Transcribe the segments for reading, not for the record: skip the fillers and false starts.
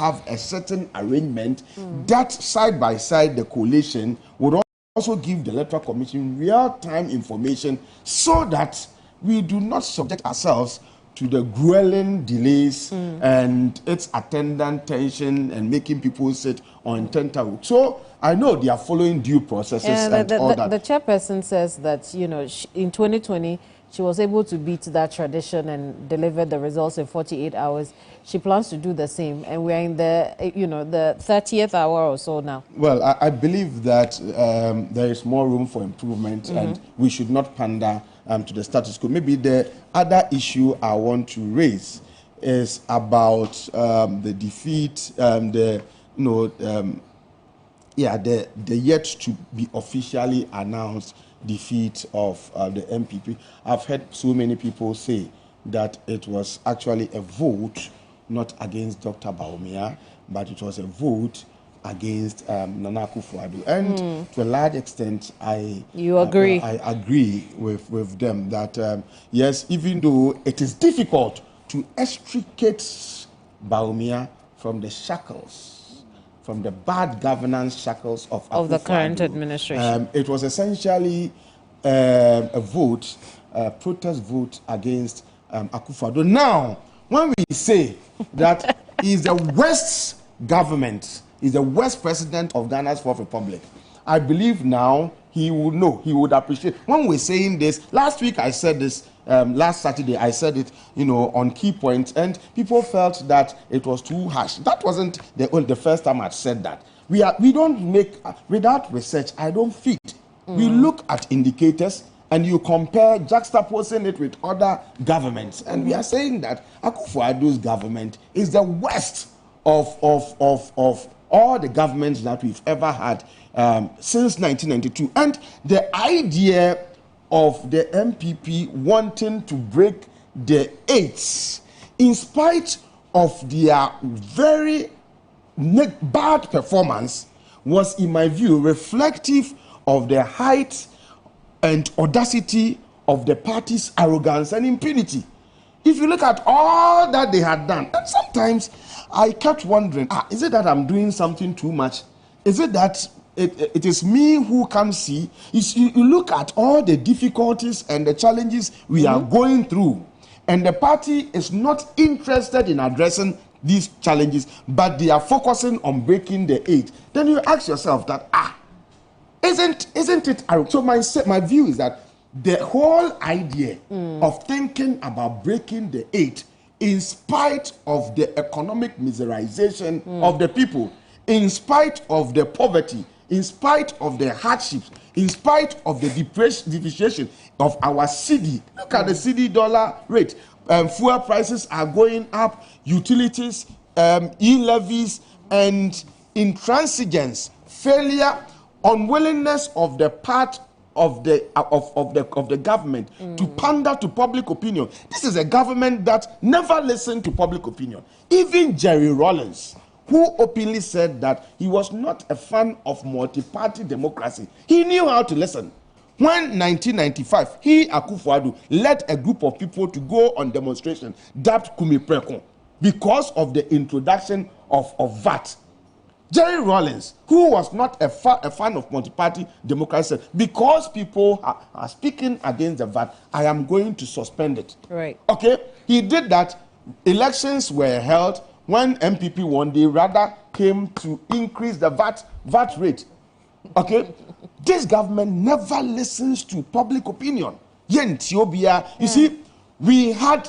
have a certain arrangement that side by side the collation would also give the Electoral Commission real-time information so that we do not subject ourselves to the grueling delays and its attendant tension and making people sit on tenterhooks. So I know they are following due processes and all that. The chairperson says that, you know, in 2020, she was able to beat that tradition and deliver the results in 48 hours. She plans to do the same, and we're in the, you know, the 30th hour or so now. Well, I believe that there is more room for improvement, and we should not pander to the status quo. Maybe the other issue I want to raise is about the defeat, the yet to be officially announced defeat of the MPP. I've heard so many people say that it was actually a vote not against Dr. Bawumia, but it was a vote against Nana Akufo-Addo. And to a large extent, I agree with them that, yes, even though it is difficult to extricate Bawumia from the shackles, from the bad governance shackles of the current administration. It was essentially a vote, a protest vote against Akufo-Addo. Now, when we say that he's the worst government, he's the worst president of Ghana's Fourth Republic, I believe now he would know, he would appreciate. When we're saying this, last week I said this, last Saturday I said it, you know, on key points, and people felt that it was too harsh. That wasn't the first time I'd said that. We don't make, without research, I don't fit. We look at indicators and you compare, juxtaposing it with other governments, and we are saying that Akufo-Addo's government is the worst of all the governments that we've ever had since 1992. And the idea of the MPP wanting to break the eights, in spite of their very bad performance, was, in my view, reflective of the height and audacity of the party's arrogance and impunity. If you look at all that they had done, and sometimes I kept wondering, is it that I'm doing something too much? Is it that it is me who can see? You look at all the difficulties and the challenges we are going through, and the party is not interested in addressing these challenges, but they are focusing on breaking the eight. Then you ask yourself that, isn't it? So my view is that the whole idea of thinking about breaking the eight, in spite of the economic miserization of the people, in spite of the poverty, in spite of the hardships, in spite of the depreciation of our cedi. Look at the cedi dollar rate. Fuel prices are going up, utilities, e-levies, and intransigence, failure, unwillingness of the part of the government to pander to public opinion. This is a government that never listened to public opinion. Even Jerry Rawlings, who openly said that he was not a fan of multi-party democracy, he knew how to listen. When 1995, he, Akufo-Addo, led a group of people to go on demonstration, dubbed Kumi Preko, because of the introduction of VAT. Jerry Rawlings, who was not a fan of multi-party democracy, said, because people are speaking against the VAT, I am going to suspend it. Right. Okay? He did that. Elections were held when MPP one day rather came to increase the VAT rate. Okay? This government never listens to public opinion. You see, we had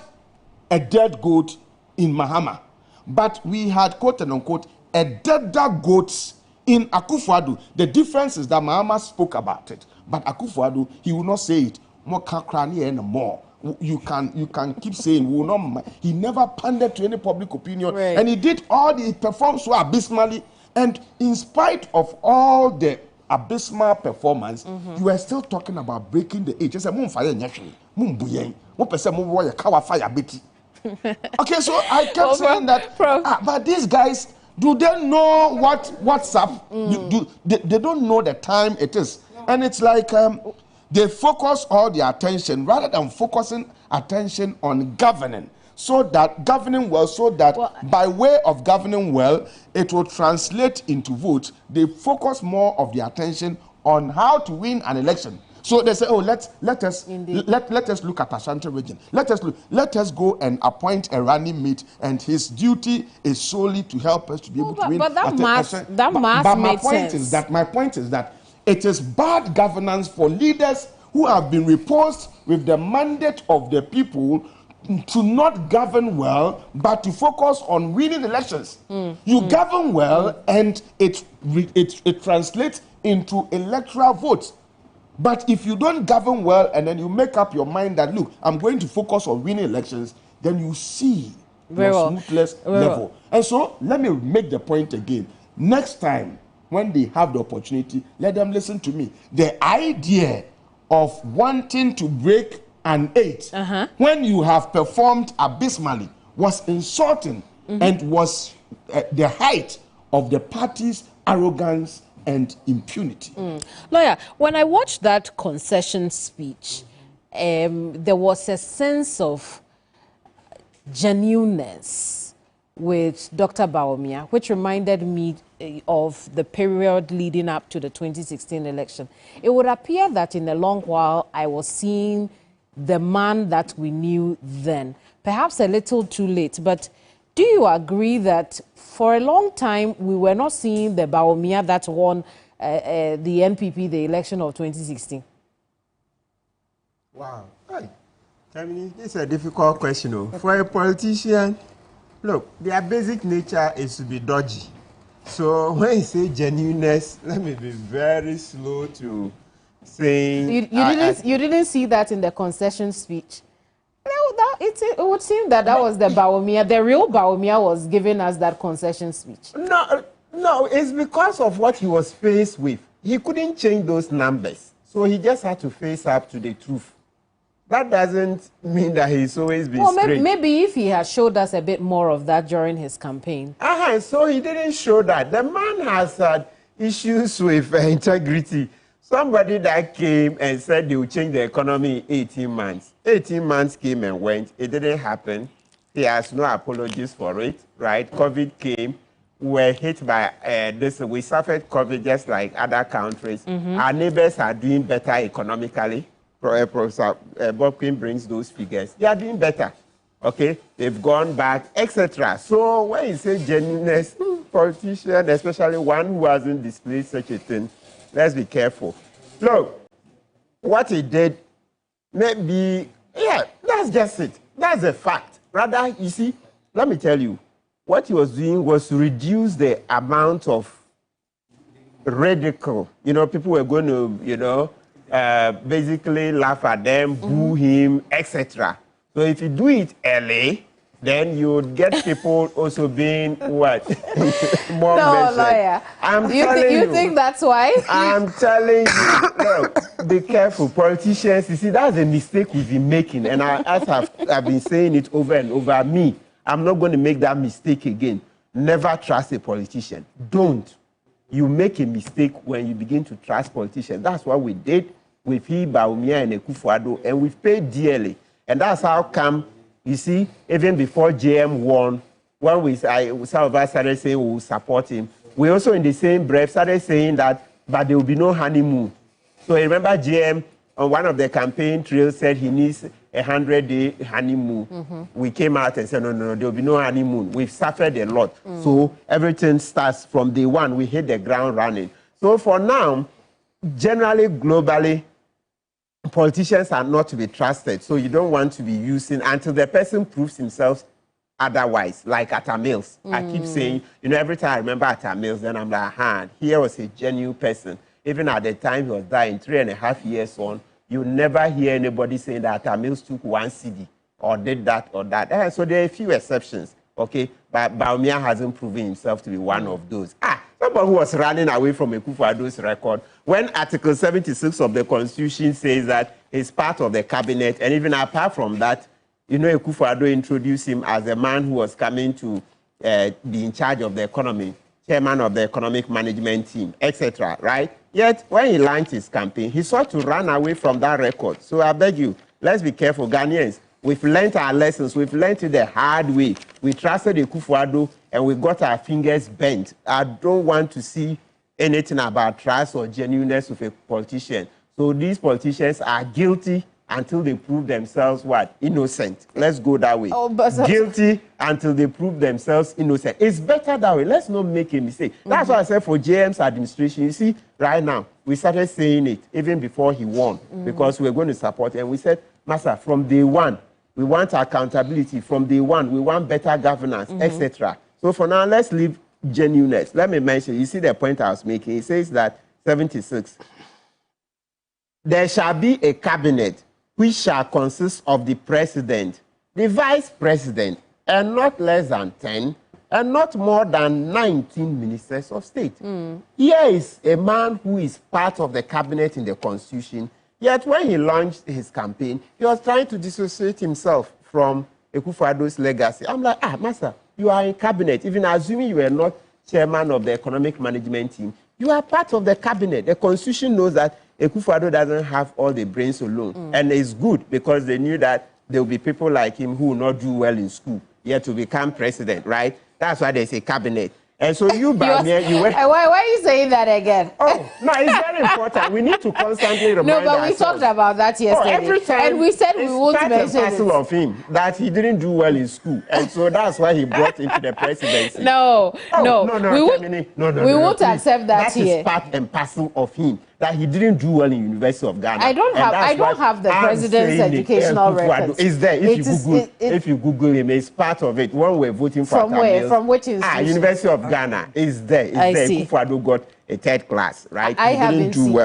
a dead goat in Mahama, but we had, quote and unquote, a deader goat in Akufo-Addo. The difference is that Mahama spoke about it, but Akufo-Addo, he will not say it. More. You can keep saying, we will not. He never pandered to any public opinion, right. And he did all the performed so abysmally. And in spite of all the abysmal performance, you are still talking about breaking the age. Okay, so I kept saying that, but these guys, do they know what's up? They don't know the time it is. And it's like they focus all their attention rather than focusing attention on governing. so that by way of governing well, it will translate into votes. They focus more of their attention on how to win an election. So they say, oh, let us look at Ashanti region. Let us go and appoint a running mate, and his duty is solely to help us to be able to win. But that my point is that it is bad governance for leaders who have been reposed with the mandate of the people to not govern well, but to focus on winning elections. You govern well, and it translates into electoral votes. But if you don't govern well, and then you make up your mind that, look, I'm going to focus on winning elections, then you see your smoothness level. And so let me make the point again. Next time, when they have the opportunity, let them listen to me. The idea of wanting to break an 8 when you have performed abysmally was insulting and was the height of the party's arrogance and impunity. Lawyer, when I watched that concession speech, there was a sense of genuineness with Dr. Bawumia, which reminded me of the period leading up to the 2016 election. It would appear that in a long while I was seeing the man that we knew then. Perhaps a little too late, but do you agree that for a long time we were not seeing the Bawumia that won the NPP the election of 2016? Wow. Hi. I mean, it's a difficult question. For a politician, look, their basic nature is to be dodgy. So when you say genuineness, let me be very slow to saying... You didn't see that in the concession speech? It would seem that was the Bawumia. The real Bawumia was giving us that concession speech. No, it's because of what he was faced with. He couldn't change those numbers. So he just had to face up to the truth. That doesn't mean that he's always been straight. Maybe if he had showed us a bit more of that during his campaign. So he didn't show that. The man has had issues with integrity. Somebody that came and said they would change the economy in 18 months. 18 months came and went. It didn't happen. He has no apologies for it, right? COVID came. We were hit by this. We suffered COVID just like other countries. Our neighbors are doing better economically. Professor Bob Quinn brings those figures. They are doing better. Okay? They've gone back, etc. So when you say genuineness, politician, especially one who hasn't displayed such a thing, let's be careful. Look, what he did, maybe, that's just it. That's a fact. Rather, you see, let me tell you, what he was doing was to reduce the amount of ridicule. People were going to, basically laugh at them, boo him, etc. So if you do it early, then you would get people also being what? More measured. Lawyer. You think that's why? I'm telling you, look, be careful. Politicians, you see, that's a mistake we've been making. And as I've been saying it over and over, I'm not going to make that mistake again. Never trust a politician. Don't. You make a mistake when you begin to trust politicians. That's what we did with Bawumia and Akufo-Addo, and we've paid dearly. And that's how come, you see, even before JM won, when some of us started saying we will support him, we also in the same breath started saying that, but there will be no honeymoon. So remember JM, on one of the campaign trails, said he needs a 100-day honeymoon. We came out and said, no, there will be no honeymoon. We've suffered a lot. So everything starts from day one. We hit the ground running. So for now, generally, globally, politicians are not to be trusted. So you don't want to be using until the person proves himself otherwise, like at Mills. I keep saying, every time I remember at Mills, then I'm like, here was a genuine person. Even at the time he was dying, 3.5 years on, you never hear anybody saying that Mills took 1 CD or did that or that. So there are a few exceptions, okay? But Bawumia hasn't proven himself to be one of those. Somebody who was running away from Akufo-Addo's record, when Article 76 of the Constitution says that he's part of the cabinet, and even apart from that, Akufo-Addo introduced him as a man who was coming to be in charge of the economy, chairman of the economic management team, etc., right? Yet, when he launched his campaign, he sought to run away from that record. So I beg you, let's be careful, Ghanaians. We've learned our lessons. We've learned it the hard way. We trusted Akufo-Addo and we got our fingers bent. I don't want to see anything about trust or genuineness of a politician. So these politicians are guilty until they prove themselves what? Innocent. Let's go that way. Guilty until they prove themselves innocent. It's better that way. Let's not make a mistake. That's why I said for JM's administration, you see, right now, we started saying it even before he won because we were going to support him. And we said, Master, from day one, we want accountability. From day one, we want better governance, etc. So for now, let's leave genuineness. Let me mention, you see the point I was making. It says that 76, there shall be a cabinet which shall consist of the president, the vice president, and not less than 10, and not more than 19 ministers of state. Here is a man who is part of the cabinet in the constitution, yet when he launched his campaign, he was trying to dissociate himself from Akufo-Addo's legacy. I'm like, Master, you are in cabinet, even assuming you were not chairman of the economic management team, you are part of the cabinet. The constitution knows that Akufo-Addo doesn't have all the brains alone. And it's good because they knew that there will be people like him who will not do well in school, yet to become president, right? That's why there's a cabinet. And so you, Bawumia, you were... Why are you saying that again? Oh, no, it's very important. We need to constantly remind No, but we ourselves. talked about that yesterday. Every time, and we said we won't mention it. Of him that he didn't do well in school, and so that's why he brought into the presidency. We won't accept that here. That is part and parcel of him. That he didn't do well in University of Ghana. I don't have the president's educational records. It's there. If you Google him, it's part of it. When we're voting for from where? From which institution? University of Ghana is there. It's there. Akufo-Addo got a third class, right? I haven't seen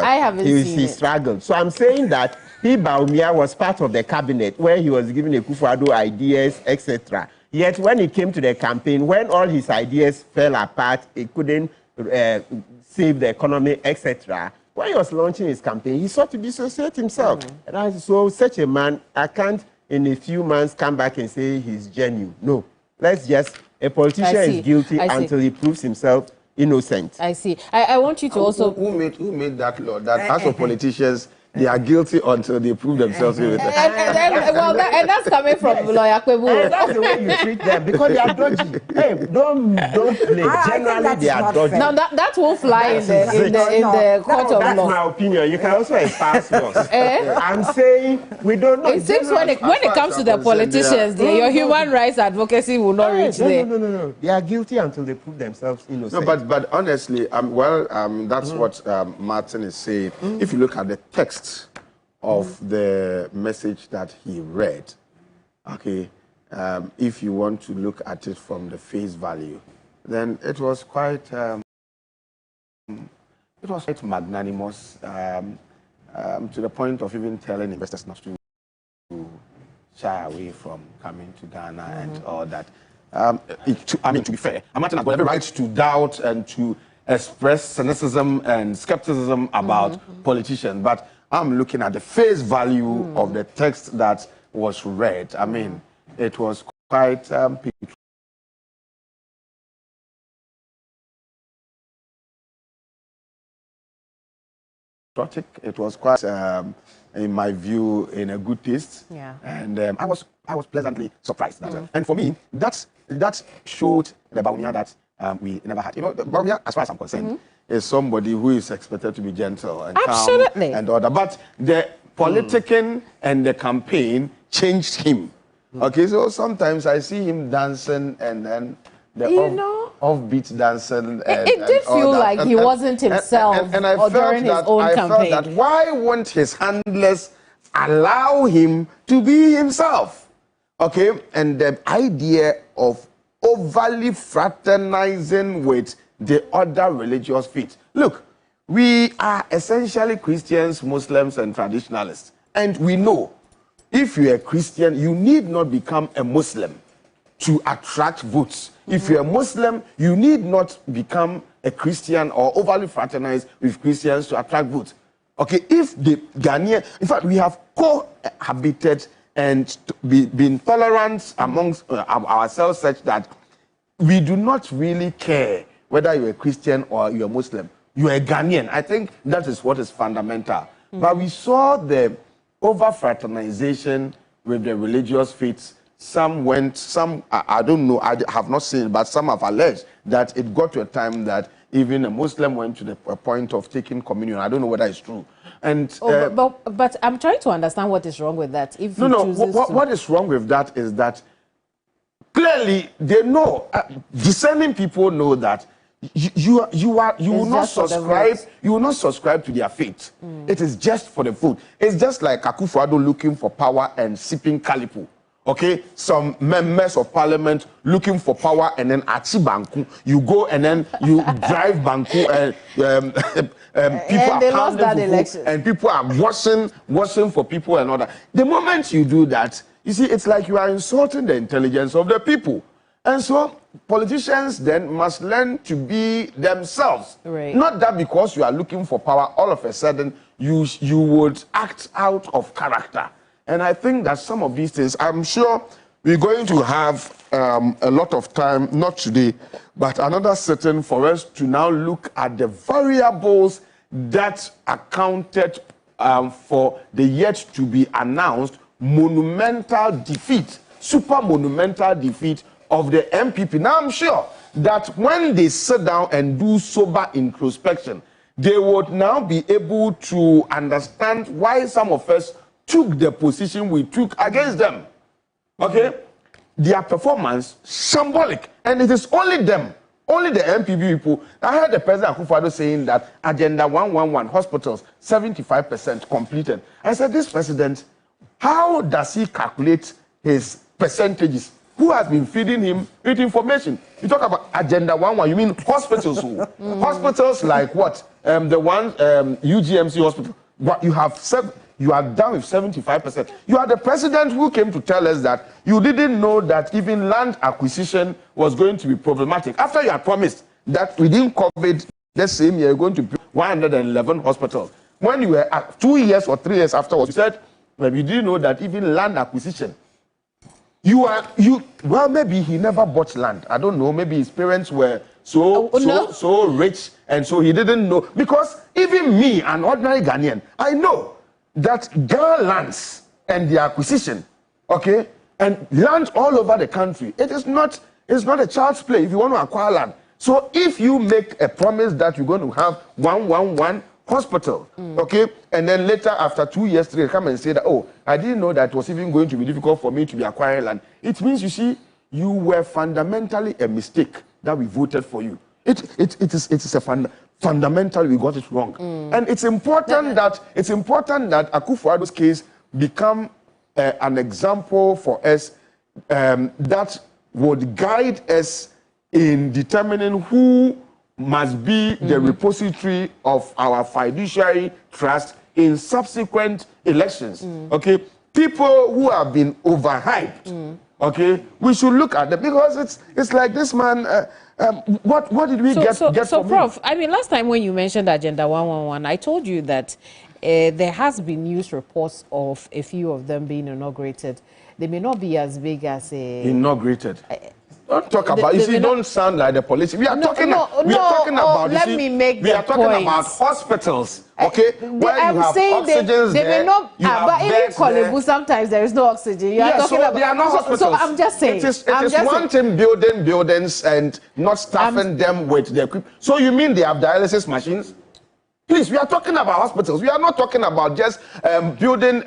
it. He struggled. So I'm saying that he, Bawumia, was part of the cabinet where he was giving Akufo-Addo ideas, etc. Yet when it came to the campaign, when all his ideas fell apart, he couldn't save the economy, etc. When he was launching his campaign, he sought to dissociate himself. And so such a man, I can't in a few months come back and say he's genuine. No. Let's just, a politician is guilty until he proves himself innocent. I see. I want you to also... Who made that law? That as for politicians, they are guilty until they prove themselves innocent. And that's coming from lawyer Kwebu. That's the way you treat them because they are dodgy. Hey, don't play. Generally, they are dodgy. Now that won't fly in the court of law. That's my opinion. You can also espouse yours. I'm saying we don't know. It seems when it comes to the politicians, your human rights advocacy will not reach there. No. They are guilty until they prove themselves innocent. No, but honestly, that's what Martin is saying. If you look at the text of the message that he read, okay, if you want to look at it from the face value, then it was quite magnanimous to the point of even telling investors not to shy away from coming to Ghana and all that. To be fair, Martin has got every right to doubt and to express cynicism and skepticism about politicians, but I'm looking at the face value of the text that was read. I mean, it was quite patriotic. It was quite, in my view, in a good taste. Yeah. And I was pleasantly surprised. And for me, that showed the Bawumia that we never had. You know, the Bawumia, as far as I'm concerned, is somebody who is expected to be gentle and calm and all that. But the politicking and the campaign changed him. Okay, so sometimes I see him dancing and then the offbeat dancing. It did feel like he wasn't himself and I during his own campaign. Felt that why won't his handlers allow him to be himself? Okay, and the idea of overly fraternizing with the other religious faiths. Look, we are essentially Christians, Muslims, and traditionalists. And we know if you're a Christian, you need not become a Muslim to attract votes. If you're a Muslim, you need not become a Christian or overly fraternize with Christians to attract votes. Okay, if the Ghanaian, in fact, we have cohabited and been tolerant amongst ourselves such that we do not really care whether you're a Christian or you're a Muslim. You're a Ghanaian. I think that is what is fundamental. But we saw the over-fraternization with the religious faiths. Some went, some, I don't know, I have not seen, but some have alleged that it got to a time that even a Muslim went to the point of taking communion. I don't know whether it's true. And but I'm trying to understand what is wrong with that. If what is wrong with that is that clearly they know, discerning people know that you will not subscribe to their faith. It is just for the food. It's just like Akufo-Addo looking for power and sipping Kalipo. Okay, some members of parliament looking for power and then achi banku. You go and then you drive banku and people are lost that election. And people are washing for people and all that. The moment you do that, you see, it's like you are insulting the intelligence of the people. And so politicians then must learn to be themselves. Right. Not that because you are looking for power, all of a sudden you would act out of character. And I think that some of these things, I'm sure we're going to have a lot of time, not today, but another sitting for us to now look at the variables that accounted for the yet to be announced monumental defeat, super monumental defeat of the MPP. Now, I'm sure that when they sit down and do sober introspection, they would now be able to understand why some of us took the position we took against them. Okay? Their performance, symbolic. And it is only them, only the MPP people. I heard the President Akufo-Addo saying that Agenda 111 hospitals, 75% completed. I said, this president, how does he calculate his percentages? Who has been feeding him with information? You talk about Agenda 111, you mean hospitals? Hospitals like what? The one, UGMC hospital. What you have said. You are down with 75%. You are the president who came to tell us that you didn't know that even land acquisition was going to be problematic. After you had promised that within COVID, the same year, you're going to build 111 hospitals. When you were 2 years or 3 years afterwards, you said, well, you didn't know that even land acquisition. Well, maybe he never bought land. I don't know. Maybe his parents were so rich, and so he didn't know. Because even me, an ordinary Ghanaian, I know that Ghana lands and the acquisition, okay, and land all over the country, it's not a child's play if you want to acquire land. So if you make a promise that you're going to have 111 hospital, okay, and then later after 2 years, 3 years, come and say that, oh, I didn't know that it was even going to be difficult for me to be acquiring land. It means, you see, you were fundamentally a mistake that we voted for you. It is a fundamentally we got it wrong. And it's important that Akufo-Addo's case become an example for us that would guide us in determining who must be the repository of our fiduciary trust in subsequent elections. Okay, people who have been overhyped. Okay, we should look at them because it's like this man. What did we get from Prof, him? I mean, last time when you mentioned Agenda 111, I told you that there has been news reports of a few of them being inaugurated. They may not be as big as inaugurated. Don't talk about. You see, don't sound like the police. We are talking about. Let me make the point. We are talking about hospitals. Okay, where I'm you have saying oxygens they may not. But even Kolebu, sometimes there is no oxygen. You are talking about. They are not hospitals. So I'm just saying. It is one thing building buildings and not staffing them with the equipment. So you mean they have dialysis machines? Please, we are talking about hospitals. We are not talking about just building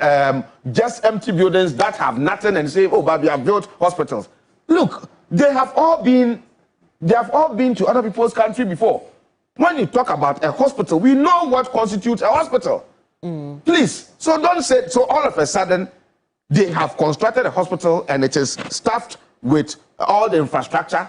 just empty buildings that have nothing and say, oh, but we have built hospitals. Look, they have all been to other people's country before. When you talk about a hospital, we know what constitutes a hospital. Please, so don't say, so all of a sudden, they have constructed a hospital and it is staffed with all the infrastructure.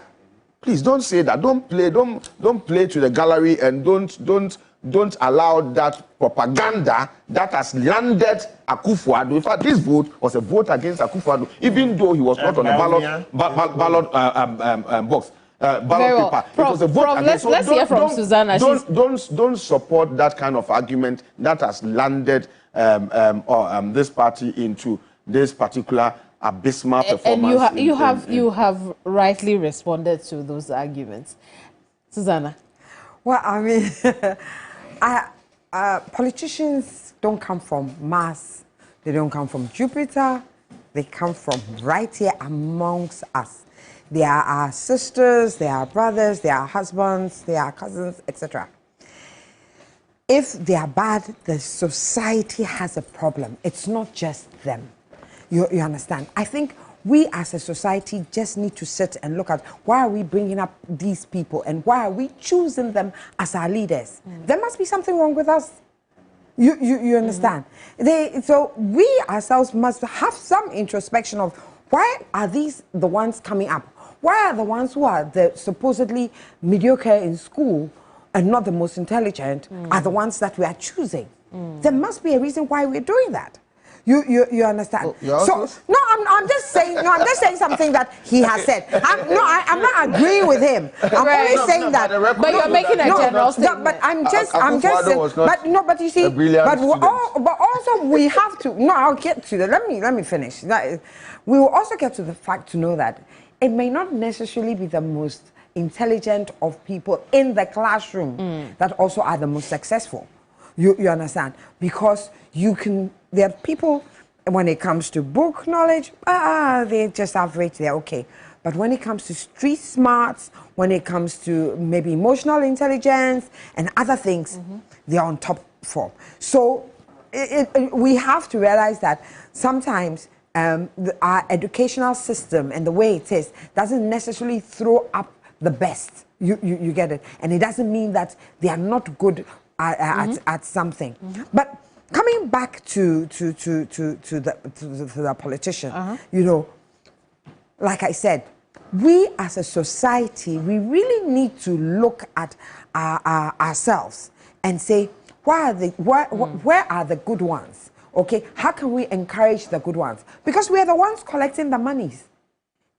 Please don't say that. Don't play to the gallery and don't allow that propaganda that has landed Akufo-Addo. In fact, this vote was a vote against Akufo-Addo, even though he was not on the ballot box. Ballot paper. Prof, it was a vote against. Let's hear from Susanna. Don't support that kind of argument that has landed this party into this particular abysmal performance. And you have rightly responded to those arguments, Susanna. Well, I mean, politicians don't come from Mars. They don't come from Jupiter. They come from right here amongst us. They are our sisters, they are our brothers, they are our husbands, they are our cousins, etc. If they are bad, the society has a problem. It's not just them. You understand? I think we as a society just need to sit and look at why are we bringing up these people and why are we choosing them as our leaders? There must be something wrong with us. You understand? So we ourselves must have some introspection of why are these the ones coming up? Why are the ones who are the supposedly mediocre in school and not the most intelligent are the ones that we are choosing? There must be a reason why we're doing that. You understand? So no, I'm just saying. No, I'm just saying something that he has said. I'm not agreeing with him. I'm only saying that. But you're making a general statement. But I'm just saying. But you see. But also we have to. No, I'll get to that. Let me finish. We will also get to the fact to know that it may not necessarily be the most intelligent of people in the classroom that also are the most successful. You understand? Because there are people, when it comes to book knowledge, they're just average, they're okay. But when it comes to street smarts, when it comes to maybe emotional intelligence and other things, they're on top form. So we have to realize that sometimes our educational system and the way it is doesn't necessarily throw up the best. You get it? And it doesn't mean that they are not good at something. But coming back to the politician, you know, like I said, we as a society, we really need to look at ourselves and say, where are the good ones? Okay, how can we encourage the good ones? Because we are the ones collecting the monies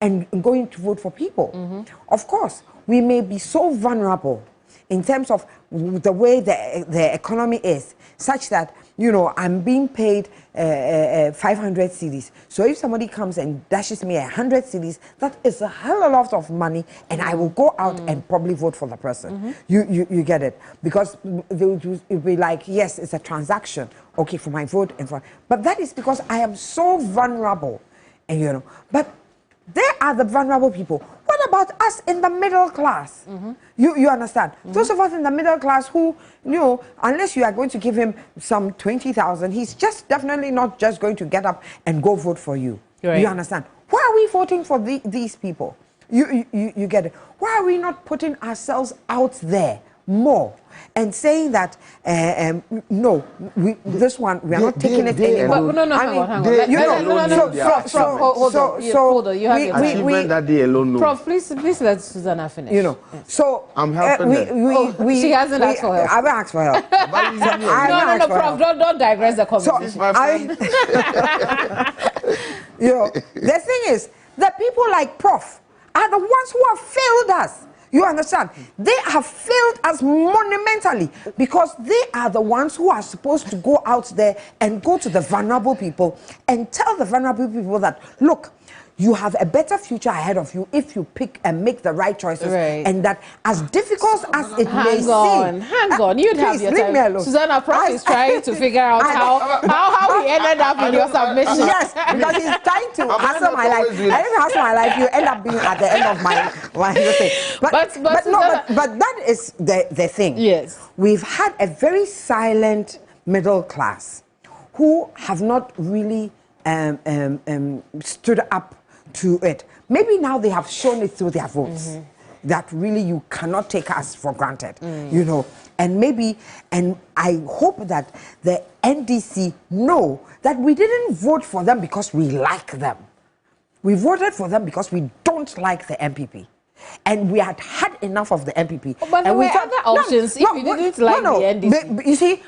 and going to vote for people. Of course, we may be so vulnerable in terms of the way the economy is, such that, you know, I'm being paid 500 cedis. So if somebody comes and dashes me 100 cedis, that is a hell of a lot of money, and I will go out and probably vote for the person. You get it? Because it'll be like, yes, it's a transaction, okay, for my vote and for. But that is because I am so vulnerable, and you know. But there are the vulnerable people. What about us in the middle class? You understand? Those of us in the middle class who, you know, unless you are going to give him some 20,000, he's just definitely not just going to get up and go vote for you. Right. You understand? Why are we voting for these people? You get it? Why are we not putting ourselves out there more and saying that no, this one we are not taking it anymore? No, hang on. Hold on. You have your achievement that they alone know. Prof, please let Susanna finish. You know, so I'm helping her. She hasn't asked for help. I haven't asked for help. No, Prof, don't digress the conversation. You know, the thing is, the people like Prof are the ones who have failed us. You understand? They have failed us monumentally because they are the ones who are supposed to go out there and go to the vulnerable people and tell the vulnerable people that, look, you have a better future ahead of you if you pick and make the right choices. Right. And that as difficult as it may seem. Hang on. You'd have your time. Me alone. Susanna Prof is trying to figure out how he ended up in your submission. Yes, because he's trying to hassle my life. I didn't hassle my life. You end up being at the end of my thing. But that is the thing. Yes. We've had a very silent middle class who have not really stood up to it. Maybe now they have shown it through their votes that really you cannot take us for granted, you know. And maybe, and I hope that the NDC know that we didn't vote for them because we like them. We voted for them because we don't like the MPP. And we had enough of the MPP. But there were other options if you didn't like the NDC. But you see,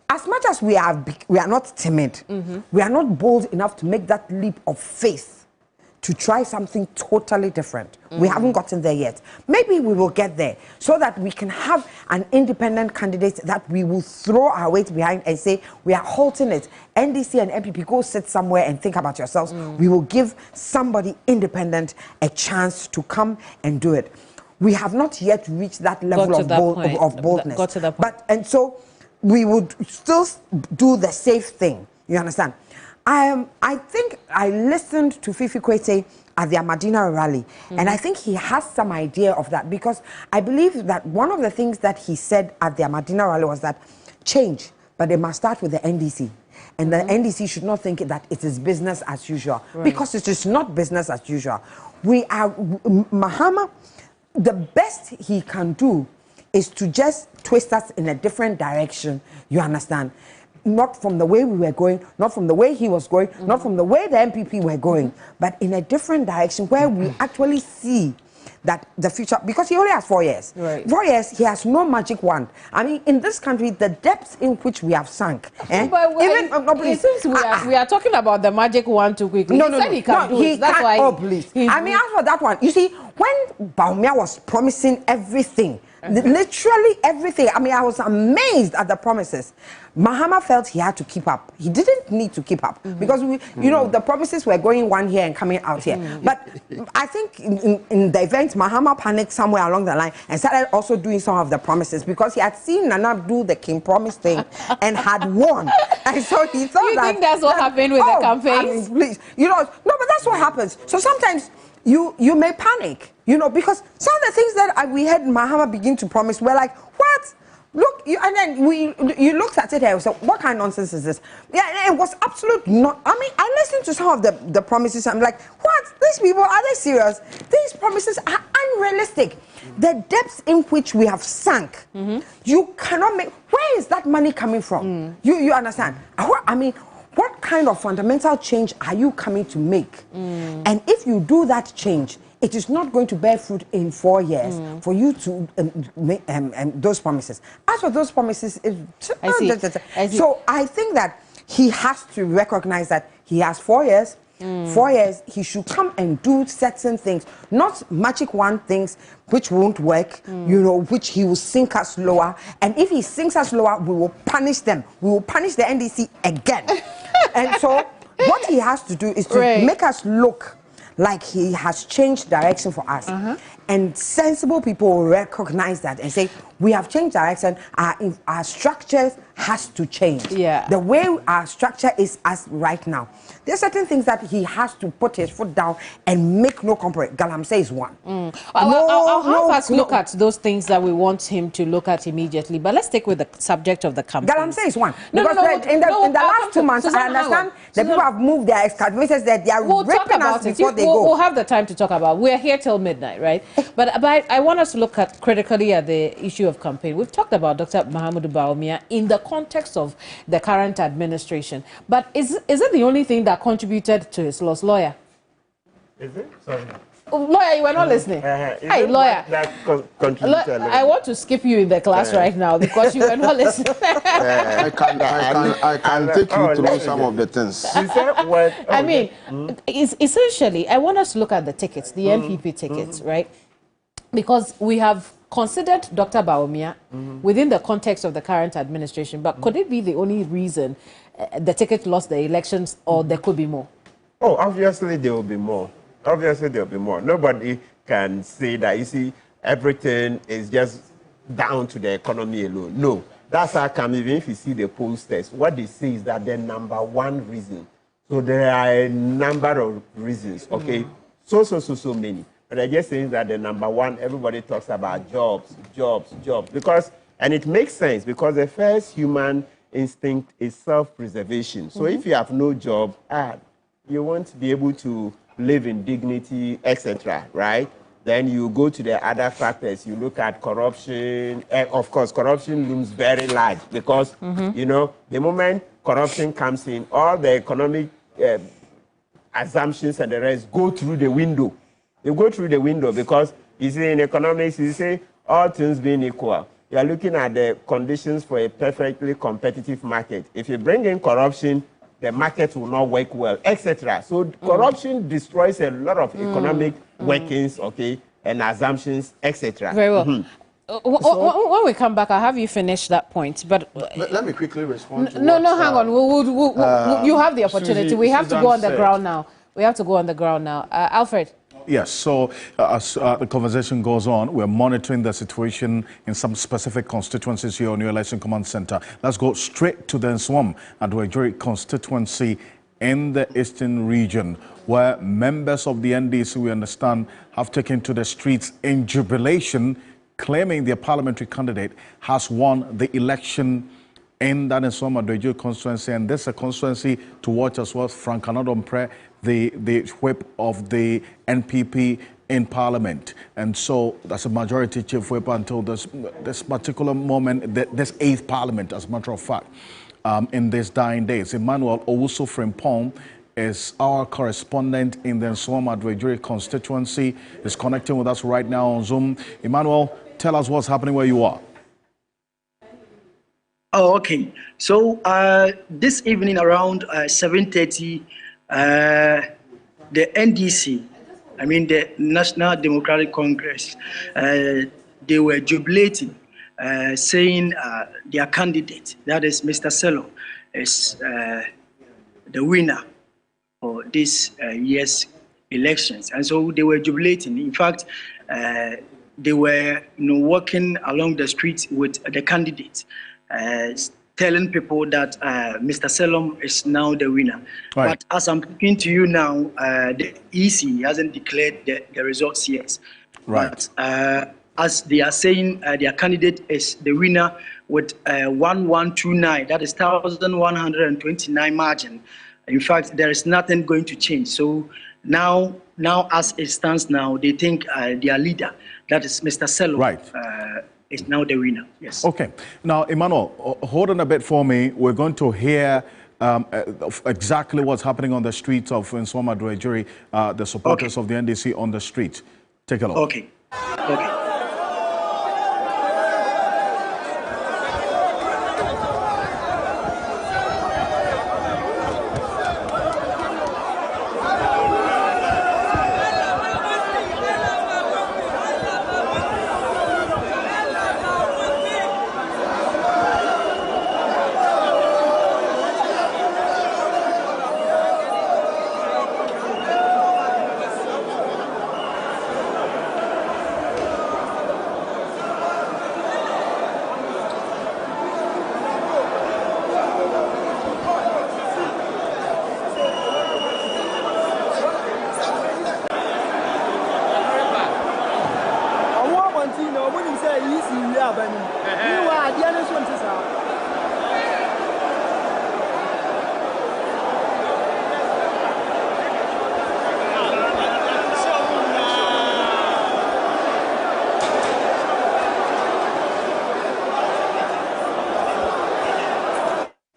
as much as we are not timid, we are not bold enough to make that leap of faith to try something totally different. We haven't gotten there yet. Maybe we will get there so that we can have an independent candidate that we will throw our weight behind and say, we are halting it. NDC and MPP, go sit somewhere and think about yourselves. We will give somebody independent a chance to come and do it. We have not yet reached that level of boldness. Got to that point. And so we would still do the safe thing. You understand? I think I listened to Fifi Kwete at the Amadina rally, and I think he has some idea of that, because I believe that one of the things that he said at the Amadina rally was that change, but it must start with the NDC. And the NDC should not think that it is business as usual, because it is not business as usual. We are, Mahama, the best he can do is to just twist us in a different direction, you understand? Not from the way we were going, not from the way he was going, not from the way the MPP were going, but in a different direction where we actually see that the future, because he only has 4 years. 4 years, he has no magic wand. I mean, in this country, the depths in which we have sunk. But it seems we are talking about the magic wand too quickly. No, he can't do it. That's why. Oh, please. I mean, as for that one, you see, when Bawumia was promising everything, literally everything. I mean, I was amazed at the promises. Mahama felt he had to keep up. He didn't need to keep up because you know, the promises were going one here and coming out here. But I think in the event, Mahama panicked somewhere along the line and started also doing some of the promises because he had seen Nana do the King Promise thing and had won. And so he thought you think that's what happened with the campaigns? I mean, please, you know, no, but that's what happens. So sometimes you may panic, you know, because some of the things that we had Mahama begin to promise were like, what? Look, and then you looked at it and said, what kind of nonsense is this? Yeah, it was absolute not. I mean, I listened to some of the promises. I'm like, what? These people, are they serious? These promises are unrealistic. The depths in which we have sunk, you cannot make. Where is that money coming from? You understand? I mean, what kind of fundamental change are you coming to make? And if you do that change, it is not going to bear fruit in 4 years for you to make those promises. As for those promises, so I think that he has to recognize that he has 4 years. 4 years, he should come and do certain things, not magic wand things which won't work, you know, which he will sink us lower. And if he sinks us lower, we will punish them. We will punish the NDC again. And so what he has to do is to make us look like he has changed direction for us. And sensible people will recognize that and say, we have changed direction, our structure has to change. The way our structure is as right now. There are certain things that he has to put his foot down and make no compromise. Galamsey is one. I'll have us look at those things that we want him to look at immediately, but let's stick with the subject of the campaign. Galamsey is one. Because in the last 2 months, I understand that people have moved their excavators, that they are ripping us before they go. We'll have the time to talk about it. We're here till midnight, right? But I want us to look at critically at the issue of campaign. We've talked about Dr. Mahamudu Bawumia in the context of the current administration. But is it the only thing that contributed to his loss? Lawyer? Is it? Sorry. Lawyer, you were not listening. Hey, lawyer. I want to skip you in the class right now because you were not listening. I can take you through some of the things. I mean, essentially, I want us to look at the tickets, the MPP tickets, right? Because we have considered Dr. Bawumia within the context of the current administration, but could it be the only reason the ticket lost the elections, or there could be more? Oh, obviously there will be more. Obviously there will be more. Nobody can say that, you see, everything is just down to the economy alone. No, that's how come, even if you see the pollsters, what they say is that the number one reason. So there are a number of reasons, okay? So many. But I just saying that the number one, everybody talks about jobs. Because, and it makes sense, because the first human instinct is self-preservation. So if you have no job, you won't be able to live in dignity, etc., right? Then you go to the other factors. You look at corruption. Of course, corruption looms very large because, you know, the moment corruption comes in, all the economic assumptions and the rest go through the window. They go through the window because, you see, in economics, you say, all things being equal, you are looking at the conditions for a perfectly competitive market. If you bring in corruption, the market will not work well, etc. So corruption destroys a lot of economic workings, okay, and assumptions, etc. Very well. When we come back, I'll have you finish that point. But let me quickly respond to No, hang on. You have the opportunity. We have to go on the ground now. We have to go on the ground now. Alfred. Yes, so as the conversation goes on, we're monitoring the situation in some specific constituencies here on your Election Command Center. Let's go straight to the Nsawam Adoagyiri constituency in the eastern region, where members of the NDC, we understand, have taken to the streets in jubilation, claiming their parliamentary candidate has won the election in that Nsawam Adoagyiri constituency. And this is a constituency to watch as well. Frank Anadompre, the whip of the NPP in Parliament. And so that's a majority chief whip until this particular moment, this 8th Parliament, as a matter of fact, in these dying days. Emmanuel Owusu-Frimpong is our correspondent in the Nsawam Adoagyiri constituency. Is connecting with us right now on Zoom. Emmanuel, tell us what's happening where you are. Oh, okay. So this evening around 7:30, the NDC, I mean the National Democratic Congress, they were jubilating, saying their candidate, that is Mr. Selo, is the winner for this year's elections. And so they were jubilating. In fact, they were walking along the streets with the candidate, telling people that Mr. Selom is now the winner. Right. But as I'm talking to you now, the EC hasn't declared the results yet. Right. But as they are saying, their candidate is the winner with 1129, that is 1,129 margin. In fact, there is nothing going to change. So now as it stands now, they think their leader, that is Mr. Selom, right, is now the winner. Yes. Okay. Now, Emmanuel, hold on a bit for me. We're going to hear exactly what's happening on the streets of Nsawam Adoagyiri, the supporters of the NDC on the street. Take a look. Okay. Okay.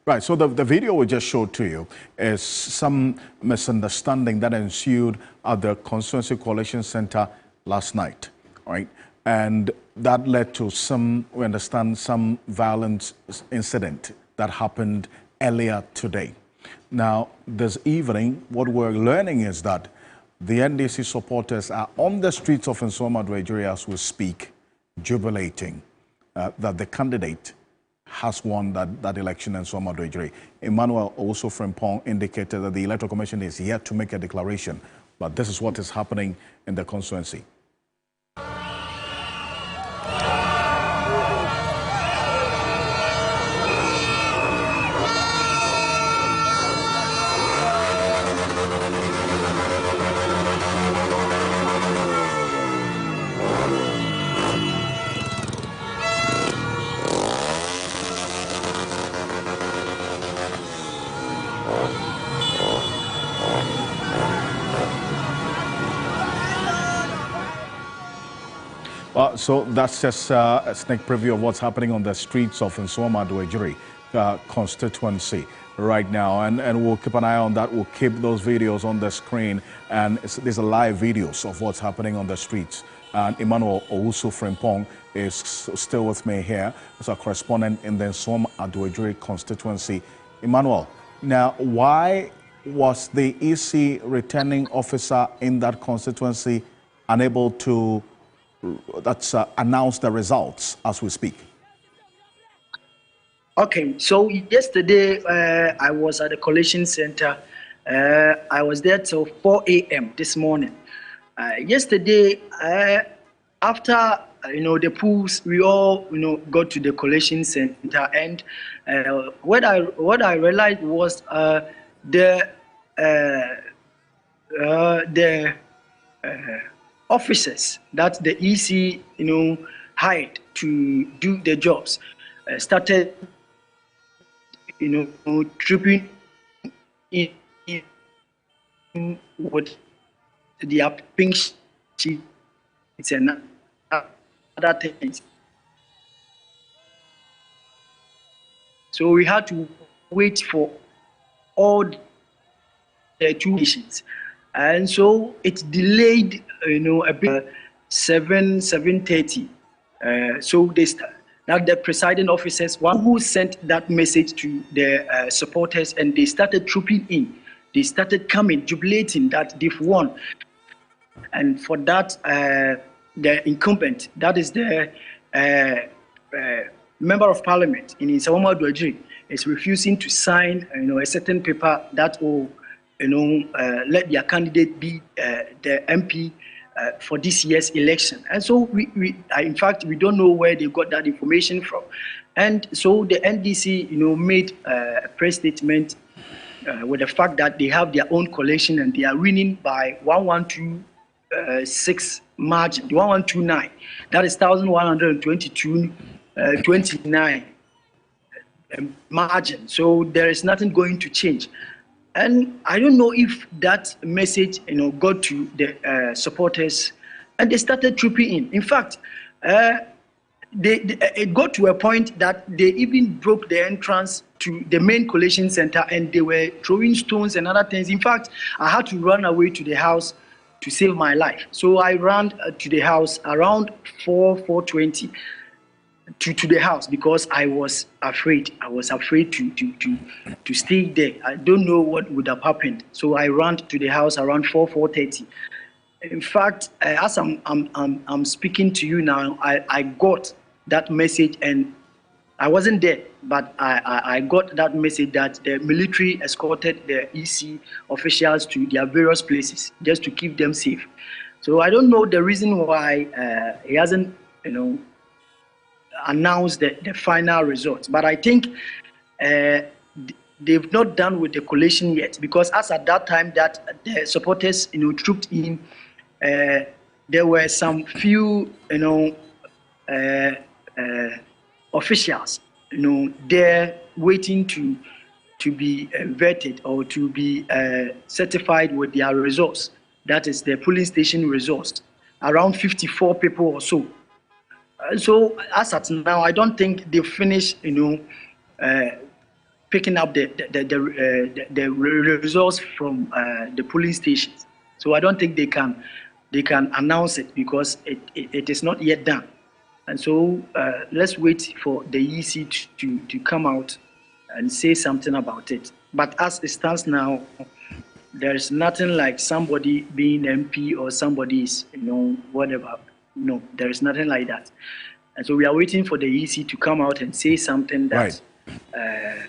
Right, so the video we just showed to you is some misunderstanding that ensued at the Constituency Collation Center last night, right? And that led to some, we understand, some violent incident that happened earlier today. Now, this evening, what we're learning is that the NDC supporters are on the streets of Nsawam Adoagyiri as we speak, jubilating that the candidate has won that election in Nsawam Adoagyiri. Emmanuel Owusu-Frimpong indicated that the Electoral Commission is yet to make a declaration, but this is what is happening in the constituency. So that's just a sneak preview of what's happening on the streets of Nsawam Adoagyiri constituency right now. And we'll keep an eye on that. We'll keep those videos on the screen. And these are live videos of what's happening on the streets. And Emmanuel Owusu-Frimpong is still with me here as a correspondent in the Nsawam Adoagyiri constituency. Emmanuel, now why was the EC returning officer in that constituency unable to announce the results as we speak? Okay, so yesterday I was at the collation center. I was there till 4 a.m. this morning. Yesterday, after the pools, we all got to the collation center, and what I realized was the the officers that the EC, hired to do the jobs started, tripping in with their pink sheets and other things. So we had to wait for all the 2 nations, and so it delayed, a bit, 7:30. So they that the presiding officers, one who sent that message to the supporters, and they started trooping in. They started coming, jubilating that they've won. And for that, the incumbent, that is the member of parliament in Nsawam Adoagyiri, is refusing to sign, a certain paper that will, let their candidate be the MP for this year's election. And so in fact, we don't know where they got that information from. And so the NDC, made a press statement with the fact that they have their own collation and they are winning by 1126 margin, 1129. That is 1,122.29 margin. So there is nothing going to change. And I don't know if that message, got to the supporters, and they started trooping in. In fact, it got to a point that they even broke the entrance to the main collation center, and they were throwing stones and other things. In fact, I had to run away to the house to save my life. So I ran to the house around 4:20 to the house because I was afraid. I was afraid to stay there. I don't know what would have happened. So I ran to the house around 4:30. In fact, as I'm speaking to you now, I got that message, and I wasn't there, but I got that message that the military escorted the EC officials to their various places just to keep them safe. So I don't know the reason why he hasn't, announced the final results. But I think they've not done with the collation yet, because as at that time that the supporters, trooped in, there were some few, officials, there waiting to be vetted or to be certified with their results. That is the polling station results. Around 54 people or so. So as at now, I don't think they finished, picking up the results from the polling stations. So I don't think they can announce it because it is not yet done. And so let's wait for the EC to come out and say something about it. But as it stands now, there is nothing like somebody being MP or somebody is, whatever. No, there is nothing like that. And so we are waiting for the EC to come out and say something that... Right.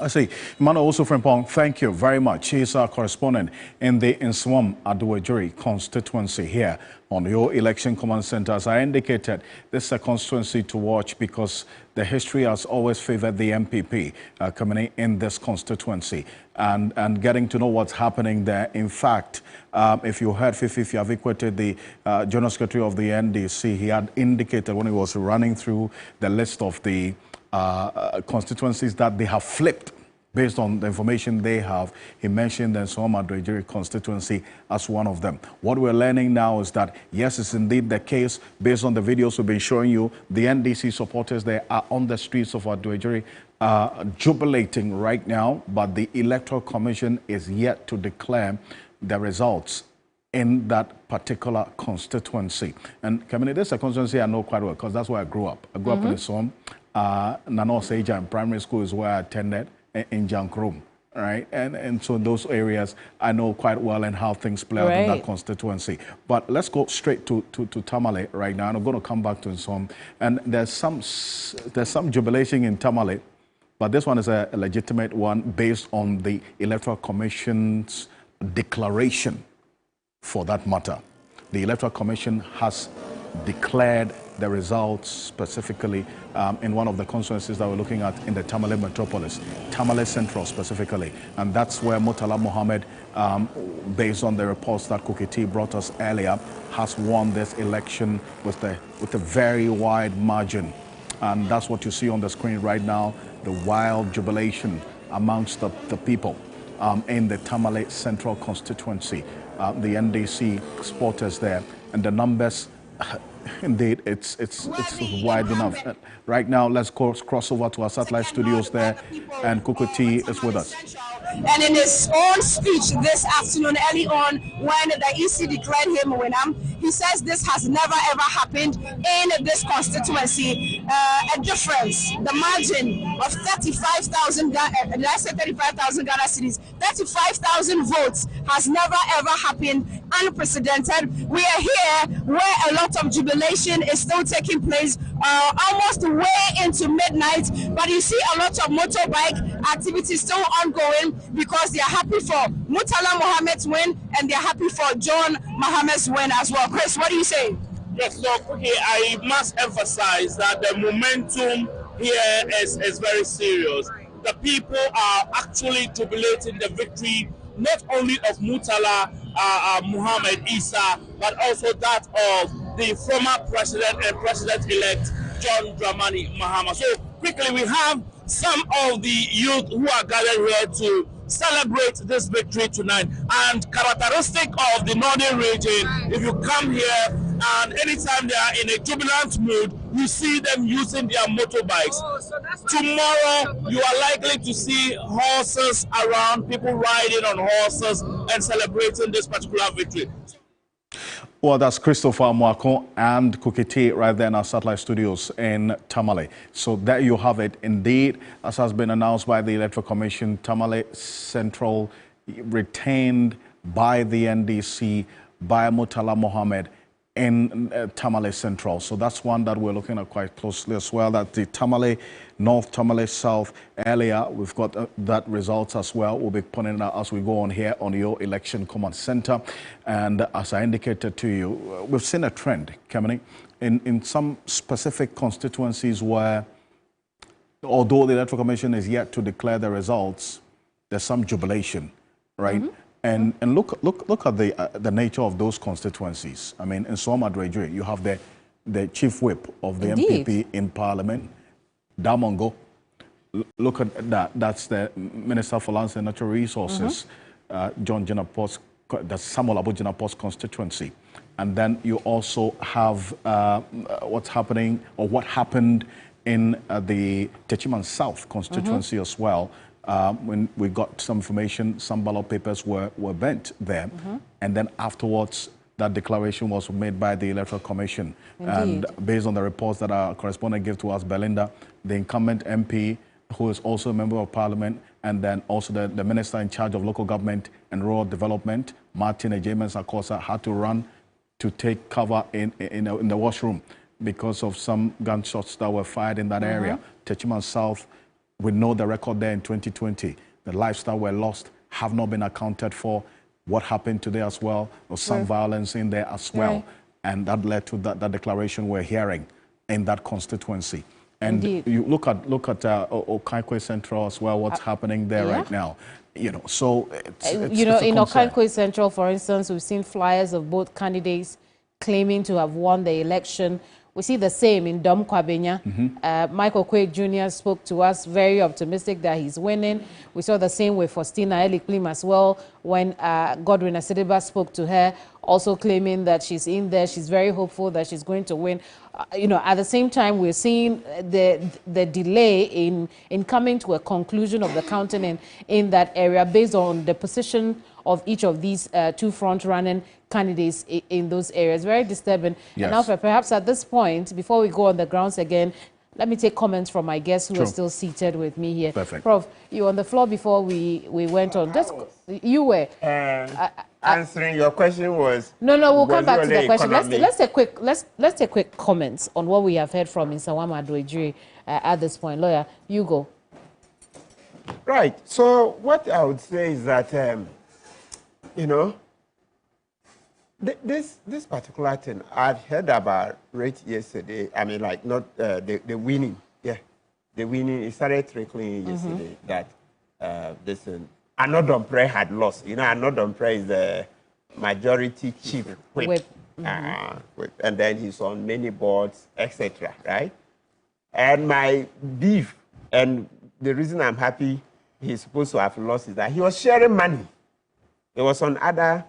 I see. Emmanuel also from Pong, thank you very much. He is our correspondent in the Nsawam Adoagyiri constituency here on your election command center. As I indicated, this is a constituency to watch because the history has always favored the MPP coming in this constituency and getting to know what's happening there. In fact, if you heard Fifi, if you have equated the General Secretary of the NDC, he had indicated when he was running through the list of the constituencies that they have flipped based on the information they have. He mentioned the Nsawam Adoagyiri constituency as one of them. What we're learning now is that, yes, it's indeed the case. Based on the videos we've been showing you, the NDC supporters there are on the streets of Adoagyiri jubilating right now, but the Electoral Commission is yet to declare the results in that particular constituency. And Kamini, this is a constituency I know quite well because that's where I grew up. I grew up in Nsawam. Nano Sejan Primary School is where I attended in Jankrum, right? And so those areas I know quite well and how things play out in that constituency. But let's go straight to Tamale right now, and I'm going to come back to Nsawam. And there's some jubilation in Tamale, but this one is a legitimate one based on the Electoral Commission's declaration for that matter. The Electoral Commission has declared the results specifically in one of the constituencies that we're looking at in the Tamale metropolis, Tamale Central specifically. And that's where Murtala Mohammed, based on the reports that Kukiti brought us earlier, has won this election with a very wide margin. And that's what you see on the screen right now, the wild jubilation amongst the people in the Tamale Central constituency. The NDC supporters there, and the numbers, indeed, it's wide enough. Right now, let's cross over to our satellite studios there, and Kukuti is with us. And in his own speech this afternoon, early on, when the EC declared him winner, he says this has never ever happened in this constituency. A difference, the margin of 35,000, did I say 35,000 Ghana cedis? 35,000 votes has never ever happened, unprecedented. We are here where a lot of jubilation is still taking place, almost way into midnight, but you see a lot of motorbike activity still ongoing because they are happy for Murtala Mohammed's win and they are happy for John Mohammed's win as well. Chris, what do you say? Yes, so okay, I must emphasize that the momentum here is very serious. The people are actually jubilating the victory not only of Murtala Mohammed Isa, but also that of the former president and president-elect John Dramani Mahama. So quickly, we have some of the youth who are gathered here to celebrate this victory tonight. And characteristic of the northern region, if you come here and anytime they are in a jubilant mood, you see them using their motorbikes. Tomorrow, you are likely to see horses around, people riding on horses and celebrating this particular victory. Well, that's Christopher Mwako and Kukiti right there in our satellite studios in Tamale. So there you have it. Indeed, as has been announced by the Electoral Commission, Tamale Central retained by the NDC, by Murtala Mohammed in Tamale Central. So that's one that we're looking at quite closely as well. That the Tamale North, Tamale South earlier, we've got that results as well. We'll be putting it out as we go on here on your election command center. And as I indicated to you, we've seen a trend coming in some specific constituencies where, although the Electoral Commission is yet to declare the results, there's some jubilation, right? Mm-hmm. And look at the nature of those constituencies. I mean, in Nsawam Adoagyiri, you have the chief whip of the Indeed. MPP in Parliament, Damongo. Look at that. That's the Minister for Lands and Natural Resources, John Jinapos, the Samuel Abu Jinapos constituency. And then you also have what's happening or what happened in the Techiman South constituency as well. When we got some information, some ballot papers were burnt there. And then afterwards, that declaration was made by the Electoral Commission. Indeed. And based on the reports that our correspondent gave to us, Belinda, the incumbent MP, who is also a member of Parliament, and then also the Minister in charge of local government and rural development, Martin Achievments, had to run to take cover in the washroom because of some gunshots that were fired in that area. Techiman South, we know the record there in 2020. The lives that were lost have not been accounted for. What happened today as well? There was some violence in there as well. Right. And that led to that declaration we're hearing in that constituency. And Indeed. you look at Okaikwe Central as well, what's happening there right now. You know, so it's you know, it's a in concern. Okaikwe Central, for instance, we've seen flyers of both candidates claiming to have won the election. We see the same in Kwabenya. Michael Quaid Jr. spoke to us, very optimistic that he's winning. We saw the same with Faustina Eliklim as well when Godwin Asedeba spoke to her, also claiming that she's in there. She's very hopeful that she's going to win. You know, at the same time, we're seeing the delay in coming to a conclusion of the counting in that area based on the position of each of these two front-running candidates in those areas. Very disturbing. Yes. And now, perhaps at this point, before we go on the grounds again, let me take comments from my guests who are still seated with me here. Perfect. Prof, you were on the floor before we went on. You were. Answering your question was... No, we'll come back to the question. Economy? Let's take quick comments on what we have heard from Nsawam Adoagyiri at this point. Lawyer, you go. Right. So what I would say is that, you know, This particular thing, I'd heard about it yesterday. I mean, like, not the winning. Yeah, the winning. It started trickling yesterday that this Anodompre had lost. You know, Anodompre is the majority chief whip. And then he's on many boards, etc. Right? And my beef, and the reason I'm happy he's supposed to have lost is that he was sharing money. It was on other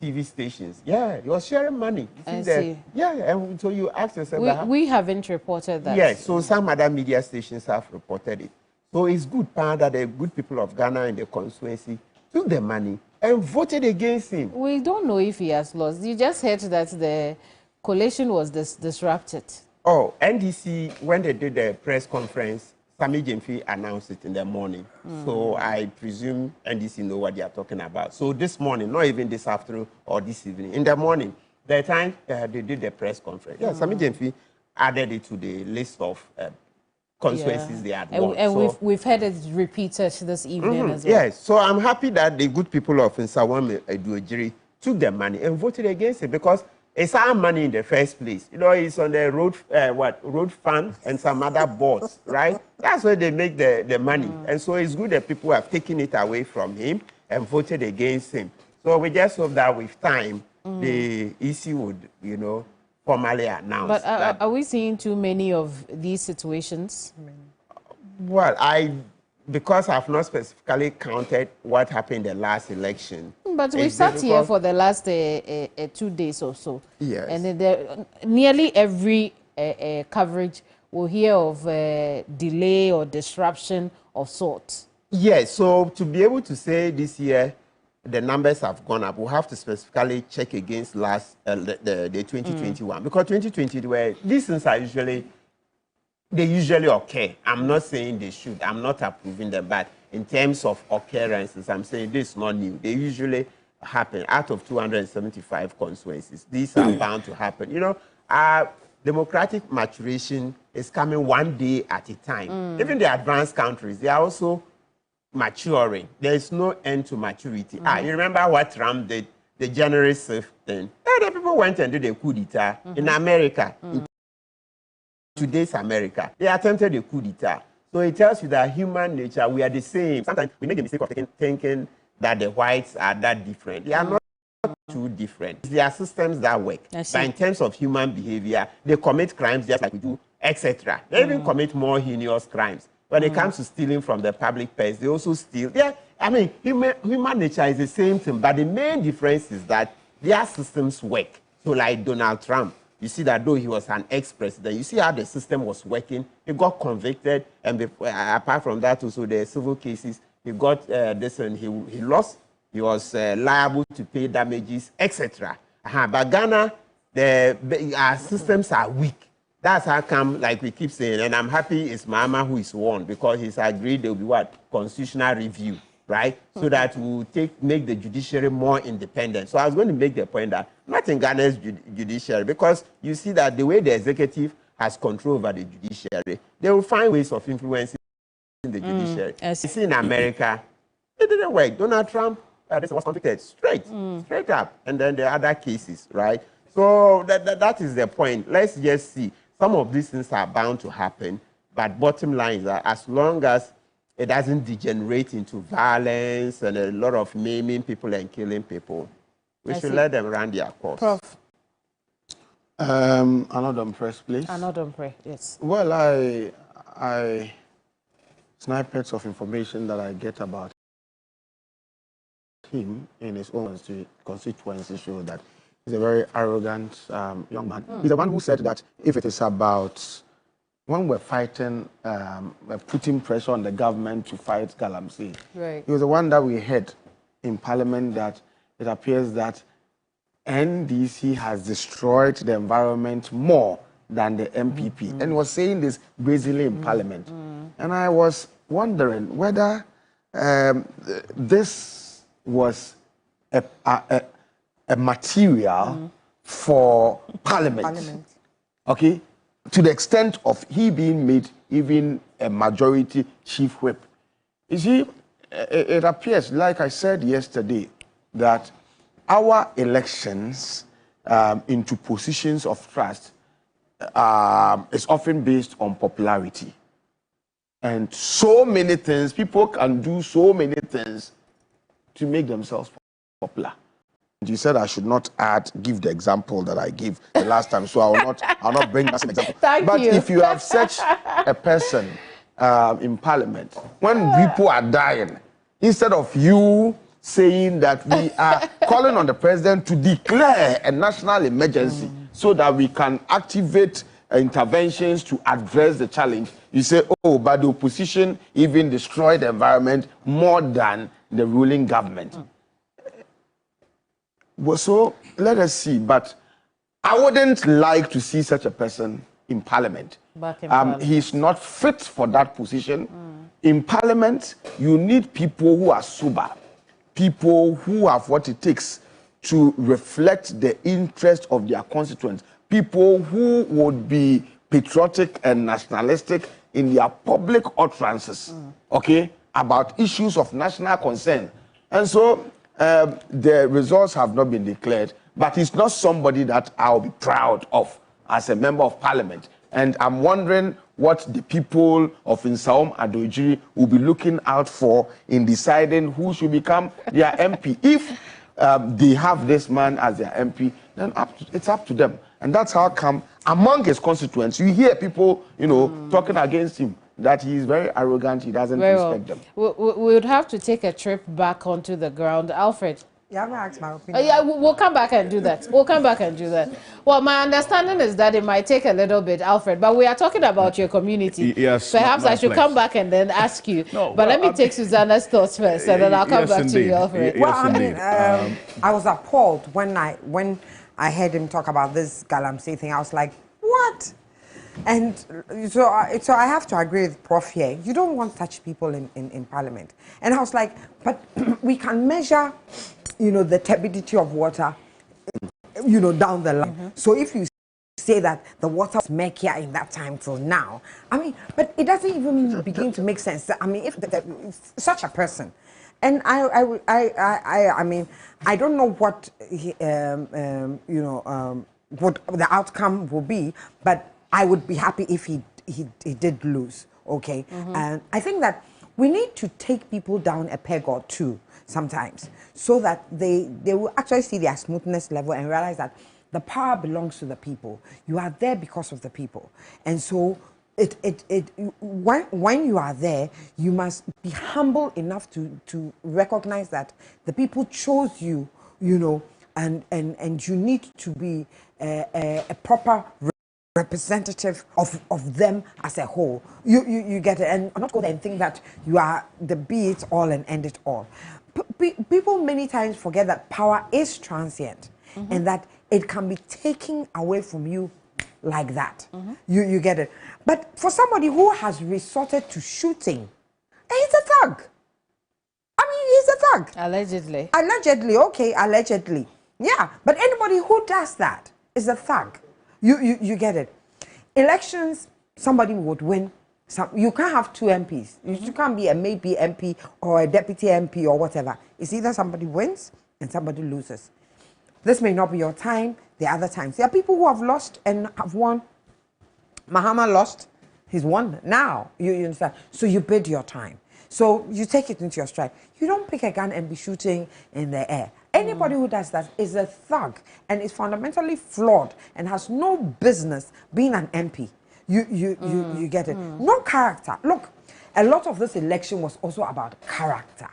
TV stations. Yeah, he was sharing money. I see. Yeah, and so you ask yourself. We haven't reported that. Yes, so some other media stations have reported it. So it's good, that the good people of Ghana in the constituency took the money and voted against him. We don't know if he has lost. You just heard that the collation was disrupted. Oh, NDC, when they did the press conference, Sami Jemfi announced it in the morning. So I presume NDC know what they are talking about. So this morning, not even this afternoon or this evening, in the morning, the time they did the press conference, Sami Jemfi added it to the list of constituencies they had won. And so, we've heard it repeated this evening as well. Yes, so I'm happy that the good people of Nsawam Adoagyiri took the money and voted against it, because it's our money in the first place. You know, it's on the road fund and some other boards, right? That's where they make the money. And so it's good that people have taken it away from him and voted against him. So we just hope that with time, the EC would, you know, formally announce. But are we seeing too many of these situations? Well, because I've not specifically counted what happened in the last election. But we sat here for the last 2 days or so. Yes. And nearly every coverage will hear of delay or disruption of sorts. Yes, so to be able to say this year the numbers have gone up, we'll have to specifically check against the 2021. Because 2020, these things are they usually occur. I'm not saying they should. I'm not approving them. But in terms of occurrences, I'm saying this is not new. They usually happen. Out of 275 constituencies, these are bound to happen. You know, our democratic maturation is coming one day at a time. Even the advanced countries, they are also maturing. There is no end to maturity. You remember what Trump did, the January 6th thing? The people went and did a coup d'etat in America. In today's America, they attempted a coup d'etat. So it tells you that human nature, we are the same. Sometimes we make the mistake of thinking that the whites are that different. They are not too different. There are systems that work. But in terms of human behavior, they commit crimes just like we do, etc. They even commit more heinous crimes. When it comes to stealing from the public purse, they also steal. I mean, human nature is the same thing, but the main difference is that their systems work. So like Donald Trump, you see that though he was an ex-president, you see how the system was working. He got convicted, and apart from that, also the civil cases, he got this, and he lost. He was liable to pay damages, etc. But Ghana, our systems are weak. That's how come, like we keep saying, and I'm happy it's Mahama who is won, because he's agreed there will be what? Constitutional review, right? So that we'll make the judiciary more independent. So I was going to make the point that not in Ghana's judiciary, because you see that the way the executive has control over the judiciary, they will find ways of influencing the judiciary. You see in America, it didn't work. Donald Trump was convicted straight up, and then the other cases, right? So that is the point. Let's just see. Some of these things are bound to happen, but bottom line is that as long as it doesn't degenerate into violence and a lot of maiming people and killing people, we should let them run their course. Prof. Another press, please. Another press, yes. Well, I snippets of information that I get about him in his own constituency show that he's a very arrogant young man. He's the one who said that if it is about when we're fighting, putting pressure on the government to fight Galamsey, right. He was the one that we heard in Parliament that it appears that NDC has destroyed the environment more than the MPP, and was saying this brazenly in Parliament. And I was wondering whether this was a material for Parliament. Okay, to the extent of he being made even a majority chief whip. You see, it appears, like I said yesterday, that our elections into positions of trust is often based on popularity. And so many things, people can do so many things to make themselves popular. You said I should not give the example that I gave the last time, so I'll not bring that same example. Thank you. If you have such a person in Parliament, when people are dying, instead of you saying that we are calling on the president to declare a national emergency so that we can activate interventions to address the challenge, you say, oh, but the opposition even destroyed the environment more than the ruling government. Well, so let us see, but I wouldn't like to see such a person in Parliament. He's not fit for that position. In Parliament, you need people who are sober, people who have what it takes to reflect the interest of their constituents, people who would be patriotic and nationalistic in their public utterances, okay, about issues of national concern. And so the results have not been declared, but it's not somebody that I'll be proud of as a member of Parliament. And I'm wondering what the people of Nsawam Adoagyiri will be looking out for in deciding who should become their MP. If they have this man as their MP, then it's up to them. And that's how come among his constituents, you hear people, talking against him, that he is very arrogant, he doesn't respect them. We would have to take a trip back onto the ground. Alfred? Yeah, I'm going to ask my opinion. Yeah, we'll come back and do that. We'll come back and do that. Well, my understanding is that it might take a little bit, Alfred, but we are talking about your community. Yes. Perhaps I should come back and then ask you. But let me take Susanna's thoughts first, and then I'll come back to you, Alfred. Well, I mean, I was appalled when I heard him talk about this Galamsey thing. I was like, what? And so I have to agree with Prof here. You don't want such people in Parliament. And I was like, but we can measure, the turbidity of water, down the line. So if you say that the water was murkier in that time till now, I mean, but it doesn't even begin to make sense. I mean, if such a person, and I mean, I don't know what what the outcome will be, but I would be happy if he did lose. Okay, and I think that we need to take people down a peg or two sometimes, so that they will actually see their smoothness level and realize that the power belongs to the people. You are there because of the people, and so when you are there, you must be humble enough to recognize that the people chose you, and you need to be a proper representative of them as a whole. You get it, and not go there and think that you are the be it all and end it all. People many times forget that power is transient, and that it can be taken away from you like that. You get it. But for somebody who has resorted to shooting, he's a thug. I mean, he's a thug. Allegedly. Allegedly, okay, allegedly. Yeah, but anybody who does that is a thug. You get it. Elections, somebody would win. You can't have two MPs. You can't be a maybe MP or a deputy MP or whatever. It's either somebody wins and somebody loses. This may not be your time, the other times. There are people who have lost and have won. Mahama lost, he's won now. You understand? So you bid your time. So you take it into your stride. You don't pick a gun and be shooting in the air. Anybody who does that is a thug and is fundamentally flawed and has no business being an MP. You get it? No character. Look, a lot of this election was also about character.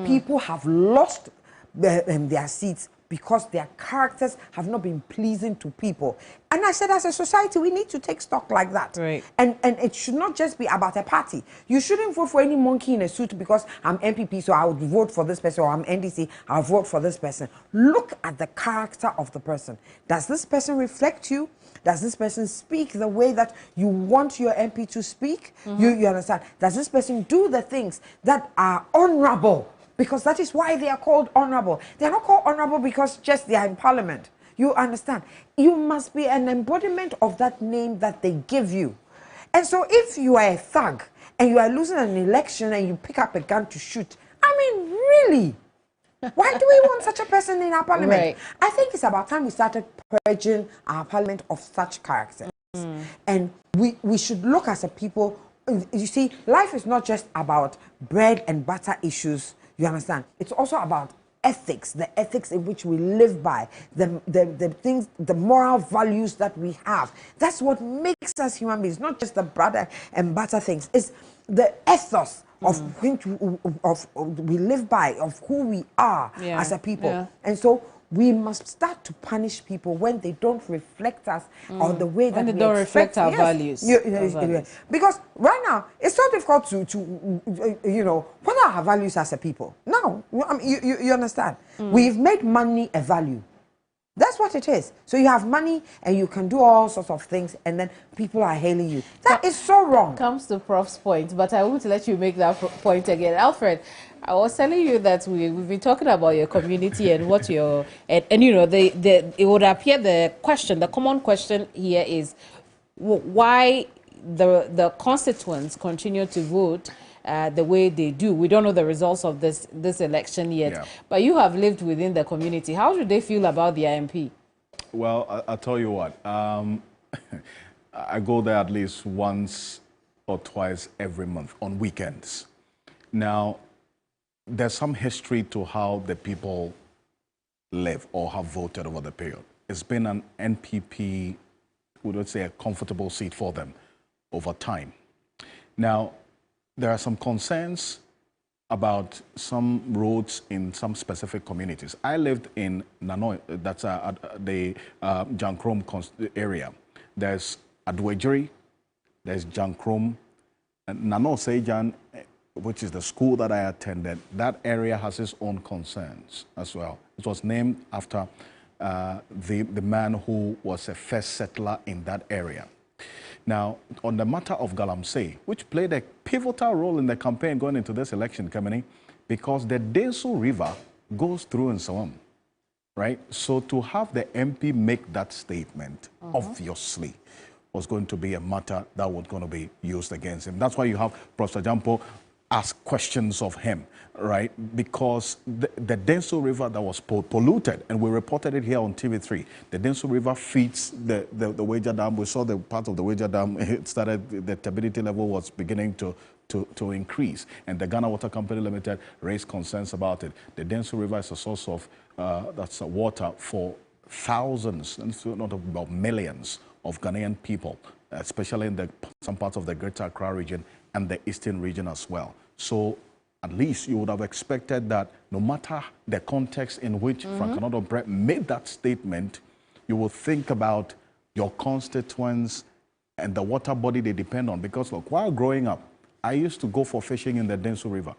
People have lost their seats because their characters have not been pleasing to people. And I said, as a society, we need to take stock like that. Right. And it should not just be about a party. You shouldn't vote for any monkey in a suit because I'm MPP, so I would vote for this person, or I'm NDC, I'll vote for this person. Look at the character of the person. Does this person reflect you? Does this person speak the way that you want your MP to speak? You understand? Does this person do the things that are honorable? Because that is why they are called honorable. They are not called honorable because just they are in Parliament. You understand? You must be an embodiment of that name that they give you. And so if you are a thug and you are losing an election and you pick up a gun to shoot, I mean, really, Why do we want such a person in our parliament? Right. I think it's about time we started purging our parliament of such characters. And we should look as a people. You see, life is not just about bread and butter issues, you understand? It's also about ethics, the ethics in which we live by, the things, the moral values that we have. That's what makes us human beings, not just the bread and butter things. It's the ethos of which we live by, of who we are as a people. Yeah. And so we must start to punish people when they don't reflect us or the way that when they we don't expect. reflect our values. Because right now it's so difficult to you know, what are our values as a people? No, I mean, you understand? We've made money a value. That's what it is. So you have money and you can do all sorts of things, and then people are hailing you. That is so wrong. Comes to Prof's point, but I won't let you make that point again. Alfred, I was telling you that we've been talking about your community and what your and you know it would appear the common question here is why the constituents continue to vote the way they do. We don't know the results of this election yet, but you have lived within the community. How do they feel about the IMP? Well, I'll tell you what. I go there at least once or twice every month on weekends. Now, there's some history to how the people live or have voted over the period. It's been an NPP, we would say, a comfortable seat for them over time. Now, there are some concerns about some roads in some specific communities. I lived in Nanoy, that's the Jankrom area. There's Adoagyiri, there's Jankrom, and Nano Sejan, which is the school that I attended. That area has its own concerns as well. It was named after the man who was a first settler in that area. Now, on the matter of Galamsey, which played a pivotal role in the campaign going into this election, Kamini, because the Denso River goes through Nsawam, right? So to have the MP make that statement, obviously, was going to be a matter that was going to be used against him. That's why you have Professor Jampo ask questions of him, right? Because the Denso River that was polluted, and we reported it here on TV3, the Denso River feeds the Wager Dam. We saw the part of the Wager Dam, it started, the turbidity level was beginning to increase, and the Ghana Water Company Limited raised concerns about it. The Denso River is a source of that's water for thousands, and not about millions of Ghanaian people, especially in some parts of the Greater Accra region and the Eastern region as well. So at least you would have expected that no matter the context in which Frank Anodon made that statement, you will think about your constituents and the water body they depend on. Because look, while growing up, I used to go for fishing in the Denso River,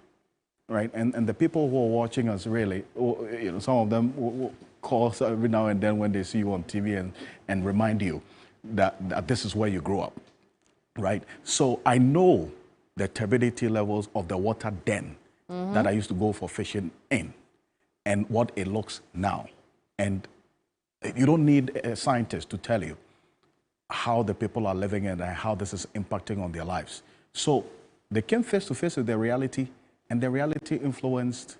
right? And the people who are watching us really, you know, some of them will call us every now and then when they see you on TV and remind you that this is where you grew up, right? So I know the turbidity levels of the water den that I used to go for fishing in and what it looks now. And you don't need a scientist to tell you how the people are living and how this is impacting on their lives. So they came face to face with the reality, and the reality influenced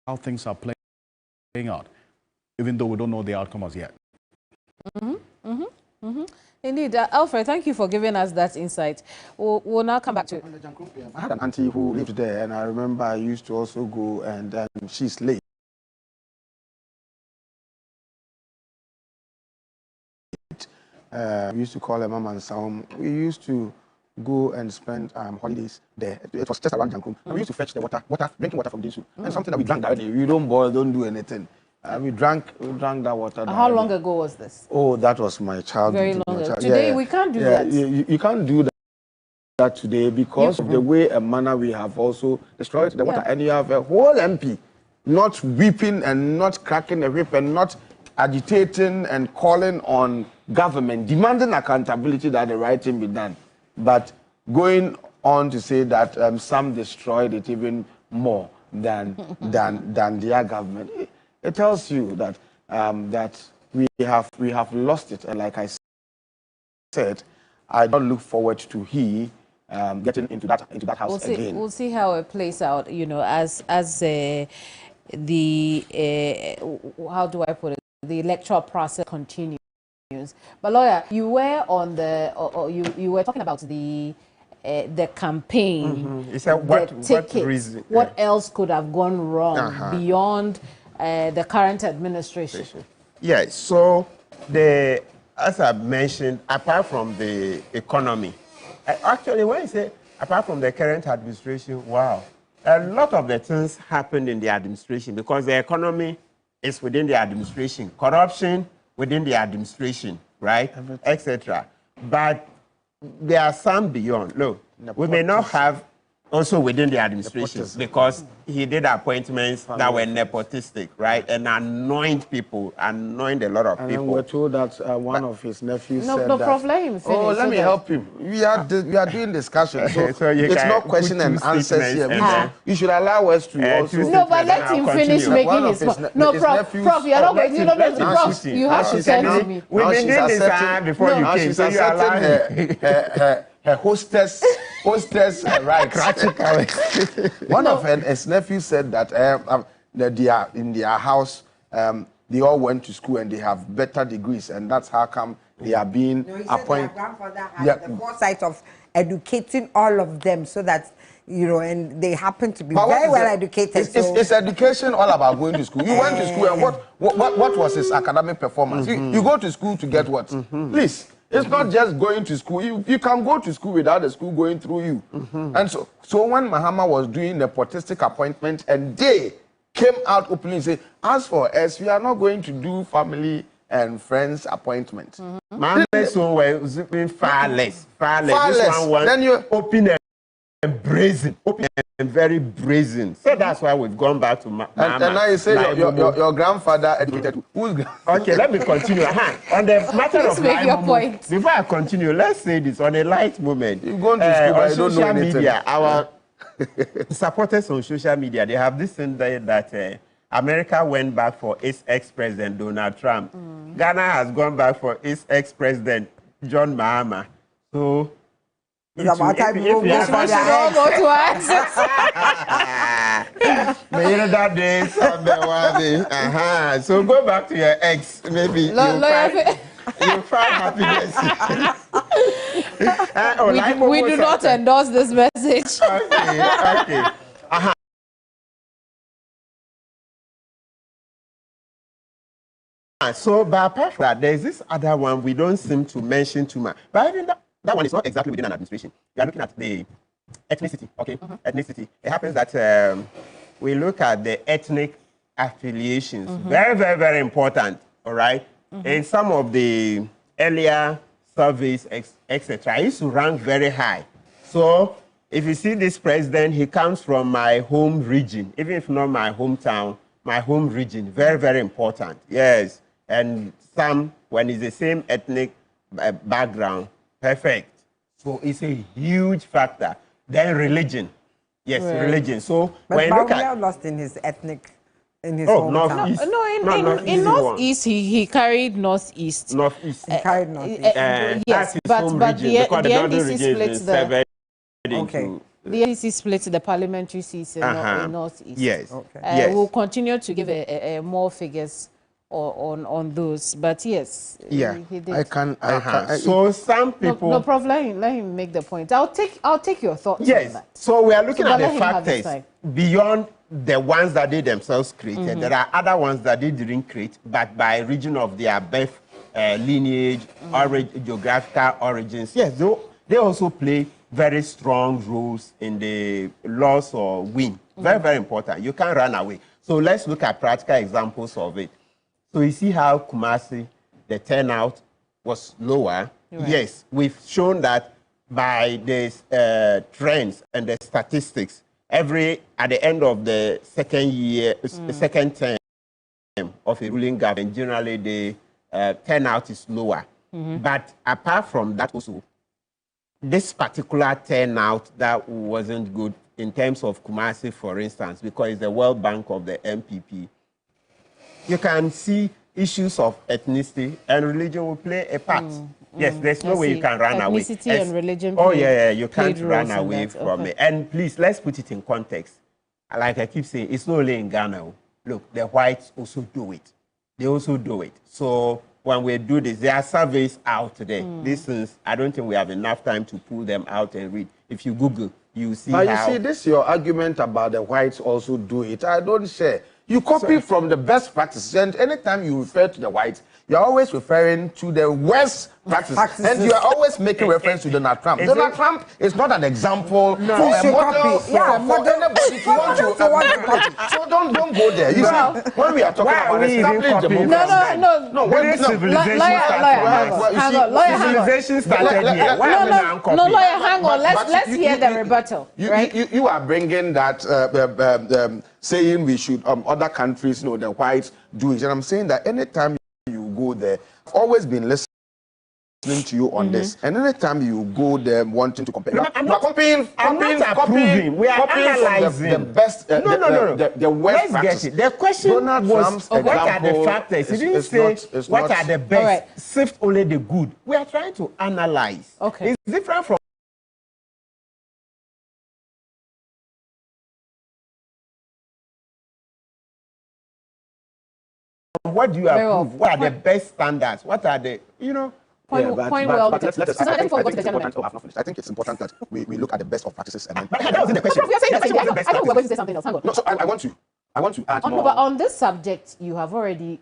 how things are playing out, even though we don't know the outcome as yet. Indeed. Alfred, thank you for giving us that insight. We'll now come back to... I had an auntie who lived there, and I remember I used to also go, and she's late. We used to call her Mama Nsawam. We used to go and spend holidays there. It was just around Jankrum. We used to fetch the drinking water from Dinsu. And something that we drank directly. We don't boil, don't do anything. We drank that water. How long ago was this? Oh, that was my childhood. Very long ago. Today we can't do that. You can't do that today because of the way and manner we have also destroyed the water. And you have a whole MP not weeping and not cracking a whip and not agitating and calling on government, demanding accountability that the right thing be done, but going on to say that some destroyed it even more than their government. It tells you that that we have lost it, and like I said, I don't look forward to getting into that house again. We'll see how it plays out. You know, as the how do I put it? The electoral process continues. But lawyer, you were on the you were talking about the campaign. You said what reason? What else could have gone wrong beyond the current administration? Yes. So as I mentioned, apart from the economy, actually, when you say apart from the current administration, wow, a lot of the things happened in the administration because the economy is within the administration, corruption within the administration, right, etc. But there are some beyond. Look, we may not have also within the administration because he did appointments that were nepotistic, right, and anoint people, anoint a lot of people. And we're told that one of his nephews said that. No problem. Oh, let me help him. We are doing discussion, so, it's not question and answers here. You should allow us to also. No, but let him finish making his point. No, Prof, you're not going to. Prof, you have to tell me. We've been doing this before you came, so you allow her hostess right practically. One of his nephews said that they are in their house. They all went to school and they have better degrees, and that's how come they are being appointed. Their grandfather had the foresight of educating all of them so that, you know, and they happen to be very well educated. It's education all about going to school. You went to school, and what was his academic performance? You go to school to get what? Please. It's not just going to school. You can go to school without the school going through you. And so when Mahama was doing nepotistic appointment and they came out openly and said, as for us, we are not going to do family and friends appointments. Mahama's one was far less. This one was then you open and brazen, open and very brazen. So that's why we've gone back to Mahama. And now you say your grandfather educated. Who's okay, let me continue. On the matter of light moment, before I continue, let's say this on a light moment. You've gone to school, but you don't know anything. Media, our supporters on social media, they have this thing that America went back for its ex-president Donald Trump. Ghana has gone back for its ex-president John Mahama. So so go back to your ex, maybe you'll find happiness. We do not endorse this message. Okay. So, but apart from that, there's this other one we don't seem to mention too much. But I think that one is not exactly within an administration. You are looking at the ethnicity, okay? Ethnicity. It happens that we look at the ethnic affiliations. Very, very, very important, all right? In some of the earlier surveys, etc., I used to rank very high. So, if you see this president, he comes from my home region, even if not my hometown, my home region. Very, very important, yes. And some, when it's the same ethnic background, perfect. So it's a huge factor. Then religion. Yes, religion. So but when you look at lost in his ethnic, in his hometown. In Northeast, he carried Northeast. He carried Northeast. Yes, but the NDC split the... Okay. The NDC split the parliamentary seats in Northeast. Yes. Okay. We'll continue to give more figures on those, but yes, he did. I can. So some people. No problem. Let him make the point. I'll take your thoughts. Yes. On that. So we are looking at the factors beyond the ones that they themselves created. There are other ones that they didn't create, but by region of their birth, lineage, geographical origins. Yes, they also play very strong roles in the loss or win. Very, very important. You can't run away. So let's look at practical examples of it. So you see how Kumasi, the turnout was lower. Right. Yes, we've shown that by the trends and the statistics, at the end of the second term of a ruling government, generally the turnout is lower. But apart from that also, this particular turnout that wasn't good in terms of Kumasi, for instance, because it's the World Bank of the MPP, you can see issues of ethnicity and religion will play a part. Yes, there's no way you can run away. Ethnicity and religion. You can't run away from it. And please, let's put it in context. Like I keep saying, it's not only in Ghana. look, the whites also do it. They also do it. So when we do this, there are surveys out today. These things, I don't think we have enough time to pull them out and read. If you Google, you see But how... you see, this your argument about the whites also do it. I don't share. You copy from the best practices, and anytime you refer to the whites, you're always referring to the worst practices. And you are always making reference to Donald Trump. Donald Trump is not an example for a model for anybody to want to. So don't go there. You see, when we are talking about established democracy, civilization started here. Lawyer, hang on. Let's hear the rebuttal. You are bringing that saying we should other countries, the whites do it, and I'm saying that anytime you go there, I've always been listening to you on this, and anytime you go there wanting to compare, I'm not approving. We are analyzing the best. The worst practice. The question was, what are the factors? He didn't say what are the best. Sift only the good. We are trying to analyze. Okay, it's different from. What do you approve? What are the best standards? What are the, Point well. I think it's important that we look at the best of practices. And but that wasn't the question. We are saying the question. I know we're going to say something else. Hang on. No, so I want to add more. But on this subject, you have already,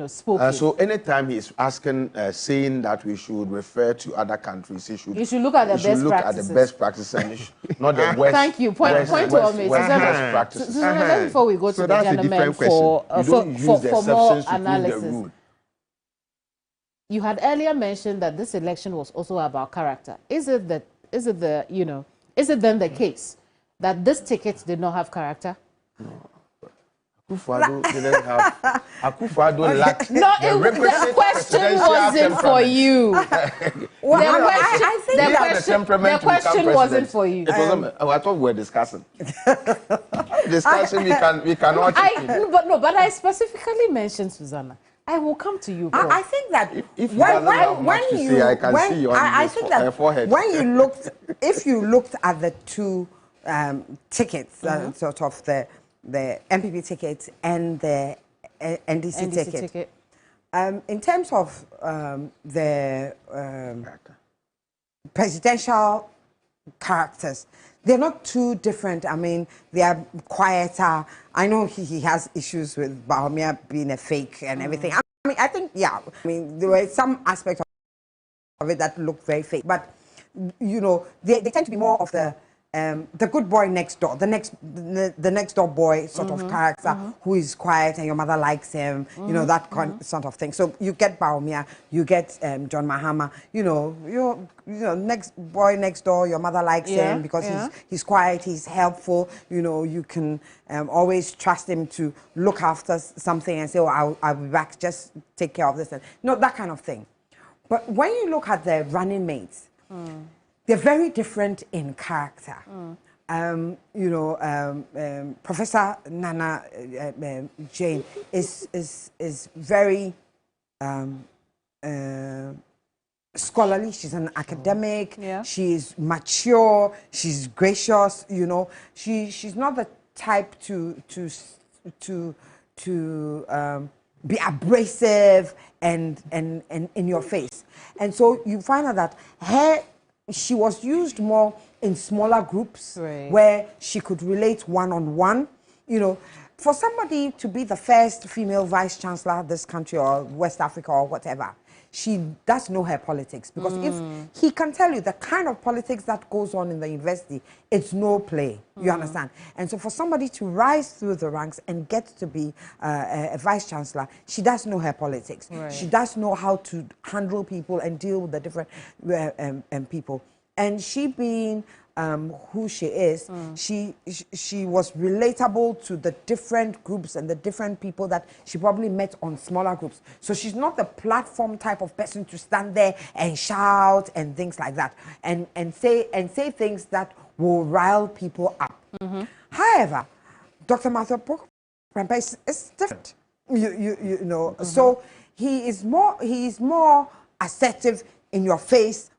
spoken. So anytime he's asking, saying that we should refer to other countries, you should look at the best practices. And not the worst. Thank you. Point well made. Susanna, before we go to the gentleman for more analysis. You had earlier mentioned that this election was also about character. Is it then the case that this ticket did not have character? No. Akufo-Addo didn't have. Akufo-Addo lacked. No, the question wasn't for you. The question wasn't for you. It wasn't. I thought we were discussing. We cannot. But I specifically mentioned Susanna. I will come to you. I think that if you looked at the two tickets, sort of the MPP ticket and the NDC ticket. In terms of the presidential characters, they're not too different. I mean, they are quieter. I know he has issues with Bawumia being a fake and everything. I mean, I think, there were some aspects of it that looked very fake. But, they tend to be more of the good boy next door, the next door boy sort of character who is quiet and your mother likes him, that sort of thing. So you get Bawumia, you get John Mahama, next boy next door, your mother likes him because he's quiet, he's helpful, you can always trust him to look after something and say, oh, I'll be back, just take care of this. That kind of thing. But when you look at the running mates, they're very different in character. Professor Nana Jane is very scholarly. She's an academic. Yeah. She's mature. She's gracious. She's not the type to be abrasive and in your face. And so you find out that she was used more in smaller groups where she could relate one-on-one. For somebody to be the first female vice chancellor of this country or West Africa or whatever, she does know her politics. Because if he can tell you the kind of politics that goes on in the university, it's no play. You understand? And so for somebody to rise through the ranks and get to be a vice chancellor, she does know her politics. She does know how to handle people and deal with the different people. And she being who she is, she was relatable to the different groups and the different people that she probably met on smaller groups. So she's not the platform type of person to stand there and shout and things like that, and say things that will rile people up. However, Dr. Matthew Prempeh is different. So he is more assertive, in your face,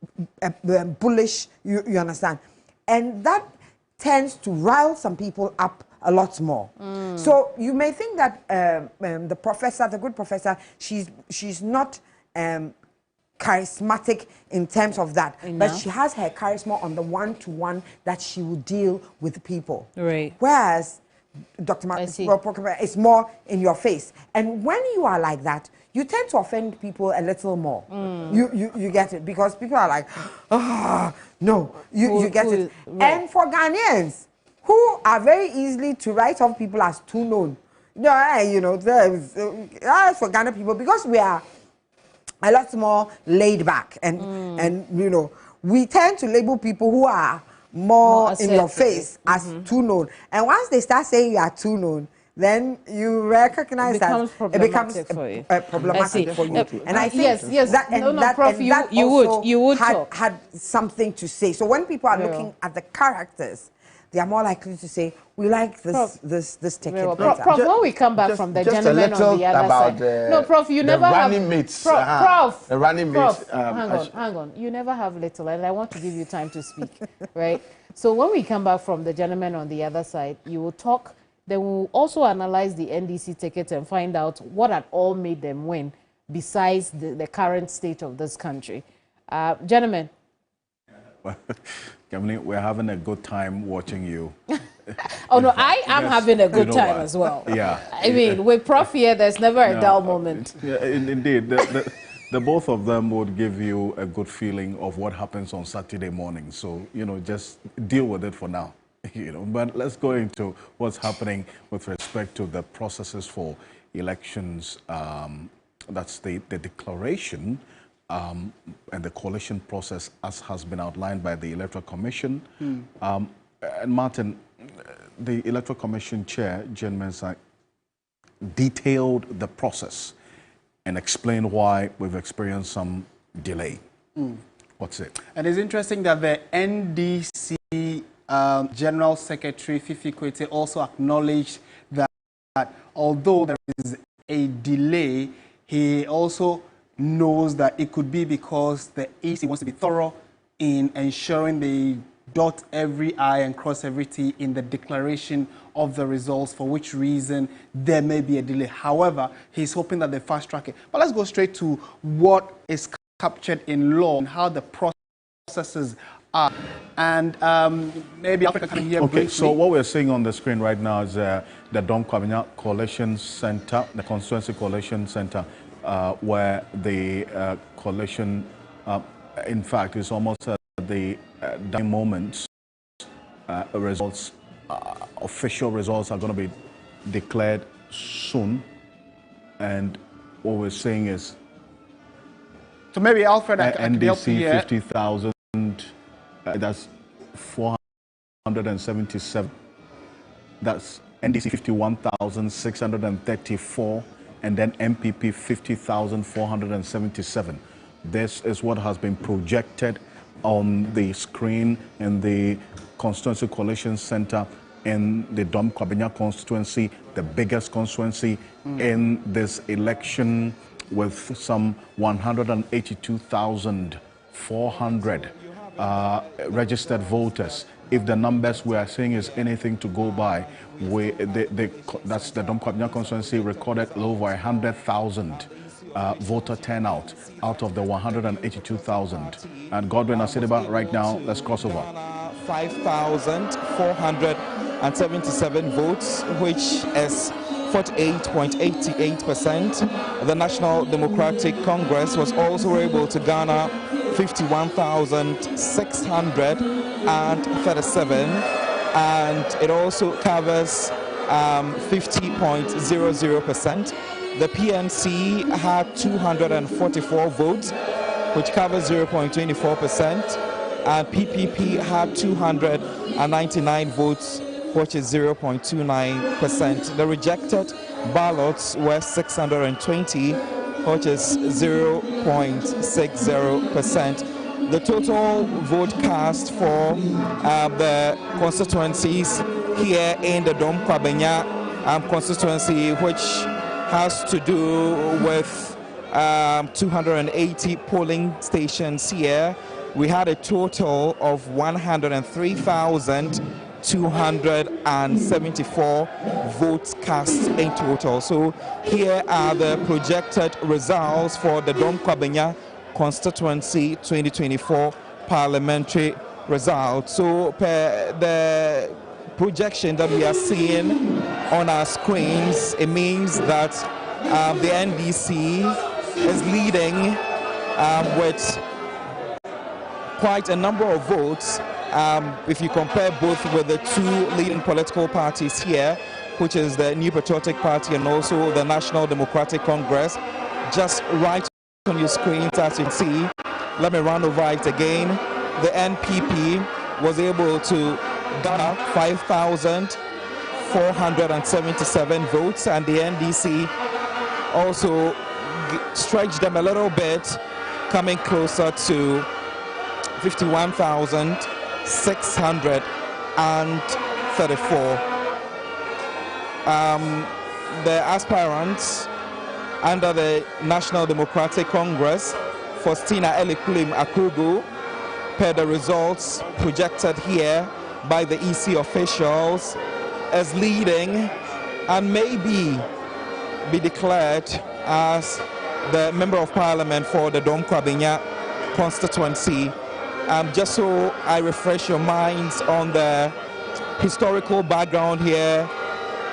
bullish. You understand. And that tends to rile some people up a lot more. So you may think that the professor, the good professor, she's not charismatic in terms of that, but she has her charisma on the one-to-one that she will deal with people. Right. Whereas Dr. It's more in your face. And when you are like that, you tend to offend people a little more. You get it, because people are like, no, you get it. Right. And for Ghanaians, who are very easily to write off people as too known, for Ghana people, because we are a lot more laid back and we tend to label people who are more in your face as too known. And once they start saying you are too known, then you recognize that it becomes problematic for you. And I think Prof, you would had something to say. So when people are looking at the characters, they are more likely to say, we like this ticket better. Prof, when we come back from the gentleman on the other side. No, Prof, you never have... Mates. Prof, the running mates. Hang on. You never have little, and I want to give you time to speak, right? So when we come back from the gentleman on the other side, you will talk, then we'll also analyze the NDC ticket and find out what had all made them win, besides the current state of this country. Gentlemen. Gamini, we're having a good time watching you. Oh, no, I am having a good time as well. Yeah. I mean, with Prof here, there's never a dull moment. Yeah, indeed. The both of them would give you a good feeling of what happens on Saturday morning. So, just deal with it for now. But let's go into what's happening with respect to the processes for elections. That's the declaration and the coalition process as has been outlined by the Electoral Commission. And Martin, the Electoral Commission Chair, Jen Mensah, detailed the process and explained why we've experienced some delay. What's it? And it's interesting that the NDC General Secretary, Fifi Kwete, also acknowledged that although there is a delay, he also knows that it could be because the EC wants to be thorough in ensuring they dot every I and cross every T in the declaration of the results, for which reason there may be a delay. However, he's hoping that they fast track it. But let's go straight to what is captured in law and how the processes are. And maybe Africa can hear briefly. So what we're seeing on the screen right now is the Kwabenya Collation Center, the Constituency Collation Center, where the coalition, in fact, is almost at the dying moments. Results, official results are going to be declared soon, and what we're saying is, so maybe Alfred, I can help you here. NDC 50,000, that's 477. That's NDC 51,634. And then MPP 50,477. This is what has been projected on the screen in the Constituency Coalition Center in the Kwabenya constituency, the biggest constituency in this election, with some 182,400 registered voters. If the numbers we are seeing is anything to go by, that's the Kwabenya constituency recorded over 100,000 voter turnout out of the 182,000. And Godwin Asediba, right now, let's cross over. 5,477 votes, which is 48.88%. The National Democratic Congress was also able to garner 51,637, and it also covers 50.00%. The PNC had 244 votes, which covers 0.24%, and PPP had 299 votes, which is 0.29%. The rejected ballots were 620, which is 0.60%. The total vote cast for the constituencies here in the Kwabenya constituency, which has to do with 280 polling stations here. We had a total of 103,000 274 votes cast in total. So here are the projected results for the Kwabenya constituency 2024 parliamentary results. So per the projection that we are seeing on our screens, it means that the NDC is leading with quite a number of votes. If you compare both with the two leading political parties here, which is the New Patriotic Party and also the National Democratic Congress, just right on your screens as you can see. Let me run over it again. The NPP was able to gather 5,477 votes, and the NDC also stretched them a little bit, coming closer to 51,634. The aspirants under the National Democratic Congress, Faustina Eliklim Akugu, per the results projected here by the EC officials, is leading and maybe be declared as the Member of Parliament for the Kwabenya constituency. Just so I refresh your minds on the historical background here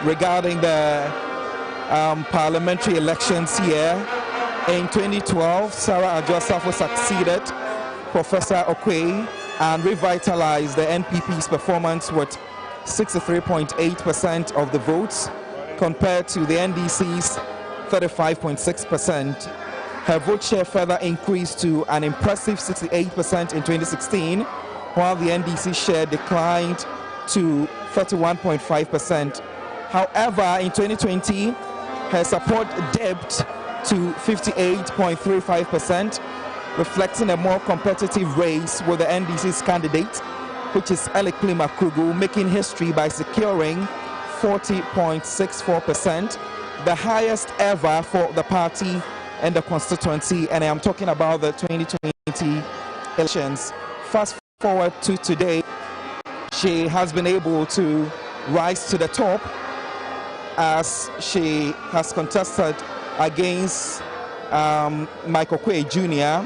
regarding the parliamentary elections here. In 2012, Sarah Adjosafo succeeded Professor Okwe and revitalized the NPP's performance with 63.8% of the votes compared to the NDC's 35.6%. Her vote share further increased to an impressive 68% in 2016, while the NDC share declined to 31.5%. However, in 2020, her support dipped to 58.35%, reflecting a more competitive race with the NDC's candidate, which is Eliklim Akugu, making history by securing 40.64%, the highest ever for the party and the constituency, and I am talking about the 2020 elections. Fast forward to today, she has been able to rise to the top as she has contested against Michael Kwe Jr.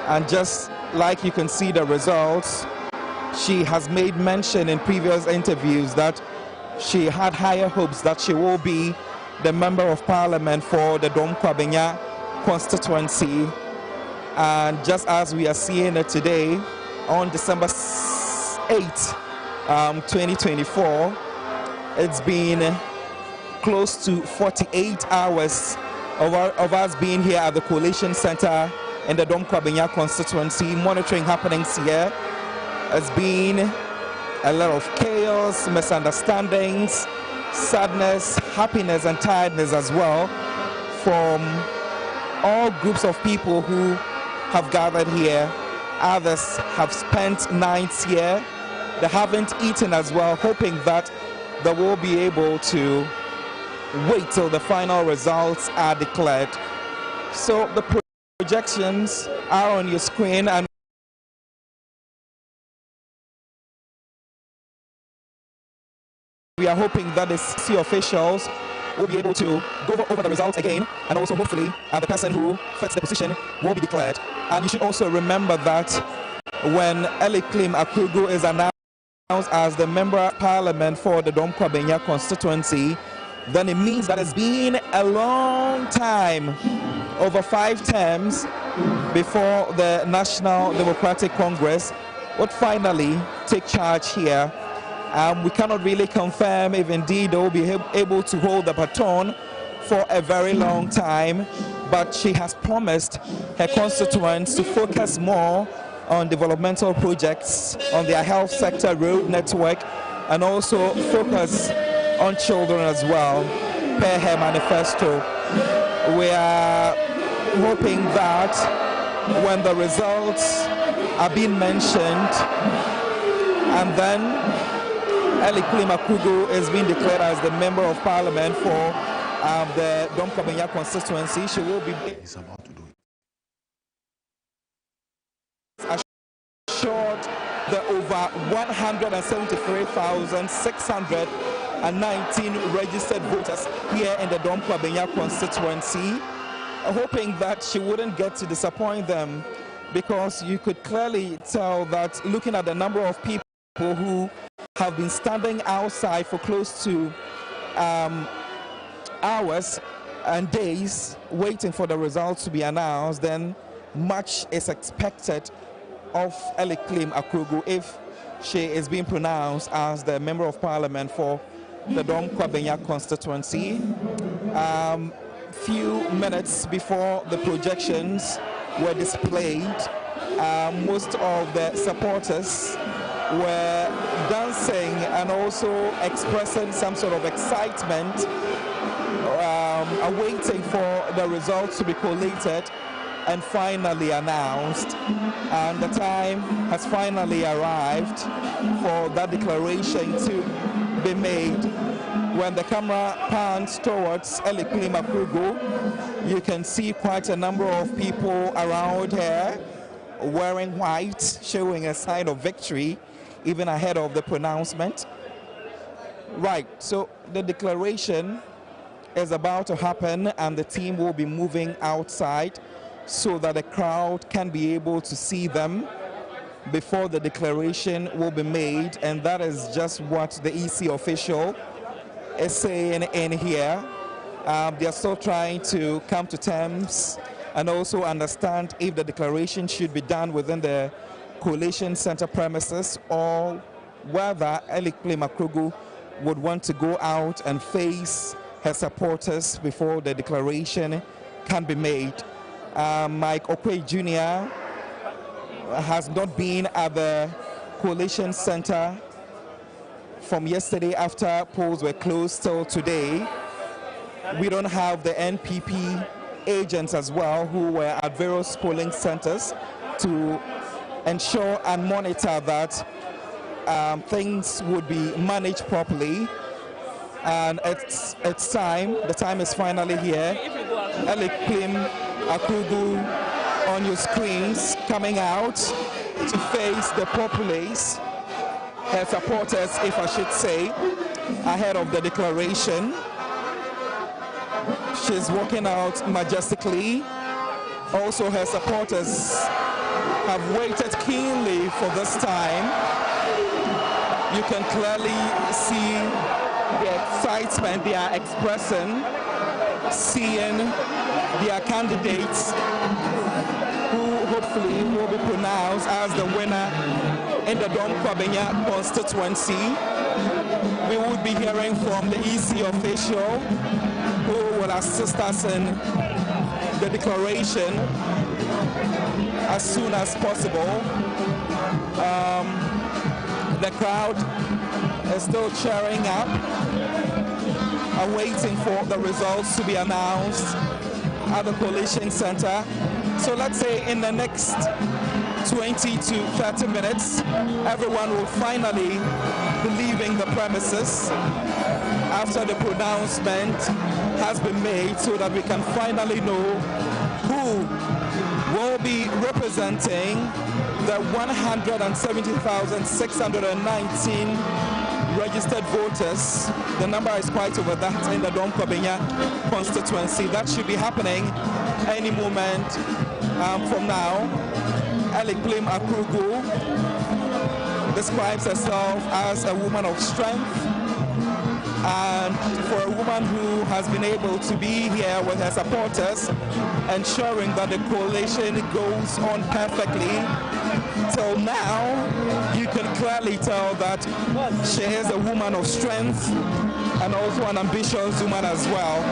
And just like you can see the results, she has made mention in previous interviews that she had higher hopes that she will be the Member of Parliament for the Kwabenya constituency. And just as we are seeing it today, on December 8th, 2024, it's been close to 48 hours of us being here at the Collation Center in the Kwabenya constituency, monitoring happenings here. It's been a lot of chaos, misunderstandings, sadness, happiness, and tiredness as well from all groups of people who have gathered here. Others have spent nights here. They haven't eaten as well, hoping that they will be able to wait till the final results are declared. So the projections are on your screen, and we are hoping that the CC officials will be able to go over the results again, and also hopefully the person who fits the position will be declared. And you should also remember that when Eliklim Akugu is announced as the Member of Parliament for the Kwabenya constituency, then it means that it's been a long time, over 5 terms, before the National Democratic Congress would finally take charge here. We cannot really confirm if indeed they will be able to hold the baton for a very long time, but she has promised her constituents to focus more on developmental projects, on their health sector, road network, and also focus on children as well, per her manifesto. We are hoping that when the results are being mentioned, and then Eliklim Akugu is being declared as the Member of Parliament for the Kwabenya constituency, she will be assured the over 173,619 registered voters here in the Kwabenya constituency, hoping that she wouldn't get to disappoint them, because you could clearly tell that looking at the number of people who have been standing outside for close to hours and days waiting for the results to be announced, then much is expected of Eliklim Akrugu if she is being pronounced as the Member of Parliament for the Kwabenya constituency. Few minutes before the projections were displayed, most of the supporters were dancing and also expressing some sort of excitement, awaiting for the results to be collated and finally announced. And the time has finally arrived for that declaration to be made. When the camera pans towards Eliklim Akrugu, you can see quite a number of people around her wearing white, showing a sign of victory even ahead of the pronouncement. Right, so the declaration is about to happen and the team will be moving outside so that the crowd can be able to see them before the declaration will be made. And that is just what the EC official is saying in here. They are still trying to come to terms and also understand if the declaration should be done within the collation center premises or whether Eliklim Akrugu would want to go out and face her supporters before the declaration can be made. Mike Okwe Jr. has not been at the collation center from yesterday after polls were closed till today. We don't have the NPP agents as well who were at various polling centers to ensure and monitor that things would be managed properly. And it's time, the time is finally here. Eliklim Akrugu on your screens coming out to face the populace, her supporters, if I should say, ahead of the declaration. She's walking out majestically. Also, her supporters have waited keenly for this time. You can clearly see the excitement they are expressing, seeing their candidates who hopefully will be pronounced as the winner in the Kwabenya constituency. We will be hearing from the EC official who will assist us in the declaration as soon as possible. The crowd is still cheering up, awaiting for the results to be announced at the collation center. So let's say in the next 20 to 30 minutes, everyone will finally be leaving the premises after the pronouncement has been made, so that we can finally know who will be representing the 170,619 registered voters. The number is quite over that in the Kwabenya constituency. That should be happening any moment from now. Eliklim Akrugu describes herself as a woman of strength, and for a woman who has been able to be here with her supporters, ensuring that the coalition goes on perfectly. Till now, you can clearly tell that she is a woman of strength and also an ambitious woman as well.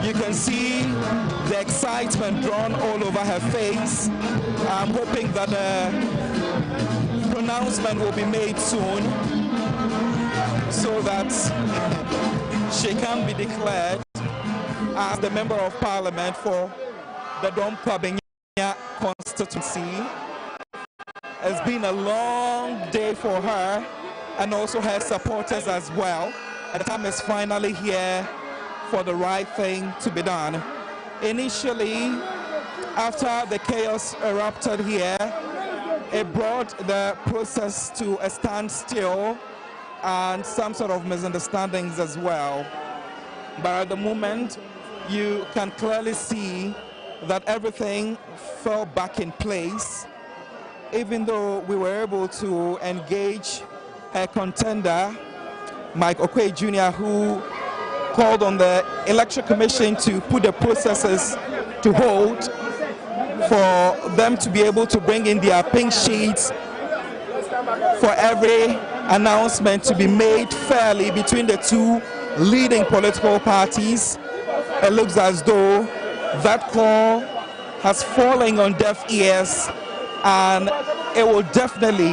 You can see the excitement drawn all over her face. I'm hoping that the pronouncement will be made soon so that she can be declared as the Member of Parliament for the Kwabenya constituency. It's been a long day for her and also her supporters as well. And the time is finally here for the right thing to be done. Initially, after the chaos erupted here, it brought the process to a standstill and some sort of misunderstandings as well. But at the moment, you can clearly see that everything fell back in place, even though we were able to engage a contender, Mike Okoye Jr., who called on the Electoral Commission to put the processes to hold for them to be able to bring in their pink sheets for every announcement to be made fairly between the two leading political parties. It looks as though that call has fallen on deaf ears, and it will definitely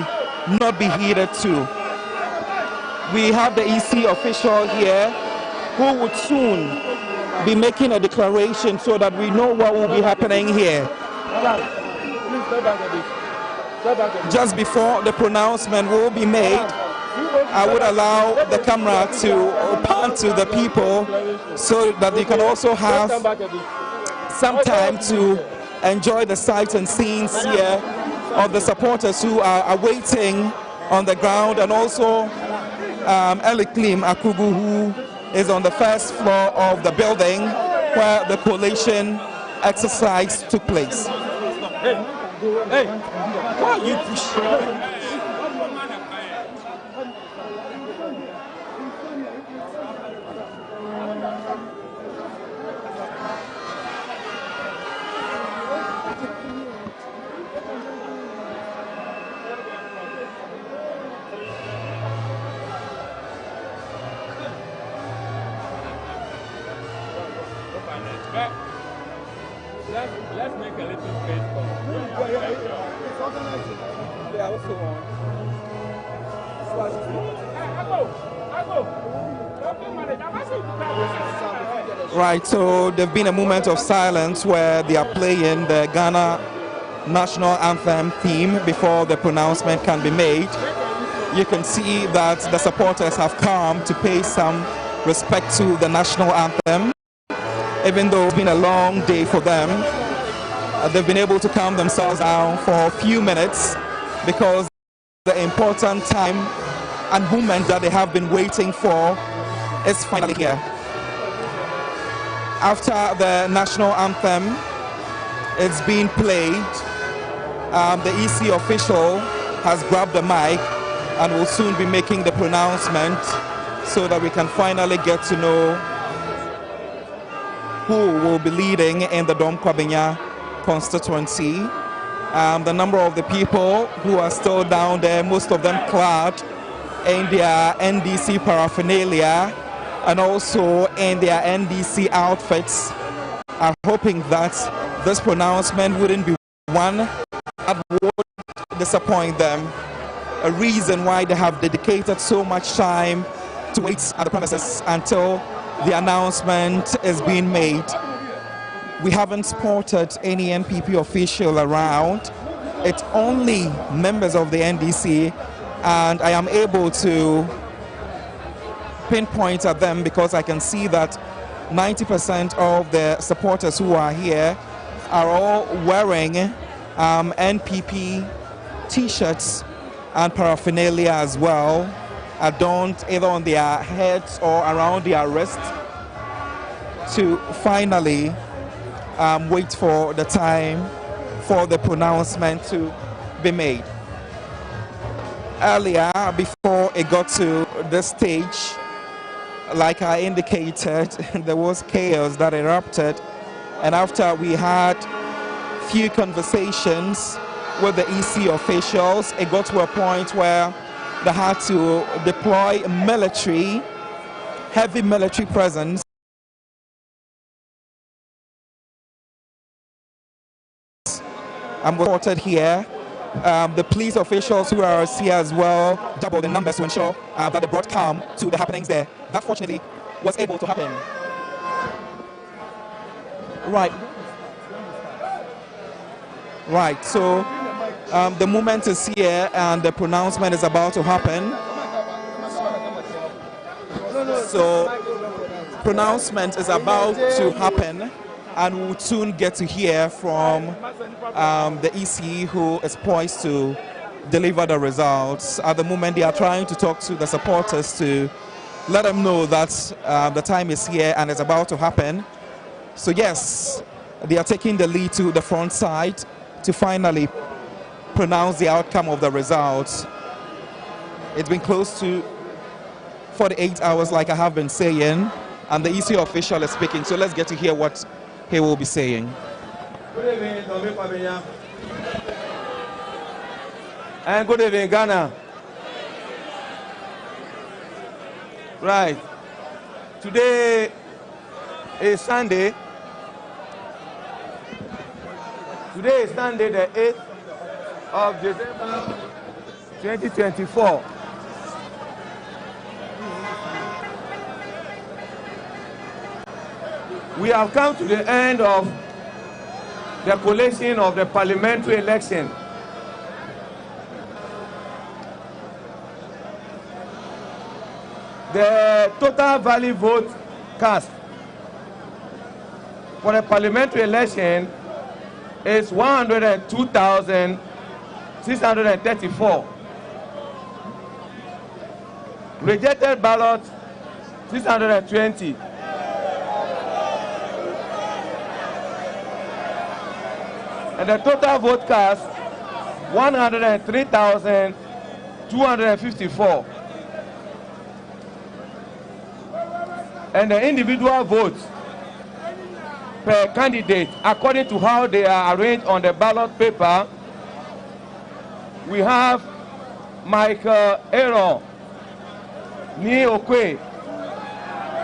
not be heeded to. We have the EC official here who would soon be making a declaration so that we know what will be happening here. Just before the pronouncement will be made, I would allow the camera to pan to the people so that they can also have some time to enjoy the sights and scenes here of the supporters who are awaiting on the ground, and also Eliklim Akugu, who is on the first floor of the building where the collation exercise took place. Hey, why are you pushing? Let's make a little space for they are also on. Right, so there's been a moment of silence where they are playing the Ghana national anthem theme before the pronouncement can be made. You can see that the supporters have come to pay some respect to the national anthem. Even though it's been a long day for them, they've been able to calm themselves down for a few minutes because the important time and moment that they have been waiting for is finally here. After the national anthem is being played, the EC official has grabbed the mic and will soon be making the pronouncement so that we can finally get to know who will be leading in the Kwabenya constituency. The number of the people who are still down there, most of them clad in their NDC paraphernalia and also in their NDC outfits, are hoping that this pronouncement wouldn't be one that would disappoint them. A reason why they have dedicated so much time to wait at the premises until the announcement is being made. We haven't spotted any NPP official around. It's only members of the NDC, and I am able to pinpoint at them because I can see that 90% of the supporters who are here are all wearing NPP t-shirts and paraphernalia as well, adorned either on their heads or around their wrists, to finally wait for the time for the pronouncement to be made. Earlier, before it got to this stage, like I indicated, there was chaos that erupted, and after we had few conversations with the EC officials, it got to a point where they had to deploy military, heavy military presence and was reported here. The police officials who are here as well doubled the numbers to ensure that they brought calm to the happenings there. That fortunately was able to happen. Right, so the moment is here and the pronouncement is about to happen. So pronouncement is about to happen, and we'll soon get to hear from the EC, who is poised to deliver the results. At the moment, they are trying to talk to the supporters to let them know that the time is here and it's about to happen. So yes, they are taking the lead to the front side to finally pronounce the outcome of the results. It's been close to 48 hours, like I have been saying, and the EC official is speaking. So let's get to hear what he will be saying. Good evening, Kwabenya. And good evening, Ghana. Right. Today is Sunday. Today is Sunday, the 8th of December 2024. We have come to the end of the collation of the parliamentary election. The total valid vote cast for the parliamentary election is 102,634. Rejected ballots 620. And the total vote cast 103,254. And the individual votes per candidate, according to how they are arranged on the ballot paper, we have Michael Aaron Niokwe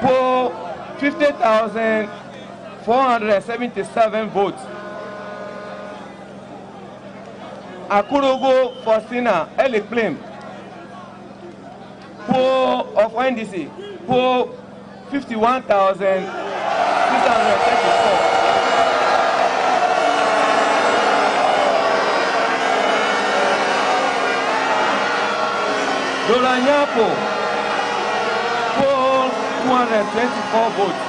for 50,477 votes. Akurugo Faustina Eleclim of NDC for 51,634. Dolanyapo for 224 votes.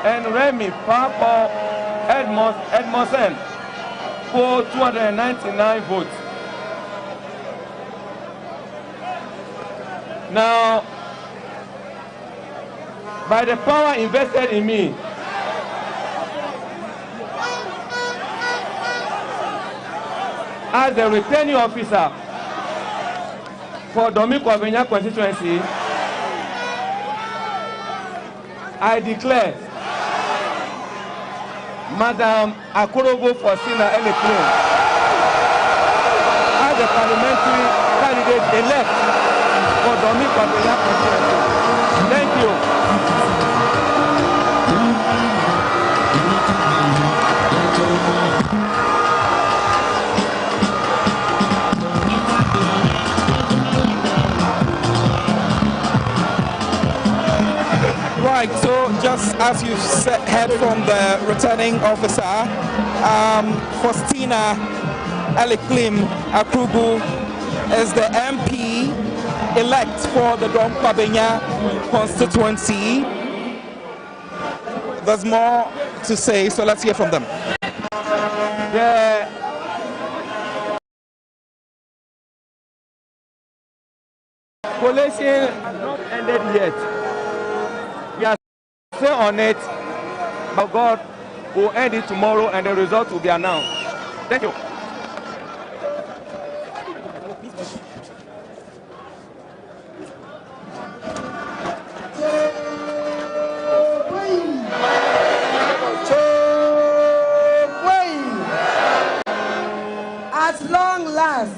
And Remy Papa Edmondson for 299 votes. Now, by the power invested in me, as the returning officer for Kwabenya constituency, I declare Madam Akurogo Faustina Electron as the parliamentary candidate elect for Kwabenya constituency. Thank you. Right, so just as you heard from the returning officer, Faustina Eliklim Akrugu is the MP elect for the Kwabenya constituency. There's more to say, so let's hear from them. The collation has not ended yet. We are still on it, but God will end it tomorrow and the result will be announced. Thank you. At long last,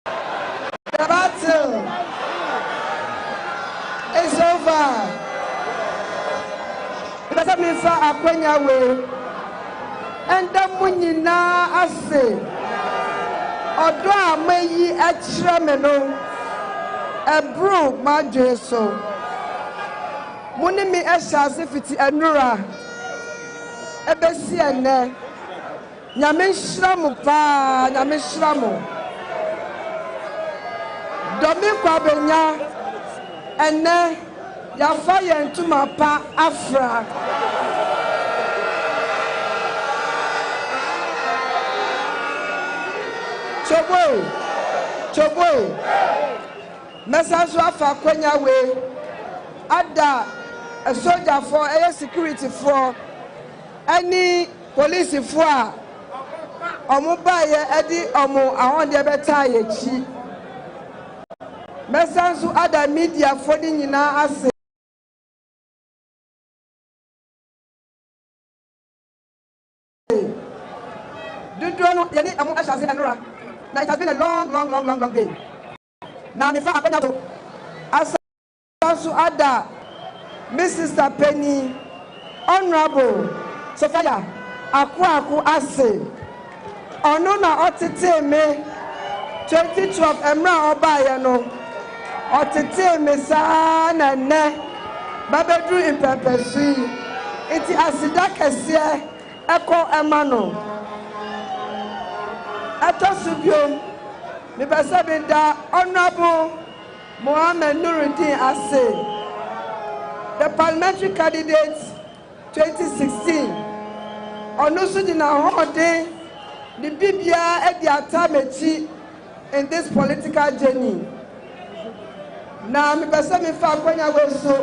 the battle is over. It doesn't mean for Kwabenya way. And the Munina Ase Odoa Meyi Echrameno a brew Majeso Munimi Eshazifiti Anura Ebesiane Nyamishramu pa Nyamishramu Kwabenya ene yafa yentu mapa afra Choboy. Message for Kwabenya way. Ada a soldier for a security for any police for Omubaye Edi Omo ahon de beta yechi. Message ada media for the nyina ase. Yani amu Asawase Central. Now it has been a long day. Now me fa Kwabenya to Asasu ada Mrs. Penny Honorable Sophia Aku ase ono na otete me 2012 emra obaye no otete me sa na ne babedru impepesi iti asida kese eko emano atosubio me besabe da Honorable Mohammed Nuruddin ase the parliamentary candidates 2016 onusu dina hode the bibia e dia tamechi in this political journey na me pese me fa Kwabenya we so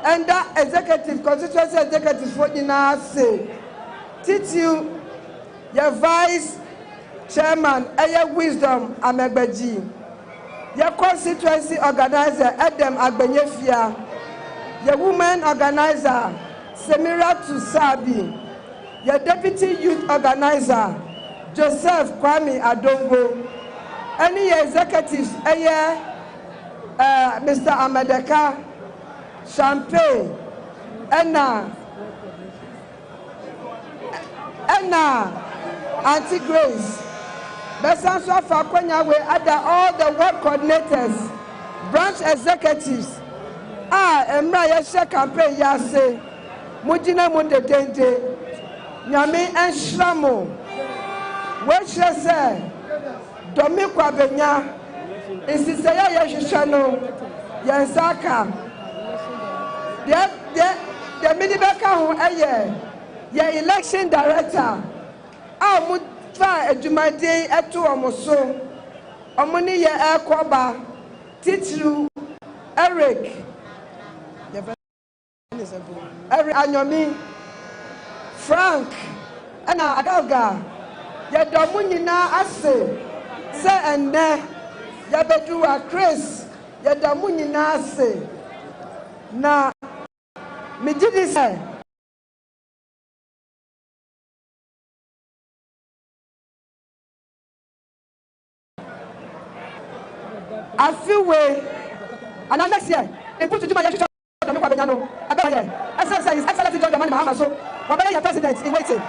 and that executive constituency executive for dina say titiu your vice chairman eye wisdom amegbaji your constituency organizer Edem Agbenyefia your women organizer Semira Tusabi, your deputy youth organizer Joseph Kwame Adongo, any executives Mr. Amadeka Champagne, Anna Auntie Grace, Besanso for Kwabenya we other all the work coordinators, branch executives. Emra yeshe campaign yase mujina munde dende nyame enhramo we hwese domi Kwabenya insise ya yehwehwe no yensaka the minibeka ho eye ye election director mu fa adwumaden eto omoso omuni ye ekoba titru Eric Anyomi Frank ana Agalga ya domu nyina ase se enne ya beduwa Chris ya domu nyina ase na mijidi se afiwe and next year they put to do my Kwabenya no abaya SSI is excellent Bawumia-Mahama so Kwabenya your president in waiting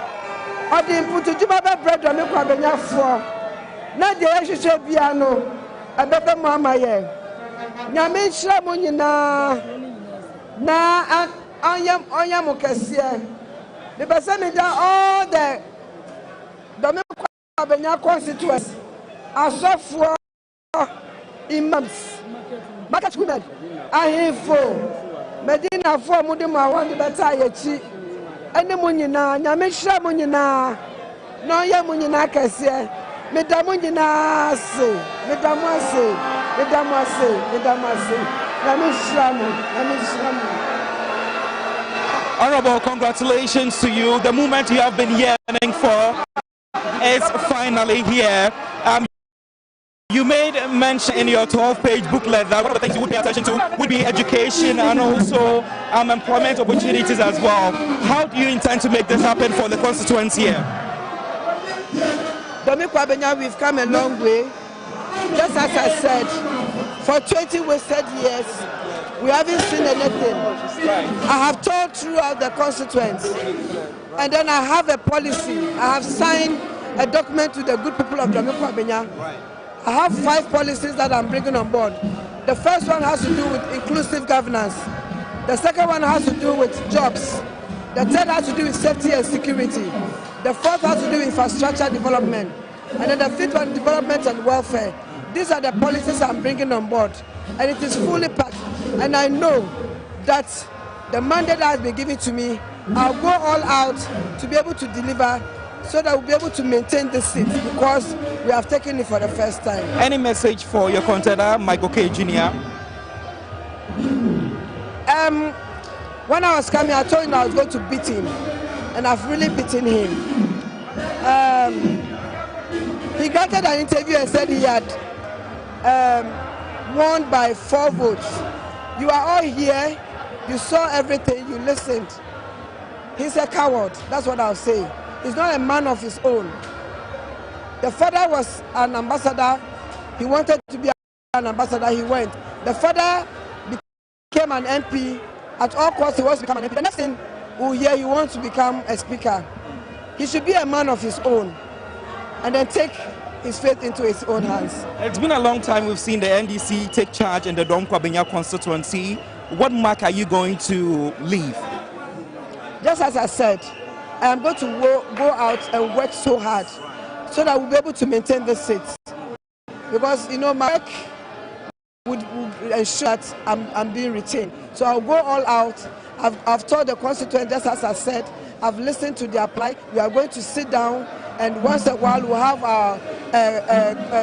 or the put to do my bread Kwabenya for na de ehwehwe bia no abebe mama ye nyame nhira mo nyina na onyam okese the person me da all the Kwabenya constituency asofo imams market women ahifo Medina for Mudima want the better yechi. Any munina, Yamisha munina, no ya munina kese, Medamunina se, Medamase, Yamishamu. Honorable, congratulations to you. The moment you have been yearning for is finally here. You made mention in your 12-page booklet that one of the things you would pay attention to would be education and also employment opportunities as well. How do you intend to make this happen for the constituency here? Kwabenya, we've come a long way. Just as I said, for 20 wasted years, we haven't seen anything. I have told throughout the constituents, and then I have a policy. I have signed a document to the good people of Kwabenya. I have 5 policies that I'm bringing on board. The first one has to do with inclusive governance. The second one has to do with jobs. The third has to do with safety and security. The fourth has to do with infrastructure development. And then the fifth one, development and welfare. These are the policies I'm bringing on board. And it is fully packed. And I know that the mandate that has been given to me, I'll go all out to be able to deliver so that we'll be able to maintain the seat because we have taken it for the first time. Any message for your contender, Michael K. Jr.? When I was coming, I told him I was going to beat him, and I've really beaten him. He granted an interview and said he had won by 4 votes. You are all here, you saw everything, you listened. He's a coward, that's what I'll say. He's not a man of his own. The father was an ambassador, he wanted to be an ambassador, he went. The father became an MP, at all costs he wants to become an MP. The next thing we'll hear, he wants to become a speaker. He should be a man of his own and then take his fate into his own hands. It's been a long time we've seen the NDC take charge in the Kwabenya constituency. What mark are you going to leave? Just as I said, I am going to go out and work so hard so that we'll be able to maintain the seats. Because, you know, my work would ensure that I'm being retained. So I'll go all out. I've told the constituent, just as I said, I've listened to their plight. We are going to sit down, and once in a while we'll have our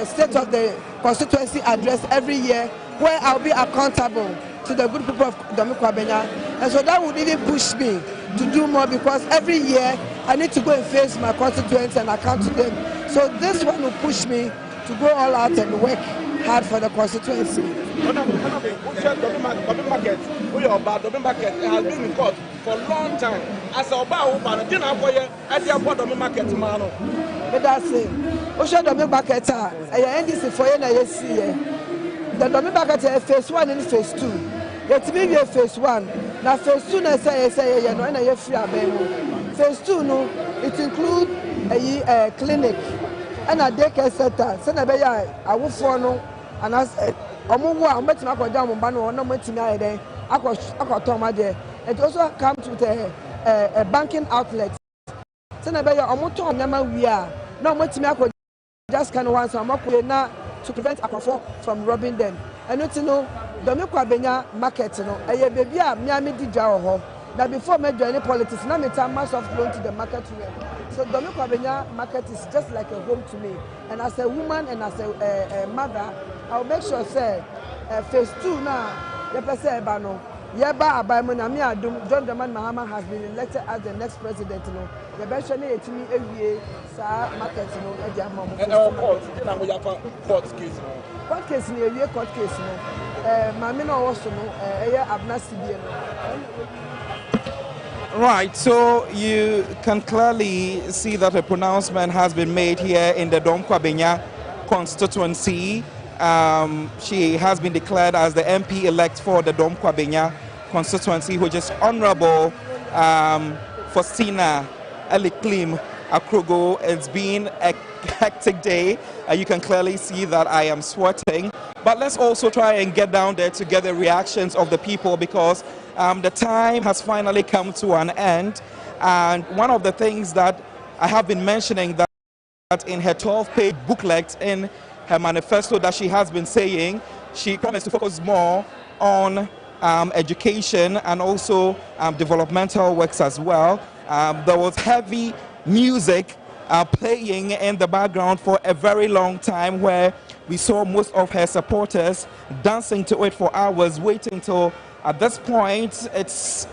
state of the constituency address every year, where I'll be accountable to the good people of Kwabenya. And so that would even push me to do more, because every year I need to go and face my constituents and account to them. So this one will push me to go all out and work hard for the constituency. Market has been in court for a long time. As a but that's it. OSU Market, NDC for the Domi Market phase 1 and phase 2. Let me be phase 1. Now phase 2 na say no na free abemo. Phase 2 no, it include a clinic and a daycare center. Say na be ya awufo no and as omo wa ometima akwaja mo ba no ometimi ayede akwaton there. It also comes with a banking outlet. Say na be ya omo ton nyama wi a na ometimi akwaja just kind of once omo na to prevent Akofo from robbing them. And you know, the Kwabenya market, you know, a baby, Miami did jaw. Now before me join politics, now me time myself going to the market. So the Kwabenya market is just like a home to me. And as a woman and as a mother, I'll make sure say phase 2 now. You say bano. Yeba Abaimon John Bawumia-Mahama has been elected as the next president. You know, the best one is me every market. You know, court case. Court case ni a court case. You know, Mamina also know abnasi. Right, so you can clearly see that a pronouncement has been made here in the Kwabenya constituency. She has been declared as the MP-elect for the Kwabenya constituency, which is Honorable Faustina Eliklim Akrugo. It's been a hectic day. You can clearly see that I am sweating. But let's also try and get down there to get the reactions of the people, because the time has finally come to an end. And one of the things that I have been mentioning that in her 12-page booklet in her manifesto that she has been saying, she promised to focus more on education and also developmental works as well. There was heavy music playing in the background for a very long time, where we saw most of her supporters dancing to it for hours, waiting till at this point it's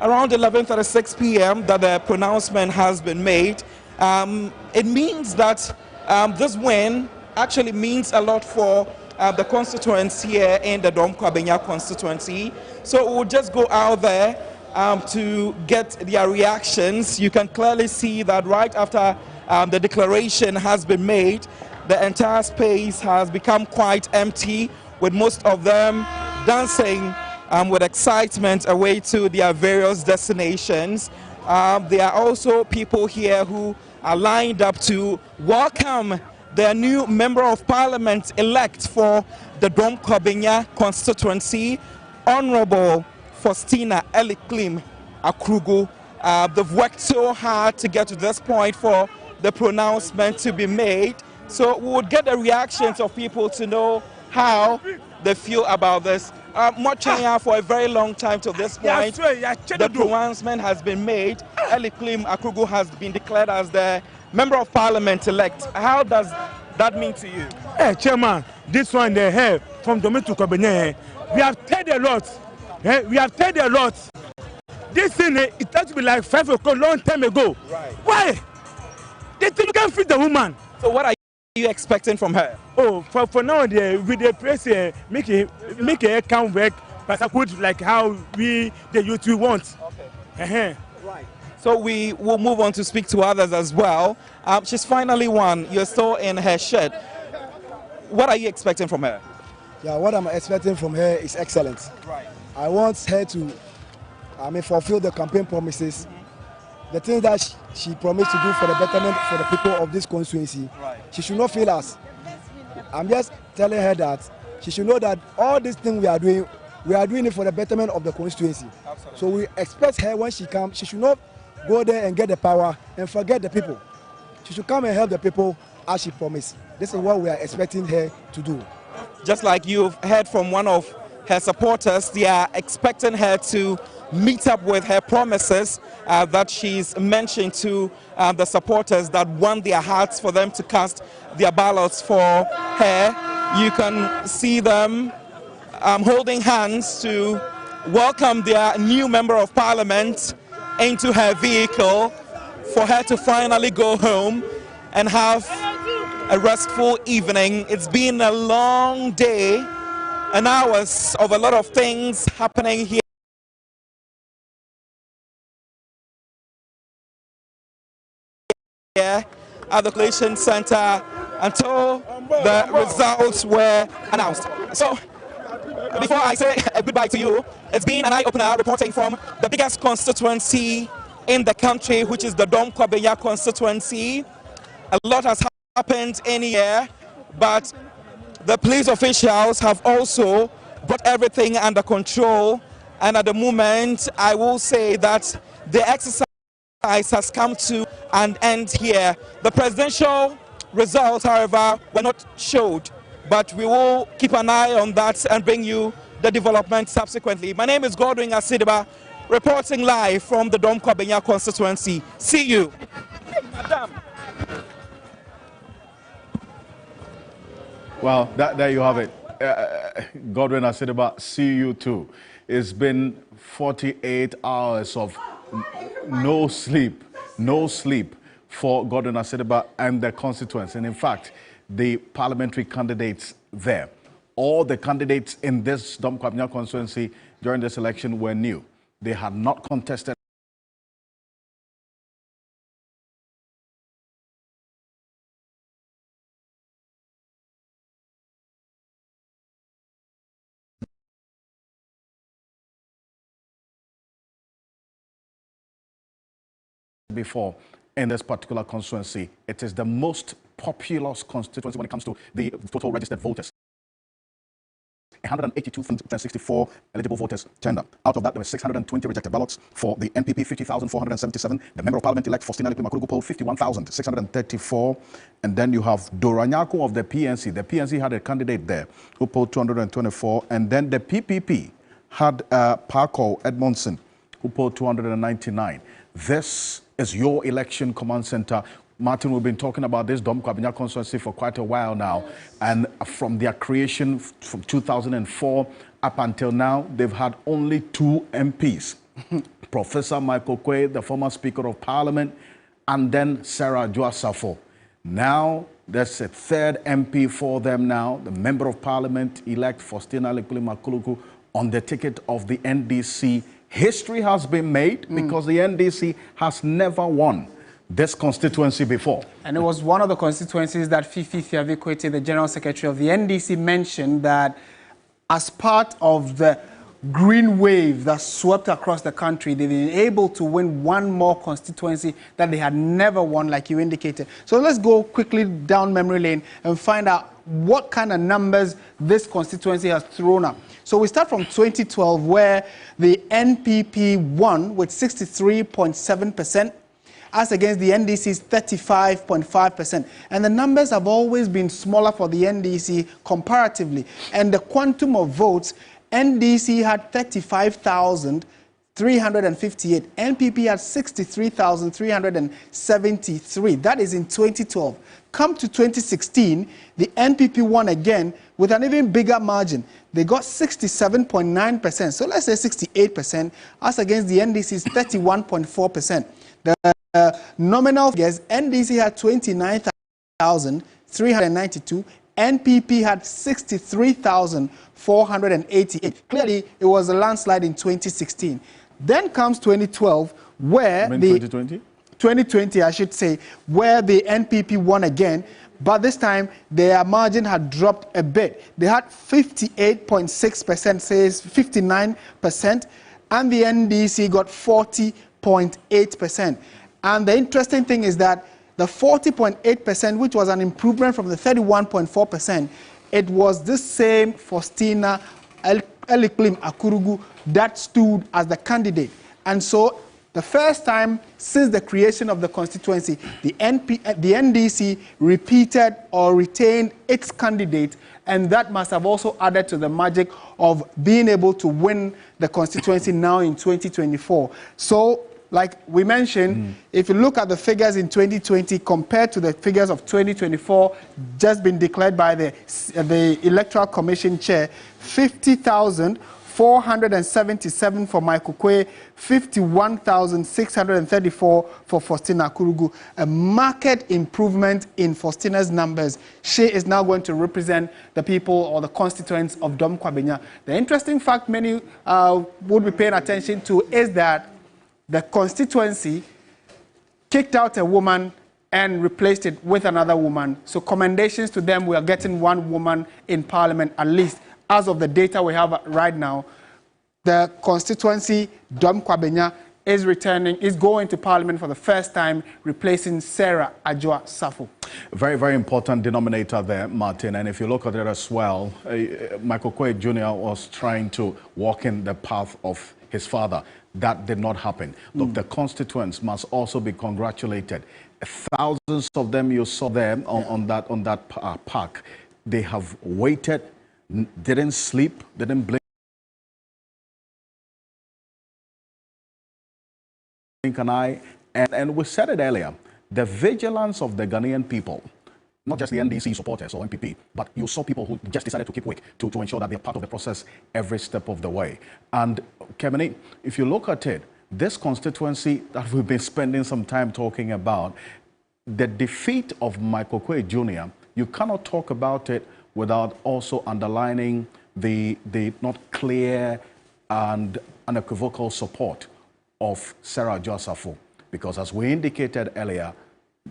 around 11:36 p.m. that the pronouncement has been made. It means that this win actually means a lot for the constituents here in the Kwabenya constituency. So we'll just go out there to get their reactions. You can clearly see that right after the declaration has been made, the entire space has become quite empty, with most of them dancing with excitement away to their various destinations. There are also people here who are lined up to welcome the new Member of Parliament elect for the Kwabenya constituency, Honorable Faustina Eliklim Akrugo. They've worked so hard to get to this point for the pronouncement to be made. So we would get the reactions of people to know how they feel about this. Mochanya for a very long time to this point. The pronouncement has been made. Eliklim Akrugo has been declared as the Member of Parliament-elect, how does that mean to you? Hey, Chairman, this one they have from Domin to Kwabenya, we have paid a lot. We have paid a lot. This thing, it has to be like 5 o'clock long time ago. Right. Why? They think you can free the woman. So what are you expecting from her? Oh, for now, with the press, make a account work, but I could like how the youth we want. Okay. Right. So we will move on to speak to others as well. She's finally won. You're still in her shed. What are you expecting from her? Yeah, what I'm expecting from her is excellent. Right. I want her to, fulfill the campaign promises. The things that she promised to do for the betterment for the people of this constituency. Right. She should not fail us. I'm just telling her that she should know that all these things we are doing it for the betterment of the constituency. Absolutely. So we expect her when she comes, she should not go there and get the power and forget the people. She should come and help the people as she promised. This is what we are expecting her to do. Just like you've heard from one of her supporters, they are expecting her to meet up with her promises that she's mentioned to the supporters that won their hearts for them to cast their ballots for her. You can see them holding hands to welcome their new member of parliament into her vehicle for her to finally go home and have a restful evening. It's been a long day and hours of a lot of things happening here at the collation center until the results were announced. So before I say goodbye to you, it's been an eye-opener reporting from the biggest constituency in the country, which is the Kwabenya constituency. A lot has happened in here, but the police officials have also brought everything under control. And at the moment, I will say that the exercise has come to an end here. The presidential results, however, were not showed, but we will keep an eye on that and bring you the development subsequently. My name is Godwin Asidiba, reporting live from the Kwabenya constituency. See you. Madam. Well, there you have it. Godwin Asidiba, see you too. It's been 48 hours of no sleep for Godwin Asidiba and the constituency. And in fact, the parliamentary candidates there, all the candidates in this Kwabenya constituency during this election were new. They had not contested before in this particular constituency. It is the most populous constituency when it comes to the total registered voters. 182,64 eligible voters turned up. Out of that, there were 620 rejected ballots. For the NPP, 50,477. The Member of Parliament-elect, Faustina Makurugu, polled 51,634. And then you have Doranyako of the PNC. The PNC had a candidate there who polled 224. And then the PPP had Parko Edmondson, who polled 299. This is your election command center. Martin, we've been talking about this Kwabenya constituency for quite a while now. And from their creation from 2004 up until now, they've had only 2 MPs. Professor Michael Quay, the former Speaker of Parliament, and then Sarah Joasafo. Now, there's a 3rd MP for them now, the Member of Parliament-elect Faustina Makuluku on the ticket of the NDC. History has been made because the NDC has never won this constituency before. And it was one of the constituencies that Fifi Fiavikwete, the General Secretary of the NDC, mentioned that as part of the green wave that swept across the country, they've been able to win one more constituency that they had never won, like you indicated. So let's go quickly down memory lane and find out what kind of numbers this constituency has thrown up. So we start from 2012, where the NPP won with 63.7%, as against the NDC's 35.5%. And the numbers have always been smaller for the NDC comparatively. And the quantum of votes, NDC had 35,000, 358. NPP had 63,373. That is in 2012. Come to 2016, the NPP won again with an even bigger margin. They got 67.9%. So let's say 68%, as against the NDC's 31.4%. The nominal figures, NDC had 29,392. NPP had 63,488. Clearly, it was a landslide in 2016. Then comes 2012, where 2020, I should say, where the NPP won again, but this time their margin had dropped a bit. They had 58.6%, says 59%, and the NDC got 40.8%. And the interesting thing is that the 40.8%, which was an improvement from the 31.4%, it was this same Faustina Eliklim Akurugu that stood as the candidate. And so the first time since the creation of the constituency, the NDC repeated or retained its candidate, and that must have also added to the magic of being able to win the constituency now in 2024. So, like we mentioned, if you look at the figures in 2020 compared to the figures of 2024 just been declared by the Electoral Commission Chair, 50,477 for Michael Kwe, 51,634 for Faustina Akurugu. A marked improvement in Faustina's numbers. She is now going to represent the people or the constituents of Dom Kwabenya. The interesting fact many would be paying attention to is that the constituency kicked out a woman and replaced it with another woman. So commendations to them. We are getting one woman in parliament, at least as of the data we have right now. The constituency, Dom Kwabenya, is going to parliament for the first time, replacing Sarah Adwoa Safo. Very, very important denominator there, Martin. And if you look at it as well, Michael Kwe Jr. was trying to walk in the path of his father. That did not happen. Look, the constituents must also be congratulated. Thousands of them you saw there on that park. They have waited, didn't sleep, didn't blink an eye. And we said it earlier, the vigilance of the Ghanaian people, not just the NDC supporters or MPP, but you saw people who just decided to keep awake to ensure that they're part of the process every step of the way. And Kemeni, if you look at it, this constituency that we've been spending some time talking about, the defeat of Michael Kwe Jr., you cannot talk about it without also underlining the not clear and unequivocal support of Sarah Adwoa Safo. Because as we indicated earlier,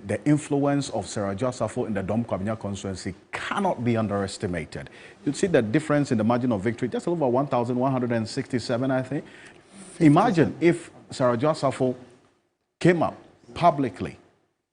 the influence of Sarah Adwoa Safo in the Dom Kwabenya constituency cannot be underestimated. You'd see the difference in the margin of victory, just over 1,167, I think. Imagine if Sarah Adwoa Safo came up publicly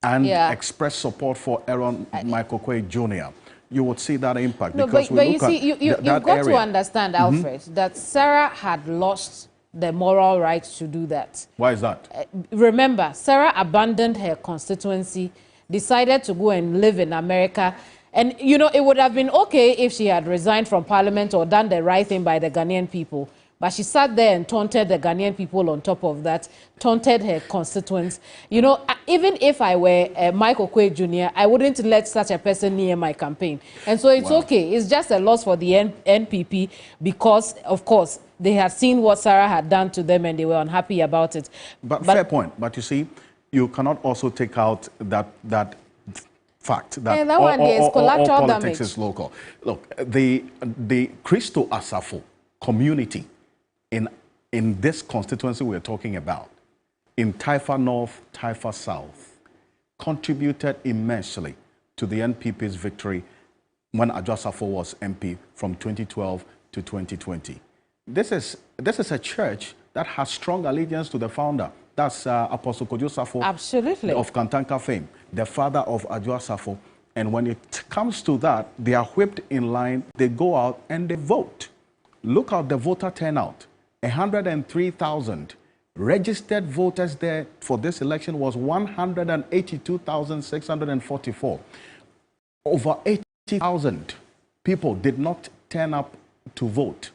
and expressed support for Aaron Michael Kwe Jr., you would see that impact. No, but you see, you've got to understand, Alfred, that Sarah had lost the moral right to do that. Why is that? Remember, Sarah abandoned her constituency, decided to go and live in America. And, you know, it would have been okay if she had resigned from parliament or done the right thing by the Ghanaian people. But she sat there and taunted the Ghanaian people on top of that, taunted her constituents. You know, even if I were Michael Kwe Jr., I wouldn't let such a person near my campaign. And so it's okay. It's just a loss for the NPP because, of course, they had seen what Sarah had done to them and they were unhappy about it. But fair point. But you see, you cannot also take out that fact that that one is collateral all politics damage. Is local. Look, the Christo Asafo community in this constituency we're talking about, in Taifa North, Taifa South, contributed immensely to the NPP's victory when Adwoa Safo was MP from 2012 to 2020. This is a church that has strong allegiance to the founder. That's Apostle Kojo Safo. Absolutely. Of Kantanka fame, the father of Adwoa Safo. And when it comes to that, they are whipped in line, they go out and they vote. Look at the voter turnout. 103,000 registered voters there for this election was 182,644. Over 80,000 people did not turn up to vote.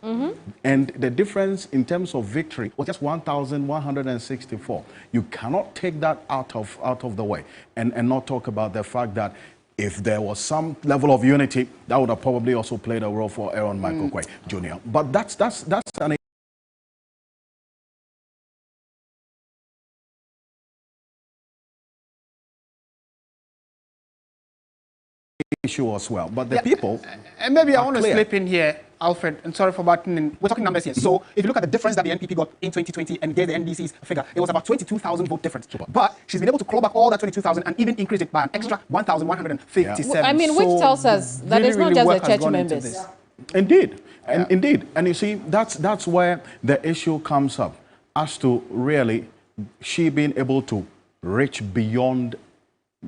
And the difference in terms of victory was just 1,164. You cannot take that out of the way and not talk about the fact that if there was some level of unity, that would have probably also played a role for Aaron Michael Quay Jr. But that's an issue as well. But the people, and maybe I want to clear. slip in here, Alfred, and sorry for butting in. We're talking numbers here. So if you look at the difference that the NPP got in 2020 and gave the NDC's figure, it was about 22,000 vote difference. But she's been able to claw back all that 22,000 and even increase it by an extra 1,157. I mean, which tells us that it's not just the church members. Indeed, indeed. And you see, that's where the issue comes up, as to really she being able to reach beyond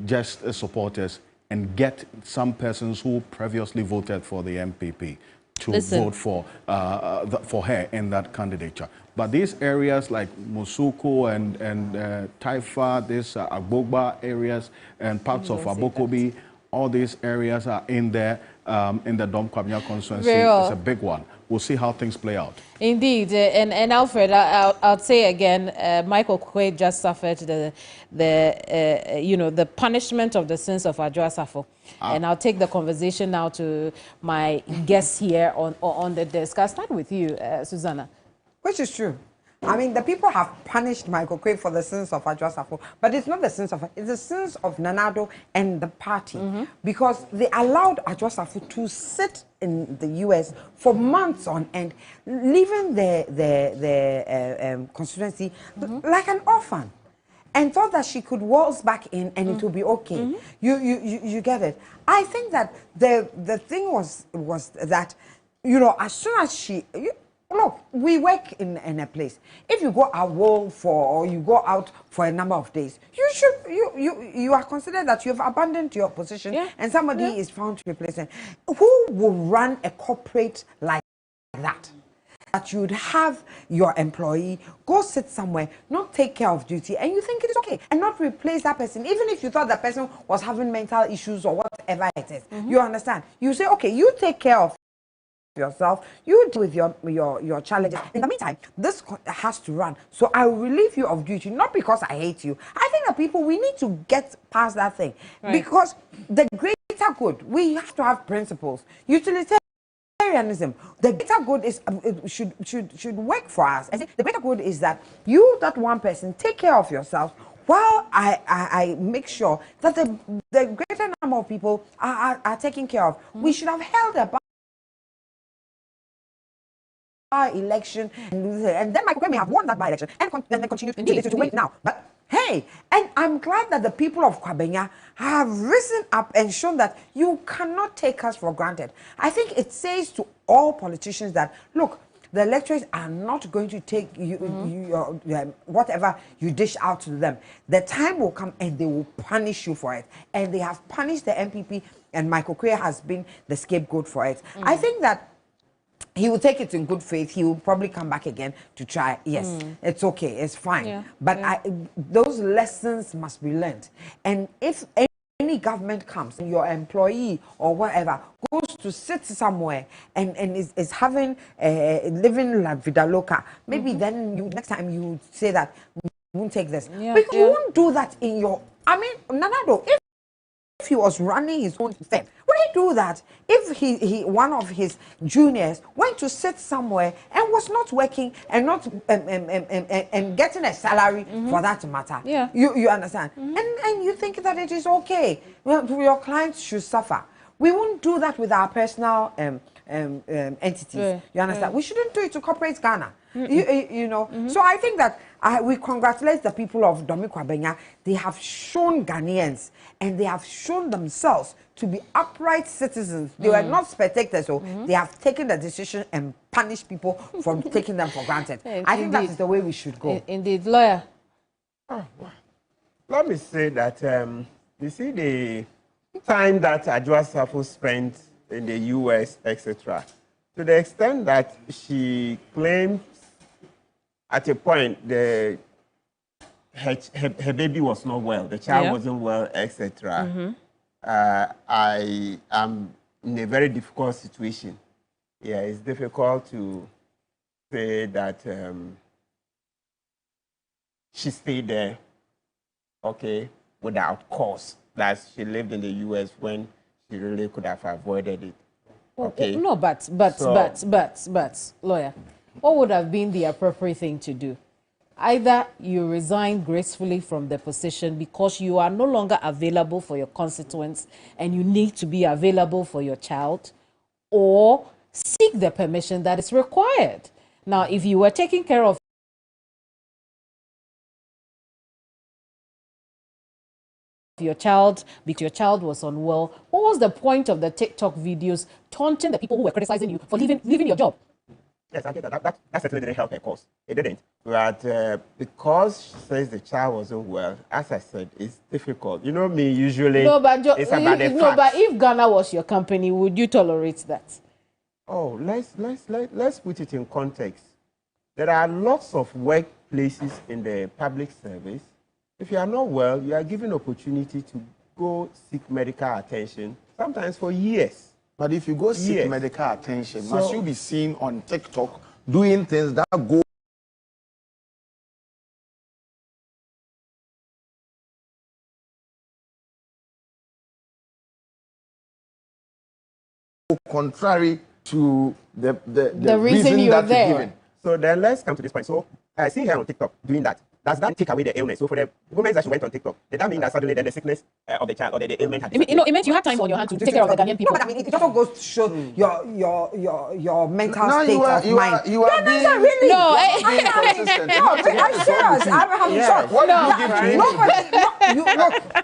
just supporters and get some persons who previously voted for the MPP to vote for her in that candidature. But these areas like Musuku and Taifa, these Agbogba areas and parts of Abokobi, all these areas are in there in the Dom Kwabenya constituency. It's a big one. We'll see how things play out. Indeed, and Alfred, I'll say again, Michael Quay just suffered the punishment of the sins of Adwoa. And I'll take the conversation now to my guests here on the desk. I'll start with you, Susanna. Which is true. I mean, the people have punished Michael Quay for the sins of Adwoa, but it's not the sins of, it's the sins of Nanado and the party, because they allowed Adwoa to sit in the US for months on end, leaving the constituency like an orphan, and thought that she could waltz back in and it would be okay. You get it. I think that the thing was that, you know, as soon as she. Look, we work in a place. If you go out or you go out for a number of days, you are considered that you have abandoned your position and somebody is found to replace it. Who will run a corporate like that? That you'd have your employee go sit somewhere, not take care of duty, and you think it is okay, and not replace that person, even if you thought that person was having mental issues or whatever it is. You understand? You say, okay, you take care of yourself, you deal with your challenges. In the meantime, this has to run, so I will relieve you of duty, not because I hate you. I think that people, we need to get past that thing, because the greater good, we have to have principles. Utilitarianism, the greater good is should work for us. I think the greater good is that you, that one person, take care of yourself, while I make sure that the greater number of people are taken care of. We should have held a election, and then Michael may have won that by-election and then continue to win now. But hey, and I'm glad that the people of Kwabenya have risen up and shown that you cannot take us for granted. I think it says to all politicians that, look, the electors are not going to take whatever you dish out to them. The time will come and they will punish you for it. And they have punished the MPP, and Michael Quay has been the scapegoat for it. I think that he will take it in good faith. He will probably come back again to try. Yes, it's okay. It's fine. But those lessons must be learned. And if any government comes and your employee or whatever goes to sit somewhere and is having living la vida loca, maybe then next time you say that you won't take this. Because you won't do that in your. I mean, Nanado, if he was running his own firm, would he do that? If he one of his juniors went to sit somewhere and was not working and not and getting a salary for that matter, you understand? And you think that it is okay? Well, your clients should suffer. We won't do that with our personal entities. You understand? We shouldn't do it to corporate Ghana. You know. So I think that we congratulate the people of Domi Kwabenya. They have shown Ghanaians and they have shown themselves to be upright citizens. They were not spectators, so they have taken the decision and punished people from taking them for granted. I think that is the way we should go. Indeed, lawyer. Let me say that you see the time that Adwoa spent in the US, etc., to the extent that she claims at a point her baby was not well, the child wasn't well, etc. I am in a very difficult situation Yeah, it's difficult to say that she stayed there, okay, without cause. That she lived in the U.S. when she really could have avoided it. Okay. No, but, lawyer, what would have been the appropriate thing to do? Either you resign gracefully from the position because you are no longer available for your constituents and you need to be available for your child, or seek the permission that is required. Now, if you were taking care of your child because your child was unwell, what was the point of the TikTok videos taunting the people who were criticizing you for leaving your job? Yes, I get that certainly didn't help her cause. It didn't. But because she says the child wasn't well, as I said, it's difficult. You know me, usually no, but it's about the facts. But if Ghana was your company, would you tolerate that? Oh, let's put it in context. There are lots of workplaces in the public service. If you are not well, you are given opportunity to go seek medical attention, sometimes for years. But if you go seek medical attention, must you be seen on TikTok doing things that go contrary to the reason you're there? Given? So then let's come to this point. So I see her on TikTok doing that. Does that take away the illness? So for the women that she went on TikTok, did that mean that suddenly then the sickness of the child or the ailment had it meant you had time on your hand to take care of the Ghanaian people. No, but I mean, it also goes to show your mental state of mind. You are being really. No, inconsistent. No, I'm serious. I'm shocked. What did you give to him?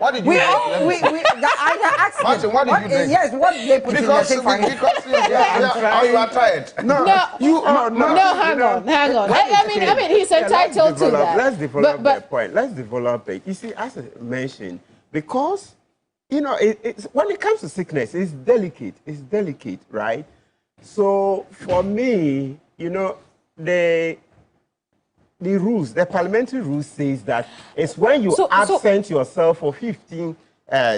What did you I asked Martin, what did you drink? Yes, what did they put in your thing for him? Because you are tired. No, hang on. I mean, he's entitled to that. Let's develop that point. Let's develop it. You see, as I mentioned, because, you know, when it comes to sickness, it's delicate. It's delicate, right? So for me, you know, the rules, the parliamentary rules says that it's when you absent yourself for 15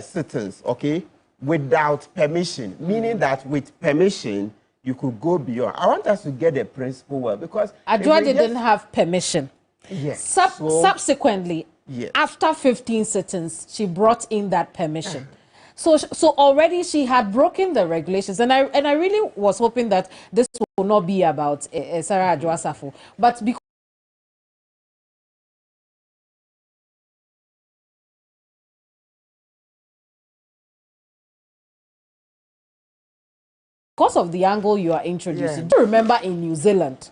sittings, okay, without permission, meaning that with permission, you could go beyond. I want us to get the principle well, because Adwa didn't have permission. Yes. Subsequently, after 15 sittings, she brought in that permission. So already she had broken the regulations, and I really was hoping that this will not be about Sarah Adwa Safo, but because of the angle you are introducing. Do you remember in New Zealand?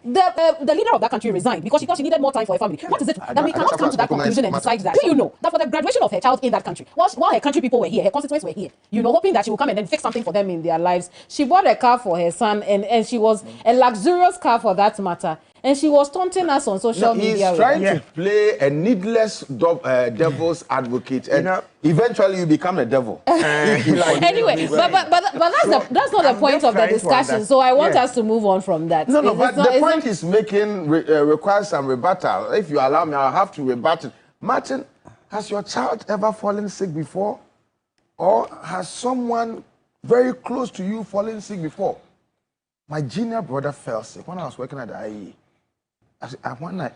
The leader of that country resigned because she needed more time for her family. What is it that we cannot come to that conclusion and decide that? Do you know that for the graduation of her child in that country, while her country people were here, her constituents were here, you know, hoping that she will come and then fix something for them in their lives, she bought a car for her son, and she was a luxurious car for that matter. And she was taunting us on social media. He's trying to play a needless devil's advocate, and eventually you become a devil. Anyway, but that's not the point of the discussion. So I want us to move on from that. No, but the point he's making requires some rebuttal. If you allow me, I'll have to rebut it. Martin, has your child ever fallen sick before? Or has someone very close to you fallen sick before? My junior brother fell sick when I was working at the IE.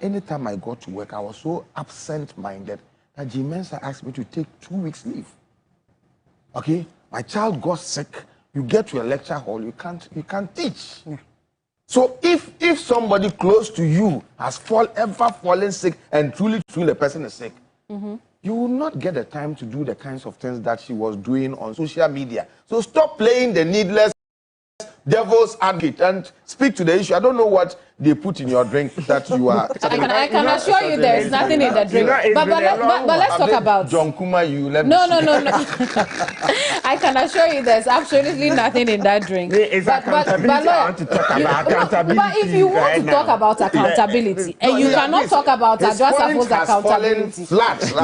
Anytime I got to work, I was so absent-minded that G Mensa asked me to take 2 weeks leave. Okay, my child got sick. You get to a lecture hall, you can't teach. Yeah. So if somebody close to you has ever fallen sick and truly the person is sick, you will not get the time to do the kinds of things that she was doing on social media. So stop playing the needless devil's advocate and speak to the issue. I don't know what they put in your drink that you are. I can assure you there is nothing in the drink. But let's talk about John Kuma. No. I can assure you there's absolutely nothing in that drink. But if you want to talk about accountability, and you cannot talk about Adwa Safo's accountability.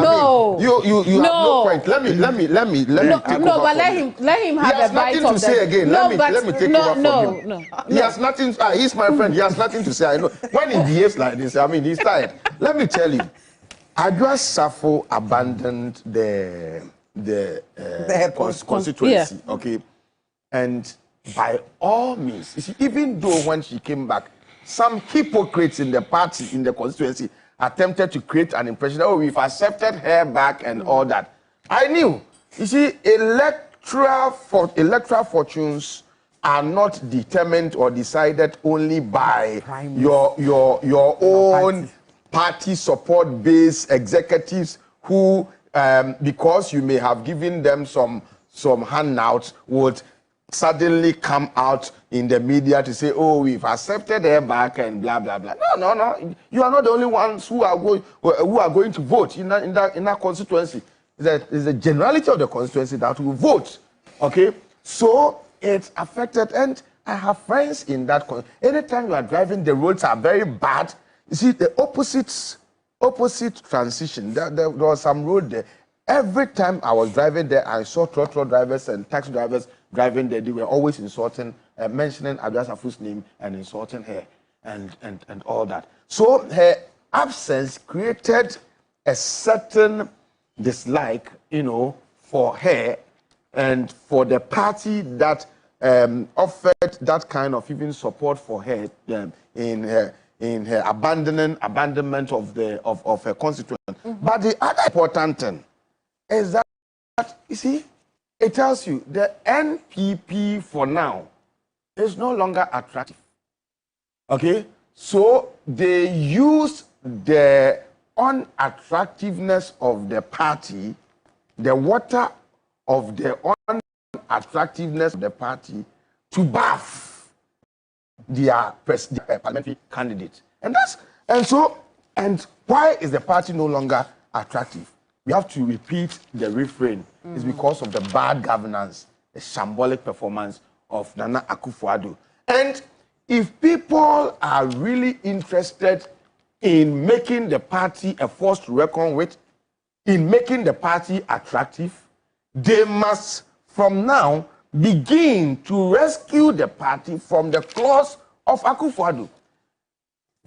No, you have no point. Let me. No, but let him have a bite of to say again. Let me take over from him. He has nothing. He's my friend. He has nothing to say. I know when he behaves like this. I mean, he's tired. Let me tell you, Safo abandoned the constituency, okay, and by all means, you see, even though when she came back, some hypocrites in the party, in the constituency, attempted to create an impression that, oh, we've accepted her back and all that. I knew. You see, electoral fortunes are not determined or decided only by your own party support-based executives who, because you may have given them some handouts, would suddenly come out in the media to say, oh, we've accepted her back and blah, blah, blah. No. You are not the only ones who are going to vote in that constituency. It's the generality of the constituency that will vote. Okay? So it's affected, and I have friends in that. Anytime you are driving, the roads are very bad. You see, the opposite transition. There was some road there. Every time I was driving there, I saw trotro drivers and taxi drivers driving there. They were always insulting, mentioning Asafo's name and insulting her and all that. So her absence created a certain dislike, for her and for the party that offered that kind of even support for her in her abandonment of her constituent. But the other important thing is that, you see, it tells you the NPP for now is no longer attractive. Okay? So they use the unattractiveness of the party, the water of the unattractiveness of the party, to bath their parliamentary candidate. And why is the party no longer attractive? We have to repeat the refrain. It's because of the bad governance, the shambolic performance of Nana Akufo-Addo. And if people are really interested in making the party a force to reckon with, in making the party attractive, they must, from now, begin to rescue the party from the claws of Akufo-Addo.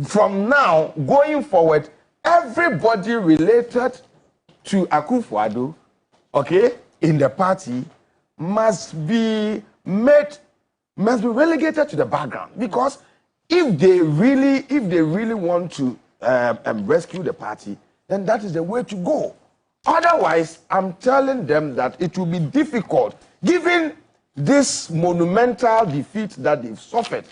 From now, going forward, everybody related to Akufo-Addo, okay, in the party, must be relegated to the background. Because if they really want to rescue the party, then that is the way to go. Otherwise, I'm telling them that it will be difficult, given this monumental defeat that they've suffered.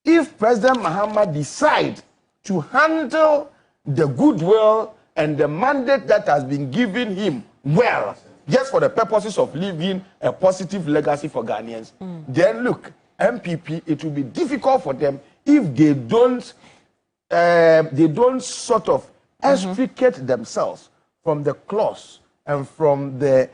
If President Mahama decides to handle the goodwill and the mandate that has been given him well, just for the purposes of leaving a positive legacy for Ghanaians, then look, MPP, it will be difficult for them if they don't sort of extricate themselves from the clause and from the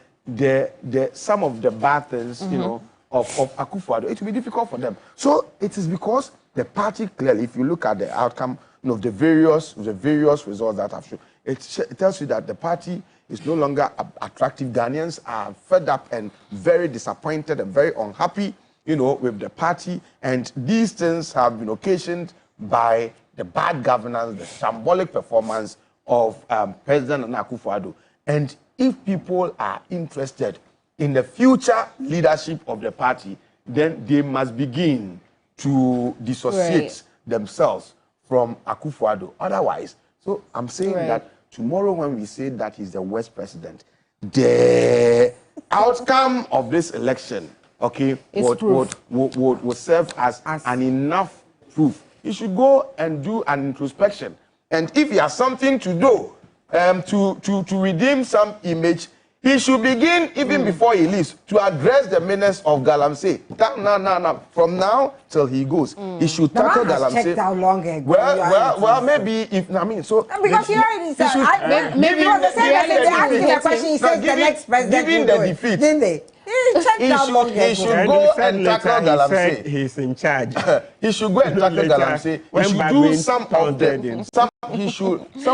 some of the bad things, of Akufo-Addo. It will be difficult for them. So it is because the party, clearly, if you look at the outcome of the various results that I've shown, it tells you that the party is no longer attractive. Ghanaians are fed up and very disappointed and very unhappy, with the party. And these things have been occasioned by the bad governance, the shambolic performance of President Akufo-Addo. And if people are interested in the future leadership of the party, then they must begin to dissociate themselves from Akufo-Addo. Otherwise, so I'm saying that tomorrow when we say that he's the worst president, the outcome of this election, okay, would serve as an enough proof. He should go and do an introspection. And if he has something to do to redeem some image, he should begin, even before he leaves, to address the menace of Galamsey. No. From now till he goes, he should tackle Galamsey. Checked how long ago. Well, maybe if because he already said maybe the same person they asked him a question. He said the next president. Given the defeat, didn't they? He should go and tackle Galamsey. He's in charge. He should go and tackle Galamsey. He should do some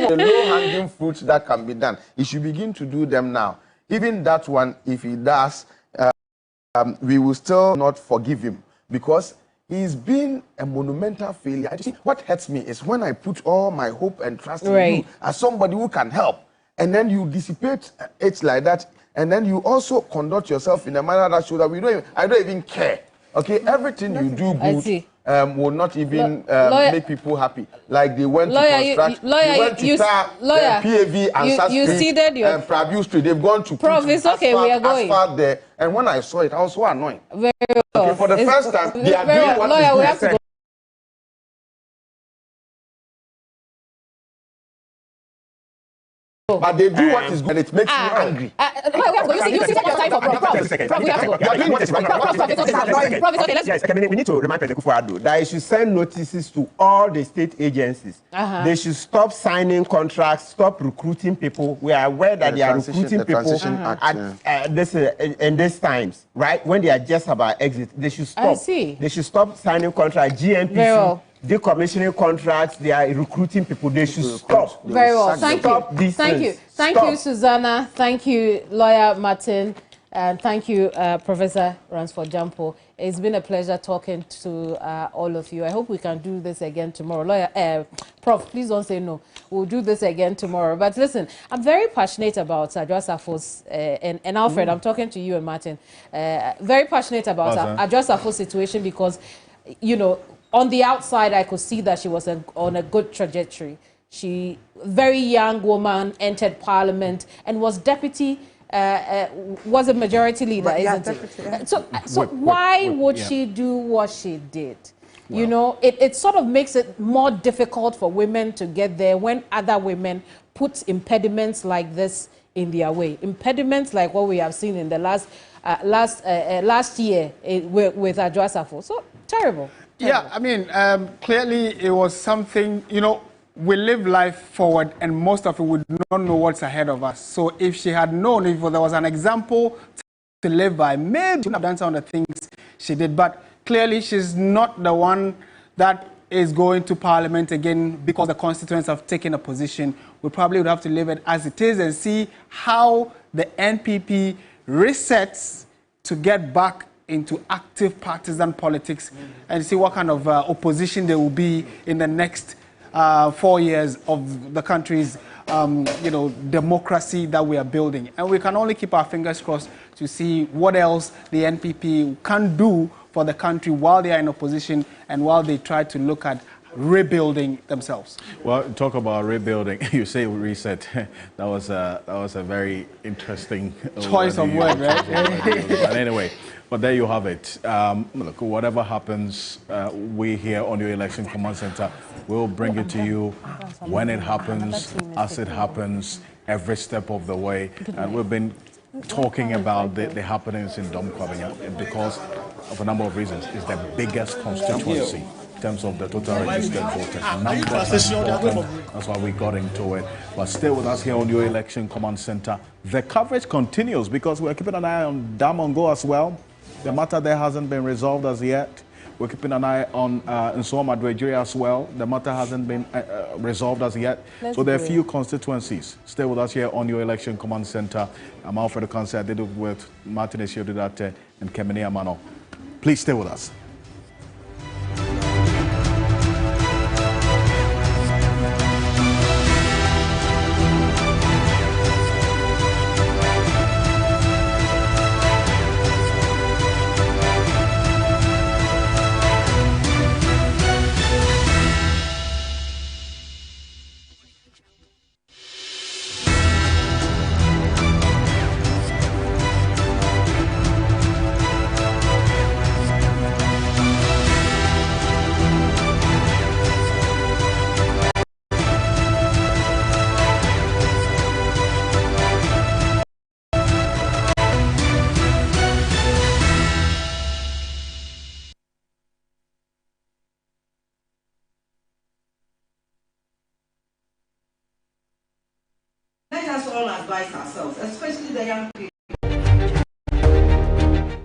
of the low-hanging fruits that can be done. He should begin to do them now. Even that one, if he does, we will still not forgive him, because he's been a monumental failure. You see, what hurts me is when I put all my hope and trust in you as somebody who can help, and then you dissipate it like that, and then you also conduct yourself in a manner that shows that I don't even care. Okay, everything you do good will not even make people happy. Like they went to construct, they went to PAV and Prabu Street. They've gone to Prof, it's okay, we are going. Asphalt there. And when I saw it, I was so annoyed. Very well. Okay, for the first time, they are doing what lawyer, we have to go. But they do what is good and it makes you angry. You see your time for we need to remind President Kufuor that they should send notices to all the state agencies. They should stop signing contracts, stop recruiting people. We are aware that they are recruiting people at this times, right? When they are just about exit, they should stop. I see. They should stop signing contracts. GNPC. Decommissioning contracts, they are recruiting people. They should stop. Very well. Thank you. Thank you, Susanna. Thank you, Lawyer Martin. And thank you, Professor Ransford Jampo. It's been a pleasure talking to all of you. I hope we can do this again tomorrow. Lawyer, Prof, please don't say no. We'll do this again tomorrow. But listen, I'm very passionate about Asafo's, and Alfred, I'm talking to you and Martin. Very passionate about Asafo's situation because, you know, on the outside, I could see that she was on a good trajectory. She, very young woman, entered Parliament and was deputy, was a majority leader, isn't it? So why would she do what she did? Well, you know, it sort of makes it more difficult for women to get there when other women put impediments like this in their way. Impediments like what we have seen in the last year with Asafo. So terrible. Yeah, I mean, clearly it was something, you know, we live life forward and most of it would not know what's ahead of us. So if she had known, if there was an example to live by, maybe she would have done some of the things she did. But clearly she's not the one that is going to Parliament again because the constituents have taken a position. We probably would have to leave it as it is and see how the NPP resets to get back into active partisan politics and see what kind of opposition there will be in the next 4 years of the country's you know, democracy that we are building. And we can only keep our fingers crossed to see what else the NPP can do for the country while they are in opposition and while they try to look at rebuilding themselves. Well, talk about rebuilding. You say reset. That was a very interesting choice of word, right? But anyway, but there you have it. Look, whatever happens, we here on your Election Command Center will bring it to you when it happens, as it happens, every step of the way. And we've been talking about the happenings in Kwabenya because of a number of reasons. It's the biggest constituency in terms of the total registered voters. That's why we got into it. But stay with us here on your Election Command Center. The coverage continues because we're keeping an eye on Damongo as well. The matter there hasn't been resolved as yet. We're keeping an eye on Nsawam Adoagyiri as well. The matter hasn't been resolved as yet. So there are a few constituencies. Stay with us here on your Election Command Center. I'm Alfred Okanse. I did it with Martin Esiodudate and Kemini Amano. Please stay with us.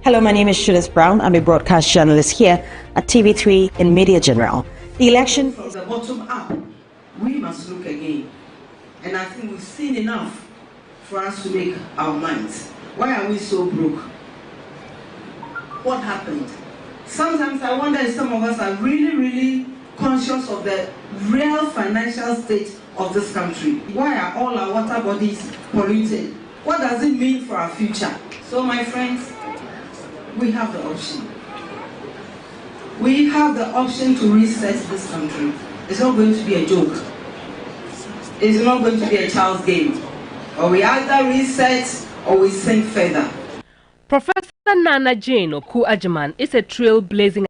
Hello, my name is Shullis Brown. I'm a broadcast journalist here at TV3 in Media General. The election from the bottom up, we must look again. And I think we've seen enough for us to make our minds. Why are we so broke? What happened? Sometimes I wonder if some of us are really, really conscious of the real financial state of this country. Why are all our water bodies polluted? What does it mean for our future? So, my friends, we have the option. We have the option to reset this country. It's not going to be a joke. It's not going to be a child's game. Or we either reset or we sink further. Professor Nana Jane Oku-Agyeman is a trailblazing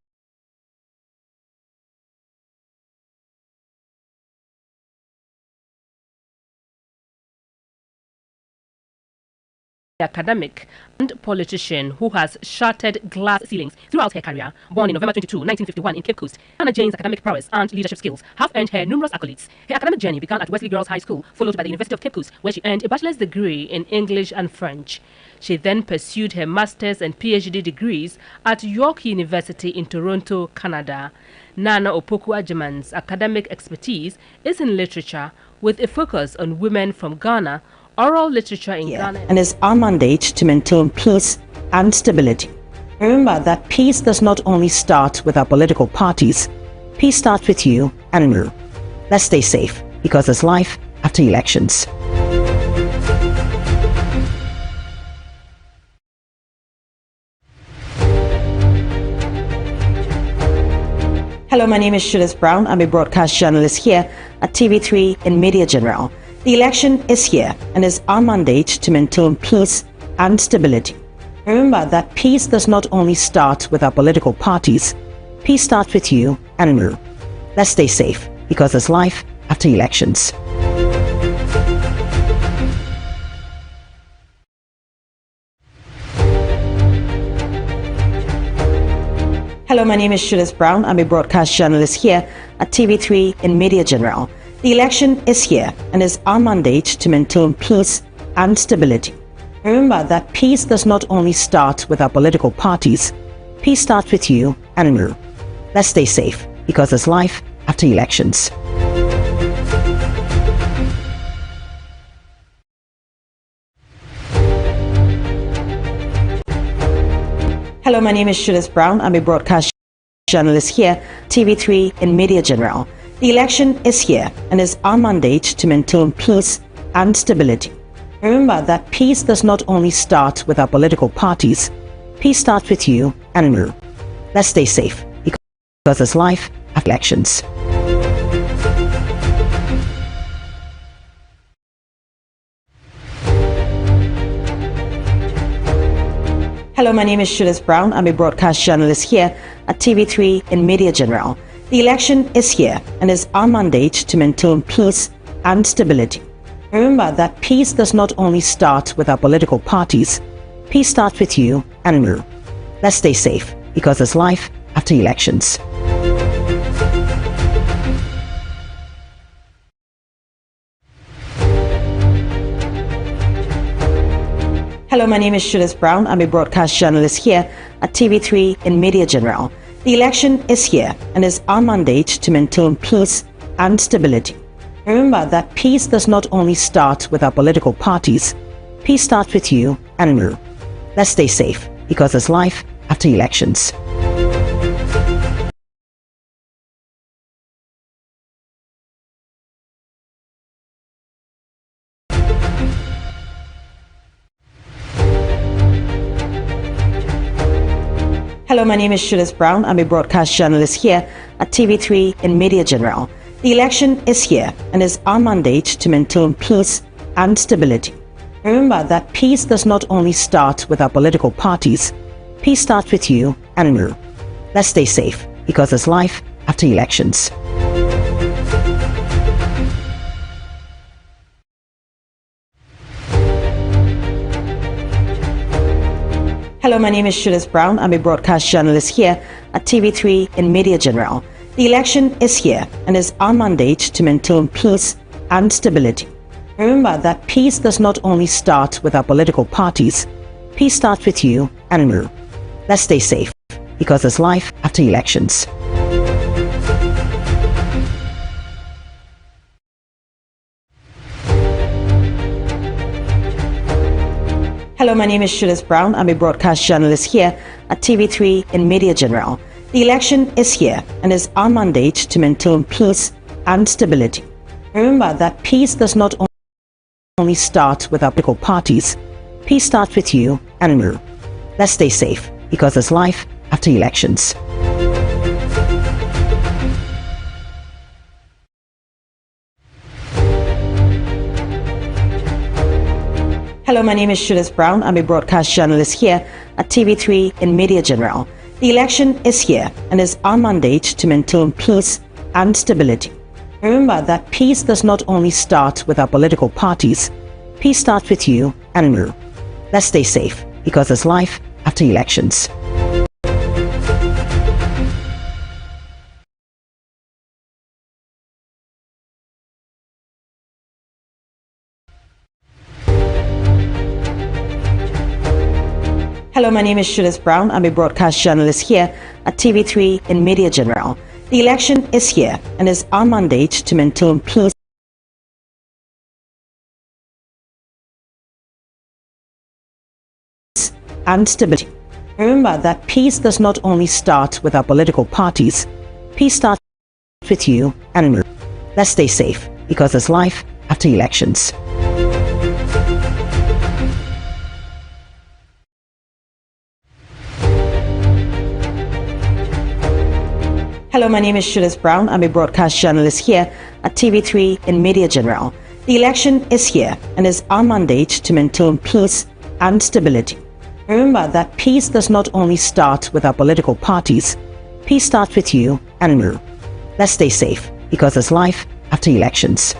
academic and politician who has shattered glass ceilings throughout her career. Born in November 22, 1951 in Cape Coast, Nana Jane's academic prowess and leadership skills have earned her numerous accolades. Her academic journey began at Wesley Girls High School, followed by the University of Cape Coast, where she earned a bachelor's degree in English and French. She then pursued her master's and PhD degrees at York University in Toronto, Canada. Nana Opoku-Agyeman's academic expertise is in literature, with a focus on women from Ghana, oral literature in Ghana, and is our mandate to maintain peace and stability. Remember that peace does not only start with our political parties. Peace starts with you and me. Let's stay safe, because there's life after elections. Hello, my name is Shudis Brown. I'm a broadcast journalist here at TV3 in Media General. The election is here and is our mandate to maintain peace and stability. Remember that peace does not only start with our political parties. Peace starts with you and me. Let's stay safe, because there's life after elections. Hello, my name is Shudis Brown. I'm a broadcast journalist here at TV3 in Media General. The election is here and is our mandate to maintain peace and stability. Remember that peace does not only start with our political parties. Peace starts with you and me. Let's stay safe, because there's life after elections. Hello, my name is Shudis Brown. I'm a broadcast journalist here, TV3 in Media General. The election is here and is our mandate to maintain peace and stability. Remember that peace does not only start with our political parties. Peace starts with you and me. Let's stay safe, because there's life after elections. Hello, my name is Shudis Brown. I'm a broadcast journalist here at TV3 in Media General. The election is here and is our mandate to maintain peace and stability. Remember that peace does not only start with our political parties. Peace starts with you and me. Let's stay safe, because there's life after elections. Hello, my name is Shudis Brown. I'm a broadcast journalist here at TV3 in Media General. The election is here and is our mandate to maintain peace and stability. Remember that peace does not only start with our political parties. Peace starts with you and me. Let's stay safe, because there's life after elections. Hello, my name is Shudis Brown. I'm a broadcast journalist here at TV3 in Media General. The election is here and is our mandate to maintain peace and stability. Remember that peace does not only start with our political parties. Peace starts with you and me. Let's stay safe, because there's life after elections. Hello, my name is Shudis Brown. I'm a broadcast journalist here at TV3 in Media General. The election is here and is our mandate to maintain peace and stability. Remember that peace does not only start with our political parties. Peace starts with you and me. Let's stay safe, because there's life after elections. Hello, my name is Shudis Brown. I'm a broadcast journalist here at TV3 in Media General. The election is here and is our mandate to maintain peace and stability. Remember that peace does not only start with our political parties. Peace starts with you and me. Let's stay safe, because there's life after elections. Hello, my name is Shudis Brown. I'm a broadcast journalist here at TV3 in Media General. The election is here and is our mandate to maintain peace and stability. Remember that peace does not only start with our political parties. Peace starts with you and me. Let's stay safe, because there's life after elections. Hello, my name is Shudis Brown. I'm a broadcast journalist here at TV3 in Media General. The election is here and is our mandate to maintain peace and stability. Remember that peace does not only start with our political parties. Peace starts with you and me. Let's stay safe, because there's life after elections. Hello, my name is Shudis Brown. I'm a broadcast journalist here at TV3 in Media General. The election is here and is our mandate to maintain peace and stability. Remember that peace does not only start with our political parties. Peace starts with you and me. Let's stay safe, because there's life after elections.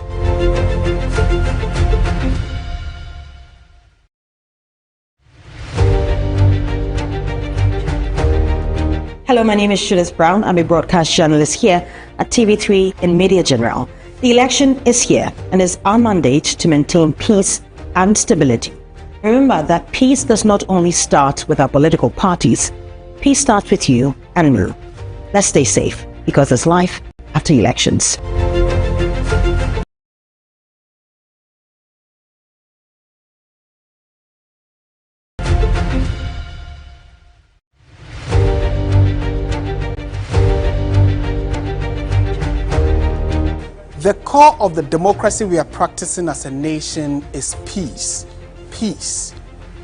Hello, my name is Shudis Brown. I'm a broadcast journalist here at TV3 in Media General. The election is here and is our mandate to maintain peace and stability. Remember that peace does not only start with our political parties. Peace starts with you and me. Let's stay safe, because there's life after elections. The core of the democracy we are practicing as a nation is peace. Peace.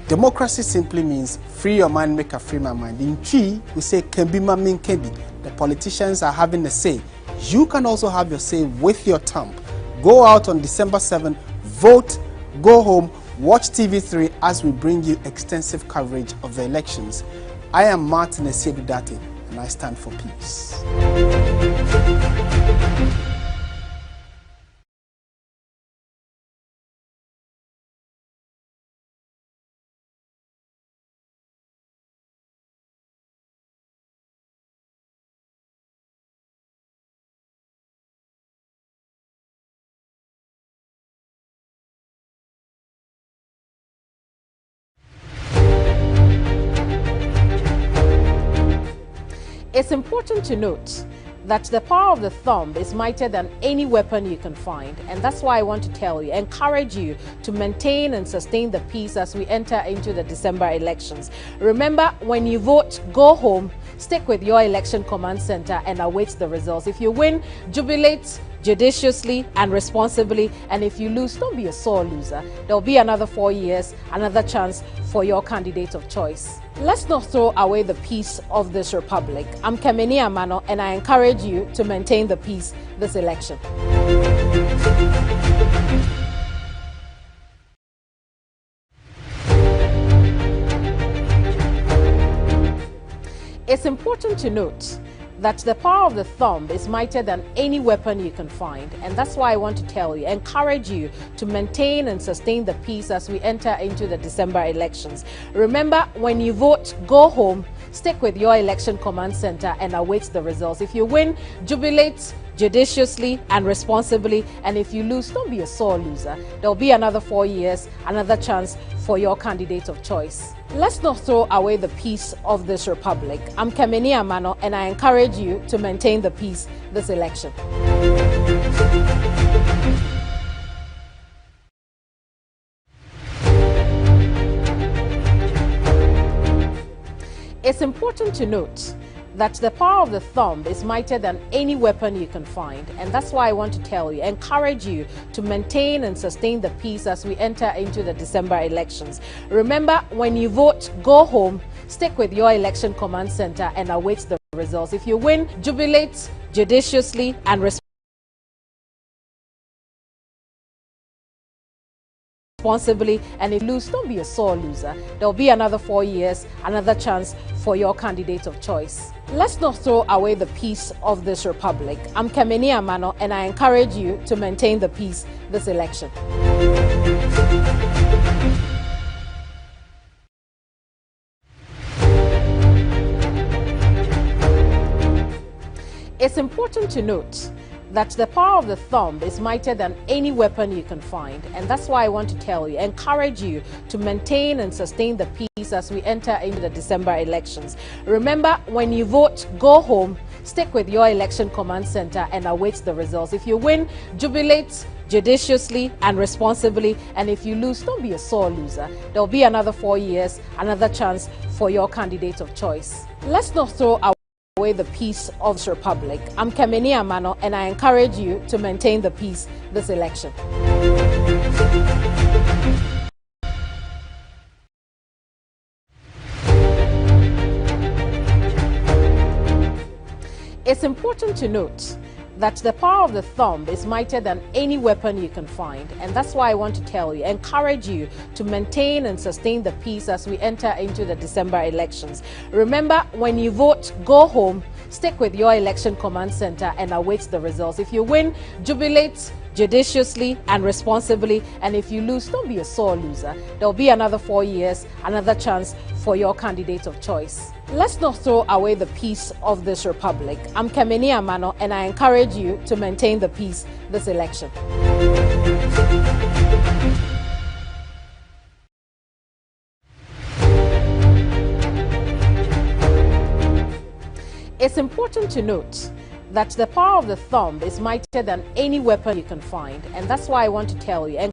Democracy simply means free your mind, make a free my mind. In Twi, we say kembima min kebi. The politicians are having a say. You can also have your say with your thumb. Go out on December 7th, vote, go home, watch TV3 as we bring you extensive coverage of the elections. I am Martin Esiedudate, and I stand for peace. It's important to note that the power of the thumb is mightier than any weapon you can find. And that's why I want to tell you, encourage you to maintain and sustain the peace as we enter into the December elections. Remember, when you vote, go home, stick with your election command center and await the results. If you win, jubilate judiciously and responsibly, and if you lose, don't be a sore loser. There'll be another 4 years, another chance for your candidate of choice. Let's not throw away the peace of this republic. I'm Kwabenya, and I encourage you to maintain the peace this election. It's important to note that the power of the thumb is mightier than any weapon you can find. And that's why I want to tell you, encourage you to maintain and sustain the peace as we enter into the December elections. Remember, when you vote, go home, stick with your election command center and await the results. If you win, jubilate judiciously and responsibly, and if you lose, don't be a sore loser. There'll be another 4 years, another chance for your candidate of choice. Let's not throw away the peace of this republic. I'm Kwabenya, and I encourage you to maintain the peace this election. It's important to note that the power of the thumb is mightier than any weapon you can find. And that's why I want to tell you, encourage you to maintain and sustain the peace as we enter into the December elections. Remember, when you vote, go home, stick with your election command center and await the results. If you win, jubilate judiciously and responsibly, and if you lose, don't be a sore loser. There'll be another 4 years, another chance for your candidate of choice. Let's not throw away the peace of this republic. I'm Kwabenya, and I encourage you to maintain the peace this election. It's important to note that the power of the thumb is mightier than any weapon you can find. And that's why I want to tell you, encourage you to maintain and sustain the peace as we enter into the December elections. Remember, when you vote, go home, stick with your election command center and await the results. If you win, jubilate judiciously and responsibly, and if you lose, don't be a sore loser. There'll be another 4 years, another chance for your candidate of choice. Let's not throw away the peace of this republic. I'm Kwabenya, and I encourage you to maintain the peace this election. It's important to note that the power of the thumb is mightier than any weapon you can find. And that's why I want to tell you, encourage you to maintain and sustain the peace as we enter into the December elections. Remember, when you vote, go home, stick with your election command center and await the results. If you win, jubilate judiciously and responsibly, and if you lose, don't be a sore loser. There'll be another 4 years, another chance for your candidate of choice. Let's not throw away the peace of this republic. I'm Kwabenya, and I encourage you to maintain the peace this election. It's important to note that the power of the thumb is mightier than any weapon you can find. And that's why I want to tell you,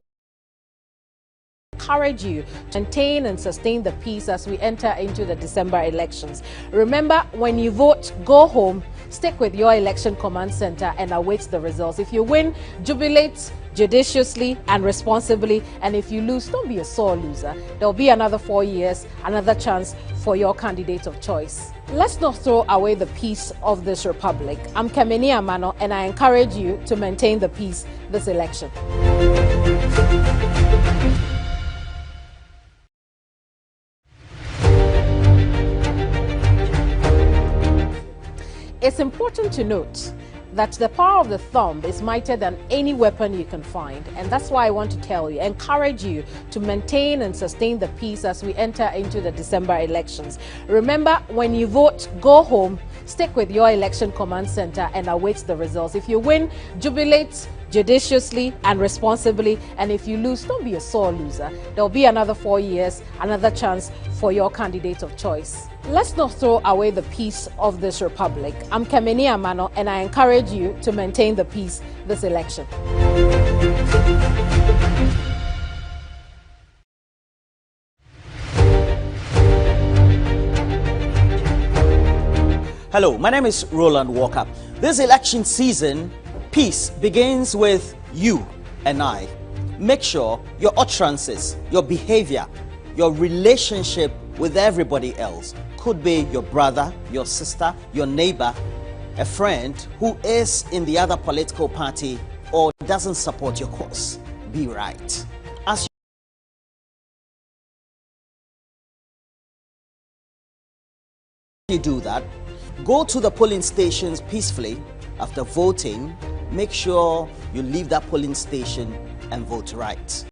encourage you to maintain and sustain the peace as we enter into the December elections. Remember, when you vote, go home, stick with your election command center and await the results. If you win, jubilate judiciously and responsibly, and if you lose, don't be a sore loser. There'll be another 4 years, another chance for your candidate of choice. Let's not throw away the peace of this republic. I'm Kwabenya, and I encourage you to maintain the peace this election. It's important to note that the power of the thumb is mightier than any weapon you can find. And that's why I want to tell you, encourage you to maintain and sustain the peace as we enter into the December elections. Remember, when you vote, go home, stick with your election command center and await the results. If you win, jubilate judiciously and responsibly, and if you lose, don't be a sore loser. There'll be another 4 years, another chance for your candidate of choice. Let's not throw away the peace of this republic. I'm Kwabenya, and I encourage you to maintain the peace this election. Hello, my name is Roland Walker. This election season, peace begins with you and I. Make sure your utterances, your behavior, your relationship with everybody else, could be your brother, your sister, your neighbor, a friend who is in the other political party or doesn't support your cause. Be right. As you do that, go to the polling stations peacefully. After voting, make sure you leave that polling station and vote right.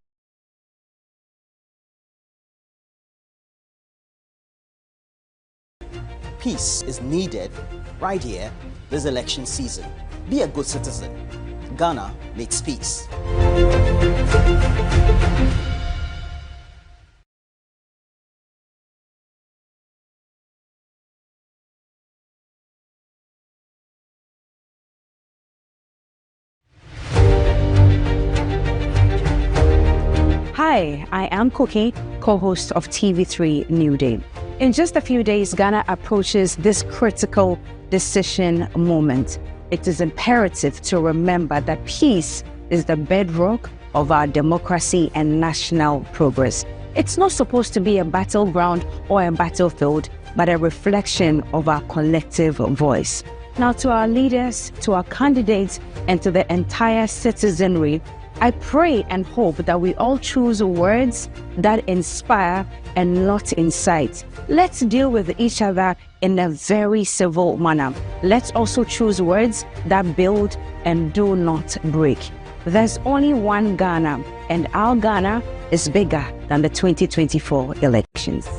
Peace is needed right here this election season. Be a good citizen. Ghana needs peace. Hi, I am Cookie, co-host of TV3 New Day. In just a few days, Ghana approaches this critical decision moment. It is imperative to remember that peace is the bedrock of our democracy and national progress. It's not supposed to be a battleground or a battlefield, but a reflection of our collective voice. Now, to our leaders, to our candidates, and to the entire citizenry, I pray and hope that we all choose words that inspire and not incite. Let's deal with each other in a very civil manner. Let's also choose words that build and do not break. There's only one Ghana, and our Ghana is bigger than the 2024 elections.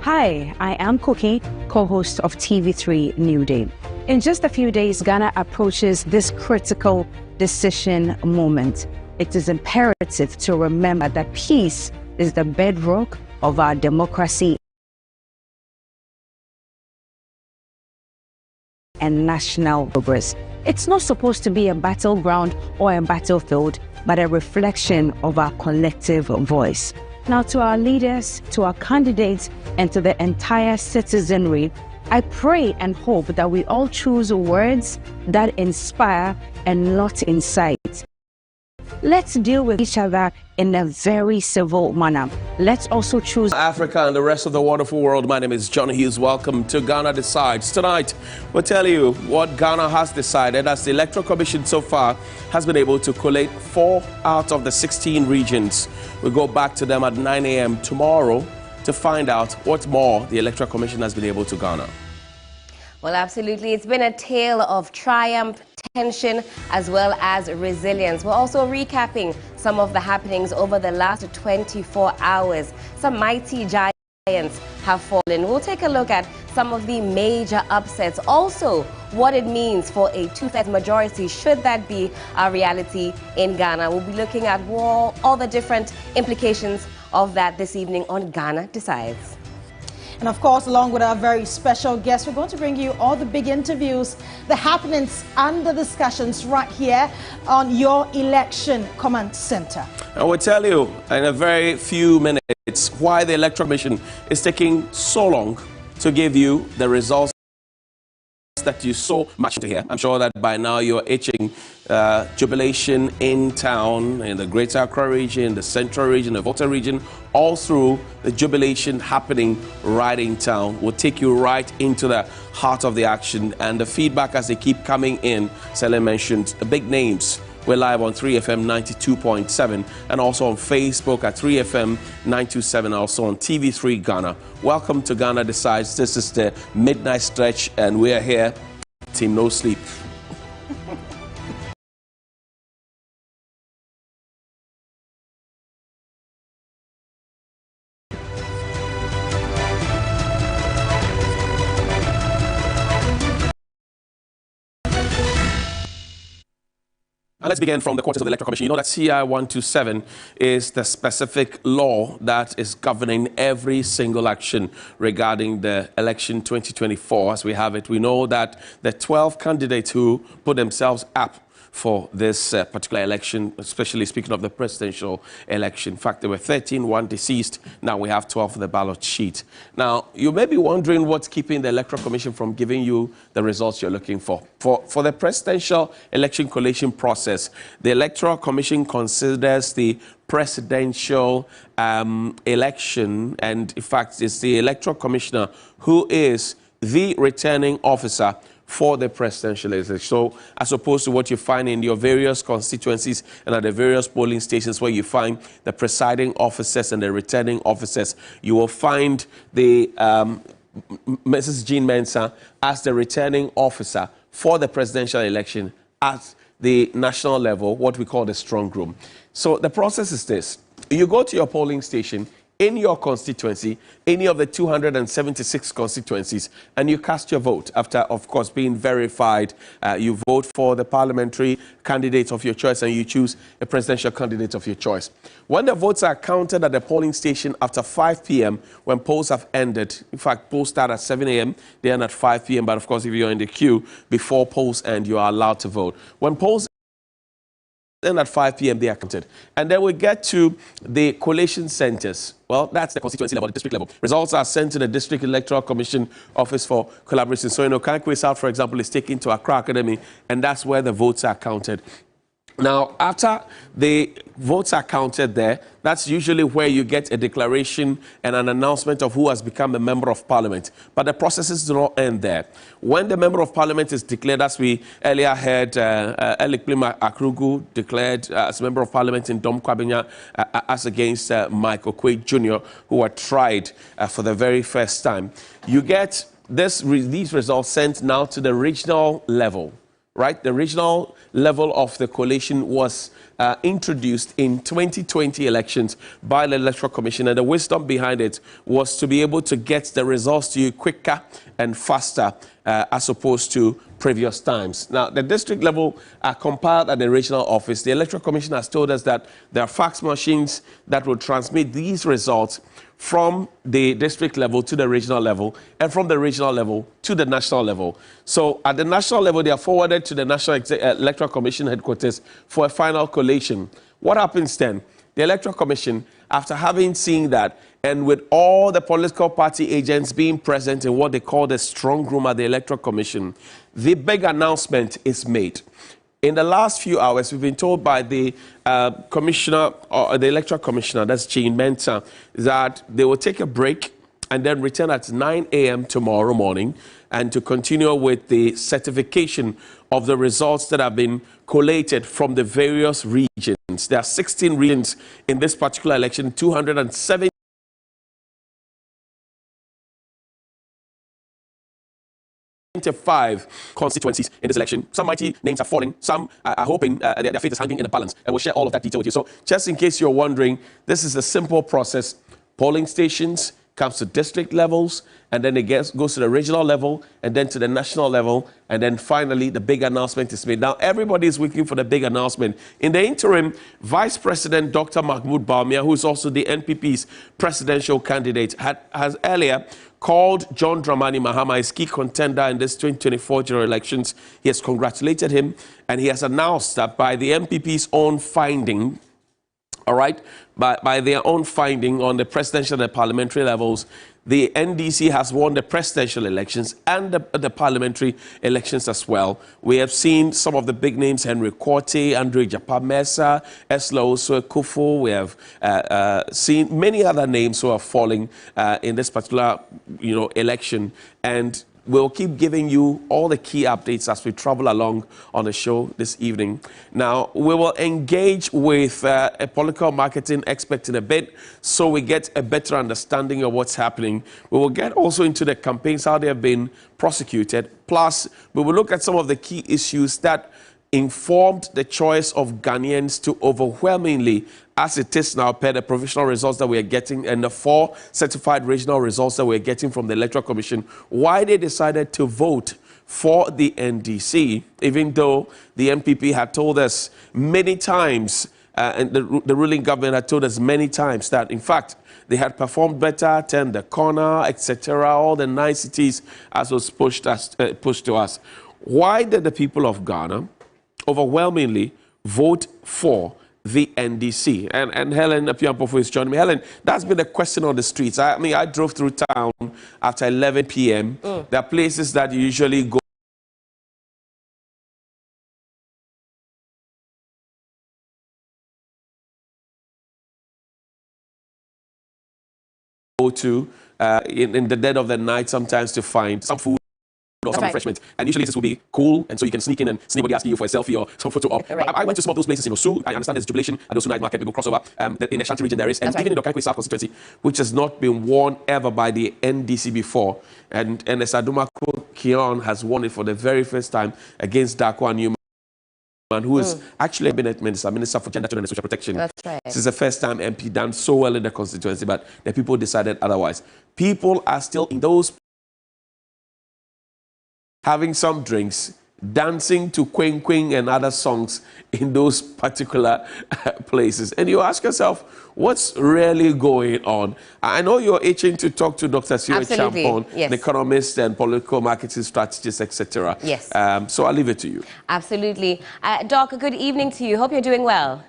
Hi, I am Cookie, co-host of TV3 New Day. In just a few days, Ghana approaches this critical decision moment. It is imperative to remember that peace is the bedrock of our democracy and national progress. It's not supposed to be a battleground or a battlefield, but a reflection of our collective voice. Now, to our leaders, to our candidates, and to the entire citizenry, I pray and hope that we all choose words that inspire and not incite. Let's deal with each other in a very civil manner. Let's also choose Africa and the rest of the wonderful world. My name is John Hughes. Welcome to Ghana Decides. Tonight, we'll tell you what Ghana has decided as the Electoral Commission so far has been able to collate 4 out of the 16 regions. We'll go back to them at 9 a.m. tomorrow to find out what more the Electoral Commission has been able to garner. Well, absolutely. It's been a tale of triumph, tension, as well as resilience. We're also recapping some of the happenings over the last 24 hours. Some mighty giants have fallen. We'll take a look at some of the major upsets. Also, what it means for a 2/3 majority, should that be our reality in Ghana. We'll be looking at all the different implications of that this evening on Ghana Decides. And of course, along with our very special guests, we're going to bring you all the big interviews, the happenings and the discussions right here on your election command center. I will tell you in a very few minutes why the Electoral Commission is taking so long to give you the results that you so much to hear. I'm sure that by now you're itching. Jubilation in town, in the Greater Accra region, the Central region, the Volta region, all through the jubilation happening right in town. We'll take you right into the heart of the action, and the feedback as they keep coming in. Selen mentioned the big names. We're live on 3FM 92.7 and also on Facebook at 3FM 927, also on TV3 Ghana. Welcome to Ghana Decides. This is the midnight stretch and we're here. Team No Sleep. And let's begin from the quarters of the Electoral Commission. You know that CI 127 is the specific law that is governing every single action regarding the election 2024. As we have it, we know that the 12 candidates who put themselves up for this particular election, especially speaking of the presidential election. In fact, there were 13, 1 deceased. Now we have 12 for the ballot sheet. Now, you may be wondering what's keeping the Electoral Commission from giving you the results you're looking for. For the presidential election collation process, the Electoral Commission considers the presidential election, and in fact, it's the Electoral Commissioner who is the returning officer for the presidential election. So as opposed to what you find in your various constituencies and at the various polling stations where you find the presiding officers and the returning officers, you will find the Mrs. Jean Mensah as the returning officer for the presidential election at the national level, what we call the strong room. So the process is this. You go to your polling station in your constituency, any of the 276 constituencies, and you cast your vote. After, of course, being verified, you vote for the parliamentary candidate of your choice and you choose a presidential candidate of your choice. When the votes are counted at the polling station after 5 p.m., when polls have ended, in fact, polls start at 7 a.m., they end at 5 p.m., but of course, if you're in the queue before polls end, you are allowed to vote. When polls then at 5 p.m. they are counted. And then we get to the collation centers. Well, that's the constituency level, the district level. Results are sent to the District Electoral Commission Office for collaboration. So, Kankwe South, for example, is taken to Accra Academy, and that's where the votes are counted. Now, after the votes are counted there, that's usually where you get a declaration and an announcement of who has become a member of parliament. But the processes do not end there. When the member of parliament is declared, as we earlier heard, Elikplima Akrugu declared as member of parliament in Dom Kwabenya as against Michael Quaid Jr., who were tried for the very first time. You get these results sent now to the regional level. Right, the regional level of the collation was introduced in 2020 elections by the Electoral Commission, and the wisdom behind it was to be able to get the results to you quicker and faster as opposed to previous times. Now, the district level are compiled at the regional office. The Electoral Commission has told us that there are fax machines that will transmit these results from the district level to the regional level, and from the regional level to the national level. So at the national level, they are forwarded to the National Electoral Commission headquarters for a final collation. What happens then? The Electoral Commission, after having seen that, and with all the political party agents being present in what they call the strong room at the Electoral Commission, the big announcement is made. In the last few hours, we've been told by the commissioner, or the electoral commissioner, that's Achievements, that they will take a break and then return at 9 a.m. tomorrow morning, and to continue with the certification of the results that have been collated from the various regions. There are 16 regions in this particular election, 207 5 constituencies in this election. Some mighty names are falling. Some are hoping their fate is hanging in the balance. And we'll share all of that detail with you. So just in case you're wondering, this is a simple process. Polling stations comes to district levels, and then it goes to the regional level, and then to the national level, and then finally the big announcement is made. Now everybody is waiting for the big announcement. In the interim, Vice President Dr. Mahmoud Bawumia, who is also the NPP's presidential candidate, has earlier called John Dramani Mahama his key contender in this 2024 general elections. He has congratulated him, and he has announced that by the MPP's own finding, all right, by their own finding on the presidential and parliamentary levels, the NDC has won the presidential elections and the parliamentary elections as well. We have seen some of the big names: Henry Korte, Andre Japamesa, Eslo Kufu. We have seen many other names who are falling in this particular, election, and we'll keep giving you all the key updates as we travel along on the show this evening. Now, we will engage with a political marketing expert in a bit, so we get a better understanding of what's happening. We will get also into the campaigns, how they have been prosecuted. Plus, we will look at some of the key issues that informed the choice of Ghanaians to overwhelmingly, as it is now, per the provisional results that we are getting and the 4 certified regional results that we're getting from the Electoral Commission, why they decided to vote for the NDC, even though the MPP had told us many times, and the ruling government had told us many times that, in fact, they had performed better, turned the corner, etc., all the niceties as was pushed to us. Why did the people of Ghana overwhelmingly vote for the NDC? And Helen Apiampofo is joining me. Helen, that's been a question on the streets. I mean, I drove through town after 11 p.m. There are places that you usually go to in the dead of the night sometimes to find some food or some refreshment, and usually this will be cool, and so you can sneak in and see anybody asking you for a selfie or some photo op. I went to some of those places in OSU. I understand there's jubilation at OSU Night Market. People cross over in the Shanti region there is, and even in the Kankwe South constituency, which has not been won ever by the NDC before, and the Sadumako Kion has won it for the very first time against Dakwa Newman, who is actually been Minister for Gender, Children and Social Protection. That's right. This is the first time MP done so well in the constituency, but the people decided otherwise. People are still in those having some drinks, dancing to Queen Queen and other songs in those particular places. And you ask yourself, what's really going on? I know you're itching to talk to Dr. Sio Champon, yes, an economist and political marketing strategist, etc. Yes. So I'll leave it to you. Absolutely. Doc, good evening to you. Hope you're doing well.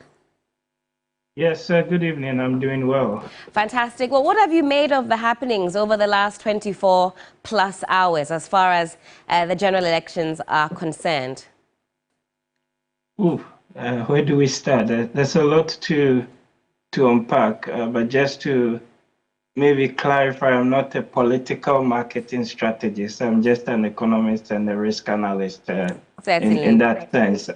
Yes, good evening. I'm doing well. Fantastic. Well, what have you made of the happenings over the last 24 plus hours as far as the general elections are concerned? Where do we start? There's a lot to unpack, but just to maybe clarify, I'm not a political marketing strategist. I'm just an economist and a risk analyst in that sense.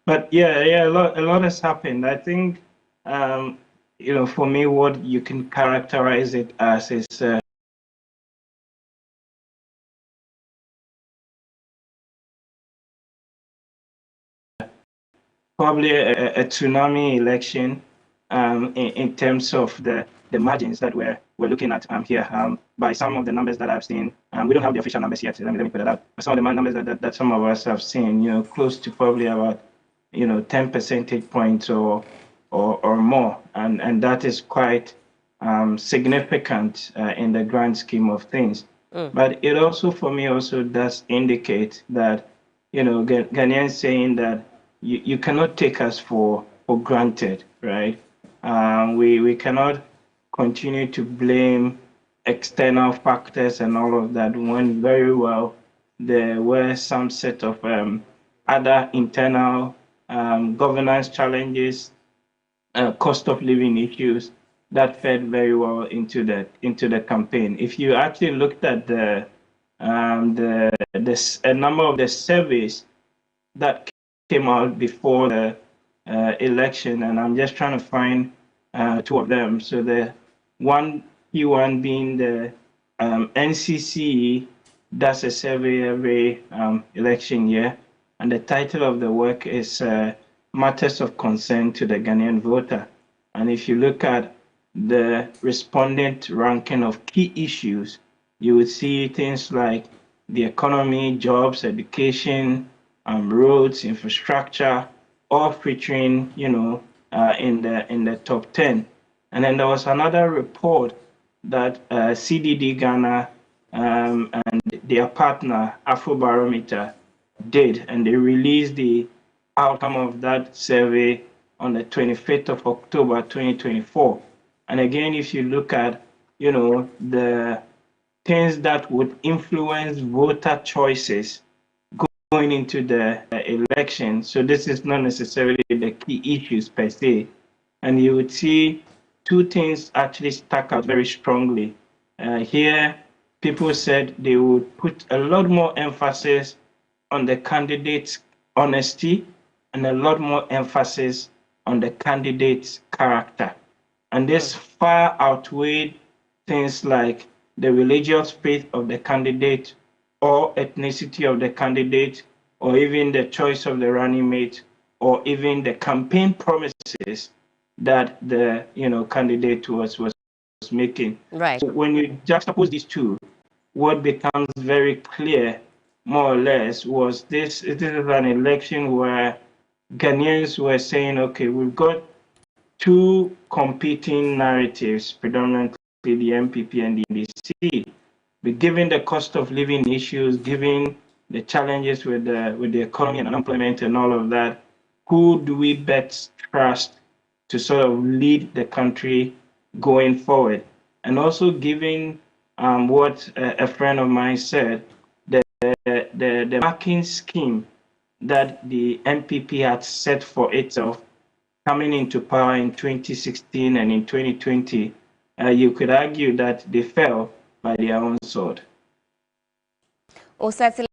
But yeah, a lot has happened. I think, you know, for me, what you can characterize it as is probably a tsunami election in terms of the margins that we're looking at here. By some of the numbers that I've seen, we don't have the official numbers yet. Let me put it out. But some of the numbers that some of us have seen, you know, close to probably about 10 percentage points or more, and that is quite significant in the grand scheme of things. But it also, for me, also does indicate that, you know, Ghanaians saying that you cannot take us for granted, right? We cannot continue to blame external factors and all of that when very well there were some set of other internal governance challenges, cost of living issues that fed very well into the campaign. If you actually looked at a number of the surveys that came out before the election, and I'm just trying to find two of them. So the one being the NCC does a survey every election year, and the title of the work is Matters of Concern to the Ghanaian Voter. And if you look at the respondent ranking of key issues, you would see things like the economy, jobs, education, roads, infrastructure, all featuring, in the top 10. And then there was another report that CDD Ghana and their partner Afrobarometer did, and they released the outcome of that survey on the 25th of October 2024. And again, if you look at, the things that would influence voter choices going into the election, so this is not necessarily the key issues per se, and you would see two things actually stuck out very strongly. Here, people said they would put a lot more emphasis on the candidate's honesty and a lot more emphasis on the candidate's character. And this far outweighed things like the religious faith of the candidate or ethnicity of the candidate, or even the choice of the running mate, or even the campaign promises that the candidate was making. Right. So when you juxtapose these two, what becomes very clear, more or less, was this is an election where Ghanaians were saying, okay, we've got two competing narratives, predominantly the MPP and the NDC. But given the cost of living issues, given the challenges with the economy and unemployment and all of that, who do we best trust to sort of lead the country going forward? And also given what a friend of mine said, the marking scheme that the MPP had set for itself coming into power in 2016 and in 2020, you could argue that they fell by their own sword. Oh, certainly.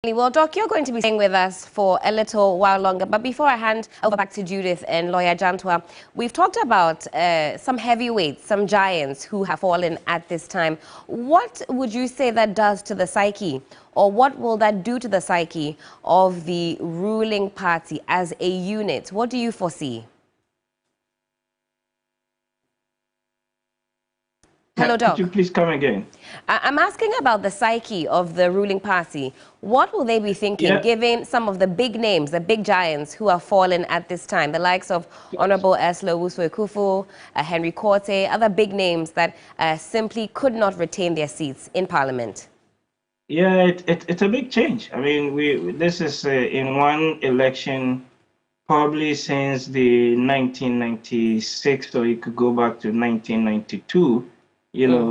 Well, Doc, you're going to be staying with us for a little while longer. But before I hand over back to Judith and Lawyer Jantwa, we've talked about some heavyweights, some giants who have fallen at this time. What would you say that does to the psyche, or what will that do to the psyche of the ruling party as a unit? What do you foresee? Hello, Doc. Could you please come again? I'm asking about the psyche of the ruling party. What will they be thinking, given some of the big names, the big giants who are fallen at this time, the likes of Honorable Ursula Owusu-Ekufo, Henry Korte, other big names that simply could not retain their seats in Parliament? Yeah, it's a big change. I mean, this is in one election, probably since the 1996, or you could go back to 1992, you know,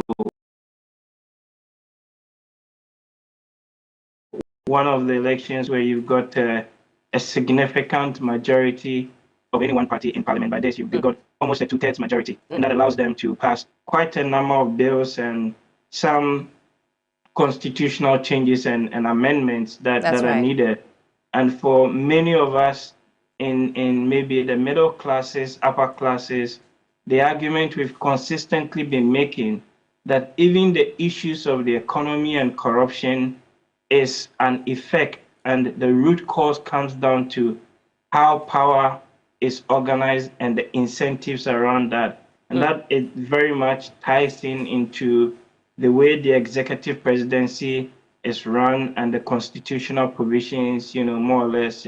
one of the elections where you've got a significant majority of any one party in Parliament. By this, you've got almost a 2/3 majority, and that allows them to pass quite a number of bills and some constitutional changes and amendments that are needed. And for many of us in maybe the middle classes, upper classes, the argument we've consistently been making that even the issues of the economy and corruption is an effect, and the root cause comes down to how power is organized and the incentives around that. And that it very much ties into the way the executive presidency is run and the constitutional provisions, you know, more or less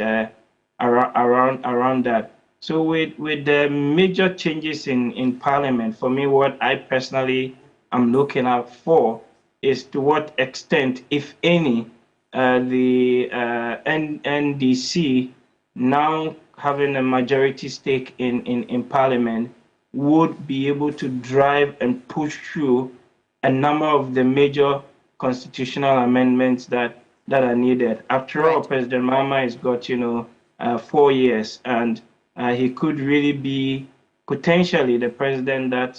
around that. So with the major changes in Parliament, for me, what I personally am looking out for is to what extent, if any, the NDC now having a majority stake in Parliament would be able to drive and push through a number of the major constitutional amendments that are needed. After all, President Mahama has got, 4 years, and he could really be potentially the president that,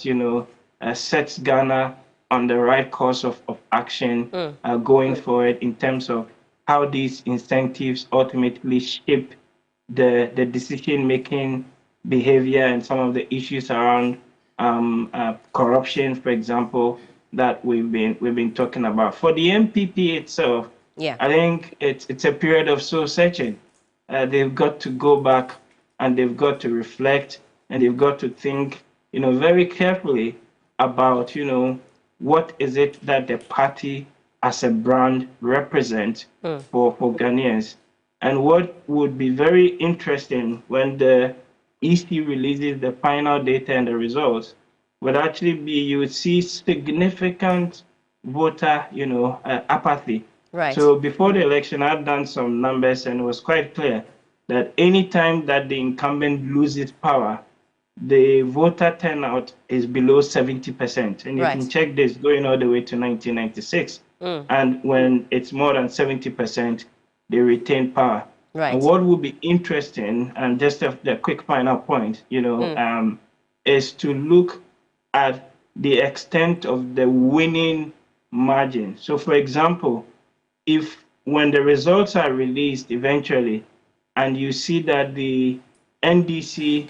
sets Ghana on the right course of action going forward in terms of how these incentives ultimately shape the decision-making behavior and some of the issues around corruption, for example, that we've been talking about. For the MPP itself, I think it's a period of soul searching. They've got to go back and they've got to reflect and they've got to think, very carefully about, what is it that the party as a brand represents for Ghanaians. And what would be very interesting when the EC releases the final data and the results would actually be, you would see significant voter, apathy. Right. So before the election, I've done some numbers and it was quite clear that any time that the incumbent loses power, the voter turnout is below 70%. And you can check this going all the way to 1996. And when it's more than 70%, they retain power. Right. And what would be interesting, and just the quick final point, is to look at the extent of the winning margin. So, for example, if when the results are released eventually, and you see that the NDC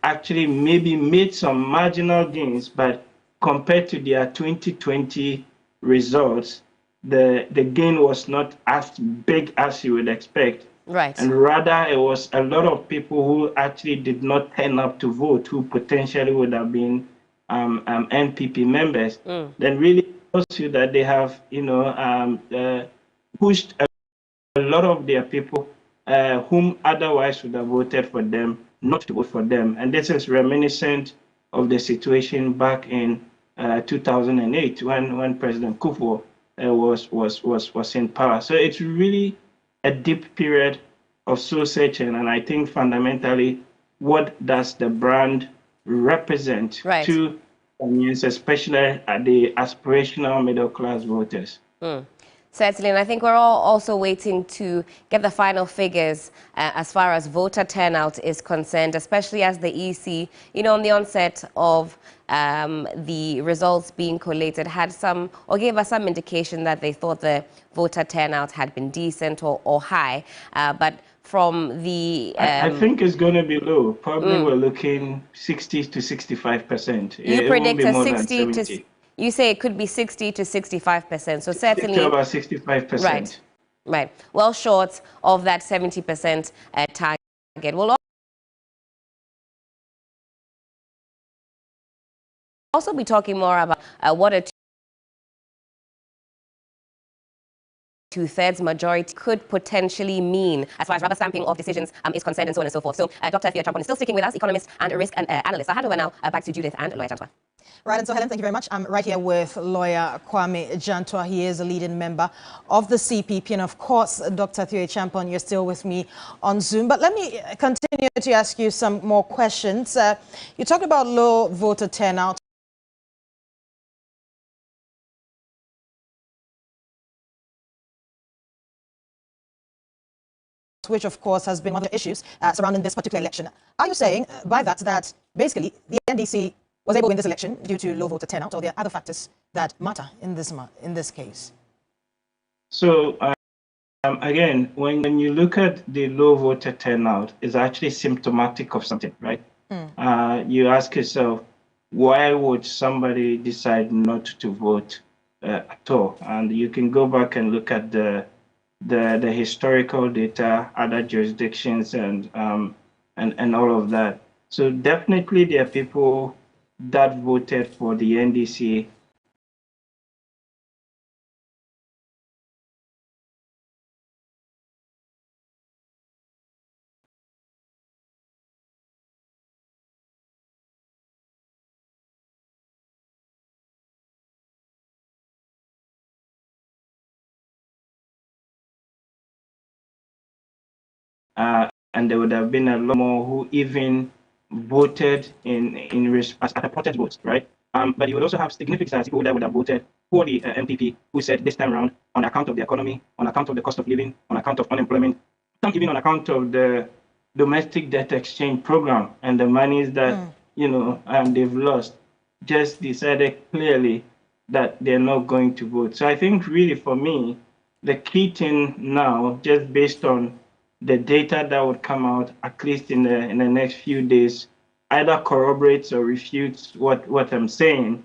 actually maybe made some marginal gains, but compared to their 2020 results, the gain was not as big as you would expect. Right. And rather, it was a lot of people who actually did not turn up to vote, who potentially would have been NPP members. Then really shows you that they have, pushed a lot of their people whom otherwise would have voted for them, not to vote for them. And this is reminiscent of the situation back in 2008 when President Kufuor was in power. So it's really a deep period of soul searching, and I think fundamentally, what does the brand represent to Ghanaians, especially the aspirational middle class voters? Certainly, and I think we're all also waiting to get the final figures as far as voter turnout is concerned, especially as the EC, on the onset of the results being collated, had some, or gave us some indication that they thought the voter turnout had been decent or high, but from the... I think it's going to be low. Probably we're looking 60 to 65%. You predict a 60 to... You say it could be 60 to 65%. So certainly... To about 65%. Right. Right. Well short of that 70% target. Well, also be talking more about what a two-thirds majority could potentially mean as far as rubber stamping of decisions is concerned and so on and so forth. So Dr. Theo Champon is still sticking with us, economist and risk analyst. I'll hand over now back to Judith and Lawyer Jantoa. Right, and so Helen, thank you very much. I'm right here with lawyer Kwame Jantoa. He is a leading member of the CPP. And of course, Dr. Theo Champon, you're still with me on Zoom. But let me continue to ask you some more questions. You talked about low voter turnout. Which, of course, has been one of the issues surrounding this particular election. Are you saying by that basically the NDC was able to win this election due to low voter turnout, or there are other factors that matter in this case? So, again, when you look at the low voter turnout, it's actually symptomatic of something, right? You ask yourself, why would somebody decide not to vote at all? And you can go back and look at the historical data, other jurisdictions, and all of that. So definitely there are people that voted for the NDC and there would have been a lot more who even voted as protest votes, right? But you would also have significant people that would have voted for the MPP, who said this time around, on account of the economy, on account of the cost of living, on account of unemployment, some even on account of the domestic debt exchange program and the monies that they've lost, just decided clearly that they're not going to vote. So I think really for me, the key thing now, just based on the data that would come out, at least in the next few days, either corroborates or refutes what I'm saying,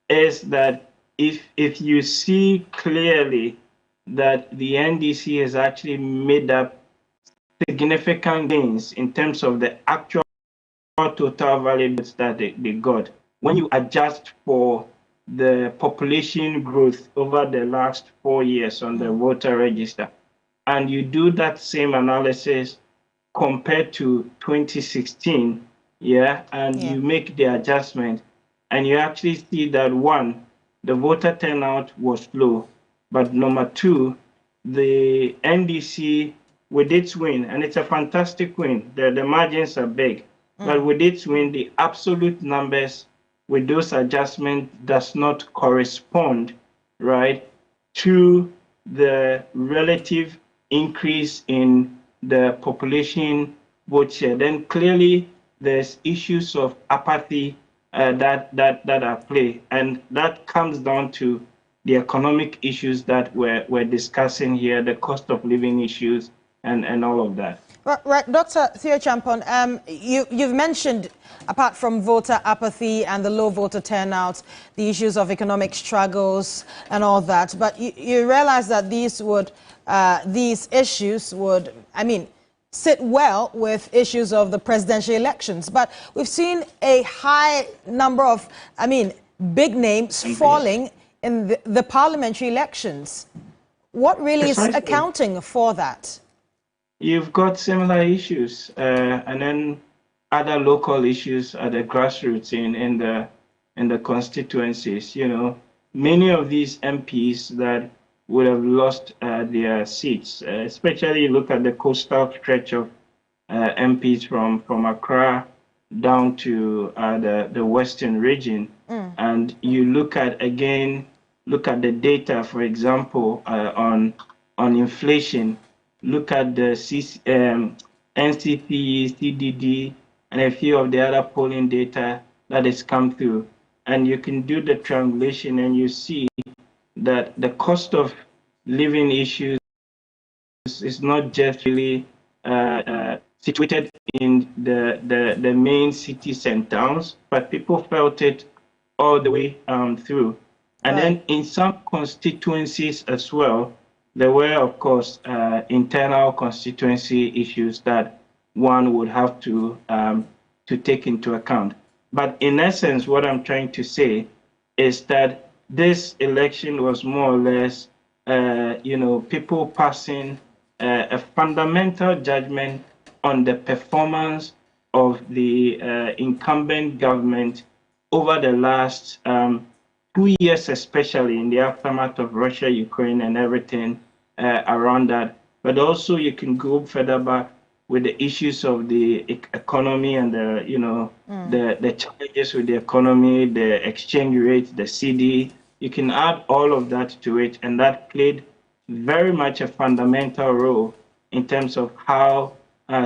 is that if you see clearly that the NDC has actually made up significant gains in terms of the actual total value that they got, when you adjust for the population growth over the last 4 years on the voter register, and you do that same analysis compared to 2016, you make the adjustment, and you actually see that, one, the voter turnout was low, but number two, the NDC, with its win, and it's a fantastic win, the margins are big, but with its win, the absolute numbers with those adjustments does not correspond, right, to the relative increase in the population vote share. Then clearly there's issues of apathy that are at play, and that comes down to the economic issues that we're discussing here, the cost of living issues, and all of that. Right, Dr. Theo Champon, you've mentioned, apart from voter apathy and the low voter turnout, the issues of economic struggles and all that, but you realize that these issues would, sit well with issues of the presidential elections. But we've seen a high number of, big names falling in the parliamentary elections. What really is accounting for that? You've got similar issues, and then other local issues at the grassroots in the constituencies. Many of these MPs that would have lost their seats, especially look at the coastal stretch of MPs from Accra down to the western region, and you look at the data, for example, on inflation. Look at the NCP, CDD, and a few of the other polling data that has come through. And you can do the triangulation and you see that the cost of living issues is not just really situated in the main cities and towns, but people felt it all the way through. And then in some constituencies as well, there were, of course, internal constituency issues that one would have to take into account. But in essence, what I'm trying to say is that this election was more or less, people passing a fundamental judgment on the performance of the incumbent government over the last 2 years, especially in the aftermath of Russia, Ukraine, and everything around that. But also, you can go further back with the issues of the economy and the challenges with the economy, the exchange rate, the CD. You can add all of that to it, and that played very much a fundamental role in terms of how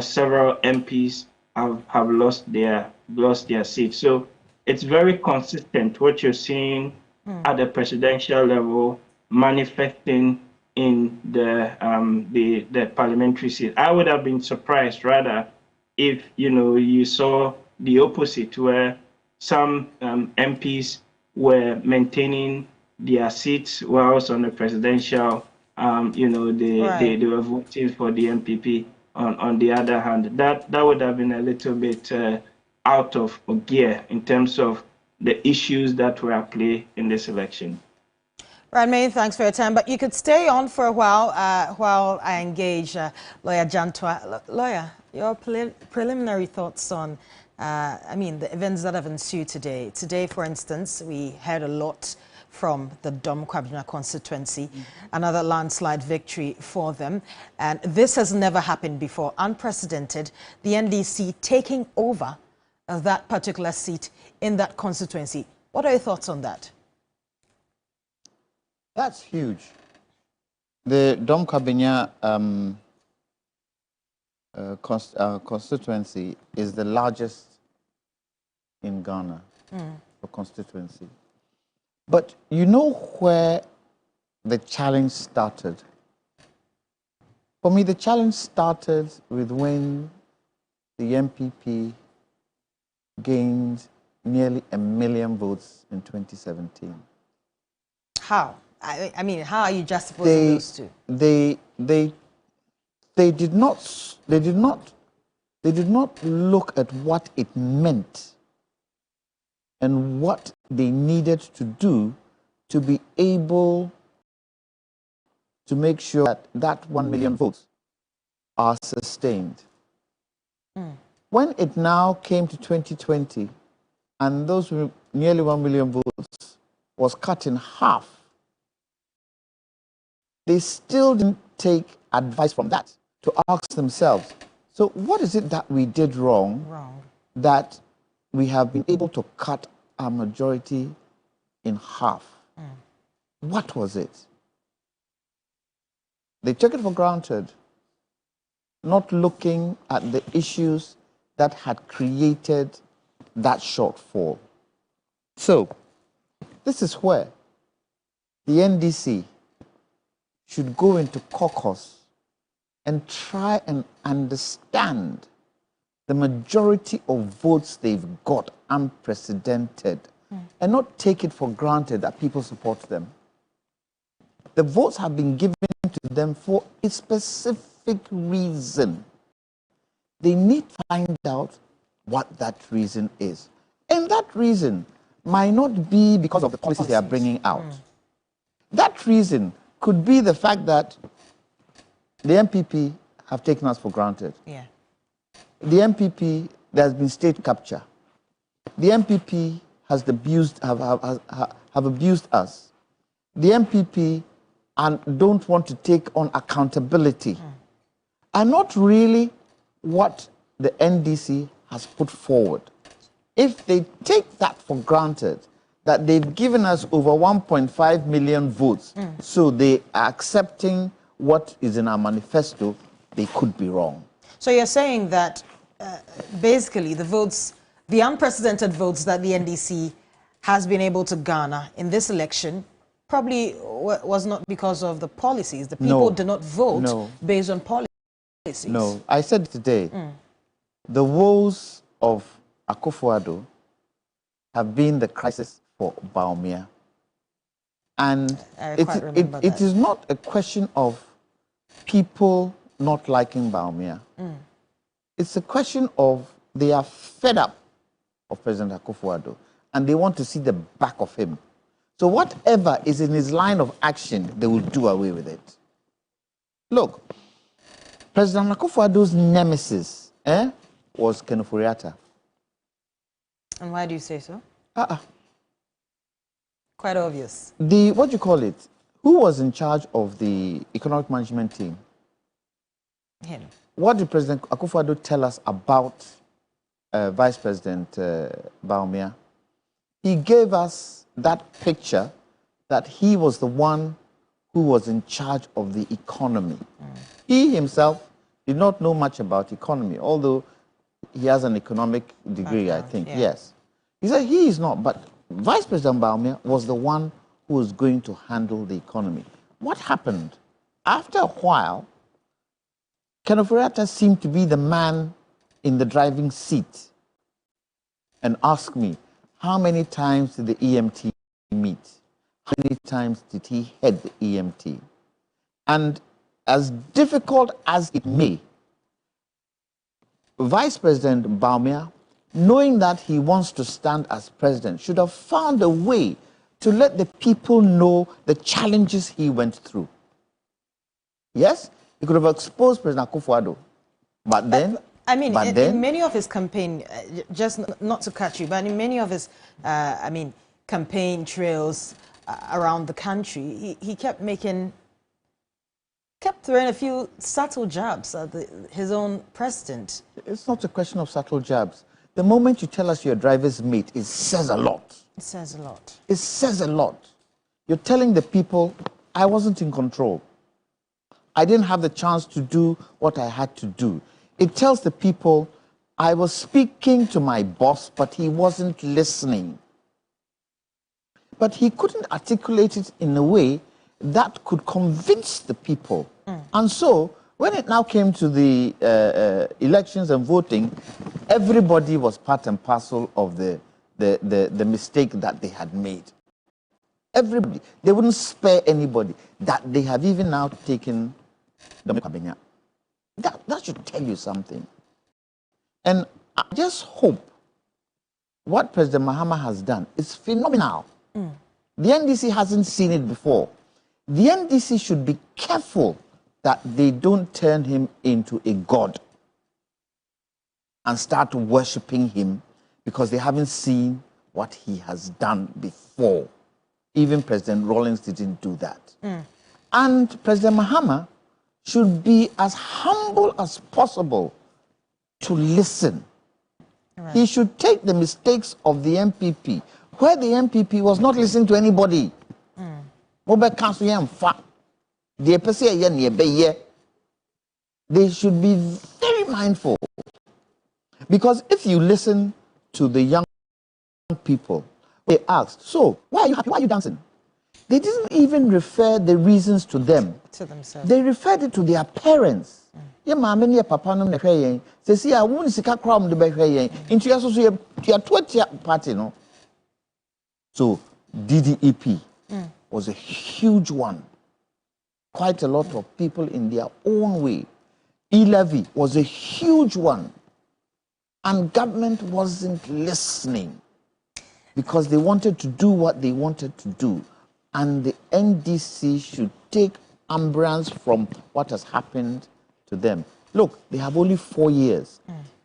several MPs have lost their seats. So it's very consistent what you're seeing at the presidential level manifesting in the parliamentary seat. I would have been surprised rather if you saw the opposite, where some MPs were maintaining their seats whilst on the presidential, they were voting for the MPP. On the other hand, that would have been a little bit out of gear in terms of the issues that were at play in this election. Right, many thanks for your time. But you could stay on for a while I engage Lawyer Jantwa. Lawyer, your preliminary thoughts on, the events that have ensued today. Today, for instance, we heard a lot from the Kwabenya constituency, another landslide victory for them. And this has never happened before, unprecedented. The NDC taking over that particular seat in that constituency. What are your thoughts on that? That's huge. The Kwabenya constituency is the largest in Ghana for constituency. But you know where the challenge started? For me, the challenge started with when the MPP gained nearly 1 million votes in 2017. How? How are you juxtaposing those two? They did not look at what it meant and what they needed to do to be able to make sure that 1 million votes are sustained. When it now came to 2020, and those nearly 1 million votes was cut in half, they still didn't take advice from that to ask themselves, so what is it that we did wrong that we have been able to cut our majority in half? What was it? They took it for granted, not looking at the issues that had created that shortfall. So, this is where the NDC should go into caucus and try and understand the majority of votes they've got unprecedented and not take it for granted that people support them. The votes have been given to them for a specific reason. They need to find out what that reason is. And that reason might not be because of the policies they are bringing out. That reason could be the fact that the MPP have taken us for granted. The MPP, there has been state capture. The MPP has abused us. The MPP don't want to take on accountability. Are not really what the NDC has put forward. If they take that for granted, that they've given us over 1.5 million votes, so they are accepting what is in our manifesto, they could be wrong. So you're saying that basically the unprecedented votes that the NDC has been able to garner in this election probably was not because of the policies. The people did not vote based on policies. No, I said today, the woes of Akufo-Addo have been the crisis for Bawumia. And it is not a question of people not liking Bawumia. It's a question of they are fed up of President Akufo-Addo, and they want to see the back of him. So whatever is in his line of action, they will do away with it. Look, President Akufo-Addo's nemesis was Ken Ofori-Atta. And why do you say so? Quite obvious. What do you call it? Who was in charge of the economic management team? Him. What did President Akufo-Addo tell us about Vice President Bawumia? He gave us that picture that he was the one who was in charge of the economy. He himself did not know much about economy, although he has an economic degree, I think, yes. He said he is not, but Vice President Bawumia was the one who was going to handle the economy. What happened? After a while, Ken Ofori-Atta seemed to be the man in the driving seat and asked me, how many times did the EMT meet? How many times did he head the EMT? And as difficult as it may, Vice President Bawumia, knowing that he wants to stand as president, should have found a way to let the people know the challenges he went through. Yes, he could have exposed President Akufo-Addo, but then... I mean, in many of his campaign, just not to cut you, but in many of his, campaign trails around the country, he kept throwing a few subtle jabs at his own president. It's not a question of subtle jabs. The moment you tell us you're a driver's mate, it says a lot. It says a lot. It says a lot. You're telling the people, I wasn't in control. I didn't have the chance to do what I had to do. It tells the people, I was speaking to my boss, but he wasn't listening. But he couldn't articulate it in a way that could convince the people. And so, when it now came to the elections and voting, everybody was part and parcel of the mistake that they had made. Everybody. They wouldn't spare anybody. That they have even now taken the Kwabenya. That should tell you something. And I just hope what President Mahama has done is phenomenal. The NDC hasn't seen it before. The NDC should be careful that they don't turn him into a god and start worshipping him because they haven't seen what he has done before. Even President Rawlings didn't do that. And President Mahama should be as humble as possible to listen. Right. He should take the mistakes of the MPP, where the MPP was not listening to anybody. They should be very mindful. Because if you listen to the young people, they asked, so, why are you happy? Why are you dancing? They didn't even refer the reasons to them. To themselves. They referred it to their parents. So DDEP was a huge one. Quite a lot of people in their own way. E-levy was a huge one. And government wasn't listening because they wanted to do what they wanted to do. And the NDC should take umbrance from what has happened to them. Look, they have only 4 years.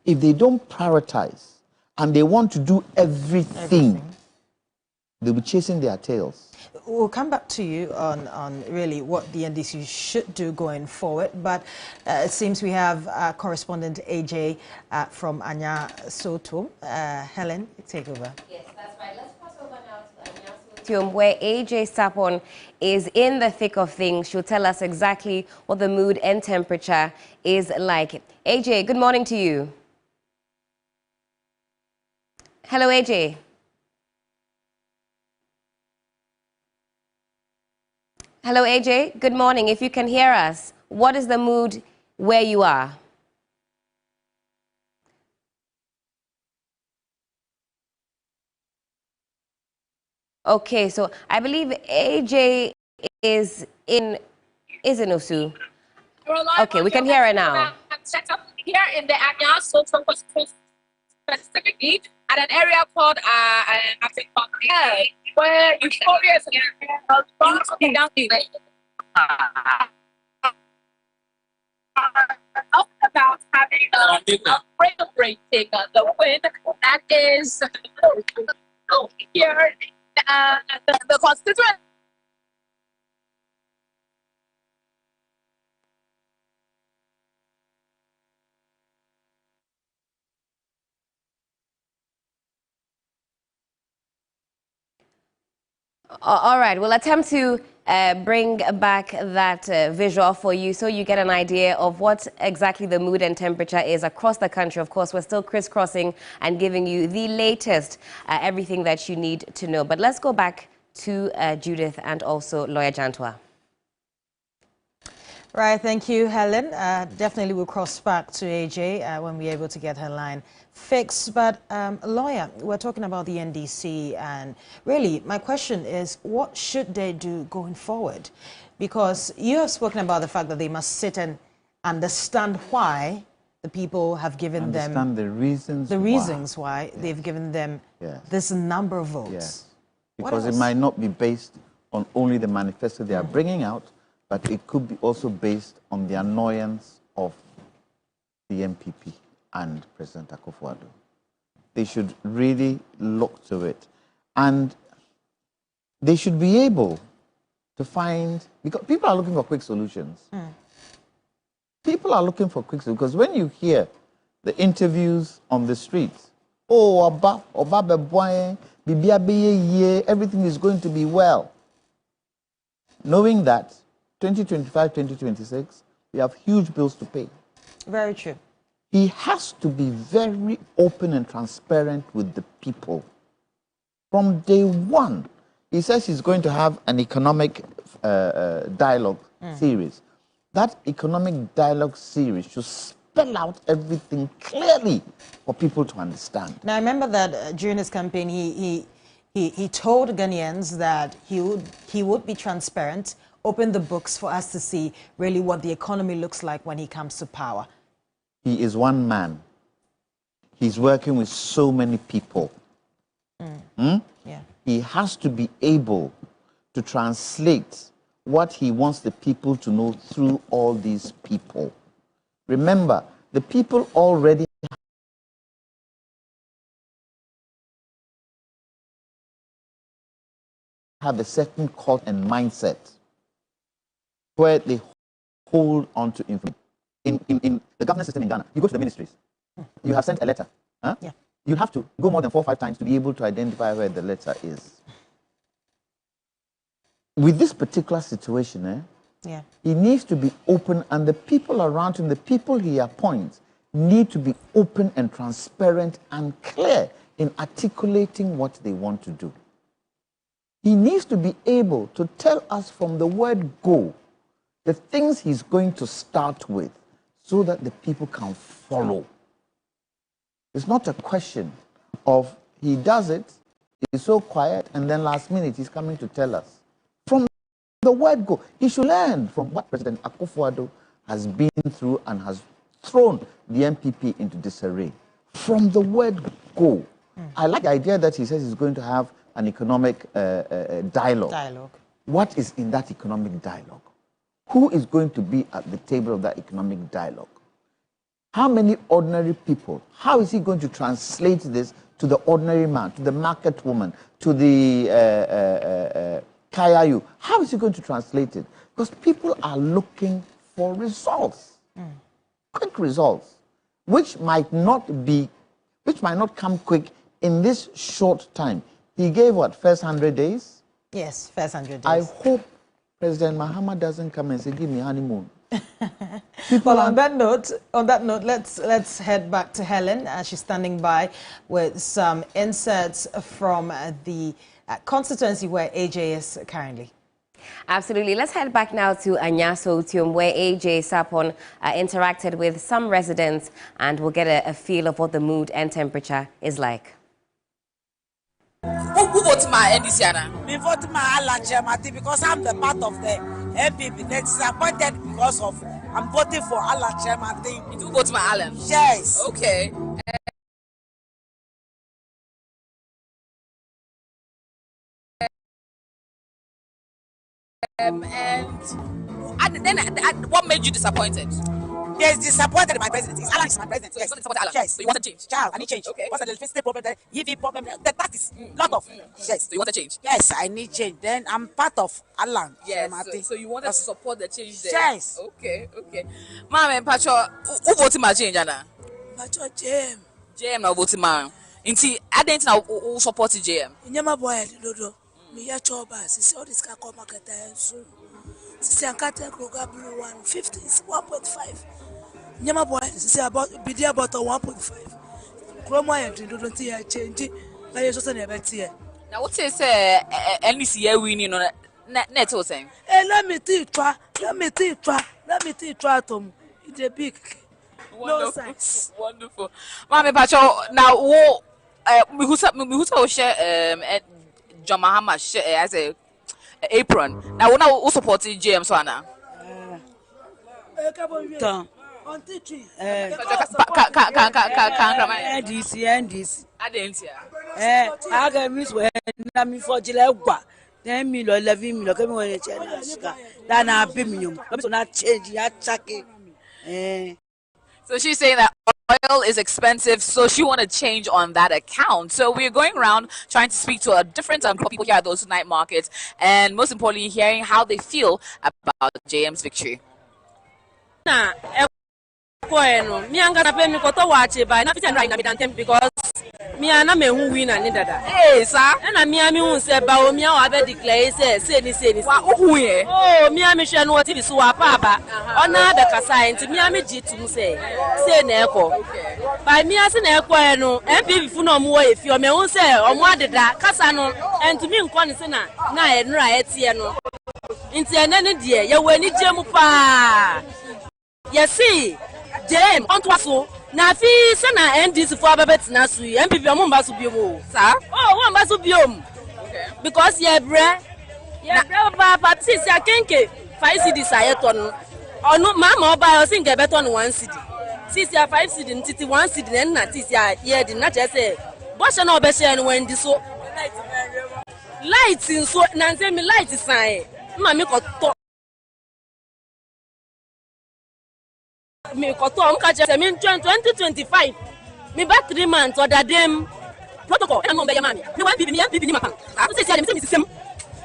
If they don't prioritize and they want to do everything, they'll be chasing their tails. We'll come back to you on really what the NDC should do going forward, but it seems we have correspondent AJ from Anya Soto. Helen, take over. Yes, that's right. Let's pass over now to Anya Soto, where AJ Sapon is in the thick of things. She'll tell us exactly what the mood and temperature is like. AJ, good morning to you. Hello, AJ. Hello, AJ. Good morning. If you can hear us, what is the mood where you are? Okay, so I believe AJ is in OSU. Okay, we can hear her now. Set up here in the Anya Social specifically, at an area called Asin Central, where Victoria's about having breaking the wind that is here the constituent. All right, we'll attempt to bring back that visual for you so you get an idea of what exactly the mood and temperature is across the country. Of course, we're still crisscrossing and giving you the latest, everything that you need to know. But let's go back to Judith and also Lawyer Jantua. Right, thank you, Helen. Definitely we'll cross back to AJ when we're able to get her line fixed. But lawyer, we're talking about the NDC, and really my question is, what should they do going forward? Because you have spoken about the fact that they must sit and understand why the people have given them the reasons why yes. they've given them yes. this number of votes. Yes. Because it might not be based on only the manifesto they are bringing out, but it could be also based on the annoyance of the MPP and President Akufo-Addo. They should really look to it. And they should be able to find, because people are looking for quick solutions. People are looking for quick solutions, because when you hear the interviews on the streets, oh, everything is going to be well. Knowing that 2025, 2026, we have huge bills to pay. Very true. He has to be very open and transparent with the people. From day one, he says he's going to have an economic dialogue series. That economic dialogue series should spell out everything clearly for people to understand. Now, I remember that during his campaign, he told Ghanaians that he would be transparent, open the books for us to see really what the economy looks like when he comes to power. He is one man. He's working with so many people. Yeah. He has to be able to translate what he wants the people to know through all these people. Remember, the people already have a certain cult and mindset where they hold on to information. In the governance system in Ghana, you go to the ministries, you have sent a letter. Yeah. You have to go more than 4 or 5 times to be able to identify where the letter is. With this particular situation, he needs to be open, and the people around him, the people he appoints, need to be open and transparent and clear in articulating what they want to do. He needs to be able to tell us from the word go the things he's going to start with, so that the people can follow. It's not a question of he does it, he's so quiet, and then last minute he's coming to tell us. From the word go, he should learn from what President Akufo-Addo has been through and has thrown the MPP into disarray. From the word go. I like the idea that he says he's going to have an economic dialogue. What is in that economic dialogue? Who is going to be at the table of that economic dialogue? How many ordinary people? How is he going to translate this to the ordinary man, to the market woman, to the Kayayu? How is he going to translate it? Because people are looking for results, quick results, which might not come quick in this short time. He gave what, first 100 days? Yes, first 100 days. I hope President Mahama doesn't come and say, give me honeymoon. Well, on that note, let's head back to Helen. She's standing by with some inserts from the constituency where AJ is currently. Absolutely. Let's head back now to Anyaso Utium, where AJ Sapon interacted with some residents, and we'll get a feel of what the mood and temperature is like. Who voted my NDC? Me voted my Alachemati because I'm the part of the MPP. That's disappointed because of I'm voting for Alachemati. You do vote my Alan? Yes. Okay. And then what made you disappointed? Yes, disappointed in my president. Alan is my president. Yes. Yes. So you wanted change? Child, I need change. Okay. What's the electricity problem? The EV problem? That is lot of. Yes. So you want to change? Yes, I need change. Then I'm part of Alan. Yes. So you wanted to support the change there? Yes. Okay. Mama and Pacho, who voted my change, Anna? Pacho JM. JM na voted my. Inti, I didn't know who supported JM. Nyama boy, Dodo. Me ya choba. Sisi all this car come market so. Sisi ankate kroga blue 150 is 1.5. Nyama boy, sisi about bidi about 1.5. Kromo ya Dodo nti ya change. Na yeso se na ebeti here. Now what say NDC here winning on net or saying? Let me try Tom. It's a big no sense. Wonderful. Mama Pacho, now who share Bawumia-Mahama as a apron. Now who supported James Wana? NDC. I didn't hear. I can miss when I'm for Jilegua. 10 million, 11 million, come on, then I'll be minimum. I'm not changing, I check it. So she's saying that oil is expensive, so she want to change on that account. So we're going around trying to speak to a different group of people here at the OSU Night Market, and most importantly, hearing how they feel about JM's victory. Because me and I who win and dada. Hey, sir. And I me who say Bawumia declare say ni. Oh, me and share no TV so papa. Ona be kasa enti me G2 say na eko. By me as na eko no, MPP fu no mo e fi o me who say omo adeda kasa no enti me nko ne se na enra etie no. Enti ene ne de ye wani gem pa. Yesi Jam on so na fi se na NDC for ababet na su MPP o mo mba so biom sir oh wo mba so biom because ye bre ba party si akenke 5 cd sayeto no onu mama oba o sin ge beto no 1 cd si 5 cd ntiti 1 cd na ti si ye di na che se bo se na obe se no wendi so light so na nse mi light san ma mi ko to me koto am ka je me 2025 me back 3 months or that them protocol and be yamami me wan bibi ni mapa so say dem say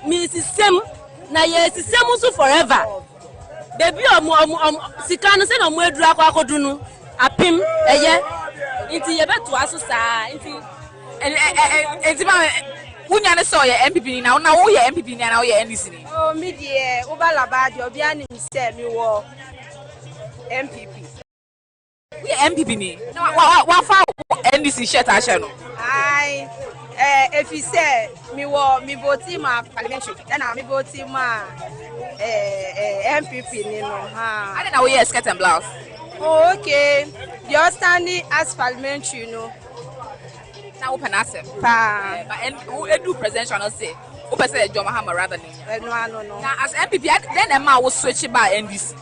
me system na ye system so forever baby sika no say no mo eduru akodu no apim eye nti ye beto aso saa nti ma unya ne so ye MPP na wo ye MPP na wo ye NDC ni oh me die ubalaba de obi ani mi say me wo MPP. We MPP ni. Wa fa NDC shirt a share no. Ai if you say me vote ma parliamentary. Then I me vote ma MPP ni no ha. I don't know we skirt and blouse. Oh okay. You're standing as parliamentary no. Na open asem. Pa. But who do presidential no say. Who person Bawumia-Mahama rather than. No. Now as MPP then the man will switch by NDC.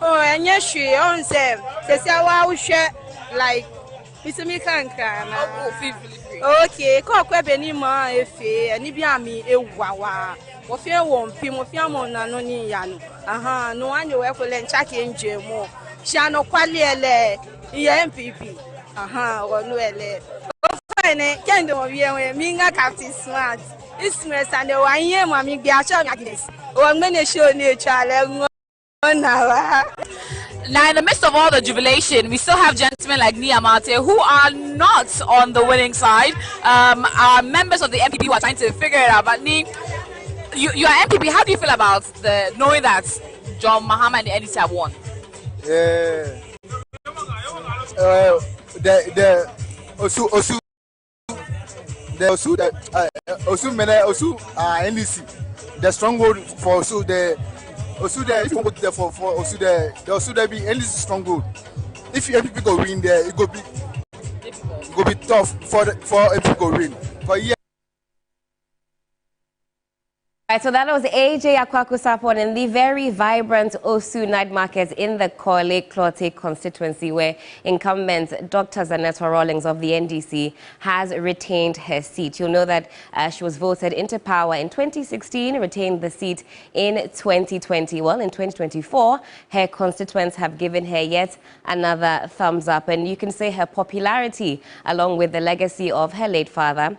Oh, and yes, she owns them. They say, "Wow, share like Mr. Mikanka." Okay, Kwabenya ma efe, ani bi ami ewawa. Wo fe won pi, mo fe mo na no ni ya no. Aha, no anye we ko le ncha ke nje mo. Sha no kwale ele, iye MPP. Aha, wo no ele. O fine, kende mo wie we mi nga Captain Smart. Ismes and the one year mami bi a show Agnes. O ngene show ni chale. Now, in the midst of all the jubilation, we still have gentlemen like Niamate who are not on the winning side. Are members of the MPP who are trying to figure it out. But Ni, you are MPP. How do you feel about knowing that Bawumia-Mahama and the NDC have won? NDC, the stronghold for OSU there, if you go there for OSU there, the OSU there be NDC stronghold. If MPP go win there, it go be tough for MPP go win. For years. Right, so that was AJ Akwaku-Sapon in the very vibrant OSU Night Market in the Korle-Klote constituency, where incumbent Dr. Zanetta Rawlings of the NDC has retained her seat. You'll know that she was voted into power in 2016, retained the seat in 2020. Well, in 2024, her constituents have given her yet another thumbs up. And you can say her popularity, along with the legacy of her late father,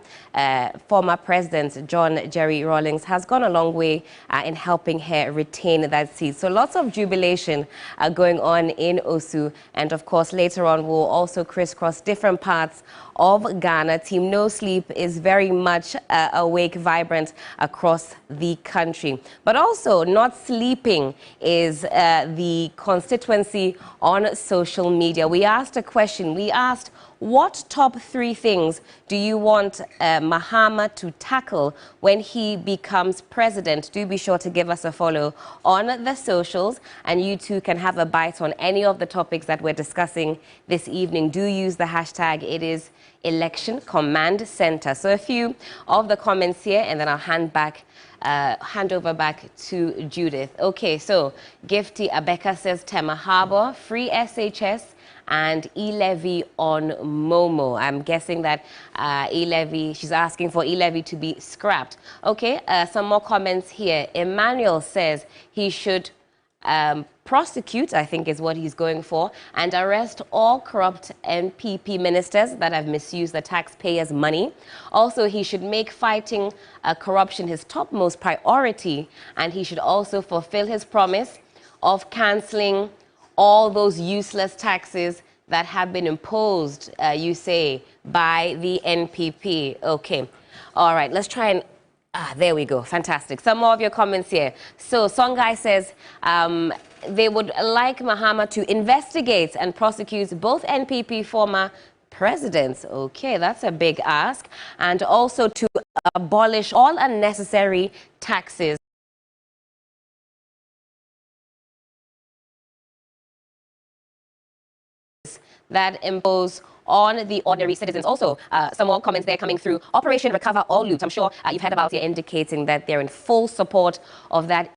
former President John Jerry Rawlings, has gone a long way in helping her retain that seat. So lots of jubilation going on in OSU, and of course later on we'll also crisscross different parts of Ghana. Team No Sleep is very much awake, vibrant across the country. But also not sleeping is the constituency on social media. We asked a question. We asked, what top 3 things do you want Mahama to tackle when he becomes president? Do be sure to give us a follow on the socials, and you too can have a bite on any of the topics that we're discussing this evening. Do use the hashtag. It is Election Command Center. So a few of the comments here, and then I'll hand over back to Judith. Okay, so Gifty Abeka says Tema Harbour, free SHS, and e-levy on Momo. I'm guessing that e-levy, she's asking for e-levy to be scrapped. Okay, some more comments here. Emmanuel says he should prosecute, I think is what he's going for, and arrest all corrupt NPP ministers that have misused the taxpayers' money. Also, he should make fighting corruption his topmost priority, and he should also fulfill his promise of cancelling all those useless taxes that have been imposed, you say, by the NPP. Okay. All right, let's try and... there we go. Fantastic. Some more of your comments here. So, Songai says they would like Mahama to investigate and prosecute both NPP former presidents. Okay, that's a big ask. And also to abolish all unnecessary taxes that impose on the ordinary citizens. Also, some more comments there coming through. Operation Recover All Loot. I'm sure you've heard about it, indicating that they're in full support of that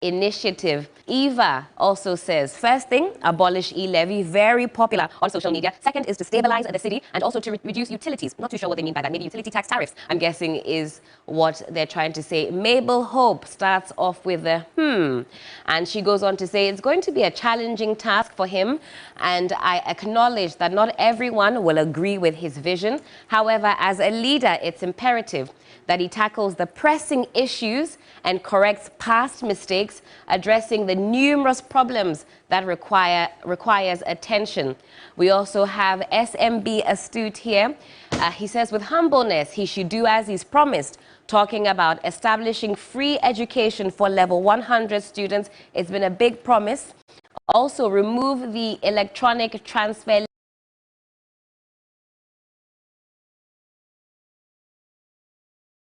initiative. Eva also says, first thing, abolish e-levy, very popular on social media. Second is to stabilize the city and also to reduce utilities. Not too sure what they mean by that. Maybe utility tax tariffs, I'm guessing, is what they're trying to say. Mabel Hope starts off with a and she goes on to say it's going to be a challenging task for him, and I acknowledge that not everyone will agree with his vision. However, as a leader, it's imperative that he tackles the pressing issues and corrects past mistakes, addressing the numerous problems that requires attention. We also have SMB Astute here. He says, with humbleness, he should do as he's promised, talking about establishing free education for level 100 students. It's been a big promise. Also, remove the electronic transfer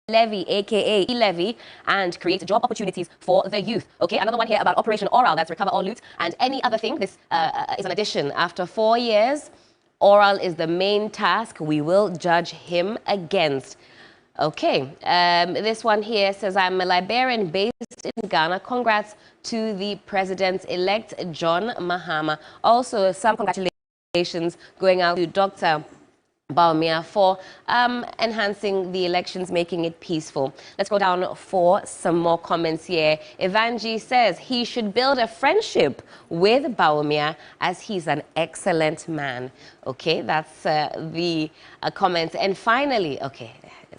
levy, aka e-levy, and create job opportunities for the youth. Okay, another one here about Operation Oral, that's Recover All Loot, and any other thing. This is an addition. After 4 years, Oral is the main task we will judge him against. Okay, this one here says, I'm a Liberian based in Ghana. Congrats to the President-elect John Mahama. Also, some congratulations going out to Dr. Bawumia for enhancing the elections, making it peaceful. Let's go down for some more comments here. Evangie says he should build a friendship with Bawumia as he's an excellent man. Okay, that's the comment. And finally, okay,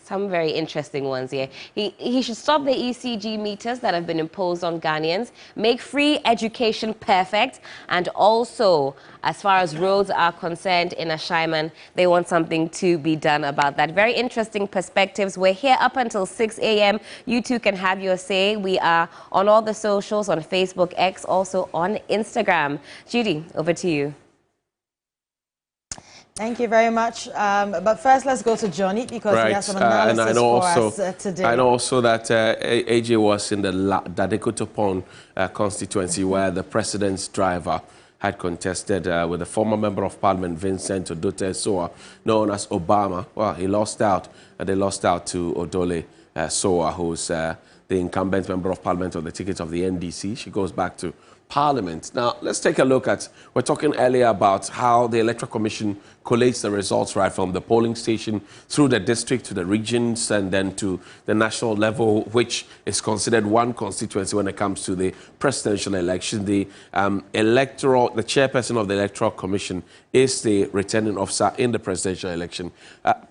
some very interesting ones here. He should stop the ECG meters that have been imposed on Ghanaians, make free education perfect, and also, as far as roads are concerned in Ashaiman, they want something to be done about that. Very interesting perspectives. We're here up until 6 a.m. You too can have your say. We are on all the socials, on Facebook, X, also on Instagram. Judy, over to you. Thank you very much. But first, let's go to Johnny, because he has some analysis for us today. I know also that AJ was in the Dadekotopon constituency, where the president's driver had contested with the former Member of Parliament, Vincent Odote-Soa, known as Obama. Well, he lost out, and they lost out to Odole Soa, who's the incumbent Member of Parliament on the ticket of the NDC. She goes back to Parliament. Now, let's take a look at, we're talking earlier about how the Electoral Commission collates the results right from the polling station through the district to the regions and then to the national level, which is considered one constituency when it comes to the presidential election. The chairperson of the Electoral Commission is the returning officer in the presidential election.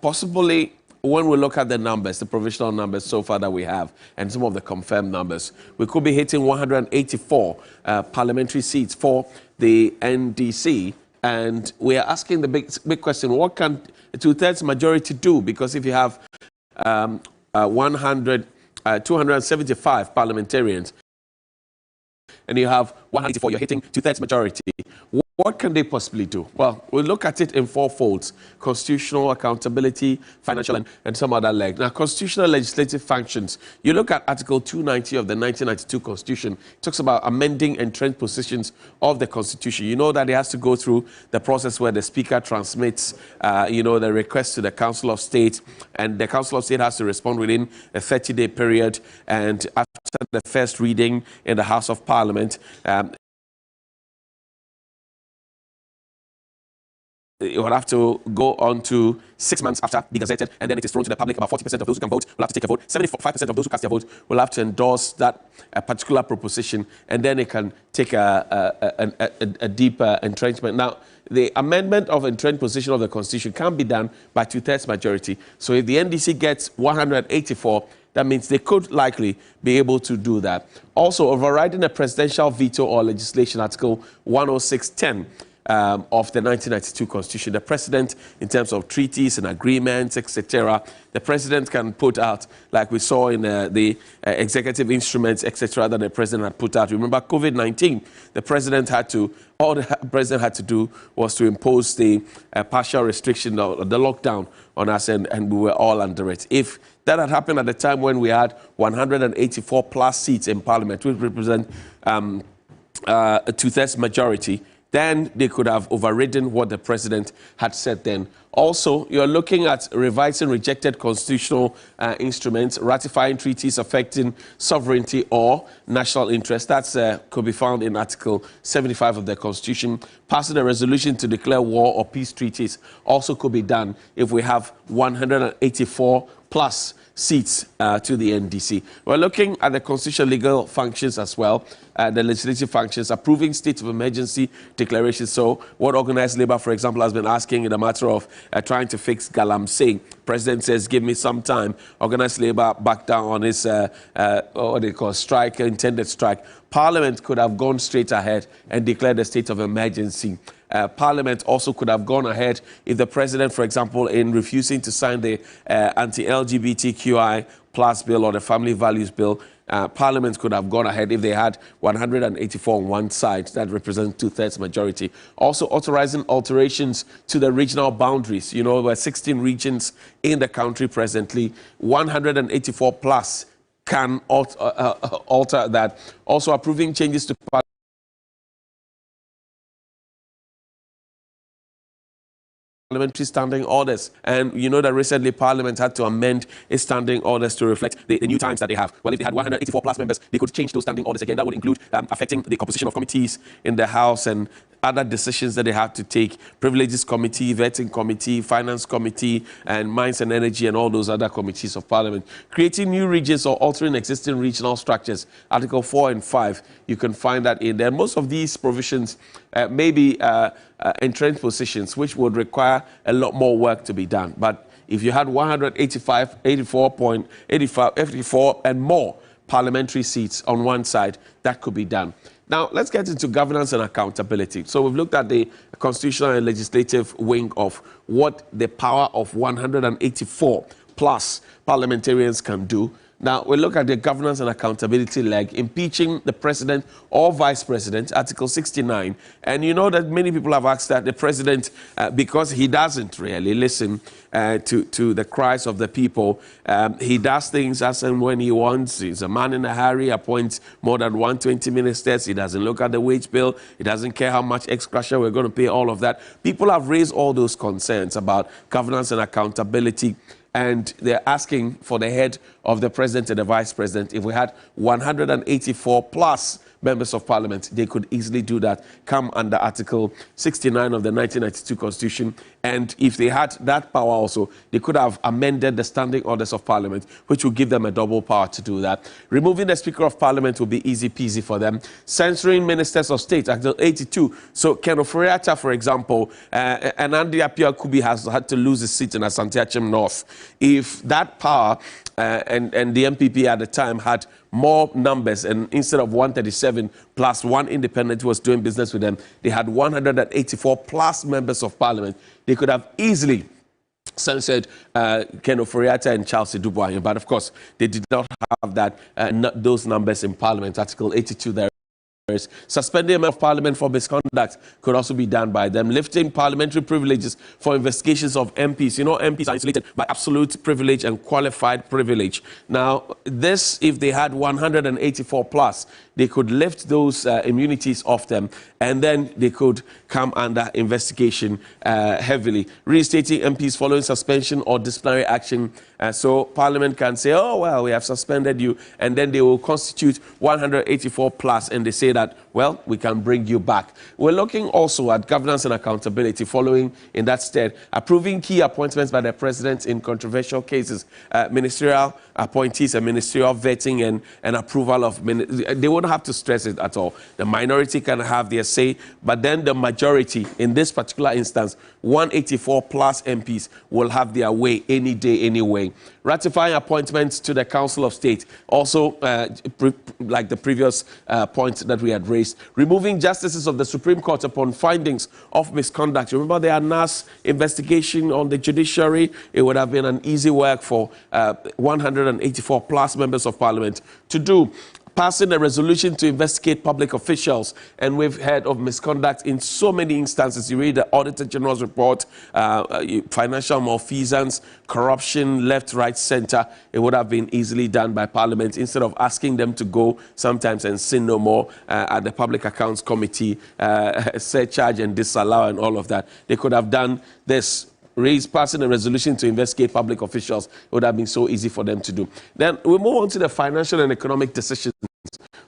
Possibly, when we look at the numbers, the provisional numbers so far that we have, and some of the confirmed numbers, we could be hitting 184 parliamentary seats for the NDC. And we are asking the big question, what can a two-thirds majority do? Because if you have 275 parliamentarians, and you have 184, you're hitting two-thirds majority. What can they possibly do? Well, we'll look at it in four folds: constitutional, accountability, financial, and some other leg. Now, constitutional legislative functions. You look at Article 290 of the 1992 Constitution. It talks about amending entrenched positions of the Constitution. You know that it has to go through the process where the Speaker transmits, the request to the Council of State, and the Council of State has to respond within a 30-day period. And after the first reading in the House of Parliament, it will have to go on to 6 months after being gazetted, and then it is thrown to the public. About 40% of those who can vote will have to take a vote. 75% of those who cast their vote will have to endorse that particular proposition, and then it can take a deeper entrenchment. Now, the amendment of entrenched position of the Constitution can be done by two-thirds majority. So if the NDC gets 184, that means they could likely be able to do that. Also, overriding a presidential veto or legislation, Article 106(10). Of the 1992 Constitution. The President, in terms of treaties and agreements, etc., the President can put out, like we saw in the executive instruments, etc., that the President had put out. Remember, COVID-19, all the President had to do was to impose the partial restriction, the lockdown on us, and we were all under it. If that had happened at the time when we had 184 plus seats in Parliament, which represent a two-thirds majority, then they could have overridden what the President had said then. Also, you're looking at revising rejected constitutional instruments, ratifying treaties affecting sovereignty or national interest. That could be found in Article 75 of the Constitution. Passing a resolution to declare war or peace treaties also could be done if we have 184 plus seats to the NDC. We're looking at the constitutional legal functions as well, the legislative functions, approving state of emergency declarations. So what organized labor, for example, has been asking in the matter of trying to fix Galamsey. President says, give me some time. Organized labor backed down on his, what they call strike, intended strike. Parliament could have gone straight ahead and declared a state of emergency. Parliament also could have gone ahead if the President, for example, in refusing to sign the anti-LGBTQI plus bill or the family values bill, Parliament could have gone ahead if they had 184 on one side. That represents two-thirds majority. Also authorizing alterations to the regional boundaries. You know, there are 16 regions in the country presently. 184 plus can alter that. Also approving changes to parliamentary standing orders. And you know that recently Parliament had to amend its standing orders to reflect the new times that they have. Well, if they had 184 plus members, they could change those standing orders again. That would include affecting the composition of committees in the House and other decisions that they have to take. Privileges Committee, Vetting Committee, Finance Committee, and Mines and Energy, and all those other committees of Parliament. Creating new regions or altering existing regional structures. Article 4 and 5, you can find that in there. Most of these provisions may be entrenched positions, which would require a lot more work to be done. But if you had 84 and more parliamentary seats on one side, that could be done. Now, let's get into governance and accountability. So we've looked at the constitutional and legislative wing of what the power of 184 plus parliamentarians can do. Now, we look at the governance and accountability leg, impeaching the president or vice president, Article 69. And you know that many people have asked that the president, because he doesn't really listen to the cries of the people, he does things as and when he wants. He's a man in a hurry, appoints more than 120 ministers. He doesn't look at the wage bill. He doesn't care how much extra we're going to pay, all of that. People have raised all those concerns about governance and accountability. And they're asking for the head of the president and the vice president. If we had 184 plus members of parliament, they could easily do that, come under Article 69 of the 1992 Constitution. And if they had that power also, they could have amended the standing orders of parliament, which would give them a double power to do that. Removing the Speaker of Parliament will be easy peasy for them. Censoring ministers of state, Article 82. So Ken Ofori-Atta, for example, and Andy Appiah Kubi has had to lose his seat in Asante Achem North. If that power and the MPP at the time had more numbers, and instead of 137 plus one independent who was doing business with them, they had 184 plus members of parliament, they could have easily censored Ken Ofori-Atta and Charles Dubois. But of course, they did not have that those numbers in parliament. Article 82 there. Suspending a member of parliament for misconduct could also be done by them. Lifting parliamentary privileges for investigations of MPs. You know, MPs are insulated by absolute privilege and qualified privilege. Now, this, if they had 184 plus, they could lift those immunities off them, and then they could come under investigation heavily. Reinstating MPs following suspension or disciplinary action. So Parliament can say, oh, well, we have suspended you, and then they will constitute 184 plus, and they say that, well, we can bring you back. We're looking also at governance and accountability following in that stead, approving key appointments by the president in controversial cases, ministerial appointees and ministerial vetting and approval of, they won't have to stress it at all. The minority can have their say, but then the majority, in this particular instance, 184 plus MPs will have their way any day, anyway. Ratifying appointments to the Council of State, also like the previous point that we had raised. Removing justices of the Supreme Court upon findings of misconduct. Remember the ANAS investigation on the judiciary? It would have been an easy work for 184 plus members of parliament to do. Passing a resolution to investigate public officials, and we've heard of misconduct in so many instances. You read the Auditor General's report, financial malfeasance, corruption, left, right, center. It would have been easily done by Parliament instead of asking them to go sometimes and sin no more at the Public Accounts Committee, surcharge and disallow and all of that. They could have done this. Passing a resolution to investigate public officials, it would have been so easy for them to do. Then we move on to the financial and economic decisions.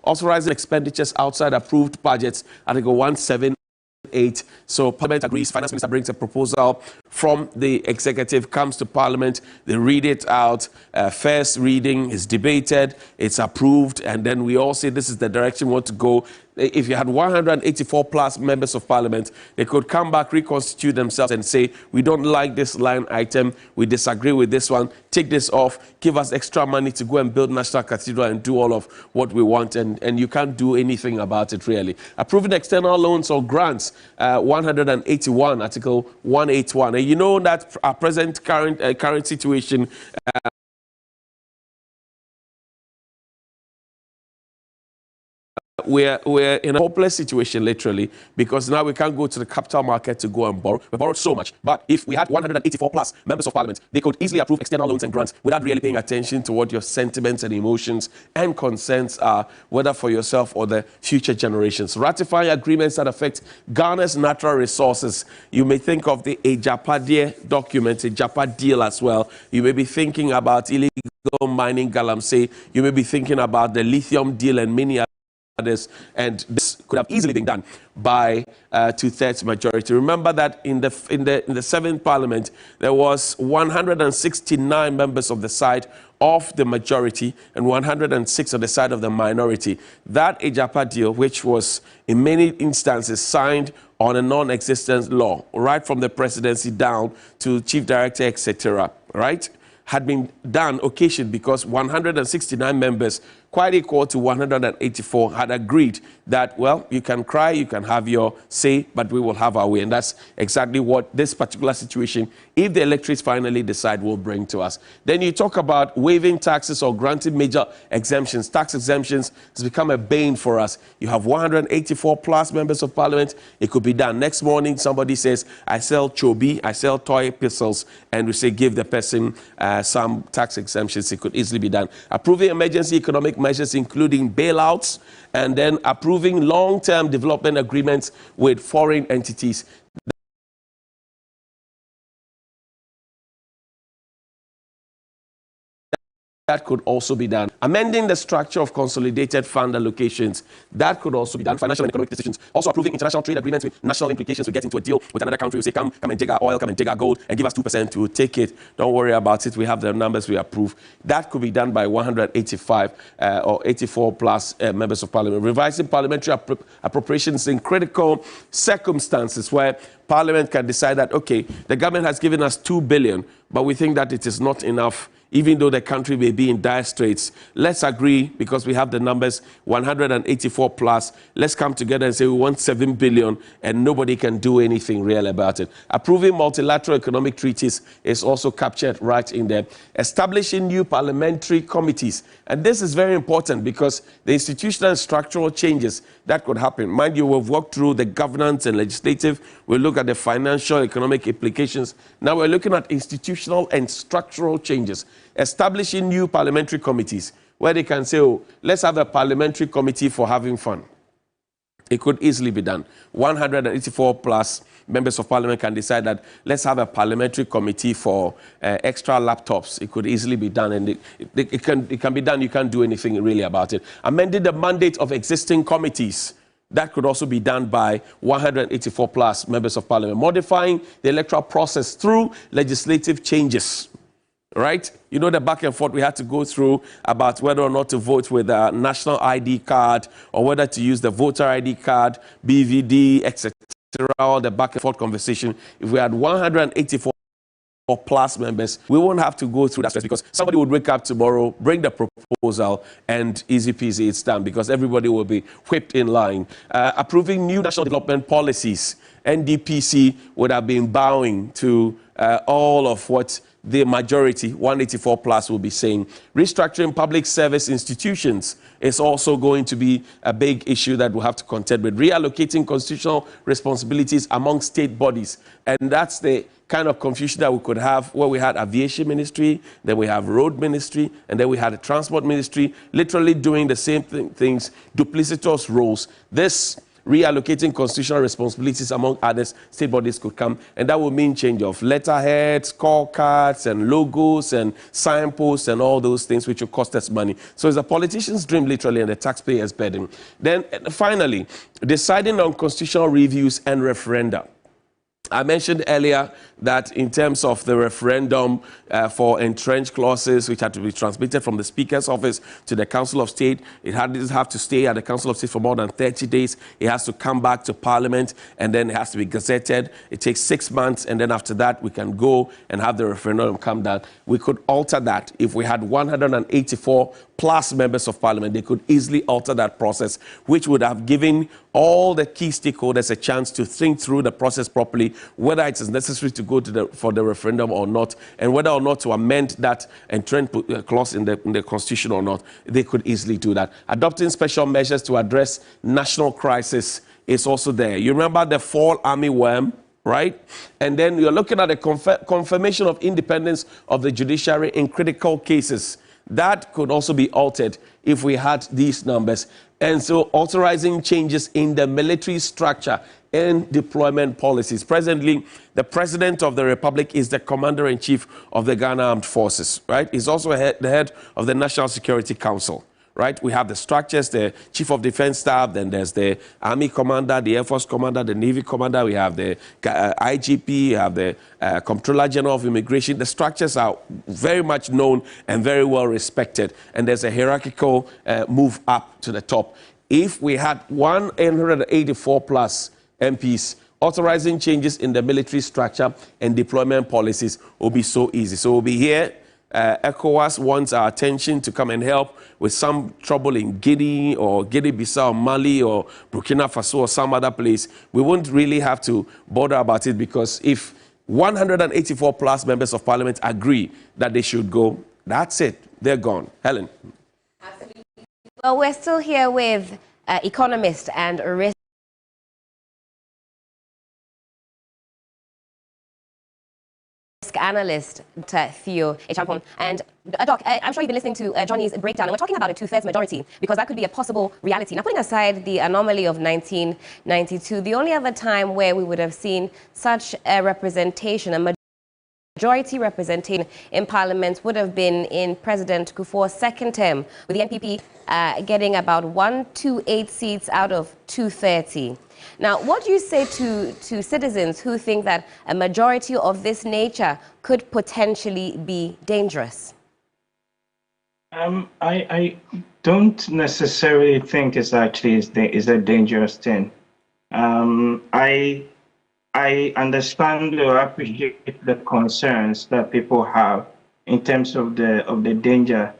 Authorizing expenditures outside approved budgets, Article 178. So Parliament agrees, Finance Minister brings a proposal from the executive, comes to Parliament, they read it out, first reading is debated, it's approved, and then we all say this is the direction we want to go. If you had 184 plus members of parliament, they could come back, reconstitute themselves and say, we don't like this line item, we disagree with this one, take this off, give us extra money to go and build National Cathedral and do all of what we want, and you can't do anything about it really. Approving external loans or grants, 181, Article 181. And you know that our present current situation, we're in a hopeless situation, literally, because now we can't go to the capital market to go and borrow. We borrowed so much. But if we had 184 plus members of parliament, they could easily approve external loans and grants without really paying attention to what your sentiments and emotions and concerns are, whether for yourself or the future generations. Ratifying agreements that affect Ghana's natural resources. You may think of the Ejapade document, Ejapa deal as well. You may be thinking about illegal mining Galamsey. You may be thinking about the lithium deal and many others, and this could have easily been done by 2/3 majority. Remember that in the 7th Parliament, there was 169 members of the side of the majority and 106 on the side of the minority. That Ejapa deal, which was in many instances signed on a non-existent law, right from the presidency down to chief director, etc., right, had been done occasioned because 169 members quite equal to 184, had agreed that, well, you can cry, you can have your say, but we will have our way. And that's exactly what this particular situation, if the electorates finally decide, will bring to us. Then you talk about waiving taxes or granting major exemptions. Tax exemptions has become a bane for us. You have 184 plus members of parliament. It could be done. Next morning, somebody says, I sell chobi, I sell toy pistols, and we say, give the person some tax exemptions. It could easily be done. Approving emergency economic measures, including bailouts, and then approving long-term development agreements with foreign entities. That could also be done. Amending the structure of consolidated fund allocations, that could also be done. Financial and economic decisions. Also approving international trade agreements with national implications. We get into a deal with another country. We say, come and take our oil, come and take our gold, and give us 2% to take it. Don't worry about it. We have the numbers we approve. That could be done by 185 or 84 plus members of parliament. Revising parliamentary appropriations in critical circumstances where Parliament can decide that, okay, the government has given us 2 billion, but we think that it is not enough, even though the country may be in dire straits. Let's agree, because we have the numbers, 184 plus. Let's come together and say we want 7 billion, and nobody can do anything real about it. Approving multilateral economic treaties is also captured right in there. Establishing new parliamentary committees. And this is very important because the institutional and structural changes that could happen. Mind you, we've walked through the governance and legislative. We'll look at the financial, economic implications. Now we're looking at institutional and structural changes. Establishing new parliamentary committees where they can say, oh, let's have a parliamentary committee for having fun. It could easily be done. 184 plus members of parliament can decide that let's have a parliamentary committee for extra laptops. It could easily be done, and it can be done. You can't do anything really about it. Amending the mandate of existing committees. That could also be done by 184 plus members of parliament. Modifying the electoral process through legislative changes. Right? You know the back and forth we had to go through about whether or not to vote with a national ID card or whether to use the voter ID card, BVD, etc. All the back and forth conversation. If we had 184 plus members, we won't have to go through that stress because somebody would wake up tomorrow, bring the proposal, and easy peasy, it's done because everybody will be whipped in line. Approving new national development policies. NDPC would have been bowing to all of what the majority, 184 plus, will be saying. Restructuring public service institutions is also going to be a big issue that we'll have to contend with. Reallocating constitutional responsibilities among state bodies. And that's the kind of confusion that we could have where we had aviation ministry, then we have road ministry, and then we had a transport ministry, literally doing the same things, duplicitous roles. This reallocating constitutional responsibilities among others, state bodies could come, and that will mean change of letterheads, scorecards, and logos, and signposts, and all those things which will cost us money. So it's a politician's dream, literally, and the taxpayer's burden. Then, finally, deciding on constitutional reviews and referenda. I mentioned earlier that in terms of the referendum for entrenched clauses, which had to be transmitted from the Speaker's office to the Council of State, it doesn't have to stay at the Council of State for more than 30 days. It has to come back to Parliament, and then it has to be gazetted. It takes 6 months, and then after that, we can go and have the referendum come down. We could alter that. If we had 184 plus members of Parliament, they could easily alter that process, which would have given all the key stakeholders a chance to think through the process properly, whether it is necessary to go for the referendum or not, and whether or not to amend that entrenched clause in the Constitution or not. They could easily do that. Adopting special measures to address national crisis is also there. You remember the fall army worm, right? And then you're looking at the confirmation of independence of the judiciary in critical cases. That could also be altered if we had these numbers. And so authorizing changes in the military structure and deployment policies. Presently, the President of the Republic is the Commander-in-Chief of the Ghana Armed Forces, right? He's also the head of the National Security Council, right? We have the structures, the Chief of Defense Staff, then there's the Army Commander, the Air Force Commander, the Navy Commander, we have the IGP, we have the Comptroller General of Immigration. The structures are very much known and very well respected, and there's a hierarchical move up to the top. If we had 184 plus MPs, authorizing changes in the military structure and deployment policies will be so easy. So we'll be here ECOWAS wants our attention to come and help with some trouble in Guinea or Guinea-Bissau, Mali or Burkina Faso or some other place, we won't really have to bother about it, because if 184 plus members of parliament agree that they should go, that's it. They're gone. Helen. Absolutely. Well, we're still here with economist and risk analyst Theo Echampon. And Doc, I'm sure you've been listening to Johnny's breakdown, and we're talking about a 2/3 majority because that could be a possible reality. Now, putting aside the anomaly of 1992, the only other time where we would have seen such a representation, a majority representation in Parliament, would have been in President Kufuor's second term, with the NPP getting about 128 seats out of 230. Now, what do you say to citizens who think that a majority of this nature could potentially be dangerous? I don't necessarily think it's actually is a dangerous thing. I understand or appreciate the concerns that people have in terms of the danger,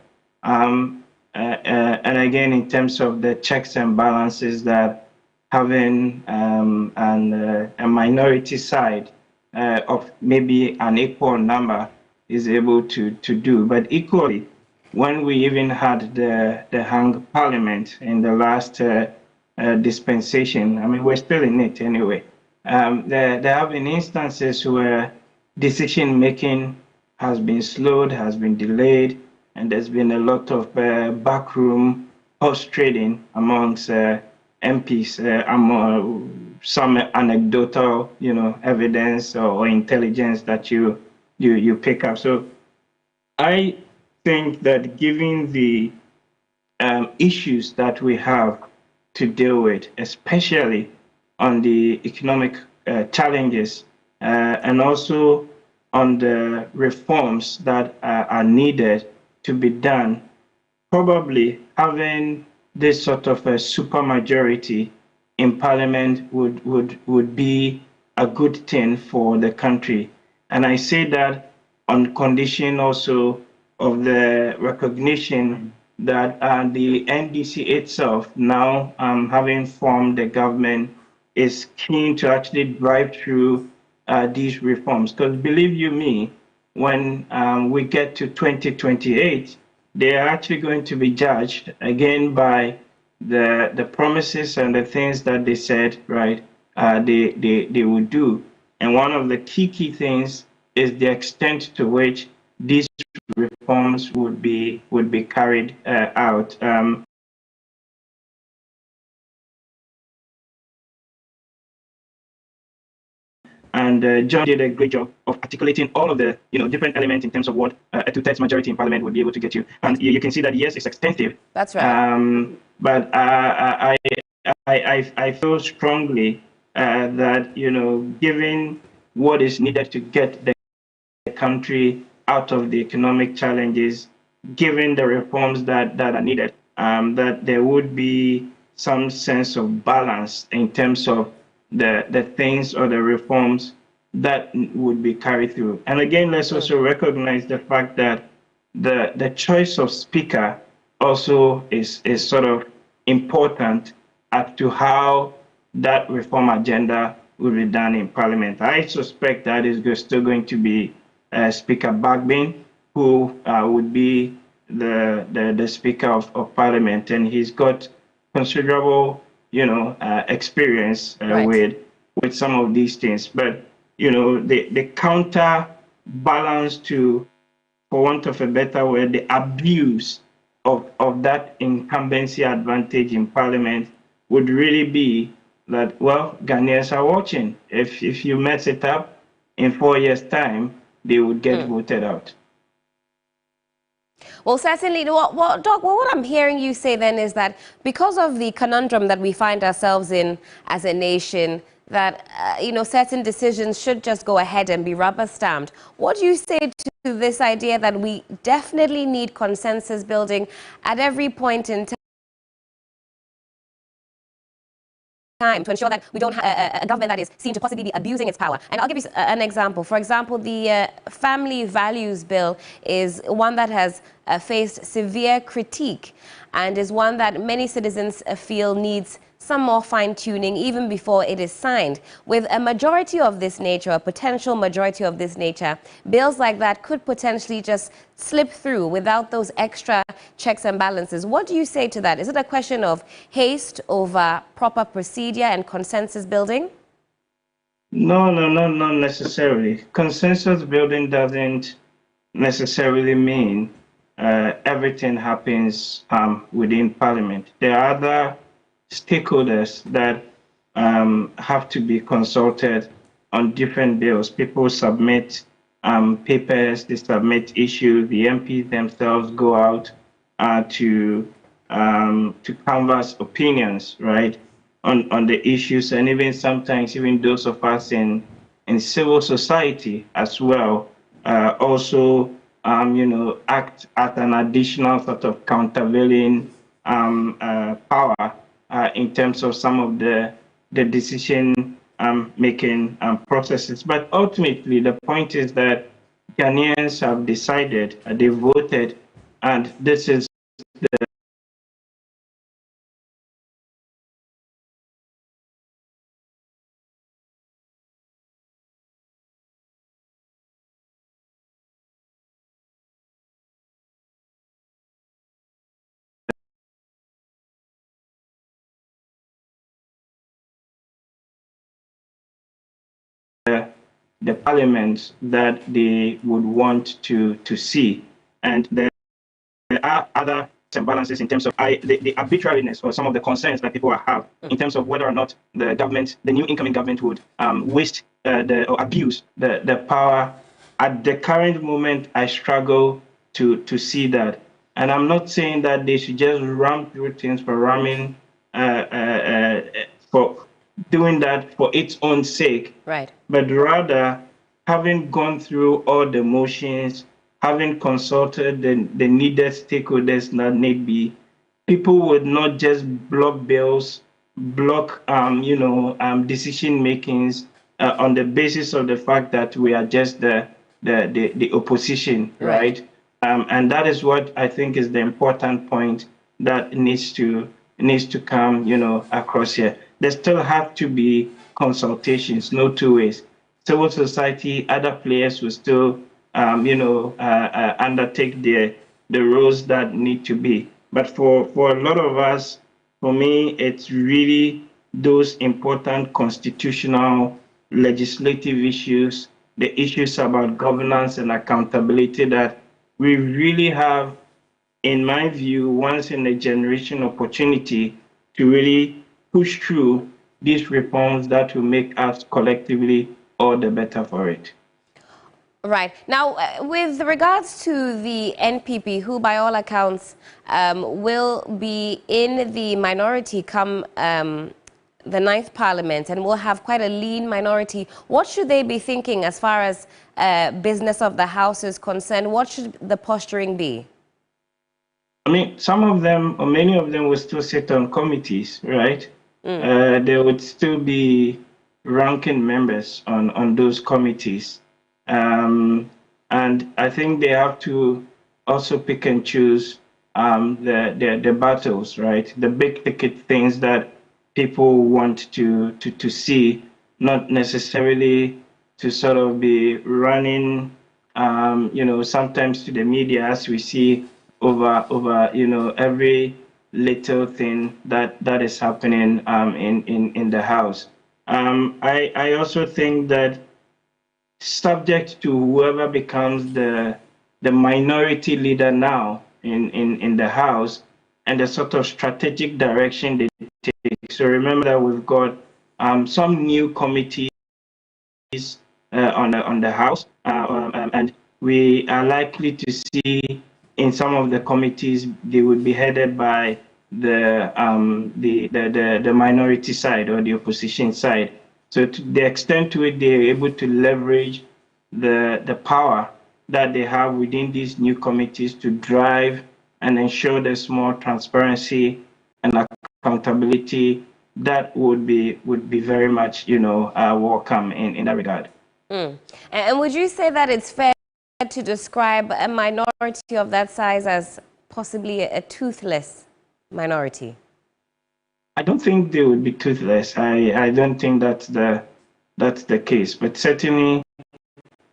and again in terms of the checks and balances that having a minority side of maybe an equal number is able to do. But equally, when we even had the hung parliament in the last dispensation, I mean, we're still in it anyway. There have been instances where decision-making has been slowed, has been delayed, and there's been a lot of backroom horse trading amongst MPs, some anecdotal, evidence or intelligence that you pick up. So I think that given the issues that we have to deal with, especially on the economic challenges and also on the reforms that are needed to be done, probably having this sort of a supermajority in Parliament would be a good thing for the country. And I say that on condition also of the recognition that the NDC itself, now having formed the government, is keen to actually drive through these reforms. Because believe you me, when we get to 2028, they are actually going to be judged again by the promises and the things that they said, right, they would do. And one of the key things is the extent to which these reforms would be carried out. And John did a great job of articulating all of the different elements in terms of what a 2/3 majority in Parliament would be able to get you. And you can see that yes, it's extensive. That's right. But I feel strongly that given what is needed to get the country out of the economic challenges, given the reforms that are needed, that there would be some sense of balance in terms of the things or the reforms that would be carried through. And again, let's also recognize the fact that the choice of speaker also is sort of important as to how that reform agenda will be done in Parliament. I suspect that is still going to be Speaker Bagbin, who would be the Speaker of Parliament, and he's got considerable experience right. with some of these things. But the counter balance to, for want of a better word, the abuse of that incumbency advantage in Parliament would really be that, well, Ghanaians are watching. If you mess it up, in 4 years' time, they would get voted out. Well, certainly, Doc, what I'm hearing you say then is that because of the conundrum that we find ourselves in as a nation, that, certain decisions should just go ahead and be rubber stamped. What do you say to this idea that we definitely need consensus building at every point in time? time to ensure that we don't have a government that is seen to possibly be abusing its power. And I'll give you an example. For example, the Family Values Bill is one that has faced severe critique and is one that many citizens feel needs some more fine-tuning even before it is signed. With a majority of this nature, a potential majority of this nature, bills like that could potentially just slip through without those extra checks and balances. What do you say to that? Is it a question of haste over proper procedure and consensus building? No, not necessarily. Consensus building doesn't necessarily mean everything happens within Parliament. There are other stakeholders that have to be consulted on different bills. People submit papers, they submit issues, the MPs themselves go out to canvass opinions, right, on the issues, and even sometimes even those of us in civil society as well also act at an additional sort of countervailing power in terms of some of the decision making processes. But ultimately, the point is that Ghanaians have decided, they voted, and this is the parliament that they would want to see. And there are other balances in terms of the arbitrariness or some of the concerns that people have in terms of whether or not the government, the new incoming government, would waste or abuse the power. At the current moment, I struggle to see that. And I'm not saying that they should just ram through things for ramming, for doing that for its own sake. Right. But rather, having gone through all the motions, having consulted the needed stakeholders that need be, people would not just block bills, block decision makings on the basis of the fact that we are just the opposition, right? And that is what I think is the important point that needs to come across here. There still have to be consultations, no two ways. Civil society, other players will still undertake the roles that need to be. But for a lot of us, for me, it's really those important constitutional, legislative issues, the issues about governance and accountability that we really have, in my view, once in a generation opportunity to really push through these reforms that will make us collectively all the better for it. Right. Now, with regards to the NPP, who by all accounts will be in the minority come the 9th Parliament and will have quite a lean minority, what should they be thinking as far as business of the House is concerned? What should the posturing be? I mean, some of them, or many of them, will still sit on committees, right? There would still be ranking members on those committees. And I think they have to also pick and choose the battles, right? The big ticket things that people want to see, not necessarily to sort of be running, sometimes to the media, as we see over every little thing that is happening in the House. I also think that subject to whoever becomes the minority leader now in the House and the sort of strategic direction they take. So remember that we've got some new committees on the House, and we are likely to see in some of the committees they would be headed by the minority side or the opposition side. So to the extent to which they're able to leverage the power that they have within these new committees to drive and ensure there's more transparency and accountability, that would be very much, welcome in that regard. And would you say that it's fair to describe a minority of that size as possibly a toothless minority? I don't think they would be toothless. I don't think that's the case. But certainly,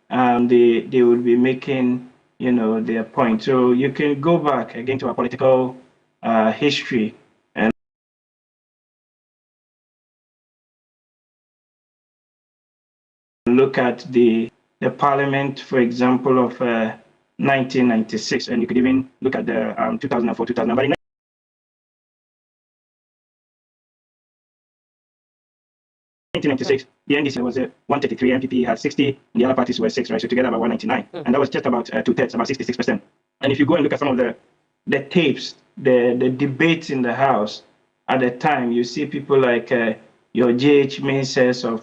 they would be making, their point. So you can go back again to our political history and look at the Parliament, for example, of 1996, and you could even look at the 2004, 2000. But in 1996, the NDC was 133, MPP had 60, and the other parties were 6, right? So together about 199. And that was just about two-thirds, about 66%. And if you go and look at some of the tapes, the debates in the House at the time, you see people like your J.H. Ministers of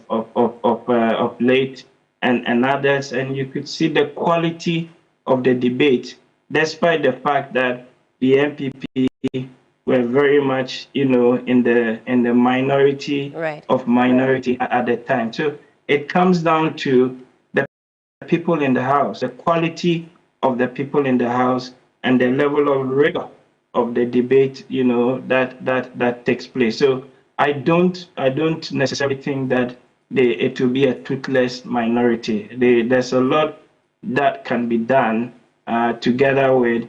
late and others, and you could see the quality of the debate, despite the fact that the MPP were very much, in the minority of minority at the time. So it comes down to the people in the House, the quality of the people in the House, and the level of rigor of the debate, that takes place. So I don't necessarily think that it will be a toothless minority. There's a lot that can be done together with,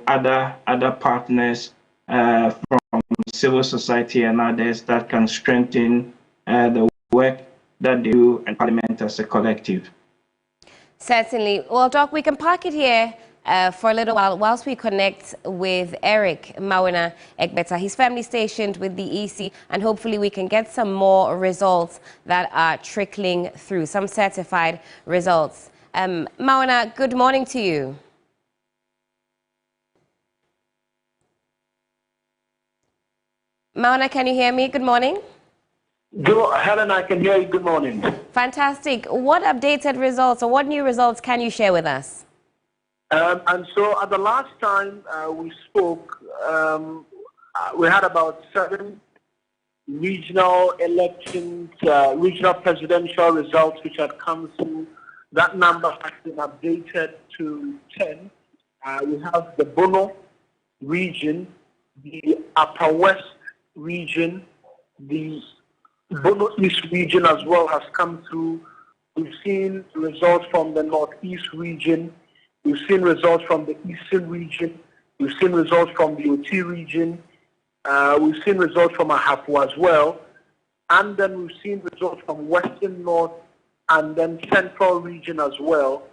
other partners from civil society and others that can strengthen the work that they do and Parliament as a collective. Certainly. Well, Doc, we can park it here for a little while whilst we connect with Eric Mawina Egbeta. He's family stationed with the EC, and hopefully we can get some more results that are trickling through, some certified results. Mawina, good morning to you. Mawina, can you hear me? Good morning. Helen, I can hear you. Good morning. Fantastic. What updated results or what new results can you share with us? And so at the last time we spoke, we had about 7 regional elections, regional presidential results which had come through. That number has been updated to 10. We have the Bono region, the Upper West region, the Bono East region as well has come through. We've seen results from the Northeast region. We've seen results from the Eastern region. We've seen results from the OT region. We've seen results from Ahafo as well. And then we've seen results from Western North and then Central region as well.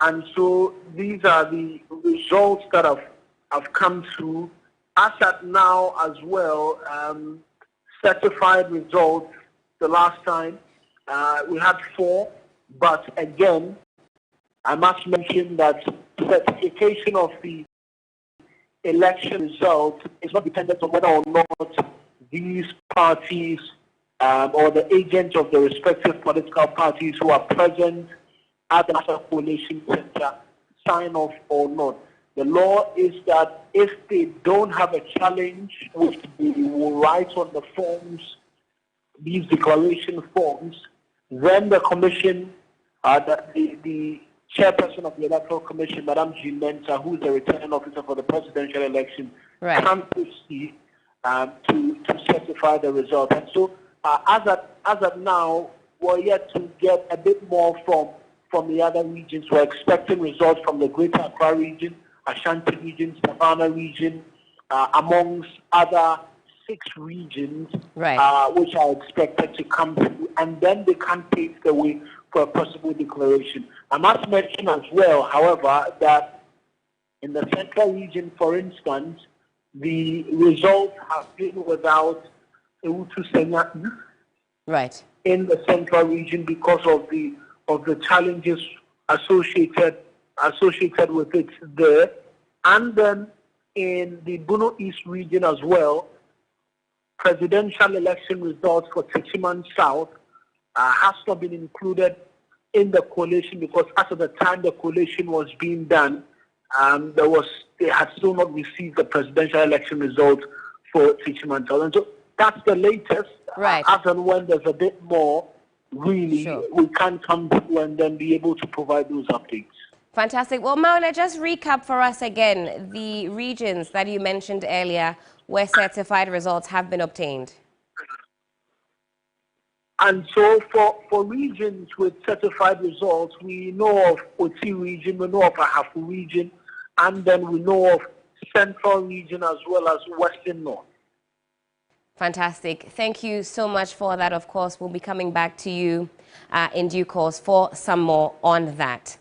And so these are the results that have come through. As at now as well, certified results, the last time we had 4, but again, I must mention that certification of the election result is not dependent on whether or not these parties or the agents of the respective political parties who are present at the National Collation Center sign off or not. The law is that if they don't have a challenge, which they will write on the forms, these declaration forms, then the commission, the chairperson of the Electoral Commission, Madam Jean Mensah, who is the returning officer for the presidential election, can proceed to certify the result. And so, as of now, we're yet to get a bit more from the other regions. We're expecting results from the Greater Accra region, Ashanti region, Savannah region, amongst other 6 regions, which are expected to come through, and then they can pave the way for a possible declaration. I must mention as well, however, that in the Central region, for instance, the results have been without Awutu Senya in the Central region because of the challenges associated with it there. And then in the Bono East region as well, presidential election results for Techiman South has not been included in the collation because as of the time the collation was being done, they had still not received the presidential election result for Techiman South. And so that's the latest. Right. As and when there's a bit more, really, we can come through and then be able to provide those updates. Fantastic. Well, Maula, just recap for us again the regions that you mentioned earlier where certified results have been obtained. And so for regions with certified results, we know of Oti region, we know of Ahafu region, and then we know of Central region as well as Western North. Fantastic. Thank you so much for that. Of course, we'll be coming back to you in due course for some more on that.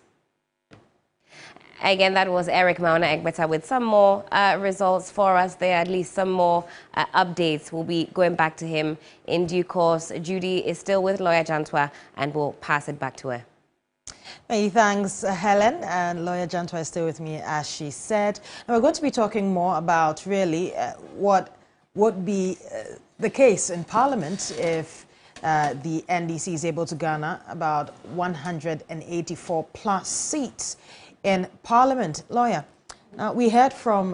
Again, that was Eric Mauna Egbeta with some more results for us there, at least some more updates. We'll be going back to him in due course. Judy is still with Lawyer Jantwa, and we'll pass it back to her. Many thanks, Helen. And Lawyer Jantwa is still with me, as she said. And we're going to be talking more about really what would be the case in Parliament if the NDC is able to garner about 184 plus seats in Parliament. Lawyer, now we heard from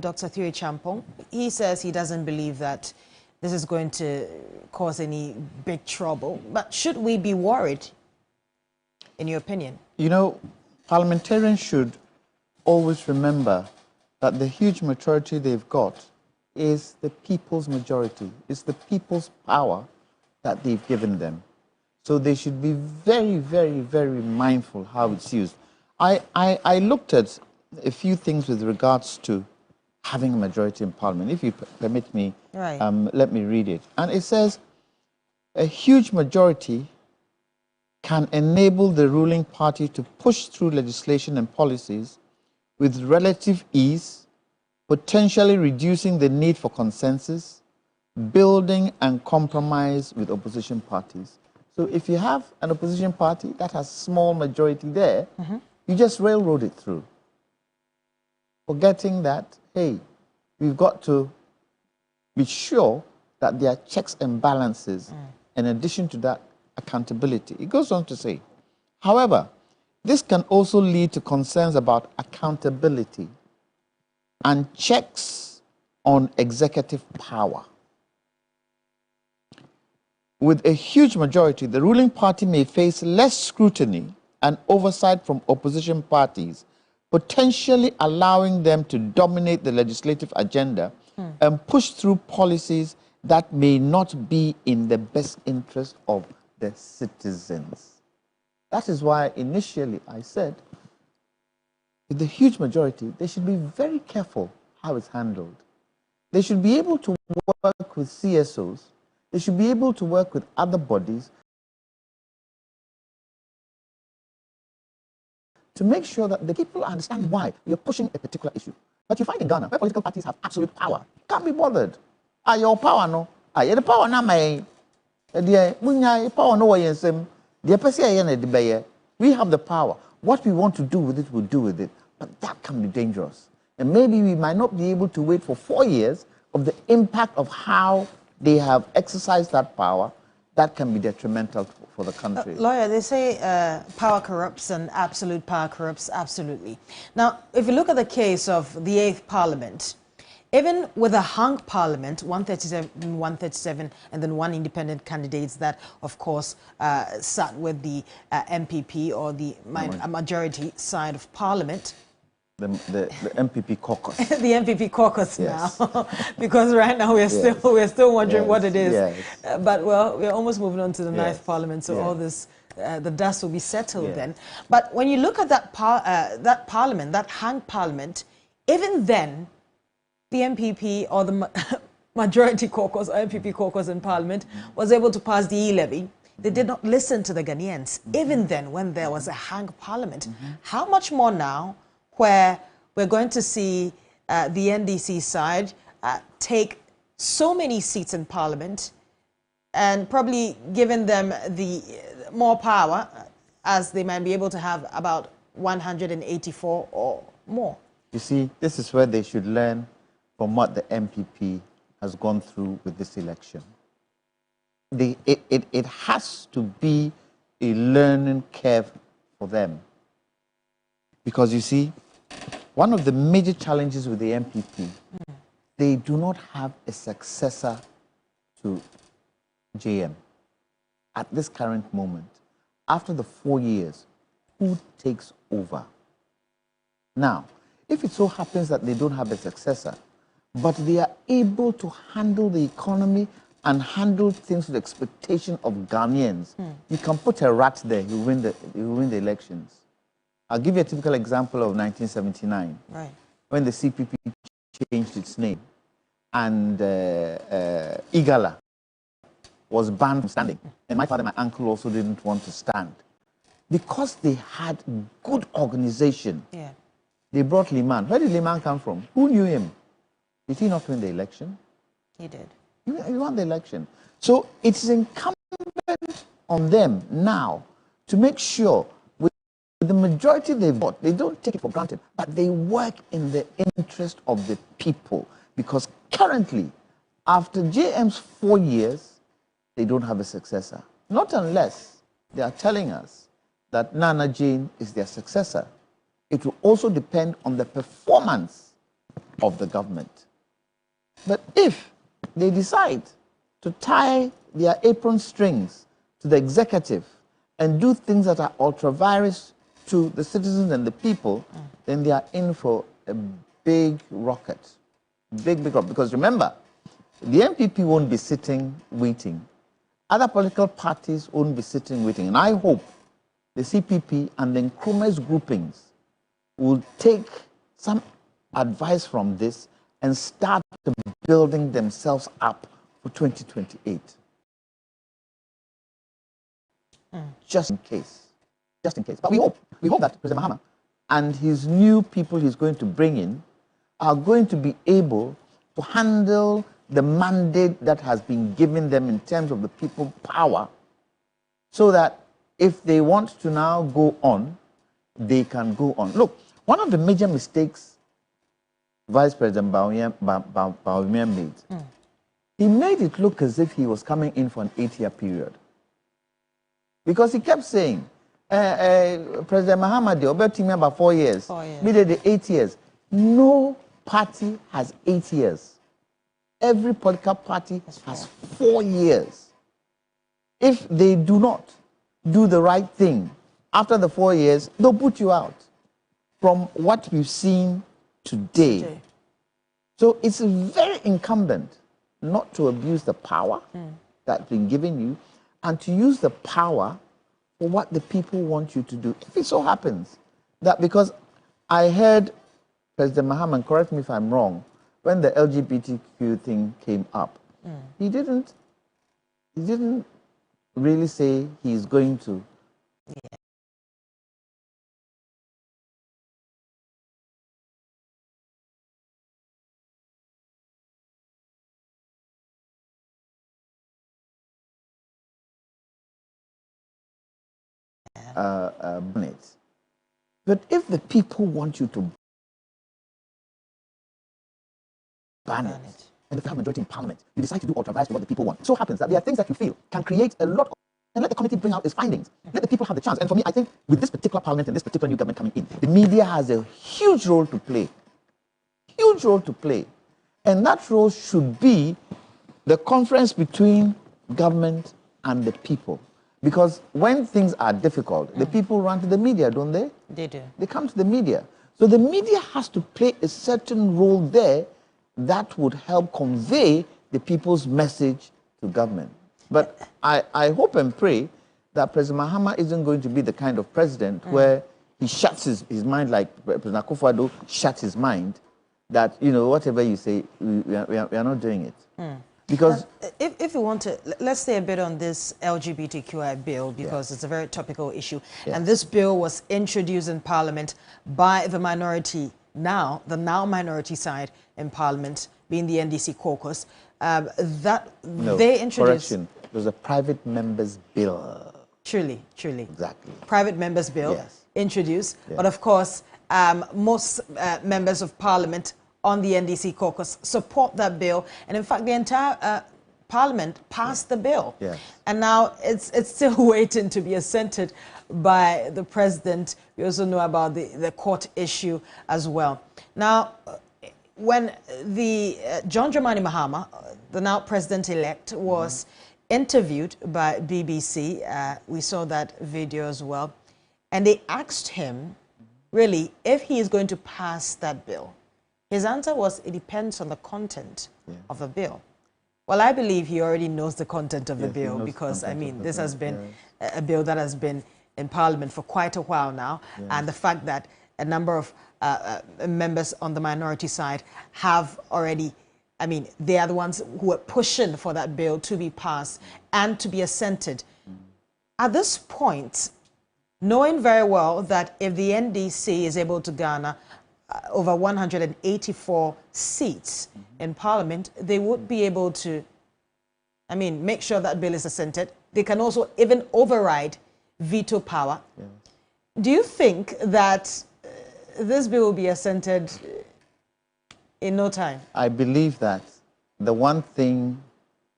Dr. Thuy Champong. He says he doesn't believe that this is going to cause any big trouble. But should we be worried, in your opinion? You know, parliamentarians should always remember that the huge majority they've got is the people's majority. It's the people's power that they've given them. So they should be very, very, very mindful how it's used. I looked at a few things with regards to having a majority in Parliament. If you permit me, right. Let me read it. And it says, a huge majority can enable the ruling party to push through legislation and policies with relative ease, potentially reducing the need for consensus, building and compromise with opposition parties. So if you have an opposition party that has small majority there, you just railroad it through, forgetting that, hey, we've got to be sure that there are checks and balances. In addition to that, accountability. It goes on to say, however, this can also lead to concerns about accountability and checks on executive power. With a huge majority, the ruling party may face less scrutiny and oversight from opposition parties, potentially allowing them to dominate the legislative agenda and push through policies that may not be in the best interest of the citizens. That is why initially I said, with the huge majority, they should be very careful how it's handled. They should be able to work with CSOs. They should be able to work with other bodies to make sure that the people understand why you're pushing a particular issue. But you find in Ghana, where political parties have absolute power, can't be bothered. Your power, no? The power, na my. Power, no way, we have the power. What we want to do with it, we'll do with it. But that can be dangerous. And maybe we might not be able to wait for 4 years of the impact of how they have exercised that power. That can be detrimental for the country. Lawyer, they say power corrupts and absolute power corrupts absolutely. Now, if you look at the case of the 8th Parliament, even with a hung Parliament, 137, and then one independent candidates that, of course, sat with the MPP or the majority side of Parliament. The MPP caucus. The MPP caucus now, because right now we're still wondering what it is. But well, we're almost moving on to the 9th Parliament, so all this the dust will be settled then. But when you look at that Parliament, that hung Parliament, even then, the MPP or the majority caucus or MPP caucus in Parliament was able to pass the e-levy. They did not listen to the Ghanaians, even then when there was a hung Parliament. How much more now, where we're going to see the NDC side take so many seats in Parliament and probably giving them the more power, as they might be able to have about 184 or more? You see, this is where they should learn from what the MPP has gone through with this election. It has to be a learning curve for them. Because you see, one of the major challenges with the MPP, they do not have a successor to JM at this current moment, after the 4 years, who takes over? Now, if it so happens that they don't have a successor, but they are able to handle the economy and handle things with the expectation of Ghanaians, you can put a rat there, you win the elections. I'll give you a typical example of 1979, right, when the CPP changed its name and Igala was banned from standing. And my father and my uncle also didn't want to stand. Because they had good organization, yeah, they brought Liman. Where did Liman come from? Who knew him? Did he not win the election? he did. He won the election. So it's incumbent on them now to make sure with the majority they've got, they don't take it for granted, but they work in the interest of the people. Because currently, after JM's 4 years, they don't have a successor. Not unless they are telling us that Nana Jane is their successor. It will also depend on the performance of the government. But if they decide to tie their apron strings to the executive and do things that are ultra-virus to the citizens and the people, then they are in for a big rocket. Big rocket. Because remember, the MPP won't be sitting waiting. Other political parties won't be sitting waiting. And I hope the CPP and the Nkrumah's groupings will take some advice from this and start building themselves up for 2028. Just in case. Just in case. But we hope that President Mahama and his new people he's going to bring in are going to be able to handle the mandate that has been given them in terms of the people power, so that if they want to now go on, they can go on. Look, one of the major mistakes Vice President Bawumia made, he made it look as if he was coming in for an 8-year period. Because he kept saying, President Mahama, the Obed team about 4 years, me the 8 years. No party has 8 years. Every political party has 4 years. If they do not do the right thing after the 4 years, they'll put you out. From what we've seen today. So it's very incumbent not to abuse the power that's been given you and to use the power for what the people want you to do. If it so happens that, because I heard President Mahama, correct me if I'm wrong, when the LGBTQ thing came up, he didn't really say he's going to ban it. But if the people want you to ban it, and if you have a majority in Parliament, you decide to do ultra-virus to what the people want. It so happens that there are things that you feel can create a lot of, and let the committee bring out its findings. Let the people have the chance. And for me, I think with this particular Parliament and this particular new government coming in, the media has a huge role to play. Huge role to play. And that role should be the conference between government and the people. Because when things are difficult, the people run to the media, don't they? They do. They come to the media. So the media has to play a certain role there that would help convey the people's message to government. But I hope and pray that President Mahama isn't going to be the kind of president where he shuts his mind like President Akufo-Addo shuts his mind, that, you know, whatever you say, we are not doing it. Because if you want to, let's say a bit on this LGBTQI bill, because it's a very topical issue. And this bill was introduced in Parliament by the minority the now minority side in Parliament, being the NDC caucus. They introduced... Correction, it was a private members' bill. Truly. Exactly. Private members' bill introduced. But of course, most members of Parliament on the NDC caucus support that bill, and in fact the entire Parliament passed the bill. And now it's still waiting to be assented by the President. We also know about the court issue as well. Now, when the John Dramani Mahama, the now president-elect, was interviewed by BBC, we saw that video as well, and they asked him, really, if he is going to pass that bill. His answer was, it depends on the content of the bill. Well, I believe he already knows the content of the bill because, I mean, this has been a bill that has been in Parliament for quite a while now, and the fact that a number of members on the minority side have already, I mean, they are the ones who are pushing for that bill to be passed and to be assented. At this point, knowing very well that if the NDC is able to garner over 184 seats in Parliament, they would be able to, I mean, make sure that bill is assented. They can also even override veto power. Do you think that this bill will be assented in no time? I believe that the one thing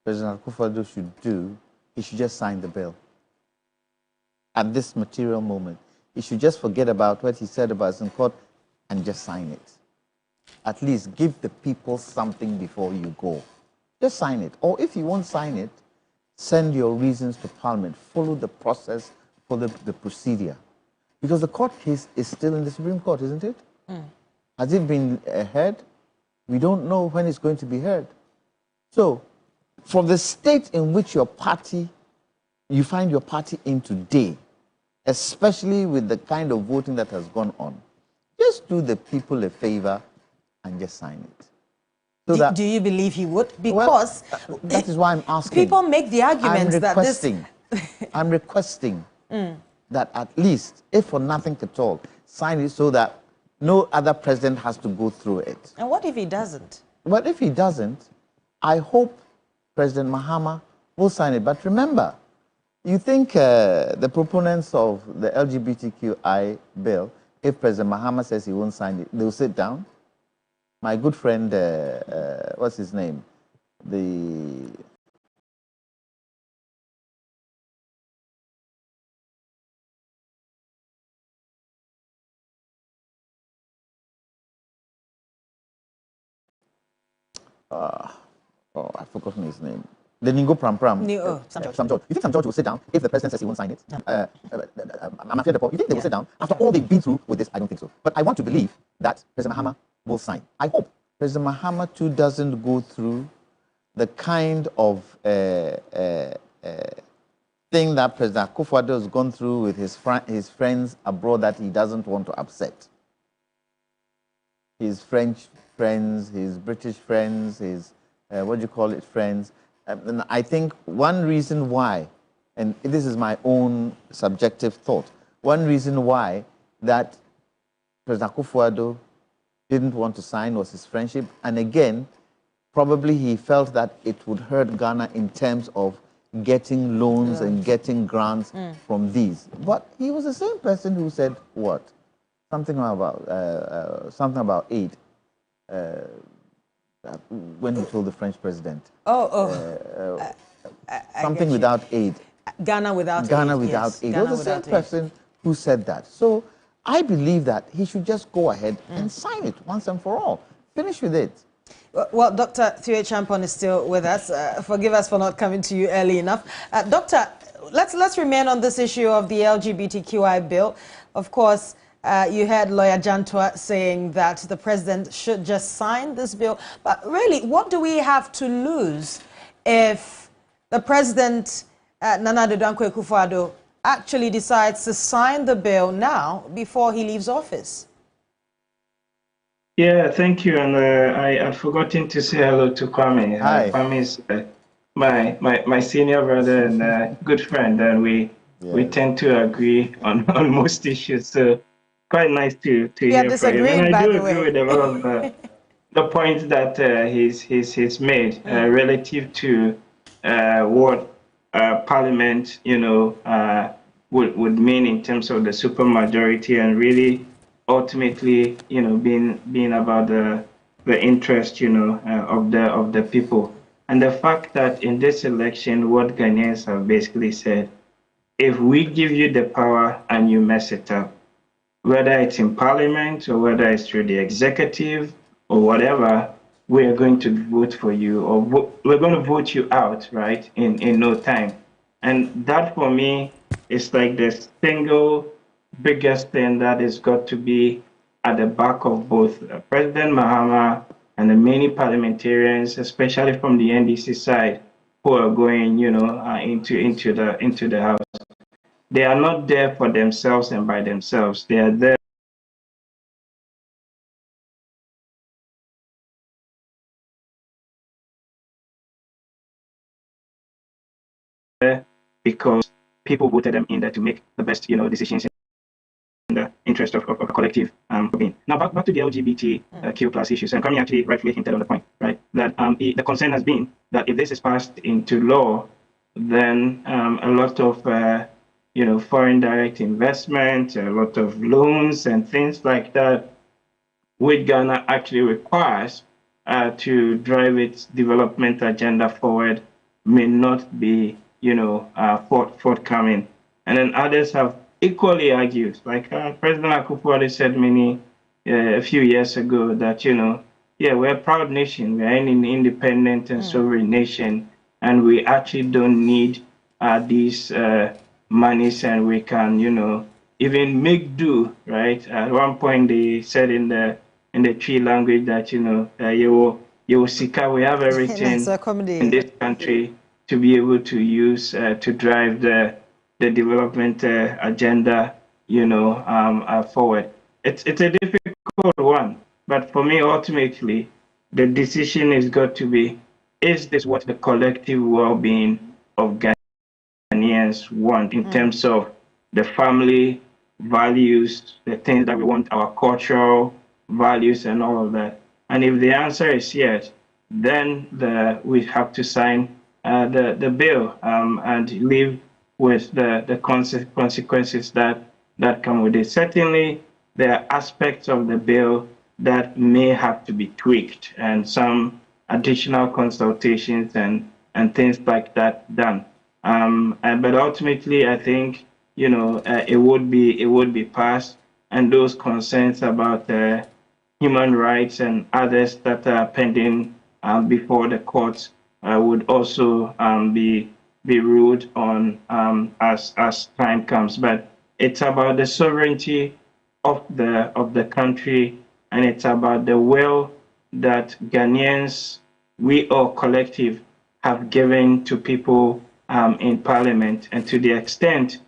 President Akufo-Addo should do, he should just sign the bill. At this material moment, he should just forget about what he said about in court and just sign it. At least give the people something before you go. Just sign it. Or if you won't sign it, send your reasons to Parliament. Follow the process for the procedure. Because the court case is still in the Supreme Court, isn't it? Has it been heard? We don't know when it's going to be heard. So, for the state in which your party, you find your party in today, especially with the kind of voting that has gone on, just do the people a favor and just sign it. So do you believe he would? Because that is why I'm asking. People make the argument that this... I'm requesting that at least, if for nothing at all, sign it so that no other president has to go through it. And what if he doesn't? Well, if he doesn't, I hope President Mahama will sign it. But remember, you think the proponents of the LGBTQI bill, if President Mahama says he won't sign it, they'll sit down? My good friend, what's his name? I've forgotten his name. The Ningo Pram Pram. Sam George. You think Sam George will sit down if the president says he won't sign it? I'm afraid you think they will sit down after all they've been through with this? I don't think so. But I want to believe that President Mahama will sign. I hope President Mahama too doesn't go through the kind of thing that President Akufo-Addo has gone through with his friends abroad that he doesn't want to upset. His French friends, his British friends, his, friends. And I think one reason why, and this is my own subjective thought, one reason why that President Akufo-Addo didn't want to sign was his friendship. And again, probably he felt that it would hurt Ghana in terms of getting loans and getting grants from these. But he was the same person who said what? Something about aid. When he told the French president. Something without aid. Ghana without aid. Ghana without aid. It was the same person who said that. So I believe that he should just go ahead and sign it once and for all. Finish with it. Well, Dr. Thuye Champon is still with us. Forgive us for not coming to you early enough. Doctor, let's remain on this issue of the LGBTQI bill. Of course, you heard Lawyer Jantua saying that the president should just sign this bill. But really, what do we have to lose if the president, Nana Addo Dankwa Akufo-Addo, actually decides to sign the bill now before he leaves office? Yeah, thank you. And I've forgotten to say hello to Kwame. Hi. Kwame is my senior brother and good friend, and we tend to agree on most issues. So quite nice to hear from him. And I do agree with a lot of the points that he's made relative to what Parliament, would mean in terms of the supermajority and really ultimately, being about the interest, of the people. And the fact that in this election, what Ghanaians have basically said, if we give you the power and you mess it up, whether it's in Parliament or whether it's through the executive or whatever, we are going to vote for you, or we're going to vote you out, right, in no time. And that for me is like the single biggest thing that has got to be at the back of both President Mahama and the many parliamentarians, especially from the NDC side, who are going, into the House. They are not there for themselves and by themselves. They are there because people voted them in there to make the best, decisions in the interest of a collective being. Now back to the LGBTQ plus issues, and Kwabenya actually rightfully hinted on the point, right? That the concern has been that if this is passed into law, then a lot of foreign direct investment, a lot of loans and things like that, which Ghana actually requires to drive its development agenda forward, may not be forthcoming. And then others have equally argued, like President Akufo-Addo said a few years ago, that we're a proud nation, we're an independent and sovereign nation, and we actually don't need these monies, and we can even make do, right? At one point they said in the tree language that you sika, we have everything in this country to be able to use to drive the development agenda, forward. It's a difficult one, but for me, ultimately, the decision has got to be: is this what the collective well-being of Ghanaians want in terms of the family values, the things that we want, our cultural values, and all of that? And if the answer is yes, then we have to sign the bill and live with the consequences that come with it. Certainly, there are aspects of the bill that may have to be tweaked and some additional consultations and things like that done. But ultimately, I think it would be passed, and those concerns about human rights and others that are pending before the courts would also be ruled on as time comes. But it's about the sovereignty of the country, and it's about the will that Ghanaians, we all collective, have given to people in Parliament, and to the extent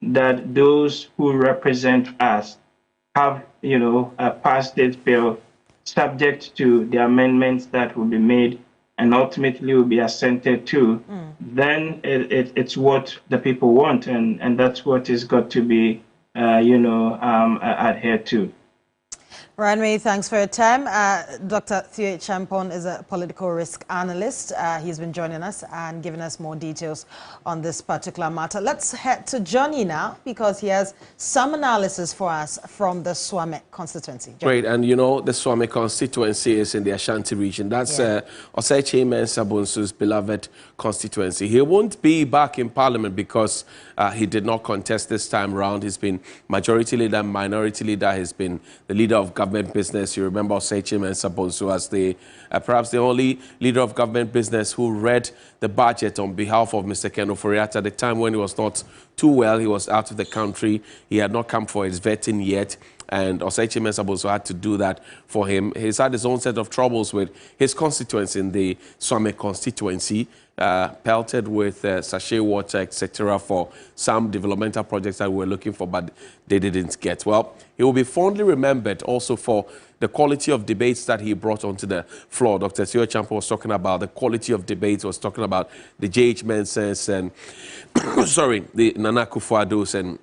that those who represent us have passed this bill subject to the amendments that will be made and ultimately will be assented to, then it's what the people want, and that's what is got to be adhered to. Ranmay, thanks for your time. Dr. Theo Champon is a political risk analyst. He's been joining us and giving us more details on this particular matter. Let's head to Johnny now, because he has some analysis for us from the Swami constituency. Johnny. Great, and the Swami constituency is in the Ashanti region. That's Achievments Abunsu's beloved constituency. He won't be back in Parliament because he did not contest this time around. He's been majority leader, minority leader. He's been the leader of government business. You remember Achievments Abunsu as perhaps the only leader of government business who read the budget on behalf of Mr. Ken Ofori-Atta at the time when he was not too well. He was out of the country. He had not come for his vetting yet, and Achievments Abunsu had to do that for him. He's had his own set of troubles with his constituents in the Swami constituency, pelted with sachet water, etc., for some developmental projects that we were looking for, but they didn't get. Well, he will be fondly remembered also for the quality of debates that he brought onto the floor. Dr. Theo Champon was talking about the quality of debates, was talking about the J.H. Mensahs and, the Nana Akufo-Addos and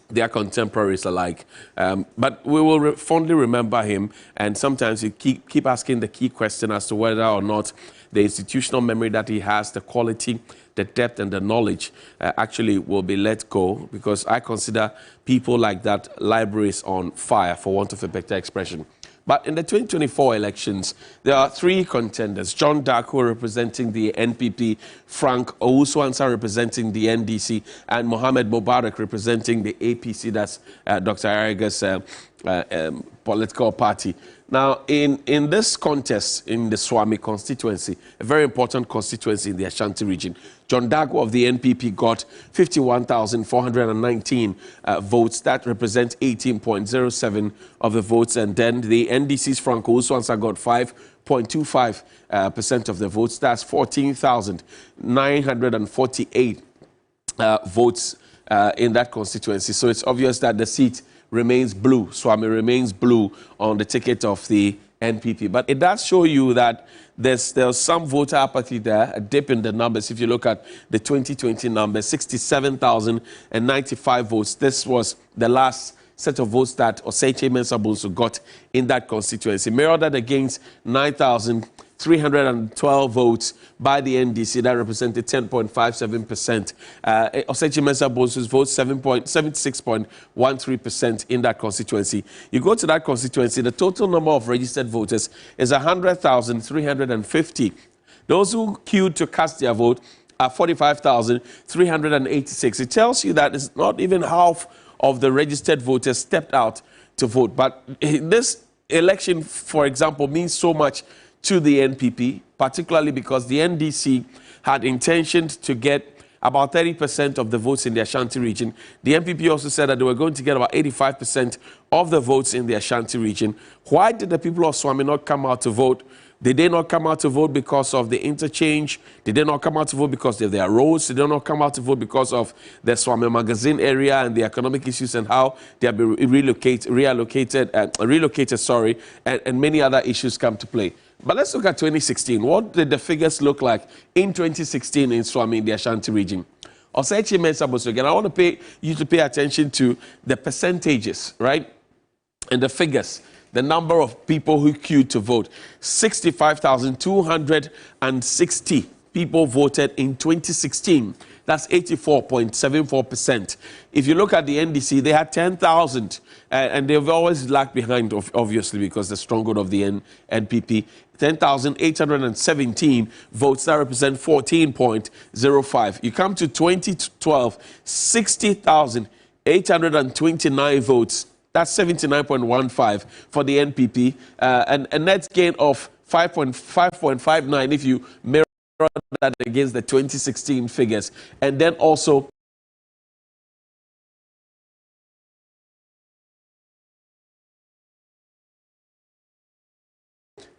their contemporaries alike. But we will fondly remember him, and sometimes you keep asking the key question as to whether or not the institutional memory that he has, the quality, the depth, and the knowledge actually will be let go, because I consider people like that libraries on fire, for want of a better expression. But in the 2024 elections, there are three contenders: John Darko representing the NPP, Frank Owusu representing the NDC, and Mohamed Mubarak representing the APC, that's Dr. Ariga's political party. Now, in this contest in the Swami constituency, a very important constituency in the Ashanti region, John Dago of the NPP got 51,419 votes. That represents 18.07 of the votes. And then the NDC's Frank Owusu got 5.25% of the votes. That's 14,948 votes in that constituency. So it's obvious that the seat remains blue. Swami remains blue on the ticket of the NPP. But it does show you that there's some voter apathy there, a dip in the numbers. If you look at the 2020 numbers, 67,095 votes. This was the last set of votes that Oseche Mensah got in that constituency. Mirrored that against 9,312 votes by the NDC. That represented 10.57%. Oseche Mensah votes 76.13% in that constituency. You go to that constituency, the total number of registered voters is 100,350. Those who queued to cast their vote are 45,386. It tells you that it's not even half of the registered voters stepped out to vote. But this election, for example, means so much to the NPP, particularly because the NDC had intentioned to get about 30% of the votes in the Ashanti region. The NPP also said that they were going to get about 85% of the votes in the Ashanti region. Why did the people of Swami not come out to vote? Did they not come out to vote because of the interchange? Did they not come out to vote because of their roads? Did they not come out to vote because of the Swami magazine area and the economic issues and how they have been relocated, and many other issues come to play? But let's look at 2016. What did the figures look like in 2016 in Swami, in the Ashanti region? Oseche Mensah, again, I want you to pay attention to the percentages, right? And the figures. The number of people who queued to vote. 65,260 people voted in 2016. That's 84.74%. If you look at the NDC, they had 10,000, and they've always lagged behind, obviously, because the stronghold of the NPP. 10,817 votes, that represent 14.05. You come to 2012, 60,829 votes. That's 79.15 for the NPP, and a net gain of 5.59 if you mirror that against the 2016 figures. And then also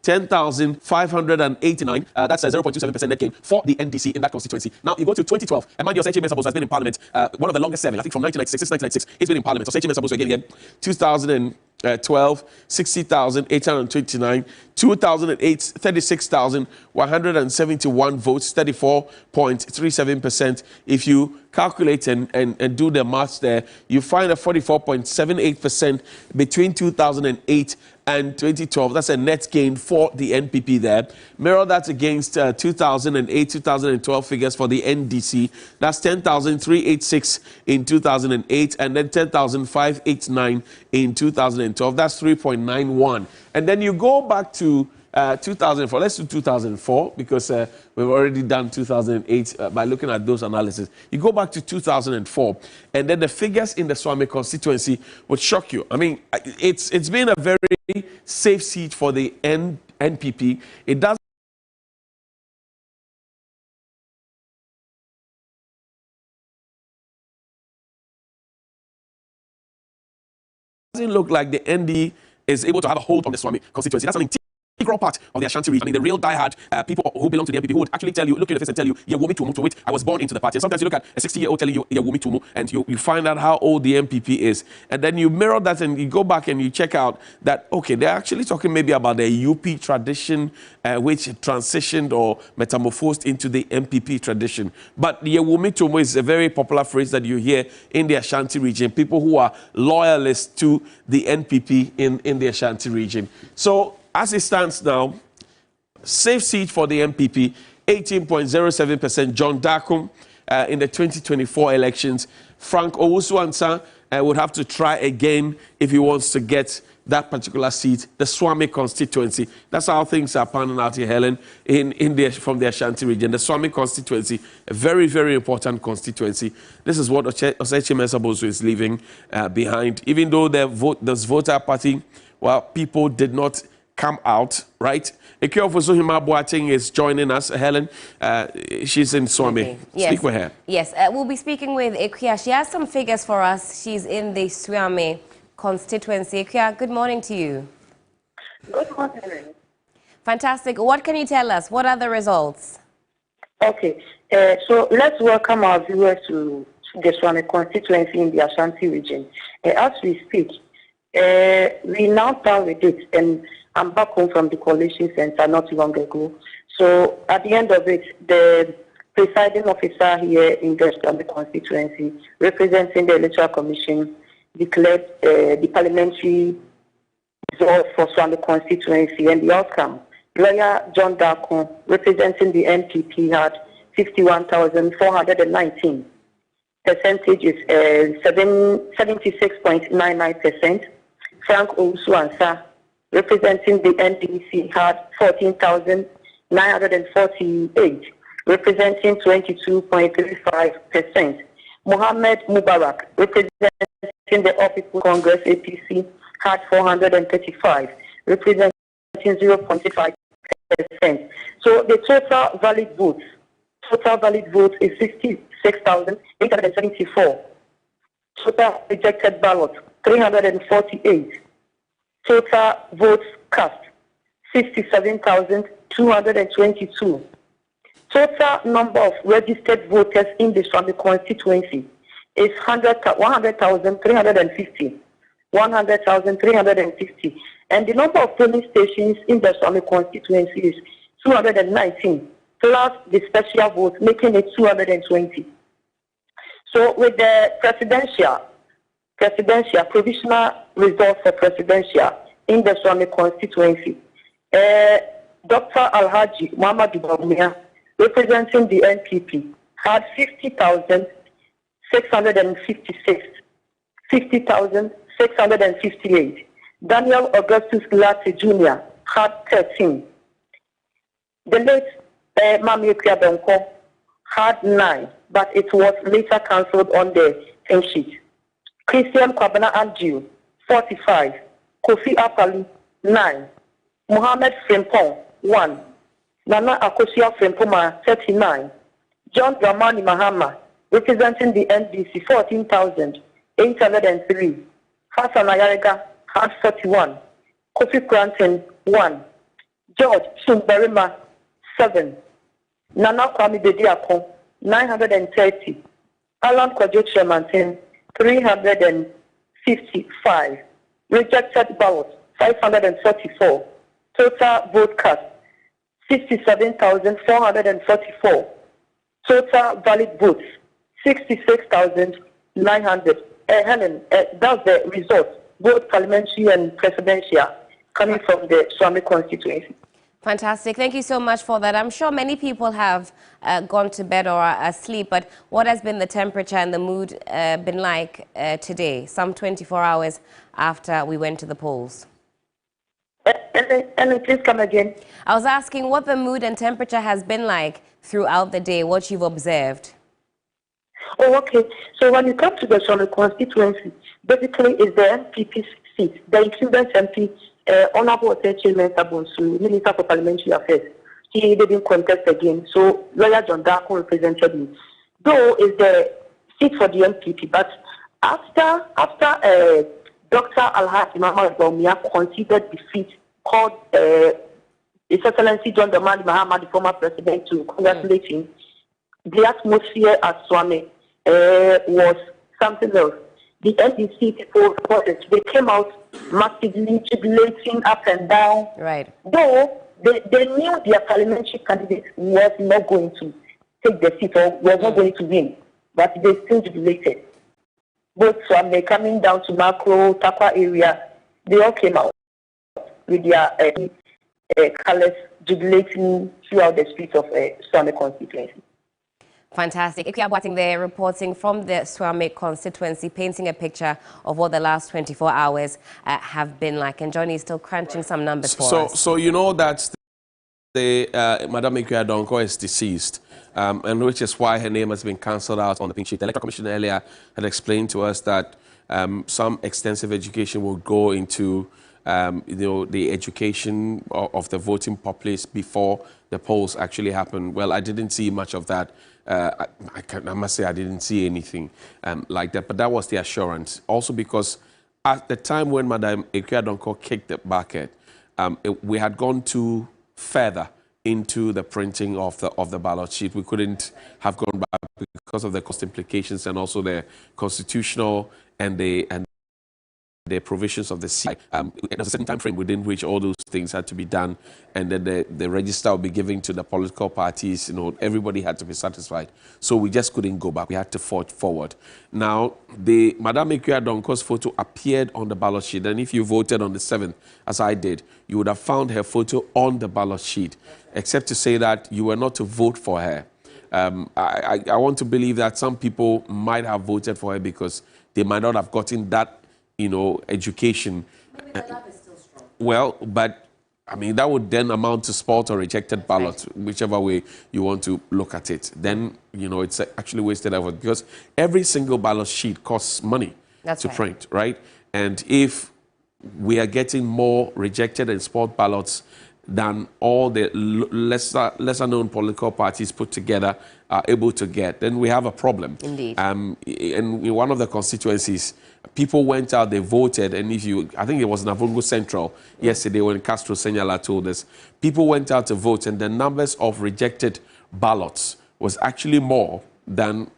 $10,589. That's a 0.27% net gain for the NDC in that constituency. Now you go to 2012, and mind you, Oseche Mensah has been in Parliament, one of the longest serving, I think from 1996, he's been in Parliament. Oseche Mensah again, 2012, 60,829, 2008, 36,171 votes, 34.37%. If you calculate and do the maths there, you find a 44.78% between 2008 and 2012. That's a net gain for the NPP there. Mirror that against 2008, 2012 figures for the NDC. That's 10,386 in 2008 and then 10,589 in 2012. That's 3.91. And then you go back to 2004. Let's do 2004 because we've already done 2008 by looking at those analyses. You go back to 2004 and then the figures in the Swami constituency would shock you. I mean, it's been a very safe seat for the NPP. It doesn't look like the ND is able to have a hold on the Swami constituency. That's an integral part of the Ashanti region. I mean, the real diehard people who belong to the NPP who would actually tell you, look in the face and tell you, Yewumi Tumu, to which I was born into the party. And sometimes you look at a 60-year-old telling you, Yewumi Tumu, and you find out how old the NPP is. And then you mirror that and you go back and you check out that, okay, they're actually talking maybe about the UP tradition, which transitioned or metamorphosed into the NPP tradition. But Yewumi Tumu is a very popular phrase that you hear in the Ashanti region, people who are loyalists to the NPP in the Ashanti region. So, as it stands now, safe seat for the NPP, 18.07%. John Dakum in the 2024 elections. Frank Owusu would have to try again if he wants to get that particular seat, the Swami constituency. That's how things are panning out here, Helen, from the Ashanti region. The Swami constituency, a very, very important constituency. This is what Oseche Mensah is leaving behind. Even though this voter party, well, people did not come out, right? Nsawam Adoagyiri is joining us. Helen, she's in Swami. Yes. Speak with her. Yes, we'll be speaking with Ekwia. She has some figures for us. She's in the Swami constituency. Ekwia, good morning to you. Good morning. Fantastic. What can you tell us? What are the results? Okay, so let's welcome our viewers to the Swami constituency in the Ashanti region. As we speak, we now with it, and I'm back home from the collation center not long ago. So at the end of it, the presiding officer here in the Swami constituency, representing the electoral commission, declared the parliamentary result for Swami constituency, and the outcome. Lawyer John Darko, representing the NPP, had 51,419. Percentage is 76.99%. Frank Owusu, representing the NDC, had 14,948, representing 22.35%. Mohammed Mubarak, representing the All People Congress APC, had 435, representing 0.5%. So the total valid vote is 66,874. Total rejected ballots 348. Total votes cast 67,222. Total number of registered voters in the Swami constituency is 100,350. 100,350. And the number of polling stations in the Swami constituency is 219, plus the special vote, making it 220. So with the provisional result for presidential in the Swami constituency, Dr. Alhaji Muhammadu Bawumia, representing the NPP, had 50,656. 50,658. Daniel Augustus Lati Jr. had 13. The late Mami Kwabenya had 9, but it was later cancelled on the same sheet. Christian Kwabenya 45. Kofi Apali 9. Muhammad Frimpong 1. Nana Akosua Frimpoma 39. John Bawumia-Mahama, representing the NDC, 14,803. Hassan Ayariga had 41. Kofi Granton 1. George Sumberima 7. Nana Kwame Bediako 930. Alan Kwajo Tremantin 355. Rejected ballots 544. Total vote cast 67,444. Total valid votes 66,900. Helen, that's the result, both parliamentary and presidential, coming from the Swami constituency. Fantastic. Thank you so much for that. I'm sure many people have gone to bed or are asleep, but what has been the temperature and the mood been like today, some 24 hours after we went to the polls? And please come again. I was asking what the mood and temperature has been like throughout the day, what you've observed. Oh, okay. So when you come to the Swami constituency, basically it's the MPP seat, the Incumbents MP, Honorable Achievments, Minister for Parliamentary Affairs. He didn't contest again, so Lawyer John Darko represented him. Though it's the seat for the MPP, but after Dr. Alhaji Muhammad Bawumia conceded defeat, called His Excellency John Bawumia-Mahama, the former president, to congratulate him, the atmosphere at Swami was something else. The NDC people reported, they came out massively jubilating up and down. Right. Though they knew their parliamentary candidate was not going to take the seat or was not going to win, but they still jubilated. Both Swami coming down to Macro, Takwa area, they all came out with their colors jubilating throughout the streets of Swami constituency. Fantastic. Ekwia Adoagyiri there reporting from the Swami constituency, painting a picture of what the last 24 hours have been like. And Johnny is still crunching some numbers for us. So you know that Madam Ekwia Adoagyiri is deceased, and which is why her name has been cancelled out on the pink sheet. The Electoral Commission earlier had explained to us that some extensive education will go into the education of the voting populace before the polls actually happened. Well, I didn't see much of that. I must say I didn't see anything like that, but that was the assurance. Also because at the time when Madam Ekuadonko kicked the bucket, we had gone too further into the printing of the ballot sheet. We couldn't have gone back because of the cost implications and also the constitutional and the provisions of the CI. At a certain time frame within which all those things had to be done, and then the register will be given to the political parties. Everybody had to be satisfied. So we just couldn't go back. We had to forge forward. Now, Madame Ekuadonko's photo appeared on the ballot sheet, and if you voted on the 7th, as I did, you would have found her photo on the ballot sheet, except to say that you were not to vote for her. I want to believe that some people might have voted for her because they might not have gotten that education. Well, but I mean, that would then amount to spoiled or rejected ballots, whichever way you want to look at it. Then, it's actually wasted effort because every single ballot sheet costs money to print, right? And if we are getting more rejected and spoiled ballots than all the lesser known political parties put together are able to get, then we have a problem. Indeed. And in one of the constituencies, people went out, they voted, and I think it was Nsawam Central yesterday when Castro Senya told us, people went out to vote, and the numbers of rejected ballots was actually more than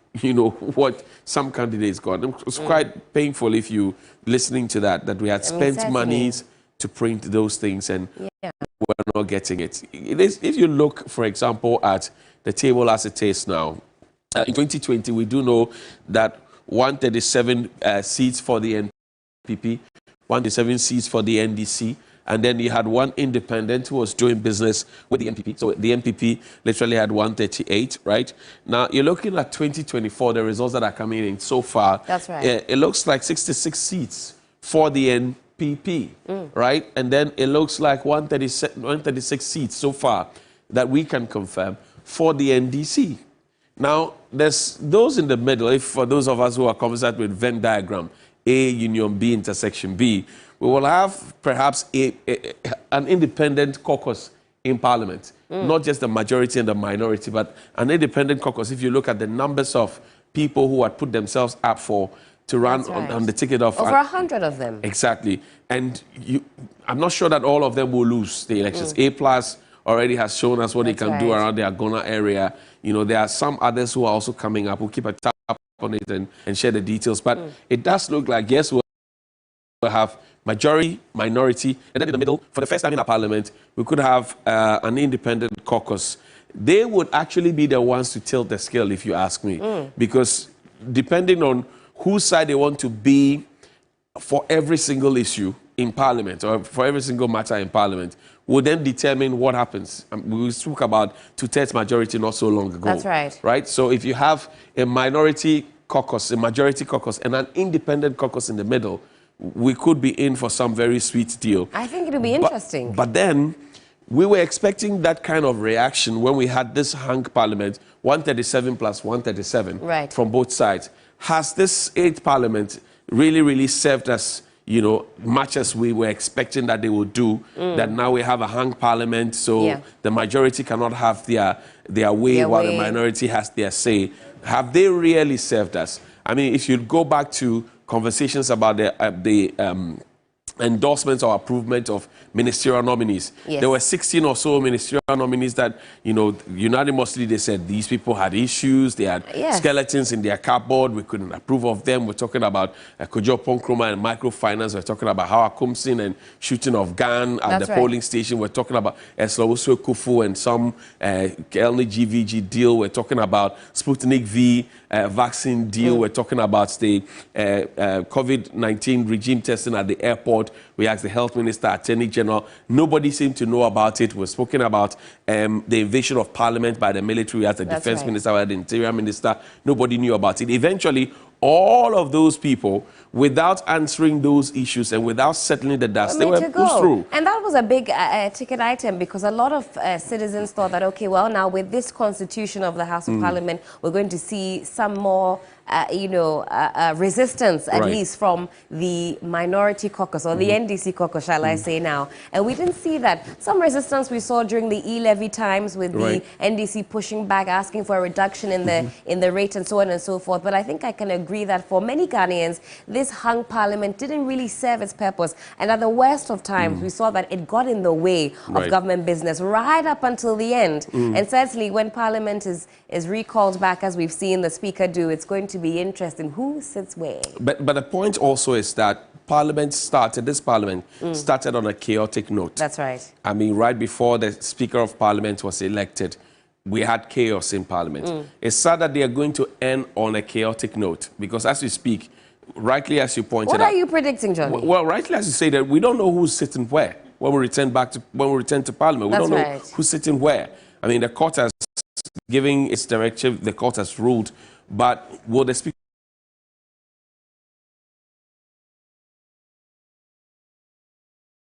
what some candidates got. It was quite painful if you listening to that we had spent monies to print those things and we're not getting it. If you look, for example, at the table as it is now, in 2020, we do know that 137 seats for the NPP, 137 seats for the NDC, and then you had one independent who was doing business with the NPP. So the NPP literally had 138, right? Now, you're looking at 2024, the results that are coming in so far. That's right. It looks like 66 seats for the NPP, right? And then it looks like 136 seats so far that we can confirm for the NDC. Now, there's those in the middle. For those of us who are conversant with Venn diagram, A union B intersection B, we will have perhaps an independent caucus in Parliament. Not just the majority and the minority, but an independent caucus. If you look at the numbers of people who had put themselves up to run on the ticket of... Over 100 of them. Exactly. And I'm not sure that all of them will lose the elections. A+ already has shown us what they can do around the Agona area. There are some others who are also coming up. We'll keep a tap on it and share the details. But it does look like, yes, we'll have majority, minority, and then in the middle, for the first time in our parliament, we could have an independent caucus. They would actually be the ones to tilt the scale, if you ask me. Because depending on whose side they want to be for every single issue in Parliament or for every single matter in Parliament will then determine what happens. We spoke about two-thirds majority not so long ago. That's right. Right? So if you have a minority caucus, a majority caucus, and an independent caucus in the middle, we could be in for some very sweet deal. I think it'll be interesting. But then we were expecting that kind of reaction when we had this hung Parliament, 137 plus 137 from both sides. Has this 8th Parliament really served us, much as we were expecting that they would do, that now we have a hung Parliament, so the majority cannot have their way while the minority has their say. Have they really served us? I mean, if you go back to conversations about the endorsement or approval of ministerial nominees. There were 16 or so ministerial nominees that, unanimously they said these people had issues, they had skeletons in their cupboard, we couldn't approve of them. We're talking about Kojo Ponkroma and microfinance. We're talking about Hawa Kumsin and shooting of gun at the polling station. We're talking about Eslawusu Kufu and some Elni GVG deal. We're talking about Sputnik V vaccine deal. We're talking about the COVID-19 regime testing at the airport. We asked the health minister, attorney general. Nobody seemed to know about it. We're speaking about the invasion of parliament by the military. We asked the defense minister, we had the interior minister. Nobody knew about it. Eventually, all of those people, without answering those issues and without settling the dust, they were pushed through. And that was a big ticket item because a lot of citizens thought that, okay, well, now with this constitution of the House of Parliament, we're going to see some more resistance, at Right. least from the minority caucus, or the NDC caucus, shall I say now. And we didn't see that. Some resistance we saw during the e-levy times with Right. the NDC pushing back, asking for a reduction in the rate and so on and so forth. But I think I can agree that for many Ghanaians, this hung parliament didn't really serve its purpose. And at the worst of times, we saw that it got in the way of Right. government business right up until the end. Mm. And certainly when parliament is recalled back, as we've seen the speaker do, it's going to be interesting who sits where. But the point also is that this parliament started on a chaotic note. That's right. I mean, right before the Speaker of Parliament was elected, we had chaos in Parliament. It's sad that they are going to end on a chaotic note because as we speak, rightly as you pointed out. What are you predicting, Johnny? Well, rightly as you say that we don't know who's sitting where when we return to Parliament. We That's don't know right. who's sitting where. I mean, the court has given its directive, the court has ruled, but will the Speaker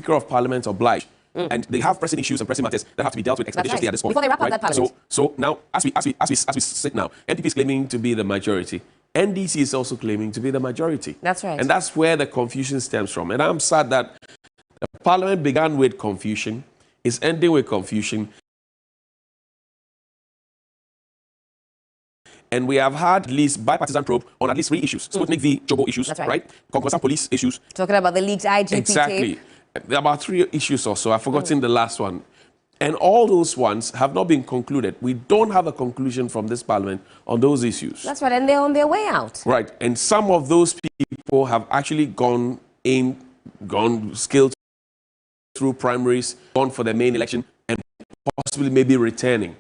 of Parliament oblige? And they have pressing issues and pressing matters that have to be dealt with expeditiously at this point. Before they wrap up that Parliament. So now, as we sit now, NPP is claiming to be the majority. NDC is also claiming to be the majority. That's right. And that's where the confusion stems from. And I'm sad that the Parliament began with confusion, is ending with confusion. And we have had at least bipartisan probe on at least 3 issues. Sputnik V, Jogo issues, That's right. right? Concession police issues. Talking about the leaked IGP Exactly. tape. About 3 issues or so. I've forgotten the last one. And all those ones have not been concluded. We don't have a conclusion from this parliament on those issues. That's right, and they're on their way out. Right. And some of those people have actually gone scaled through primaries, gone for the main election, and possibly maybe returning.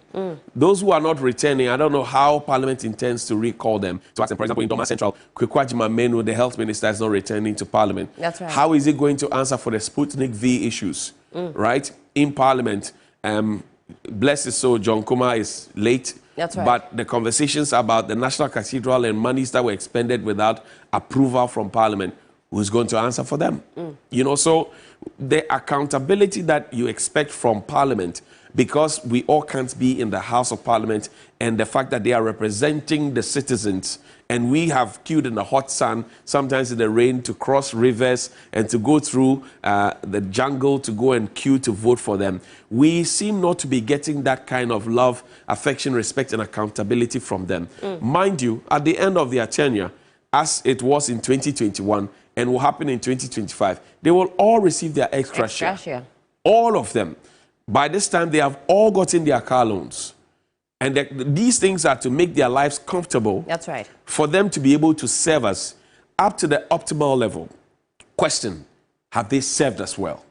Those who are not returning, I don't know how Parliament intends to recall them. So, for example, in Tamale Central, Kwabenya, the health minister, is not returning to Parliament. That's right. How is he going to answer for the Sputnik V issues, right? In Parliament, bless his soul, John Kuma is late. That's right. But the conversations about the National Cathedral and monies that were expended without approval from Parliament, who's going to answer for them? So the accountability that you expect from Parliament, because we all can't be in the House of Parliament, and the fact that they are representing the citizens, and we have queued in the hot sun, sometimes in the rain, to cross rivers and to go through the jungle to go and queue to vote for them. We seem not to be getting that kind of love, affection, respect, and accountability from them. Mind you, at the end of their tenure, as it was in 2021 and will happen in 2025, they will all receive their extra share. All of them. By this time, they have all gotten their car loans. And these things are to make their lives comfortable. That's right. For them to be able to serve us up to the optimal level. Question, have they served us well?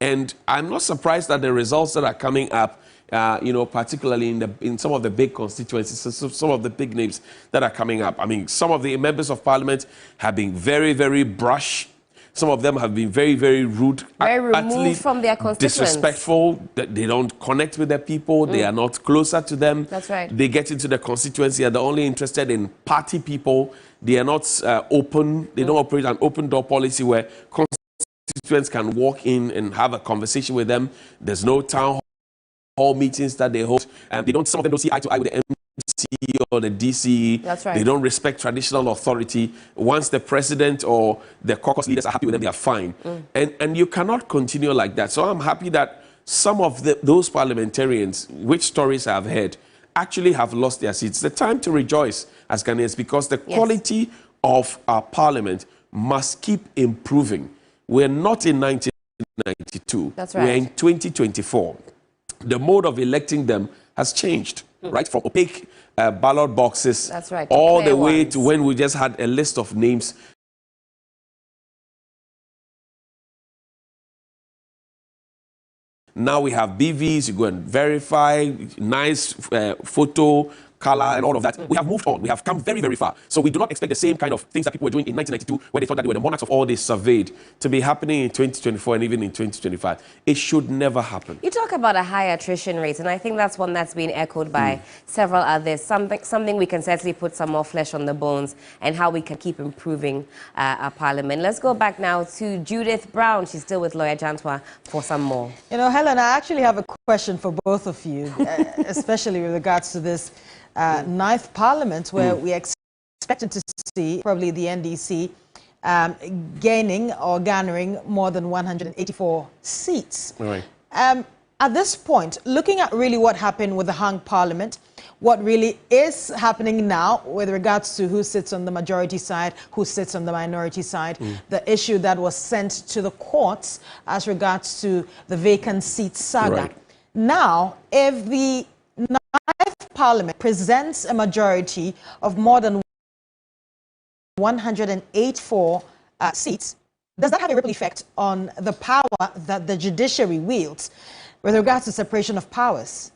And I'm not surprised that the results that are coming up, particularly in some of the big constituencies, some of the big names that are coming up. I mean, some of the members of Parliament have been very, very brash. Some of them have been very, very rude. Very removed from their constituents. Disrespectful. They don't connect with their people. They are not closer to them. That's right. They get into the constituency and they're only interested in party people. They are not open. They don't operate an open door policy where constituents can walk in and have a conversation with them. There's no town hall meetings that they hold. Some of them don't see eye to eye with the MC or the DCE. That's right. They don't respect traditional authority. Once the president or the caucus leaders are happy with them, they are fine. And you cannot continue like that. So I'm happy that some of those parliamentarians, which stories I've heard, actually have lost their seats. It's the time to rejoice as Ghanaians because the quality of our parliament must keep improving. We're not in 1992. That's right. We're in 2024. The mode of electing them has changed, right? From opaque ballot boxes, that's right, all the way to when we just had a list of names. Now we have BVs, you go and verify, nice photo, color, and all of that. We have moved on. We have come very, very far. So we do not expect the same kind of things that people were doing in 1992, where they thought that they were the monarchs of all they surveyed, to be happening in 2024 and even in 2025. It should never happen. You talk about a high attrition rate, and I think that's one that's been echoed by several others. Something we can certainly put some more flesh on the bones and how we can keep improving our parliament. Let's go back now to Judith Brown. She's still with Lawyer Jantwa for some more. Helen, I actually have a question for both of you, especially with regards to this ninth parliament, where we expect expected to see probably the NDC gaining or garnering more than 184 seats. Right. At this point, looking at really what happened with the hung parliament, what really is happening now with regards to who sits on the majority side, who sits on the minority side, the issue that was sent to the courts as regards to the vacant seat saga. Right. Now, if the ninth parliament presents a majority of more than 184 seats, does that have a ripple effect on the power that the judiciary wields with regards to separation of powers?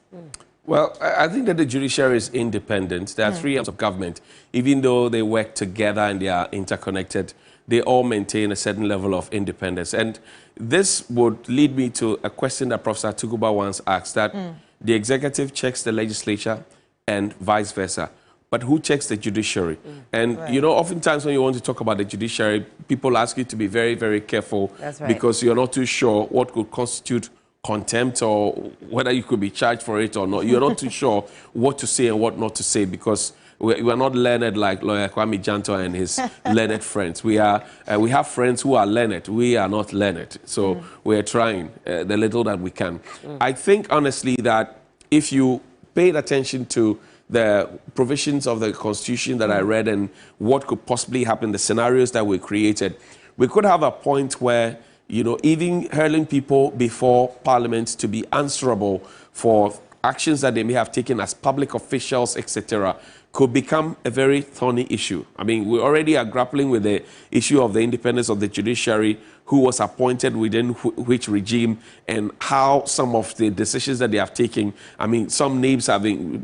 Well, I think that the judiciary is independent. There are three arms of government. Even though they work together and they are interconnected, they all maintain a certain level of independence. And this would lead me to a question that Professor Tukuba once asked, that the executive checks the legislature and vice versa. But who checks the judiciary? And, you know, oftentimes when you want to talk about the judiciary, people ask you to be very, very careful. That's right. Because you're not too sure what could constitute contempt or whether you could be charged for it or not. You're not too sure what to say and what not to say, because we are not learned like lawyer Kwame Janto and his learned friends. We have friends who are learned. We are not learned. So we're trying the little that we can. I think, honestly, that if you paid attention to the provisions of the Constitution that I read and what could possibly happen, the scenarios that we created, we could have a point where, you know, even hurling people before Parliament to be answerable for actions that they may have taken as public officials, etc., could become a very thorny issue. I mean, we already are grappling with the issue of the independence of the judiciary, who was appointed within which regime, and how some of the decisions that they have taken. I mean, some names have been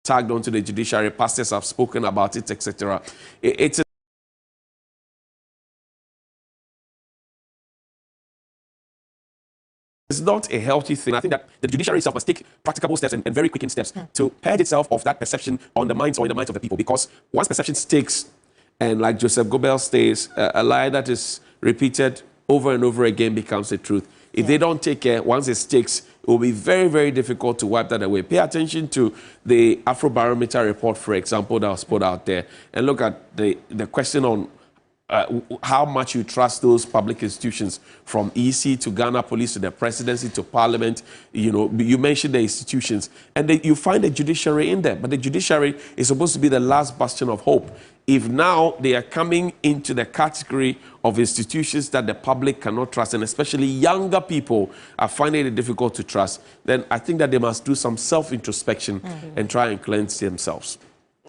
tagged onto the judiciary. Pastors have spoken about it, etc. It's not a healthy thing. I think that the judiciary itself must take practicable steps and very quickened steps to purge itself of that perception on the minds or in the minds of the people. Because once perception sticks, and like Joseph Goebbels says, a lie that is repeated over and over again becomes the truth. If they don't take care, once it sticks, it will be very, very difficult to wipe that away. Pay attention to the Afrobarometer report, for example, that was put out there, and look at the question on how much you trust those public institutions, from EC to Ghana Police to the presidency to Parliament. You know, you mentioned the institutions, and you find the judiciary in there. But the judiciary is supposed to be the last bastion of hope. If now they are coming into the category of institutions that the public cannot trust, and especially younger people are finding it difficult to trust, then I think that they must do some self-introspection and try and cleanse themselves.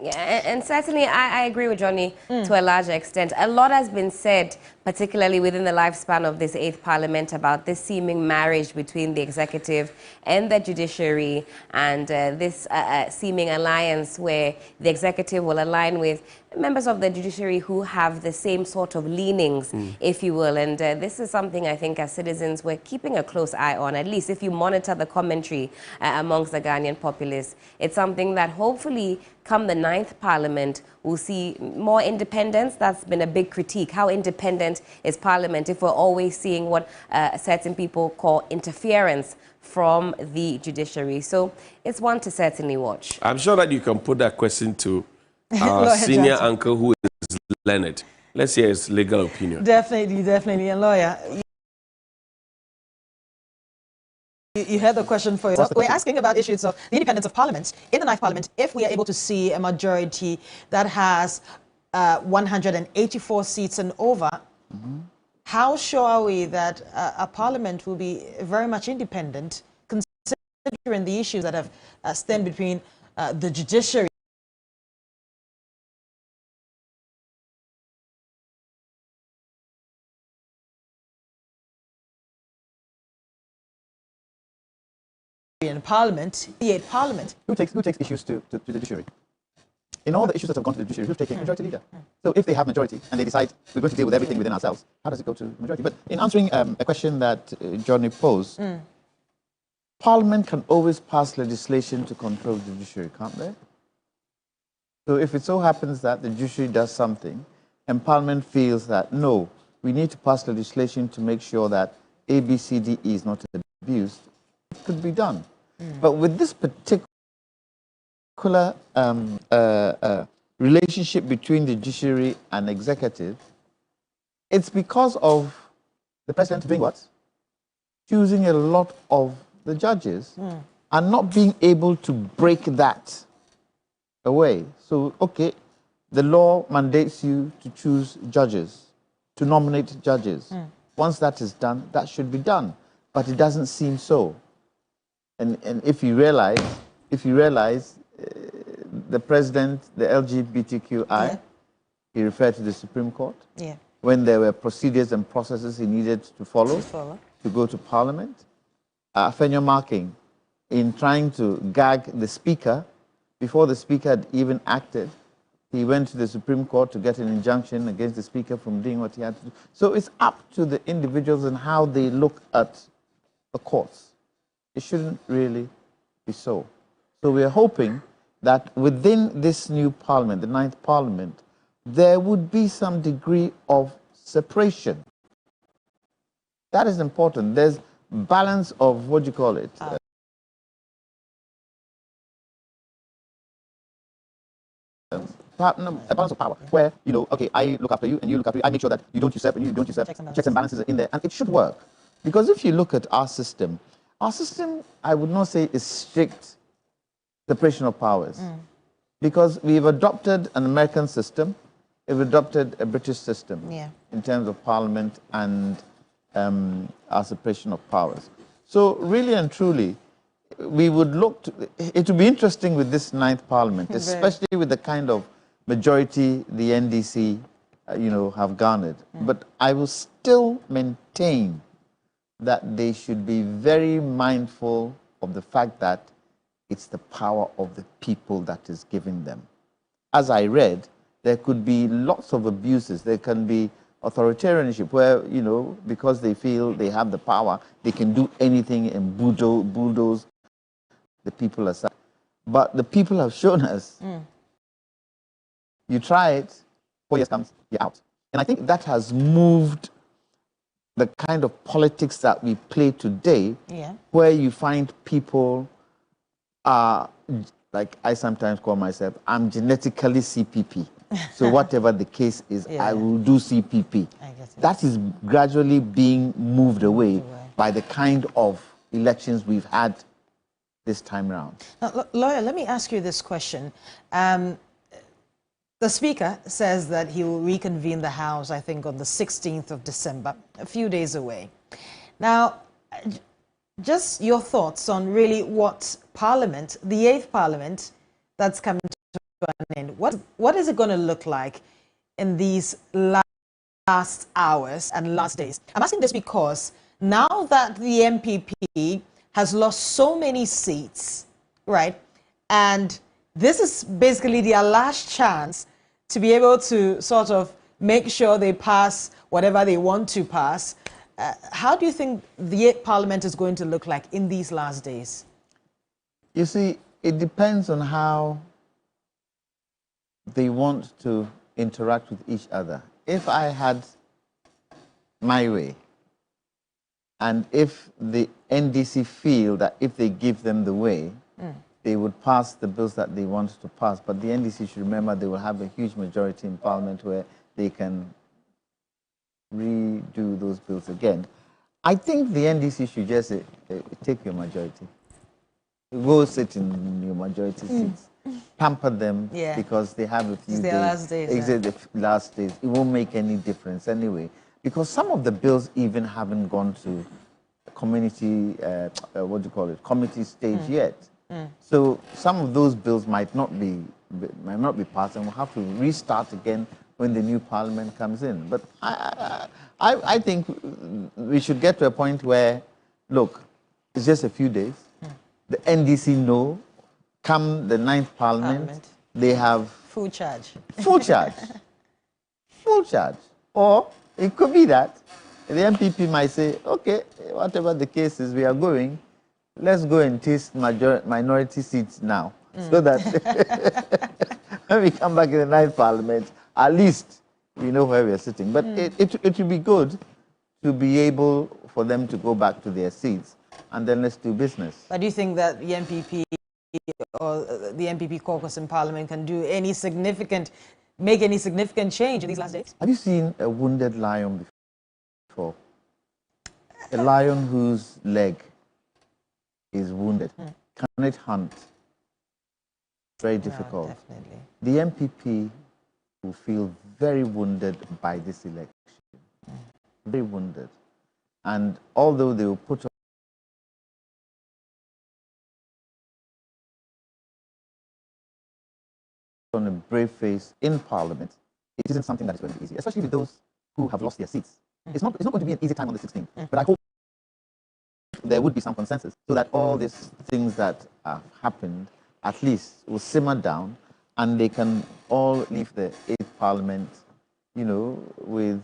Yeah, and certainly I agree with Johnny to a large extent. A lot has been said, particularly within the lifespan of this 8th Parliament, about this seeming marriage between the executive and the judiciary, and this seeming alliance where the executive will align with members of the judiciary who have the same sort of leanings, if you will. And this is something I think as citizens we're keeping a close eye on, at least if you monitor the commentary amongst the Ghanaian populace. It's something that hopefully come the 9th Parliament we'll see more independence. That's been a big critique. How independent is Parliament if we're always seeing what certain people call interference from the judiciary? So it's one to certainly watch. I'm sure that you can put that question to our senior uncle who is learned. Let's hear his legal opinion. Definitely, definitely. And lawyer, you heard the question for yourself. We're asking about issues of the independence of Parliament. In the 9th Parliament, if we are able to see a majority that has 184 seats and over, how sure are we that a Parliament will be very much independent, considering the issues that have stemmed between the judiciary in Parliament, the 8th Parliament? Who takes issues to the judiciary? In all the issues that have gone to the judiciary, who's taking majority leader? So if they have majority and they decide we're going to deal with everything within ourselves, how does it go to majority? But in answering a question that Johnny posed, Parliament can always pass legislation to control the judiciary, can't they? So if it so happens that the judiciary does something and Parliament feels that, no, we need to pass legislation to make sure that A, B, C, D, E is not abused, it could be done. But with this particular particular relationship between the judiciary and executive, it's because of the president doing what? Choosing a lot of the judges and not being able to break that away. So, okay, the law mandates you to choose judges, to nominate judges. Once that is done, that should be done. But it doesn't seem so. And if you realize, the president, the LGBTQI, he referred to the Supreme Court. Yeah. When there were procedures and processes he needed to follow to go to Parliament. Fenya marking in trying to gag the Speaker, before the Speaker had even acted, he went to the Supreme Court to get an injunction against the Speaker from doing what he had to do. So it's up to the individuals and how they look at the courts. It shouldn't really be so. So we are hoping that within this new Parliament, the 9th Parliament, there would be some degree of separation. That is important. There's balance of, what do you call it? A balance of power, where, you know, okay, I look after you and you look after you. I make sure that you don't usurp and you don't usurp. Checks and balances are in there, and it should work. Because if you look at our system, I would not say is strict separation of powers. Because we've adopted an American system, we've adopted a British system in terms of Parliament and our separation of powers. So really and truly, we would look to, it would be interesting with this 9th Parliament, especially with the kind of majority the NDC, have garnered. But I will still maintain that they should be very mindful of the fact that it's the power of the people that is giving them. As I read, there could be lots of abuses. There can be authoritarianship where, because they feel they have the power, they can do anything and bulldoze the people aside. But the people have shown us, you try it, 4 years comes, you're out. And I think that has moved the kind of politics that we play today, where you find people are, like I sometimes call myself, I'm genetically CPP. So whatever the case is, I will do CPP. That is gradually being moved away by the kind of elections we've had this time around. Now, lawyer, let me ask you this question. The Speaker says that he will reconvene the House, I think, on the 16th of December, a few days away. Now, just your thoughts on really what Parliament, the 8th Parliament that's coming to an end, what is it going to look like in these last hours and last days? I'm asking this because now that the MPP has lost so many seats, right, and this is basically their last chance to be able to sort of make sure they pass whatever they want to pass. How do you think the 8th Parliament is going to look like in these last days? You see, it depends on how they want to interact with each other. If I had my way, and if the NDC feel that if they give them the way, they would pass the bills that they want to pass. But the NDC should remember they will have a huge majority in Parliament where they can redo those bills again. I think the NDC should just say, take your majority. Go sit in your majority seats. Pamper them because they have a few days. Last days. Exactly, the last days. It won't make any difference anyway. Because some of the bills even haven't gone to community, committee stage yet. So some of those bills might not be passed, and we'll have to restart again when the new Parliament comes in. But I think we should get to a point where, look, it's just a few days. The NDC know, come the 9th Parliament, they have full charge. Full charge. Full charge. Or it could be that the MPP might say, okay, whatever the case is, we are going. Let's go and taste minority seats now, so that when we come back in the 9th Parliament, at least we know where we are sitting. But it would be good to be able for them to go back to their seats, and then let's do business. But do you think that the MPP or the MPP caucus in Parliament can do any significant, make any significant change in these last days? Have you seen a wounded lion before? A lion whose leg is wounded. Can it hunt? Very difficult. No, definitely. The MPP will feel very wounded by this election. Very wounded. And although they will put on a brave face in Parliament, it isn't something that is going to be easy, especially with those who have lost their seats. It's not going to be an easy time on the 16th, but I hope there would be some consensus so that all these things that have happened at least will simmer down and they can all leave the 8th Parliament, with,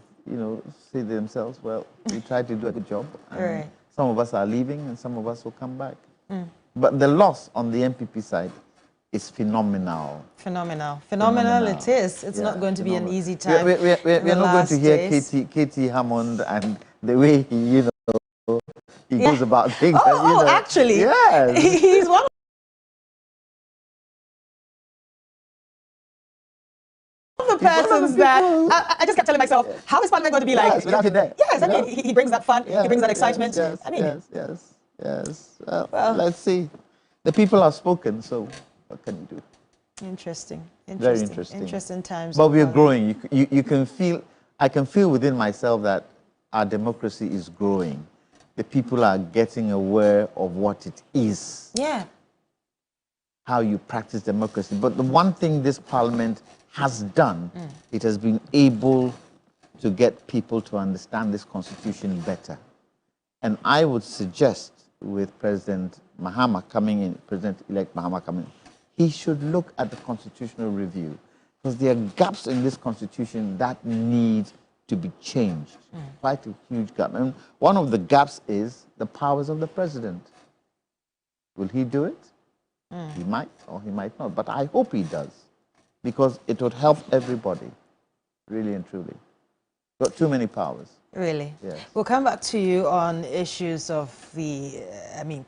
say to themselves, well, we tried to do a good job. And some of us are leaving and some of us will come back. But the loss on the MPP side is phenomenal. Phenomenal it is. It's not going to be an easy time. We're not going to hear Katie Hammond and the way he, he goes about things. Actually, yes. He's one of the persons that I just kept telling myself, how is Parliament going to be like? Without him there. Yes, I mean, he brings that fun, he brings that excitement. Yes. Well, let's see. The people have spoken, so what can you do? Interesting. Very interesting. Interesting times. But we are growing. You can feel, I can feel within myself that our democracy is growing. The people are getting aware of what it is. Yeah. How you practice democracy. But the one thing this Parliament has done, it has been able to get people to understand this Constitution better. And I would suggest with President Mahama coming in, President-elect Mahama coming in, he should look at the constitutional review because there are gaps in this Constitution that need to be changed. Quite a huge gap. And one of the gaps is the powers of the President. Will he do it? He might or he might not. But I hope he does because it would help everybody, really and truly. Got too many powers. Really? Yes. We'll come back to you on issues of the,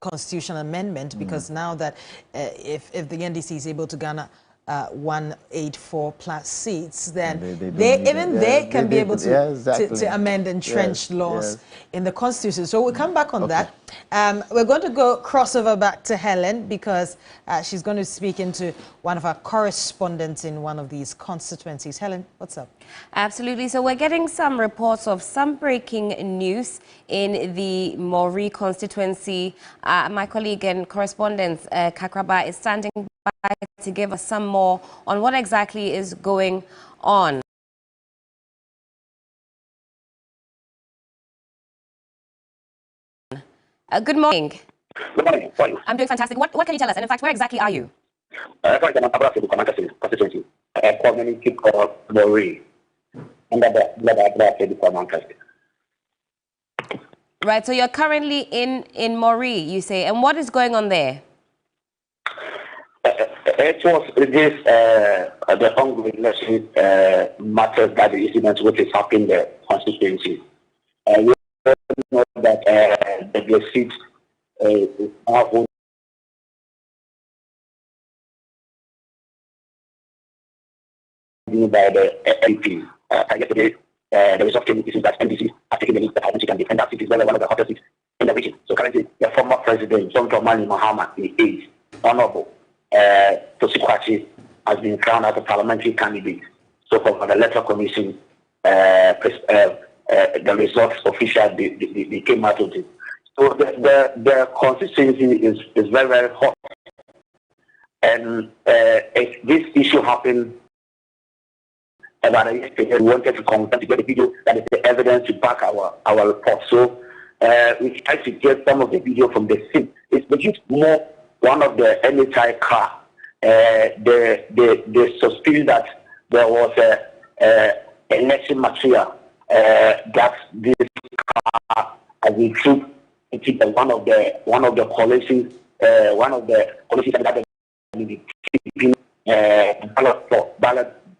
constitutional amendment, because now that if the NDC is able to garner 184 plus seats, then they can be able to amend entrenched laws in the Constitution. So we'll come back on that. We're going to go crossover back to Helen because she's going to speak into one of our correspondents in one of these constituencies. Helen, what's up? Absolutely. So we're getting some reports of some breaking news in the Mori constituency. My colleague and correspondent Kakraba is standing by to give us some more on what exactly is going on. Good morning. Good morning. How are you? I'm doing fantastic. What can you tell us? And in fact, where exactly are you? Constituency. Community called Mori. Right. So you're currently in Mori, you say. And what is going on there? It was this the ongoing election matters that the incident which is happening in the constituency. We know that the seat is now by the MP. Yesterday, the result came is that NDC has taken the lead that can defend that seat. Is one of the hottest seats in the region. So currently, the former president, Bawumia-Mahama, is honorable. Tosikwachi has been crowned as a parliamentary candidate. So for the electoral commission, the results official they came out of it. So the constituency is very, very hot. And if this issue happened about a year ago, we wanted to confirm to get a video that is the evidence to back our report. So we tried to get some of the video from the scene. It's produced more one of the NHI car. The suspicion that there was election material that this car has been through one of the coalitions that been keeping ballot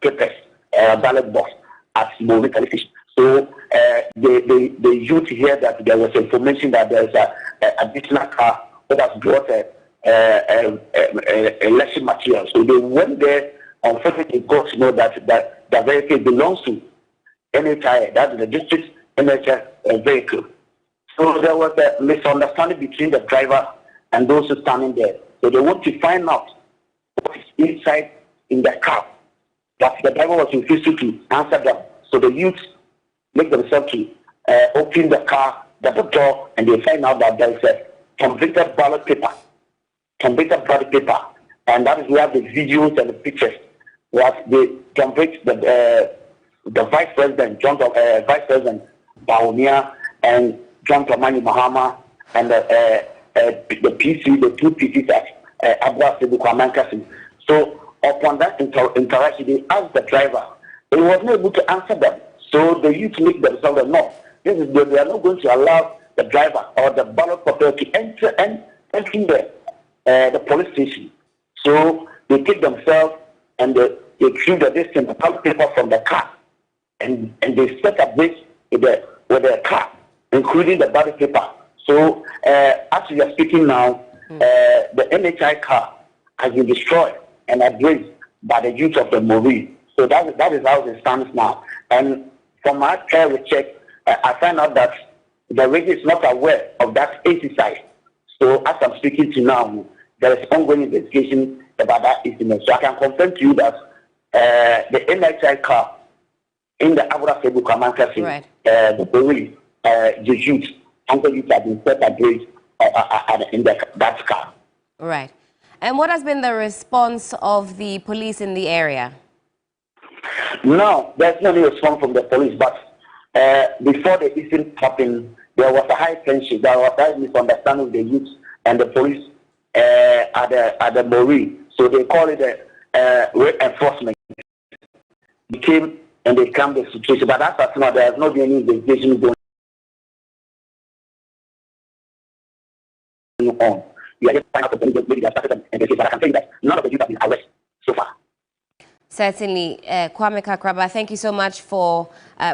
papers, ballot box at Mori Television. So the youth hear that there was information that there is an additional car that has brought election material. So they went there. Unfortunately, got to know that the vehicle belongs to NHI, that's the district NHI vehicle. So there was a misunderstanding between the driver and those who standing there. So they want to find out what is inside in the car. But the driver was refusing to answer them. So the youths make themselves to open the car, the door, and they find out that there is a convicted ballot paper. Convicted ballot paper. And that is where the videos and the pictures was they convict the vice president, Vice President Bawumia and Bawumia-Mahama and the PC, the two PCs at Awutu. So upon that interaction, they asked the driver. He was not able to answer them. So the youth make themselves no. They are not going to allow the driver or the ballot paper to enter the police station. So they take themselves and they retrieve the ballot paper from the car, and they set up this with the car, including the ballot paper. So as we are speaking now, the NHI car has been destroyed and abused by the youth of the Mori. So that is how it stands now. And from my recheck, I found out that the radio is not aware of that exercise. So as I'm speaking to now, there is ongoing investigation about that incident. So I can confirm to you that the NHI car in the Awutu Kamanka, right. The police, the youth, and the youth have been set ablaze in that car. Right. And what has been the response of the police in the area? No, there's no response from the police, but before the incident happened, there was a high tension. There was a misunderstanding with the youth and the police at the Mori. So they call it reinforcement. They came and they calmed the situation. But as of now, there has not been any investigation going on. We are just finding out the police maybe they have started an investigation. But I can tell you that none of the youth have been arrested so far. Certainly, Kwame Kakraba, thank you so much for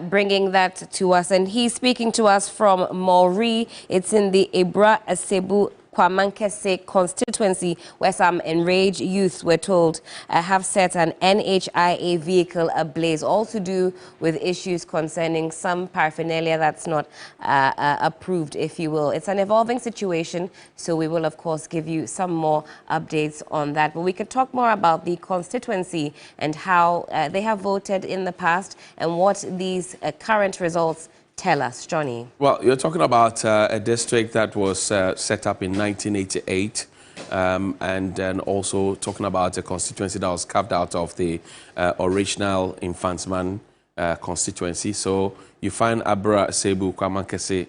bringing that to us. And he's speaking to us from Mori. It's in the Ebra Asebu Kwamankese constituency, where some enraged youths were told have set an NHIA vehicle ablaze, all to do with issues concerning some paraphernalia that's not approved, if you will. It's an evolving situation, so we will, of course, give you some more updates on that. But we could talk more about the constituency and how they have voted in the past and what these current results tell us, Johnny. Well, you're talking about a district that was set up in 1988, and then also talking about a constituency that was carved out of the original Infantsman constituency. So you find Abra Sebu Kwamankese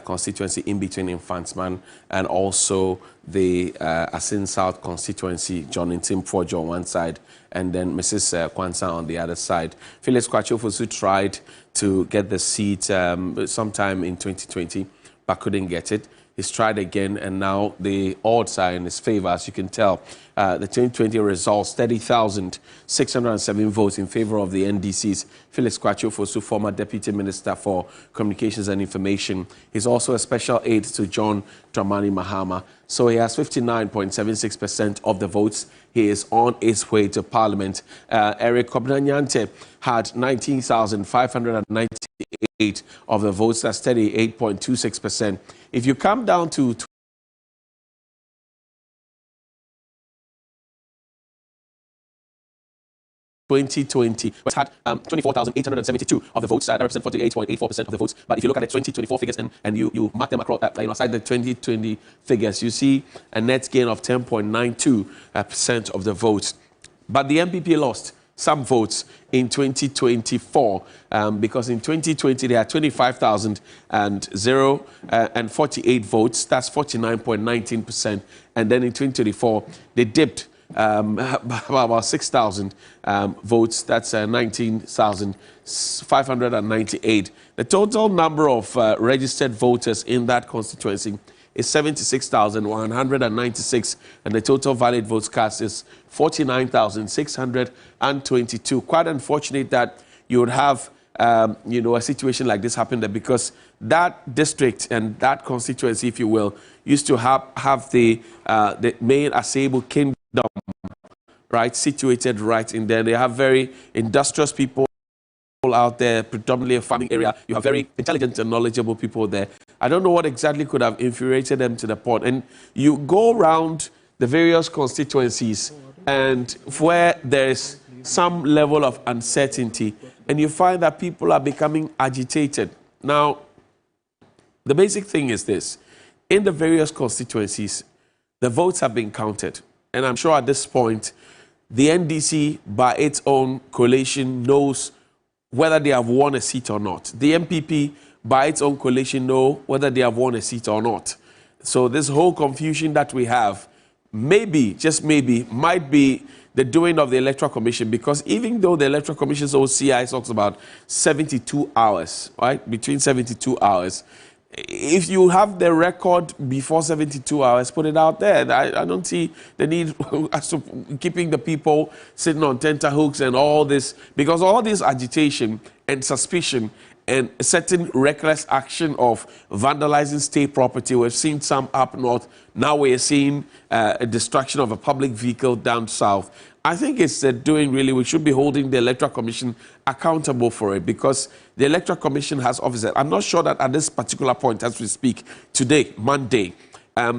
constituency in between Infantsman and also the Asin South constituency, John Intimfojo on one side, and then Mrs. Kwanza on the other side. Phyllis Kwachofosu tried to get the seat sometime in 2020, but couldn't get it. He's tried again, and now the odds are in his favor. As you can tell, the 2020 results, 30,607 votes in favor of the NDC's Phyllis Kwachofosu, former Deputy Minister for Communications and Information. He's also a special aide to John Dramani Mahama. So he has 59.76% of the votes. He is on his way to Parliament. Eric Kobnanyante had 19,598 of the votes. That's 38.26%. If you come down to 2020, we had 24,872 of the votes. That represent 48.84% of the votes. But if you look at the 2024 figures and you mark them across, aside the 2020 figures, you see a net gain of 10.92% of the votes. But the MPP lost some votes in 2024 because in 2020 they had 25,048 votes. That's 49.19%. And then in 2024 they dipped about 6,000 votes. That's 19,598. The total number of registered voters in that constituency is 76,196, and the total valid votes cast is 49,622. Quite unfortunate that you would have, a situation like this happen there, because that district and that constituency, if you will, used to have the main Asebu kingdom, right, situated right in there. They have very industrious people out there, predominantly a farming area. You have very intelligent and knowledgeable people there. I don't know what exactly could have infuriated them to the point. And you go around the various constituencies and where there's some level of uncertainty, and you find that people are becoming agitated. Now, the basic thing is this. In the various constituencies, the votes have been counted. And I'm sure at this point, the NDC, by its own collation, knows whether they have won a seat or not. The MPP, by its own collation, know whether they have won a seat or not. So this whole confusion that we have, maybe, just maybe, might be the doing of the Electoral Commission, because even though the Electoral Commission's OCI talks about 72 hours, right, between 72 hours, if you have the record before 72 hours, put it out there. I don't see the need as to keeping the people sitting on tenterhooks and all this, because all this agitation and suspicion and a certain reckless action of vandalizing state property. We've seen some up north. Now we're seeing a destruction of a public vehicle down south. I think it's doing really, we should be holding the Electoral Commission accountable for it, because the Electoral Commission has officers. I'm not sure that at this particular point, as we speak, today, Monday,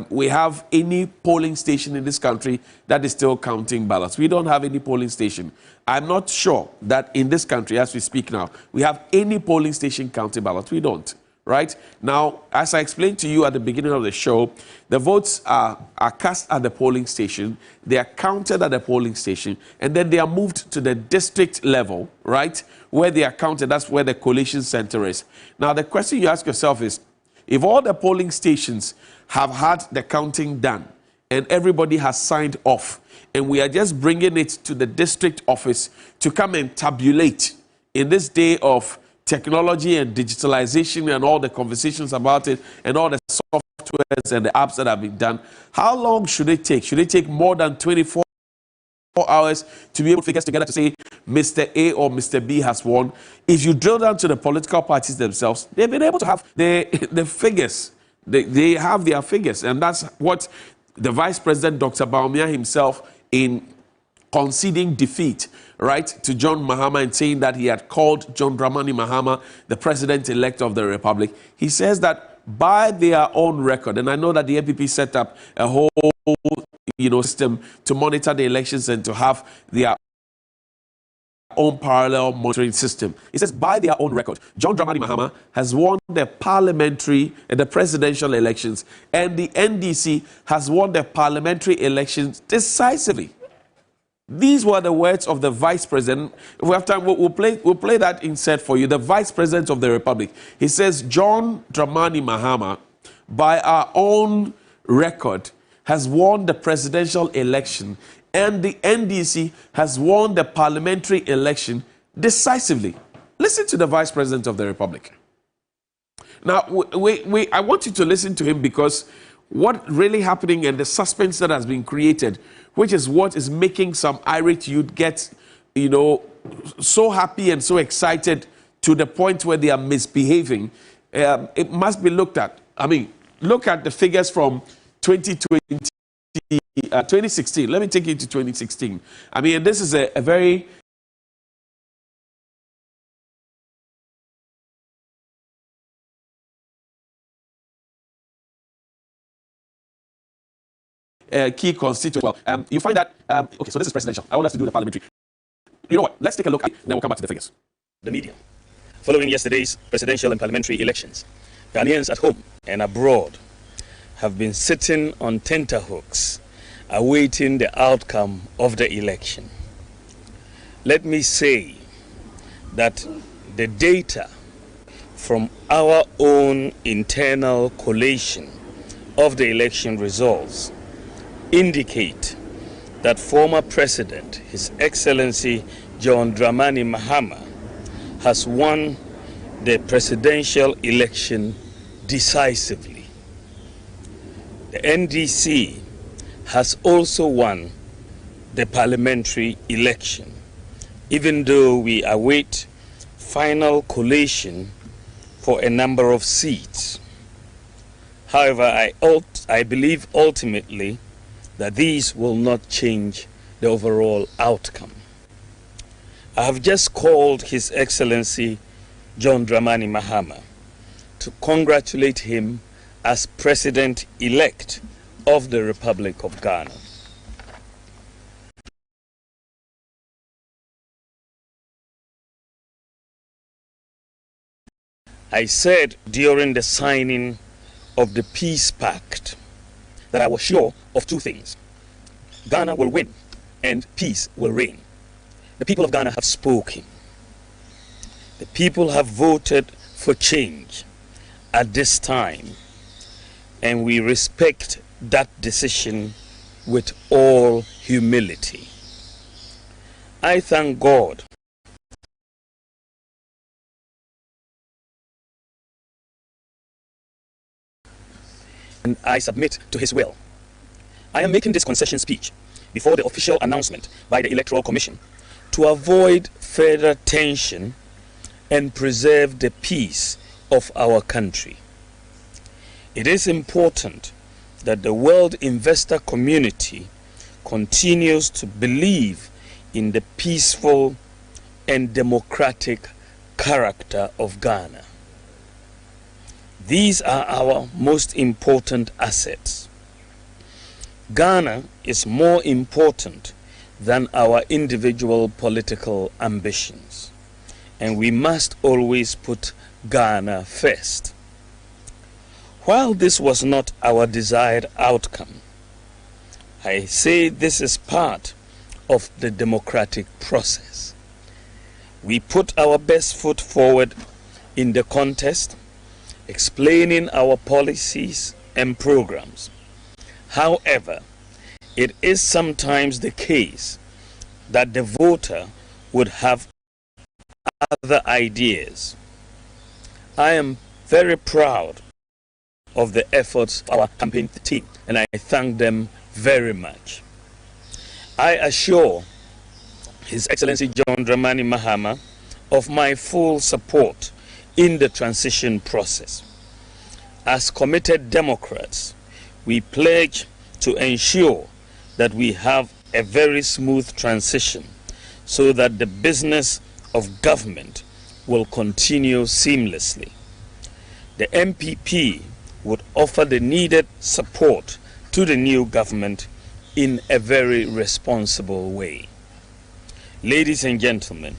we have any polling station in this country that is still counting ballots. We don't have any polling station. I'm not sure that in this country, as we speak now, we have any polling station counting ballots. We don't. Right? Now, as I explained to you at the beginning of the show, the votes are cast at the polling station, they are counted at the polling station, and then they are moved to the district level, right? Where they are counted, that's where the collation center is. Now, the question you ask yourself is, if all the polling stations have had the counting done, and everybody has signed off, and we are just bringing it to the district office to come and tabulate in this day of technology and digitalization and all the conversations about it and all the softwares and the apps that have been done, how long should it take? Should it take more than 24 hours to be able to figure together to say Mr. A or Mr. B has won? If you drill down to the political parties themselves, they've been able to have the figures. They have their figures, and that's what the Vice President, Dr. Bawumia himself, in conceding defeat, right, to John Mahama and saying that he had called John Dramani Mahama the president-elect of the Republic. He says that by their own record, and I know that the MPP set up a whole, system to monitor the elections and to have their own parallel monitoring system. He says by their own record, John Dramani Mahama has won the parliamentary and the presidential elections, and the NDC has won the parliamentary elections decisively. These were the words of the Vice President. If we have time, we'll play that insert for you. The Vice President of the Republic. He says, John Dramani Mahama, by our own record, has won the presidential election, and the NDC has won the parliamentary election decisively. Listen to the Vice President of the Republic. Now, I want you to listen to him, because what really happening and the suspense that has been created, which is what is making some irate youth get, so happy and so excited to the point where they are misbehaving, it must be looked at. I mean, look at the figures from 2016. Let me take you to 2016. I mean, this is a very key constituent. Well, you find that, okay, so this is presidential. I want us to do the parliamentary. You know what? Let's take a look at it, then we'll come back to the figures. The media. Following yesterday's presidential and parliamentary elections, Ghanaians at home and abroad have been sitting on tenterhooks, awaiting the outcome of the election. Let me say that the data from our own internal collation of the election results indicate that former President, His Excellency John Dramani Mahama, has won the presidential election decisively. The NDC has also won the parliamentary election, even though we await final collation for a number of seats. However, I believe ultimately that these will not change the overall outcome. I have just called His Excellency John Dramani Mahama to congratulate him as President-elect of the Republic of Ghana. I said during the signing of the Peace Pact that I was sure of two things. Ghana will win and peace will reign. The people of Ghana have spoken. The people have voted for change at this time, and we respect that decision with all humility. I thank God and I submit to His will. I am making this concession speech before the official announcement by the Electoral Commission to avoid further tension and preserve the peace of our country. It is important that the world investor community continues to believe in the peaceful and democratic character of Ghana. These are our most important assets. Ghana is more important than our individual political ambitions, and we must always put Ghana first. While this was not our desired outcome, I say this is part of the democratic process. We put our best foot forward in the contest, explaining our policies and programs. However, it is sometimes the case that the voter would have other ideas. I am very proud of the efforts of our campaign team, and I thank them very much. I assure His Excellency John Dramani Mahama of my full support in the transition process. As committed Democrats, we pledge to ensure that we have a very smooth transition so that the business of government will continue seamlessly. The MPP would offer the needed support to the new government in a very responsible way. Ladies and gentlemen,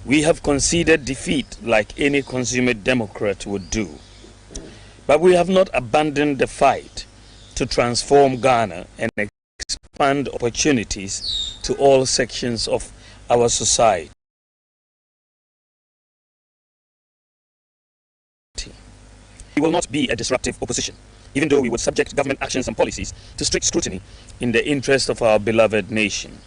we have conceded defeat like any consummate Democrat would do. But we have not abandoned the fight to transform Ghana and expand opportunities to all sections of our society. We will not be a disruptive opposition, even though we would subject government actions and policies to strict scrutiny in the interest of our beloved nation.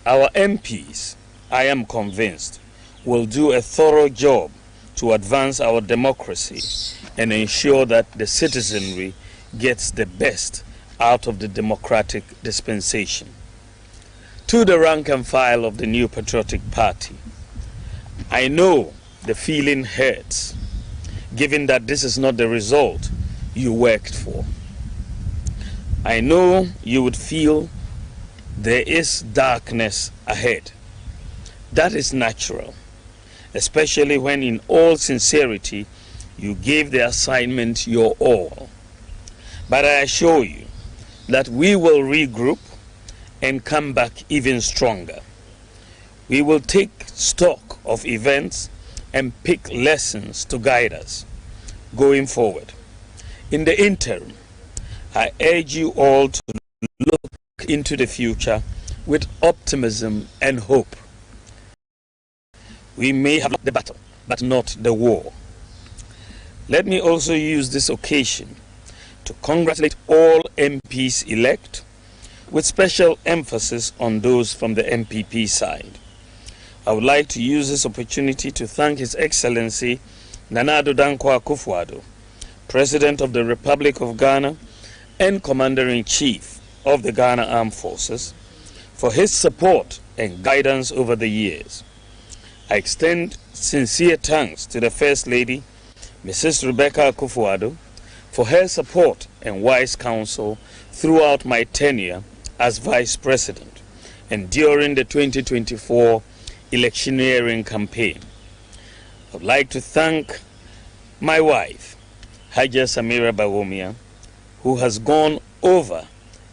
Our MPs, I am convinced, will do a thorough job to advance our democracy and ensure that the citizenry gets the best out of the democratic dispensation. To the rank and file of the New Patriotic Party, I know the feeling hurts, given that this is not the result you worked for. I know you would feel there is darkness ahead. That is natural, especially when in all sincerity you gave the assignment your all. But I assure you that we will regroup and come back even stronger. We will take stock of events and pick lessons to guide us going forward. In the interim, I urge you all to look into the future with optimism and hope. We may have lost the battle, but not the war. Let me also use this occasion to congratulate all MPs elect, with special emphasis on those from the MPP side. I would like to use this opportunity to thank His Excellency Nana Addo Dankwa Akufo-Addo, President of the Republic of Ghana and Commander-in-Chief of the Ghana Armed Forces, for his support and guidance over the years. I extend sincere thanks to the First Lady, Mrs. Rebecca Akufo-Addo, for her support and wise counsel throughout my tenure as Vice President and during the 2024 electioneering campaign. I would like to thank my wife, Haja Samira Bawumia, who has gone over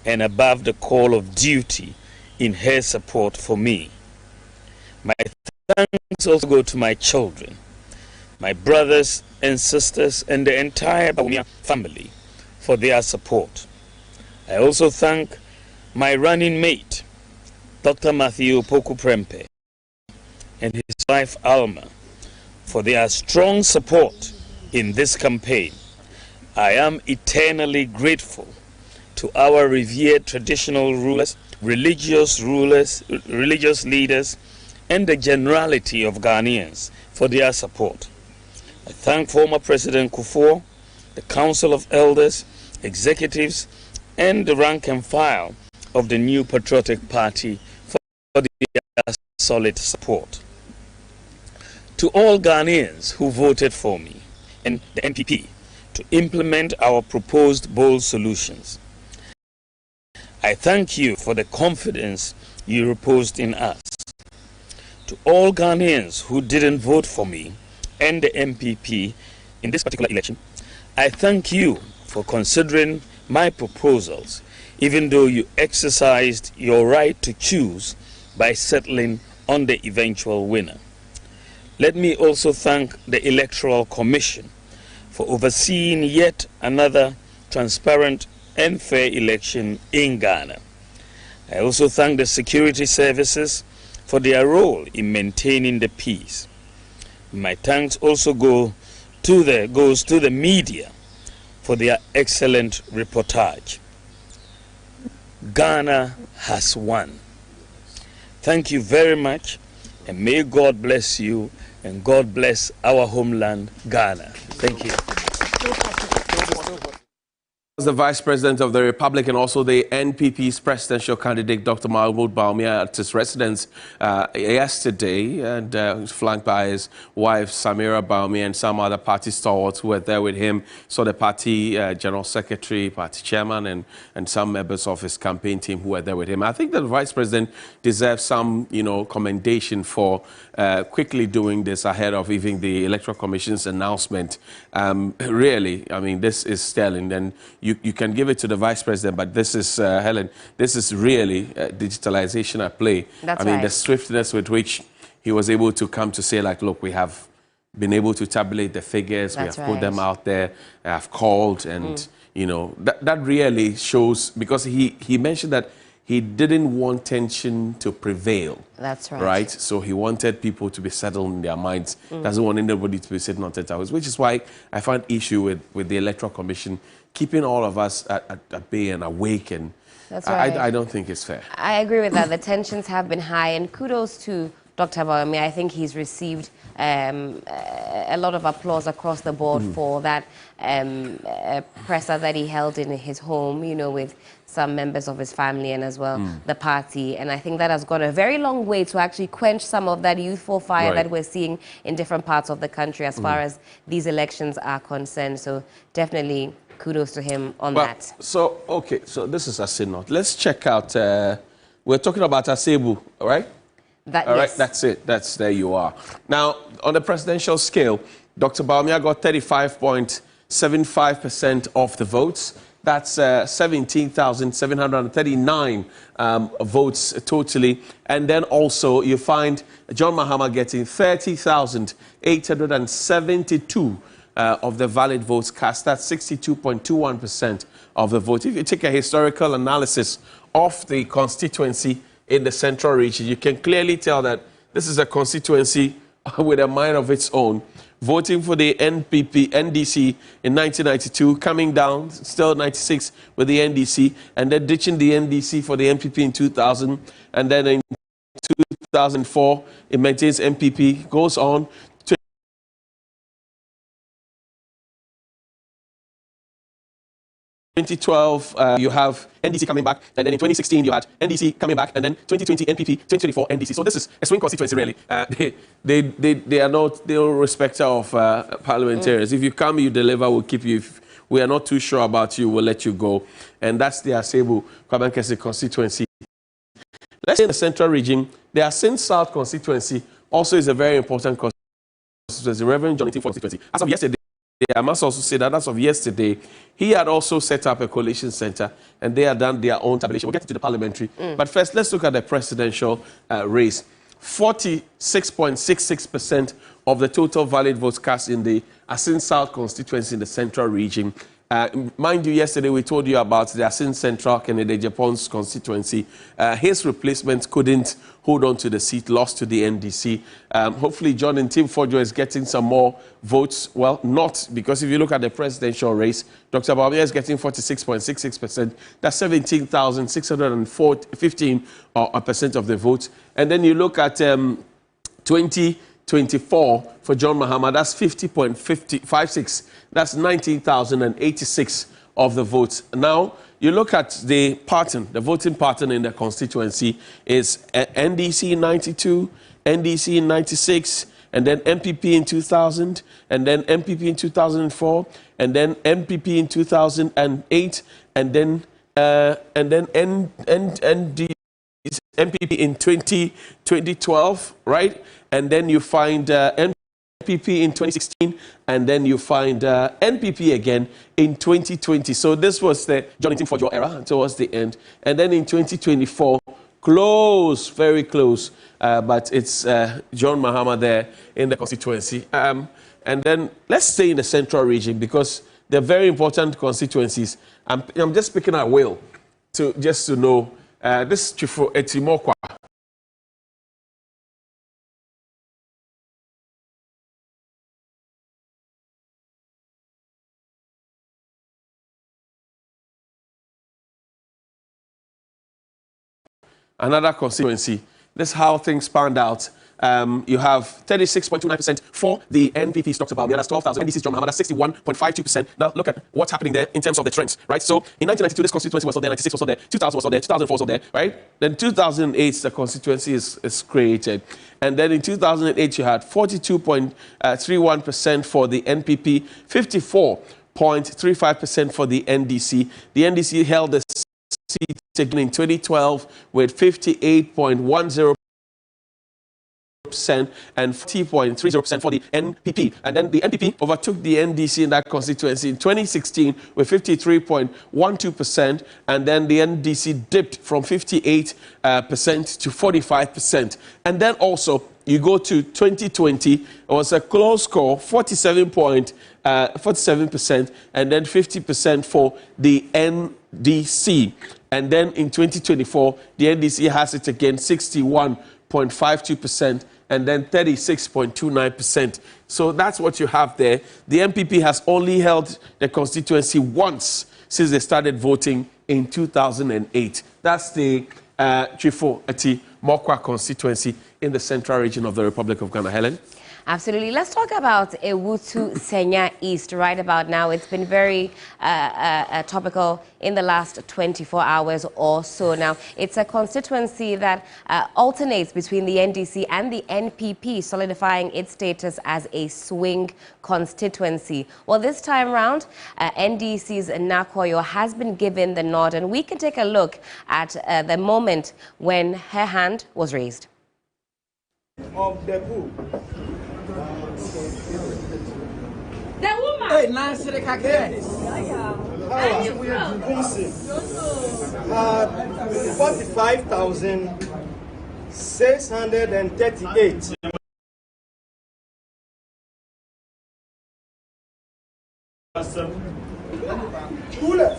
and above the call of duty in her support for me. My thanks also go to my children, my brothers and sisters, and the entire Bawumia family for their support. I also thank my running mate, Dr. Matthew Poku Prempe, and his wife Alma for their strong support in this campaign. I am eternally grateful to our revered traditional rulers, religious leaders, and the generality of Ghanaians for their support. I thank former President Kufuor, the Council of Elders, executives, and the rank and file of the New Patriotic Party for their solid support. To all Ghanaians who voted for me and the NPP to implement our proposed bold solutions, I thank you for the confidence you reposed in us. To all Ghanaians who didn't vote for me and the MPP in this particular election, I thank you for considering my proposals, even though you exercised your right to choose by settling on the eventual winner. Let me also thank the Electoral Commission for overseeing yet another transparent and fair election in Ghana. I also thank the security services for their role in maintaining the peace. My thanks also goes to the media for their excellent reportage. Ghana has won. Thank you very much, and may God bless you, and God bless our homeland, Ghana. Thank you. The Vice President of the Republic and also the NPP's presidential candidate, Dr. Mahmoud Bawumia, at his residence yesterday, and was flanked by his wife, Samira Bawumia, and some other party stalwarts who were there with him. So the party general secretary, party chairman, and some members of his campaign team who were there with him. I think that the Vice President deserves some, commendation for quickly doing this ahead of even the Electoral Commission's announcement. Really, I mean, this is sterling. And you can give it to the Vice President, but this is, Helen, this is really digitalization at play. That's I mean, right. the swiftness with which he was able to come to say, like, look, we have been able to tabulate the figures, That's we have put right. them out there, I have called, and, that really shows, because he mentioned that he didn't want tension to prevail. That's right. Right? So he wanted people to be settled in their minds. Doesn't want anybody to be sitting on 10 hours, which is why I find issue with the Electoral Commission keeping all of us at bay and awake. And That's right. I don't think it's fair. I agree with that. The tensions have been high, and kudos to Dr. Bawumia. I think he's received a lot of applause across the board for that presser that he held in his home, with some members of his family and as well the party. And I think that has gone a very long way to actually quench some of that youthful fire that we're seeing in different parts of the country as far as these elections are concerned. So definitely kudos to him on that. So, okay, so this is Asin North. Let's check out, we're talking about Asebu, all right? All right, that's it. There you are. Now, on the presidential scale, Dr. Bawumia got 35.75% of the votes. That's 17,739 votes totally. And then also you find John Mahama getting 30,872 of the valid votes cast. That's 62.21% of the vote. If you take a historical analysis of the constituency in the central region, you can clearly tell that this is a constituency with a mind of its own. Voting for the NDC in 1992, coming down, still 96 with the NDC, and then ditching the NDC for the NPP in 2000, and then in 2004, it maintains NPP, goes on to 2012, you have NDC coming back, and then in 2016 you had NDC coming back, and then 2020 NPP, 2024 NDC. So this is a swing constituency, really. They are not the respecter of parliamentarians. If you come, you deliver, we'll keep you. If we are not too sure about you, we'll let you go. And that's the Asebu Kwabenya constituency. Let's say in the central region, the Asin South constituency also is a very important constituency, Reverend Johnny Tim constituency. As of yesterday, I must also say that as of yesterday, he had also set up a collation center, and they had done their own tabulation. We'll get to the parliamentary. But first, let's look at the presidential race. 46.66% of the total valid votes cast in the Asin South constituency in the central region. Mind you, yesterday we told you about the Asin Central candidate Japan's constituency. His replacement couldn't hold on to the seat, lost to the NDC. Hopefully, John and Tim Forjo is getting some more votes. Well, not, because if you look at the presidential race, Dr. Bawumia is getting 46.66%. That's 17,615% of the votes. And then you look at 2024 for John Mahama, that's 50.56. That's 19,086 of the votes. Now, you look at the pattern, the voting pattern in the constituency is NDC in 92, NDC in 96, and then MPP in 2000, and then MPP in 2004, and then MPP in 2008, and then MPP in 2012, right? And then you find MPP in 2016, and then you find NPP again in 2020. So this was the Johnny Tim Forjo era towards the end. And then in 2024, close, very close, but it's John Mahama there in the constituency. And then let's stay in the central region because they're very important constituencies. I'm just picking at will to know this Chifo Etimokwa. Another constituency. This is how things panned out. You have 36.29% for the NPP Dr. Bawumia. That's 12,000. NDC John Mahama, that's 61.52%. Now look at what's happening there in terms of the trends, right? So in 1992, this constituency was still there, 96 was still there, 2000 was still there, 2004 was still there, right? Then 2008, the constituency is created. And then in 2008, you had 42.31% for the NPP, 54.35% for the NDC. The NDC held the seat again in 2012 with 58.10% and 40.30% for the NPP. And then the NPP overtook the NDC in that constituency in 2016 with 53.12%. And then the NDC dipped from 58% to 45%. And then also you go to 2020, it was a close score, 47%, and then 50% for the NDC. And then in 2024, the NDC has it again, 61.52%, and then 36.29%. So that's what you have there. The MPP has only held the constituency once since they started voting in 2008. That's the Chifo Eti Mokwa constituency in the central region of the Republic of Ghana. Helen? Absolutely. Let's talk about Awutu Senya East right about now. It's been very topical in the last 24 hours or so now. It's a constituency that alternates between the NDC and the NPP, solidifying its status as a swing constituency. Well, this time round, NDC's Nakoyo has been given the nod, and we can take a look at the moment when her hand was raised. Of the pool. The woman. Hey, Nancy, the cake. 45,638.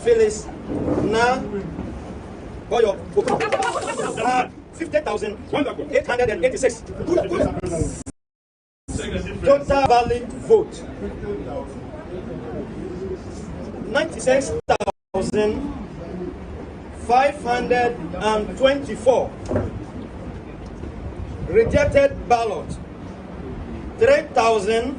Phyllis, now, 50,886. Total valid vote 96,524. Rejected ballot 3,507.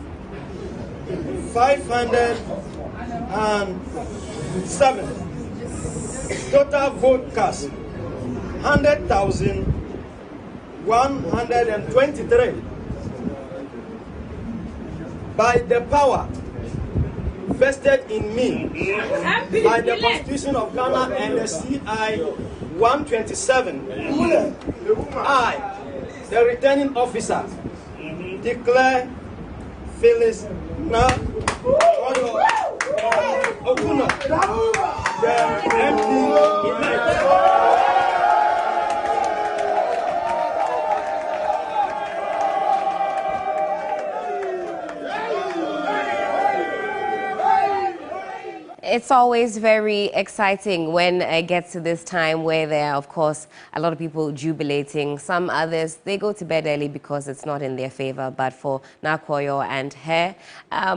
Total vote cast 100,123. By the power vested in me by the Constitution of Ghana and the CI 127, I, the returning officer, declare Phyllis Na Okuno the MP elect. It's always very exciting when it gets to this time where there are, of course, a lot of people jubilating. Some others, they go to bed early because it's not in their favor. But for Nakwoyo and her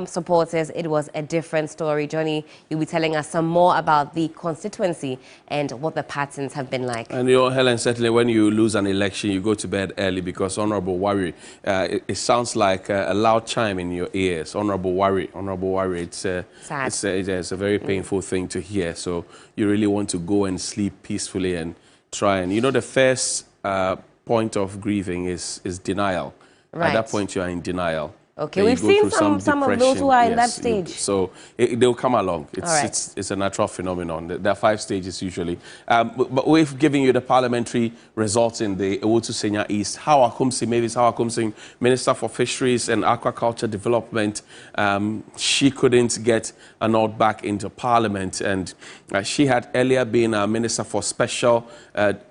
supporters, it was a different story. Johnny, you'll be telling us some more about the constituency and what the patterns have been like. And you know, Helen, certainly when you lose an election, you go to bed early because Honorable Worry, it sounds like a loud chime in your ears. Honorable Worry, it's a very painful thing to hear. So you really want to go and sleep peacefully and try. And you know, the first point of grieving is denial. Right. At that point, you are in denial. Okay, we've seen some of those who are in that stage. So they'll come along. It's a natural phenomenon. There are 5 stages usually. But we've given you the parliamentary results in the Awutu Senya East. Mavis Hawakumsi, Minister for Fisheries and Aquaculture Development, she couldn't get a nod back into Parliament. And she had earlier been a Minister for Special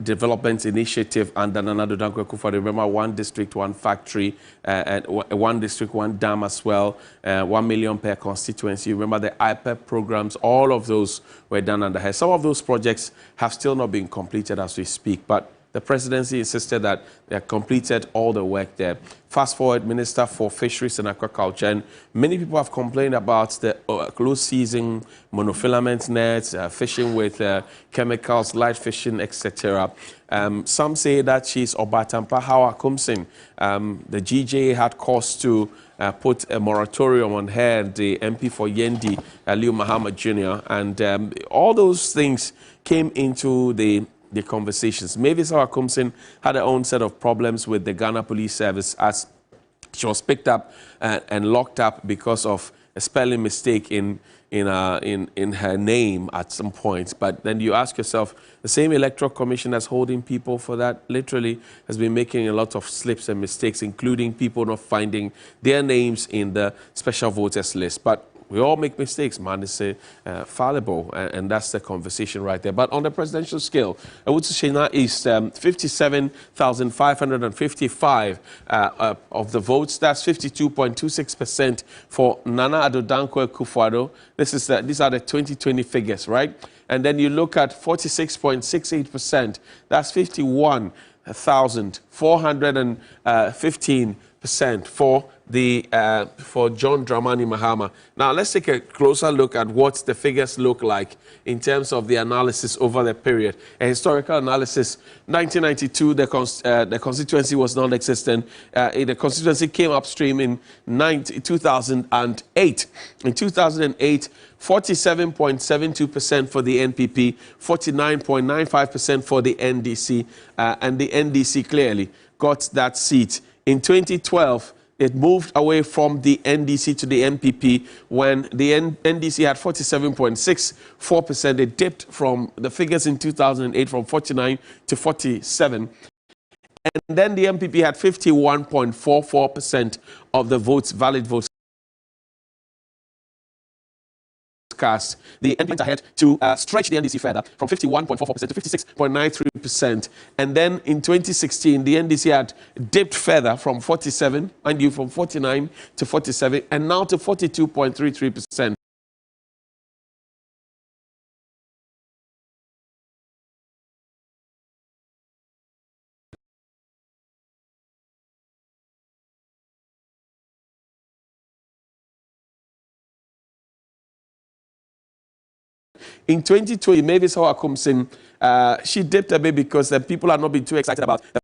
Development Initiative under Nana Adoagyiri Akufo-Addo. Remember, 1 district, 1 factory, and 1 district, 1 dam as well, 1 million per constituency. You remember the IPEP programs, all of those were done under her. Some of those projects have still not been completed as we speak, but the presidency insisted that they have completed all the work there. Fast forward, Minister for Fisheries and Aquaculture, and many people have complained about the close season, monofilament nets, fishing with chemicals, light fishing, etc. Some say that she's Obatampa Hawakumsin. The GJA had cause to put a moratorium on her, the MP for Yendi, Bawumia-Mahama Jr., and all those things came into the conversations. Mavis Hawakumsin had her own set of problems with the Ghana Police Service as she was picked up and locked up because of a spelling mistake in her name at some point. But then you ask yourself, the same Electoral Commission that's holding people for that literally has been making a lot of slips and mistakes, including people not finding their names in the special voters list. But we all make mistakes, man. It's fallible, and that's the conversation right there. But on the presidential scale, Awutu Senya is 57,555 of the votes. That's 52.26% for Nana Adoagyiri Akufo-Addo. These are the 2020 figures, right? And then you look at 46.68%. That's 51,415% for John Dramani Mahama. Now let's take a closer look at what the figures look like in terms of the analysis over the period. A historical analysis: 1992, the constituency was non-existent. The constituency came upstream in 2008. In 2008, 47.72% for the NPP, 49.95% for the NDC, and the NDC clearly got that seat. In 2012, it moved away from the NDC to the NPP when the NDC had 47.64%. It dipped from the figures in 2008 from 49 to 47. And then the NPP had 51.44% of the votes, valid votes cast. The NPP went ahead to stretch the NDC further from 51.44% to 56.93%. And then in 2016, the NDC had dipped further from 47, mind you, from 49 to 47, and now to 42.33%. In 2020, Mavis Hawakumsi, she dipped a bit because people are not being too excited about the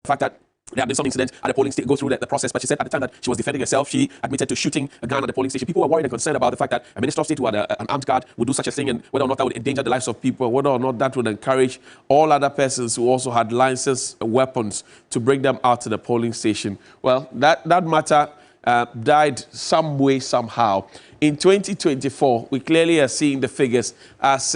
fact that there had been some incident at the polling station, go through the process, but she said at the time that she was defending herself, she admitted to shooting a gun at the polling station. People were worried and concerned about the fact that a minister of state who had an armed guard would do such a thing, and whether or not that would endanger the lives of people, whether or not that would encourage all other persons who also had licensed weapons to bring them out to the polling station. Well, that matter died some way, somehow. In 2024, we clearly are seeing the figures as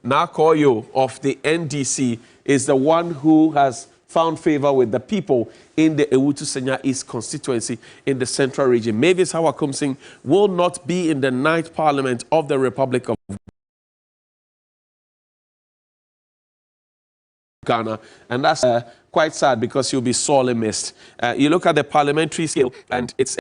Nakoyo of the NDC is the one who has found favor with the people in the Awutu Senya East constituency in the central region. Mavis Hawakumsing will not be in the ninth parliament of the Republic of Ghana, and that's quite sad because he'll be sorely missed. You look at the parliamentary scale, and it's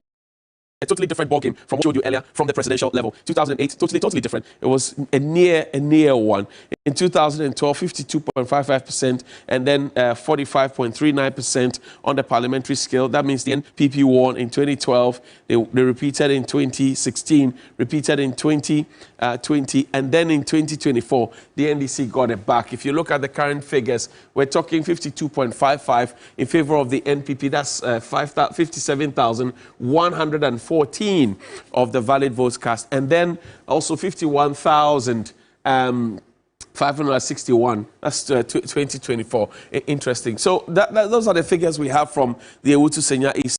a totally different ballgame from what we showed you earlier from the presidential level. 2008, totally different. It was a near one. In 2012, 52.55%, and then 45.39% on the parliamentary scale. That means the NPP won in 2012. They repeated in 2016, repeated in 2020, and then in 2024, the NDC got it back. If you look at the current figures, we're talking 52.55 in favor of the NPP. That's 57,114 of the valid votes cast, and then also 51,561. That's 2024. Interesting. So those are the figures we have from the Awutu Senya East.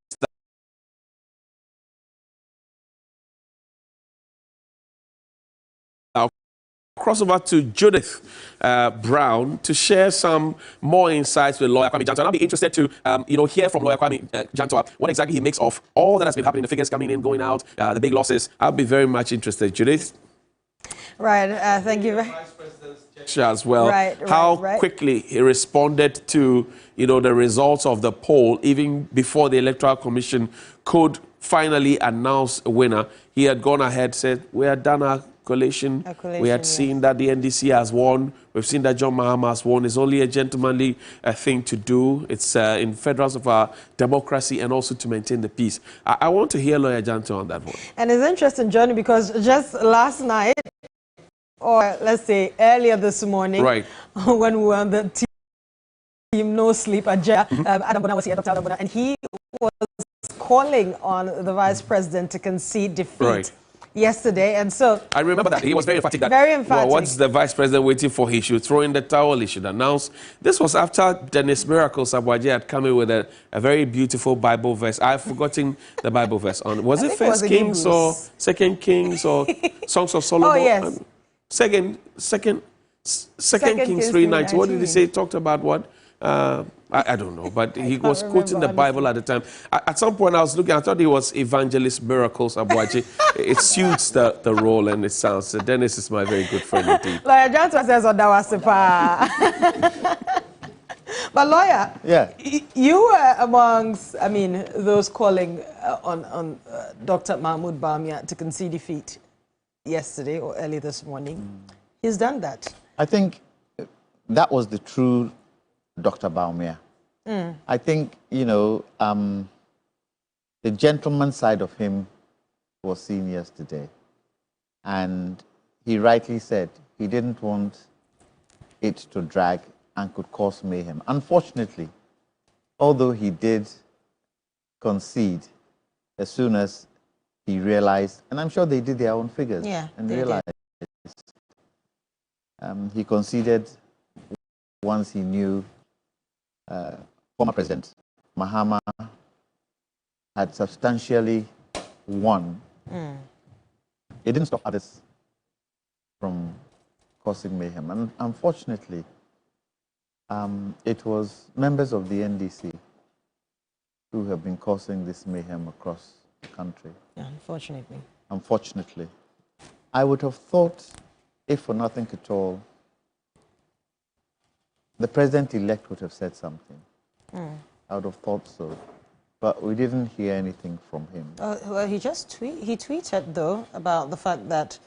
Cross over to Judith Brown to share some more insights with lawyer Kwame Jantua. And I'll be interested to hear from lawyer Kwame Jantua what exactly he makes of all that has been happening, the figures coming in, going out, the big losses. I'll be very much interested. Judith? Right, thank you. As well, how quickly he responded to the results of the poll, even before the Electoral Commission could finally announce a winner. He had gone ahead, said, we had done our collation. We had seen that the NDC has won. We've seen that John Mahama has won. It's only a gentlemanly thing to do. It's in federals of our democracy and also to maintain the peace. I want to hear Lawyer Jantua on that one. And it's interesting, Johnny, because just last night, or let's say earlier this morning, when we were on the team No Sleep agenda, Adam Bona was here, Dr. Adam Bona, and he was calling on the vice president to concede defeat yesterday, and so I remember that he was very emphatic. Very emphatic. Well, what's the vice president waiting for? He should throw in the towel. He should announce. This was after Dennis Miracles Abuaji had come in with a very beautiful Bible verse. I've forgotten the Bible verse on. Was it First Kings or Second Kings or Songs of Solomon? Oh yes. Second Kings 3:19. What did he say? Talked about what? I don't know, but he was quoting the Bible at the time. At some point, I was looking, I thought he was Evangelist Miracles Abuaji. It suits the role and it sounds. Dennis is my very good friend indeed. Lawyer Jantua says, but lawyer, you were amongst, those calling on Dr. Mahmoud Bawumia to concede defeat yesterday or early this morning. He's done that. I think that was the true Dr. Bawumia. I think, the gentleman side of him was seen yesterday. And he rightly said he didn't want it to drag and could cause mayhem. Unfortunately, although he did concede as soon as he realized, and I'm sure they did their own figures and realized, he conceded once he knew former President Mahama had substantially won. It didn't stop others from causing mayhem. And unfortunately, it was members of the NDC who have been causing this mayhem across the country. Unfortunately. Unfortunately. I would have thought, if for nothing at all, the president-elect would have said something. I would have thought so. But we didn't hear anything from him. Well, he tweeted, though, about the fact that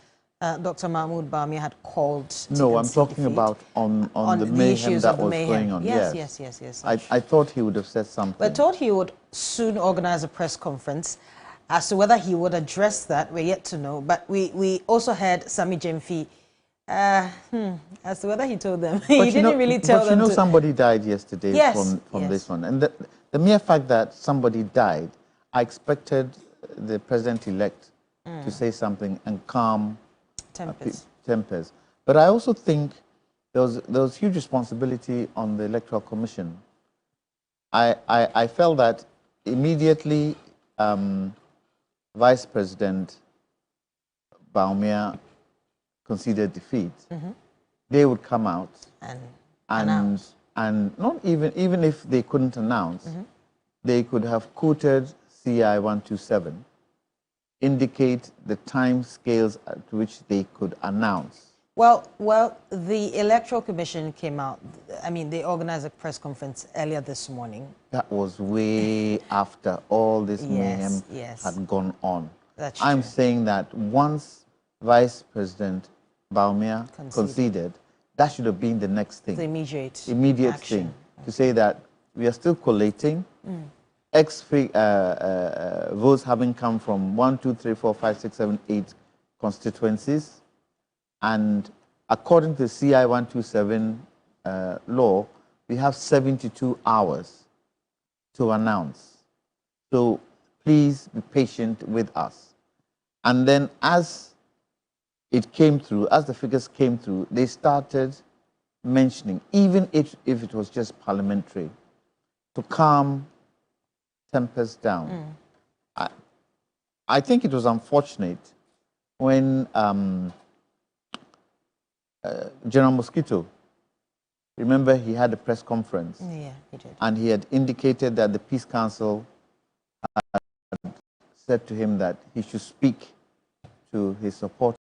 Dr. Mahmoud Bawumia had called to No, I'm talking about on the mayhem that was going on. Yes. I thought he would have said something. But I thought he would soon organize a press conference. As to whether he would address that, we're yet to know. But we also heard Sami Jemfi. As to whether he told them. He didn't really tell them. But somebody died yesterday from this one. And the The mere fact that somebody died, I expected the president-elect to say something and calm tempers. But I also think there was huge responsibility on the Electoral Commission. I felt that immediately Vice President Bawumia conceded defeat, they would come out and not even if they couldn't announce, they could have quoted CI 127, indicate the time scales at which they could announce. Well, the Electoral Commission came out. I mean, they organized a press conference earlier this morning. That was way after all this mayhem had gone on. That's I'm true. saying that once Vice President Bawumia conceded, that should have been the next thing. The immediate action. Thing. To say that we are still collating. Votes having come from 1, 2, 3, 4, 5, 6, 7, 8 constituencies. And according to the CI 127 law, we have 72 hours to announce. So please be patient with us. And then as it came through, as the figures came through, they started mentioning, even if it was just parliamentary, to calm tempers down. I think it was unfortunate when General Mosquito, remember he had a press conference. Yeah, he did. And he had indicated that the Peace Council had said to him that he should speak to his supporters.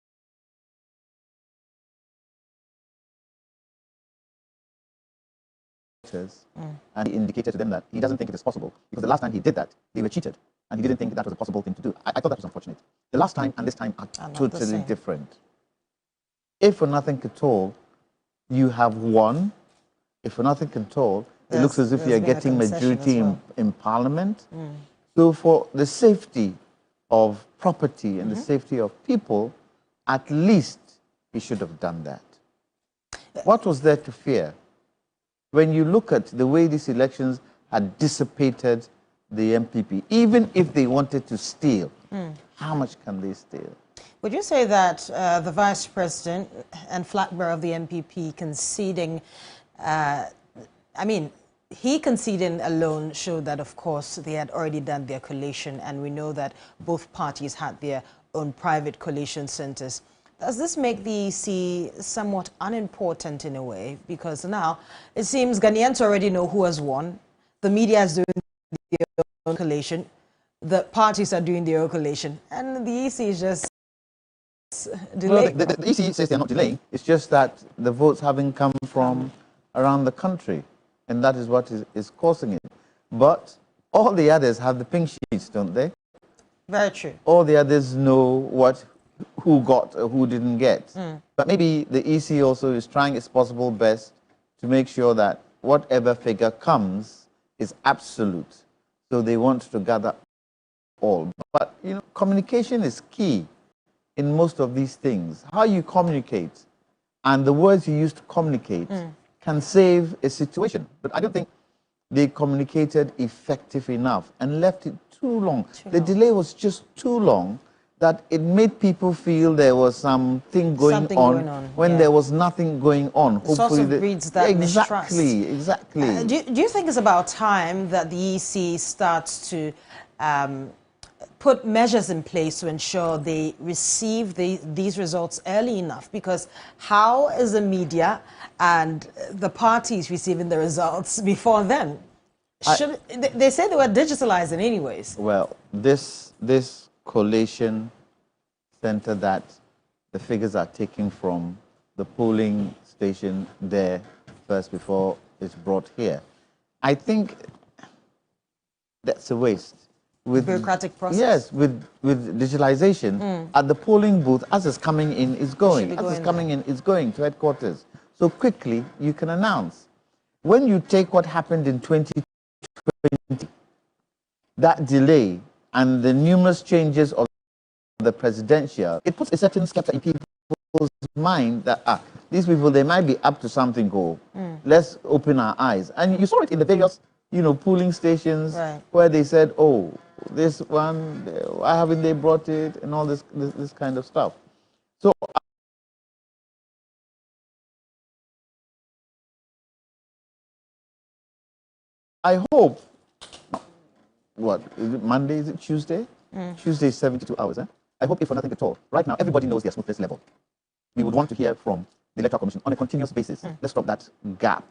And he indicated to them that he doesn't think it is possible because the last time he did that, they were cheated. And he didn't think that was a possible thing to do. I thought that was unfortunate. The last time and this time are totally different. If for nothing at all, you have won. If for nothing at all, it looks as if you're getting majority in Parliament. So for the safety of property and the safety of people, at least he should have done that. What was there to fear? When you look at the way these elections had dissipated the MPP, even if they wanted to steal, how much can they steal? Would you say that the Vice President and flag bearer of the MPP conceding, I mean, he conceding alone showed that, of course, they had already done their collation, and we know that both parties had their own private collation centers. Does this make the EC somewhat unimportant in a way? Because now it seems Ghanaians already know who has won. The media is doing their own collation. The parties are doing their own collation. And the EC is just delaying. Well, the EC says they're not delaying. It's just that the votes haven't come from around the country. And that is what is causing it. But all the others have the pink sheets, don't they? Very true. All the others know who got or who didn't get. But maybe the EC also is trying its possible best to make sure that whatever figure comes is absolute. So they want to gather all. But, you know, communication is key in most of these things. How you communicate and the words you use to communicate can save a situation. But I don't think they communicated effective enough and left it too long. The delay was just too long that it made people feel there was something going on when there was nothing going on. It sort of breeds that mistrust. Exactly. Do you think it's about time that the EC starts to put measures in place to ensure they receive these results early enough? Because how is the media and the parties receiving the results before then? They say they were digitalizing anyways. Well, this collation center that the figures are taken from the polling station there first before it's brought here. I think that's a waste. With bureaucratic process? Yes, with digitalization, at the polling booth, as it's coming in, it's going. As it's coming in, it's going to headquarters. So quickly, you can announce. When you take what happened in 2020, that delay and the numerous changes of the presidential, it puts a certain skeptic in people's mind that, these people, they might be up to something. Let's open our eyes. And you saw it in the various polling stations where they said, oh, this one, why haven't they brought it, and all this kind of stuff. So I hope, what, is it Monday, is it Tuesday? Tuesday is 72 hours, I hope if for nothing at all. Right now, everybody knows their smoothness level. We would want to hear from the Electoral Commission on a continuous basis. Let's stop that gap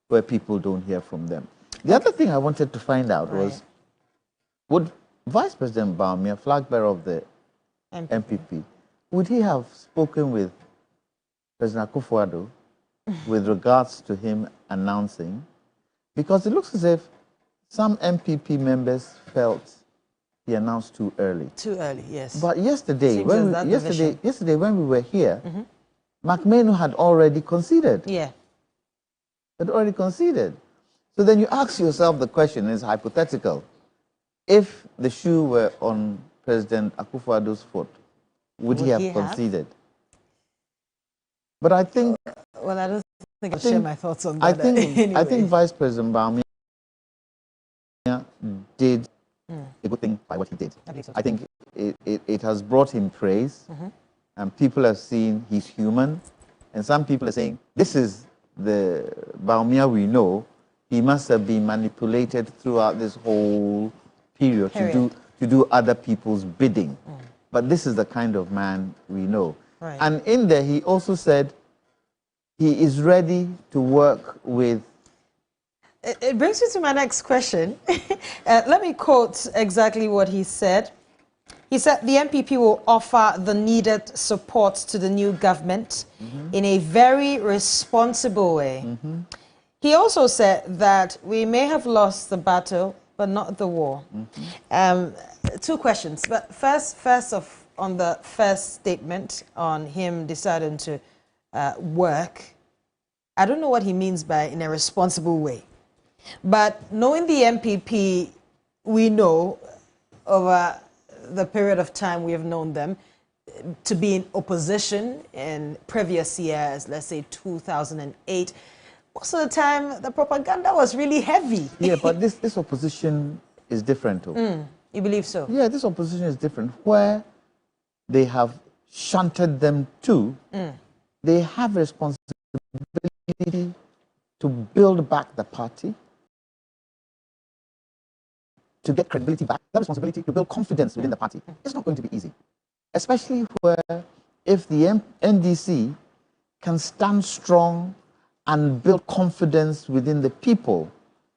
where people don't hear from them. The other thing I wanted to find out was, would Vice President Bawumia, flag bearer of the MPP, would he have spoken with President Akufo-Addo with regards to him announcing? Because it looks as if some MPP members felt he announced too early. Too early, yes. But yesterday, when we were here, McMahon had already conceded. Yeah. Had already conceded. So then you ask yourself the question, it's hypothetical. If the shoe were on President Akufo-Addo's foot, would he have conceded? But I think... Well, I don't think I'll share my thoughts on that. I think Vice President Bawumia did a good thing by what he did. I think it has brought him praise, and people have seen he's human, and some people are saying, this is the Bawumia we know. He must have been manipulated throughout this whole period to do other people's bidding. But this is the kind of man we know. And in there, he also said he is ready to work with... It brings me to my next question. Let me quote exactly what he said. He said the MPP will offer the needed support to the new government in a very responsible way. He also said that we may have lost the battle, but not the war. Two questions. But first off, on the first statement on him deciding to work, I don't know what he means by in a responsible way. But knowing the MPP, we know over the period of time we have known them to be in opposition in previous years, let's say 2008. Most of the time, the propaganda was really heavy. Yeah, but this opposition is different, too. You believe so? Yeah, this opposition is different. Where they have shunted them to, they have responsibility to build back the party, to get credibility back, that responsibility to build confidence within the party. It's not going to be easy. Especially where if the NDC can stand strong and build confidence within the people,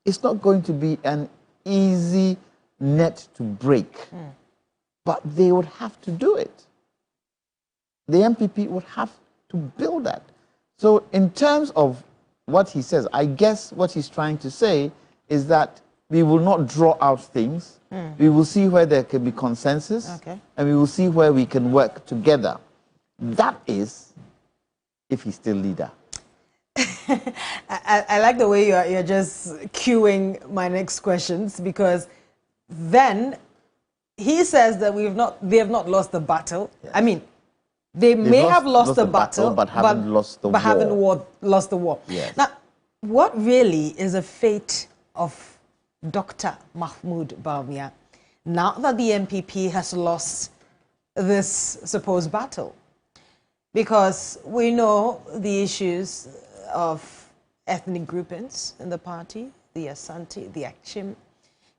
it's not going to be an easy net to break. But they would have to do it. The MPP would have to build that. So in terms of what he says, I guess what he's trying to say is that we will not draw out things. We will see where there can be consensus, and we will see where we can work together. That is, if he's still leader. I like the way you're just cueing my next questions, because then he says that they have not lost the battle. Yes. I mean, they may have lost the battle, but haven't lost the war. Haven't lost the war. Yes. Now, what really is the fate of Dr. Mahmoud Bawumia now that the MPP has lost this supposed battle? Because we know the issues of ethnic groupings in the party, the Asante, the Achim.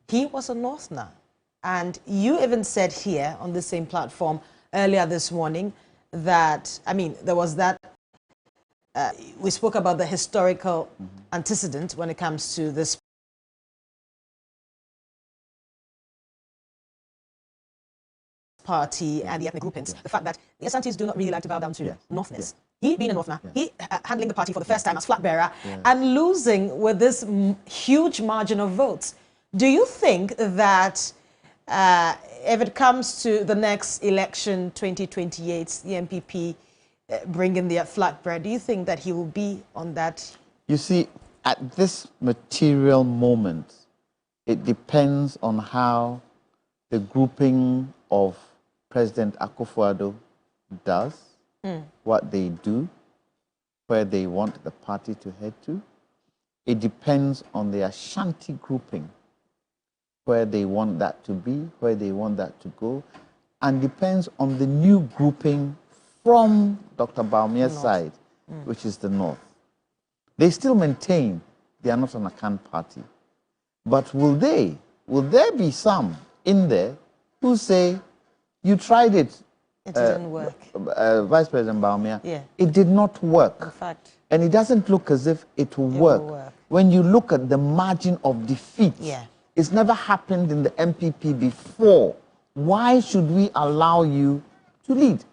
He was a Northerner. And you even said here on the same platform earlier this morning that, I mean, there was that, we spoke about the historical antecedent when it comes to this party and the ethnic groupings. The fact that the Asantes do not really like to bow down to Northness. He being a Northerner, he handling the party for the first time as flag bearer and losing with this huge margin of votes. Do you think that if it comes to the next election, 2028, the MPP bringing their flag bearer, do you think that he will be on that? You see, at this material moment, it depends on how the grouping of President Akufo-Addo does, what they do, where they want the party to head to. it depends on the Ashanti grouping, where they want that to be, where they want that to go, and depends on the new grouping from Dr. Bawumia's side, which is the North. They still maintain they are not an Akan party. But will there be some in there who say, you tried it, it didn't work. Vice President Bawumia, yeah. It did not work. In fact. And it doesn't look as if it will work. When you look at the margin of defeat, it's never happened in the MPP before. Why should we allow you to lead?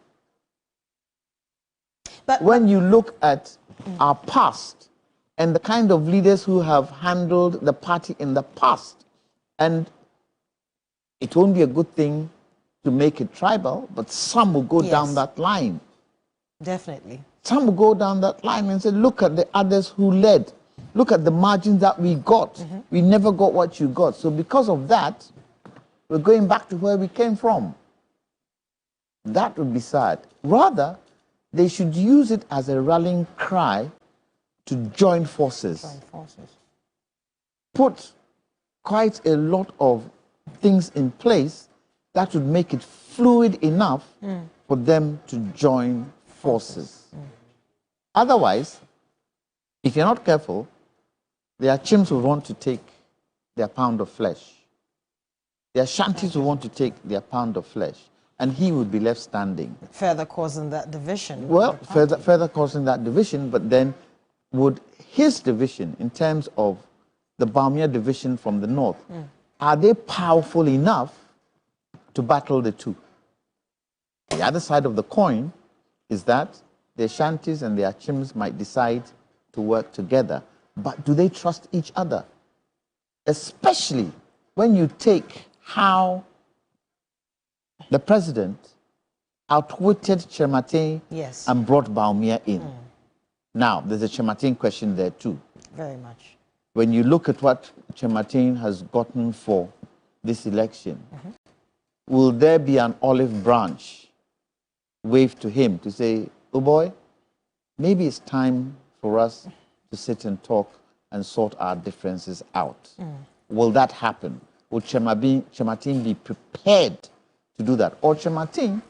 But when you look at our past and the kind of leaders who have handled the party in the past, and it won't be a good thing to make it tribal, but some will go down that line. Definitely. Some will go down that line and say, look at the others who led. Look at the margins that we got. We never got what you got. So because of that, we're going back to where we came from. That would be sad. Rather, they should use it as a rallying cry to join forces. Put quite a lot of things in place that would make it fluid enough for them to join forces. Otherwise, if you're not careful, the Achievements will want to take their pound of flesh. The Ashantis will want to take their pound of flesh, and he would be left standing. Further causing that division. Well, further causing that division, but then would his division, in terms of the Bawumia division from the North, are they powerful enough to battle the two? The other side of the coin is that the Ashantis and the Achievements might decide to work together, but do they trust each other? Especially when you take how the president outwitted Chermatin and brought Bawumia in. Now, there's a Chermatin question there too. Very much. When you look at what Chermatin has gotten for this election, will there be an olive branch waved to him to say, oh boy, maybe it's time for us to sit and talk and sort our differences out? Will that happen? Will Chermatin be prepared to do that? Or Chermatin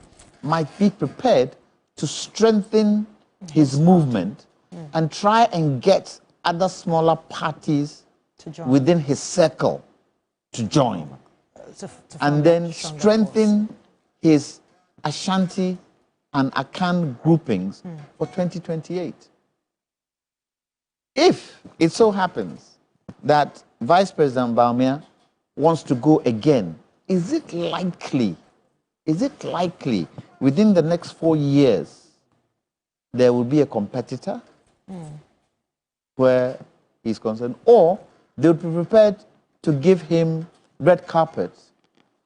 might be prepared to strengthen his movement and try and get other smaller parties within his circle to join. And then strengthen his Ashanti and Akan groupings for 2028. If it so happens that Vice President Bawumia wants to go again, is it likely within the next 4 years there will be a competitor where he's concerned, or they'll be prepared to give him red carpet,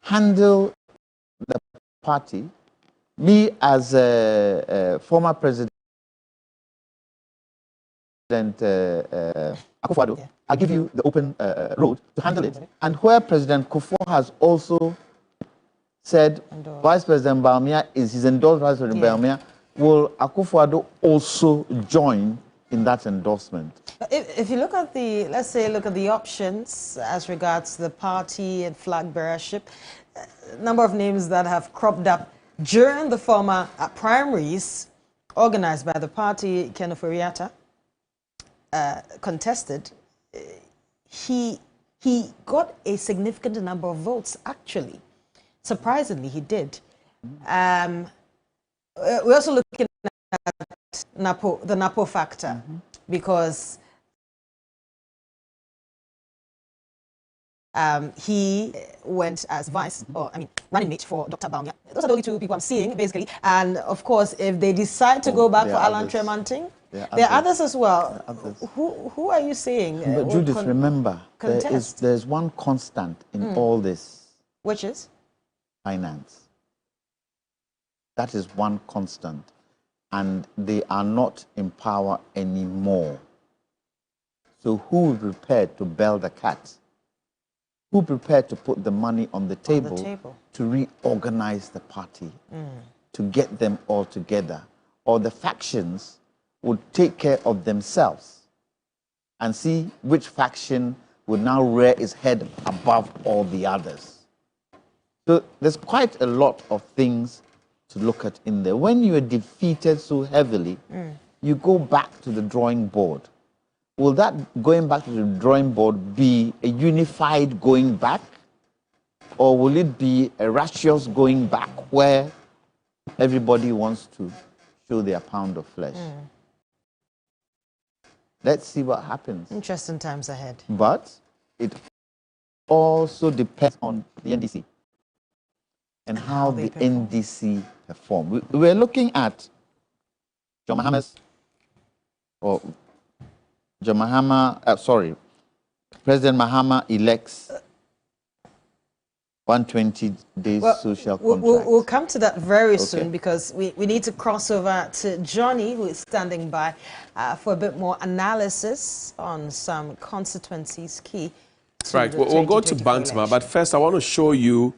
handle the party? Me as a former president, Akufo-Addo, I'll give you the open road to handle it. And where President Kufuor has also said Vice President Bawumia is his endorsed Vice President Bawumia, will Akufo-Addo also join in that endorsement? If you look at the, let's say, look at the options as regards the party and flag bearership, number of names that have cropped up during the former primaries organized by the party, Kenneth Oriata, contested, he got a significant number of votes, actually. Surprisingly, he did. We're also looking at the Napo factor, because he went as running mate for Dr. Bawumia. Those are the only two people I'm seeing, basically. And of course, if they decide to go back for Alan Tremanting, there are others as well. Who are you seeing? But Judith, remember, there's one constant in all this. Which is? Finance. That is one constant. And they are not in power anymore. So who is prepared to bail the cat? Who prepared to put the money on the table, to reorganize the party, to get them all together? Or the factions would take care of themselves and see which faction would now rear its head above all the others. So there's quite a lot of things to look at in there. When you are defeated so heavily, you go back to the drawing board. Will that going back to the drawing board be a unified going back? Or will it be a righteous going back where everybody wants to show their pound of flesh? Let's see what happens. Interesting times ahead. But it also depends on the NDC and how the NDC perform. We're looking at John Mahama's, or John Mahama, President Mahama elects 120 days social contract. We'll come to that very soon, because we need to cross over to Johnny, who is standing by for a bit more analysis on some constituencies key. Right, we'll go to Bantama, but first I want to show you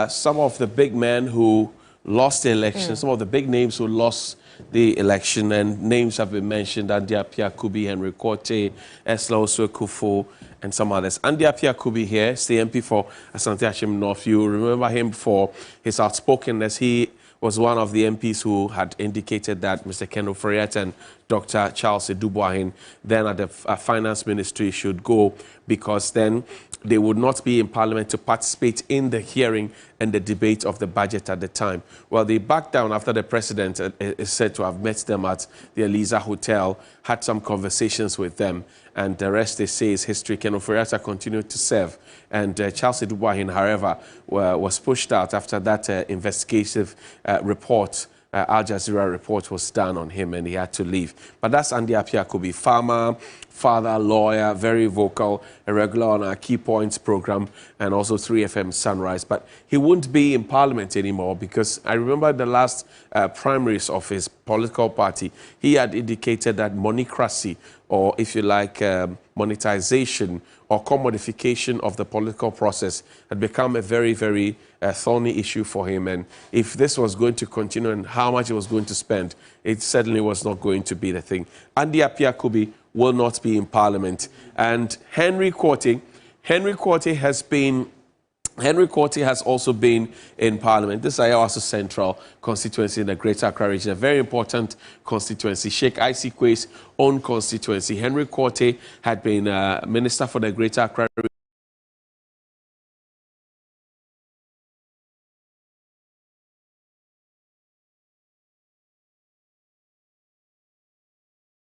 some of the big men who lost the election, some of the big names who lost the election, and names have been mentioned: Andy Appiah Kubi, Henry Korte, Esla Osue-Kufo, and some others. Andy Appiah Kubi here is the MP for Asante Ashim North. You remember him for his outspokenness. He was one of the MPs who had indicated that Mr. Ken Oforiatta and Dr. Charles Edubuahin, then at the Finance Ministry, should go, because then they would not be in Parliament to participate in the hearing and the debate of the budget at the time. Well, they backed down after the president is said to have met them at the Eliza Hotel, had some conversations with them, and the rest, they say, is history. Ken Oforiatta continued to serve, and Charles Edubuahin, however, was pushed out after that investigative report, Al Jazeera report, was done on him, and he had to leave. But that's Andy Appiah Kubi, farmer, father, lawyer, very vocal, a regular on our Key Points program, and also 3FM Sunrise. But he wouldn't be in Parliament anymore, because I remember the last primaries of his political party, he had indicated that moneycracy, or if you like, monetization or commodification of the political process, had become a very, very thorny issue for him. And if this was going to continue and how much he was going to spend, it certainly was not going to be the thing. Andy Appiah Kubi will not be in Parliament. And Henry Korte has also been in Parliament. This is Asawase Central constituency in the Greater Accra region, a very important constituency. Sheikh Isaac Quay's own constituency. Henry Korte had been Minister for the Greater Accra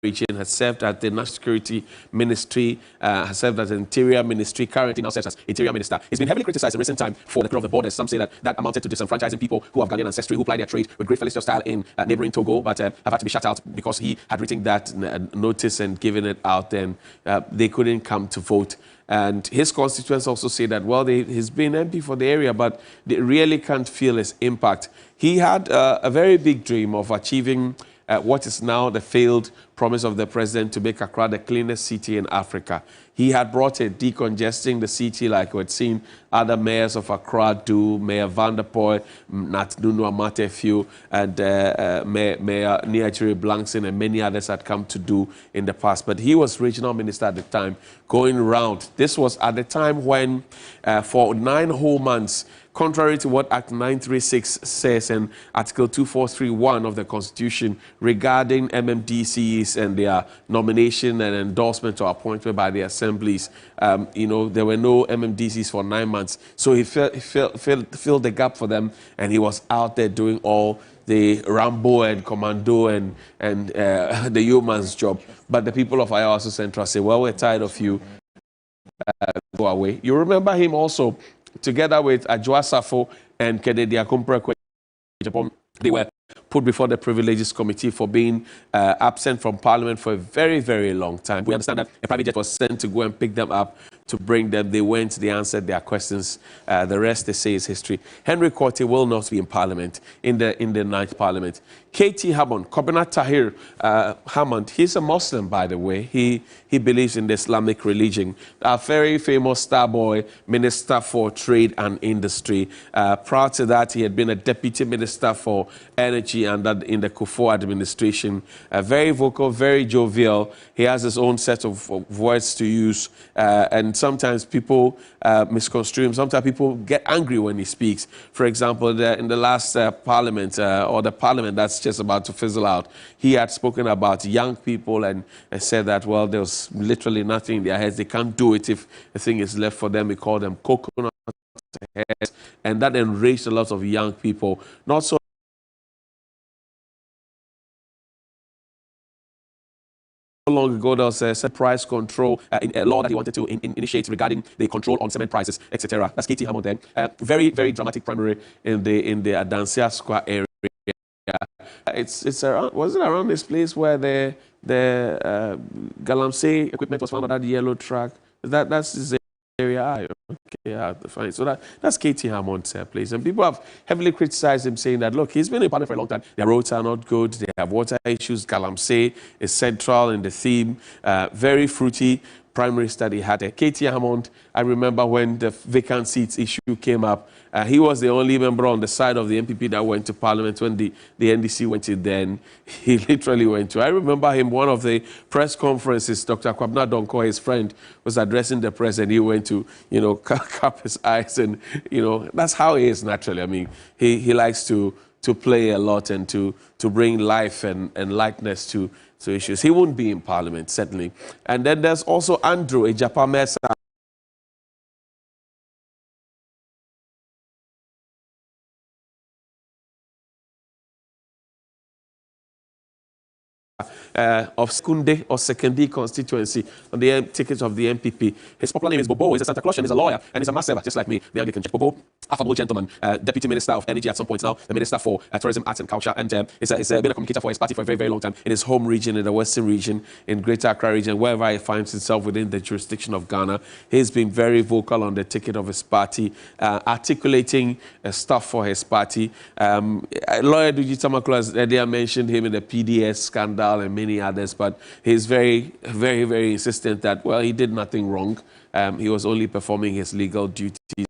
region, has served at the National Security Ministry, has served as the Interior Ministry, currently now serves as Interior Minister. He's been heavily criticized in recent time for the closure of the borders. Some say that amounted to disenfranchising people who have Ghanaian ancestry, who ply their trade with great felicious style in neighboring Togo, but have had to be shut out because he had written that notice and given it out, and they couldn't come to vote. And his constituents also say that, well, he's been MP for the area, but they really can't feel his impact. He had a very big dream of achieving what is now the failed promise of the president to make Accra the cleanest city in Africa. He had brought it, decongesting the city like we had seen other mayors of Accra do, Mayor Van der Poel, Nat Nunu Amatefew, and Mayor Niajiri Blankson, and many others had come to do in the past. But he was regional minister at the time, going around. This was at the time when, for 9 whole months, contrary to what Act 936 says and Article 2431 of the Constitution regarding MMDCs and their nomination and endorsement or appointment by the assemblies, there were no MMDCs for 9 months. So he filled the gap for them, and he was out there doing all the Rambo and Commando and the yeoman's job. But the people of Asawase Central say, well, we're tired of you. Go away. You remember him also, together with Adjoa Safo and Kennedy Akumpre. They were put before the Privileges Committee for being absent from Parliament for a very, very long time. We understand that a private jet was sent to go and pick them up, to bring them. They went, they answered their questions. The rest, they say, is history. Henry Korte will not be in Parliament, in the 9th Parliament. K.T. Hammond, Kobina Tahir Hammond, he's a Muslim, by the way. He believes in the Islamic religion. A very famous star boy, Minister for Trade and Industry. Prior to that, he had been a Deputy Minister for Energy and in the Kufuor administration. Very vocal, very jovial. He has his own set of words to use. And sometimes people misconstrue him. Sometimes people get angry when he speaks. For example, in the last parliament, or the parliament that's just about to fizzle out, he had spoken about young people and said that, well, there's literally nothing in their heads. They can't do it if the thing is left for them. We call them coconut heads. And that enraged a lot of young people. Not so long ago, there was a price control a law that he wanted to initiate regarding the control on cement prices, etc. That's K.T. Hammond then. Very, very dramatic primary in the Adansia Square area. It's around, was it around this place where the Galamsey equipment was found on that yellow truck? That's his area. Okay, fine. So that's K.T. Hammond's place. And people have heavily criticized him, saying that, look, he's been in Parliament for a long time. Their roads are not good. They have water issues. Galamsey is central in the theme. Very fruity primary study had a K.T. Hammond. I remember when the vacant seats issue came up, he was the only member on the side of the MPP that went to Parliament when the NDC went in. Then he literally went to. I remember him, one of the press conferences, Dr. Kwabenya Donko, his friend, was addressing the press, and he went to, cup his eyes, and, that's how he is naturally. I mean, he likes to play a lot and to bring life and lightness to issues. He won't be in Parliament, certainly. And then there's also Andrew Ejapamesa. Of Skunde or Sekendi constituency on the ticket of the MPP. His popular name is Bobo. He's a Santa Clausian, he's a lawyer, and he's a master, just like me. The Anglican Church. Bobo, affable gentleman, Deputy Minister of Energy at some point now, the Minister for Tourism, Arts and Culture, and he's been a communicator for his party for a very, very long time in his home region, in the Western region, in Greater Accra region, wherever he finds himself within the jurisdiction of Ghana. He's been very vocal on the ticket of his party, articulating stuff for his party. Lawyer Duji Tamaklo has earlier mentioned him in the PDS scandal and many others, but he's very, very, very insistent that, well, he did nothing wrong. He was only performing his legal duties,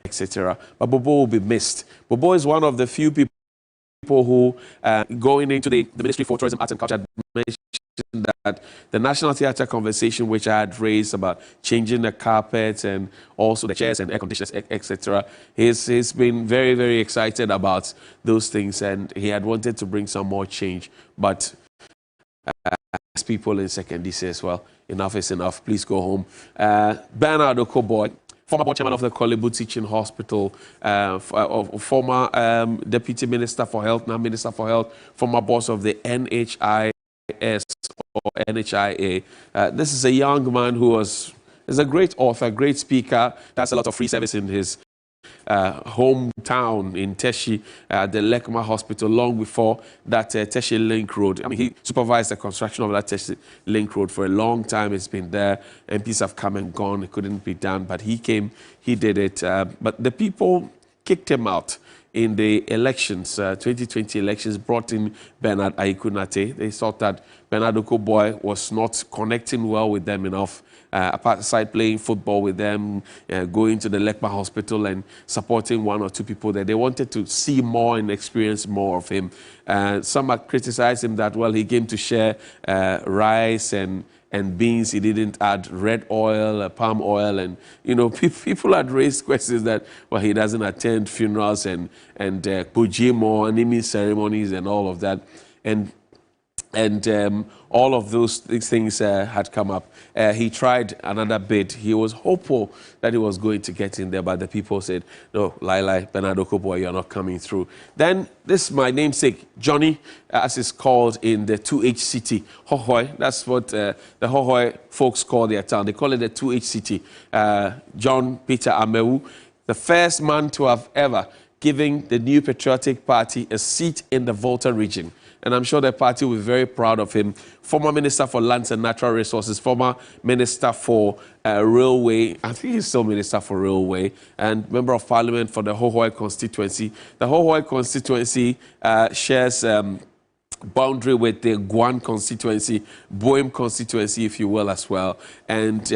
etc. But Bobo will be missed. Bobo is one of the few people who, going into the Ministry for Tourism, Arts and Culture, mentioned that the National Theatre conversation, which I had raised about changing the carpets and also the chairs and air conditioners, etc., he's been very, very excited about those things, and he had wanted to bring some more change. But as people in second say as well, enough is enough, please go home. Bernard Okoboy, former board chairman of the Kolebu Teaching Hospital, former Deputy Minister for Health, now Minister for Health, former boss of the NHIS or NHIA. This is a young man who is a great author, great speaker, does a lot of free service in his hometown in Teshi, the Lekma Hospital, long before that Teshi Link Road. I mean, he supervised the construction of that Teshi Link Road for a long time. It's been there. MPs have come and gone. It couldn't be done, but he came, he did it. But the people kicked him out in the elections, 2020 elections, brought in Bernard Aikunate. They thought that Bernard Okoboy was not connecting well with them enough. Aside playing football with them, going to the Lekma Hospital and supporting one or two people there. They wanted to see more and experience more of him. Some have criticized him that, well, he came to share rice and beans. He didn't add red oil, palm oil, and people had raised questions that, well, he doesn't attend funerals and pujimo, naming ceremonies and all of that, and all of those things had come up. He tried another bid. He was hopeful that he was going to get in there, but the people said, no, Lai, Bernard Okoboy, you're not coming through. Then this is my namesake, Johnny, as is called in the 2H city, Hohoi. That's what the Hohoi folks call their town. They call it the 2H city. John Peter Amewu, the first man to have ever given the New Patriotic Party a seat in the Volta region. and I'm sure the party will be very proud of him. Former Minister for Lands and Natural Resources, former Minister for Railway, I think he's still Minister for Railway, and Member of Parliament for the Hohoe constituency. The Hohoe constituency shares boundary with the Guan constituency, Boem constituency, if you will, as well. And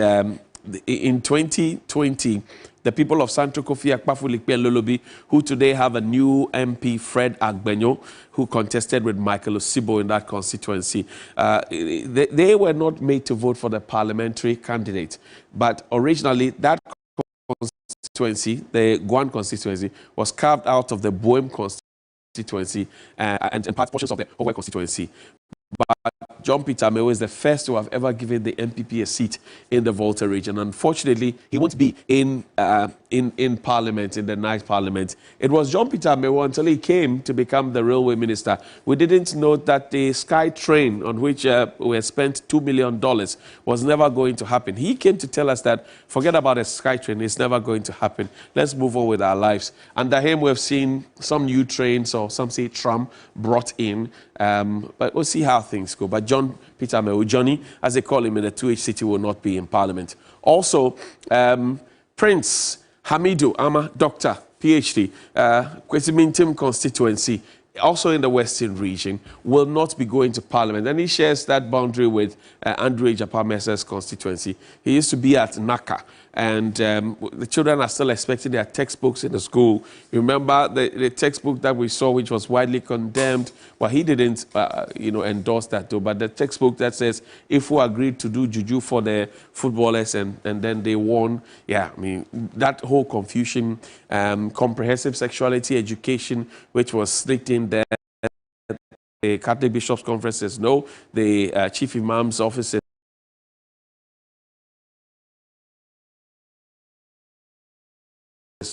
in 2020, the people of Santo Kofi Akpafu-Likpe and Lolobi, who today have a new MP, Fred Agbenyo, who contested with Michael Osibo in that constituency, they were not made to vote for the parliamentary candidate. But originally, that constituency, the Guan constituency, was carved out of the Boem constituency and portions of the Hohoe constituency. But John Peter Amewo is the first to have ever given the MPP a seat in the Volta region. Unfortunately, he won't be in Parliament, in the night Parliament. It was John Peter Amewo until he came to become the railway minister. We didn't know that the Sky train on which we had spent $2 million was never going to happen. He came to tell us that forget about a Sky train, it's never going to happen. Let's move on with our lives. Under him, we've seen some new trains, or some say tram, brought in. But we'll see how things go. But John Peter Amewo, Johnny, as they call him in the 2H city, will not be in Parliament. Also, Prince Hamidu Ama, Doctor, PhD, Kwesimintim constituency, also in the Western region, will not be going to Parliament. And he shares that boundary with Andrew Japamesa's constituency. He used to be at Naka. And the children are still expecting their textbooks in the school. You remember the textbook that we saw, which was widely condemned? Well, he didn't, endorse that, though. But the textbook that says, if we agreed to do juju for the footballers and then they won, yeah, I mean, that whole confusion, comprehensive sexuality education, which was slipped in there. The Catholic Bishops' Conference says no. The Chief Imam's office says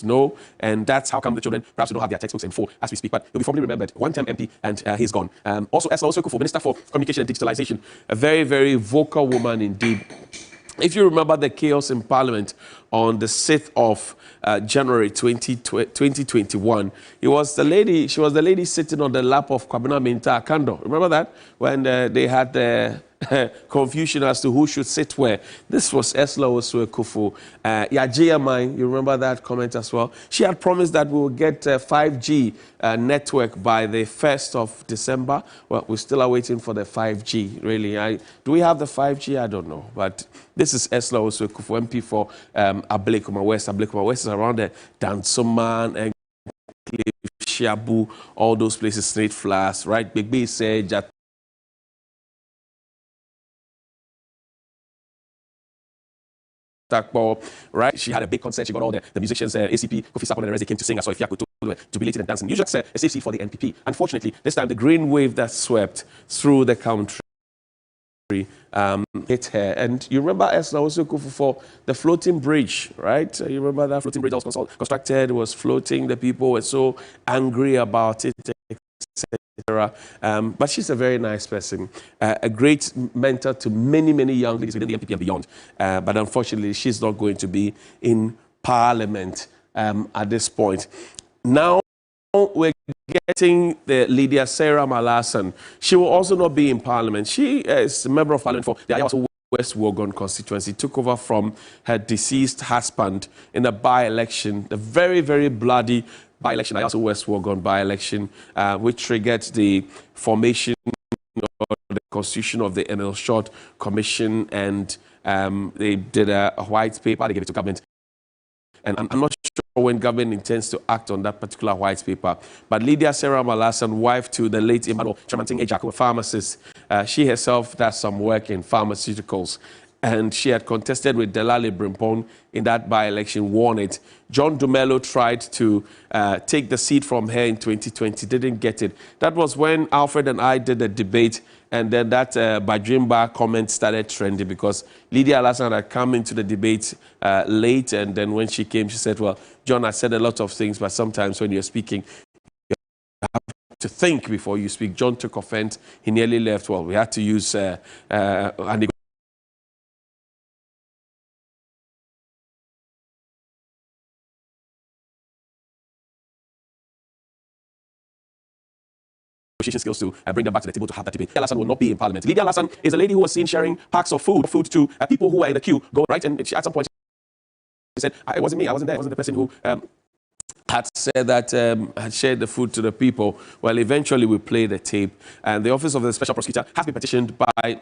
no, and that's how come the children perhaps don't have their textbooks in full as we speak. But he'll be formally remembered, one-term MP, and he's gone. Also, Esther Osoko, Minister for Communication and Digitalization, a very, very vocal woman indeed. If you remember the chaos in Parliament on the 6th of January 2021, she was the lady sitting on the lap of Kwabenya Kando. Remember that? When they had the confusion as to who should sit where. This was Esla Osuekufu. Yajiamine, you remember that comment as well? She had promised that we will get a 5G network by the 1st of December. Well, we still are waiting for the 5G, really. Do we have the 5G? I don't know. But this is Esla Osuekufu, MP for Ablekuma West. Ablekuma West is around the Dansoman and Shabu, all those places, Straight Flash, right? Big B said, right? She had a big concert. She got all the musicians, ACP, Kofi Sapon, and the rest. They came to sing. I saw Ifiakutu jubilating and dancing. Usually a safe seat for the NPP. Unfortunately, this time the green wave that swept through the country hit her. And you remember Esna also for the floating bridge, right? You remember that floating bridge that was constructed, was floating. The people were so angry about it, etc. But she's a very nice person, a great mentor to many, many young ladies within the MPP and beyond. But unfortunately, she's not going to be in Parliament at this point. Now we're getting the Lydia Sarah Malasan. She will also not be in Parliament. She is a member of Parliament for the Ayawaso West Wogon constituency, took over from her deceased husband in a by-election, the very, very bloody by-election, Ayawaso West Wogon by-election, which triggered the formation of the constitution of the Emil Short Commission, and they did a white paper, they gave it to government. And I'm not sure when government intends to act on that particular white paper. But Lydia Sarah Malasan, wife to the late Emmanuel Chamanting Ejako, a pharmacist, she herself does some work in pharmaceuticals. And she had contested with Delali Brimpong in that by-election, won it. John Dumelo tried to take the seat from her in 2020, didn't get it. That was when Alfred and I did a debate, and then that Bajimba comment started trending because Lydia Alasan had come into the debate late, and then when she came, she said, well, John, I said a lot of things, but sometimes when you're speaking, you have to think before you speak. John took offense. He nearly left. Well, we had to use an negotiation skills to bring them back to the table to have that debate. Lydia Alasan will not be in Parliament. Lydia Alasan is a lady who was seen sharing packs of food to people who were in the queue, right? And she, at some point, she said, it wasn't me, I wasn't there, I wasn't the person who had said that, had shared the food to the people. Well, eventually we played the tape, and the Office of the Special Prosecutor has been petitioned by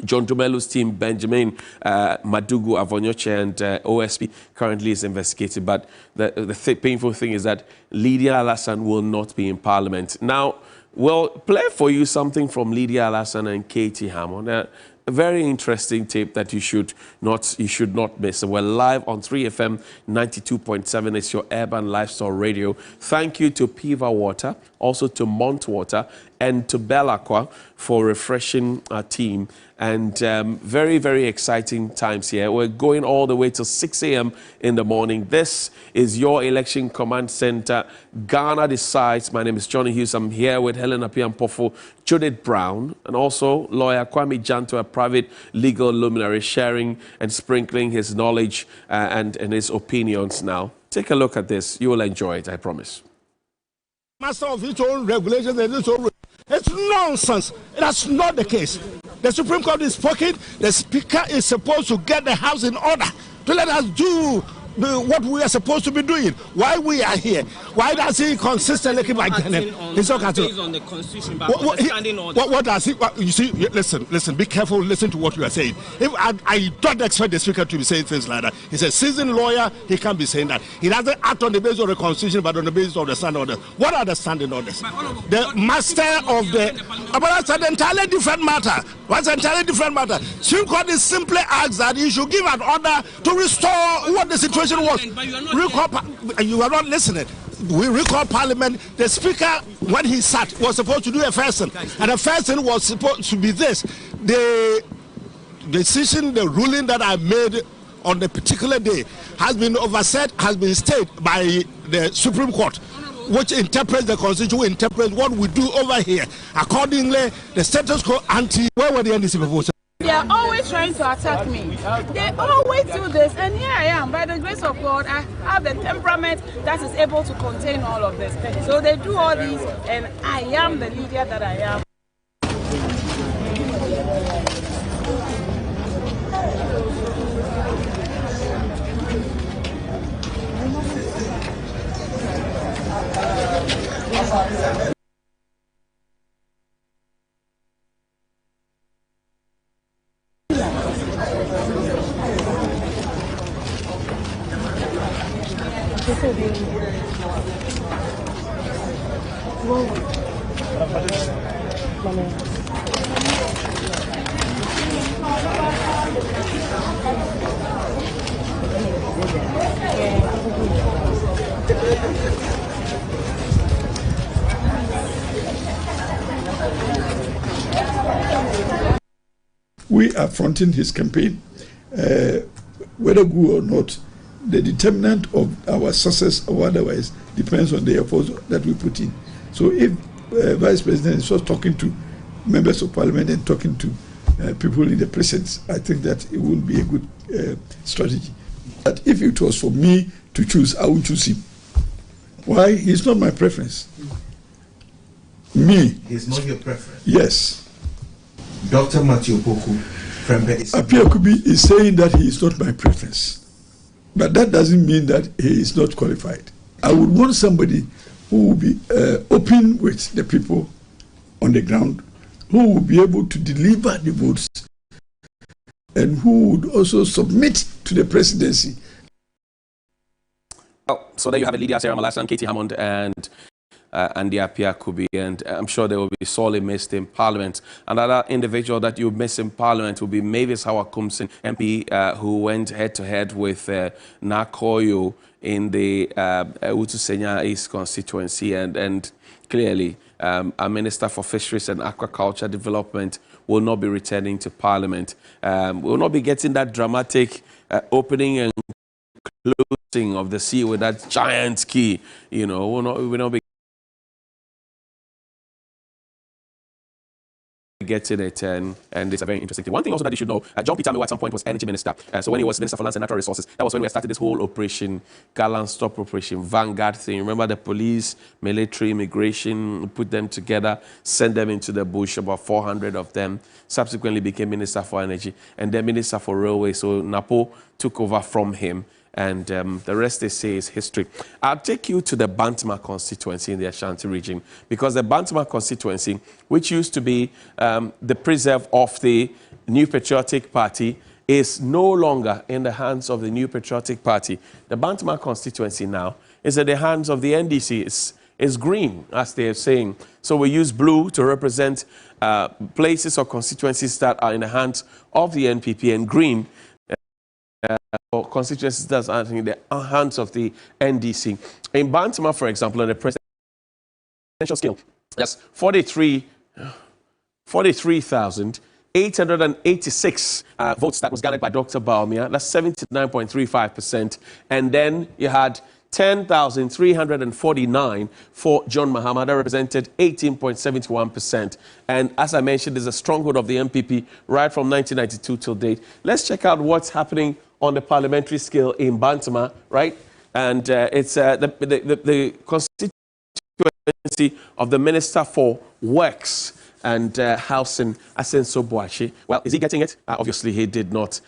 John Dumelu's team, Benjamin Madugu Avonyoche, and OSP currently is investigating. But the painful thing is that Lydia Alasan will not be in Parliament. Now, we'll play for you something from Lydia Alasan and Katie Hammond. A very interesting tape that you should not miss. We're live on 3FM 92.7. It's your urban lifestyle radio. Thank you to Piva Water, also to Mont Water, and to Bellaqua for refreshing our team. And very, very exciting times here. We're going all the way till 6 a.m. in the morning. This is your election command center. Ghana decides. My name is Johnny Hughes. I'm here with Helen Apiampofo, Judith Brown, and also lawyer Kwame Janto, a private legal luminary, sharing and sprinkling his knowledge and his opinions now. Take a look at this. You will enjoy it, I promise. Master of its own regulations and its own. It's nonsense. That's not the case. The Supreme Court is spoken. The Speaker is supposed to get the House in order to let us do what we are supposed to be doing. Why we are here? Why does he consistently keep he's not based on the Constitution, but what does he? You see, listen. Be careful. Listen to what you are saying. If I don't expect the Speaker to be saying things like that. He's a seasoned lawyer. He can't be saying that. He doesn't act on the basis of the Constitution, but on the basis of the standing orders. What are the standing orders? The master of the. But that's an entirely different matter. What's an entirely different matter? Supreme Court is simply asked that he should give an order to restore what the situation was. You are not listening. We recall Parliament. The Speaker, when he sat, was supposed to do a first thing, and the first thing was supposed to be this: the decision, the ruling that I made on the particular day has been overset, has been stayed by the Supreme Court, which interprets the Constitution, interprets what we do over here. Accordingly, the status quo where were the NDC proposals? They are always trying to attack me. They always do this, and here I am. By the grace of God, I have the temperament that is able to contain all of this. So they do all these, and I am the leader that I am. We are fronting his campaign, whether good or not. The determinant of our success or otherwise depends on the efforts that we put in. So if Vice President is just talking to members of Parliament and talking to people in the precincts, I think that it wouldn't be a good strategy. But if it was for me to choose, I would choose him. Why? He's not my preference. Me. He's not your preference? Yes. Dr. Matthew Poku Apiakubi is saying that he is not my preference. But that doesn't mean that he is not qualified. I would want somebody who will be open with the people on the ground, who will be able to deliver the votes, and who would also submit to the presidency. Oh, so there you have it, Lydia Alasan, Katie Hammond, and Apiakubi, and I'm sure they will be sorely missed in Parliament. Another individual that you miss in Parliament will be Mavis Hawakumsin, MP, who went head-to-head with Nakoyo in the Awutu Senya East constituency, and clearly our Minister for Fisheries and Aquaculture Development will not be returning to Parliament. We will not be getting that dramatic opening and closing of the sea with that giant key. You know, we'll not be getting it, and it's a very interesting thing. One thing also that you should know, John Peter Mewa at some point was energy minister. So when he was Minister for Lands and Natural Resources, that was when we started this whole operation, Gallant Stop operation, Vanguard thing. Remember the police, military, immigration, put them together, send them into the bush, about 400 of them. Subsequently became Minister for Energy and then Minister for Railway. So Napo took over from him. And the rest, they say, is history. I'll take you to the Bantama constituency in the Ashanti region, because the Bantama constituency, which used to be the preserve of the New Patriotic Party, is no longer in the hands of the New Patriotic Party. The Bantama constituency now is in the hands of the NDC. It's green, as they are saying. So we use blue to represent places or constituencies that are in the hands of the NPP, and green or constituencies that are in the hands of the NDC. In Bantama, for example, on the presidential scale, that's 43,886 votes that was garnered by Dr. Bawumia. That's 79.35%. And then you had 10,349 for John Mahama. That represented 18.71%. And as I mentioned, there's a stronghold of the MPP right from 1992 till date. Let's check out what's happening on the parliamentary scale in Bantama, right? And it's the constituency of the Minister for Works and Housing, Asin Central. Well, is he getting it? Obviously, he did not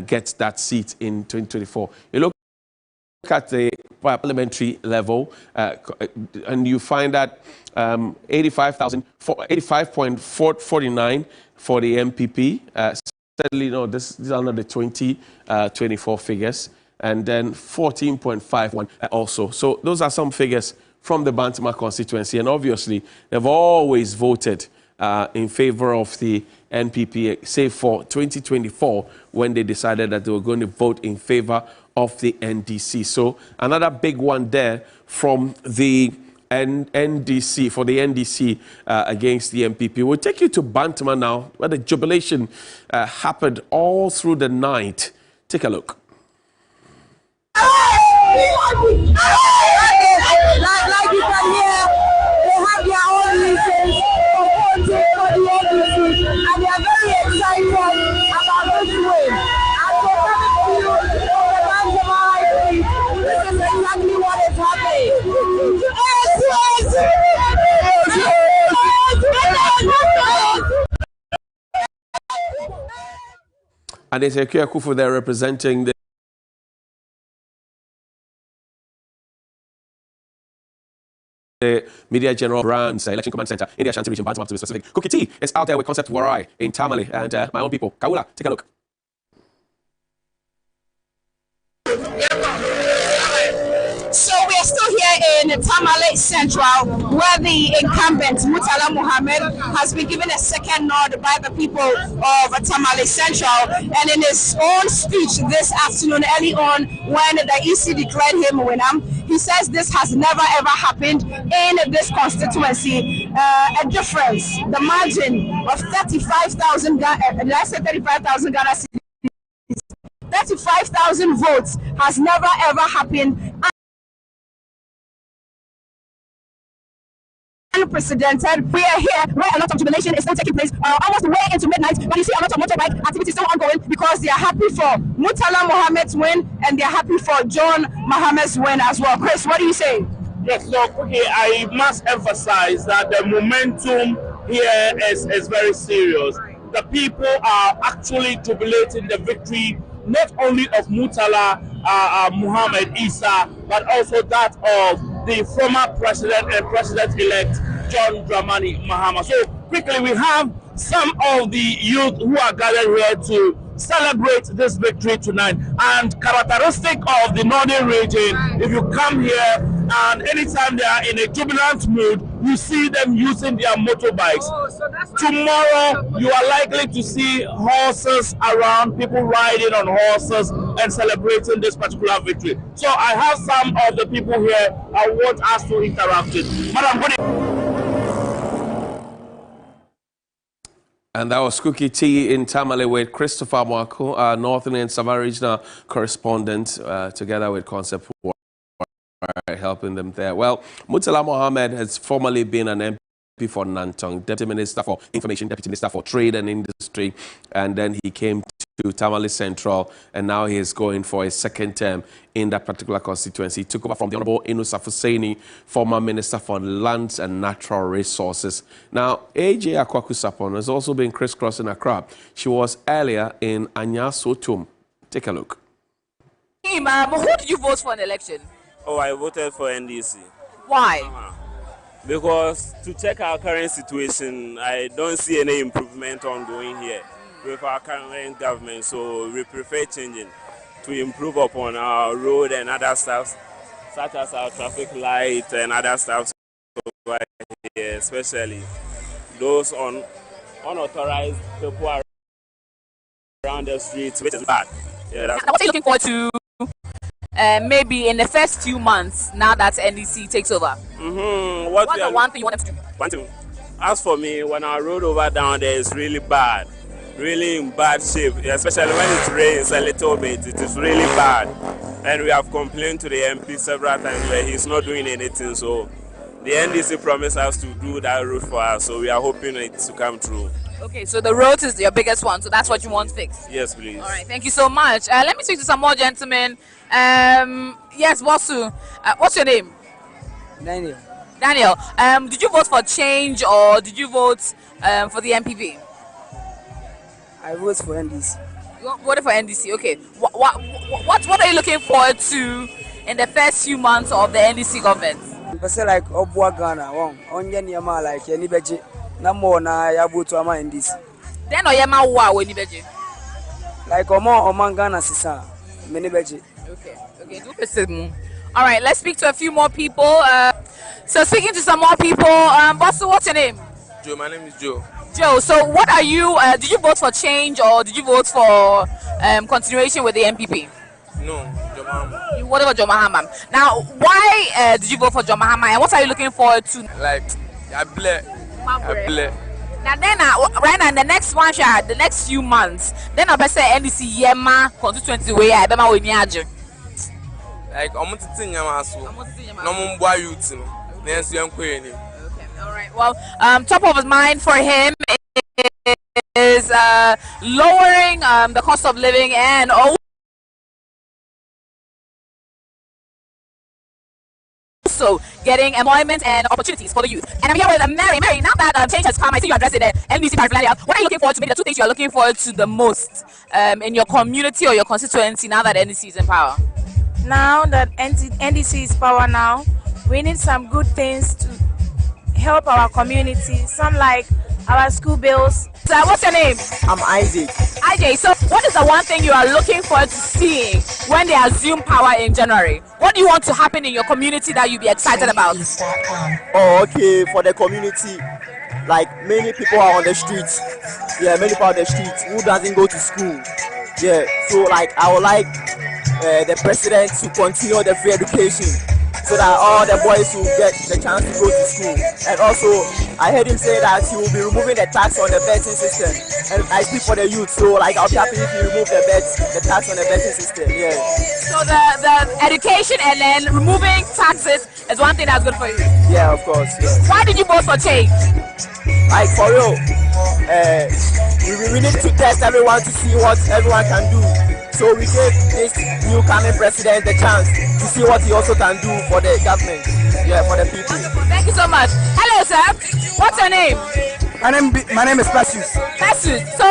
get that seat in 2024. You look at the parliamentary level, and you find that 85.49 for the MPP. Certainly, no, these are not the 2024 figures. And then 14.51 also. So those are some figures from the Bantama constituency. And obviously, they've always voted in favor of the NPP, save for 2024, when they decided that they were going to vote in favor of the NDC. So another big one there from the NDC, for the NDC against the MPP. We'll take you to Bantama now, where the jubilation happened all through the night. Take a look. Like you can hear, they have their own reasons for voting for the NDC, and they are very excited about this win. And so coming to you from the Bantama High Street, this is exactly what is happening. And there's a Kufu there representing the Media General Brands Election Command Center in the Ashanti region, Bantama to be specific. Cookie T is out there with Concept Warai in Tamale, and my own people. Kaula, take a look. So we are still here in Tamale Central, where the incumbent, Murtala Mohammed, has been given a second nod by the people of Tamale Central. And in his own speech this afternoon, early on, when the EC declared him winner, he says this has never ever happened in this constituency. A difference, the margin of 35,000, did I say 35,000 Ghana cedis? 35,000 votes has never ever happened. Unprecedented. We are here where a lot of jubilation is still taking place, almost way into midnight, but you see a lot of motorbike activity still ongoing because they are happy for Murtala Mohammed's win and they are happy for John Mohammed's win as well. Chris, what do you say? Yes, so okay, I must emphasize that the momentum here is very serious. The people are actually jubilating the victory not only of Murtala Mohammed Isa, but also that of the former president and president-elect John Dramani Mahama. So quickly, we have some of the youth who are gathered here to celebrate this victory tonight. And characteristic of the northern region, if you come here and anytime they are in a jubilant mood, you see them using their motorbikes. Tomorrow, you are likely to see horses around, people riding on horses and celebrating this particular victory. So I have some of the people here I want us to interact with. Madam, good evening. And that was Cookie T in Tamale with Christopher Mwako, our Northern and Savannah regional correspondent, together with Concept helping them there. Well, Murtala Mohammed has formerly been an MP for Nantong, Deputy Minister for Information, Deputy Minister for Trade and Industry, and then he came to Tamale Central, and now he is going for a second term in that particular constituency. He took over from the Honorable Inusafuseni, former Minister for Lands and Natural Resources. Now, AJ Akwaku Sapon has also been crisscrossing Accra. She was earlier in Anyasotum. Take a look. Who did you vote for in the election? Oh, I voted for NDC. Why? Because to check our current situation, I don't see any improvement ongoing here with our current government, so we prefer changing to improve upon our road and other stuff, such as our traffic light and other stuff over here, especially those unauthorized people around the streets, which is bad. Yeah, what are you looking forward to maybe in the first few months now that NDC takes over? What's the one thing you want them to do? One thing. As for me, when our road over down there is really bad, really in bad shape, especially when it rains a little bit, it is really bad. And we have complained to the MP several times where he's not doing anything. So the NDC promised us to do that road for us, so we are hoping it to come true. Okay, so the road is your biggest one, so that's what you want fixed? Yes, please. All right, thank you so much. Let me speak to some more gentlemen. Yes, Bosu, what's your name? Daniel. Daniel, did you vote for change or did you vote for the MPP? I voted for NDC. You voted for NDC, okay. What are you looking forward to in the first few months of the NDC government? I say like Obwa Ghana, onye niyama like any beji, na mo na ya vote ama NDC. Then oyema wa we ni beji. Like Oman Ghana sisa, many beji. Okay, do listen. All right, let's speak to a few more people. So speaking to some more people, Bosu, what's your name? Joe, my name is Joe. Joe, so what are you, did you vote for change or did you vote for continuation with the MPP? No, John-Mahama. You voted for John-Mahama. Now, why did you vote for John-Mahama and what are you looking forward to? Like, I bled. Now then, right now, in the next one shot, the next few months, then I'll say NDC Yema, constituency way, I bet my way near like, I'm not saying no more boy youth, Nancy and Queen. Okay, all right. Well, top of his mind for him is lowering the cost of living and also getting employment and opportunities for the youth. And I'm here with Mary. Mary, now that change has come, I see you addressed it at NDC Parliamentary. What are you looking forward to? Maybe the two things you are looking forward to the most in your community or your constituency now that NDC is in power? Now that NDC is power now, we need some good things to help our community. Some like our school bills. So what's your name? I'm Isaac. IJ, so what is the one thing you are looking forward to seeing when they assume power in January? What do you want to happen in your community that you'll be excited about? Oh, okay, for the community, like many people are on the streets. Yeah, many people on the streets who doesn't go to school. Yeah, so like I would like the president to continue the free education so that all the boys will get the chance to go to school. And also, I heard him say that he will be removing the tax on the betting system. And I speak for the youth, so like I'll be happy if he remove the tax on the betting system. Yeah. So the education and then removing taxes is one thing that's good for you. Yeah, of course. Yeah. Why did you vote for change? Like for real, we need to test everyone to see what everyone can do. So we gave this new coming president the chance to see what he also can do for the government, yeah, for the people. Thank you so much. Hello, sir. What's your name? My name is Pasius. Pasius. So,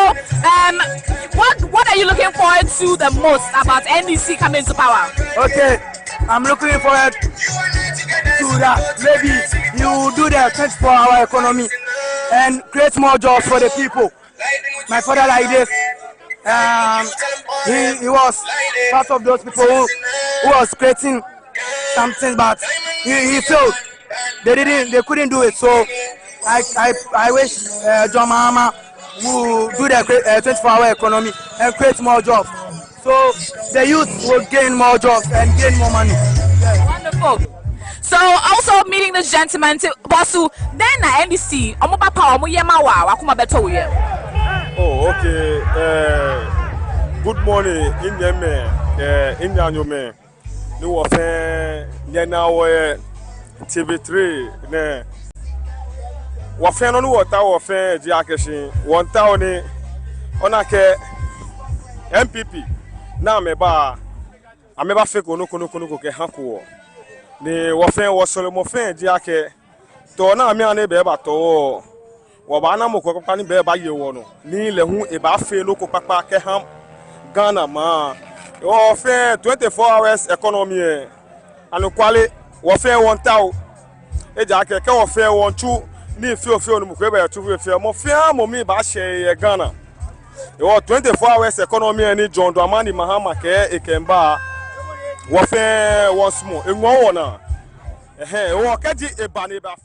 what are you looking forward to the most about NDC coming to power? Okay, I'm looking forward to that. Maybe you will do the 24-hour economy and create more jobs for the people. My father like this. He was part of those people who was creating something, but he failed. They couldn't do it. So I wish John-Mahama will do the 24-hour economy and create more jobs. So the youth will gain more jobs and gain more money. Yeah. Wonderful. So also meeting this gentleman, Bosu, then NDC, oh, okay. Good morning, Indian man. Indian man. You were saying, now TV3. Wafeno no wata wafen jiakeshin. Wanta oni onake MPP na ameba feko no kono ke hanko. Ni wafen wasole mo fen jiake. To na mi ane be ba to. Wa ba na mo ko papa ni be ba ye wo no. Ni le hu e ba fe no ko papa ke ham Ghana ma. Wo fe 24 hours economy anu kwale wo fe won taw e ja ke wo fe won chu ni fi no mu ko be chu fi mo fe mo mi ba she Ghana e wo 24 hours economy ni John Bawumia-Mahama ke ekemba wo fe won small e won wona wo kaji e ba ni ba.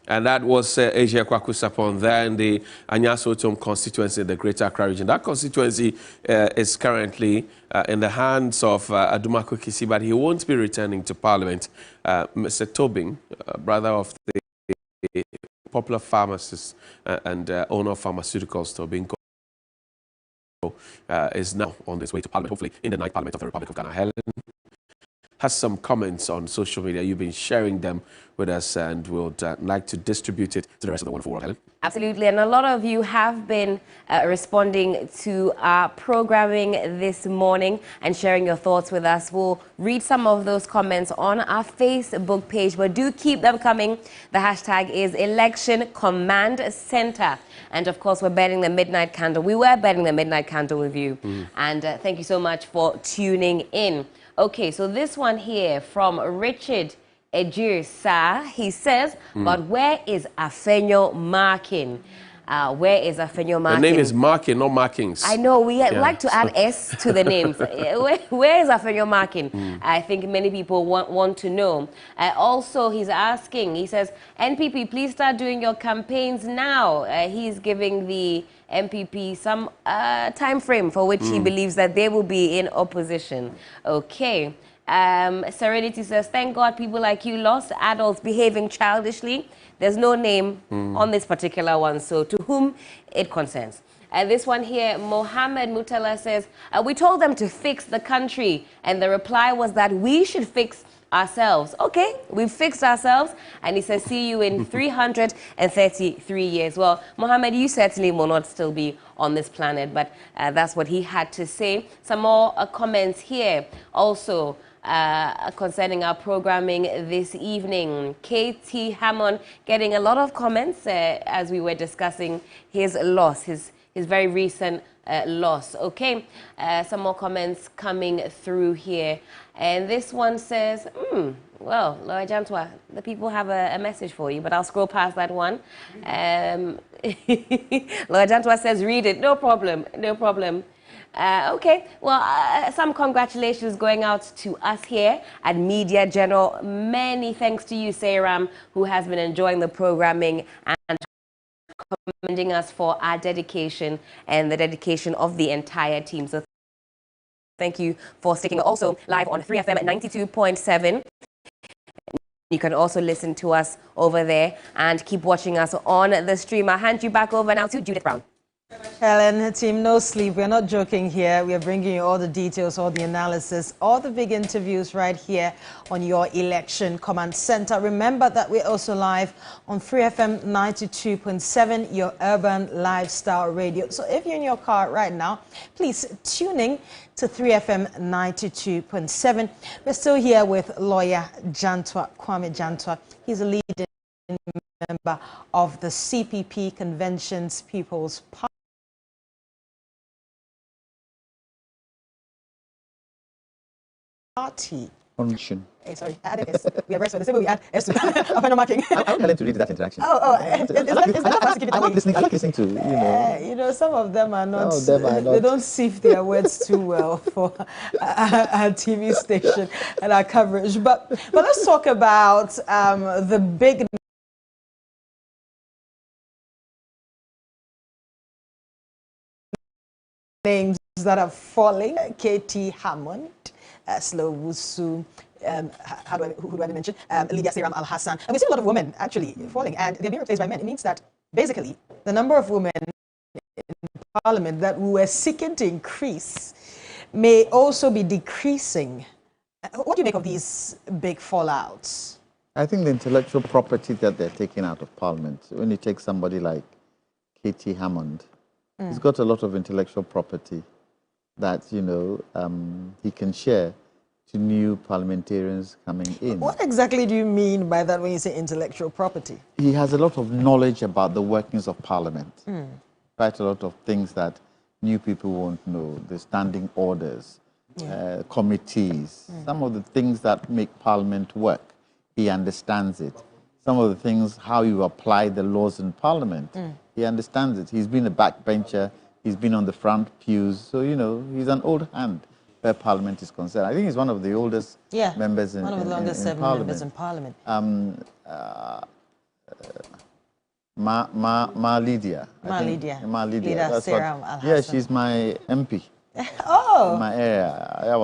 And that was Asia Kwakusapon there in the Anyasotom constituency in the Greater Accra region. That constituency is currently in the hands of Adumako Kisi, but he won't be returning to Parliament. Mr. Tobin, brother of the popular pharmacist and owner of pharmaceuticals, Tobin, is now on his way to Parliament, hopefully in the Night Parliament of the Republic of Ghana. Helen has some comments on social media. You've been sharing them with us, and we'll like to distribute it to the rest of the wonderful world. Helen? Absolutely, and a lot of you have been responding to our programming this morning and sharing your thoughts with us. We'll read some of those comments on our Facebook page, but do keep them coming. The hashtag is Election Command Center. And of course, we're burning the midnight candle. We were burning the midnight candle with you. And thank you so much for tuning in. Okay, so this one here from Richard Ejir, he says, but where is Afenyo marking? Where is Afenyo marking? The name is marking, not markings. I know, we like to add S to the names. Where is Afenyo marking? I think many people want to know. Also, he's asking, he says, NPP, please start doing your campaigns now. He's giving the MPP some time frame for which he believes that they will be in opposition. Okay. Serenity says, thank God people like you lost adults behaving childishly. There's no name on this particular one, so to whom it concerns. This one here, Mohammed Mutala says, we told them to fix the country, and the reply was that we should fix ourselves. Okay, we've fixed ourselves, and he says, see you in 333 years. Well, Mohammed, you certainly will not still be on this planet, but that's what he had to say. Some more comments here also concerning our programming this evening. KT Hammond getting a lot of comments as we were discussing his loss, his very recent loss. Okay, some more comments coming through here. And this one says, well, Loya Jantwa, the people have a message for you, but I'll scroll past that one. Loya Jantwa says, read it. No problem, no problem. Okay, well, some congratulations going out to us here at Media General. Many thanks to you, Seyram, who has been enjoying the programming and commending us for our dedication and the dedication of the entire team. So thank you for sticking. Also live on 3FM at 92.7. You can also listen to us over there and keep watching us on the stream. I'll hand you back over now to Judith Brown. Helen, team, no sleep. We're not joking here. We are bringing you all the details, all the analysis, all the big interviews right here on your Election Command Center. Remember that we're also live on 3FM 92.7, your urban lifestyle radio. So if you're in your car right now, please tune in to 3FM 92.7. We're still here with lawyer Kwame Jantwa. He's a leading member of the CPP Convention's People's Party. Convention. Hey, sorry, I added S. We have rest for the same way we add S to Afenyo marking. I'm telling to read that interaction. Is that fast to keep it I like listening to, you know, some of them are not, they don't sift their words too well for our TV station and our coverage. But let's talk about the big names that are falling. KT Hammond, Slowusu, who do I mention? Lydia Seyram Al-Hassan. And we see a lot of women actually falling, and they're being replaced by men. It means that basically the number of women in Parliament that we were seeking to increase may also be decreasing. What do you make of these big fallouts? I think the intellectual property that they're taking out of Parliament, when you take somebody like K.T. Hammond, he's got a lot of intellectual property that, you know, he can share to new parliamentarians coming in. What exactly do you mean by that when you say intellectual property? He has a lot of knowledge about the workings of Parliament. Quite a lot of things that new people won't know, the standing orders, committees, some of the things that make Parliament work. He understands it. Some of the things, how you apply the laws in Parliament, he understands it. He's been a backbencher, he's been on the front pews, so, you know, he's an old hand where Parliament is concerned. I think he's one of the oldest members in Parliament. One of the longest serving members in Parliament. Ma Lydia. Yeah, she's my MP. Oh, my area. I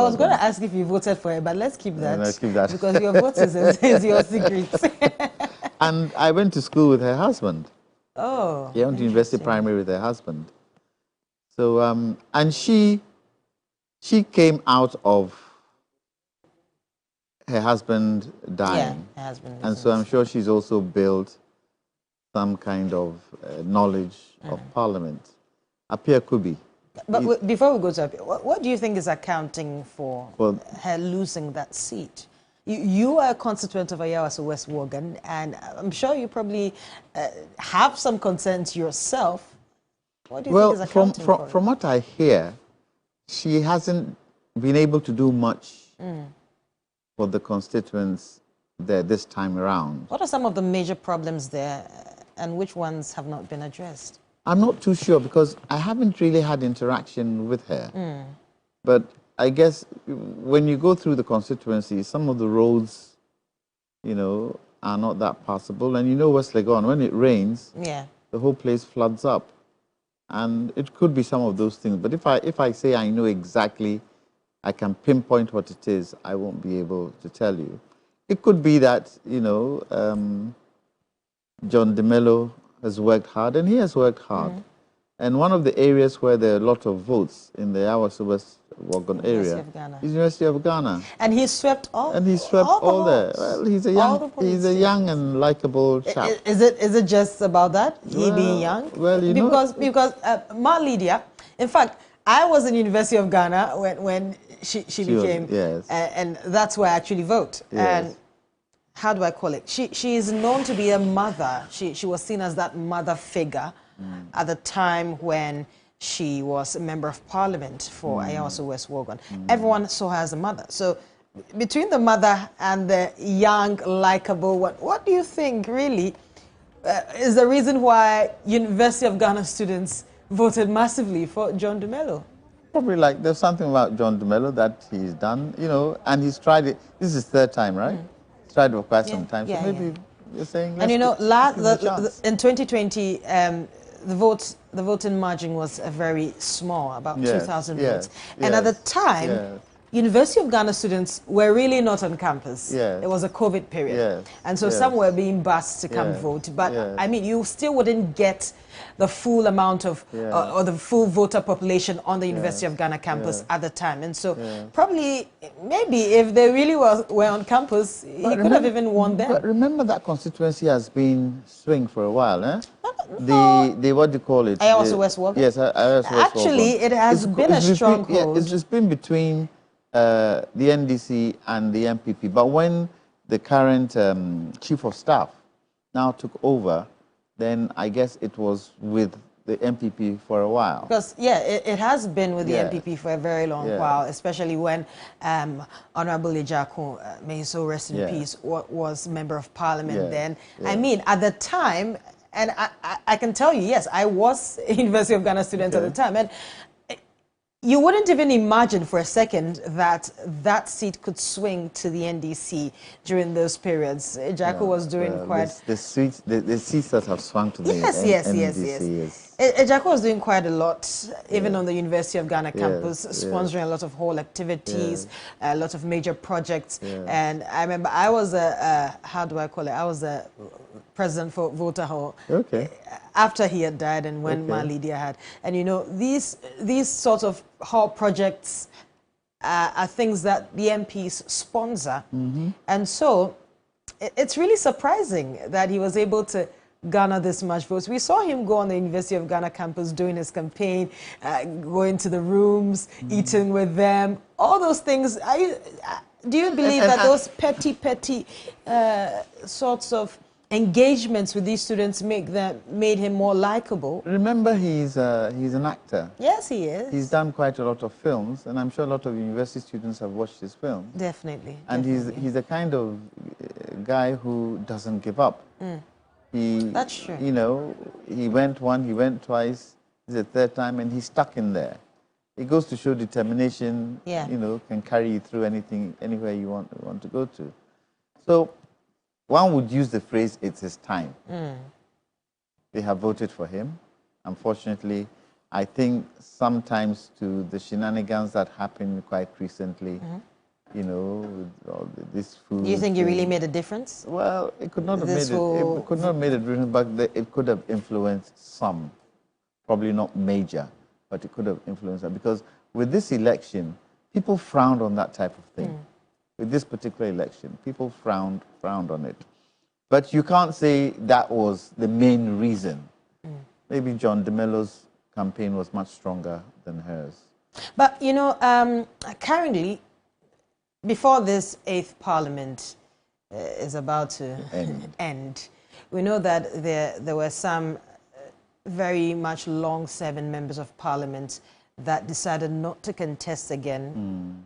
was going to ask if you voted for her, but let's keep that. Let's keep that. Because your vote is your secret. And I went to school with her husband. Oh. Yeah, I went to university primary with her husband. So, and she came out of her husband dying. Yeah, her husband. And so I'm sure she's also built some kind of knowledge of Parliament. Apia Kubi. But before we go to Apia, what do you think is accounting for her losing that seat? You are a constituent of Asawase West Wogan, and I'm sure you probably have some concerns yourself. What do you think is accounting for it? From what I hear, she hasn't been able to do much for the constituents there this time around. What are some of the major problems there, and which ones have not been addressed? I'm not too sure because I haven't really had interaction with her. But I guess when you go through the constituency, some of the roads, you know, are not that passable. And you know West Legon, when it rains, the whole place floods up. And it could be some of those things. But if I say I know exactly, I can pinpoint what it is, I won't be able to tell you. It could be that, you know, John DeMello has worked hard, and he has worked hard. And one of the areas where there are a lot of votes in the Asawase West Wogan area is University of Ghana. And he swept all. And he swept all there. Well, he's a young and likable chap. Is it just about that? He being young? Well, you know, because Ma Lydia, in fact, I was in University of Ghana when she became, and that's where I actually vote. And how do I call it? She is known to be a mother. She was seen as that mother figure at the time when she was a member of Parliament for Asawase West Wogan. Everyone saw her as a mother. So between the mother and the young, likable one, what do you think really is the reason why University of Ghana students voted massively for John DeMello? Probably like there's something about John DeMello that he's done, you know, and he's tried it. This is his third time, right? He's tried it for quite some time. So maybe you're saying, and you know, in 2020, the voting margin was very small, about 2,000 votes. And at the time, University of Ghana students were really not on campus. It was a COVID period. And so some were being bussed to come vote. But I mean, you still wouldn't get the full amount of, or the full voter population on the University of Ghana campus at the time. And so probably, maybe if they really were on campus, he could have even won them. But remember that constituency has been swing for a while, eh? The what do you call it? Asawase West Wogan? Yes, Asawase West Wogan. Actually, it has been a stronghold. It's been between the NDC and the MPP. But when the current chief of staff now took over, then I guess it was with the MPP for a while. Because, it has been with the MPP for a very long while, especially when Honorable Ejako, may he so rest in peace, was Member of Parliament then. I mean, at the time, and I can tell you, yes, I was a University of Ghana student at the time, and you wouldn't even imagine for a second that that seat could swing to the NDC during those periods. Ejako was doing quite... The seats that have swung to the NDC. Yes. Ejako was doing quite a lot, even on the University of Ghana campus, sponsoring a lot of hall activities, a lot of major projects. And I remember I was how do I call it? I was a president for Voter Hall after he had died and when Ma Lydia had. And you know, these sorts of hall projects are things that the MPs sponsor. And so it's really surprising that he was able to garner this much votes. We saw him go on the University of Ghana campus doing his campaign, going to the rooms, eating with them, all those things. Do you believe that those petty sorts of engagements with these students made him more likable? Remember, he's an actor. Yes, he is. He's done quite a lot of films, and I'm sure a lot of university students have watched his films. Definitely. And he's the kind of guy who doesn't give up. That's true. You know, he went one, he went twice, this is the third time, and he's stuck in there. It goes to show determination, you know, can carry you through anywhere you want to go to. So one would use the phrase, it's his time. They have voted for him. Unfortunately, I think sometimes to the shenanigans that happened quite recently, you know, with all this food. Do you think it really made a difference? Well, it could not have made it could not have made a difference, but it could have influenced some. Probably not major, but it could have influenced that. Because with this election, people frowned on that type of thing. With this particular election, people frowned on it. But you can't say that was the main reason. Maybe John DeMello's campaign was much stronger than hers. But, you know, currently, before this 8th Parliament is about to end, we know that there were some very much long-serving members of Parliament that decided not to contest again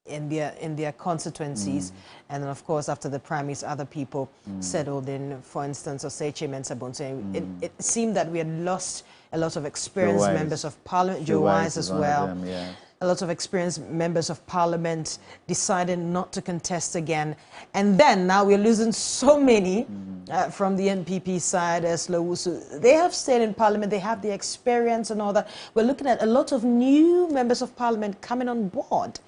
in their constituencies. And then, of course, after the primaries, other people settled in, for instance, Achievments. It seemed that we had lost a lot of experienced members of Parliament, Joe Wise as well. A lot of experienced members of Parliament decided not to contest again. And then now we're losing so many from the NPP side as Awutu. They have stayed in Parliament, they have the experience and all that. We're looking at a lot of new members of Parliament coming on board.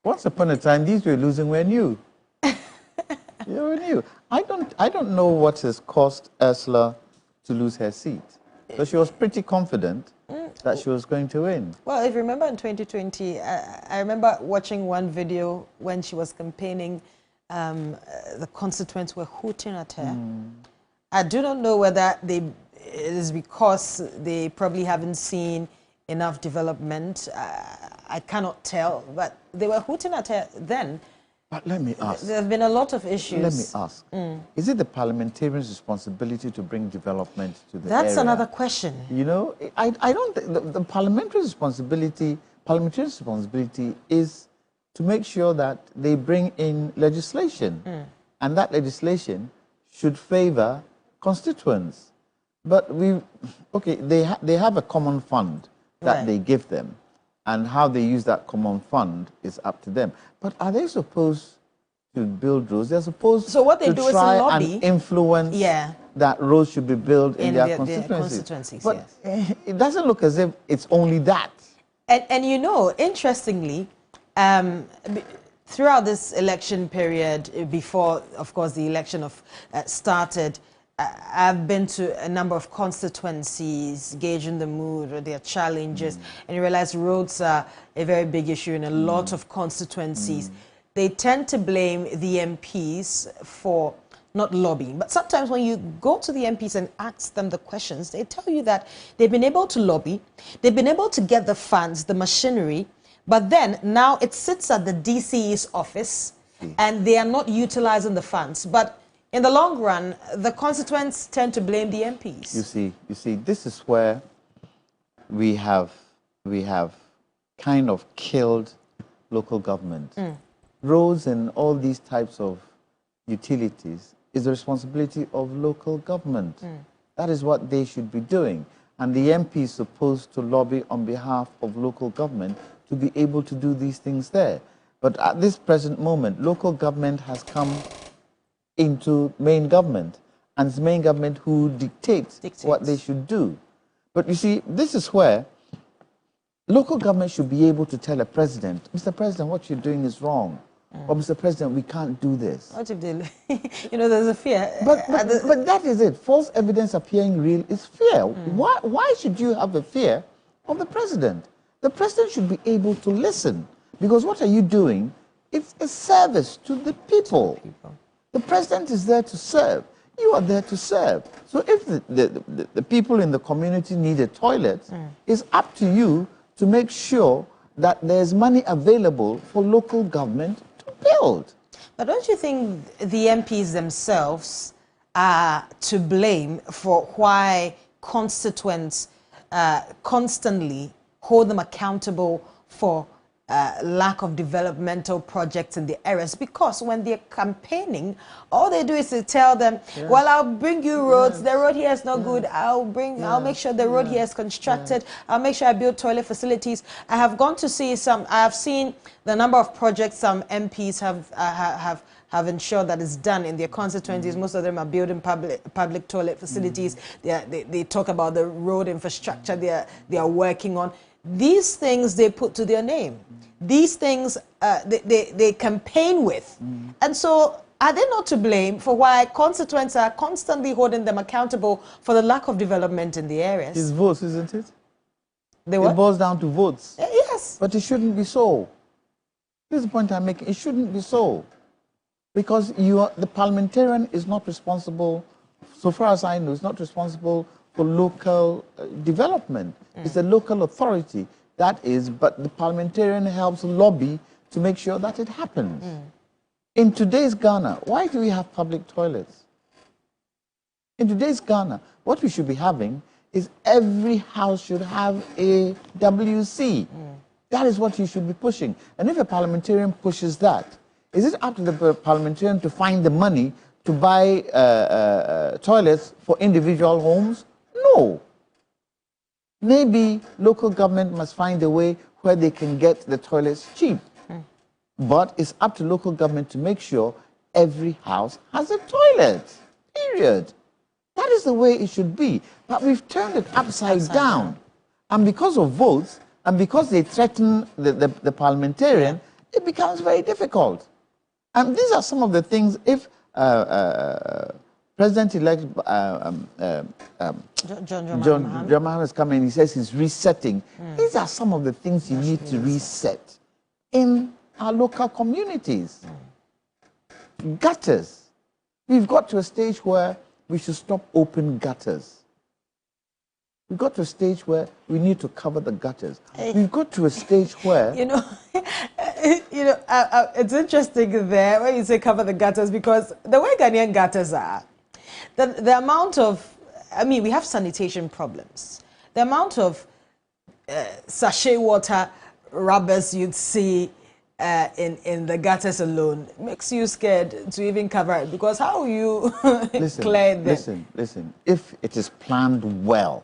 Once upon a time, these we're losing were new. They were new. I don't know what has caused Ursula to lose her seat. But she was pretty confident that she was going to win. Well, if you remember in 2020, I remember watching one video when she was campaigning, the constituents were hooting at her. I do not know whether it is because they probably haven't seen enough development. I cannot tell, but they were hooting at her then. But let me ask. There have been a lot of issues. Let me ask. Is it the parliamentarians' responsibility to bring development to the That's area? another question. You know, I don't think the parliamentarians' responsibility is to make sure that they bring in legislation. And that legislation should favor constituents. But they have a common fund that they give them. And how they use that common fund is up to them. But are they supposed to build roads? They're supposed to try and influence that roads should be built in their constituencies. But it doesn't look as if it's only that. And you know, interestingly, throughout this election period, before, of course, the election started, I've been to a number of constituencies, gauging the mood or their challenges, and you realize roads are a very big issue in a lot of constituencies. They tend to blame the MPs for not lobbying. But sometimes when you go to the MPs and ask them the questions, they tell you that they've been able to lobby, they've been able to get the funds, the machinery, but then now it sits at the DCE's office and they are not utilizing the funds. But in the long run, the constituents tend to blame the MPs. You see, this is where we have kind of killed local government. Roads and all these types of utilities is the responsibility of local government. That is what they should be doing. And the MP is supposed to lobby on behalf of local government to be able to do these things there. But at this present moment, local government has come into main government, and it's main government who dictates what they should do. But you see, this is where local government should be able to tell a president, Mr. President, what you're doing is wrong. Or, Mr. President, we can't do this. What if they, you know, there's a fear. But that is it. False evidence appearing real is fear. Why should you have a fear of the president? The president should be able to listen. Because what are you doing? It's a service to the people. The president is there to serve. You are there to serve. So if the people in the community need a toilet, it's up to you to make sure that there's money available for local government to build. But don't you think the MPs themselves are to blame for why constituents constantly hold them accountable for lack of developmental projects in the areas? Because when they're campaigning, all they do is to tell them, well, I'll bring you roads, the road here is not good, I'll make sure the road here is constructed, I'll make sure I build toilet facilities. I have gone to see I have seen the number of projects some MPs have ensured that is done in their constituencies. Most of them are building public toilet facilities. They talk about the road infrastructure they are working on. These things they put to their name. These things they campaign with. And so are they not to blame for why constituents are constantly holding them accountable for the lack of development in the areas? It's votes, isn't it? They what? It boils down to votes. Yes. But it shouldn't be so. This is the point I'm making. It shouldn't be so. Because the parliamentarian is not responsible, so far as I know, is not responsible for local development. It's a local authority, that is, but the parliamentarian helps lobby to make sure that it happens. In today's Ghana, why do we have public toilets? In today's Ghana, what we should be having is every house should have a WC. That is what you should be pushing. And if a parliamentarian pushes that, is it up to the parliamentarian to find the money to buy toilets for individual homes? No. Maybe local government must find a way where they can get the toilets cheap. But it's up to local government to make sure every house has a toilet. Period. That is the way it should be. But we've turned it upside down. And because of votes, and because they threaten the parliamentarian, it becomes very difficult. And these are some of the things, if President-elect John Mahama is coming, he says he's resetting. These are some of the things you need to reset in our local communities. Gutters. We've got to a stage where we should stop open gutters. We've got to a stage where we need to cover the gutters. We've got to a stage where... It's interesting there when you say cover the gutters, because the way Ghanaian gutters are, the amount of... we have sanitation problems. The amount of sachet water rubbers you'd see in the gutters alone makes you scared to even cover it, because how you clear them? Listen. If it is planned well,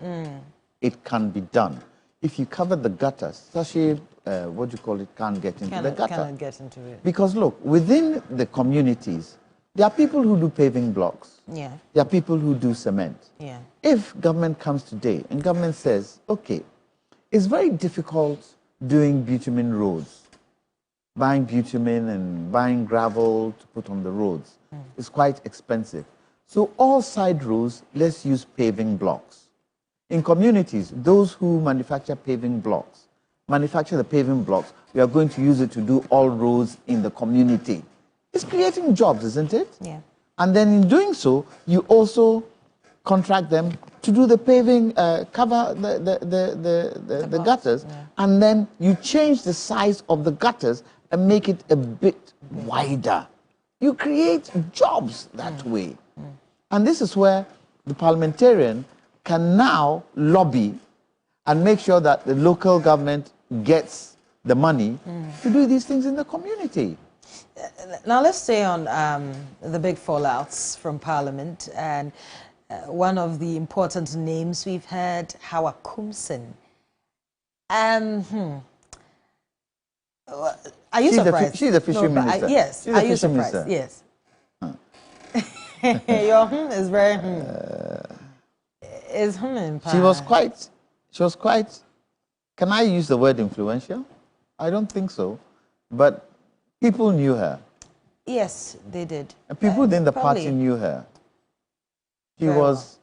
it can be done. If you cover the gutters, sachet, what do you call it, can't get into the gutter. Cannot get into it. Because look, within the communities, there are people who do paving blocks. Yeah. There are people who do cement. Yeah. If government comes today and government says, okay, it's very difficult doing bitumen roads, buying bitumen and buying gravel to put on the roads. It's quite expensive. So all side roads, let's use paving blocks. In communities, those who manufacture paving blocks, manufacture the paving blocks, we are going to use it to do all roads in the community. It's creating jobs, isn't it? Yeah. And then in doing so, you also contract them to do the paving, cover the gutters, and then you change the size of the gutters and make it a bit wider. You create jobs that way. And this is where the parliamentarian can now lobby and make sure that the local government gets the money to do these things in the community. Now let's stay on the big fallouts from Parliament, and one of the important names we've heard, Hawa Kumsin. Are you surprised? She's the fishery minister. Yes. Are you surprised? Minister. Yes. Your is very is She was quite, can I use the word influential? I don't think so. But people knew her. Yes, they did. And people in the party knew her. She was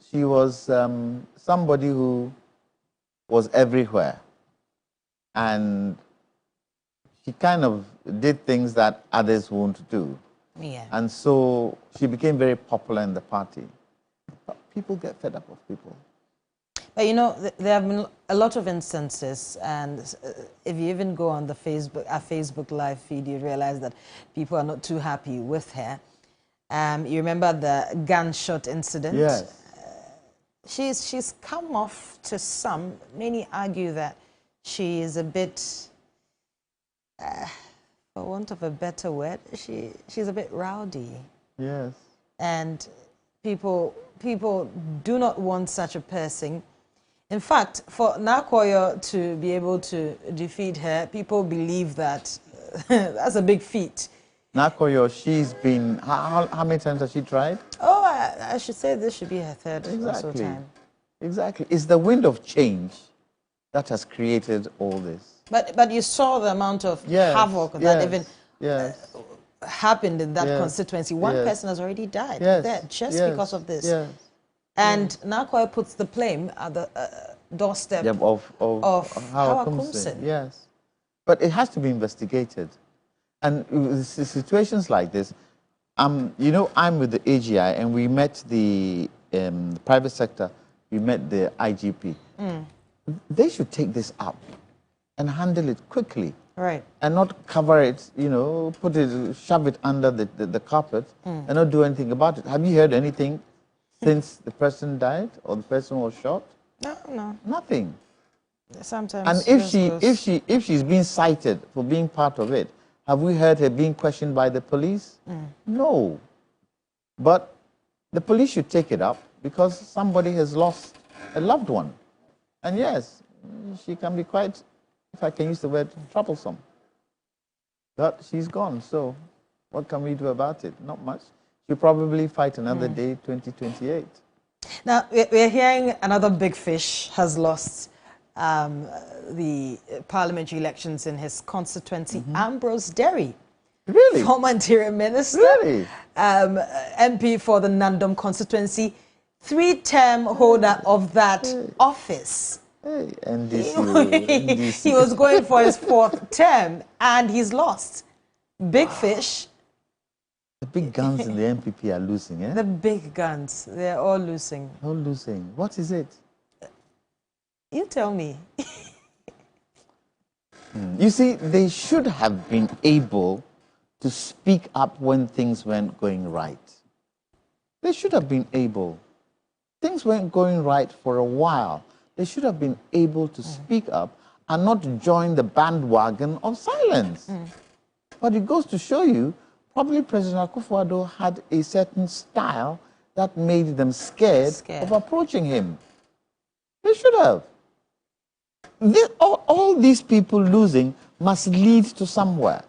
somebody who was everywhere. And she kind of did things that others won't do. Yeah. And so she became very popular in the party. But people get fed up of people. But you know, there have been a lot of instances, and if you even go on the our Facebook live feed, you realize that people are not too happy with her. You remember the gunshot incident? Yes. She's come off to some. Many argue that she is a bit, for want of a better word, she's a bit rowdy. Yes. And people do not want such a person. In fact, for Nakoyo to be able to defeat her, people believe that that's a big feat. Nakoyo, she's been, how many times has she tried? Oh, I should say this should be her third or so time. Exactly. It's the wind of change that has created all this. But you saw the amount of havoc that even happened in that constituency. One person has already died there just because of this. Yes. And Nakoyo puts the blame at the doorstep of Howard. Yes. But it has to be investigated. And situations like this, you know, I'm with the AGI and we met the private sector, we met the IGP. They should take this up and handle it quickly. Right. And not cover it, you know, shove it under the carpet and not do anything about it. Have you heard anything since the person died or the person was shot? No. Nothing. Sometimes. And if she's being cited for being part of it, have we heard her being questioned by the police? No. But the police should take it up because somebody has lost a loved one. And yes, she can be quite, if I can use the word, troublesome. But she's gone, so what can we do about it? Not much. She'll probably fight another day, 2028. Now, we're hearing another big fish has lost the parliamentary elections in his constituency, Ambrose Derry. Really? Former Interior Minister. Really? MP for the Nandom constituency, 3-term holder of that office. Hey, NDC. He was going for his 4th term and he's lost. Big fish. The big guns in the MPP are losing, eh? The big guns, they're all losing. All losing. What is it? You tell me. You see, they should have been able to speak up when things weren't going right. They should have been able. Things weren't going right for a while. They should have been able to speak up and not join the bandwagon of silence. But it goes to show you, probably President Akufo-Addo had a certain style that made them scared of approaching him. They should have. All these people losing must lead to somewhere.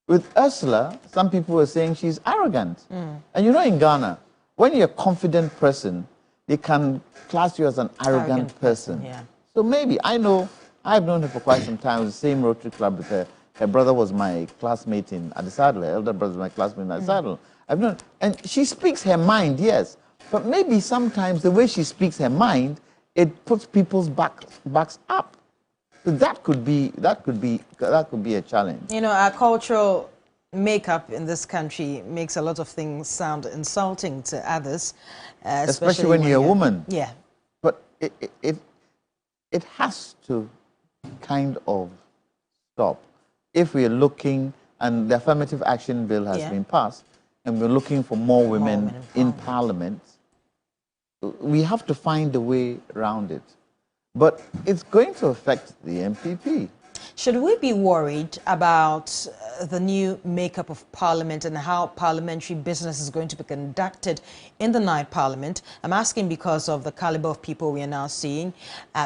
With Ursula, some people were saying she's arrogant. And you know, in Ghana, when you're a confident person, they can class you as an arrogant person. So maybe, I've known her for quite some time. It was the same Rotary Club with her. Her brother was my classmate in Adisado. Her elder brother was my classmate in Adisado. I've known, and she speaks her mind, yes. But maybe sometimes the way she speaks her mind, it puts people's backs up. So that could be a challenge. You know, our cultural makeup in this country makes a lot of things sound insulting to others, especially when you're a woman. Yeah. But it has to kind of stop. If we are looking, and the affirmative action bill has been passed, and we're looking for more women in Parliament, we have to find a way around it. But it's going to affect the MPP. Should we be worried about the new makeup of Parliament and how parliamentary business is going to be conducted in the night Parliament? I'm asking because of the caliber of people we are now seeing,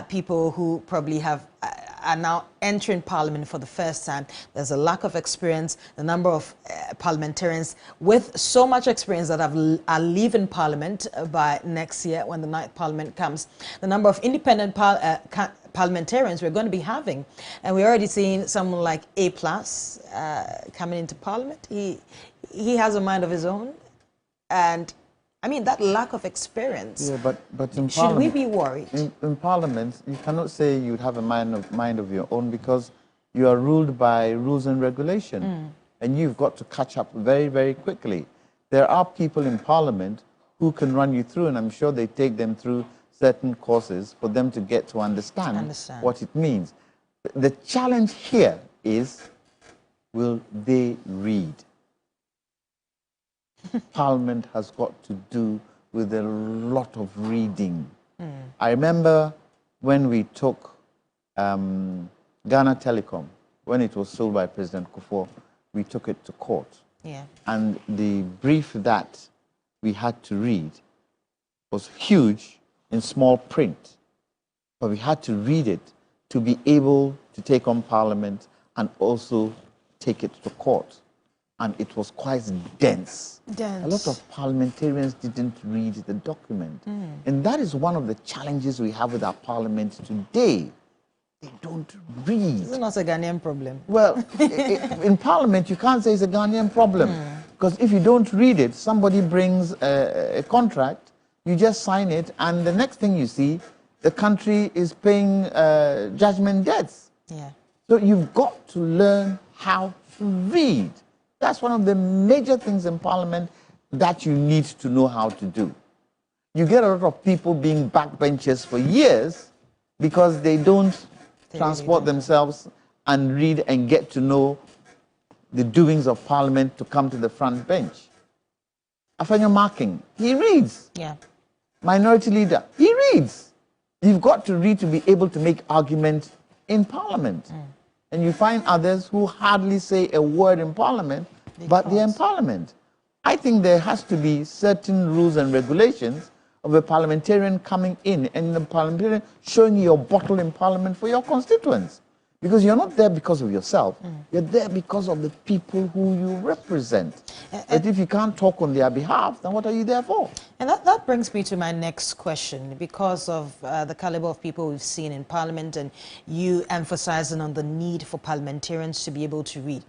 people who probably are now entering Parliament for the first time. There's a lack of experience. The number of parliamentarians with so much experience that are leaving Parliament by next year when the night Parliament comes. The number of independent parliamentarians we're going to be having, and we're already seeing someone like A+ coming into Parliament. He has a mind of his own, and I mean that lack of experience. Yeah, but in should we be worried? In Parliament, you cannot say you'd have a mind of your own because you are ruled by rules and regulation. and you've got to catch up very, very quickly. There are people in Parliament who can run you through, and I'm sure they take them through certain courses for them to get to understand what it means. The challenge here is, will they read? Parliament has got to do with a lot of reading. I remember when we took Ghana Telecom, when it was sold by President Kufuor, we took it to court. Yeah. And the brief that we had to read was huge in small print, but we had to read it to be able to take on Parliament and also take it to court. And it was quite dense. A lot of parliamentarians didn't read the document. And that is one of the challenges we have with our Parliament today. They don't read. It's not a Ghanaian problem. Well, in Parliament, you can't say it's a Ghanaian problem. Because if you don't read it, somebody brings a contract, you just sign it, and the next thing you see, the country is paying judgment debts. Yeah. So you've got to learn how to read. That's one of the major things in Parliament that you need to know how to do. You get a lot of people being backbenchers for years because they don't transport themselves and read and get to know the doings of Parliament to come to the front bench. Afenyo Marking, he reads. Yeah. Minority Leader, he reads. You've got to read to be able to make arguments in Parliament. And you find others who hardly say a word in Parliament, but they're in Parliament. I think there has to be certain rules and regulations of a parliamentarian coming in and the parliamentarian showing you your bottle in Parliament for your constituents. Because you're not there because of yourself. You're there because of the people who you represent. But if you can't talk on their behalf, then what are you there for? And that brings me to my next question. Because of the caliber of people we've seen in Parliament and you emphasizing on the need for parliamentarians to be able to read.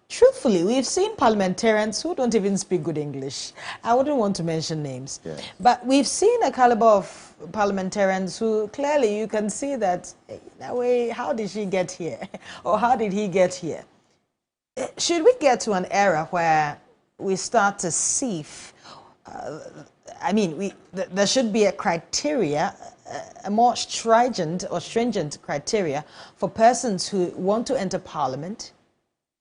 Truthfully, we've seen parliamentarians who don't even speak good English. I wouldn't want to mention names. Yeah. But we've seen a caliber of parliamentarians who clearly you can see that, hey, that way, how did she get here? Or how did he get here? Should we get to an era where we start to sieve? There should be a criteria, a more stringent criteria for persons who want to enter Parliament.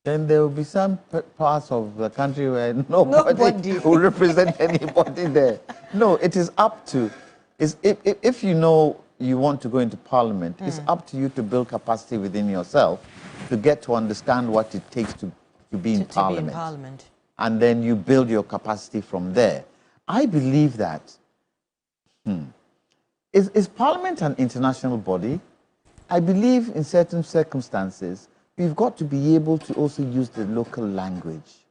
Then there will be some parts of the country where nobody will represent anybody there. No, it is up to, if you know you want to go into Parliament, it's up to you to build capacity within yourself to get to understand what it takes to be in Parliament. And then you build your capacity from there. I believe that, is Parliament an international body? I believe in certain circumstances, we've got to be able to also use the local language.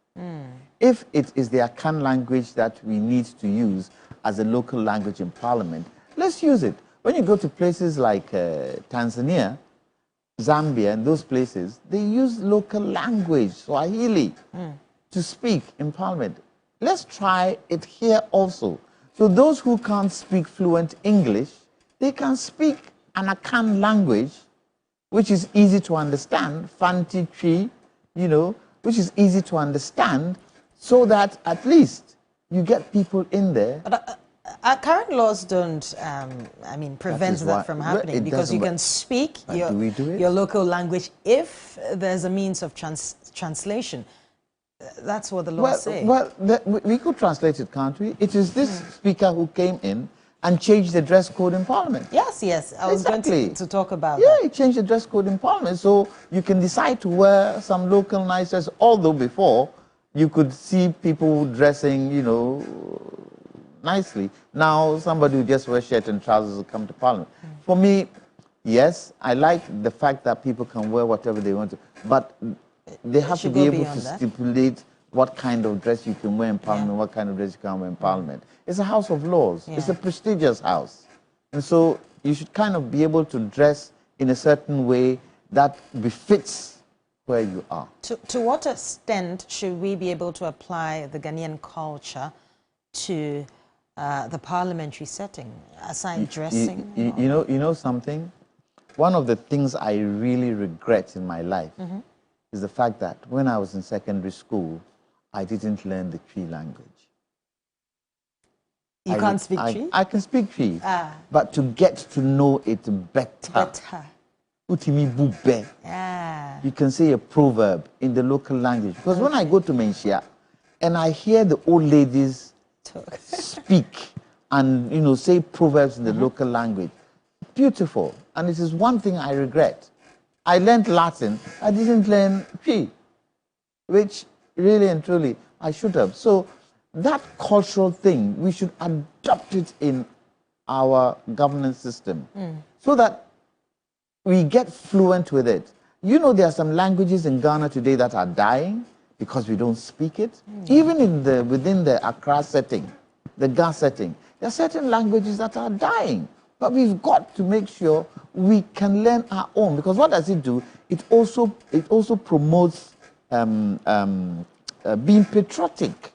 If it is the Akan language that we need to use as a local language in Parliament, let's use it. When you go to places like Tanzania, Zambia, and those places, they use local language, Swahili, to speak in Parliament. Let's try it here also. So those who can't speak fluent English, they can speak an Akan language, which is easy to understand, Fanti Tree, which is easy to understand, so that at least you get people in there. But our current laws don't, prevent that from happening, because you can speak your local language if there's a means of translation. That's what the laws say. Well, we could translate it, can't we? It is this speaker who came in and changed the dress code in Parliament. Yes. I was going to talk about that. Yeah, he changed the dress code in Parliament. So you can decide to wear some local nice dress, although before you could see people dressing, nicely. Now somebody who just wears shirt and trousers will come to Parliament. For me, yes, I like the fact that people can wear whatever they want to, but they have to be able to stipulate what kind of dress you can wear in Parliament, what kind of dress you can wear in Parliament. It's a house of laws. It's a prestigious house. And so you should kind of be able to dress in a certain way that befits where you are. To what extent should we be able to apply the Ghanaian culture to the parliamentary setting, aside dressing? You know something? One of the things I really regret in my life is the fact that when I was in secondary school, I didn't learn the Cree language. You can't speak Cree? I can speak Cree, but to get to know it better. You can say a proverb in the local language. Because when I go to Menchia and I hear the old ladies speak and, you know, say proverbs in the local language, beautiful. And it is one thing I regret. I learned Latin. I didn't learn Cree, which really and truly I should have. So that cultural thing, we should adopt it in our governance system so that we get fluent with it. You know, there are some languages in Ghana today that are dying because we don't speak it. Even in within the Accra setting, the Ga setting, there are certain languages that are dying. But we've got to make sure we can learn our own, because what does it do? It also promotes being patriotic,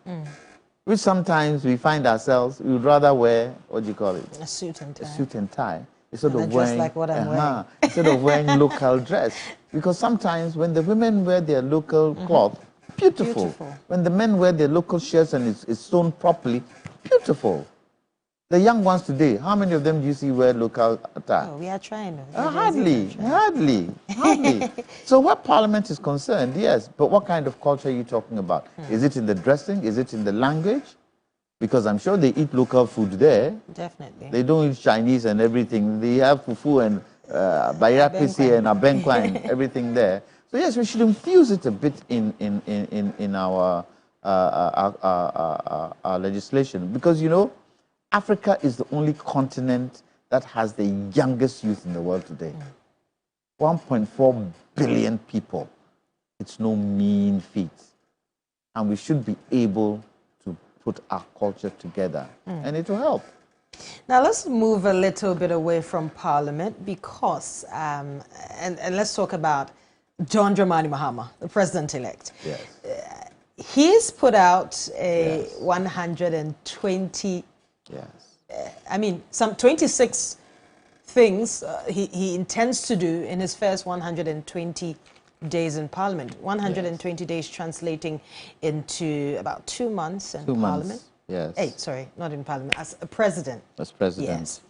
which sometimes we find ourselves, we would rather wear, what do you call it? A suit and tie. A suit and tie. Instead of wearing, like what I'm wearing. Instead of wearing local dress. Because sometimes when the women wear their local cloth, beautiful. When the men wear their local shirts and it's sewn properly, beautiful. The young ones today, how many of them do you see wear local attire? Oh, we are trying. Hardly. So where Parliament is concerned, yes, but what kind of culture are you talking about? Is it in the dressing? Is it in the language? Because I'm sure they eat local food there. Definitely. They don't eat Chinese and everything. They have fufu and bayapisi and abenkwa and everything there. So yes, we should infuse it a bit in our legislation, because, you know, Africa is the only continent that has the youngest youth in the world today. 1.4 billion people. It's no mean feat. And we should be able to put our culture together, and it will help. Now let's move a little bit away from Parliament, because, and let's talk about John Dramani Mahama, the president-elect. Yes. He's put out a 120... I mean, some 26 things he intends to do in his first 120 days in Parliament. 120 days translating into about 2 months in Parliament. Yes. Hey, sorry, not in Parliament, as a president. As president. Yes.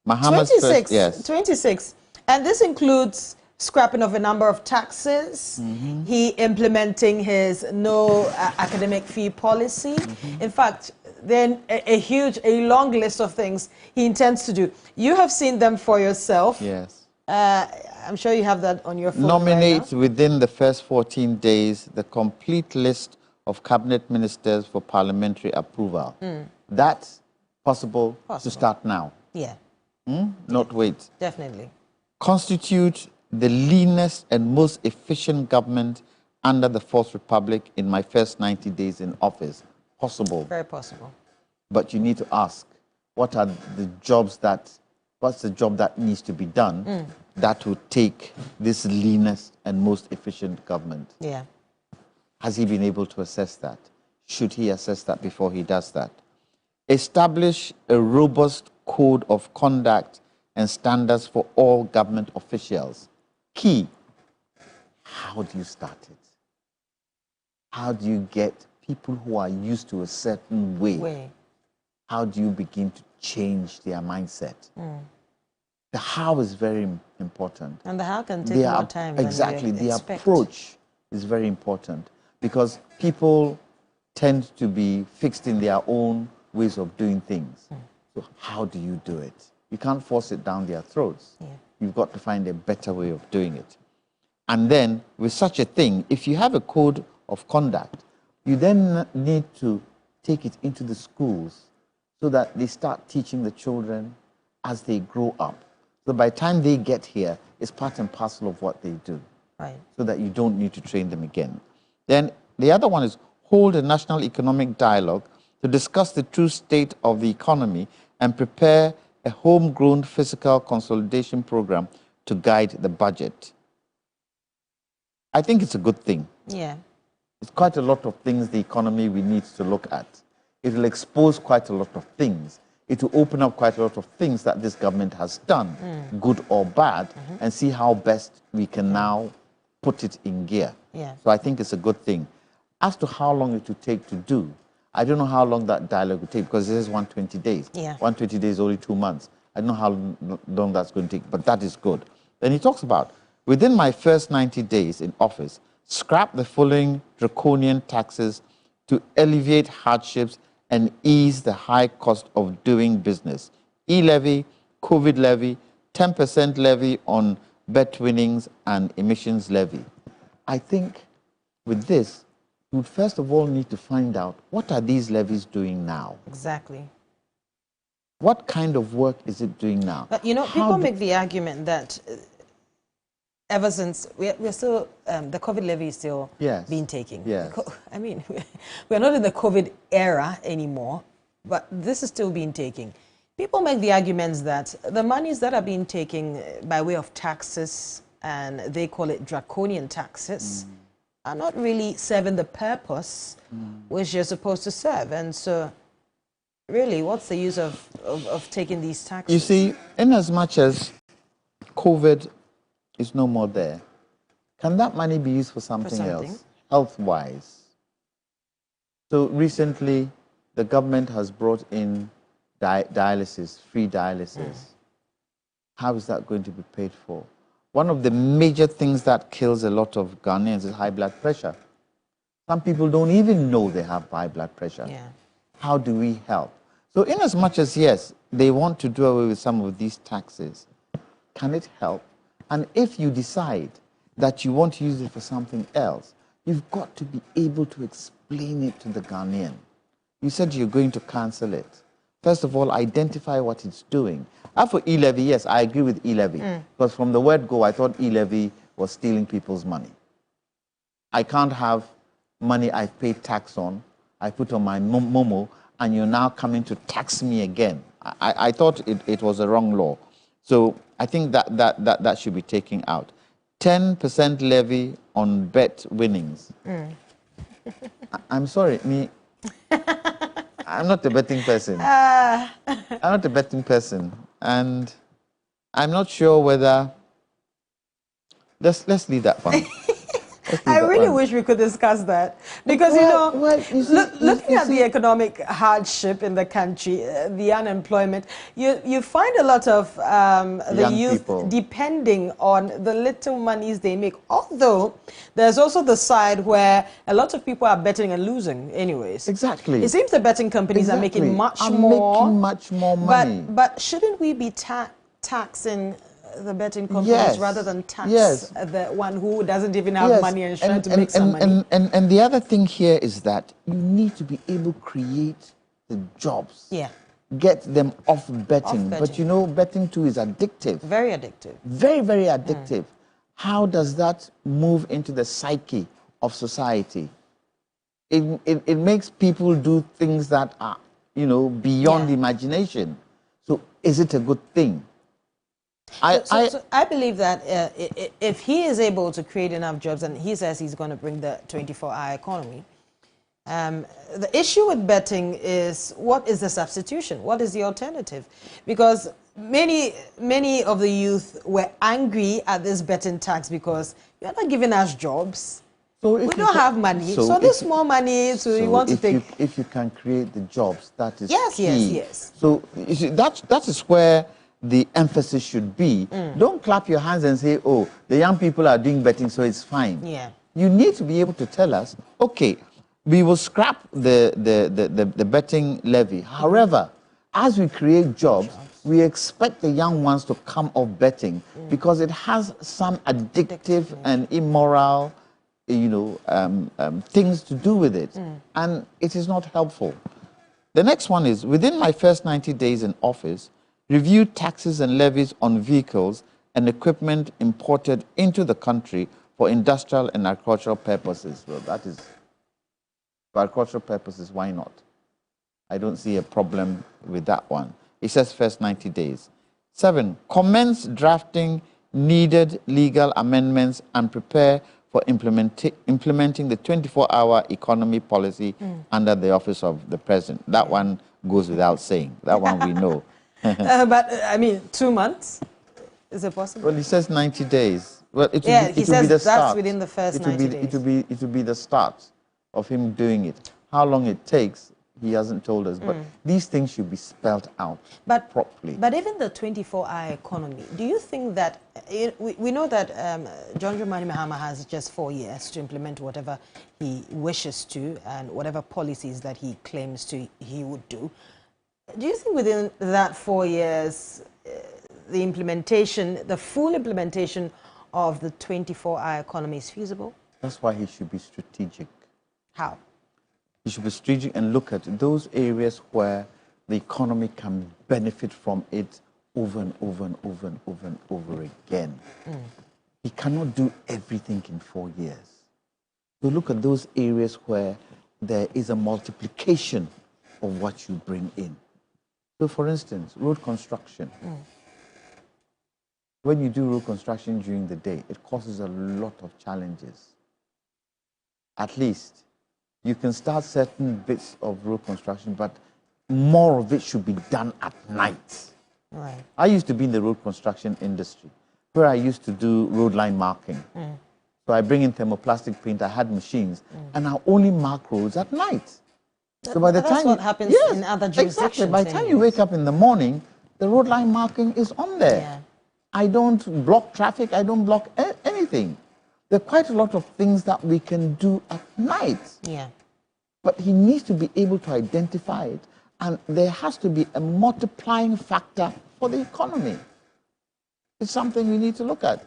Mahama's 26. yes. 26. And this includes scrapping of a number of taxes, he implementing his no academic fee policy. In fact, then a long list of things he intends to do. You have seen them for yourself. Yes. I'm sure you have that on your phone. Nominate right now. within the first 14 days the complete list of cabinet ministers for parliamentary approval. That's possible to start now. Yeah. Not wait. Definitely. Constitute the leanest and most efficient government under the Fourth Republic in my first 90 days in office. Possible. Very possible. But you need to ask, what's the job that needs to be done that will take this leanest and most efficient government? Yeah. Has he been able to assess that? Should he assess that before he does that? Establish a robust code of conduct and standards for all government officials. Key, how do you start it? How do you get people who are used to a certain way? How do you begin to change their mindset? The how is very important. And the how can take more time. Exactly. The approach is very important, because people tend to be fixed in their own ways of doing things. So how do you do it? You can't force it down their throats. You've got to find a better way of doing it. And then with such a thing, if you have a code of conduct, you then need to take it into the schools so that they start teaching the children as they grow up. So by the time they get here, it's part and parcel of what they do. Right. So that you don't need to train them again. Then the other one is hold a national economic dialogue to discuss the true state of the economy and prepare a homegrown fiscal consolidation program to guide the budget. I think it's a good thing. Yeah. It's quite a lot of things the economy we need to look at. It will expose quite a lot of things. It will open up quite a lot of things that this government has done, good or bad, and see how best we can now put it in gear. Yeah. So I think it's a good thing. As to how long it will take to do, I don't know how long that dialogue will take because this is 120 days. Yeah. 120 days, only 2 months. I don't know how long that's going to take, but that is good. Then he talks about, within my first 90 days in office, scrap the following draconian taxes to alleviate hardships and ease the high cost of doing business. E-levy, COVID levy, 10% levy on bet winnings and emissions levy. I think with this, we would first of all need to find out what are these levies doing now? Exactly. What kind of work is it doing now? But, you know, people make the argument that ever since we're still, the COVID levy is still being taken. Yes. I mean, we're not in the COVID era anymore, but this is still being taken. People make the arguments that the monies that are being taken by way of taxes, and they call it draconian taxes, are not really serving the purpose which you're supposed to serve. And so, really, what's the use of taking these taxes? You see, in as much as COVID is no more there, can that money be used for something else, health-wise? So recently, the government has brought in dialysis, free dialysis. How is that going to be paid for? One of the major things that kills a lot of Ghanaians is high blood pressure. Some people don't even know they have high blood pressure. Yeah. How do we help? So in as much as, yes, they want to do away with some of these taxes, can it help? And if you decide that you want to use it for something else, you've got to be able to explain it to the Ghanaian. You said you're going to cancel it. First of all, identify what it's doing. As for e-levy, yes, I agree with e-levy. Because from the word go, I thought e-levy was stealing people's money. I can't have money I've paid tax on, I put on my Momo, and you're now coming to tax me again. I thought it was a wrong law. So I think that should be taken out. 10% levy on bet winnings. I'm sorry, I'm not a betting person. I'm not a betting person. And I'm not sure whether... Let's leave that one. I really wish we could discuss that. Because, looking at the economic hardship in the country, the unemployment, you find a lot of the youth depending on the little monies they make. Although, there's also the side where a lot of people are betting and losing anyways. Exactly. It seems the betting companies are making much more. Making much more money. But shouldn't we be taxing the betting companies rather than tax the one who doesn't even have money and is trying to make some money? And the other thing here is that you need to be able to create the jobs. Yeah. Get them off betting. But you know, betting too is addictive. Very addictive. Very, very addictive. How does that move into the psyche of society? It makes people do things that are, beyond imagination. So is it a good thing? So I believe that if he is able to create enough jobs, and he says he's going to bring the 24-hour economy, the issue with betting is, what is the substitution? What is the alternative? Because many of the youth were angry at this betting tax because you're not giving us jobs. So we don't have money. So this more money, so you want to take... If you can create the jobs, that is key. Yes. So you see, that is where the emphasis should be. Don't clap your hands and say, oh, the young people are doing betting, so it's fine. Yeah. You need to be able to tell us, okay, we will scrap the betting levy. However, as we create jobs, we expect the young ones to come off betting because it has some addictive and immoral, things to do with it. And it is not helpful. The next one is, within my first 90 days in office, review taxes and levies on vehicles and equipment imported into the country for industrial and agricultural purposes. Well, that is, for agricultural purposes, why not? I don't see a problem with that one. It says first 90 days. 7, commence drafting needed legal amendments and prepare for implementing the 24-hour economy policy under the office of the president. That one goes without saying. That one we know. But, I mean, 2 months? Is it possible? Well, it says 90 days. Well, it Yeah, will he be says the that's start. within the first 90 days. It will be the start of him doing it. How long it takes, he hasn't told us. But these things should be spelled out properly. But even the 24-hour economy, do you think that, we know that John Dramani-Mahama has just 4 years to implement whatever he wishes to and whatever policies that he claims he would do. Do you think within that 4 years, the implementation, the full implementation of the 24-hour economy is feasible? That's why he should be strategic. How? He should be strategic and look at those areas where the economy can benefit from it over and over and over and over and over again. He cannot do everything in 4 years. So look at those areas where there is a multiplication of what you bring in. So for instance, road construction. When you do road construction during the day, it causes a lot of challenges. At least you can start certain bits of road construction, but more of it should be done at night. Right. I used to be in the road construction industry, where I used to do road line marking. So I bring in thermoplastic paint, I had machines, and I only mark roads at night. So by the That's time what happens in other jurisdictions. Exactly. By the time you wake up in the morning, the road line marking is on there. Yeah. I don't block traffic, I don't block anything. There are quite a lot of things that we can do at night. Yeah. But he needs to be able to identify it, and there has to be a multiplying factor for the economy. It's something we need to look at.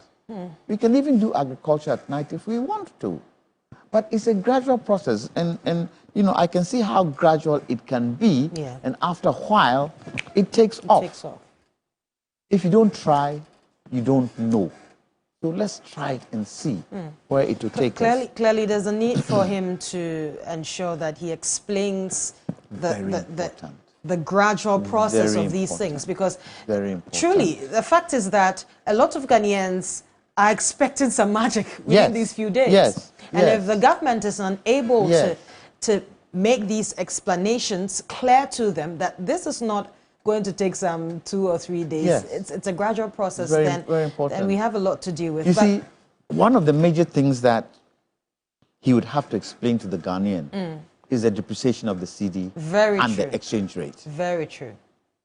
We can even do agriculture at night if we want to. But it's a gradual process, and you know, I can see how gradual it can be, and after a while, it takes off. If you don't try, you don't know. So let's try it and see where it will take us. Clearly, there's a need for him to ensure that he explains the gradual process of these things, because truly, the fact is that a lot of Ghanaians are expecting some magic within these few days. And if the government is unable to make these explanations clear to them that this is not going to take some 2 or 3 days, it's a gradual process, then we have a lot to deal with. You see, one of the major things that he would have to explain to the Ghanaian is the depreciation of the CD and the exchange rate. Very true.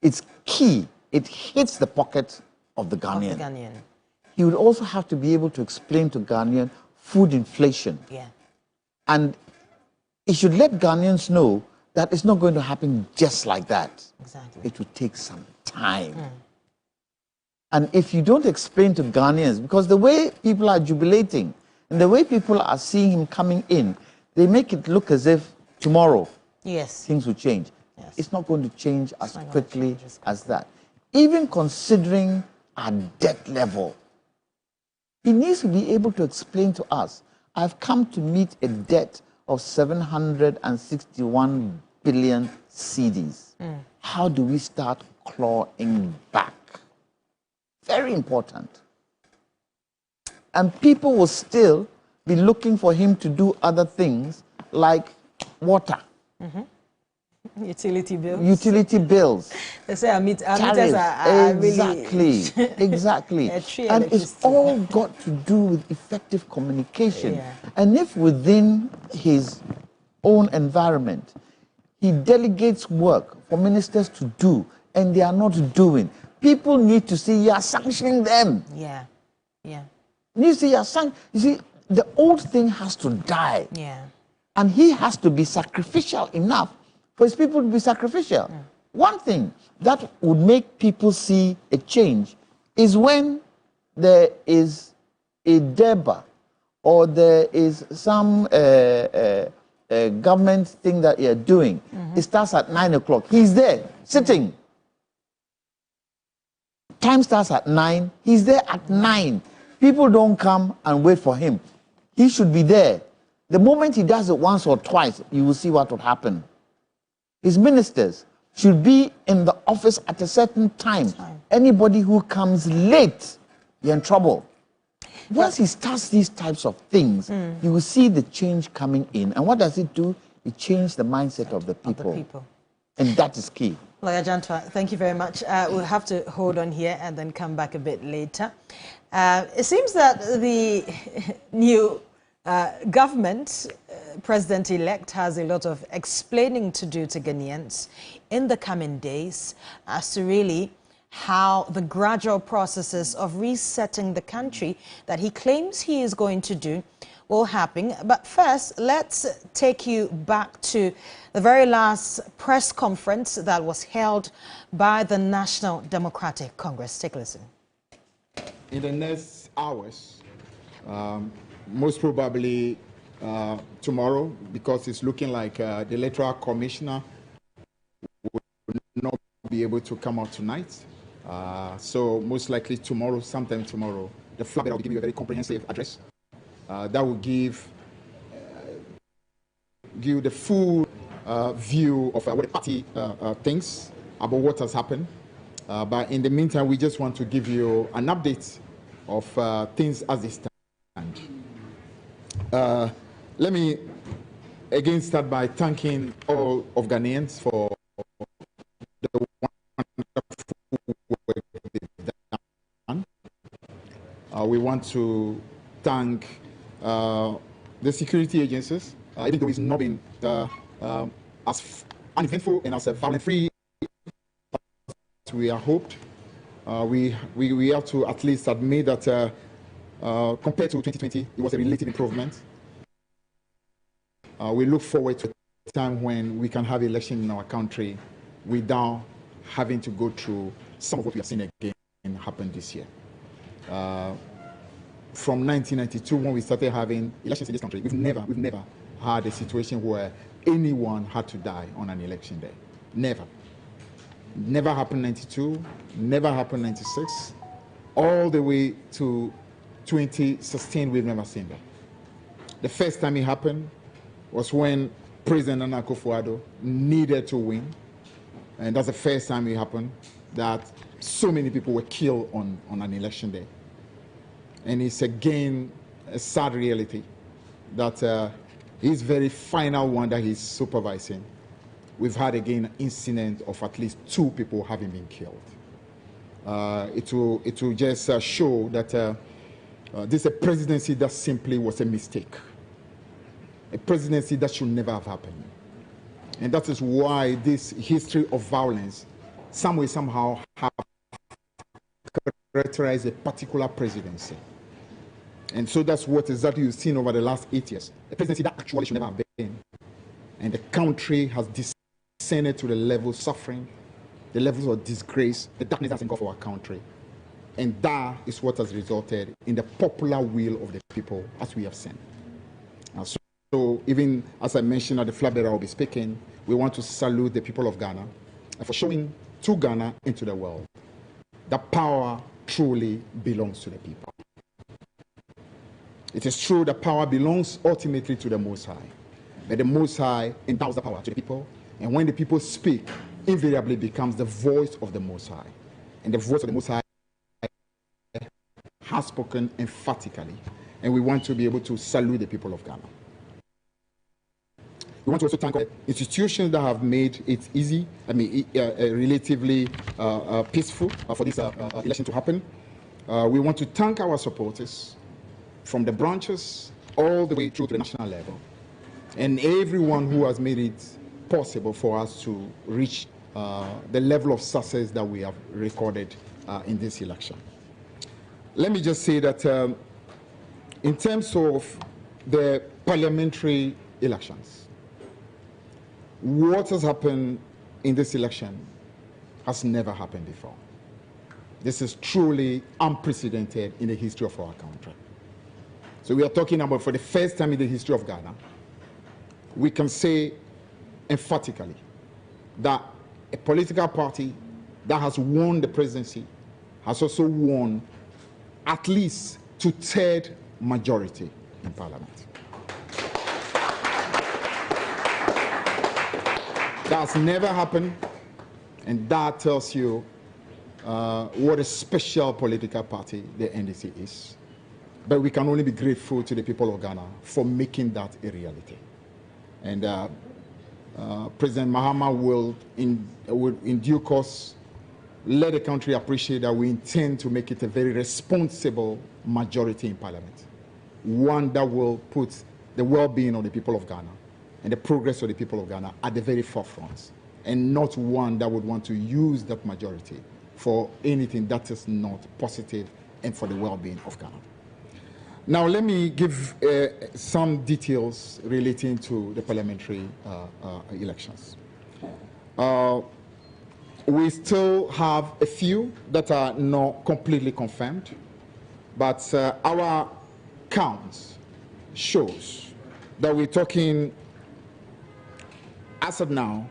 It's key. It hits the pocket of the Ghanaian. He would also have to be able to explain to Ghanaian food inflation. And he should let Ghanaians know that it's not going to happen just like that. It will take some time. And if you don't explain to Ghanaians, because the way people are jubilating and the way people are seeing him coming in, they make it look as if tomorrow things will change. It's not going to change as quickly as that. Even considering our debt level, he needs to be able to explain to us, I've come to meet a debt of 761 billion CDs. How do we start clawing back? Very important. And people will still be looking for him to do other things like water. Utility bills. Utility bills. They say our meters are exactly, really exactly. And it's all got to do with effective communication. And if within his own environment, he delegates work for ministers to do, and they are not doing, people need to see you are sanctioning them. You see, you see, the old thing has to die. And he has to be sacrificial enough for his people to be sacrificial. One thing that would make people see a change is when there is a deba or there is some government thing that you're doing. It starts at 9 o'clock. He's there, sitting. Time starts at 9. He's there at 9. People don't come and wait for him. He should be there. The moment he does it once or twice, you will see what will happen. His ministers should be in the office at a certain time. Anybody who comes late, you're in trouble. Once he starts these types of things, you will see the change coming in. And what does it do? It changes the mindset of the people. And that is key. Lawyer Jantwa, thank you very much. We'll have to hold on here and then come back a bit later. It seems that the new government, President-elect, has a lot of explaining to do to Ghanaians in the coming days as to really how the gradual processes of resetting the country that he claims he is going to do will happen. But first, let's take you back to the very last press conference that was held by the National Democratic Congress. Take a listen. In the next hours, most probably tomorrow, because it's looking like the electoral commissioner will not be able to come out tonight. So most likely tomorrow, sometime tomorrow, the flag will give you a very comprehensive address that will give you the full view of what the party thinks about what has happened. But in the meantime, we just want to give you an update of things as they stand. Let me again start by thanking all of Ghanaians for the wonderful work they've done. We want to thank the security agencies, even though it's not been as uneventful and as violent-free as we had hoped. We have to at least admit that compared to 2020, it was a relative improvement. We look forward to a time when we can have election in our country without having to go through some of what we have seen again happen this year. From 1992, when we started having elections in this country, we've never had a situation where anyone had to die on an election day. Never. Never happened in 92, never happened in 96, all the way to 2016, we've never seen that. The first time it happened was when President Nana Akufo-Addo needed to win, and that's the first time it happened that so many people were killed on an election day. And it's again a sad reality that his very final one that he's supervising, we've had again an incident of at least 2 people having been killed. It will just show that this is a presidency that simply was a mistake. A presidency that should never have happened. And that is why this history of violence, some way, somehow, have characterized a particular presidency. And so that's what exactly you've seen over the last 8 years. A presidency that actually should never have been. And the country has descended to the level of suffering, the levels of disgrace, the darkness that's engulfed our country. And that is what has resulted in the popular will of the people, as we have seen. So even as I mentioned at the flag bearer will be speaking, we want to salute the people of Ghana for showing to Ghana and to the world that power truly belongs to the people. It is true that power belongs ultimately to the Most High, but the Most High endows the power to the people, and when the people speak, invariably becomes the voice of the Most High. And the voice of the Most High has spoken emphatically, and we want to be able to salute the people of Ghana. We want to also thank the institutions that have made it easy, relatively peaceful for this election to happen. We want to thank our supporters from the branches all the way through to the national level, and everyone who has made it possible for us to reach the level of success that we have recorded in this election. Let me just say that in terms of the parliamentary elections, what has happened in this election has never happened before. This is truly unprecedented in the history of our country. So we are talking about, for the first time in the history of Ghana, we can say emphatically that a political party that has won the presidency has also won at least 2/3 majority in parliament. That's never happened, and that tells you what a special political party the NDC is. But we can only be grateful to the people of Ghana for making that a reality. And President Mahama will in due course let the country appreciate that we intend to make it a very responsible majority in Parliament, one that will put the well-being of the people of Ghana and the progress of the people of Ghana at the very forefront, and not one that would want to use that majority for anything that is not positive and for the well-being of Ghana. Now, let me give some details relating to the parliamentary elections. We still have a few that are not completely confirmed, but our count shows that we're talking, as of now,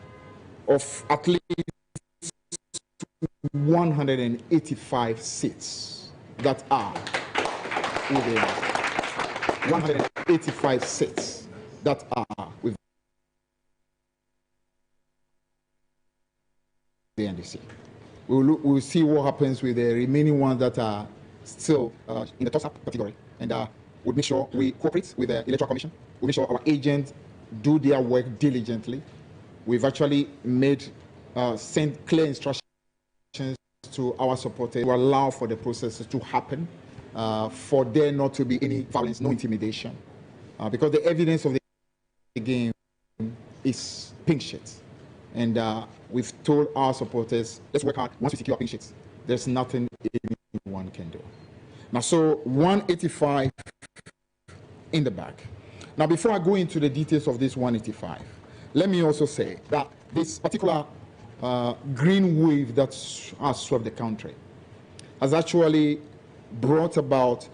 of at least 185 seats that are within 185 seats that are with the NDC. We'll see what happens with the remaining ones that are still in the toss-up category, and we'll make sure we cooperate with the Electoral Commission. We'll make sure our agents do their work diligently. We've actually sent clear instructions to our supporters to allow for the process to happen, for there not to be any violence, no intimidation, because the evidence of the game is pink sheets. And we've told our supporters, let's work hard. Once we secure pink sheets, there's nothing anyone can do. Now, so 185 in the back. Now, before I go into the details of this 185, let me also say that this particular green wave that has swept the country has actually brought about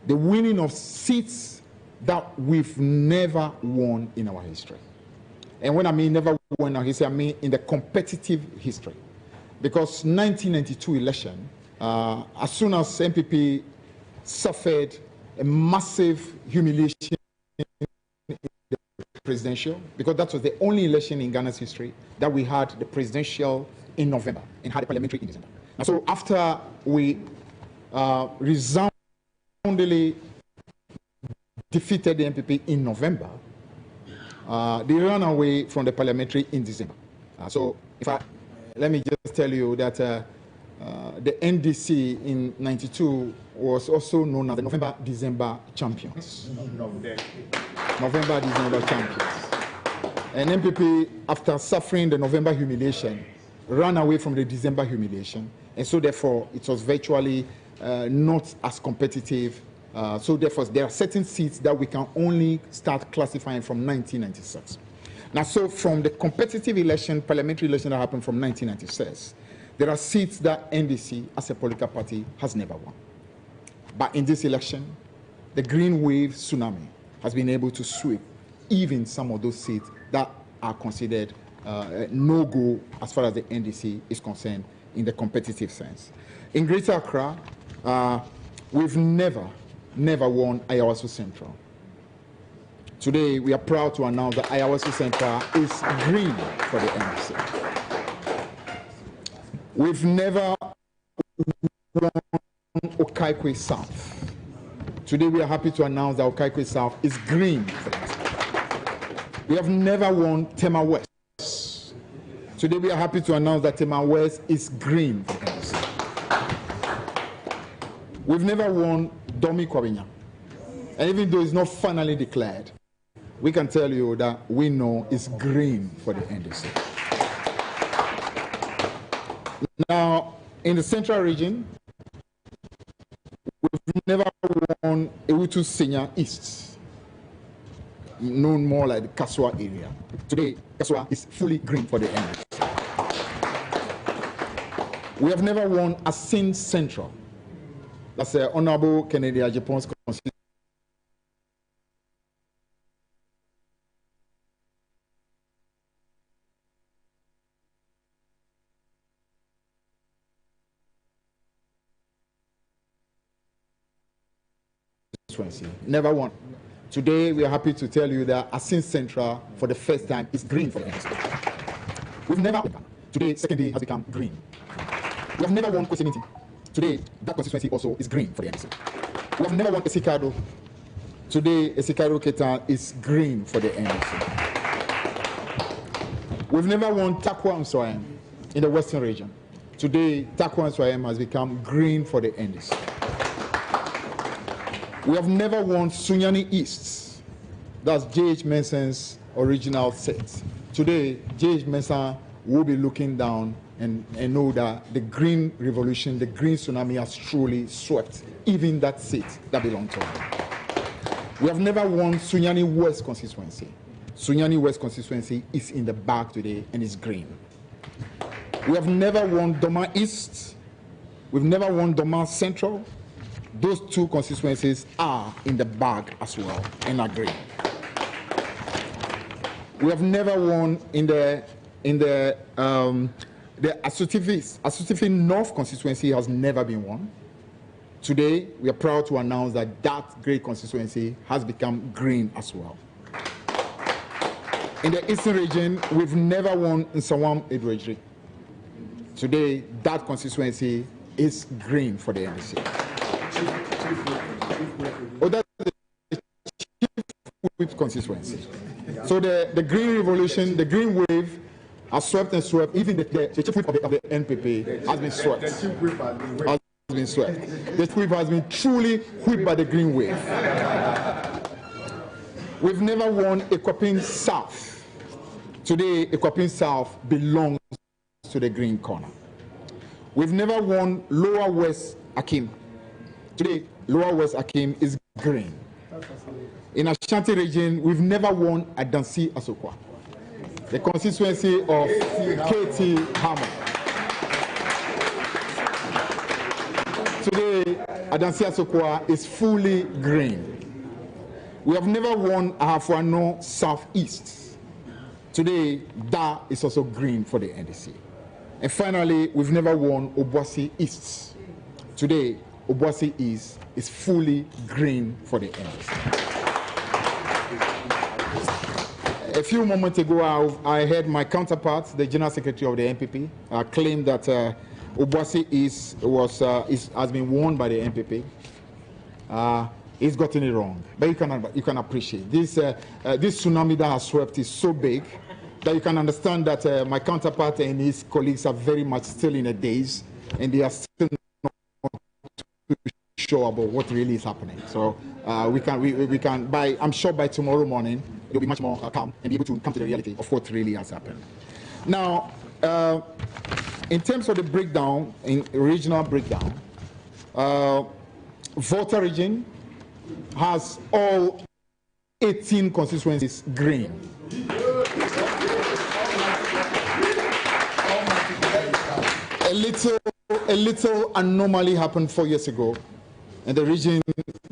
the winning of seats that we've never won in our history. And when I mean never won in our history, I mean in the competitive history. Because 1992 election, as soon as MPP suffered a massive humiliation in the presidential, because that was the only election in Ghana's history that we had the presidential in November and had the parliamentary in December. And so after we resoundingly defeated the MPP in November, they ran away from the parliamentary in December. So let me just tell you that the NDC in '92 was also known as the November-December champions. November-December champions. And MPP, after suffering the November humiliation, ran away from the December humiliation. And so therefore, it was virtually not as competitive. So therefore, there are certain seats that we can only start classifying from 1996. Now, so from the competitive election, parliamentary election that happened from 1996, there are seats that NDC, as a political party, has never won. But in this election, the green wave tsunami has been able to sweep even some of those seats that are considered no-go as far as the NDC is concerned in the competitive sense. In Greater Accra, we've never won Asawase Central. Today, we are proud to announce that Asawase Central is green for the NDC. We've never won Okaikwe South. Today, we are happy to announce that Okaikwe South is green for the NDC. We have never won Tema West. Today, we are happy to announce that Tema West is green for the NDC. We've never won Domi Kwabenya. And even though it's not finally declared, we can tell you that we know it's green for the NDC. Now, in the central region, we've never won Awutu Senya East, known more like the Kaswa area. Today, Kaswa is fully green for the NDC. We have never won Asin Central. That's the Honorable Kennedy Ajipon's constituency. Never won. Today, we are happy to tell you that Asin Central, for the first time, is green for the NDC. We've never won. Today, second day has become green. We have never won Kwabenya. Today, that constituency also is green for the NDC. We have never won Esikado. Today, Esikado Ketan is green for the NDC. We've never won Takwa Nsawam in the Western region. Today, Takwa Nsawam has become green for the NDC. We have never won Sunyani East. That's J.H. Mensah's original seat. Today, J.H. Mensah will be looking down and know that the green revolution, the green tsunami has truly swept even that seat that belonged to him. We have never won Sunyani West constituency. Sunyani West constituency is in the bag today and is green. We have never won Doma East. We've never won Doma Central. Those two constituencies are in the bag as well and are green. We have never won in the Asutifi North constituency has never been won. Today, we are proud to announce that that great constituency has become green as well. In the Eastern region, we've never won Nsawam Adoagyiri. Today, that constituency is green for the NDC. Oh, that's the chief whip constituency. So the green revolution, the green wave has swept and swept. Even the chief whip of the NPP has been swept. The whip has been truly whipped by the green wave. We've never won Ekwapin South. Today, Ekwapin South belongs to the green corner. We've never won Lower West Akim. Today, Lower West Akim is green. In Ashanti region, we've never won Adansi Asokwa, the constituency of KT Hammer. Today, Adansi Asokwa is fully green. We have never won Ahafuano Southeast. Today, that is also green for the NDC. And finally, we've never won Obuasi East. Today, Obuasi East is fully green for the NDC. A few moments ago, I heard my counterpart, the General Secretary of the NPP, claim that Obuasi East has been won by the NPP. He's gotten it wrong. But you can appreciate this. This tsunami that has swept is so big that you can understand that my counterpart and his colleagues are very much still in a daze, and they are still not too sure about what really is happening. So we can I'm sure by tomorrow morning you'll be much more calm and be able to come to the reality of what really has happened. Now, in terms of the breakdown, in regional breakdown, Volta region has all 18 constituencies green. A little anomaly happened 4 years ago, and the region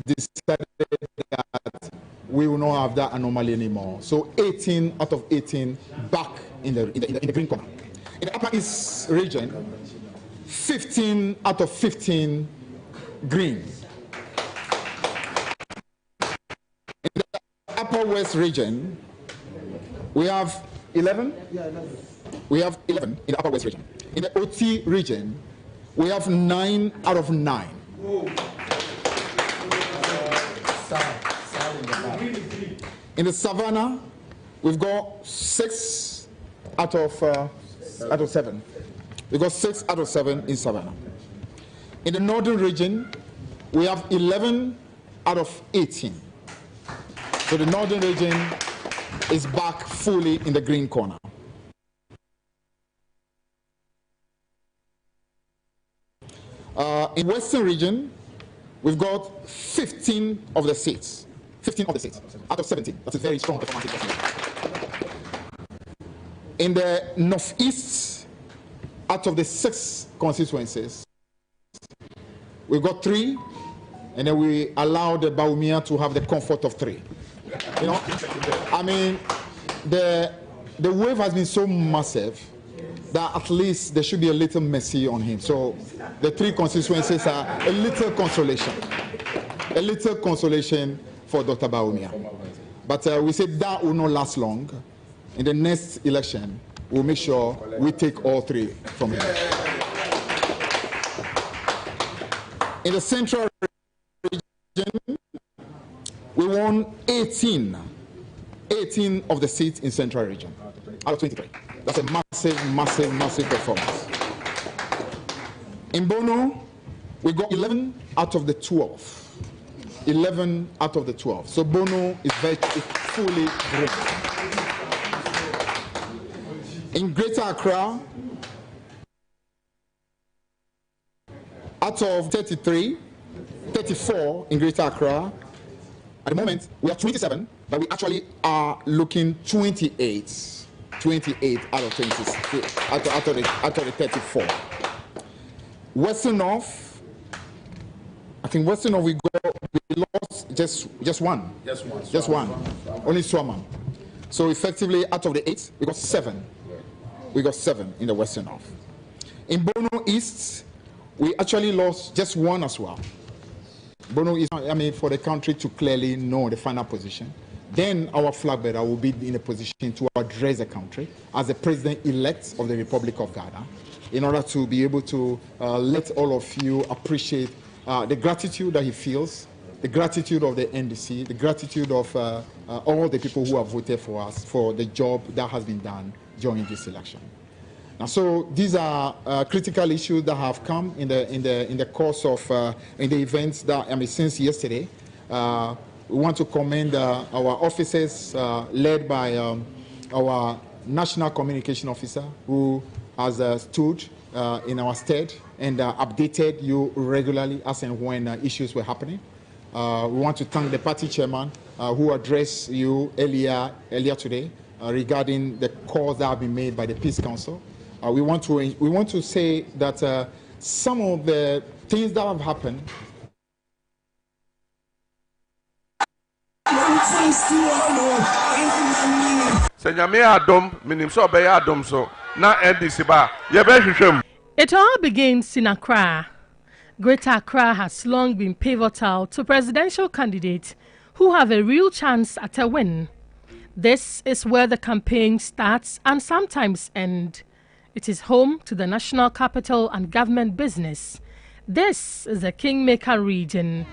decided that we will not have that anomaly anymore. So 18 out of 18 back in the green corner. In the Upper East region, 15 out of 15 green. In the Upper West region, we have 11? Yeah, 11. We have 11 in the Upper West region. In the OT region, we have 9 out of 9. In the Savannah, we've got 6 out of 7. We've got 6 out of 7 in Savannah. In the Northern region, we have 11 out of 18. So the Northern region is back fully in the green corner. In Western region, we've got 15 of the seats. 15 of the seats out of 17. That's a very strong performance. In the Northeast, out of the 6 constituencies, we've got 3, and then we allow the Bawumia to have the comfort of 3. You know, I mean, the wave has been so massive that at least there should be a little mercy on him. So the 3 constituencies are a little consolation for Dr. Bawumia. But we said that will not last long. In the next election, we'll make sure we take all 3 from him. In the Central region, we won 18 of the seats in Central region out of 23. That's a massive performance. In Bono, we got 11 out of the 12. 11 out of the 12. So Bono is fully green. In Greater Accra, out of 34 in Greater Accra, at the moment we are 27, but we actually are looking 28 out of 26, out of the 34. Western North, I think Western North we lost just one. Just one. Only Swami. So effectively, out of the 8, we got 7. We got 7 in the Western North. In Bono East, we actually lost just 1 as well. Bono East, I mean, for the country to clearly know the final position, then our flag bearer will be in a position to address the country as the president-elect of the Republic of Ghana, in order to be able to let all of you appreciate the gratitude that he feels, the gratitude of the NDC, the gratitude of all the people who have voted for us for the job that has been done during this election. Now, so these are critical issues that have come in the course of in the events that since yesterday. We want to commend our officers led by our National Communication Officer, who has stood in our stead and updated you regularly as and when issues were happening. We want to thank the party chairman who addressed you earlier today regarding the calls that have been made by the Peace Council. We want to say that some of the things that have happened. Senya me adom minim so be adom so na NDC ba ye be hwehwem. It all begins in Accra. Greater Accra has long been pivotal to presidential candidates who have a real chance at a win. This is where the campaign starts and sometimes ends. It is home to the national capital and government business. This is the Kingmaker region.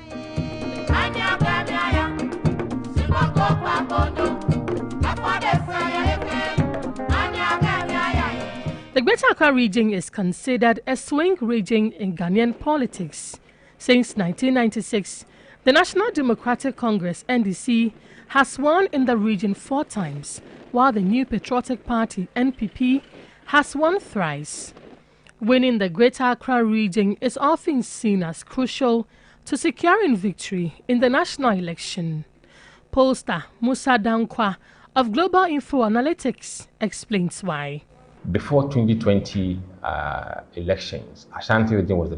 The Greater Accra region is considered a swing region in Ghanaian politics. Since 1996, the National Democratic Congress (NDC) has won in the region 4 times, while the New Patriotic Party (NPP) has won thrice. Winning the Greater Accra region is often seen as crucial to securing victory in the national election. Pollster Musa Dankwa of Global Info Analytics explains why. Before 2020 elections, Ashanti region was the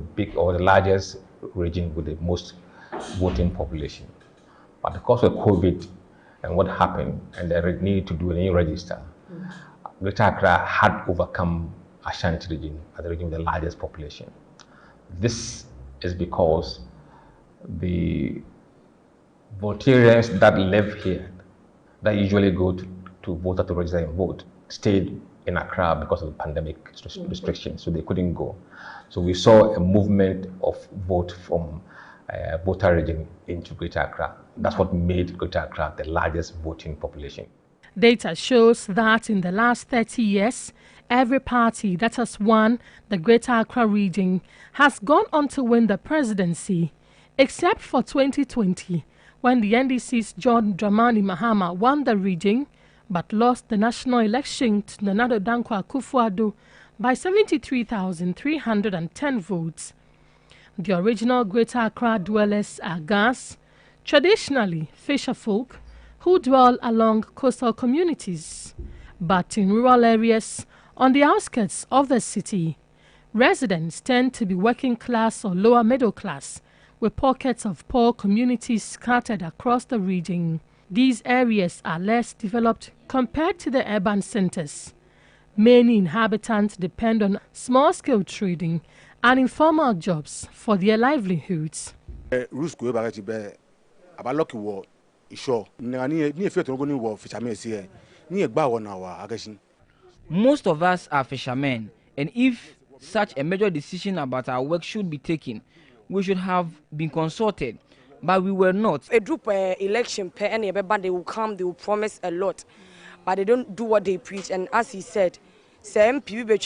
largest region with the most voting population. But because of COVID and what happened, and they needed to do a new register, Greater Accra had overcome Ashanti region as the region with the largest population. This is because the voters that live here, that usually go to voter to register and vote, stayed in Accra because of the pandemic restrictions, so they couldn't go. So we saw a movement of vote from voter region into Greater Accra. That's what made Greater Accra the largest voting population. Data shows that in the last 30 years, every party that has won the Greater Accra region has gone on to win the presidency, except for 2020, when the NDC's John Dramani-Mahama won the region, but lost the national election to Nana Dankwa Akufo-Addo by 73,310 votes. The original Greater Accra dwellers are Gas, traditionally fisher folk, who dwell along coastal communities. But in rural areas, on the outskirts of the city, residents tend to be working class or lower middle class, with pockets of poor communities scattered across the region. These areas are less developed compared to the urban centers. Many inhabitants depend on small-scale trading and informal jobs for their livelihoods. Most of us are fishermen, and if such a major decision about our work should be taken, we should have been consulted, but we were not. A group election per any they will come, they will promise a lot, but they don't do what they preach. And as he said, say MP be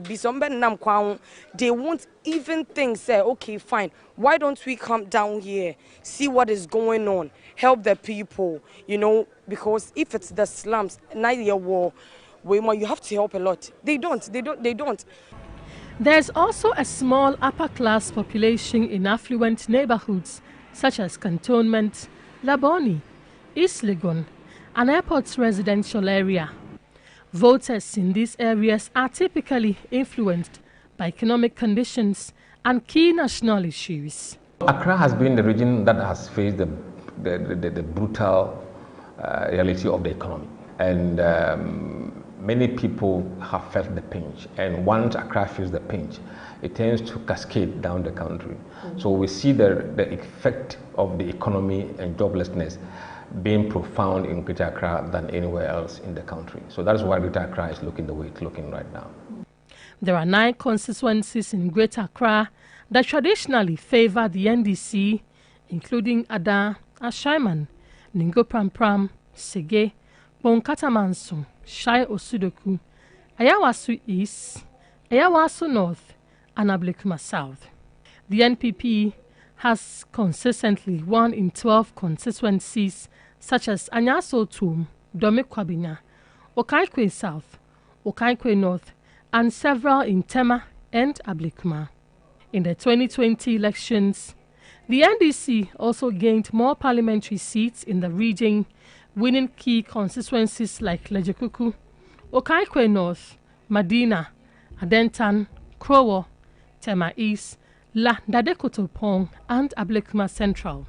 be somebody nam kwan, they won't even think say okay fine, why don't we come down here, see what is going on, help the people, you know, because if it's the slums, neither war, you have to help a lot. They don't. There's also a small upper-class population in affluent neighborhoods such as Cantonment, Laboni, East Legon, and Airport's residential area. Voters in these areas are typically influenced by economic conditions and key national issues. Accra has been the region that has faced the brutal reality of the economy, and many people have felt the pinch, and once Accra feels the pinch, it tends to cascade down the country. So we see the effect of the economy and joblessness being profound in Greater Accra than anywhere else in the country. So that is why Greater Accra is looking the way it's looking right now. There are 9 constituencies in Greater Accra that traditionally favor the NDC, including Ada, Ashaiman, Ningo Prampram, Sege, Bonkatamanso, Shai Osudoku, Ayawasu East, Ayawasu North, and Ablekuma South. The NPP has consistently won in 12 constituencies such as Anyaso Tum, Dome Kwabenya, Okaikwe South, Okaikwe North, and several in Tema and Ablekuma. In the 2020 elections, the NDC also gained more parliamentary seats in the region, winning key constituencies like Lejekuku, Okaikwe North, Madina, Adentan, Krowo, Tema East, La Dadekotopong, and Ablekuma Central.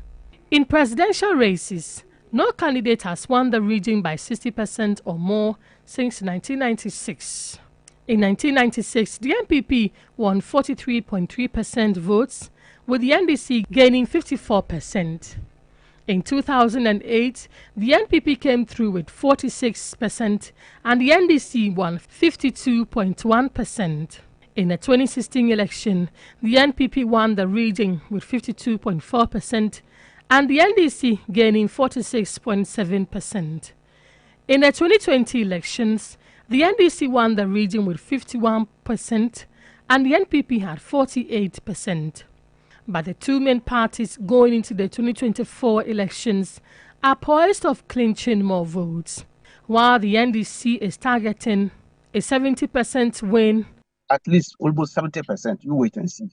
In presidential races, no candidate has won the region by 60% or more since 1996. In 1996, the NPP won 43.3% votes, with the NDC gaining 54%. In 2008, the NPP came through with 46% and the NDC won 52.1%. In the 2016 election, the NPP won the region with 52.4% and the NDC gaining 46.7%. In the 2020 elections, the NDC won the region with 51% and the NPP had 48%. But the two main parties going into the 2024 elections are poised of clinching more votes, while the NDC is targeting a 70% win. At least almost 70%. You wait and see.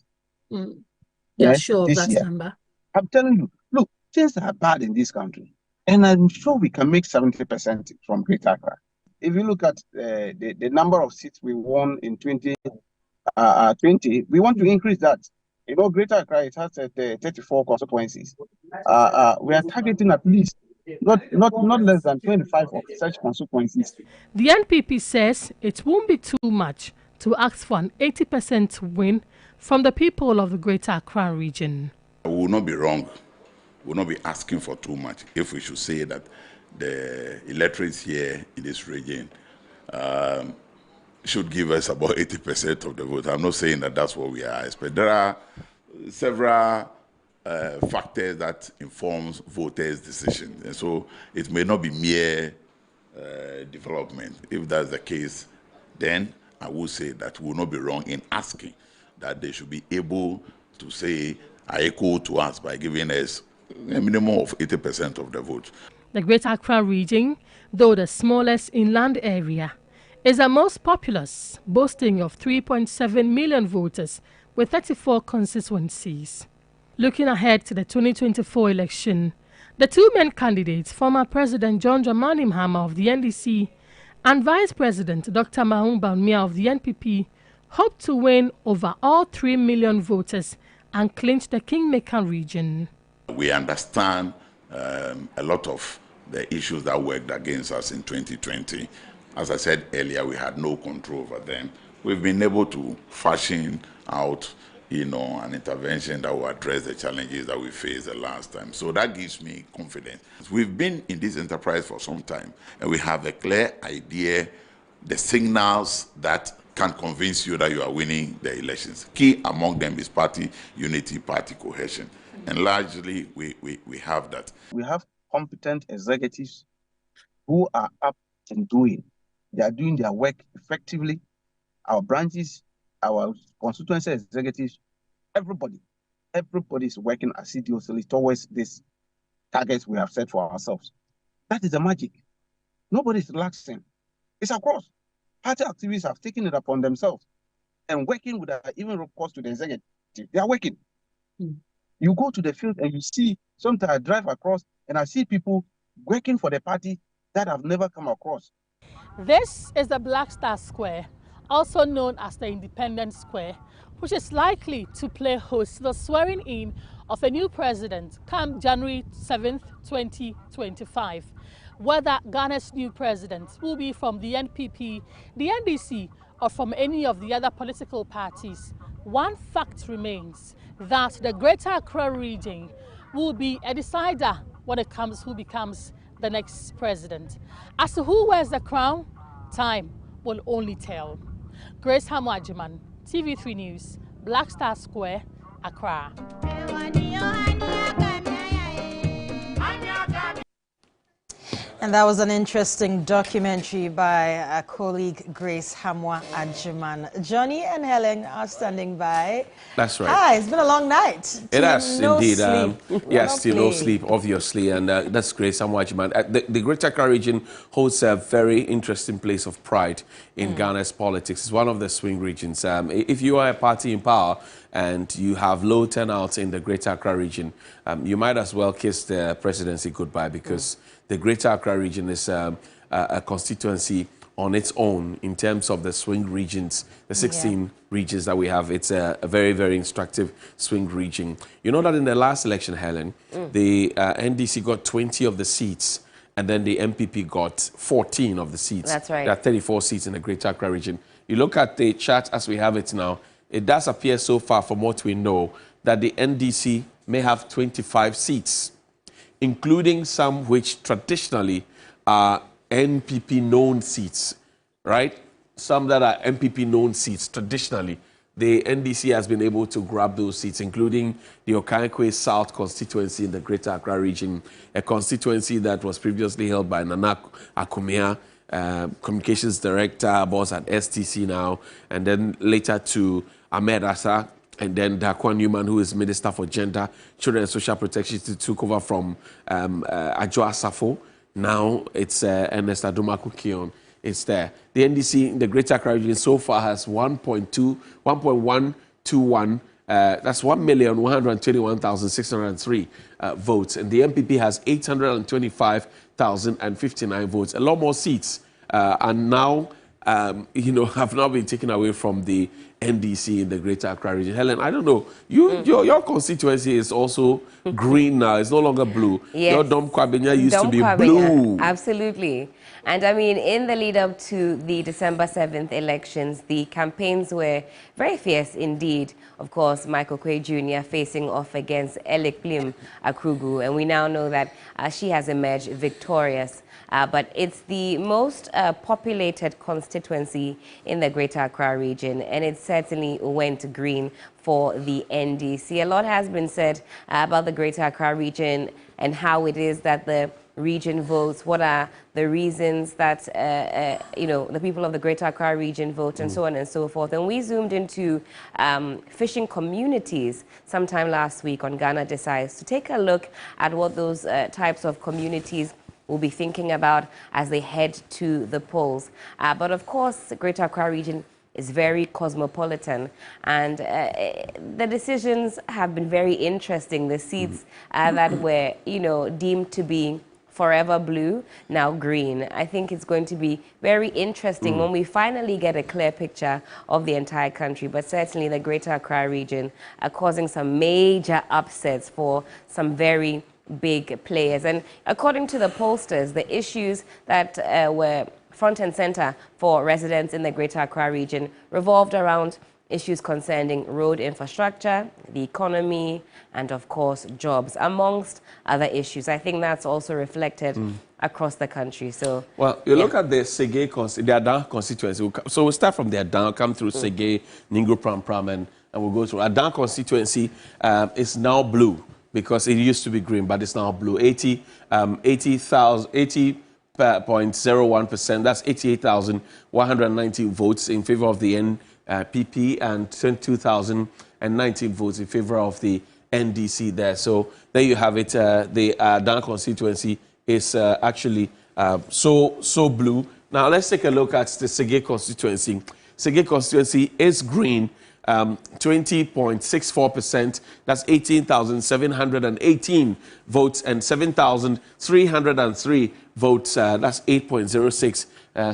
Yeah, sure, that number. I'm telling you, look, things are bad in this country, and I'm sure we can make 70% from Greater Accra. If you look at the number of seats we won in 2020, we want to increase that. You know, Greater Accra, it has 34 constituencies. We are targeting at least not less than 25 of such constituencies. The NPP says it won't be too much to ask for an 80% win from the people of the Greater Accra region. We will not be wrong. We will not be asking for too much if we should say that the electorates here in this region should give us about 80% of the vote. I'm not saying that that's what we are expecting. There are several factors that informs voters' decisions, and so it may not be mere development. If that's the case, then I would say that we will not be wrong in asking that they should be able to say, I echo to us by giving us a minimum of 80% of the vote. The Greater Accra region, though the smallest inland area, is the most populous, boasting of 3.7 million voters with 34 constituencies. Looking ahead to the 2024 election, the two main candidates, former President John Dramani Mahama of the NDC and Vice President Dr. Bawumia of the NPP, hope to win over all 3 million voters and clinch the Kingmaker region. We understand a lot of the issues that worked against us in 2020. As I said earlier, we had no control over them. We've been able to fashion out, an intervention that will address the challenges that we faced the last time. So that gives me confidence. We've been in this enterprise for some time, and we have a clear idea, the signals that can convince you that you are winning the elections. Key among them is party unity, party cohesion. And largely, we have that. We have competent executives who are up and doing. They are doing their work effectively, our branches, our constituency executives, everybody is working assiduously towards these targets we have set for ourselves. That is the magic. Nobody is relaxing. It's across. Party activists have taken it upon themselves and working with even recourse to the executive. They are working. You go to the field and you see, sometimes I drive across and I see people working for the party that I've never come across. This is the Black Star Square, also known as the Independence Square, which is likely to play host to the swearing in of a new president come January 7th, 2025. Whether Ghana's new president will be from the NPP, the NDC, or from any of the other political parties, one fact remains that the Greater Accra region will be a decider when it comes who becomes the next president. As to who wears the crown, time will only tell. Grace Hamwajiman, TV3 News, Black Star Square, Accra. And that was an interesting documentary by our colleague Grace Hamwa-Ajiman. Johnny and Helen are standing by. That's right. Hi, it's been a long night. It has indeed. Yes, still no play. sleep, obviously, and that's Grace Hamwa-Ajiman. The Greater Accra region holds a very interesting place of pride in Ghana's politics. It's one of the swing regions. If you are a party in power and you have low turnout in the Greater Accra region, you might as well kiss the presidency goodbye, because the Greater Accra region is a constituency on its own in terms of the swing regions, the 16 regions that we have. It's a very, very instructive swing region. You know that in the last election, Helen, the NDC got 20 of the seats, and then the MPP got 14 of the seats. That's right. There are 34 seats in the Greater Accra region. You look at the chart as we have it now, it does appear so far, from what we know, that the NDC may have 25 seats, including some which traditionally are NPP known seats, right? Some that are NPP known seats traditionally. The NDC has been able to grab those seats, including the Okankwe South constituency in the Greater Accra region, a constituency that was previously held by Nana Akumia, communications director, boss at STC now, and then later to Ahmed Asa, and then Dakwa Newman, who is Minister for Gender, Children and Social Protection, took over from Adjo Asafo. Now it's Ernest Adumaku Kion. It's there. The NDC in the Greater Accra region so far has 1.121. That's 1,121,603 votes. And the MPP has 825,059 votes. A lot more seats. And now, have now been taken away from the NDC in the Greater Accra region. Helen, I don't know. Your constituency is also green now. It's no longer blue. Yes. Your Dom Kwabenya used to be Kwabenya. blue. Absolutely. And I mean, in the lead up to the December 7th elections, the campaigns were very fierce indeed. Of course, Michael Quay Jr. facing off against Elik Blim Akrugu. And we now know that she has emerged victorious. But it's the most populated constituency in the Greater Accra region, and it certainly went green for the NDC. A lot has been said about the Greater Accra region and how it is that the region votes, what are the reasons that, the people of the Greater Accra region vote, and so on and so forth. And we zoomed into fishing communities sometime last week on Ghana Decides to take a look at what those types of communities will be thinking about as they head to the polls. But of course, the Greater Accra region is very cosmopolitan, and the decisions have been very interesting. The seats that were, deemed to be forever blue, now green. I think it's going to be very interesting when we finally get a clear picture of the entire country. But certainly the Greater Accra region are causing some major upsets for some very big players. And according to the pollsters, the issues that were front and center for residents in the Greater Accra region revolved around issues concerning road infrastructure, the economy, and of course jobs, amongst other issues. I think that's also reflected across the country. So, well, you look at the Sege, the Adan constituency. So we'll start from the Adan, come through Sege, Ningo Pram Pram, and we'll go through. Adan constituency is now blue, because it used to be green, but it's now blue. 80 0.01%. That's 88,119 votes in favor of the NPP and 22,019 votes in favor of the NDC there. So there you have it. The Dan constituency is actually so blue. Now let's take a look at the Sege constituency. Sege constituency is green. 20.64%. That's 18,718 votes and 7,303 votes. That's 8.06.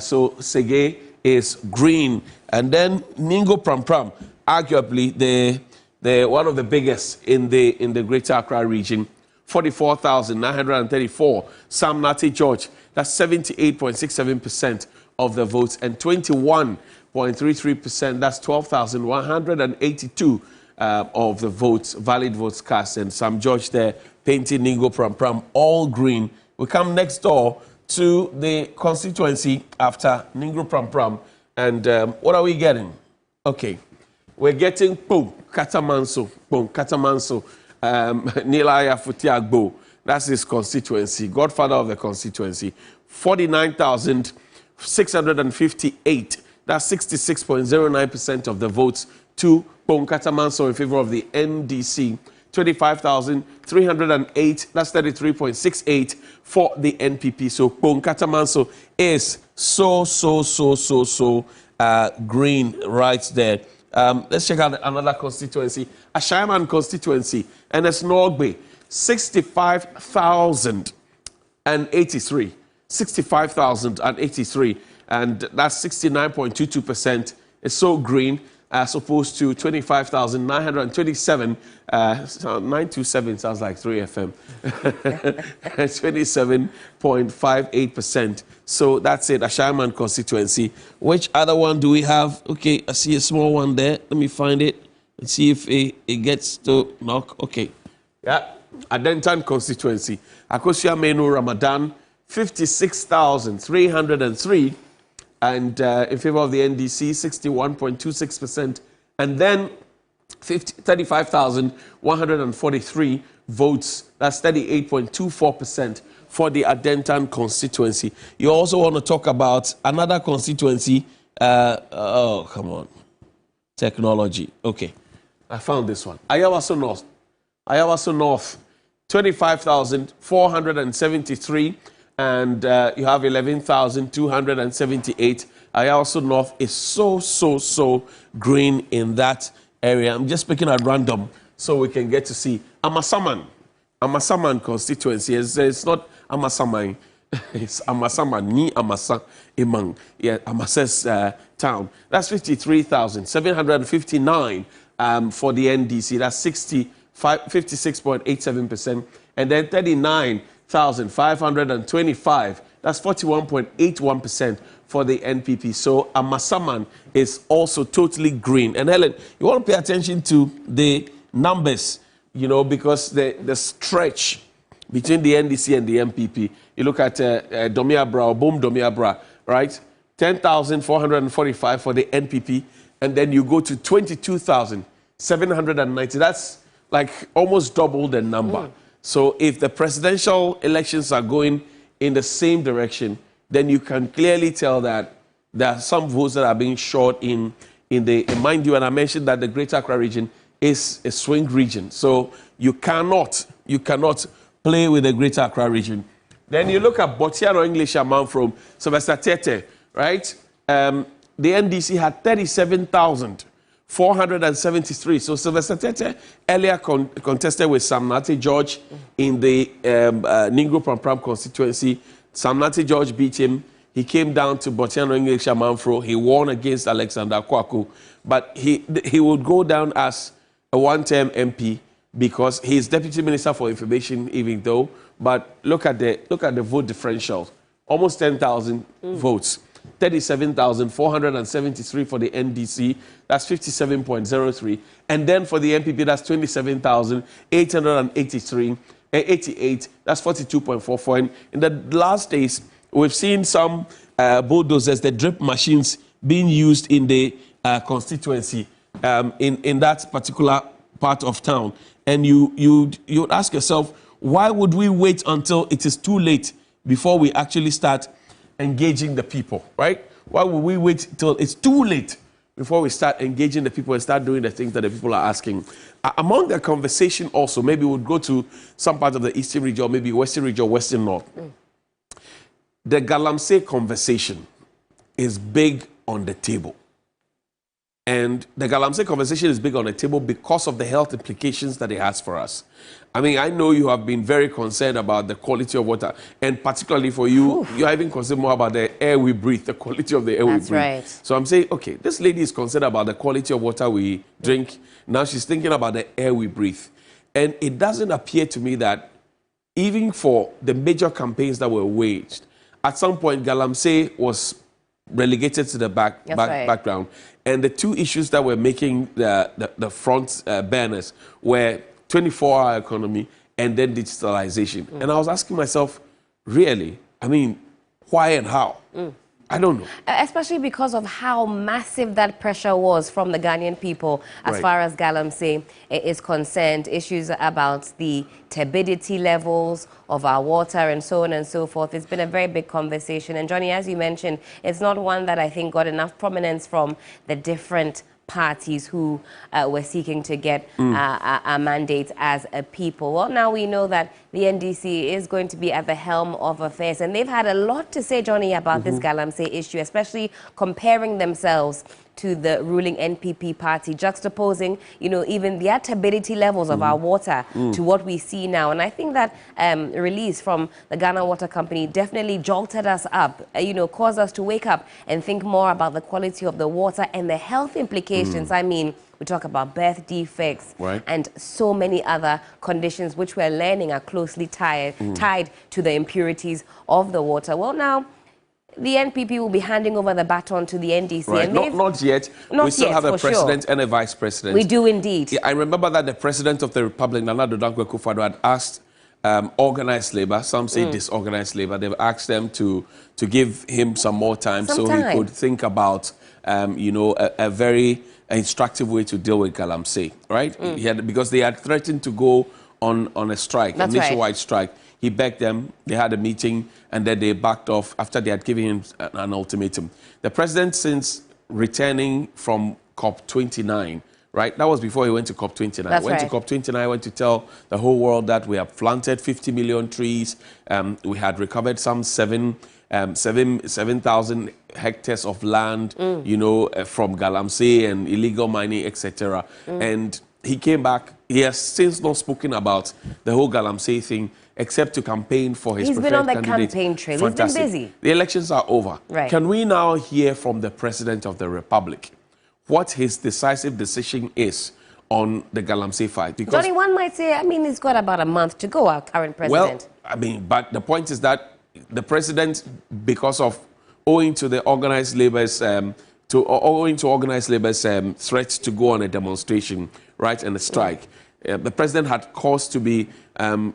So Sege is green. And then Ningo Pram, arguably the one of the biggest in the Greater Accra region, 44,934. Sam Nati George, that's 78.67% of the votes, and 21.33%, that's 12,182 of the votes, valid votes cast. And Sam George there, painting Ningo Pram, all green. We come next door to the constituency after Ningo Pram. And what are we getting? Okay, we're getting Katamanso. Nilaya Futiagbo. That's his constituency, godfather of the constituency. 49,658. That's 66.09% of the votes to Katamanso in favor of the NDC. 25,308. That's 33.68 for the NPP. So Katamanso is so green right there. Let's check out another constituency, Ashaiman constituency, and it's Norgbe, 65,083. 65,083, and that's 69.22%. It's so green as opposed to 25,927. 927 sounds like 3FM. 27.58%. So that's it, Ashaiman constituency. Which other one do we have? Okay, I see a small one there. Let me find it and see if it gets to knock. Okay. Yeah, Adentan constituency. Akosia Menu Ramadan, 56,303. And in favor of the NDC, 61.26%. And then 35,143 votes. That's 38.24% for the Adentan constituency. You also want to talk about another constituency. Oh, come on. Technology. Okay. I found this one. Ayawaso North. Ayawaso North, 25,473. And you have 11,278. Ayawaso North is so green in that area. I'm just picking at random so we can get to see. Amasaman constituency. It's not Amasaman. It's Amasaman. Ni Amasa Imang. Yeah, Amasa's town. That's 53,759 for the NDC. That's 56.87%. And then 39,525. That's 41.81% for the NPP. So Amasaman is also totally green. And Helen, you want to pay attention to the numbers, you know, because the stretch between the NDC and the MPP. You look at Domiabra or Boom Domiabra, right? 10,445 for the NPP, and then you go to 22,790. That's like almost double the number. So if the presidential elections are going in the same direction, then you can clearly tell that there are some votes that are being short in the, mind you, and I mentioned that the Greater Accra region is a swing region. So you cannot play with the Greater Accra region. Then you look at Botiano English amount from Sylvester Tete, right? The NDC had 37,473. So Sylvester Tete earlier contested with Sam Nati George in the Ningo Pram constituency. Sam Nati George beat him. He came down to Botiano English Amanfro. He won against Alexander Kwaku. But he would go down as a one-term MP because he is Deputy Minister for Information, even though. But look at the vote differential. Almost 10,000 votes. 37,473 for the NDC. That's 57.03. And then for the MPP, that's 27,888. That's 42.44. And in the last days, we've seen some bulldozers, the drip machines being used in the constituency in that particular part of town. And you ask yourself, why would we wait until it is too late before we actually start engaging the people, right? Why would we wait till it's too late before we start engaging the people and start doing the things that the people are asking? Among the conversation also, maybe we'll go to some part of the Eastern region, or maybe Western region, Western North. The Galamsey conversation is big on the table. And the Galamsey conversation is big on the table because of the health implications that it has for us. I mean, I know you have been very concerned about the quality of water, and particularly for you, you're even concerned more about the air we breathe, the quality of the air we breathe. Right. So I'm saying, okay, this lady is concerned about the quality of water we drink. Now she's thinking about the air we breathe. And it doesn't appear to me that even for the major campaigns that were waged, at some point, Galamsey was relegated to the background. And the two issues that were making the front burners were 24-hour economy and then digitalization. And I was asking myself, really? I mean, why and how? I don't know. Especially because of how massive that pressure was from the Ghanaian people as far as Galamsey is concerned. Issues about the turbidity levels of our water and so on and so forth. It's been a very big conversation. And Johnny, as you mentioned, it's not one that I think got enough prominence from the different parties who were seeking to get a mandate as a people. Well, now we know that the NDC is going to be at the helm of affairs, and they've had a lot to say, Johnny, about this Galamsey issue, especially comparing themselves to the ruling NPP party, juxtaposing, you know, even the turbidity levels of our water to what we see now. And I think that release from the Ghana Water Company definitely jolted us up, you know, caused us to wake up and think more about the quality of the water and the health implications. I mean, we talk about birth defects and so many other conditions which we're learning are closely tied to the impurities of the water. Well, now, the NPP will be handing over the baton to the NDC. Right. And not yet. We still have a president and a vice president. We do indeed. Yeah, I remember that the president of the Republic, Nana Addo Dankwa Akufo-Addo, had asked organized labor, some say disorganized labor, they've asked them to give him some more time so he could think about, you know, a very instructive way to deal with Galamsey, right? Because they had threatened to go on a strike, a nationwide strike. He begged them, they had a meeting, and then they backed off after they had given him an ultimatum. The president, since returning from COP29, right? That was before he went to COP29. Went to COP29, went to tell the whole world that we have planted 50 million trees. We had recovered some 7,000 hectares of land, you know, from Galamsey and illegal mining, etc. And he came back. He has since not spoken about the whole Galamsey thing, except to campaign for his preferred candidate. He's been on the campaign trail. He's been busy. The elections are over. Right. Can we now hear from the President of the Republic what his decisive decision is on the Galamsey fight? Because, Johnny, one might say, I mean, he's got about a month to go, our current president. Well, I mean, but the point is that the president, because of owing to the organized labor's threat to go on a demonstration, right, and a strike, the president had caused to be,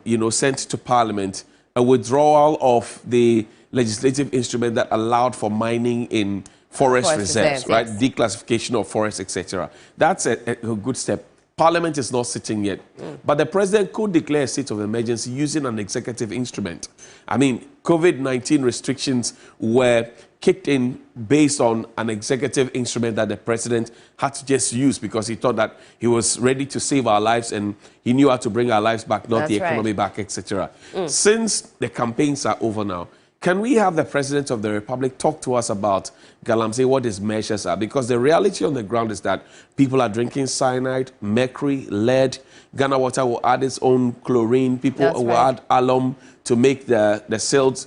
you know, sent to Parliament a withdrawal of the legislative instrument that allowed for mining in forest reserves, right? Yes. Declassification of forests, etc. That's a good step. Parliament is not sitting yet. But the president could declare a state of emergency using an executive instrument. I mean, COVID-19 restrictions were kicked in based on an executive instrument that the president had to just use because he thought that he was ready to save our lives and he knew how to bring our lives back, not the economy back, etc. Since the campaigns are over now, can we have the President of the Republic talk to us about Galamsey, what his measures are? Because the reality on the ground is that people are drinking cyanide, mercury, lead. Ghana Water will add its own chlorine. People will add alum to make the silt,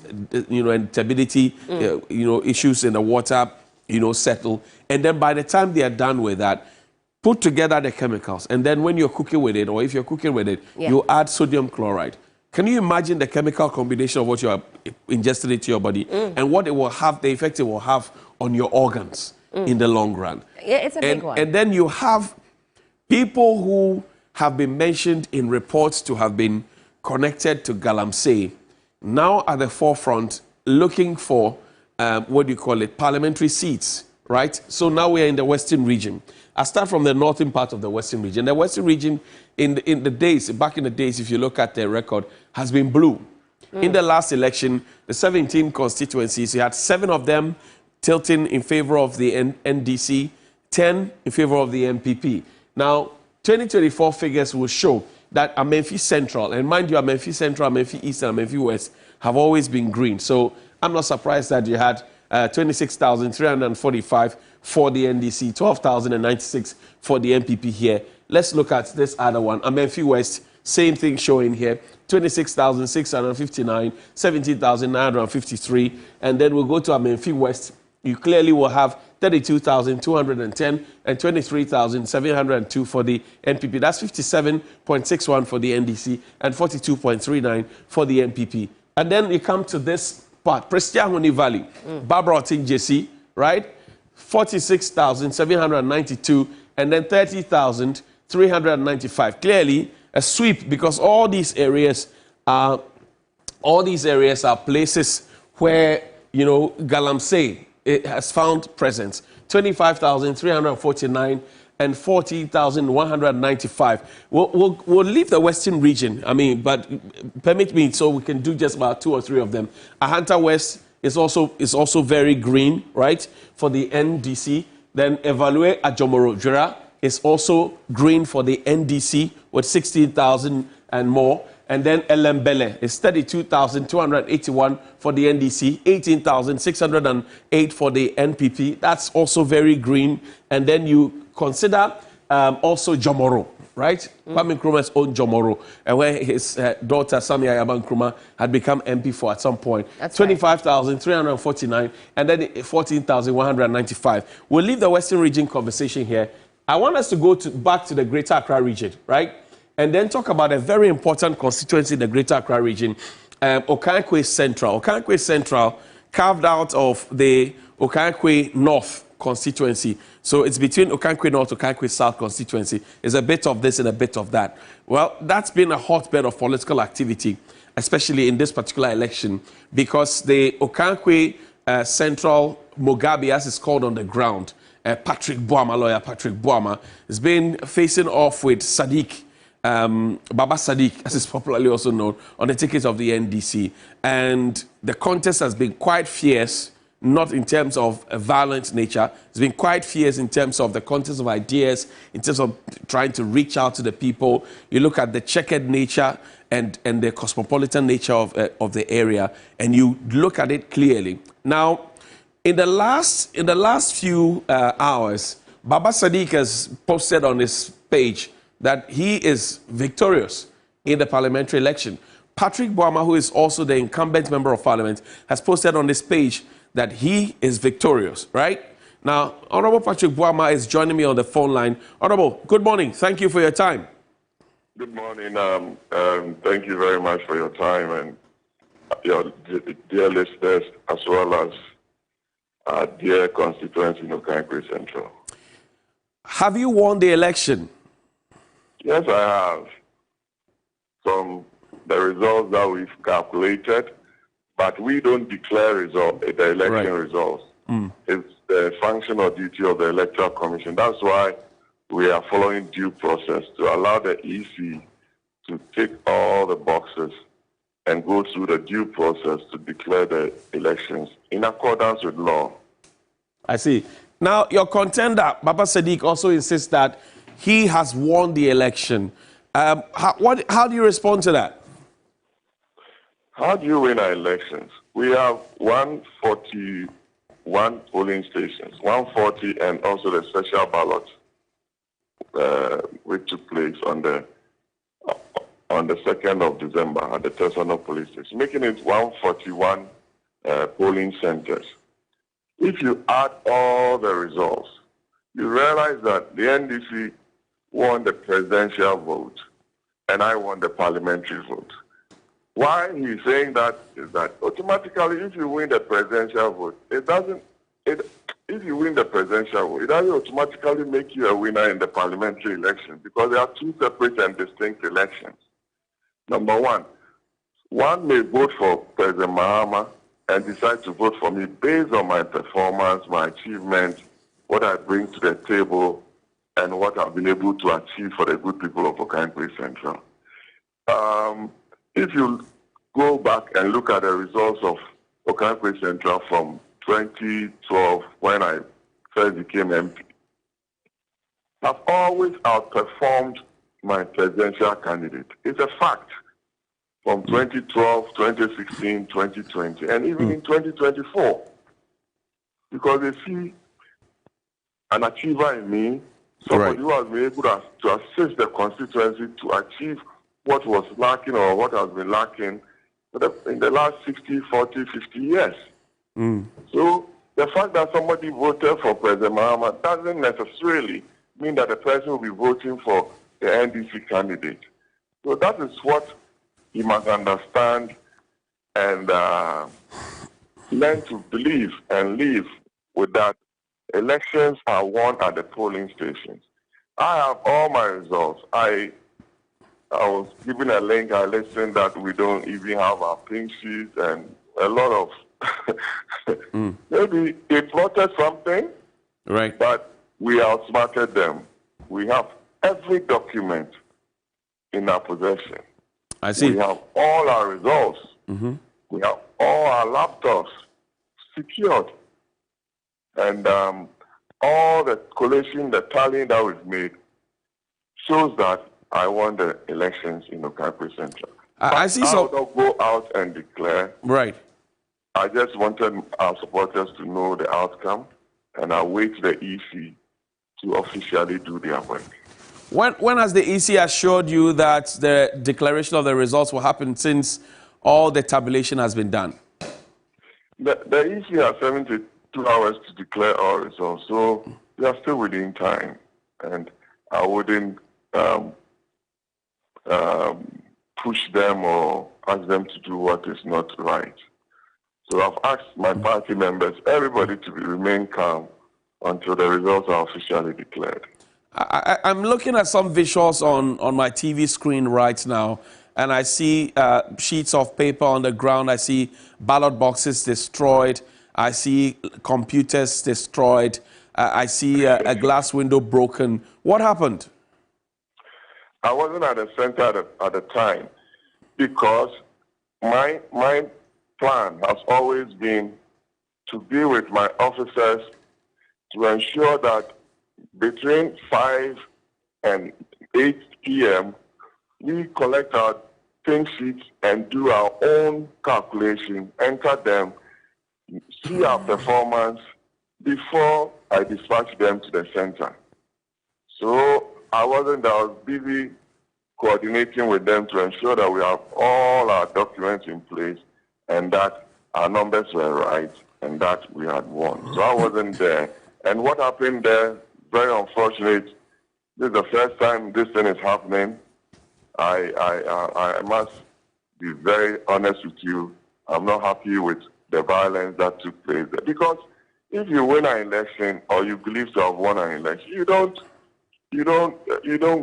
you know, and turbidity, you know, issues in the water, you know, settle. And then by the time they are done with that, put together the chemicals. And then when you're cooking with it, or if you're cooking with it, you add sodium chloride. Can you imagine the chemical combination of what you are ingesting into your body and what it will have, the effect it will have on your organs in the long run? Yeah, it's a big one. And then you have people who have been mentioned in reports to have been connected to Galamsey now at the forefront looking for, what do you call it, parliamentary seats, right? So now we are in the Western region. I start from the northern part of the Western region. The Western region, in the days, back in the days, if you look at the record, has been blue. In the last election, the 17 constituencies, you had 7 of them tilting in favor of the NDC, 10 in favor of the MPP. Now, 2024 figures will show that Amenfi Central, and mind you, Amenfi Central, Amenfi East, and Amenfi West have always been green. So I'm not surprised that you had 26,345 for the NDC, 12,096 for the MPP here. Let's look at this other one, Amenfi West, same thing showing here, 26,659, 17,953, and then we'll go to Amenfi West. You clearly will have 32,210 and 23,702 for the NPP. That's 57.61 for the NDC and 42.39 for the MPP. And then you come to this part, Prestiahoni Valley, Barbara Oting JC, right? 46,792 and then 30,395. Clearly a sweep, because all these areas are places where, you know, Galamsey, it has found presence. 25,349 and 14,195. We'll leave the Western region, I mean, but permit me so we can do just about 2 or 3 of them. Ahanta West is also very green, right, for the NDC. Then Evaluate Ajomoro Jura is also green for the NDC with 16,000 and more. And then Elembele is 32,281 for the NDC, 18,608 for the NPP. That's also very green. And then you consider also Jomoro, right? Kwame Nkrumah's own Jomoro, and where his daughter, Sanya Yaban Nkrumah, had become MP for at some point. 25,349 and then 14,195. We'll leave the Western region conversation here. I want us to go back to the Greater Accra region, right? And then talk about a very important constituency in the Greater Accra region, Okankwe Central. Okankwe Central carved out of the Okankwe North constituency. So it's between Okankwe North and Okankwe South constituency. There's a bit of this and a bit of that. Well, that's been a hotbed of political activity, especially in this particular election, because the Okankwe Central Mugabe, as it's called on the ground, Patrick Boama, lawyer Patrick Boama, has been facing off with Sadiq, Baba Sadiq, as is popularly also known, on the ticket of the NDC. And the contest has been quite fierce, not in terms of a violent nature. It's been quite fierce in terms of the contest of ideas, in terms of trying to reach out to the people. You look at the checkered nature and the cosmopolitan nature of the area, and you look at it clearly. Now, in the last few hours, Baba Sadiq has posted on his page that he is victorious in the parliamentary election. Patrick Boama, who is also the incumbent member of parliament, has posted on this page that he is victorious, right? Now, Honorable Patrick Boama is joining me on the phone line. Honorable, good morning. Thank you for your time. Good morning. Thank you very much for your time and your dear listeners, as well as our dear constituents in Okankwe Central. Have you won the election? Yes, I have. From the results that we've calculated, but we don't declare the election results. It's the function or duty of the Electoral Commission. That's why we are following due process to allow the EC to tick all the boxes and go through the due process to declare the elections in accordance with law. I see. Now, your contender, Baba Sadiq, also insists that he has won the election. How do you respond to that? How do you win our elections? We have 141 polling stations, 140, and also the special ballot, which took place on the 2nd of December at the Tesano police station, making it 141 polling centers. If you add all the results, you realize that the NDC won the presidential vote, and I won the parliamentary vote. Why he's saying that is that automatically, if you win the presidential vote, if you win the presidential vote, it doesn't automatically make you a winner in the parliamentary election, because there are 2 separate and distinct elections. Number one may vote for President Mahama and decide to vote for me based on my performance, my achievements, what I bring to the table, and what I've been able to achieve for the good people of Okankwe Central. If you go back and look at the results of Asawase Central from 2012 when I first became MP, I've always outperformed my presidential candidate. It's a fact. From 2012, 2016, 2020, and even in 2024. Because they see an achiever in me, somebody who has been able to assist the constituency to achieve what was lacking or what has been lacking in the last 60, 40, 50 years. So the fact that somebody voted for President Mahama doesn't necessarily mean that the person will be voting for the NDC candidate. So that is what you must understand and learn to believe and live with that. Elections are won at the polling stations. I have all my results. I was given a link, I listened that we don't even have our pink sheets and a lot of maybe they plotted something, but we outsmarted them. We have every document in our possession. I see. We have all our results. We have all our laptops secured. And all the collation, the tallying that we've made shows that I won the elections in Asawase Central. I see. So I will not go out and declare. Right. I just wanted our supporters to know the outcome, and I wait the EC to officially do their work. When has the EC assured you that the declaration of the results will happen since all the tabulation has been done? The EC has 72 hours to declare all results, so we are still within time, and I wouldn't push them or ask them to do what is not right. So I've asked my party members, everybody to remain calm until the results are officially declared. I'm looking at some visuals on my TV screen right now, and I see sheets of paper on the ground. I see ballot boxes destroyed. I see computers destroyed. I see a glass window broken. What happened? I wasn't at the center at the time because my plan has always been to be with my officers to ensure that between 5 and 8 p.m., we collect our pink sheets and do our own calculation, enter them, see our performance before I dispatch them to the center. So I was busy coordinating with them to ensure that we have all our documents in place and that our numbers were right and that we had won. So I wasn't there. And what happened there, very unfortunate. This is the first time this thing is happening. I must be very honest with you. I'm not happy with the violence that took place there. Because if you win an election or you believe to have won an election, you don't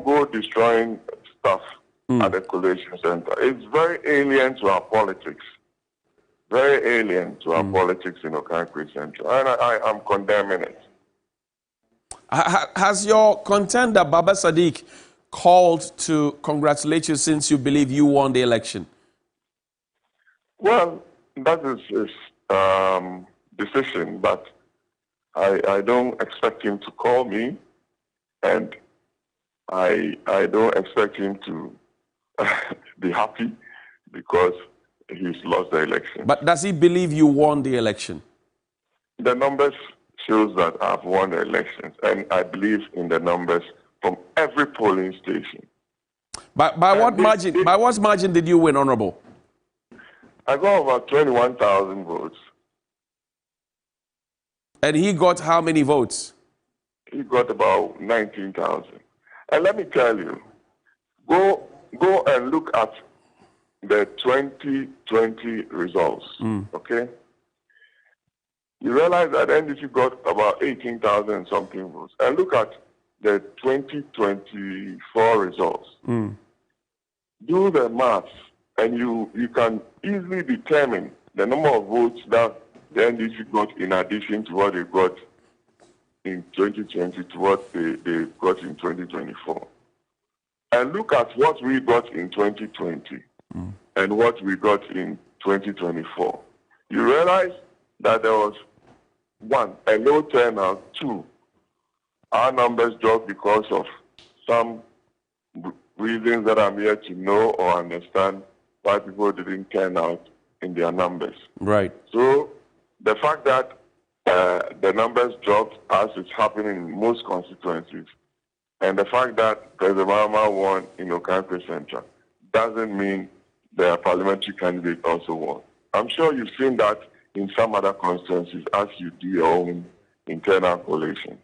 go destroying stuff at the collation center. It's very alien to our politics. Very alien to our politics in Asawase Central. And I'm condemning it. Has your contender, Baba Sadiq, called to congratulate you since you believe you won the election? Well, that is his decision, but I don't expect him to call me, and I don't expect him to be happy because he's lost the election. But does he believe you won the election? The numbers shows that I've won the elections, and I believe in the numbers from every polling station. By what margin? By what margin did you win, Honorable? I got about 21,000 votes. And he got how many votes? He got about 19,000. And let me tell you, go and look at the 2020 results, okay? You realize that NDC got about 18,000 something votes. And look at the 2024 results. Do the maths, and you can easily determine the number of votes that the NDC got in addition to what they got in 2020 to what they got in 2024. And look at what we got in 2020. and what we got in 2024. You realize that there was, one, a low turnout, two, our numbers dropped because of some reasons that I'm here to know or understand why people didn't turn out in their numbers. Right. So the fact that the numbers dropped as it's happening in most constituencies, and the fact that President Mahama won in Okanko Central doesn't mean the parliamentary candidate also won. I'm sure you've seen that in some other constituencies as you do your own internal collation.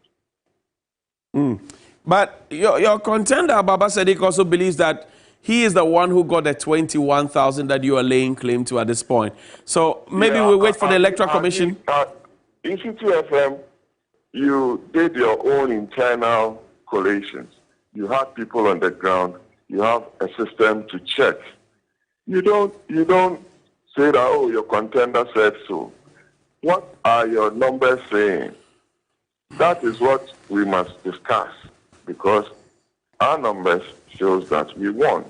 But your contender, Baba Sadiq, also believes that he is the one who got the 21,000 that you are laying claim to at this point. So maybe we wait for the Electoral Commission. In C2FM, you did your own internal collations. You had people on the ground. You have a system to check. You don't say that, oh, your contender said so. What are your numbers saying? That is what we must discuss, because our numbers shows that we won.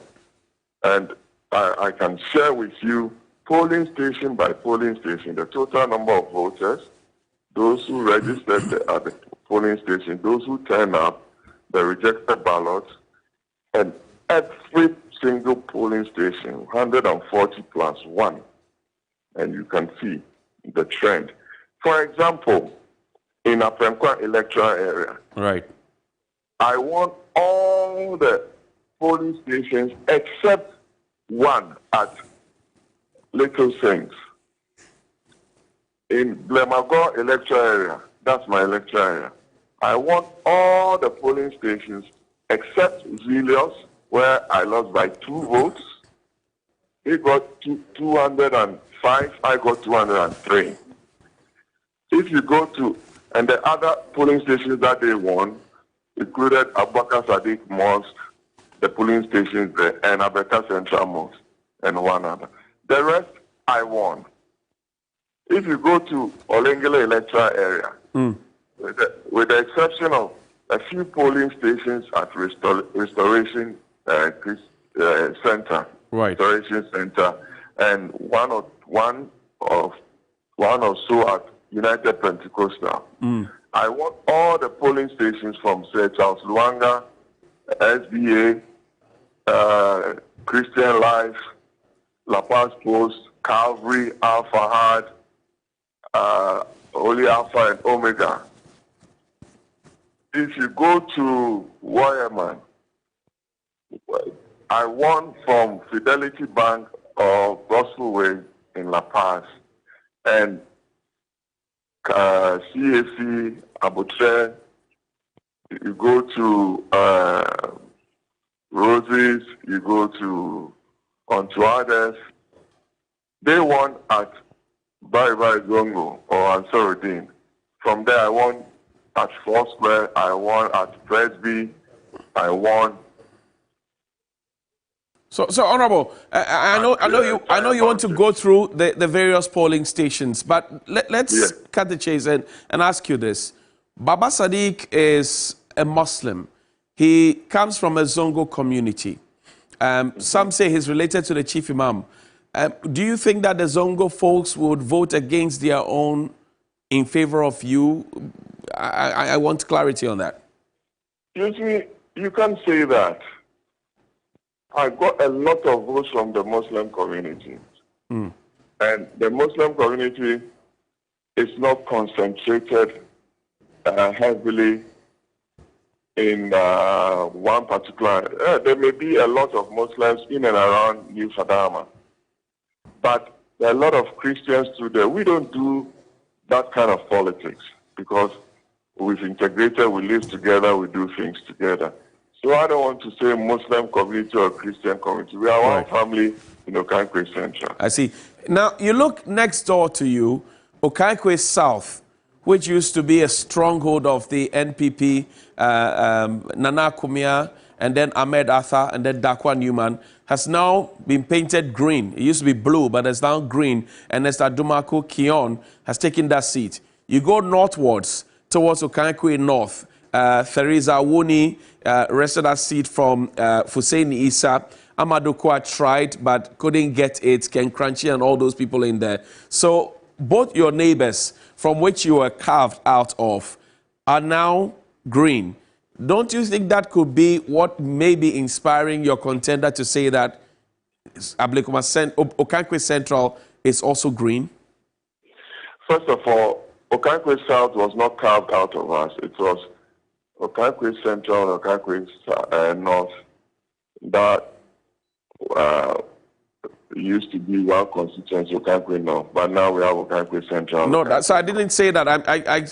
And I can share with you, polling station by polling station, the total number of voters, those who registered at the polling station, those who turned up, the rejected ballots, and every single polling station, 140 plus one. And you can see the trend. For example, in Apenkwa electoral area, right, I want all the polling stations except one at Little Saints. In Blemago electoral area, that's my electoral area, I want all the polling stations except Zelios, where I lost by 2 votes. He got 205, I got 203. If you go to, and the other polling stations that they won included Abubakar Sadiq Mosque, the polling stations there, and Asin Central Mosque, and one other. The rest, I won. If you go to Olengele electoral area, with the exception of a few polling stations at Restoration Center, right, Restoration Center, and one or so at United Pentecostal. I want all the polling stations from, say, Charles Luanga, SBA, Christian Life, La Paz Post, Calvary, Al-Fahad, Holy Alpha and Omega. If you go to Wireman, I won from Fidelity Bank or Gospel Way in La Paz, and CAC, Abutre, you go to Roses, you go to Ontuades, they won at Bari Zongo or Ansaruddin. From there, I won at Foursquare, I won at Presby, I won. So Honorable, I know you want to go through the various polling stations, but let's cut the chase and ask you this. Baba Sadiq is a Muslim. He comes from a Zongo community. Some say he's related to the Chief Imam. Do you think that the Zongo folks would vote against their own in favor of you? I want clarity on that. Excuse me, you can't say that. I got a lot of votes from the Muslim community. And the Muslim community is not concentrated heavily in one particular. There may be a lot of Muslims in and around New Fadama, but there are a lot of Christians too there. We don't do that kind of politics because we've integrated, we live together, we do things together. So I don't want to say Muslim community or Christian community. We are one family in Okanko Central. I see. Now, you look next door to you, Okanko South, which used to be a stronghold of the NPP, Nana Kumia, and then Ahmed Arthur, and then Dakwa Newman, has now been painted green. It used to be blue, but it's now green. And Esther Dumako Kion has taken that seat. You go northwards, towards Okanko North, Theresa Wuni rested that seat from Hussein Issa. Amadokwa tried but couldn't get it. Ken Crunchy and all those people in there. So both your neighbors from which you were carved out of are now green. Don't you think that could be what may be inspiring your contender to say that Okankwe Central is also green? First of all, Okankwe South was not carved out of us. It was Okankwe Central and Okankwe North that used to be one constituency, Okankwe North, but now we have Okankwe Central. No, so I didn't say that.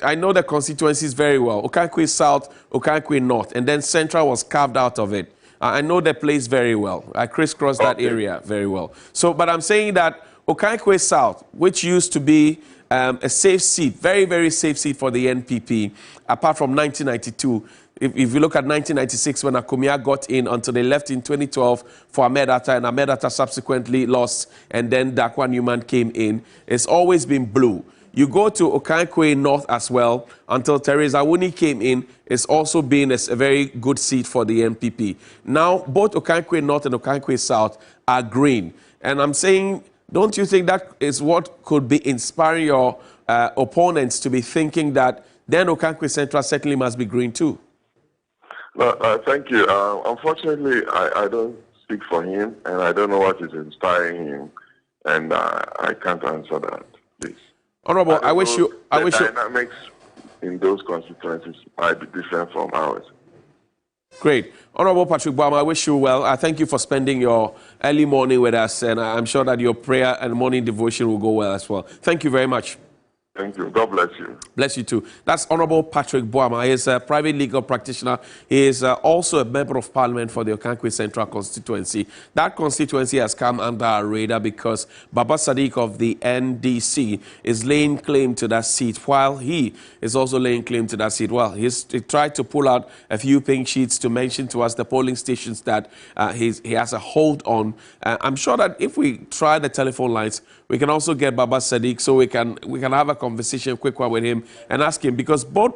I know the constituencies very well. Okankwe South, Okankwe North, and then Central was carved out of it. I know the place very well. I crisscross that area very well. So, but I'm saying that Okankwe South, which used to be a safe seat, very, very safe seat for the NPP, apart from 1992. If you look at 1996, when Akumia got in until they left in 2012 for Ahmed Atta, and Ahmed Atta subsequently lost, and then Dakwa Newman came in, it's always been blue. You go to Okankwe North as well, until Teresa Wuni came in, it's also been a very good seat for the NPP. Now, both Okankwe North and Okankwe South are green. And I'm saying, don't you think that is what could be inspiring your opponents to be thinking that then Okankwe Central certainly must be green too? Thank you. Unfortunately, I don't speak for him, and I don't know what is inspiring him, and I can't answer that, please. Honorable, I wish you... The dynamics in those constituencies might be different from ours. Great. Honorable Patrick Bawumia, I wish you well. I thank you for spending your early morning with us, and I'm sure that your prayer and morning devotion will go well as well. Thank you very much. Thank you. God bless you. Bless you too. That's Honorable Patrick Bawumia. He is a private legal practitioner. He is also a member of parliament for the Okankwe Central constituency. That constituency has come under our radar because Baba Sadiq of the NDC is laying claim to that seat, while he is also laying claim to that seat. Well, he tried to pull out a few pink sheets to mention to us the polling stations that he has a hold on. I'm sure that if we try the telephone lines, we can also get Baba Sadiq so we can have a conversation, quick one with him and ask him, because both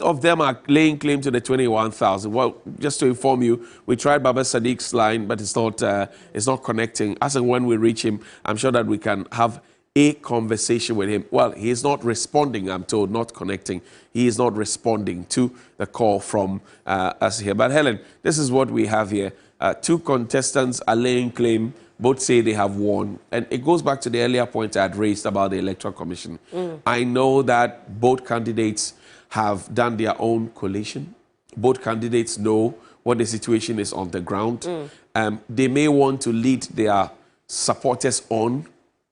of them are laying claim to the 21,000. Well, just to inform you, we tried Baba Sadiq's line, but it's not connecting. As and when we reach him, I'm sure that we can have a conversation with him. Well, he is not responding, I'm told, not connecting. He is not responding to the call from us here. But Helen, this is what we have here. Two contestants are laying claim. Both say they have won. And it goes back to the earlier point I had raised about the Electoral Commission. I know that both candidates have done their own collation. Both candidates know what the situation is on the ground. They may want to lead their supporters on,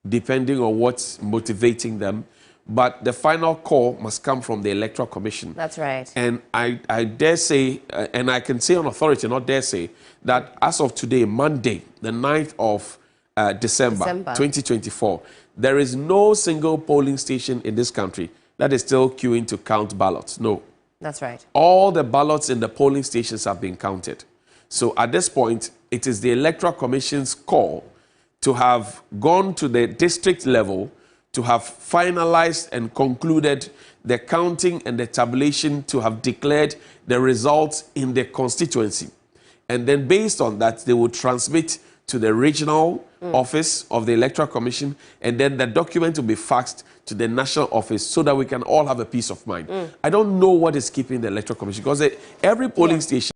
depending on what's motivating them. But the final call must come from the Electoral Commission. That's right. And I dare say, and I can say on authority, not dare say, that as of today, Monday, the 9th of December 2024, there is no single polling station in this country that is still queuing to count ballots. No. That's right. All the ballots in the polling stations have been counted. So at this point, it is the Electoral Commission's call to have gone to the district level to have finalized and concluded the counting and the tabulation, to have declared the results in the constituency. And then based on that, they will transmit to the regional office of the Electoral Commission, and then the document will be faxed to the national office so that we can all have a peace of mind. I don't know what is keeping the Electoral Commission, because every polling station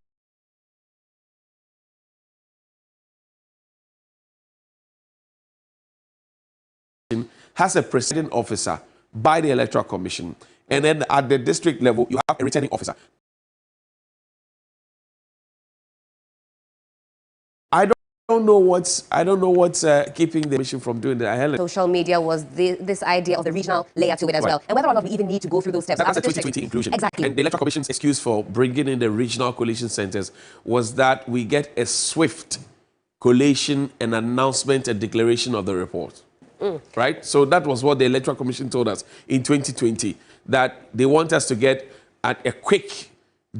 has a presiding officer by the Electoral Commission. And then at the district level, you have a returning officer. I don't know what's keeping the commission from doing that. Helen. Social media was this idea of the regional layer to it as well, and whether or not we even need to go through those steps. That's a 2020 inclusion. Exactly. And the Electoral Commission's excuse for bringing in the regional collation centers was that we get a swift collation and announcement and declaration of the report. Right? So that was what the Electoral Commission told us in 2020, that they want us to get a quick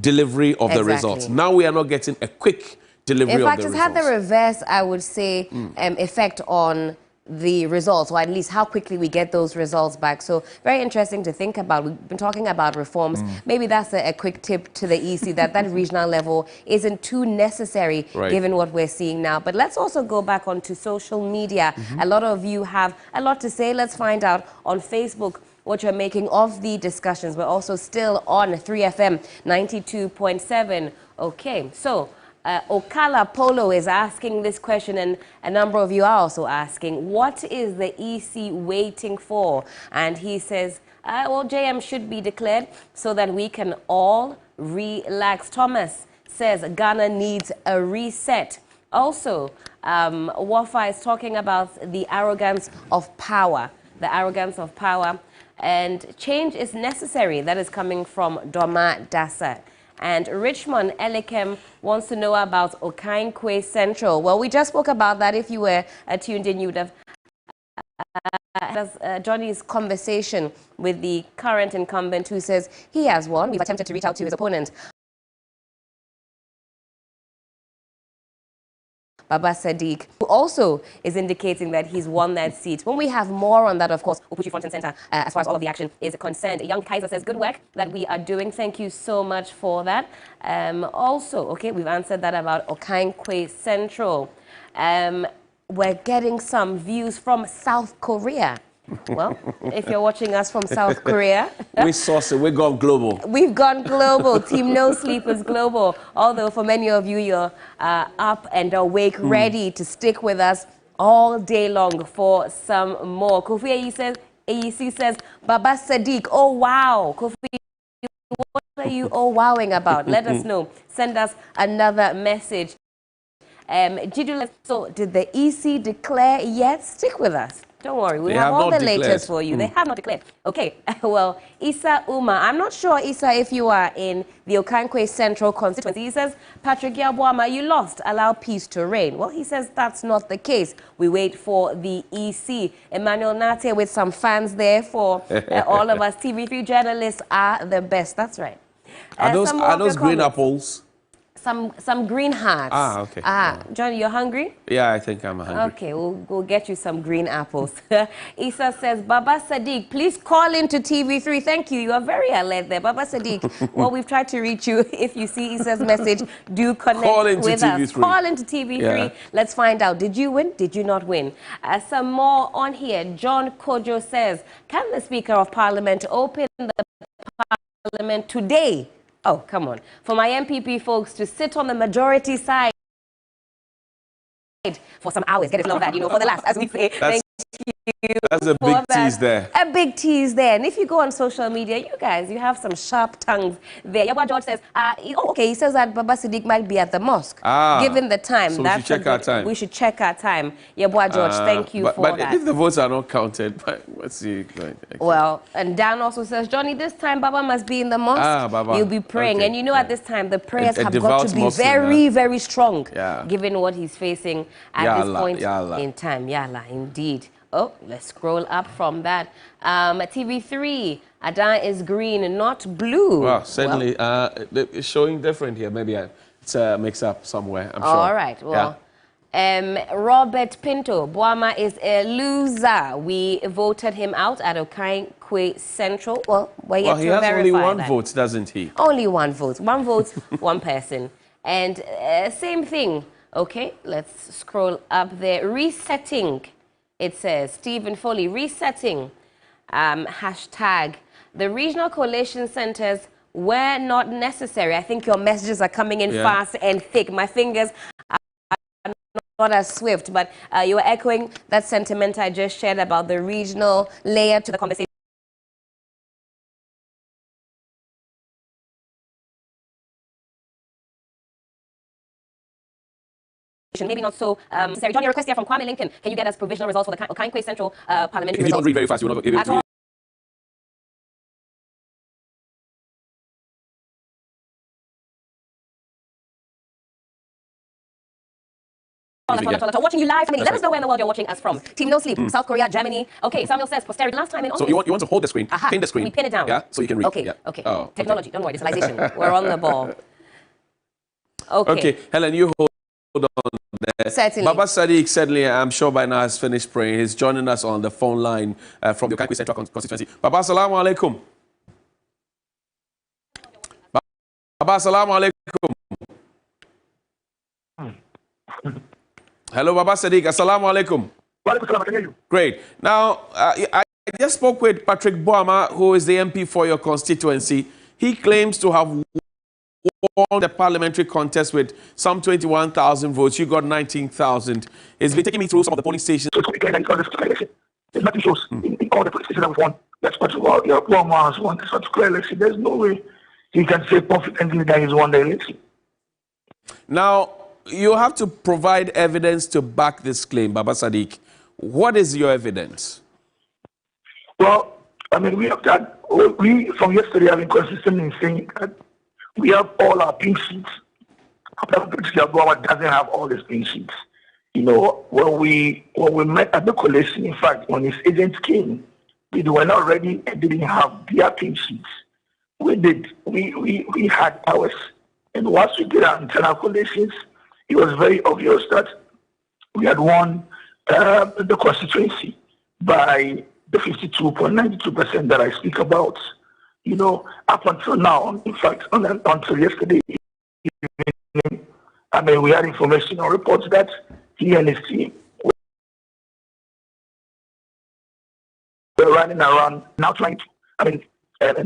delivery of the results. Now we are not getting a quick delivery of the results. In fact, it's had the reverse, I would say, effect on the results, or at least how quickly we get those results back. So very interesting to think about. We've been talking about reforms. Maybe that's a quick tip to the EC that regional level isn't too necessary given what we're seeing now. But let's also go back onto social media. A lot of you have a lot to say. Let's find out on Facebook what you're making of the discussions. We're also still on 3FM 92.7. Okay, so Okala Polo is asking this question, and a number of you are also asking, what is the EC waiting for? And he says, well, JM should be declared so that we can all relax. Thomas says Ghana needs a reset. Also, Wafa is talking about the arrogance of power. The arrogance of power. And change is necessary. That is coming from Doma Dasa. And Richmond Elikem wants to know about Okankwe Central. Well, we just spoke about that. If you were tuned in, you would have Johnny's conversation with the current incumbent who says he has won. We've attempted to reach out to his opponent, Baba Sadiq, who also is indicating that he's won that seat. When we have more on that, of course, we'll put you front and center as far as all of the action is concerned. Young Kaiser says, good work that we are doing. Thank you so much for that. Also, okay, we've answered that about Okankwe Central. We're getting some views from South Korea. Well, if you're watching us from South Korea, we've gone global. We've gone global. Team No Sleep is global. Although for many of you, you're up and awake, ready to stick with us all day long for some more. Kofi AEC says, Baba Sadiq, oh wow. Kofi, what are you all wowing about? Let us know. Send us another message. So did the EC declare yet? Stick with us. Don't worry, we have all the latest for you. They have not declared. Okay, well, Issa Uma, I'm not sure, Issa, if you are in the Okankwe Central constituency. He says, Patrick Yabuama, you lost. Allow peace to reign. Well, he says that's not the case. We wait for the EC. Emmanuel Nate with some fans there for all of us. TV3 journalists are the best. That's right. Are those green apples? Some green hearts. Ah, okay. Johnny, you're hungry? Yeah, I think I'm hungry. Okay, we'll get you some green apples. Issa says, Baba Sadiq, please call into TV3. Thank you. You are very alert there. Baba Sadiq, well, we've tried to reach you. If you see Issa's message, do connect with us. Call into TV3. Yeah. Let's find out. Did you win? Did you not win? Some more on here. John Kojo says, can the Speaker of Parliament open the Parliament today? Oh, come on. For my MPP folks to sit on the majority side for some hours. Get it love that, you know, for the last, as we say. Thank you. That's a big tease there. A big tease there. And if you go on social media, you guys, you have some sharp tongues there. Yabwa George says, he says that Baba Sadiq might be at the mosque. Given the time. So we should check our time. We should check our time. Yabwa George, thank you for that. But if the votes are not counted, what's the... Well, and Dan also says, Johnny, this time Baba must be in the mosque. Baba. You'll be praying. Okay. And you know at this time, the prayers have got to be very, very strong. Given what he's facing at this point in time. Yalla, indeed. Oh, let's scroll up from that. TV3, Adan is green, not blue. Well, certainly, it's showing different here. Maybe it's a mix-up somewhere, I'm sure. All right, well, Robert Pinto, Boama is a loser. We voted him out at Okankwe Central. Well, we're yet to verify that. He has only one vote, doesn't he? Only one vote. One vote, one person. And same thing. Okay, let's scroll up there. Resetting. It says, Stephen Foley, resetting, hashtag, the regional collation centers were not necessary. I think your messages are coming in fast and thick. My fingers are not as swift, but you were echoing that sentiment I just shared about the regional layer to the conversation. Maybe not so necessary. John, your request here from Kwame Lincoln. Can you get us provisional results for the Okankwe Central Parliamentary results? If you don't read very fast, you will not be able to. Watching you live. Let us know where in the world you're watching us from. Team No Sleep, South Korea, Germany. Okay, Samuel says posterity. Last time in. So you want to hold the screen, pin the screen. We pin it down. Yeah, so you can read. Okay, okay. Oh, technology. Don't worry, digitalization. We're on the ball. Okay, Helen, you hold on Certainly. Baba Sadiq, certainly, I'm sure by now has finished praying. He's joining us on the phone line from the Constituent Central constituency. Baba, assalamu alaikum. Baba, assalamu alaikum. Hello, Baba Sadiq. Assalamu alaikum. Great. Now, I just spoke with Patrick Bawumia, who is the MP for your constituency. He claims to have won the parliamentary contest with some 21,000 votes. You got 19,000. He's been taking me through some of the polling stations. There's nothing shows in all the polling stations that we've won. That's what Bawumia has won. It's not clear election. There's no way he can say confidently that he's won the election. Now, you have to provide evidence to back this claim, Baba Sadiq. What is your evidence? Well, I mean, we from yesterday have been consistent in saying that we have all our pink sheets. Bawumia doesn't have all his pink sheets. You know, when we met at the collation, in fact, when his agents came, they were not ready and didn't have their pink sheets. We did. We had ours. And once we did our internal collations, it was very obvious that we had won the constituency by the 52.92% that I speak about. You know, up until now, in fact, until yesterday evening, I mean, we had information or reports that he and his team were running around now trying to, and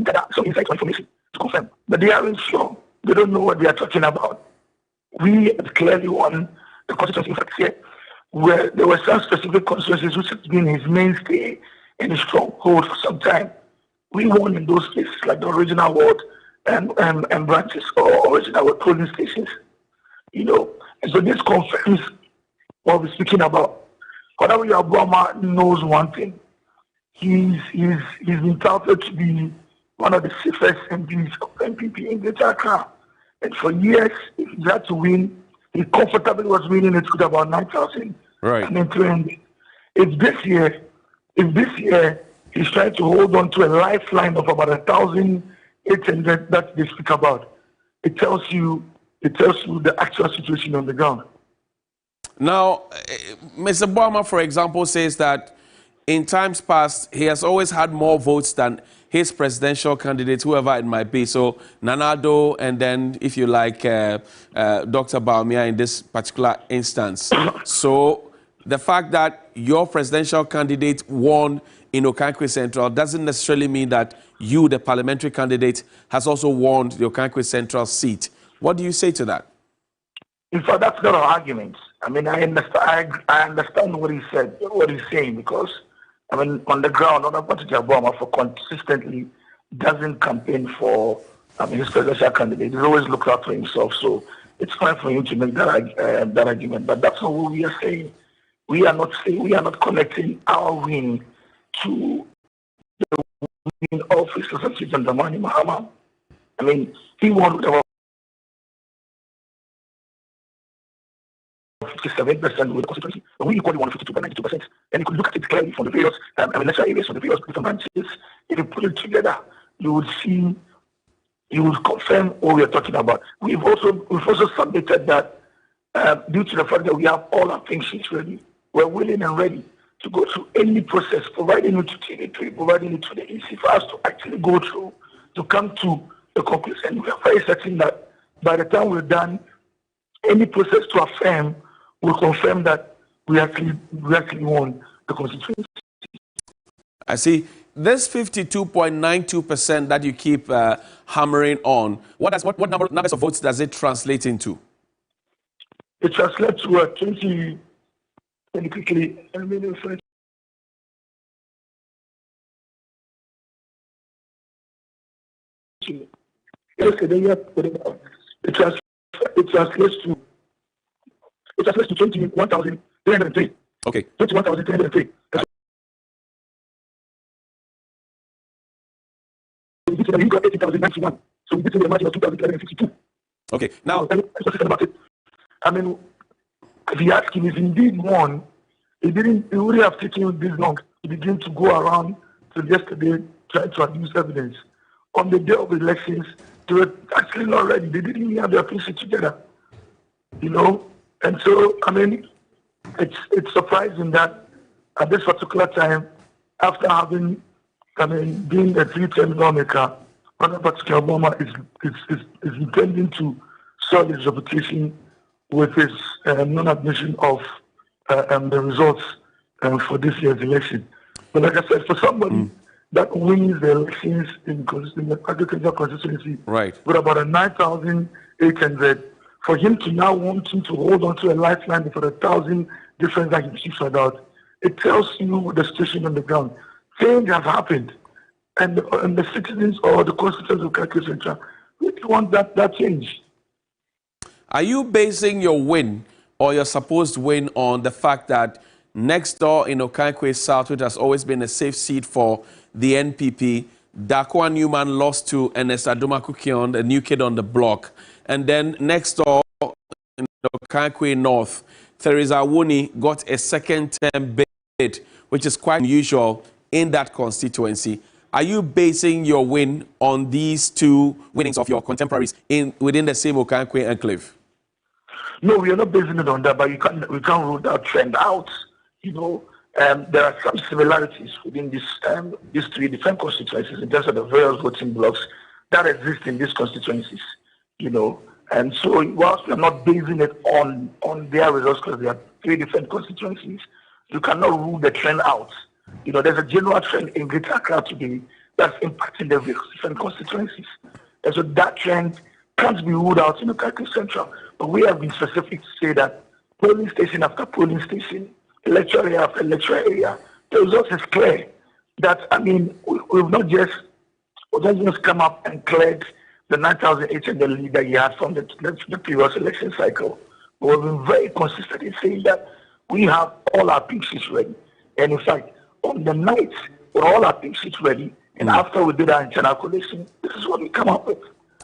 there are some insights or information to confirm. But they aren't sure. They don't know what they are talking about. We clearly won the constituency, in fact, here, where there were some specific constituencies which have been his mainstay and his stronghold for some time. We won in those places, like the original ward and branches or original ward polling stations. You know, and so this confirms what we're speaking about. However, Bawumia knows one thing. He's entitled to be one of the safest MPs of MPP in Greater Accra. And for years, if he had to win, he comfortably was winning it with about 9,000. Right. And then 300. If this year he's trying to hold on to a lifeline of about 1,800 that they speak about, it tells you the actual situation on the ground. Now, Mr. Bawumia, for example, says that in times past, he has always had more votes than his presidential candidate, whoever it might be. So Nanado, and then, if you like, Dr. Bawumia in this particular instance. So the fact that your presidential candidate won in Okanque Central doesn't necessarily mean that you, the parliamentary candidate, has also won the Okanque Central seat. What do you say to that? In fact, that's not an argument. I mean, I understand what he said, what he's saying, because I mean, on the ground, Bawumia for consistently doesn't campaign for his presidential candidate. He always looks out for himself. So it's fine for him to make that argument. But that's not what we are saying. We are not connecting our win to the win of his associate Bawumia-Mahama. I mean, he won with about 57% with the constituency, but we equally won 52.92%. And you could look at it clearly from the various electoral areas, from the various different branches. If you put it together, you would see, you would confirm what we are talking about. We've also submitted that due to the fact that we have all our things ready, we're willing and ready to go through any process, providing it to TD3, providing it to the EC for us to actually go through to come to the conclusion. We are very certain that by the time we're done, any process to affirm will confirm that we actually won the constituency. I see. This 52.92% that you keep hammering on, what numbers of votes does it translate into? It translates to 20. Let me quickly. It translates to 21,303. Okay. 21,303. We got 80,091. So we did the margin of 2,352. Okay. Now, about it. I mean, if you ask him if indeed won, it wouldn't have taken you this long to begin to go around till yesterday trying to produce evidence. On the day of elections, they were actually not ready. They didn't even have their pieces together. You know, And so, I mean, it's surprising that at this particular time, after having, I mean, being a three-term lawmaker, Honorable Obama is intending to soil his reputation with his non-admission of the results for this year's election. But like I said, for somebody that wins the elections in the agricultural constituency with about a 9,800, for him to now wanting to hold on to a lifeline for 1,000 difference that he keeps about, it tells you the situation on the ground. Change has happened. And the citizens or the constituents of Tamale Central really want that change. Are you basing your win or your supposed win on the fact that next door in Okankwe South, which has always been a safe seat for the NPP, Dakwa Newman lost to Ernest Adumakukion, the new kid on the block, and then next door in Okankwe North, Theresa Wuni got a second-term bid, which is quite unusual in that constituency. Are you basing your win on these two winnings of your contemporaries within the same Okankwe enclave? No, we are not basing it on that, but we can't rule that trend out. You know, there are some similarities within these three different constituencies in terms of the various voting blocks that exist in these constituencies. You know, and so whilst we are not basing it on their results because there are three different constituencies, you cannot rule the trend out. You know, there's a general trend in Greater Accra today that's impacting the different constituencies. And so that trend can't be ruled out in Asawase Central. But we have been specific to say that polling station after polling station, electoral area after electoral area, the results is clear that, I mean, we've not just come up and cleared the 9,800 lead that you had from the previous election cycle. But we've been very consistent in saying that we have all our pink sheets ready. And in fact, on the night, with all our pink sheets ready, and after we did our internal collation, this is what we come up with.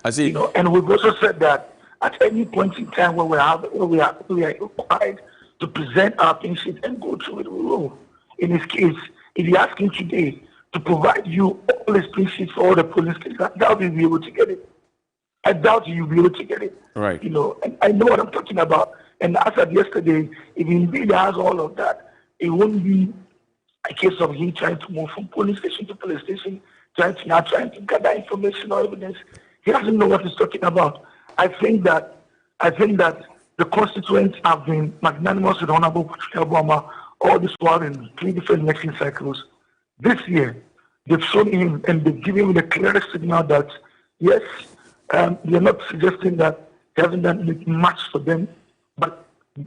I see. You know, and we've also said that at any point in time when we are required to present our pink sheet and go through it, we will. In this case, if you're asking today to provide you all these pink sheets for all the polling stations, I doubt you'll be able to get it. I doubt you'll be able to get it. Right. You know, and I know what I'm talking about. And as of yesterday, if indeed has all of that, it won't be a case of him trying to move from police station to police station, trying to gather information or evidence. He doesn't know what he's talking about. I think that the constituents have been magnanimous with Honorable Obama all this while in three different election cycles. This year, they've shown him and they've given him the clearest signal that yes, they're not suggesting that he hasn't done much for them, but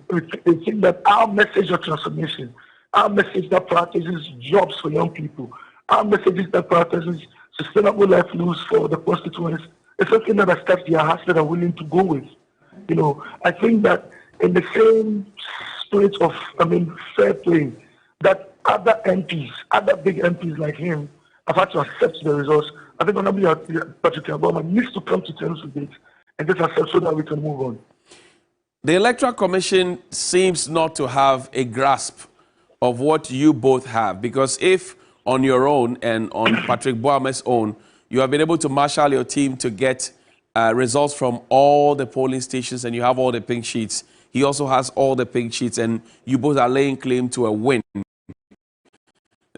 they think that our message of transformation, our message that prioritizes jobs for young people, our message that prioritizes sustainable livelihoods for the constituents, is something that has touched their hearts that are willing to go with. You know, I think that in the same spirit of, fair play, that other MPs, other big MPs like him, have had to accept the results. I think Honorable Patrick Obama needs to come to terms with it and just accept so that we can move on. The Electoral Commission seems not to have a grasp of what you both have, because if on your own and on Patrick Boame's own, you have been able to marshal your team to get results from all the polling stations and you have all the pink sheets, he also has all the pink sheets and you both are laying claim to a win.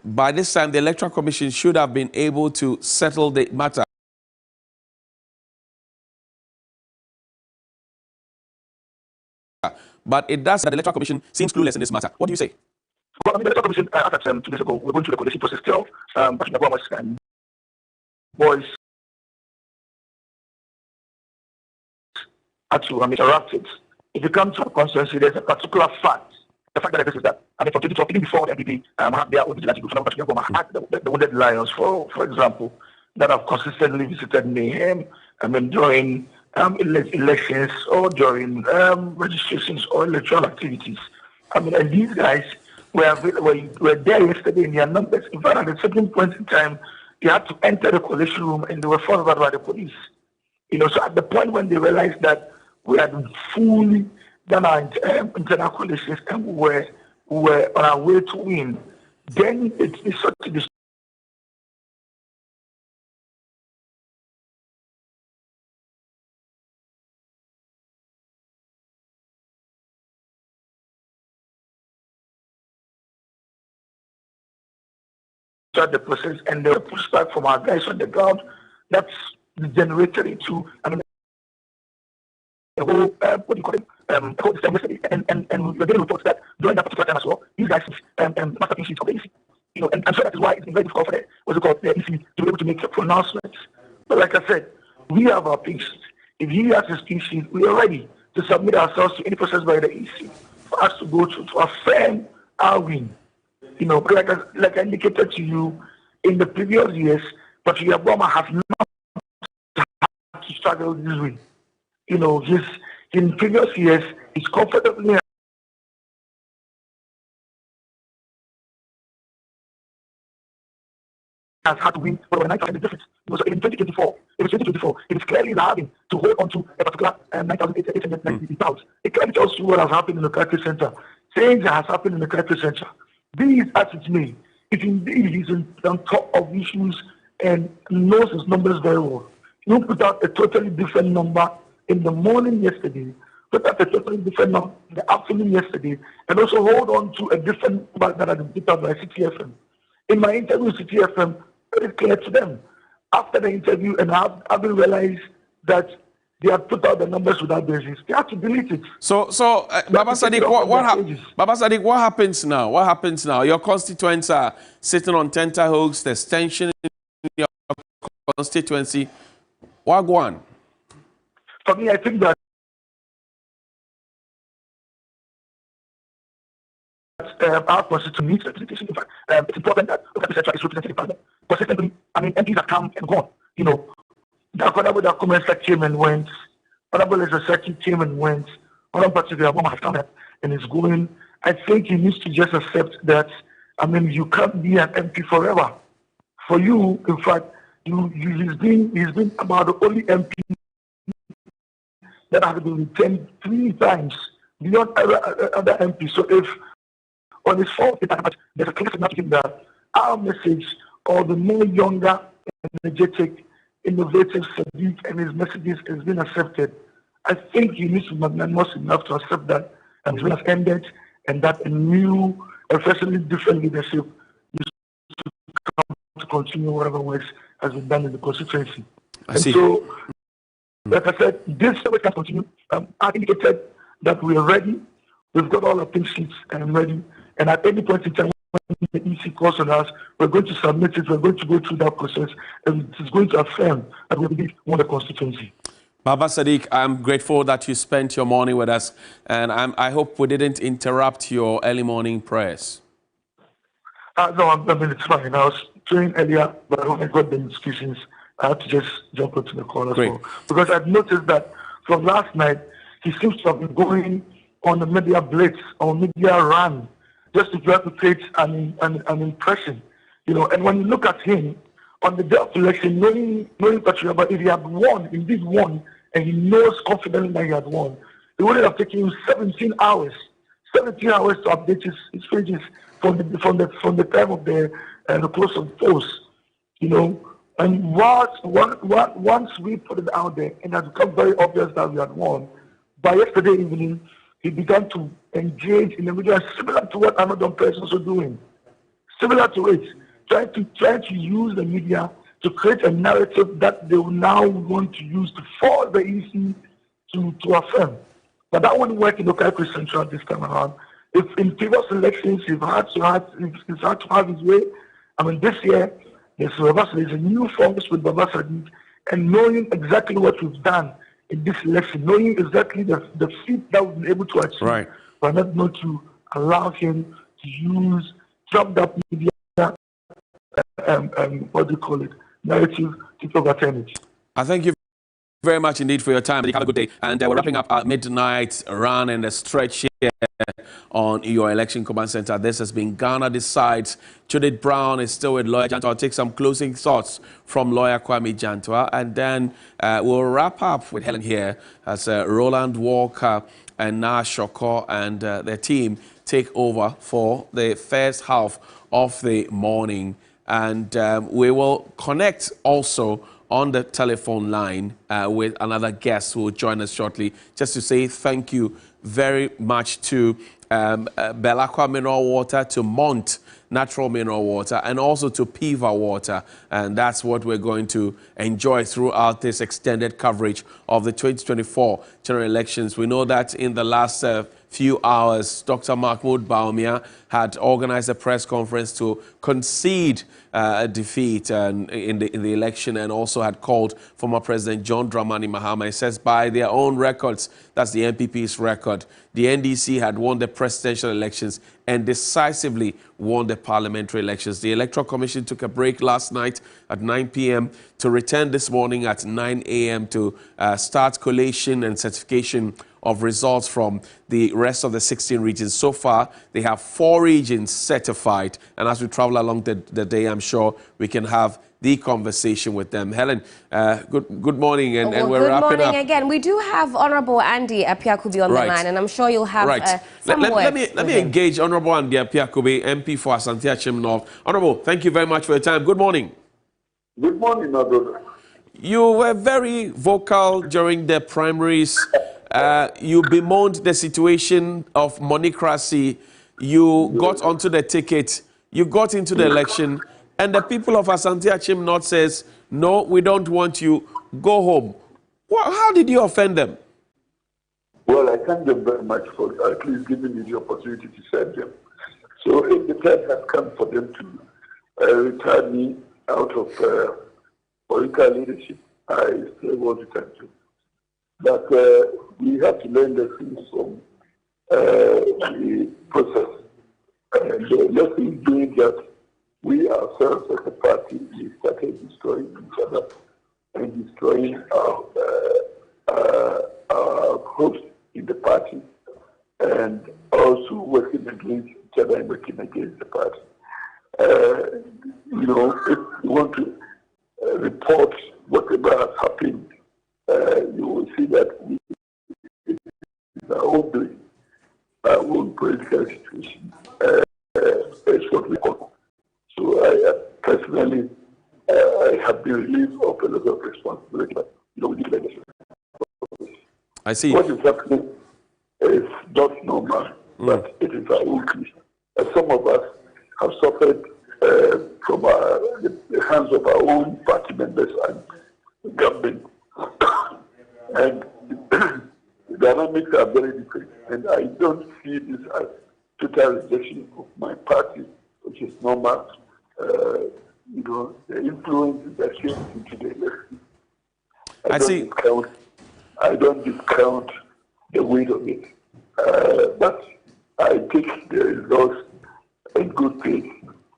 By this time, the Electoral Commission should have been able to settle the matter. But it does that the Electoral Commission seems clueless in this matter. What do you say? Well, the Electoral Commission, as 2 days ago, we're going through the collation process still. Patrick Obama and boys had to interrupt it. If you come to a constituency, there's a particular fact. The fact that this is that, for 2012, even before the MPP had their own vigilante group, Patrick Obama had the Wounded Lions, for example, that have consistently visited Mayhem, during elections or during registrations or electoral activities. And these guys were there yesterday in their numbers. In fact, at a certain point in time, they had to enter the collation room and they were forced out by the police. You know, so at the point when they realized that we had fully done our internal collations and we were on our way to win, then it's such a the process, and the pushback from our guys on the ground that's generated into, I mean, the whole, what do you call it, whole system yesterday, and we're getting reports that during that particular time as well, these guys master sheets of the EC. You know, and so that is why it's been very difficult for the EC to be able to make pronouncements. But like I said, we have our pink sheet. If he has his pink sheet, we are ready to submit ourselves to any process by the EC for us to go to affirm our win. You know, like I indicated to you in the previous years, but Bawumia has not had to struggle this way. You know, in previous years, he's comfortably has had to win for 9,000 difference. So in 2024, it is clearly having to hold on to a particular 9,890 pounds. It clearly tells you what has happened in the Collective Center. Things that has happened in the Collective Center. These, as it may, if indeed he's on top of issues and knows his numbers very well, you put out a totally different number in the morning yesterday, put out a totally different number in the afternoon yesterday, and also hold on to a different number that had been put out by CTFM. In my interview with CTFM, very clear to them. After the interview, and having realized that they had put out the numbers without basis, they had to delete it. So Baba Sadiq, what happens now? What happens now? Your constituents are sitting on tenterhooks. There's tension in your constituency. What go on? For me, I think that our constitution needs representation. In fact, it's important that Capital Central is represented in Parliament. Consistently, I mean, MPs have come and gone. You know, the Honorable Document Chairman went, Honorable Legislative Chairman went, Honorable Bawumia has come and is going. I think he needs to just accept that, I mean, you can't be an MP forever. For you, in fact, he's been about the only MP that has been returned 3 times beyond other MPs. So if on his fourth, there's a clear significance that our message, or the more younger, energetic, innovative Sadiq and his messages has been accepted. I think he needs to be magnanimous enough to accept that and has ended, and that a new, especially different leadership needs to come to continue whatever works has been done in the constituency. I see. So, like I said, this service can continue. I indicated that we are ready. We've got all our pink sheets and ready. And at any point in time, when the EC calls on us, we're going to submit it, we're going to go through that process, and it's going to affirm that we won the constituency. Baba Sadiq, I'm grateful that you spent your morning with us, and I hope we didn't interrupt your early morning prayers. No, I mean, it's fine. I was praying earlier, but when I got the notifications, I had to just jump into the call as well. Because I've noticed that from last night, he seems to have been going on the media blitz or media run, just to try to create an impression, you know. And when you look at him on the day of election, knowing Patriaba, if he had won, indeed won, and he knows confidently that he had won, it would have taken him 17 hours to update his pages from the time of the close of polls, you know. And once we put it out there, and it has become very obvious that we had won, by yesterday evening, he began to engage in the media, similar to what another person is also doing. Similar to it, trying to use the media to create a narrative that they will now want to use to force the EC to affirm. But that won't work in Asawase Central this time around. If in previous elections he's had to have his way, I mean, this year there's a new focus with Baba Sadiq, and knowing exactly what we've done in this election, knowing exactly the feat that we've been able to achieve, right, but not to allow him to use trumped up media, what do you call it, narrative to overturn it. I thank you very much indeed for your time. Have a good day. And we're wrapping up our midnight run and a stretch here on your election command center. This has been Ghana Decides. Judith Brown is still with Lawyer Jantua. I'll take some closing thoughts from Lawyer Kwame Jantua, and then we'll wrap up with Helen here as Roland Walker and Na Shoko and their team take over for the first half of the morning. And we will connect also on the telephone line with another guest who will join us shortly, just to say thank you very much to Belacqua Mineral Water, to Mont natural mineral water, and also to Piva water. And that's what we're going to enjoy throughout this extended coverage of the 2024 general elections. We know that in the last few hours, Dr. Mahmoud Bawumia had organized a press conference to concede a defeat in the election, and also had called former President John Dramani Mahama. He says by their own records, that's the NPP's record, the NDC had won the presidential elections and decisively won the parliamentary elections. The Electoral Commission took a break last night at 9 p.m. to return this morning at 9 a.m. to start collation and certification of results from the rest of the 16 regions. So far, they have 4 regions certified. And as we travel along the day, I'm sure we can have the conversation with them. Helen, good morning, and we're wrapping up. Good morning again. We do have Honorable Andy Apiakubi on the line, and I'm sure you'll have some words. Let me engage Honorable Andy Apiakubi, MP for Asante Achim North. Honorable, thank you very much for your time. Good morning. Good morning, my brother. You were very vocal during the primaries. You bemoaned the situation of monocracy. You got onto the ticket. You got into the election. And the people of Asante Achim North says, no, we don't want you. Go home. Well, how did you offend them? Well, I thank them very much for at least giving me the opportunity to serve them. So if the time has come for them to retire me out of political leadership, I still want to thank them. But we have to learn lessons from the process. And the lesson being that we ourselves as a party, we started destroying each other and destroying our hopes in the party, and also working against each other and working against the party. You know, if you want to report whatever has happened, you will see that it's our own doing, our own political situation. That's what we call. So I personally, I have been relieved of a lot of responsibility. But, you know, we need to I see. What is happening is not normal, but it is our own creation. Some of us have suffered from the hands of our own party members and government. And the dynamics are very different. And I don't see this as total rejection of my party, which is normal. You know, the influences that came into the election. I don't discount the weight of it. But I take the results in good faith,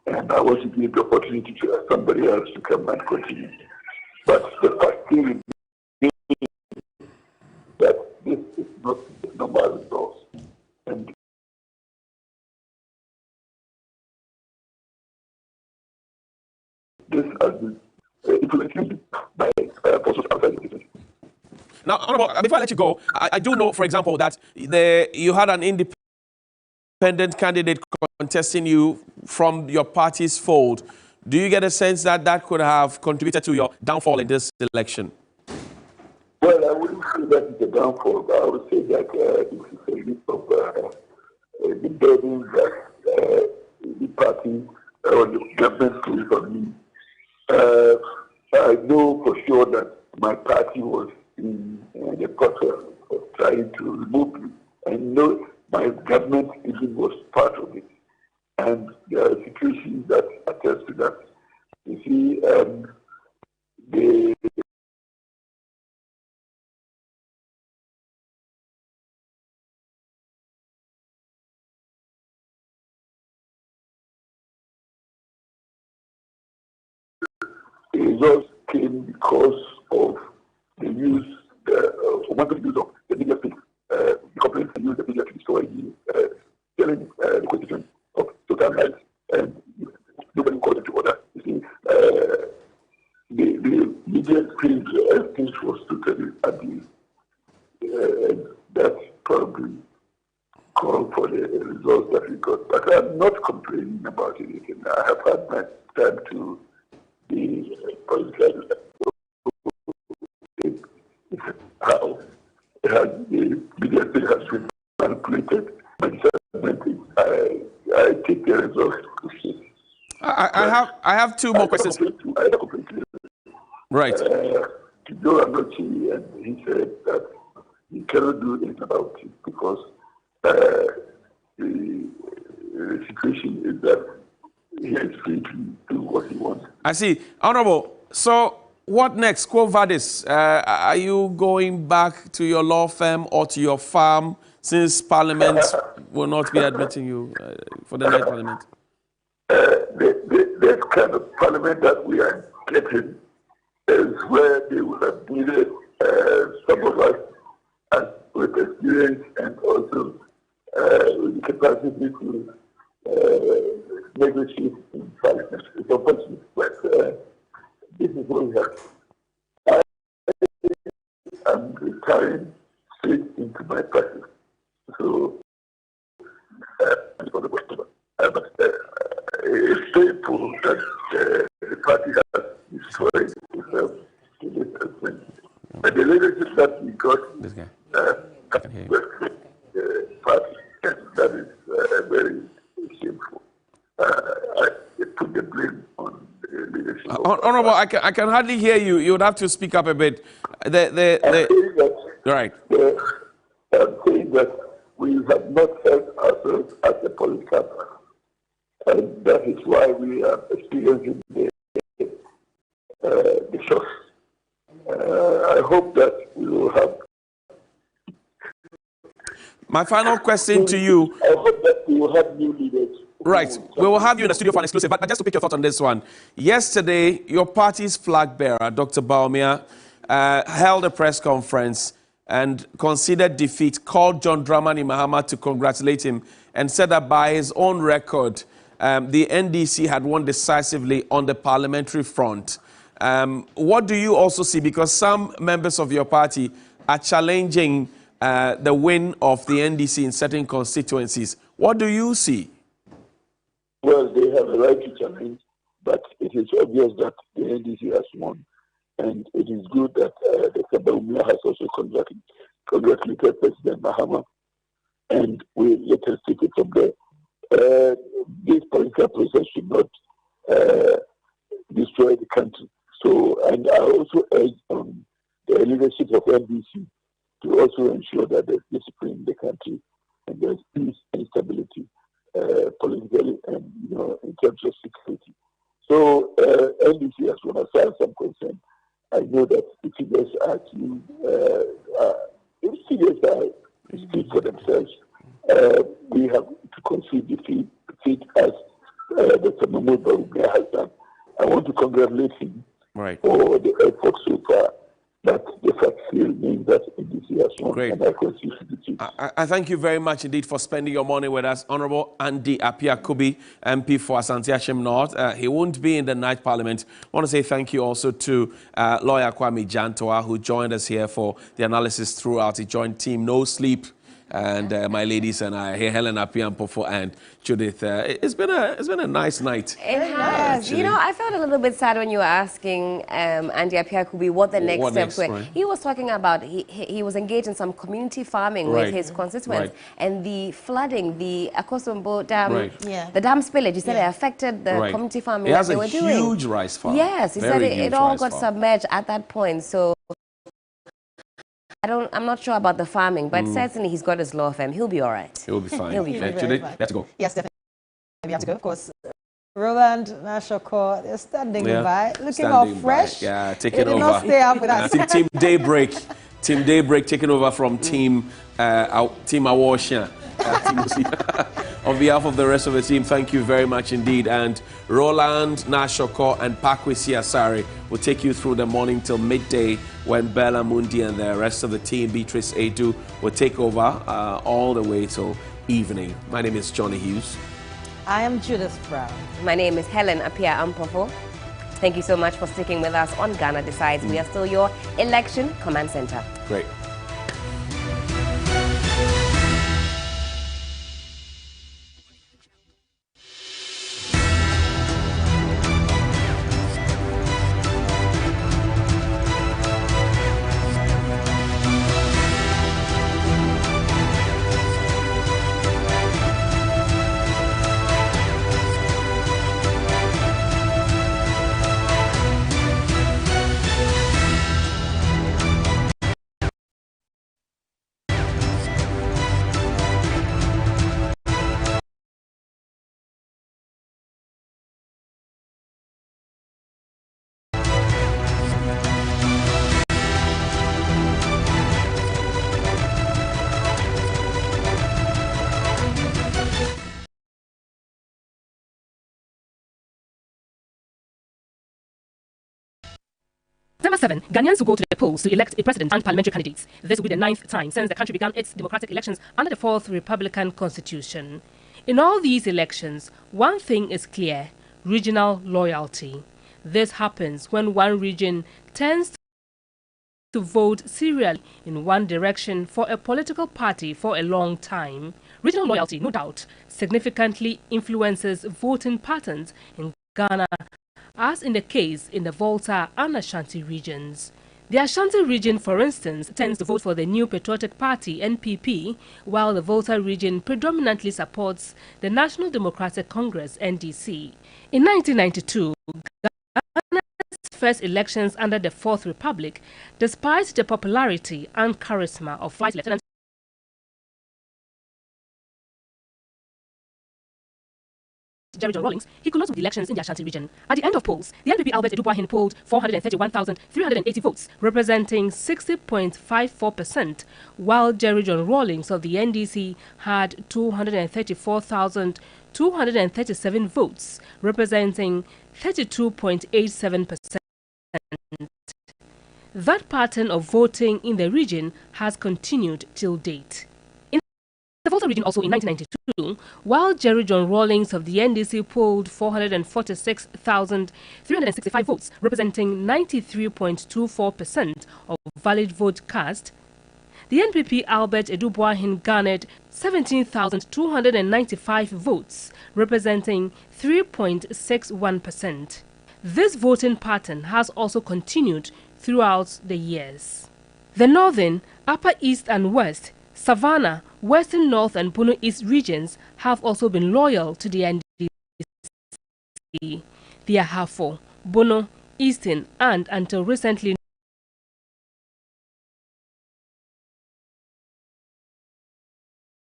and I want to give the opportunity to somebody else to come and continue. But the fact is that this is not the normal results. And this has been influenced by forces outside the country. Now, Honorable, before I let you go, I do know, for example, that you had an independent candidate contesting you from your party's fold. Do you get a sense that that could have contributed to your downfall in this election? Well, I wouldn't say that it's a downfall, but I would say that this is a list of the burdens that the party or the government placed on me. I know for sure that my party was in the process of trying to remove me. I know my government even was part of it. And there are situations that attest to that. You see, the results came because of the use, of the media thing. The complaints to use the media to destroy telling the constituent of total rights, and nobody called it to order. You see, the media things, everything was totally abused. That probably called for the results that we got. But I'm not complaining about anything. I have had my time to be political. How the media thing has been manipulated. I take the results to see. I have two more questions. Right. To Joe Anochi, and he said that he cannot do anything about it because the situation is that he is free to do what he wants. I see. Honorable, so what next? Quo vadis? Are you going back to your law firm or to your farm since Parliament will not be admitting you for the night Parliament? The kind of Parliament that we are getting is where they would have needed some of us as with experience and also with the capacity to negotiate in Parliament. It's unfortunate, but this is what we have. I'm retiring straight into my practice. So, it's painful that the party has destroyed itself to this extent. But the leadership that we got the party, and that is very shameful. I put the blame on the leadership. Honorable, I can hardly hear you. You would have to speak up a bit. Right. I'm saying that we have not helped ourselves as a political party. And that is why we are experiencing the shocks. I hope that we will have. My final question to you. I hope that we will have new leaders. Right. We will have you in the studio for an exclusive. But just to pick your thoughts on this one. Yesterday, your party's flag bearer, Dr. Bawumia, held a press conference and conceded defeat, called John Dramani-Mahama to congratulate him, and said that by his own record, the NDC had won decisively on the parliamentary front. What do you also see? Because some members of your party are challenging the win of the NDC in certain constituencies. What do you see? Well, they have a right to challenge, but it is obvious that the NDC has won. And it is good that Dr. Bawumia has also congratulated President Mahama, and we let us take it from there. This political process should not destroy the country. So, and I also urge on the leadership of NDC to also ensure that there's discipline in the country and there's peace and stability politically and in terms of security. So NDC has won as far as I'm concerned. I know that the figures are speak for themselves. We have to concede defeat as Dr. Mahmoud Bawumia has done. I want to congratulate him for the effort so far. But the fact still means that NDC has won. Great. And I concede defeat. I thank you very much indeed for spending your morning with us. Honorable Andy Appiah-Kubi, MP for Asante Ashim North. He won't be in the night parliament. I want to say thank you also to lawyer Kwame Jantoa, who joined us here for the analysis throughout. He joined Team No Sleep. And my ladies and I, here, Helen Appiah-Kubi and Judith. It's been a nice night. It has. Actually. I felt a little bit sad when you were asking Andy Appiah-Kubi what the next steps were. Right. He was talking about he was engaged in some community farming with his constituents, and the flooding, the Akosombo Dam, the dam spillage. He said it affected the community farming that they were doing. He has a huge rice farm. Yes, he said it all got submerged at that point. So. I'm not sure about the farming, but certainly he's got his law firm. He'll be all right. He'll be fine. He'll be fine. Actually, we have to go. Yes, definitely. We have to go, of course. Roland, Nashoko, they're standing by, looking all fresh. Yeah, taking over. Not stay up with us. I think Team Daybreak taking over from Team Awasha. On behalf of the rest of the team, thank you very much indeed. And Roland, Nashoko, and Pakwesi Asari will take you through the morning till midday when Bella Mundi and the rest of the team, Beatrice Edu, will take over all the way till evening. My name is Johnny Hughes. I am Judith Brown. My name is Helen Appiah-Kubi. Thank you so much for sticking with us on Ghana Decides. We are still your election command center. Great. Number 7, Ghanaians will go to the polls to elect a president and parliamentary candidates. This will be the 9th time since the country began its democratic elections under the 4th Republican Constitution. In all these elections, one thing is clear: regional loyalty. This happens when one region tends to vote serially in one direction for a political party for a long time. Regional loyalty, no doubt, significantly influences voting patterns in Ghana, as in the case in the Volta and Ashanti regions. The Ashanti region, for instance, tends to vote for the New Patriotic Party (NPP), while the Volta region predominantly supports the National Democratic Congress (NDC). In 1992, Ghana's first elections under the Fourth Republic, despite the popularity and charisma of Vice Lieutenant Jerry John Rawlings, he could not win the elections in the Ashanti region. At the end of polls, the NPP Albert Aduboahin polled 431,380 votes, representing 60.54%, while Jerry John Rawlings of the NDC had 234,237 votes, representing 32.87%. That pattern of voting in the region has continued till date. The Volta region also in 1992, while Jerry John Rawlings of the NDC polled 446,365 votes, representing 93.24% of valid vote cast, the NPP Albert Aduboahin garnered 17,295 votes, representing 3.61%. This voting pattern has also continued throughout the years. The Northern, Upper East and West, Savannah, Western North and Bono East regions have also been loyal to the NDC. The Ahafo, Bono, Eastern and until recently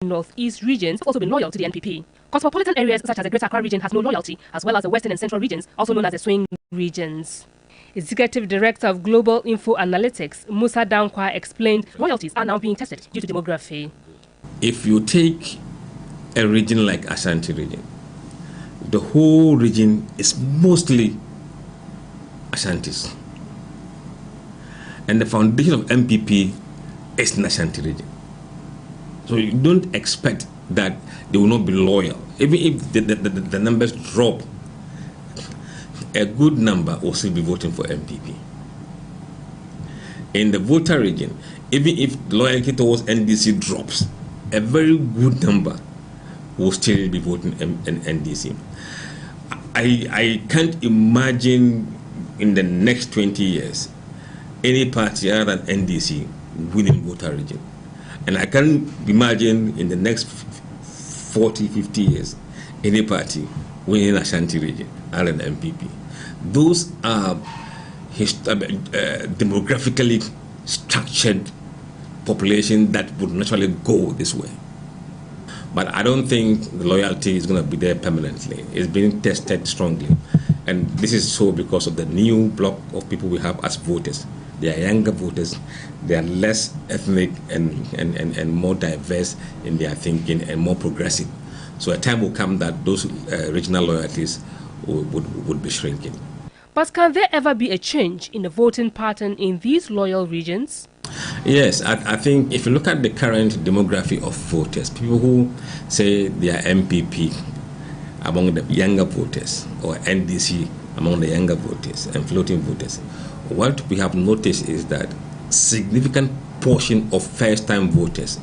Northeast regions have also been loyal to the NPP. Cosmopolitan areas such as the Greater Accra region has no loyalty, as well as the Western and Central regions, also known as the swing regions. Executive Director of Global Info Analytics, Musa Dankwa, explained loyalties are now being tested due to demography. If you take a region like Ashanti region, the whole region is mostly Ashantis. And the foundation of MPP is in Ashanti region. So you don't expect that they will not be loyal. Even if the numbers drop, a good number will still be voting for MPP. In the voter region, even if loyalty towards NDC drops, a very good number will still be voting NDC. I can't imagine in the next 20 years any party other than NDC winning voter region. And I can't imagine in the next 40, 50 years any party winning Ashanti region other than MPP. Those are demographically structured population that would naturally go this way. But I don't think the loyalty is going to be there permanently. It's being tested strongly. And this is so because of the new block of people we have as voters. They are younger voters. They are less ethnic and more diverse in their thinking and more progressive. So a time will come that those regional loyalties would be shrinking. But can there ever be a change in the voting pattern in these loyal regions? Yes, I think if you look at the current demography of voters, people who say they are MPP among the younger voters or NDC among the younger voters and floating voters, what we have noticed is that significant portion of first-time voters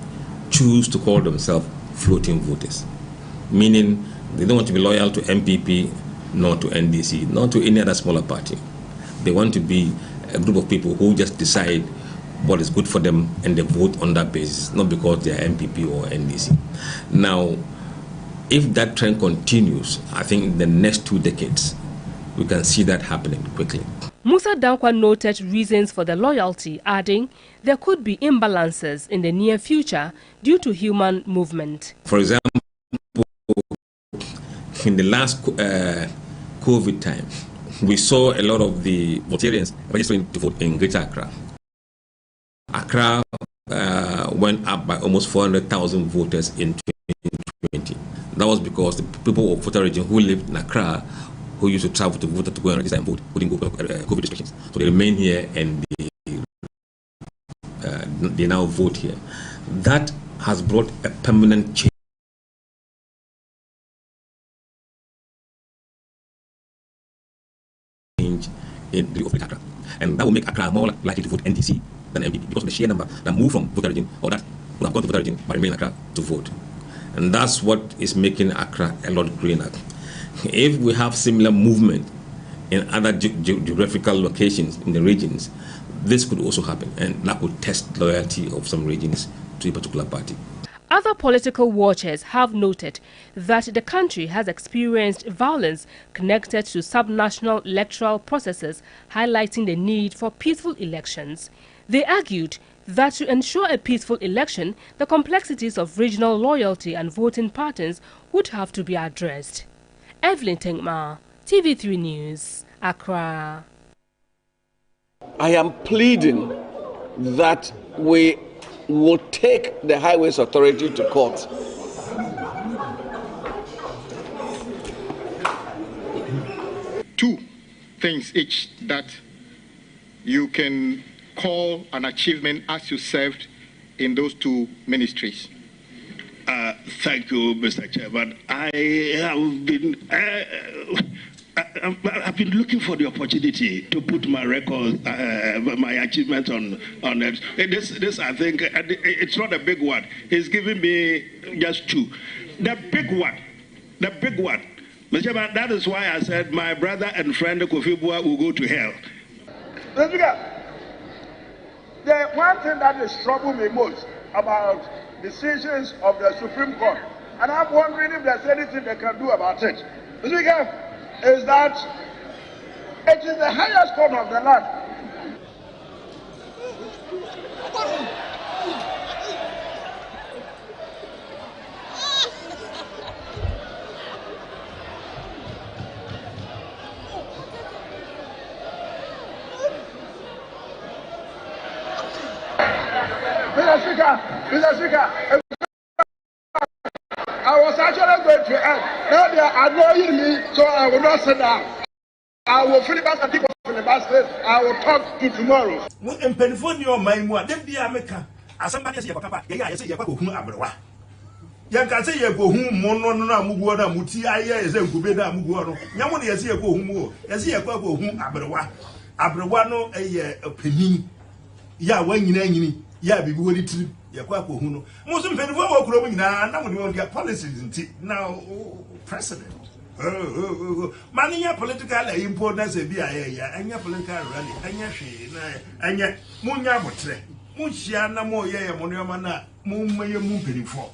choose to call themselves floating voters, meaning they don't want to be loyal to MPP, nor to NDC, nor to any other smaller party. They want to be a group of people who just decide what is good for them and they vote on that basis, not because they are MPP or NDC. Now, if that trend continues, I think in the next 2 decades, we can see that happening quickly. Musa Dankwa noted reasons for the loyalty, adding there could be imbalances in the near future due to human movement. For example, in the last COVID time, we saw a lot of the Voltarians registering to vote in Greater Accra. Accra went up by almost 400,000 voters in 2020. That was because the people of Volta region who lived in Accra, who who used to travel to vote to go and register and vote wouldn't go COVID restrictions. So they remain here and they now vote here. That has brought a permanent change in the of Accra, and that will make Accra more likely to vote NDC than MPP because of the sheer number that move from voter region or that would have gone to voter region but remain in Accra to vote. And that's what is making Accra a lot greener. If we have similar movement in other geographical locations in the regions, this could also happen, and that could test loyalty of some regions to a particular party. Other political watchers have noted that the country has experienced violence connected to subnational electoral processes, highlighting the need for peaceful elections. They argued that to ensure a peaceful election, the complexities of regional loyalty and voting patterns would have to be addressed. Evelyn Tenkma, TV3 News, Accra. I am pleading that we will take the Highways Authority to court. Two things each that you can call an achievement as you served in those two ministries. Thank you, Mr. Chairman. I've been looking for the opportunity to put my records, my achievements on it. This, I think, it's not a big one. He's giving me just two. The big one, Mr. Chairman, that is why I said my brother and friend Kofi Bua will go to hell. Mr. Speaker, the one thing that is troubling me most about decisions of the Supreme Court, and I'm wondering if there's anything they can do about it, Mr. Speaker, is that it is the highest court of the land. Mr. Speaker, I was actually going to end. Now they are annoying me, so I will not sit down. I will filibuster and people filibuster. I will talk to tomorrow. In Pennsylvania, my mother, then the America, as somebody says, Papa, I say, you go home, Abra. You can say you go home, Mono, Muguada, Muti, I is a Gubeda Muguano. Yamon, you see a go home, you see a go home, Abra. Abrawano, a penny. Ya, when you ya, be worried to Yaquapo Huno. Most of them were growing now, and now we get policies now, President. Money, political importance, and your political rally, and your she, and yet, Munya Botre, Muchiana Moya, Moniamana, Moon for.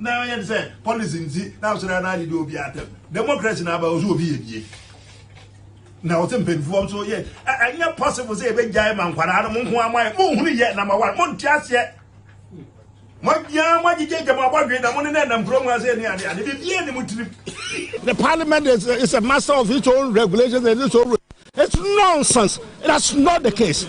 Now I say, policy, now so that I do be at them. Democracy now will be. Now, it's informed so yet. I not possible to say a big giant when I don't know who am I, only yet number one, won't just yet. What you take about one great money and from us any other. The Parliament is a master of its own regulations and its own. It's nonsense. That's not the case.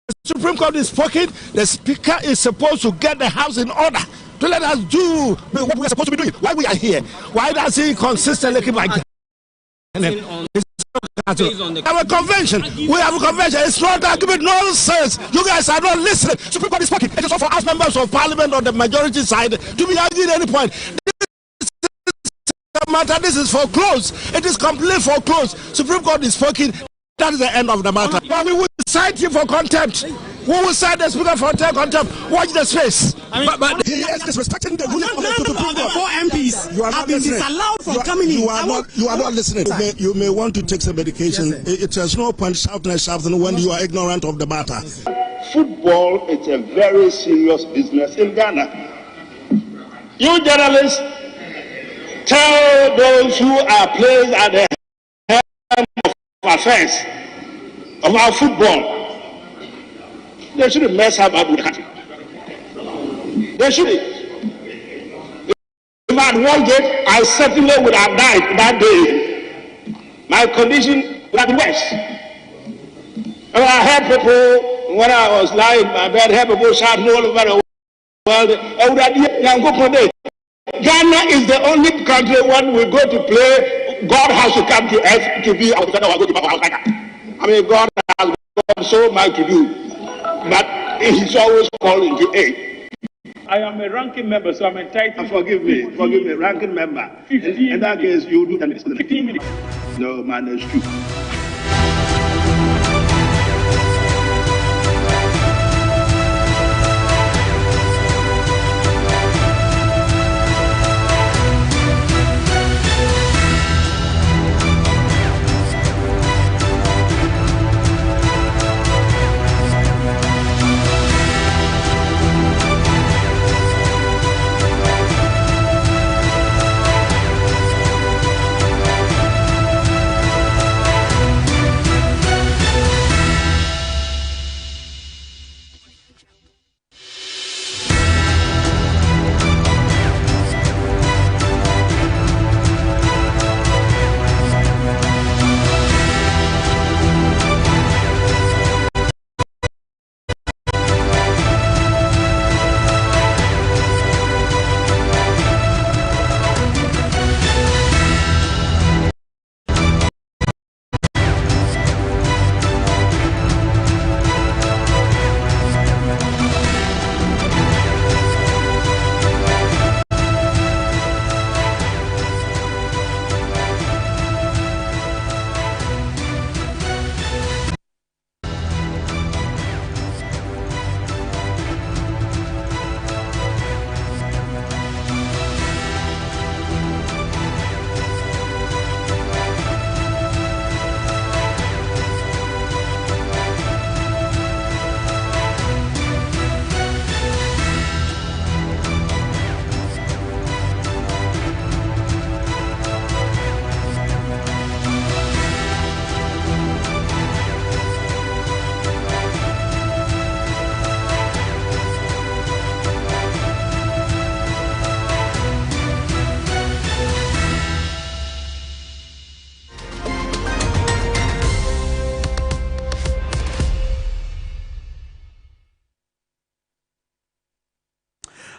The Supreme Court is spoken. The Speaker is supposed to get the House in order to let us do what we are supposed to be doing. Why we are here? Why does he consistently keep like that? Our convention, we have a convention. It's not argument, nonsense. You guys are not listening. Supreme Court is speaking. It is not for us members of Parliament on the majority side to be arguing at any point. This is matter. This is foreclosed. It is completely foreclosed. Supreme Court is speaking. That is the end of the matter. But we will cite him for contempt. We will cite the Speaker for contempt. Watch the space. But he is disrespecting the ruling of the Supreme Court. 4 MPs you have been disallowed from coming in. You are not listening. You may want to take some medication. It has no point shouting when you are ignorant of the matter. Football is a very serious business in Ghana. You journalists tell those who are playing at the head of affairs of our football, they shouldn't mess up with the country. They shouldn't. If I had won it, I certainly would have died that day. My condition would have been worse. And I heard people, when I was lying in my bed, I heard people shouting all over the world, Ghana is the only country when we go to play, God has to come to earth to be our defender. I mean, God has got so much to do, but He's always calling to aid. I am a ranking member, so I'm entitled. Forgive me, ranking member. In that case, you do 15 minutes. No, man, that's true.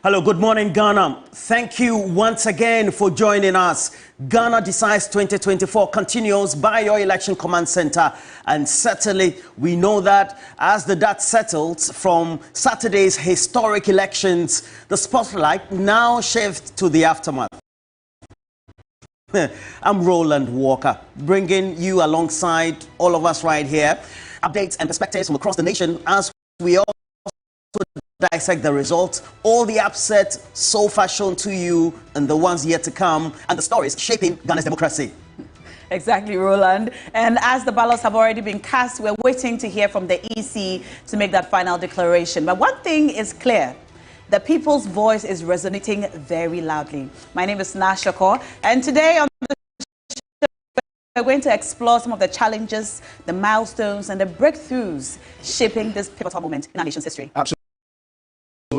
Hello, good morning, Ghana. Thank you once again for joining us. Ghana Decides 2024 continues by your election command center. And certainly, we know that as the dust settles from Saturday's historic elections, the spotlight now shifts to the aftermath. I'm Roland Walker, bringing you alongside all of us right here, updates and perspectives from across the nation as we all dissect the results, all the upsets so far shown to you and the ones yet to come, and the stories shaping Ghana's democracy. Exactly, Roland. And as the ballots have already been cast, we're waiting to hear from the EC to make that final declaration. But one thing is clear. The people's voice is resonating very loudly. My name is Nashako, and today on the show, we're going to explore some of the challenges, the milestones, and the breakthroughs shaping this pivotal moment in our nation's history. Absolutely.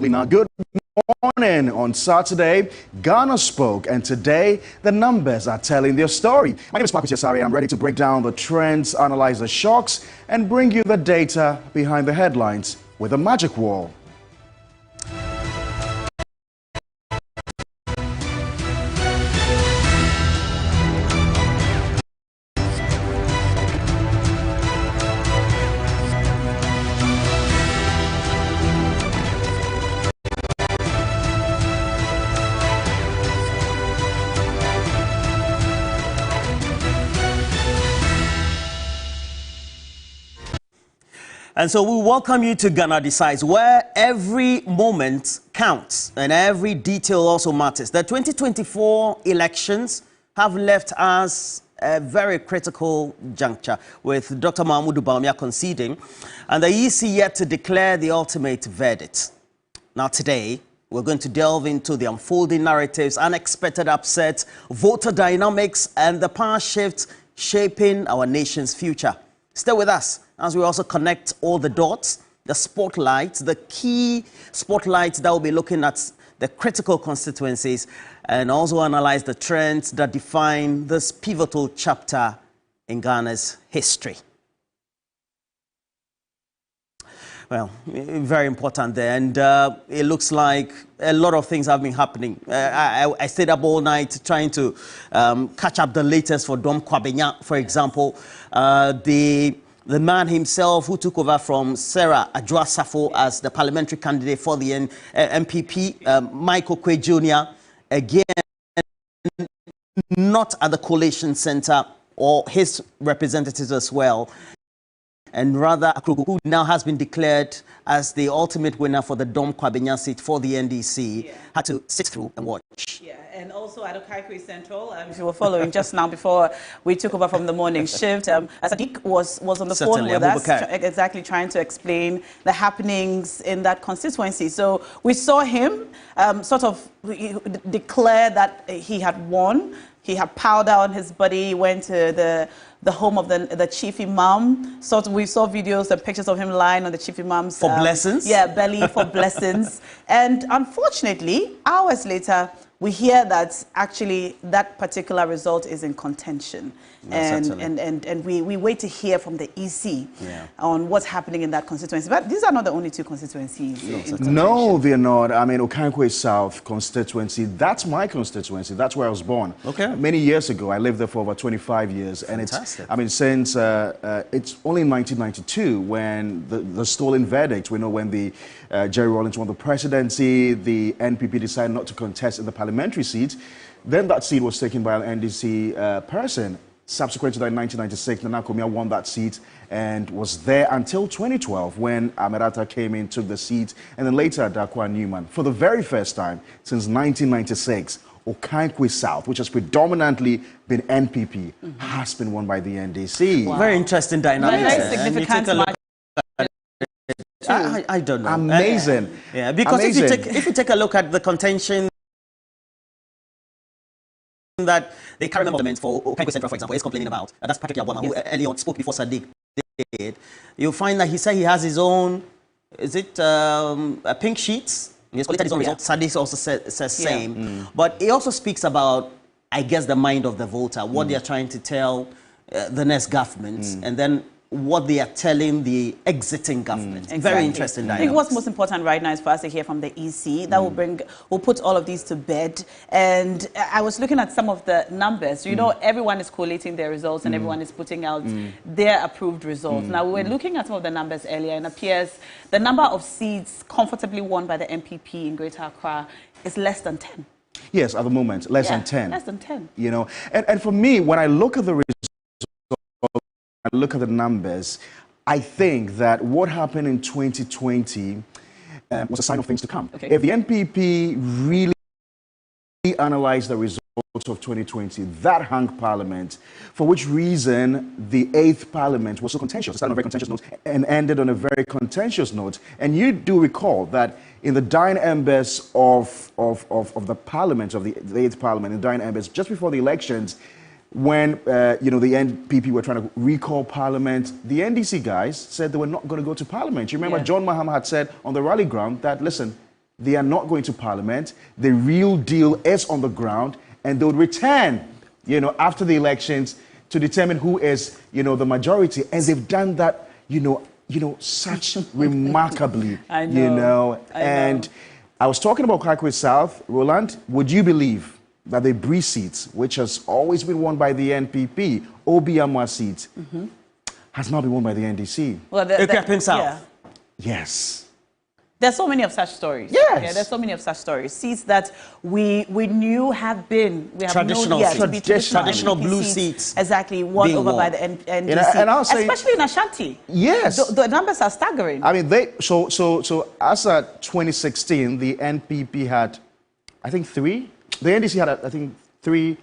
Now, good morning. On Saturday, Ghana spoke, and today the numbers are telling their story. My name is Pakus Yasari. I'm ready to break down the trends, analyze the shocks, and bring you the data behind the headlines with a magic wall. And so we welcome you to Ghana Decides, where every moment counts and every detail also matters. The 2024 elections have left us a very critical juncture, with Dr. Bawumia conceding and the EC yet to declare the ultimate verdict. Now today, we're going to delve into the unfolding narratives, unexpected upsets, voter dynamics, and the power shift shaping our nation's future. Stay with us as we also connect all the dots, the spotlights, the key spotlights that will be looking at the critical constituencies, and also analyze the trends that define this pivotal chapter in Ghana's history. Well, very important there, and it looks like a lot of things have been happening. I stayed up all night trying to catch up the latest for Dom Kwabenya, for example. The man himself who took over from Sarah Adwoa as the parliamentary candidate for the MPP, Michael Kwe Jr., again, not at the collation center, or his representatives as well. And rather, who now has been declared as the ultimate winner for the Dom Kwabenya seat for the NDC, had to sit through and watch. Yeah, and also at Asin Central, if you were following just now before we took over from the morning shift, Sadiq was on the phone with us, exactly trying to explain the happenings in that constituency. So we saw him sort of declare that he had won. He had powder on his body, went to the home of the chief imam. So we saw videos and pictures of him lying on the chief imam's... For blessings? Yeah, belly for blessings. And unfortunately, hours later, we hear that actually that particular result is in contention. And we wait to hear from the EC on what's happening in that constituency. But these are not the only two constituencies. No, they're not. I mean, Okankwe South constituency, that's my constituency. That's where I was born. Okay. Many years ago. I lived there for over 25 years. And fantastic. It's, I mean, since it's only in 1992 when the stolen verdict, we know when the Jerry Rawlings won the presidency, the NPP decided not to contest in the parliamentary seat. Then that seat was taken by an NDC person. Subsequent to that, in 1996, Nana Komia won that seat and was there until 2012 when Ahmed Atta came in, took the seat, and then later Dakwa Newman. For the very first time since 1996, Okankwe South, which has predominantly been NPP, has been won by the NDC. Wow. Very interesting dynamic. Very significant. I don't know. Amazing. Yeah, because amazing. If you take a look at the contention that the current government for Okankwe Central, for example, is complaining about, that's Patrick Yabwama, who earlier spoke before Sadiq did, you'll find that he said he has his own, is it a pink sheets? He's collected his own results. Sadiq also says same. But he also speaks about, I guess, the mind of the voter, what they are trying to tell the next government, and then what they are telling the exiting government. Exactly. Very interesting dynamics. I think what's most important right now is for us to hear from the EC. That will put all of these to bed. And I was looking at some of the numbers. You know, everyone is collating their results and everyone is putting out their approved results. Now, we were looking at some of the numbers earlier, and it appears the number of seats comfortably won by the MPP in Greater Accra is less than 10. Yes, at the moment, less than 10. Less than 10. You know, and for me, when I look at the results, I look at the numbers, I think that what happened in 2020 was a sign of things to come. Okay. If the NPP really analyzed the results of 2020, that hung Parliament, for which reason the 8th Parliament was so contentious. It started on a very contentious note and ended on a very contentious note. And you do recall that in the dying embers of the Parliament, of the 8th Parliament, in the dying embers, just before the elections, when you know, the NPP were trying to recall Parliament, the NDC guys said they were not going to go to Parliament. You remember John Mahama had said on the rally ground that, listen, they are not going to Parliament. The real deal is on the ground, and they would return, you know, after the elections to determine who is, you know, the majority. And they've done that, you know, such remarkably, I know, you know. And I was talking about Okankwe South. Roland, would you believe that the Bree seat, which has always been won by the NPP, Obiamwa seat, has now been won by the NDC? Well, South. Yes. There's so many of such stories. Yes. Yeah, there's so many of such stories. Seats that we knew have been traditional blue seats. Exactly, won over by the NDC. And I'll say, especially in Ashanti. Yes. The numbers are staggering. I mean, so as at 2016, the NPP had, I think, 3. The NDC had, I think, 3.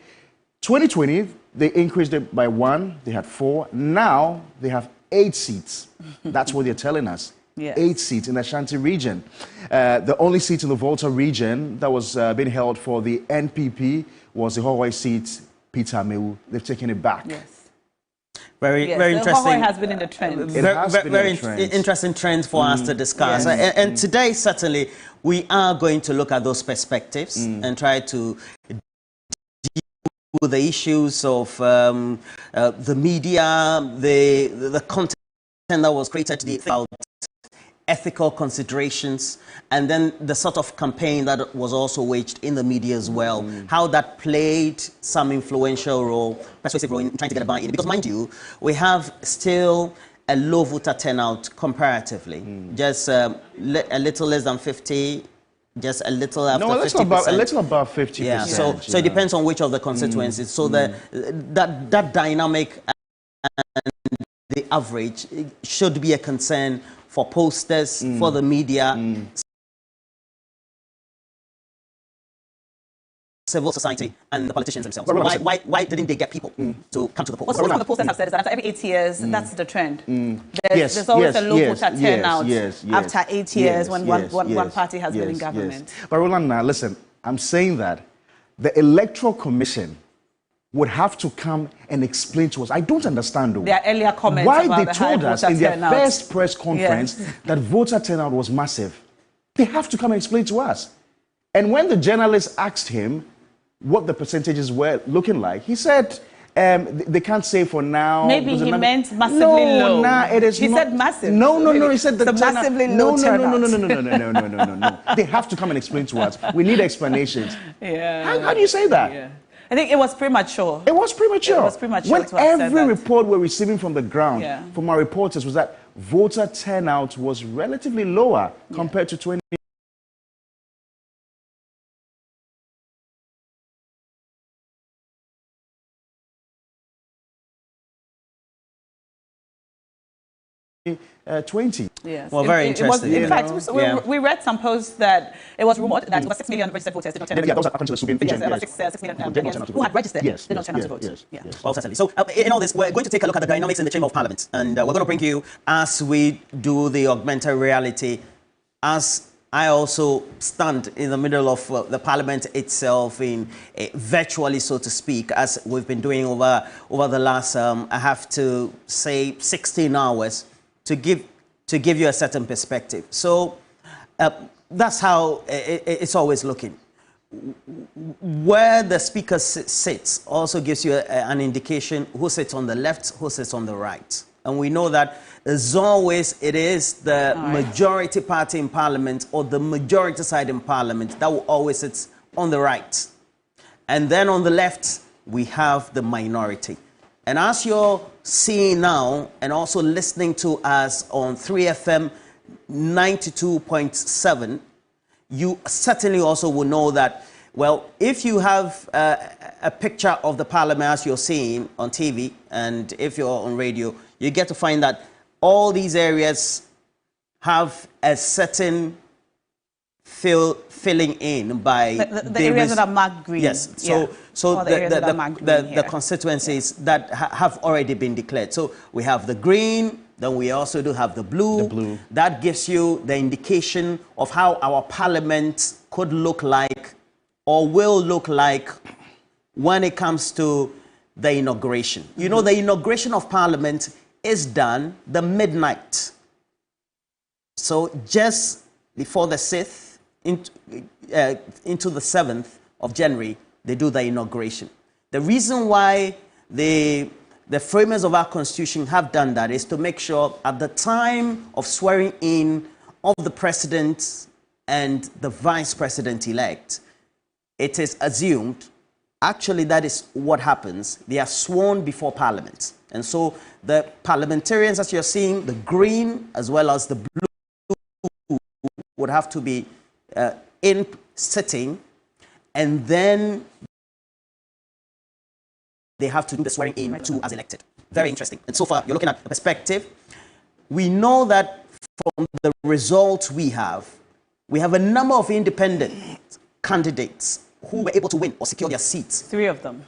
2020, they increased it by 1. They had 4. Now they have 8 seats. That's what they're telling us. Yes. 8 seats in the Ashanti region. The only seat in the Volta region that was being held for the NPP was the Hawaii seat, Peter Amewu. They've taken it back. Yes. Very interesting. Hawaii has been in the trend. Very interesting trend for us to discuss. Yes. And today, certainly, we are going to look at those perspectives and try to deal with the issues of the media, the content that was created about ethical considerations, and then the sort of campaign that was also waged in the media as well, how that played some influential role, persuasive role in trying to get a buy-in. Because mind you, we have still a low voter turnout comparatively, just a little less than 50, just a little after 50%. A little above 50%. Yeah, so it depends on which of the constituencies. So that dynamic and the average should be a concern for posters, for the media, civil society, and the politicians themselves. Why didn't they get people to come to the polls? What some of the posters have said is that after every 8 years, that's the trend. There's always a low voter turnout after 8 years when one party has been in government. But Roland, now listen, I'm saying that the Electoral Commission would have to come and explain to us. I don't understand, though. Their earlier comments why about they the high told us voter in their turnout. first press conference that voter turnout was massive. They have to come and explain to us. And when the journalist asked him what the percentages were looking like, he said they can't say for now. Maybe he meant massively low. No, it is he not. Said massive. No. He said the massively low turnout. No. They have to come and explain to us. We need explanations. Yeah. How do you say that? Yeah. I think it was premature. It was premature. It was premature when to have said every that. report we're receiving from the ground, from our reporters, was that voter turnout was relatively lower compared to 20. Yes. Well, very interesting. In fact, we read some posts that it was rumored that over 6 million registered voters did not turn out to vote. According to the Swami, about 6 million Kenyans who had registered did not turn out to vote. Well, certainly. So, in all this, we're going to take a look at the dynamics in the Chamber of Parliament. And we're going to bring you, as we do the augmented reality, as I also stand in the middle of the Parliament itself, in virtually, so to speak, as we've been doing over the last, I have to say, 16 hours, to give you a certain perspective. So that's how it's always looking. Where the speaker sits also gives you an indication who sits on the left, who sits on the right. And we know that as always, it is the majority party in Parliament or the majority side in Parliament that will always sit on the right. And then on the left, we have the minority. And as you're seeing now and also listening to us on 3FM 92.7, you certainly also will know that, well, if you have a picture of the Parliament as you're seeing on TV, and if you're on radio, you get to find that all these areas have a certain filling in by the areas that are marked green. Yes. So the constituencies that have already been declared. So we have the green, then we also do have the blue. That gives you the indication of how our Parliament could look like or will look like when it comes to the inauguration. You know, the inauguration of Parliament is done the midnight. So just before the 6th into the 7th of January, they do the inauguration. The reason why the framers of our Constitution have done that is to make sure at the time of swearing in of the President and the Vice President-elect, it is assumed, actually that is what happens, they are sworn before Parliament. And so the parliamentarians, as you're seeing, the green as well as the blue would have to be in sitting, and then they have to do the swearing in to as elected. Very interesting. And so far, you're looking at a perspective. We know that from the results we have a number of independent candidates who were able to win or secure their seats. 3 of them.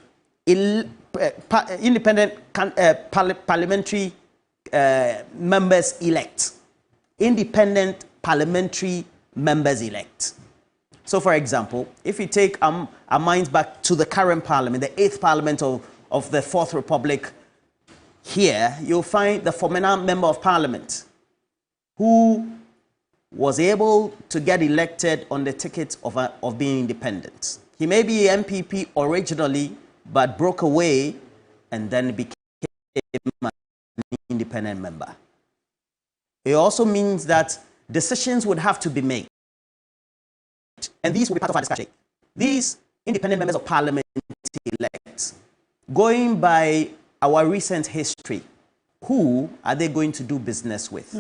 Independent parliamentary members elect. Independent parliamentary members elect. So, for example, if you take our minds back to the current Parliament, the 8th Parliament of the 4th Republic, here you'll find the former Member of Parliament who was able to get elected on the ticket of being independent. He may be MPP originally, but broke away and then became an independent member. It also means that decisions would have to be made. And these will be part of our discussion. These independent members of parliament elect, going by our recent history, who are they going to do business with?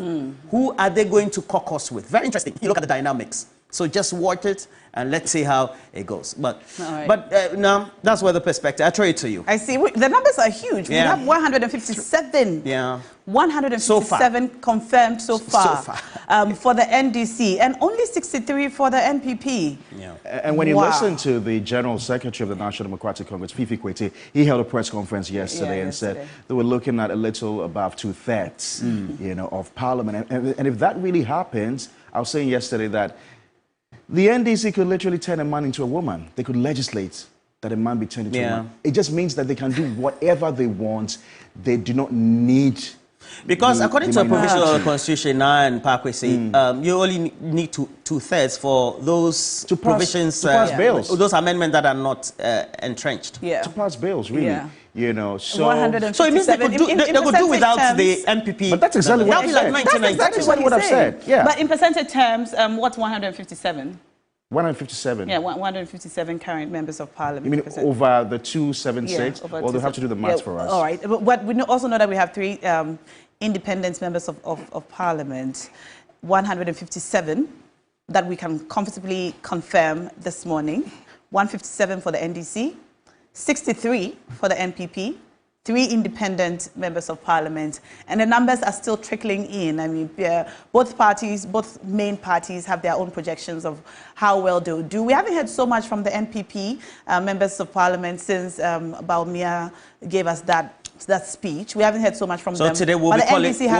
Who are they going to caucus with? Very interesting. You look at the dynamics. So just watch it and let's see how it goes. But no, that's where the perspective. I throw it to you. I see. The numbers are huge. We have 157. Yeah. 157 confirmed so far, for the NDC and only 63 for the NPP. Yeah. And when you listen to the General Secretary of the National Democratic Congress, Fifi Kwete, he held a press conference yesterday and said they were looking at a little above 2/3, you know, of Parliament. And if that really happens, I was saying yesterday that the NDC could literally turn a man into a woman. They could legislate that a man be turned into a woman. It just means that they can do whatever they want. They do not need... Because according to a provision of the Constitution, and Parkway say, you only need 2/3 for those provisions, to pass bills. Those amendments that are not entrenched. To pass bills, really. You know, so it means they could do without the MPP. But that's exactly what I said. That's exactly what I've said. Yeah. But in percentage terms, what's 157? 157. Yeah, 157 current members of parliament. You mean over the 276? Well, they'll have to do the maths for us. All right. But we also know that we have 3 independent members of parliament, 157 that we can comfortably confirm this morning, 157 for the NDC, 63 for the NPP, 3 independent members of parliament, and the numbers are still trickling in. I mean, both main parties have their own projections of how well they'll do. We haven't heard so much from the NPP members of parliament since Bawumia gave us that speech. We haven't heard so much from them. So today we'll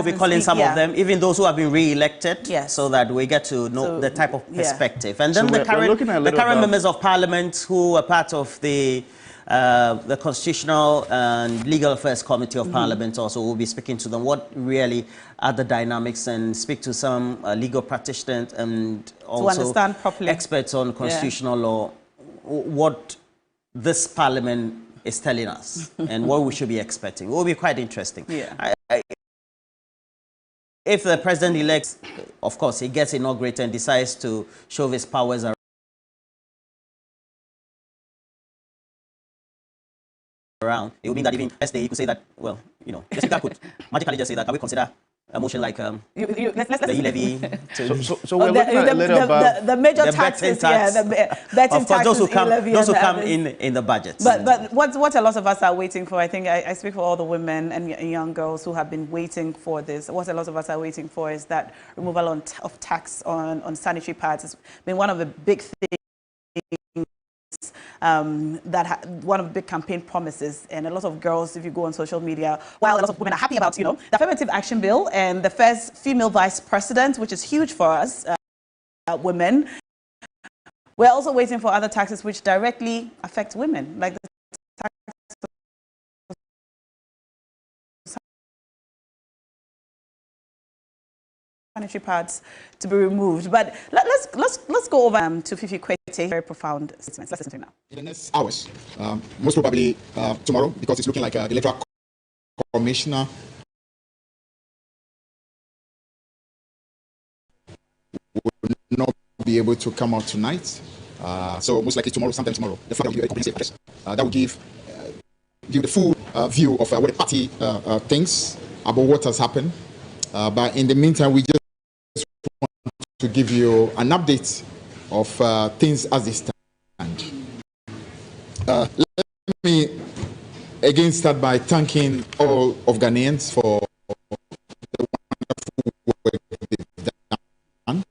be calling some of them, even those who have been re-elected, so that we get to know the type of perspective. And then the current members of parliament who are part of the Constitutional and Legal Affairs Committee of Parliament also will be speaking to them. What really are the dynamics, and speak to some legal practitioners and also to understand properly experts on constitutional law, what this parliament is telling us and what we should be expecting. It will be quite interesting. If the president-elect, of course, he gets inaugurated and decides to show his powers around, it would mean that even yesterday you could say that, well, you know, the speaker could magically just say that, can we consider a motion like the e-levy? So we're looking at a little about the major taxes, the betting taxes, those who come in the budget. But what a lot of us are waiting for, I think I speak for all the women and young girls who have been waiting for this. What a lot of us are waiting for is that removal of tax on sanitary pads. It's been one of the big things. One of the big campaign promises, and a lot of girls, if you go on social media, while a lot of women are happy about, you know, the affirmative action bill and the first female vice president, which is huge for us, women, we're also waiting for other taxes which directly affect women, like the tax sanitary pads to be removed. But let's go over to Fifi Kwete, very profound statements. Let's listen to him now. In the next hours, most probably tomorrow, because it's looking like the electoral commissioner will not be able to come out tonight. So most likely tomorrow, sometime tomorrow, the flag will be a comprehensive press. That will give you the full view of what the party thinks about what has happened. But in the meantime, we just want to give you an update of things as they stand. Let me again start by thanking all of Ghanaians for the wonderful work they've done.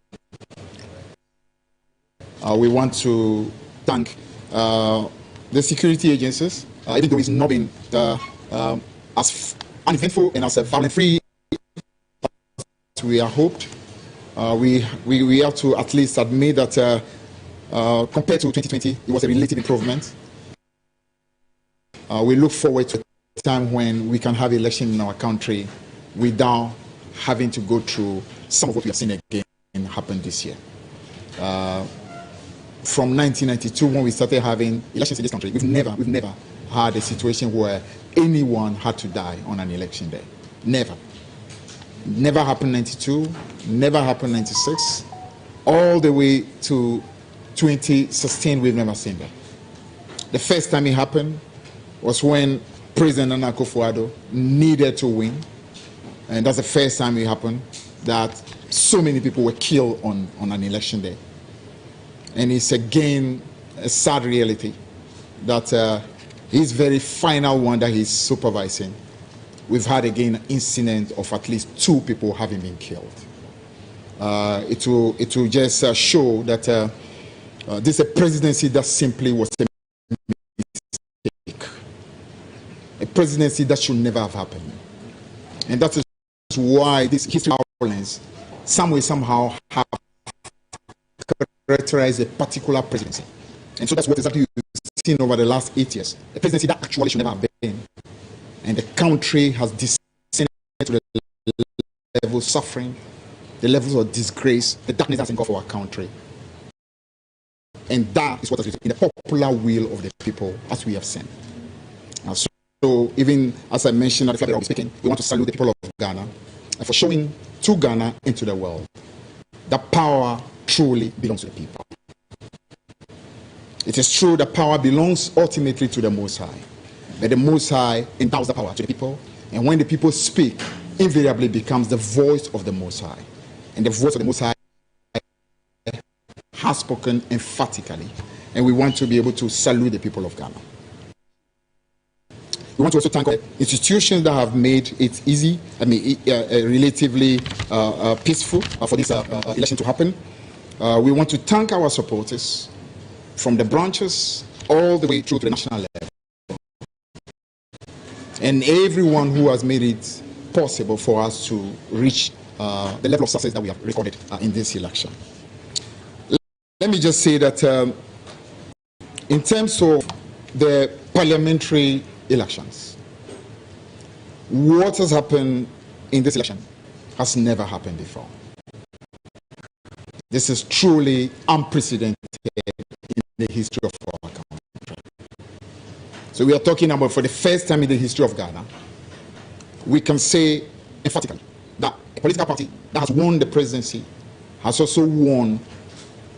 We want to thank the security agencies, even though it's not been as uneventful and as violent-free as we are hoped. We have to at least admit that compared to 2020, it was a relative improvement. We look forward to a time when we can have election in our country without having to go through some of what we have seen again happen this year. From 1992, when we started having elections in this country, we've never had a situation where anyone had to die on an election day. Never. Never happened in 92, never happened 96, all the way to 2016, we've never seen that. The first time it happened was when President Nana Akufo-Addo needed to win, and that's the first time it happened that so many people were killed on an election day. And it's again a sad reality that his very final one that he's supervising, we've had again an incident of at least 2 people having been killed. It will just show that this is a presidency that simply was a mistake. A presidency that should never have happened. And that is why this history of violence somehow have characterized a particular presidency. And so that's what exactly you've seen over the last 8 years. A presidency that actually should never have been. And the country has descended to the level of suffering, the levels of disgrace, the darkness that's engulfed our country. And that is what is in the popular will of the people, as we have seen. So even as I mentioned at the flag speaking, we want to salute the people of Ghana for showing to Ghana and to the world that power truly belongs to the people. It is true that power belongs ultimately to the Most High. But the Most High endows the power to the people, and when the people speak, invariably becomes the voice of the Most High. And the voice of the Most High has spoken emphatically, and we want to be able to salute the people of Ghana. We want to also thank institutions that have made it easy, relatively peaceful for this election to happen. We want to thank our supporters from the branches all the way through to the national level, and everyone who has made it possible for us to reach the level of success that we have recorded in this election. Let me just say that in terms of the parliamentary elections, what has happened in this election has never happened before. This is truly unprecedented in the history of our country. So we are talking about, for the first time in the history of Ghana, we can say emphatically that a political party that has won the presidency has also won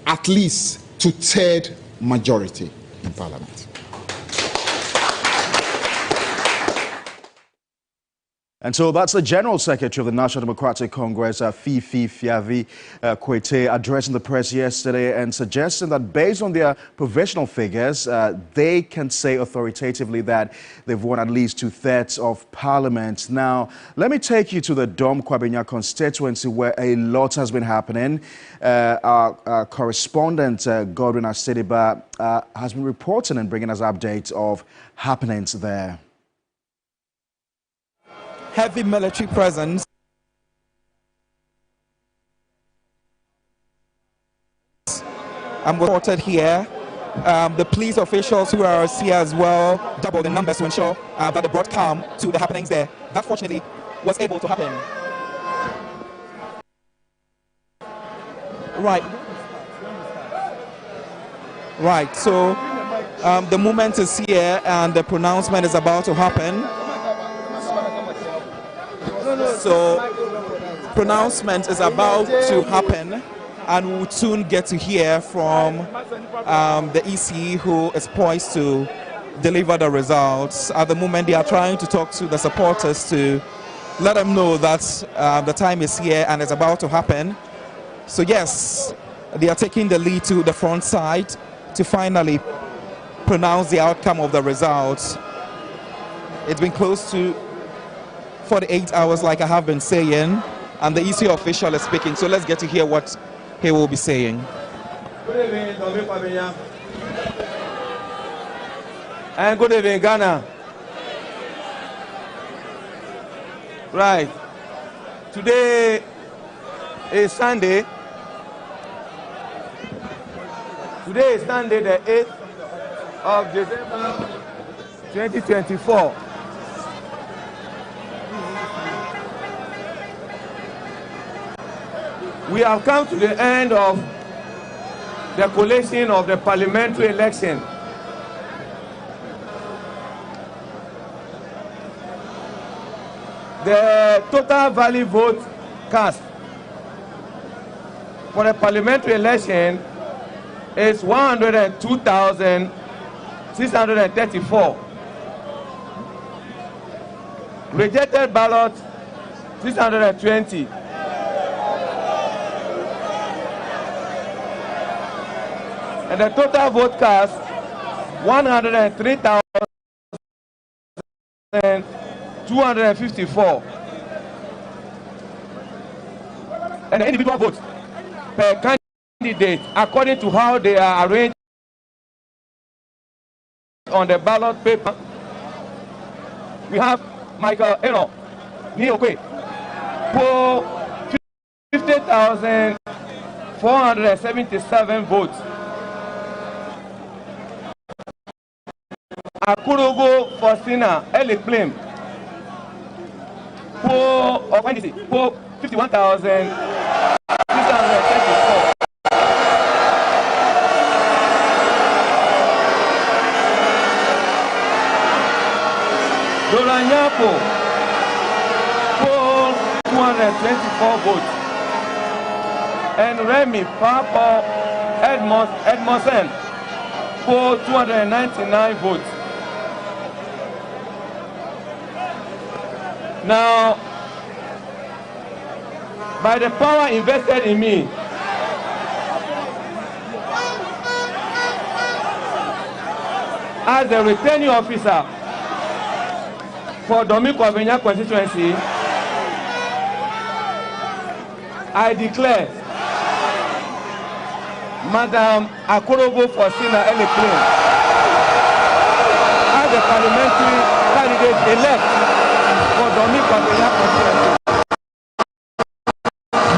at least 2/3 majority in Parliament. And so that's the General Secretary of the National Democratic Congress, Fifi Fiavi Kwete, addressing the press yesterday and suggesting that based on their provisional figures, they can say authoritatively that they've won at least 2/3 of Parliament. Now, let me take you to the Dom Kwabenya constituency where a lot has been happening. Our correspondent, Godwin Asediba, has been reporting and bringing us updates of happenings there. Heavy military presence reported here. The police officials who are here as well doubled in numbers to ensure that they brought calm to the happenings there. That fortunately was able to happen. Right, so the movement is here and the pronouncement is about to happen. So pronouncement is about to happen, and we will soon get to hear from the EC, who is poised to deliver the results. At the moment, they are trying to talk to the supporters to let them know that the time is here and it's about to happen. So yes, they are taking the lead to the front side to finally pronounce the outcome of the results. It's been close to 48 hours, like I have been saying, and the EC official is speaking. So let's get to hear what he will be saying. Good evening, Dr. Kwabenya. And good evening, Ghana. Right. Today is Sunday. Today is Sunday, the 8th of December, 2024. We have come to the end of the collation of the parliamentary election. The total valid vote cast for the parliamentary election is 102,634. Rejected ballots 620. And the total vote cast 103,254. And the individual votes per candidate according to how they are arranged on the ballot paper. We have Michael Eno Niokwe for 50,477 votes. Akurugu Faustina Elikplim for 51,634. Doranyapo for 224 votes. And Remy Papa Edmondson for 299 votes. Now, by the power invested in me, as the returning officer for Kwabenya constituency, I declare Madam Akurugu Faustina Elikplim as the parliamentary candidate elect for Kwabenya constituency.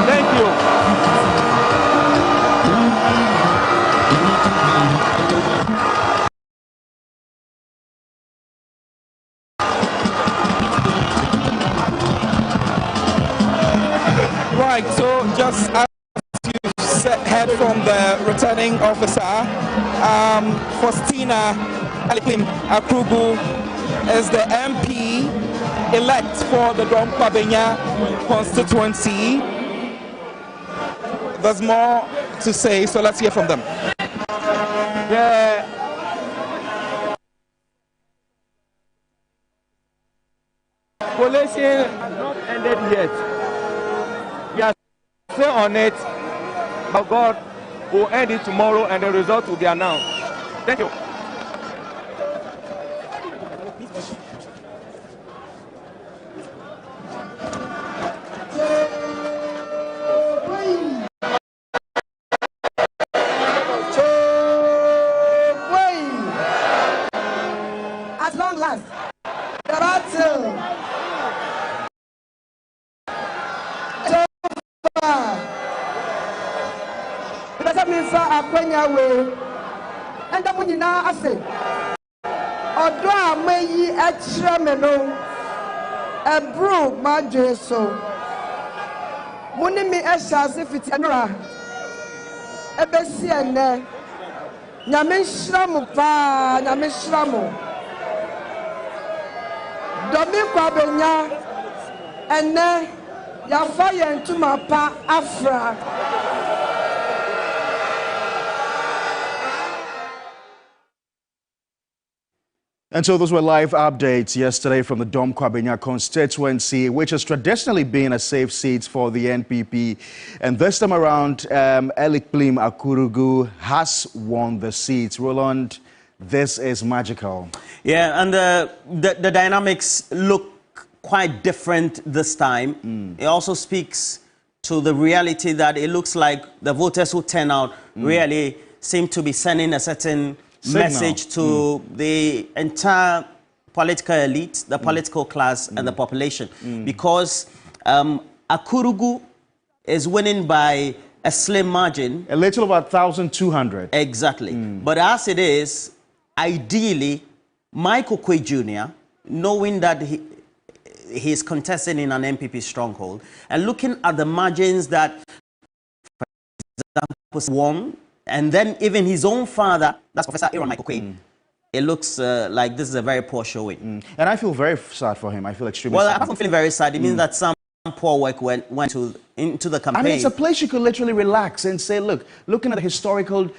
Thank you. Right, so just as you heard from the returning officer, Faustina Elikplim Akurugu is the MP elect for the Kwabenya constituency. There's more to say, so let's hear from them. Yeah. Collation not ended yet. We are still on it, but God will end it tomorrow and the result will be announced. Thank you. At long last, the battle Kwabenya way and the money now I say Odra may extra meno a brew my so money me as if it's anora a bessie and Nyamishramu pa Nyamishramu Kwabenya and then ya fire into my pa Afra. And so those were live updates yesterday from the Kwabenya constituency, which has traditionally been a safe seat for the NPP. And this time around, Elikplim Akurugu has won the seat. Roland, this is magical. Yeah, and the dynamics look quite different this time. It also speaks to the reality that it looks like the voters who turn out really seem to be sending a certain message to the entire political elite, the political class, and the population. Because Akurugu is winning by a slim margin. A little about 1,200. Exactly. But as it is, ideally, Michael Kwe Jr., knowing that he's contesting in an MPP stronghold, and looking at the margins that, for example, won, and then even his own father, that's Professor Aaron Michael Kwe, it looks like this is a very poor showing. And I feel very sad for him. I feel extremely sad. Well, I'm feeling very sad. It means that some poor work went into the campaign. I mean, it's a place you could literally relax and say, look, looking at the historical,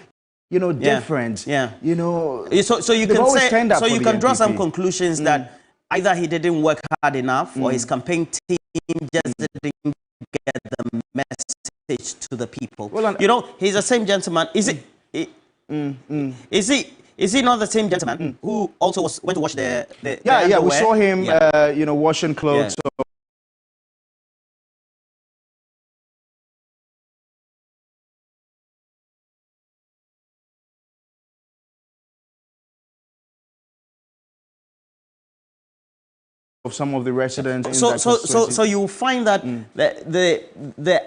difference. Yeah. So you can say, so you can draw some conclusions that either he didn't work hard enough or his campaign team just didn't get the message to the people. Well, he's the same gentleman. Is he not the same gentleman who also went to wash the underwear? We saw him, washing clothes. Yeah. So of some of the residents. So you find that the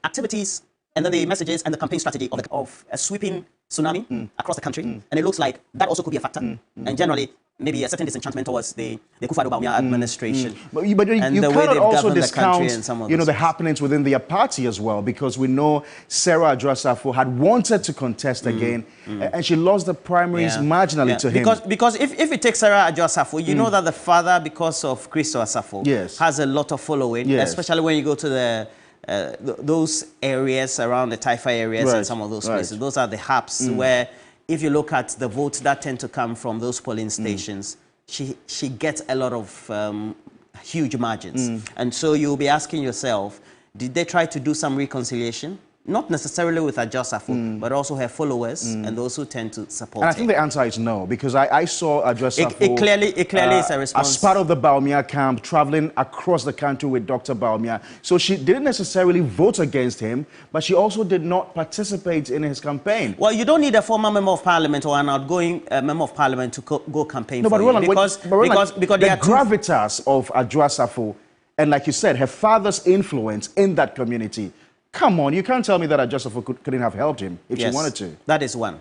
activities and then the messages and the campaign strategy of a sweeping tsunami across the country, and it looks like that also could be a factor. And generally, maybe a certain disenchantment towards the Bawumia administration. But you cannot also discount, the happenings within their party as well, because we know Sarah Adoagyiri had wanted to contest again, and she lost the primaries marginally to him. Because if you take Sarah Adoagyiri, you know that the father, because of Christo Asafo, has a lot of following, especially when you go to those areas around the Taifa areas and some of those places. Those are the hubs where, if you look at the votes that tend to come from those polling stations, she gets a lot of huge margins. And so you'll be asking yourself, did they try to do some reconciliation? Not necessarily with Adoagyiri, but also her followers and those who tend to support her. And I think the answer is no, because I saw Adoagyiri. It clearly is a response. As part of the Bawumia camp, traveling across the country with Dr. Bawumia. So she didn't necessarily vote against him, but she also did not participate in his campaign. Well, you don't need a former member of parliament or an outgoing member of parliament to go campaign for you. Because the gravitas of Adoagyiri, and like you said, her father's influence in that community. Come on, you can't tell me that Adoagyiri couldn't have helped him if she wanted to. That is one.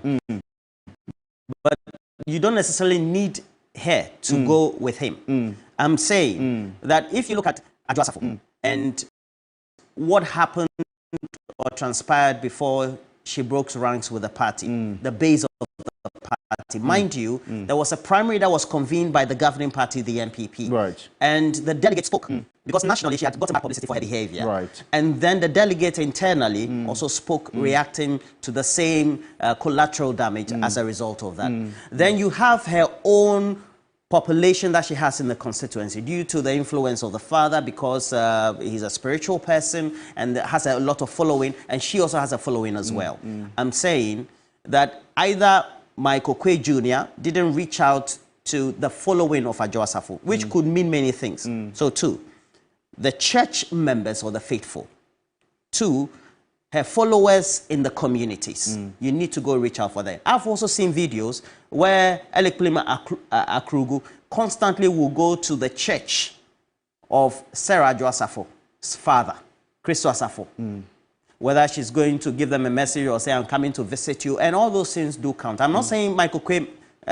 But you don't necessarily need her to go with him. I'm saying that if you look at Adoagyiri and what happened or transpired before she broke ranks with the party, the base of the party. Mind you, there was a primary that was convened by the governing party, the NPP. Right. And the delegate spoke. Because nationally, she had gotten bad publicity for her behavior. Right. And then the delegate internally also spoke, reacting to the same collateral damage as a result of that. Then you have her own population that she has in the constituency due to the influence of the father, because he's a spiritual person and has a lot of following, and she also has a following as well. I'm saying that either Michael Kwe Jr. didn't reach out to the following of Adoagyiri, which could mean many things. So two, the church members or the faithful. Two, her followers in the communities. You need to go reach out for them. I've also seen videos where Elekplima Akrugu constantly will go to the church of Sarah Adoagyiri's father, Christo Asafo. Whether she's going to give them a message or say, I'm coming to visit you, and all those things do count. I'm not saying Michael Kwe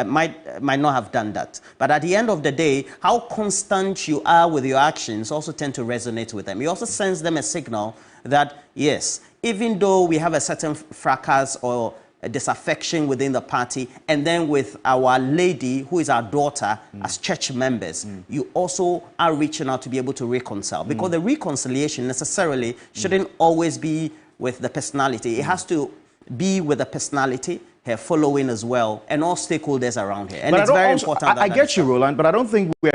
might not have done that. But at the end of the day, how constant you are with your actions also tend to resonate with them. You also sends them a signal that, yes, even though we have a certain fracas or a disaffection within the party, and then with Our Lady, who is our daughter, as church members, you also are reaching out to be able to reconcile. Because the reconciliation necessarily shouldn't always be with the personality. It has to be with the personality, her following as well, and all stakeholders around her. And it's very important. I get you, Roland, but I don't think we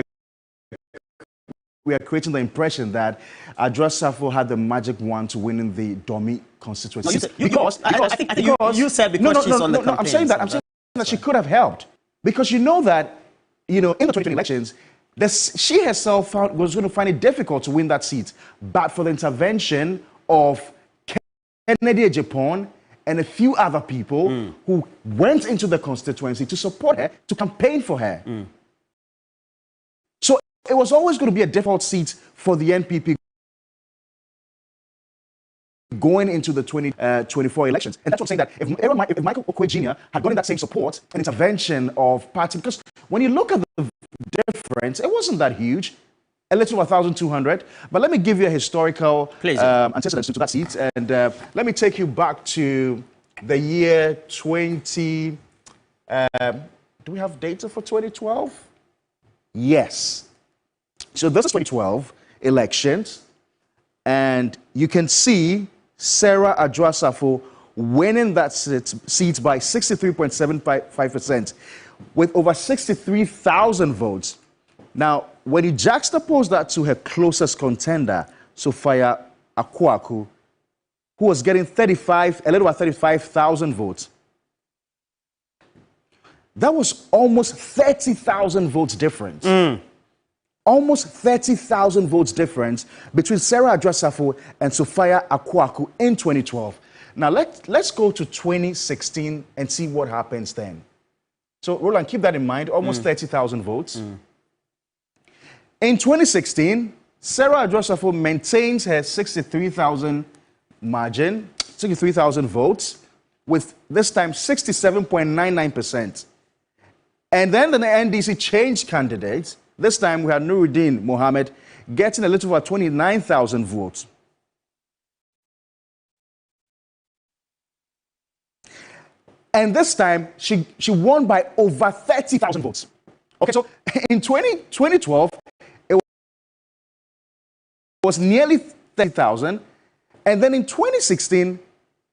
are creating the impression that Adoagyiri had the magic wand to winning the Domi constituency. I think you said because she's on the campaign. I'm saying that she could have helped, because you know that in the 2020 elections, she herself was going to find it difficult to win that seat, but for the intervention of Kennedy Japan and a few other people who went into the constituency to support her, to campaign for her. So it was always going to be a default seat for the NPP going into the 2024 elections. And that's what I'm saying, that if Michael Kwe Jr. had gotten that same support and intervention of party, because when you look at the difference, it wasn't that huge. A little over 1,200. But let me give you a historical antecedents to that seat. And let me take you back to the year 20... do we have data for 2012? Yes. So this is 2012 elections. And you can see Sarah Adwoa-Safo winning that seat by 63.75% with over 63,000 votes. Now, when you juxtapose that to her closest contender, Sophia Akwaku, who was getting a little over 35,000 votes, that was almost 30,000 votes difference. Almost 30,000 votes difference between Sarah Adwoa-Safo and Sophia Akwaku in 2012. Now, let's go to 2016 and see what happens then. So, Roland, keep that in mind, almost 30,000 votes. In 2016, Sarah Adwoa-Safo maintains her 63,000 margin, 63,000 votes, with this time 67.99%. And then the NDC changed candidates. This time we had Nuruddin Mohammed getting a little over 29,000 votes. And this time she won by over 30,000 votes. Okay, so in 2012, it was nearly 30,000. And then in 2016,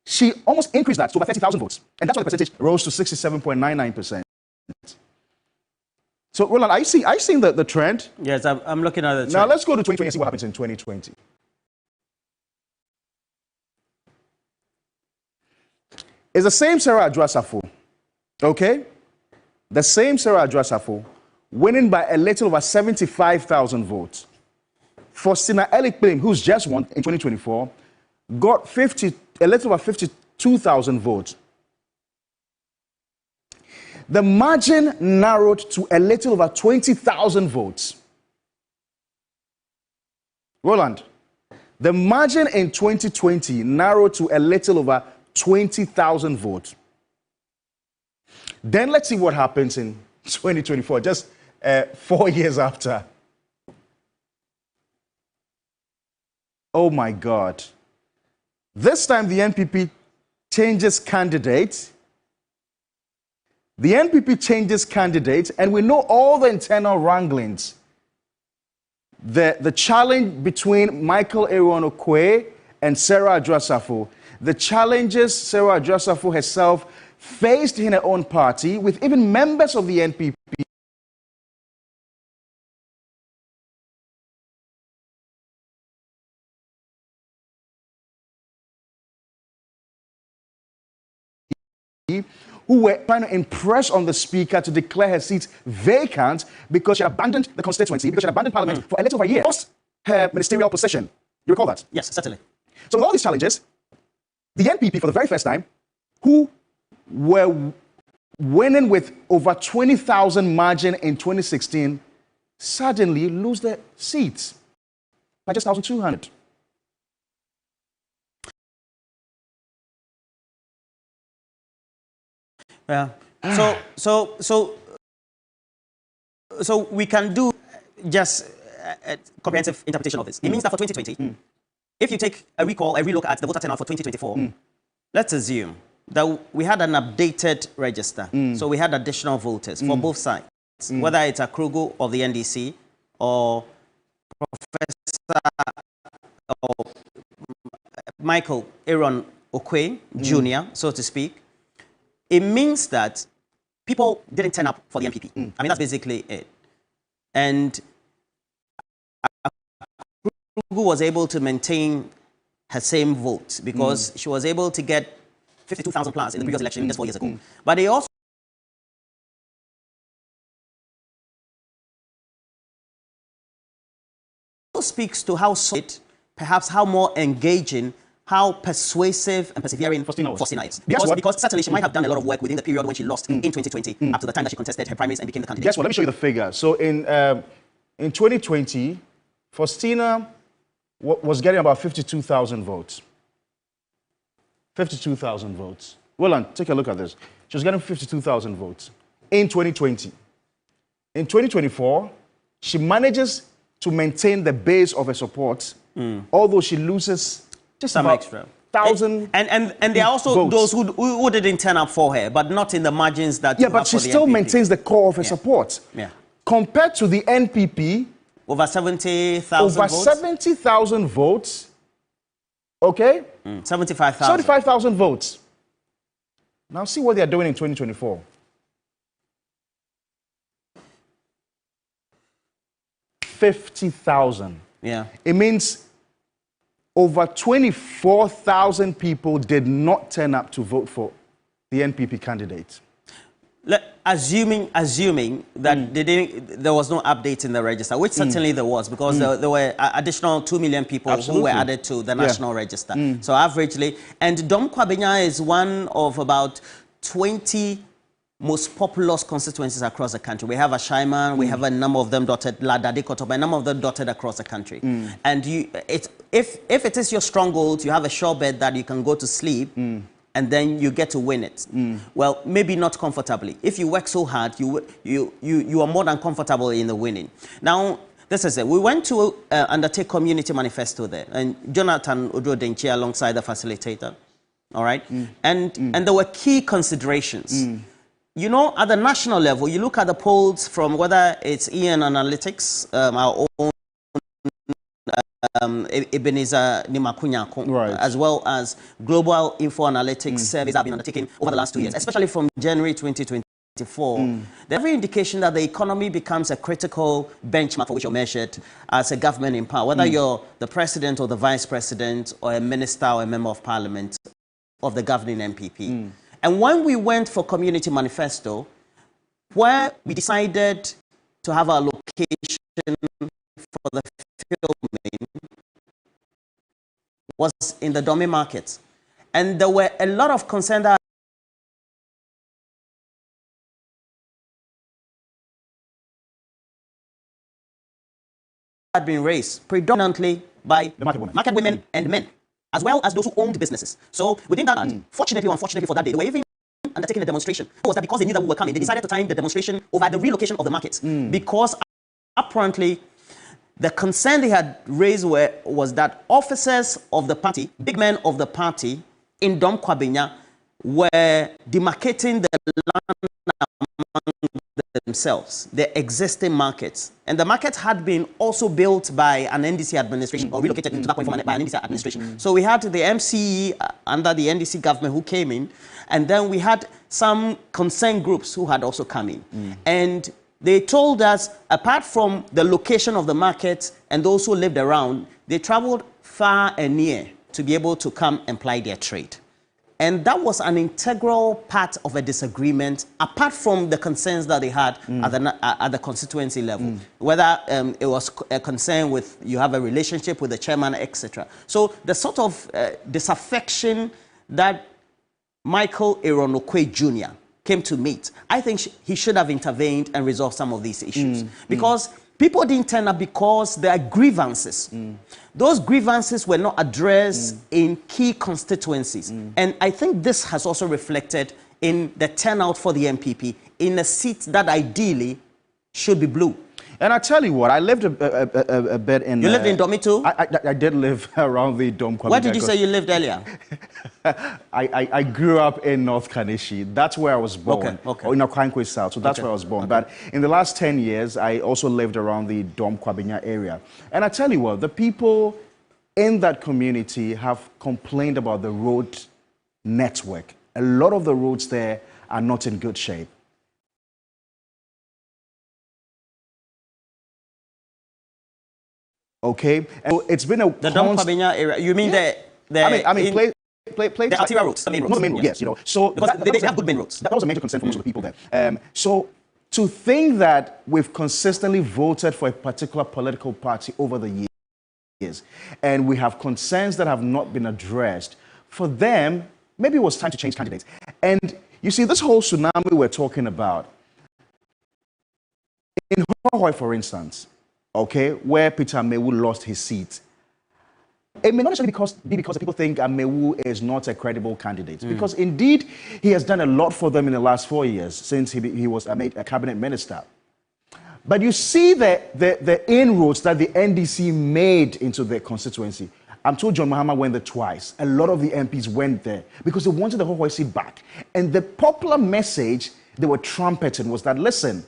she almost increased that to over 30,000 votes. And that's why the percentage rose to 67.99%. So, Roland, are you seeing the trend? Yes, I'm looking at the trend. Now, let's go to 2020 and see what happens in 2020. It's the same Sarah Adwoa-Safo, okay? The same Sarah Adwoa-Safo winning by a little over 75,000 votes. Faustina Elikplim, who's just won in 2024, got a little over 52,000 votes. The margin narrowed to a little over 20,000 votes. Roland, the margin in 2020 narrowed to a little over 20,000 votes. Then let's see what happens in 2024, just 4 years after. Oh my God. This time the NPP changes candidate. The NPP changes candidate, and we know all the internal wranglings. The challenge between Michael Aaron Okwe and Sarah Adwoa-Safo, the challenges Sarah Adwoa-Safo herself faced in her own party, with even members of the NPP who were trying to impress on the speaker to declare her seat vacant because she had abandoned the constituency, because she had abandoned parliament for a little over a year, lost her ministerial position. You recall that? Yes, certainly. So with all these challenges, the NPP, for the very first time, who were winning with over 20,000 margin in 2016, suddenly lose their seats by just 1,200. Yeah. So we can do just a comprehensive interpretation of this. It means that for 2020, if you take a relook at the voter turnout for 2024, let's assume that we had an updated register. So we had additional voters for both sides, whether it's Akrugu of the NDC or Professor or Michael Aaron Okwe Jr., so to speak. It means that people didn't turn up for the NPP. I mean, that's basically it. And Akrugu was able to maintain her same vote because she was able to get 52,000 plus in the previous election just 4 years ago. But it also speaks to how solid, perhaps how more engaging, how persuasive and persevering Faustina is. Because certainly she might have done a lot of work within the period when she lost in 2020, up to the time that she contested her primaries and became the candidate. Guess what? Let me show you the figure. So in 2020, Faustina was getting about 52,000 votes. 52,000 votes. Well, take a look at this. She was getting 52,000 votes in 2020. In 2024, she manages to maintain the base of her support, although she loses just some about extra 1,000. And there are also votes. those who didn't turn up for her, but not in the margins that. Yeah, but she still maintains the core of her support. Yeah. Compared to the NPP, over 70,000 votes. Over 70,000 votes, Okay? 75,000. 75,000 votes. Now see what they are doing in 2024. 50,000. Yeah. It means over 24,000 people did not turn up to vote for the NPP candidate. Assuming that there was no update in the register, which certainly there was, because there were additional 2 million people who were added to the national register. So averagely, and Dom Kwabenya is one of about 20 most populous constituencies across the country. We have Ashaiman, we have a number of them dotted, Ladade Kotoba, a number of them dotted across the country. And if it is your stronghold, you have a sure bet that you can go to sleep and then you get to win it. Well, maybe not comfortably. If you work so hard, you are more than comfortable in the winning. Now, this is it. We went to undertake community manifesto there, and Jonathan Odro-Denchi alongside the facilitator. All right? And there were key considerations. You know, at the national level, you look at the polls from whether it's EN Analytics, our own Ebenezer Nimakunyako, as well as Global Info Analytics surveys that have been undertaken over the last 2 years, especially from January 2024. There's every indication that the economy becomes a critical benchmark for which you're measured as a government in power, whether you're the president or the vice president or a minister or a member of parliament of the governing MPP. And when we went for community manifesto, where we decided to have our location for the filming was in the Dome market. And there were a lot of concerns that had been raised predominantly by market women and men, as well as those who owned businesses. So within that, fortunately or unfortunately for that day, they were even undertaking a demonstration. It was that because they knew that we were coming, they decided to time the demonstration over the relocation of the market. Because apparently, the concern they had raised was that officers of the party, big men of the party in Dom Kwabenya, were demarcating the land among themselves, the existing markets. And the market had been also built by an NDC administration, or relocated to that point from by an NDC administration. So we had the MCE under the NDC government who came in, and then we had some concerned groups who had also come in. And they told us, apart from the location of the market and those who lived around, they traveled far and near to be able to come and ply their trade. And that was an integral part of a disagreement, apart from the concerns that they had at the constituency level, whether it was a concern with you have a relationship with the chairman, etc. So the sort of disaffection that Michael Eronokwe Jr. came to meet, I think he should have intervened and resolved some of these issues. Because people didn't turn up because there are grievances. Those grievances were not addressed in key constituencies. And I think this has also reflected in the turnout for the MPP in a seat that ideally should be blue. And I tell you what, I lived a bit in... You lived in Domi too? I did live around the Dom Kwabenya. Where did you say you lived earlier? I grew up in North Kanishi. That's where I was born. Or in Akwankwe South. So that's where I was born. But in the last 10 years, I also lived around the Dom Kwabenya area. And I tell you what, the people in that community have complained about the road network. A lot of the roads there are not in good shape. Okay, and so it's been a the Dom Kwabenya area. You mean the the arterial roads, the main roads. Not the main roads, yes, you know. So because they have good main roads. That was a major concern for most of the people there. So to think that we've consistently voted for a particular political party over the years, and we have concerns that have not been addressed, for them, maybe it was time to change candidates. And you see, this whole tsunami we're talking about, in Hohoi, for instance, okay, where Peter Amewu lost his seat, it may not necessarily be because people think Amewu is not a credible candidate. Because indeed, he has done a lot for them in the last 4 years since he was made a cabinet minister. But you see the inroads that the NDC made into their constituency. I'm told John Mahama went there twice. A lot of the MPs went there because they wanted the Hohoi seat back. And the popular message they were trumpeting was that, listen,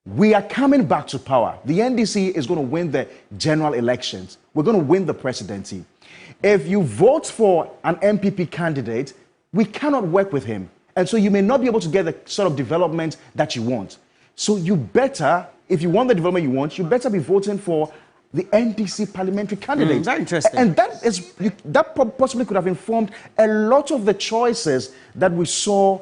we are coming back to power. The NDC is going to win the general elections. We're going to win the presidency. if you vote for an MPP candidate, we cannot work with him. And so you may not be able to get the sort of development that you want. So you better, if you want the development you want, you better be voting for the NDC parliamentary candidate. That's interesting. And that possibly could have informed a lot of the choices that we saw,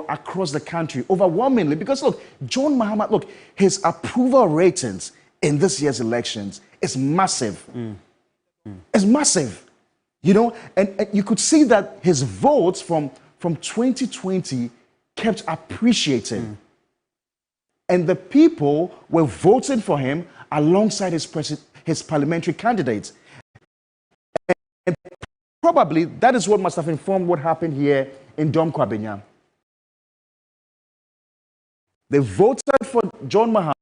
across the country overwhelmingly. Because look, John Mahama, look, his approval ratings in this year's elections is massive. It's massive, and you could see that his votes from 2020 kept appreciating. And the people were voting for him alongside his parliamentary candidates. And probably that is what must have informed what happened here in Kwabenya. They voted for John Mahama,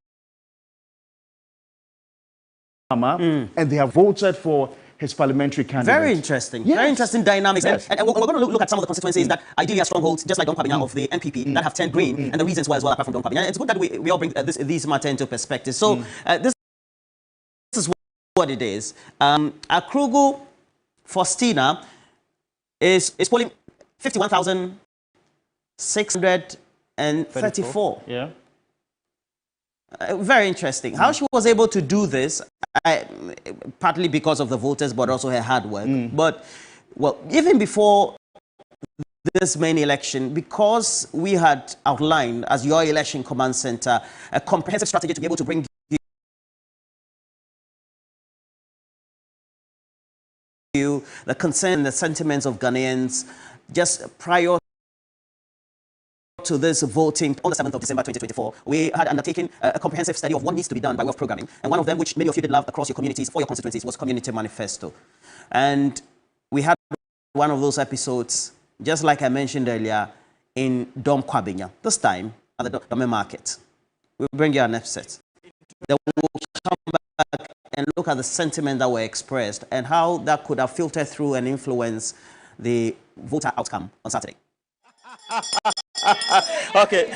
and they have voted for his parliamentary candidate. Very interesting. Yes. Very interesting dynamics. Yes. And we're going to look at some of the constituencies that ideally are strongholds, just like Kwabenya of the MPP, that have turned green, and the reasons why as well, apart from Kwabenya. It's good that we all bring these matters into perspective. So this is what it is. Akrugu Faustina is polling 51,634. Yeah. Very interesting. How she was able to do this, partly because of the voters, but also her hard work. But, well, even before this main election, because we had outlined, as your election command center, a comprehensive strategy to be able to bring you the concern and the sentiments of Ghanaians just prior to this voting on the 7th of December 2024, we had undertaken a comprehensive study of what needs to be done by way of programming. And one of them, which many of you did love across your communities, for your constituencies, was Community Manifesto. And we had one of those episodes, just like I mentioned earlier, in Kwabenya, this time at the Tamale Market. We'll bring you an episode. Then we'll come back and look at the sentiment that were expressed and how that could have filtered through and influenced the voter outcome on Saturday. Okay,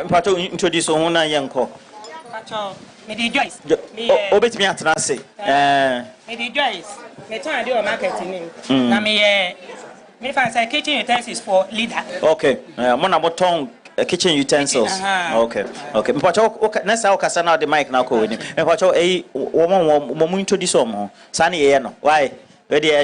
Pato introduce Ohuna Yanko. Pato, me di Joyce. Obet me atrase. Me di Joyce. Me turn do marketing. Na me fancy kitchen utensils for leader. Okay, mona boton kitchen utensils. Okay. Me Pato next time okasa na the mic na ko wini. Me Pato wo introduce omo. Sani ye no. Why?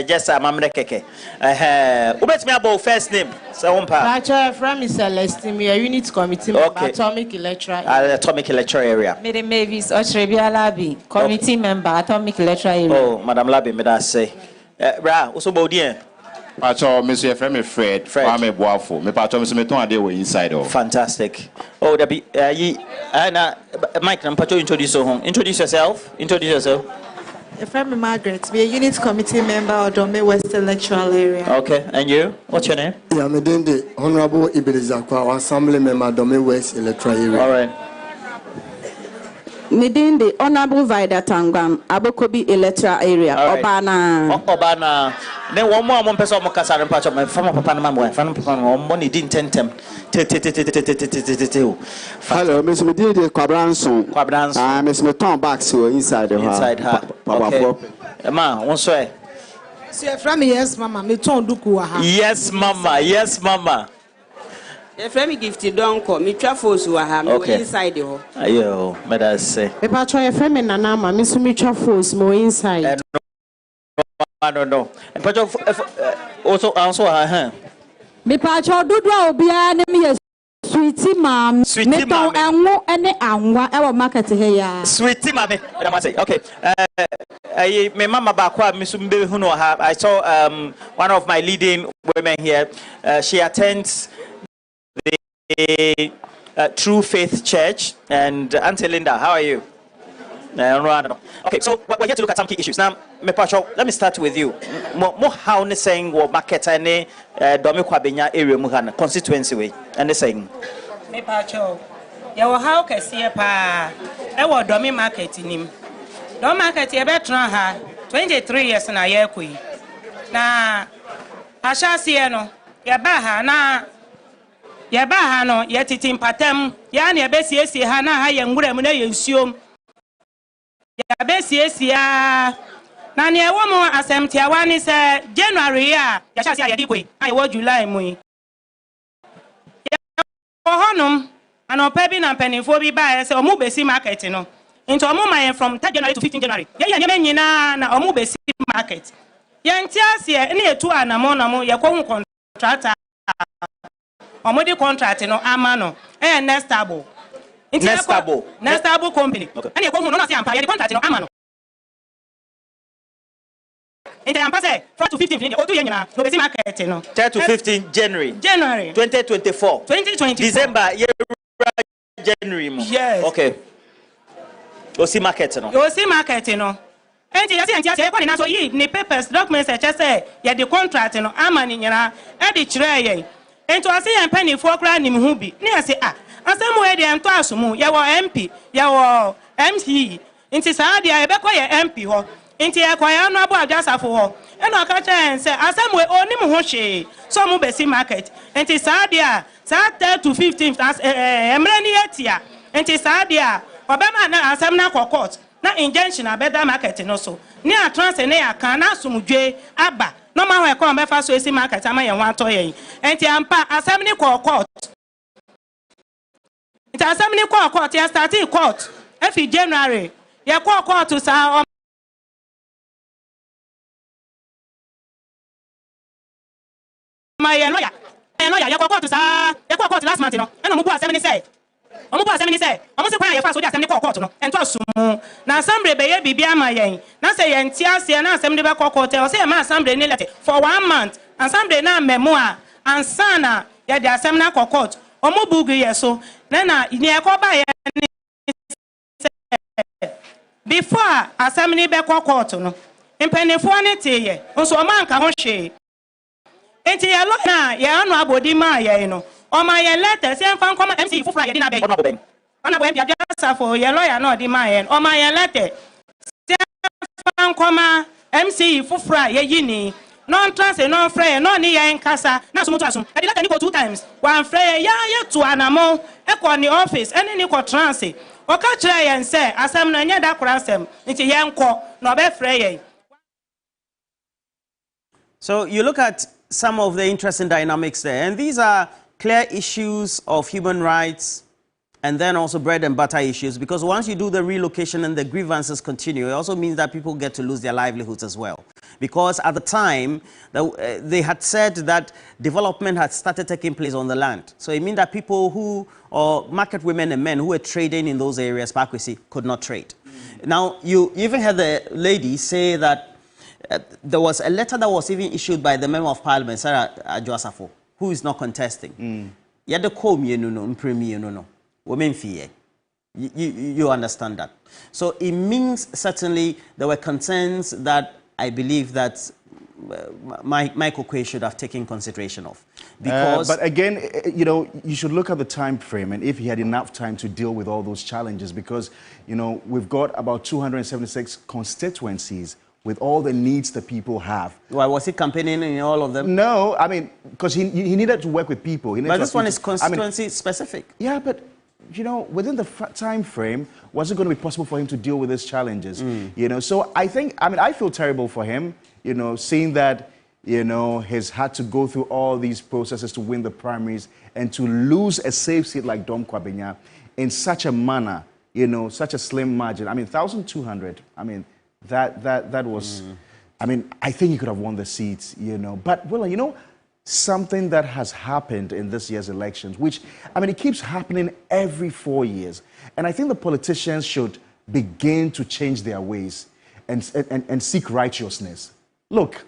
Just a mamre keke. Ubet me about first name. Pacho from is Celestine, a unit committee member, Atomic Electoral area. Atomic Electoral area. Mede Mavis Otrebia Labi, committee member, Atomic Electoral area. Oh, Madam Labi, me that say. Bra, also Baudien. Pacho, Monsieur Fred. I'm a boafo. Me Pacho, Monsieur Meton ade we inside of. Fantastic. Oh, that be Mike, Pacho introduce yourself. Introduce yourself. From Margaret, be a unit committee member of Dome West Electoral area. Okay, and you? What's your name? Yeah, me the Honorable Ibelizakwa, Assembly member Dome West Electoral area. All right. Me the Honorable Vida Tangam, Abokobi Electoral area. Right. Obana. Then one person more kasar and patch of my former papa and my family papa money didn't tentem. Hello, Miss Medina de Quabranson. Miss Meton back so inside her. Inside her. Okay. Ma, one swear. See from yes, Mama. Meton duku aha. Yes, Mama. If me gifted don't come, me trafos who are inside the hall. Ayo, may I say. If I try a friend and Nana, Miss me trafos more inside. I don't know. And Pacho also her. Me Pacho do obia me sweetie ma'am. Sweetie ma'am. And our market here. Sweetie ma'am. Okay. My mama bakwa misumbe huno ha. I saw one of my leading women here. She attends the True Faith Church. And Auntie Linda, how are you? Okay, so we're here to look at some key issues. Now, let me start with you. Mo how ne saying wo market ane Dome Kwabenya area mu han constituency way and saying. Me pacho. Ya wo how kese pa e wo Dome market nim. Dome market e betran ha 23 years na ye koi. Na ashase no ye ba ha no ye titim patam ya na ye besiesie ha na ha ye ngurem na ye nsuom. Ya besiesia Na ne wo mo asɛmtia wa ni sɛ January a ya sha sia ya dikwe ai wo July mu yi. Honum anopa bi na mpanimfo bi ba sɛ ɔmo besi market no. Into ɔmo ma from 3 January to 15 January. Ye nyina na ɔmo besi market. Yɛnti aseɛ ne etu anamo ye ko hu contractor. Ɔmo di contract no ama no. Nestable. Nestable company. And ye ko hu no na se ampa ye di contract no ama no. Inte ampa se 4 to 15 o tu ye nyina no besi market no. 10 to 15 January 2024. December January mo. Yes. Okay. Osi market no. Osi market no. Enti yasi ko ni na so yi ni papers documents e chese ye the contract no ama ni nyina e di kire ye. Enti ase ye mpani fo kra ni hu bi. Ni ase asemu e de ento asomu ye wo MP ye wo MC. Enti sa dia e be ko ye MP ho. Enti ye ko ya no abo adwasafo ho. E no aka chen se asemu e onim ho hwe. So mu besi market. Enti sa dia sa 10 to 15 emre ni etia. Enti sa dia obema na asem na court na injunction abeda market no so ni atranse ne aka na asumdwe aba no ma ho e ko mefa so esi market ama ye ho atoye enti ampa asem ni court enti asem ni court ya start court efi January ye court sa ma ye no ya ye court sa ye court last month no na mo bu asem ni say omo bo asem ni say omo se kwa ye fa so di asem ni court no ento asumu na assembly be ye bibia ma yen na say ye nti ase na asem de be court o say ma assembly ni lete for 1 month assembly na memo a ansana ye di asem na court omo bugu ye so na ni e ko ba ye ni before asem ni be court no mpanefo ni te ye nso o man ka ho hwe enti ye lo na ye anu abodi ma ye no o ma ye letter say fan come MC fufura ye di na be ona bo MP adjust for ye lawyer na di ma ye o ma ye letter say fan come MC fufura ye yini non trans non frey no ni ye nkasa na so mutu asum e di letter ni go 2 times one frey ye to anamo e ko ni office eni ni ko trans o ka kire ye nse asem na nya da kora asem nti ye nko na obe frey ye. So you look at some of the interesting dynamics there, and these are clear issues of human rights and then also bread and butter issues, because once you do the relocation and the grievances continue, it also means that people get to lose their livelihoods as well. Because at the time, they had said that development had started taking place on the land. So it means that people who, or market women and men who were trading in those areas, could not trade. Now, you even had the lady say that there was a letter that was even issued by the Member of Parliament, Sarah Ajoasafo, who is not contesting. Yet you understand that. So it means certainly there were concerns that I believe that Michael Quay should have taken consideration of. Because but again, you know, you should look at the time frame and if he had enough time to deal with all those challenges, because, you know, we've got about 276 constituencies with all the needs that people have. Why was he campaigning in all of them? No, I mean, because he needed to work with people. But this one is constituency specific. Yeah, but, you know, within the time frame, was it going to be possible for him to deal with these challenges? You know, so I think, I mean, I feel terrible for him, you know, seeing that, you know, he's had to go through all these processes to win the primaries and to lose a safe seat like Dom Kwabenya in such a manner, you know, such a slim margin. I mean, 1,200, I mean, that was, I mean, I think he could have won the seat, you know. But, well, you know, something that has happened in this year's elections, which, I mean, it keeps happening every 4 years. And I think the politicians should begin to change their ways and seek righteousness. Look,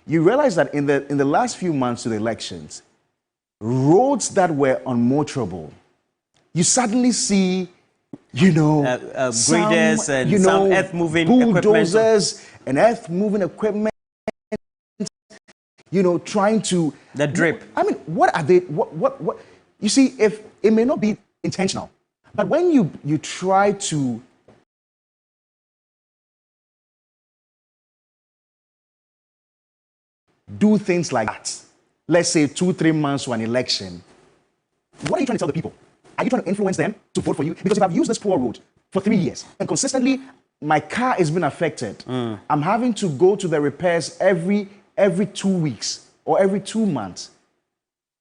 you realize that in the last few months of the elections, roads that were unmotorable, you suddenly see, you know, graders and some earth-moving bulldozers and earth-moving equipment, you know, trying to... The drip. I mean, what are they... What? You see, if it may not be intentional, but when you try to... do things like that, let's say 2-3 months to an election, what are you trying to tell the people? Are you trying to influence them to vote for you? Because if I've used this poor road for 3 years and consistently my car has been affected. I'm having to go to the repairs every 2 weeks or every 2 months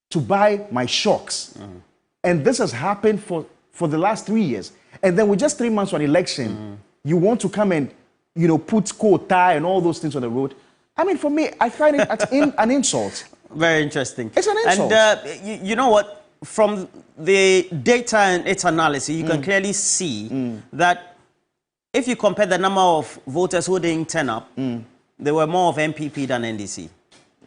to buy my shocks. And this has happened for the last 3 years. And then with just 3 months on election, you want to come and, put coat, tie, and all those things on the road. I mean, for me, I find it an insult. Very interesting. It's an insult. And you know what? From the data and its analysis, you can clearly see that if you compare the number of voters who didn't turn up, there were more of MPP than NDC.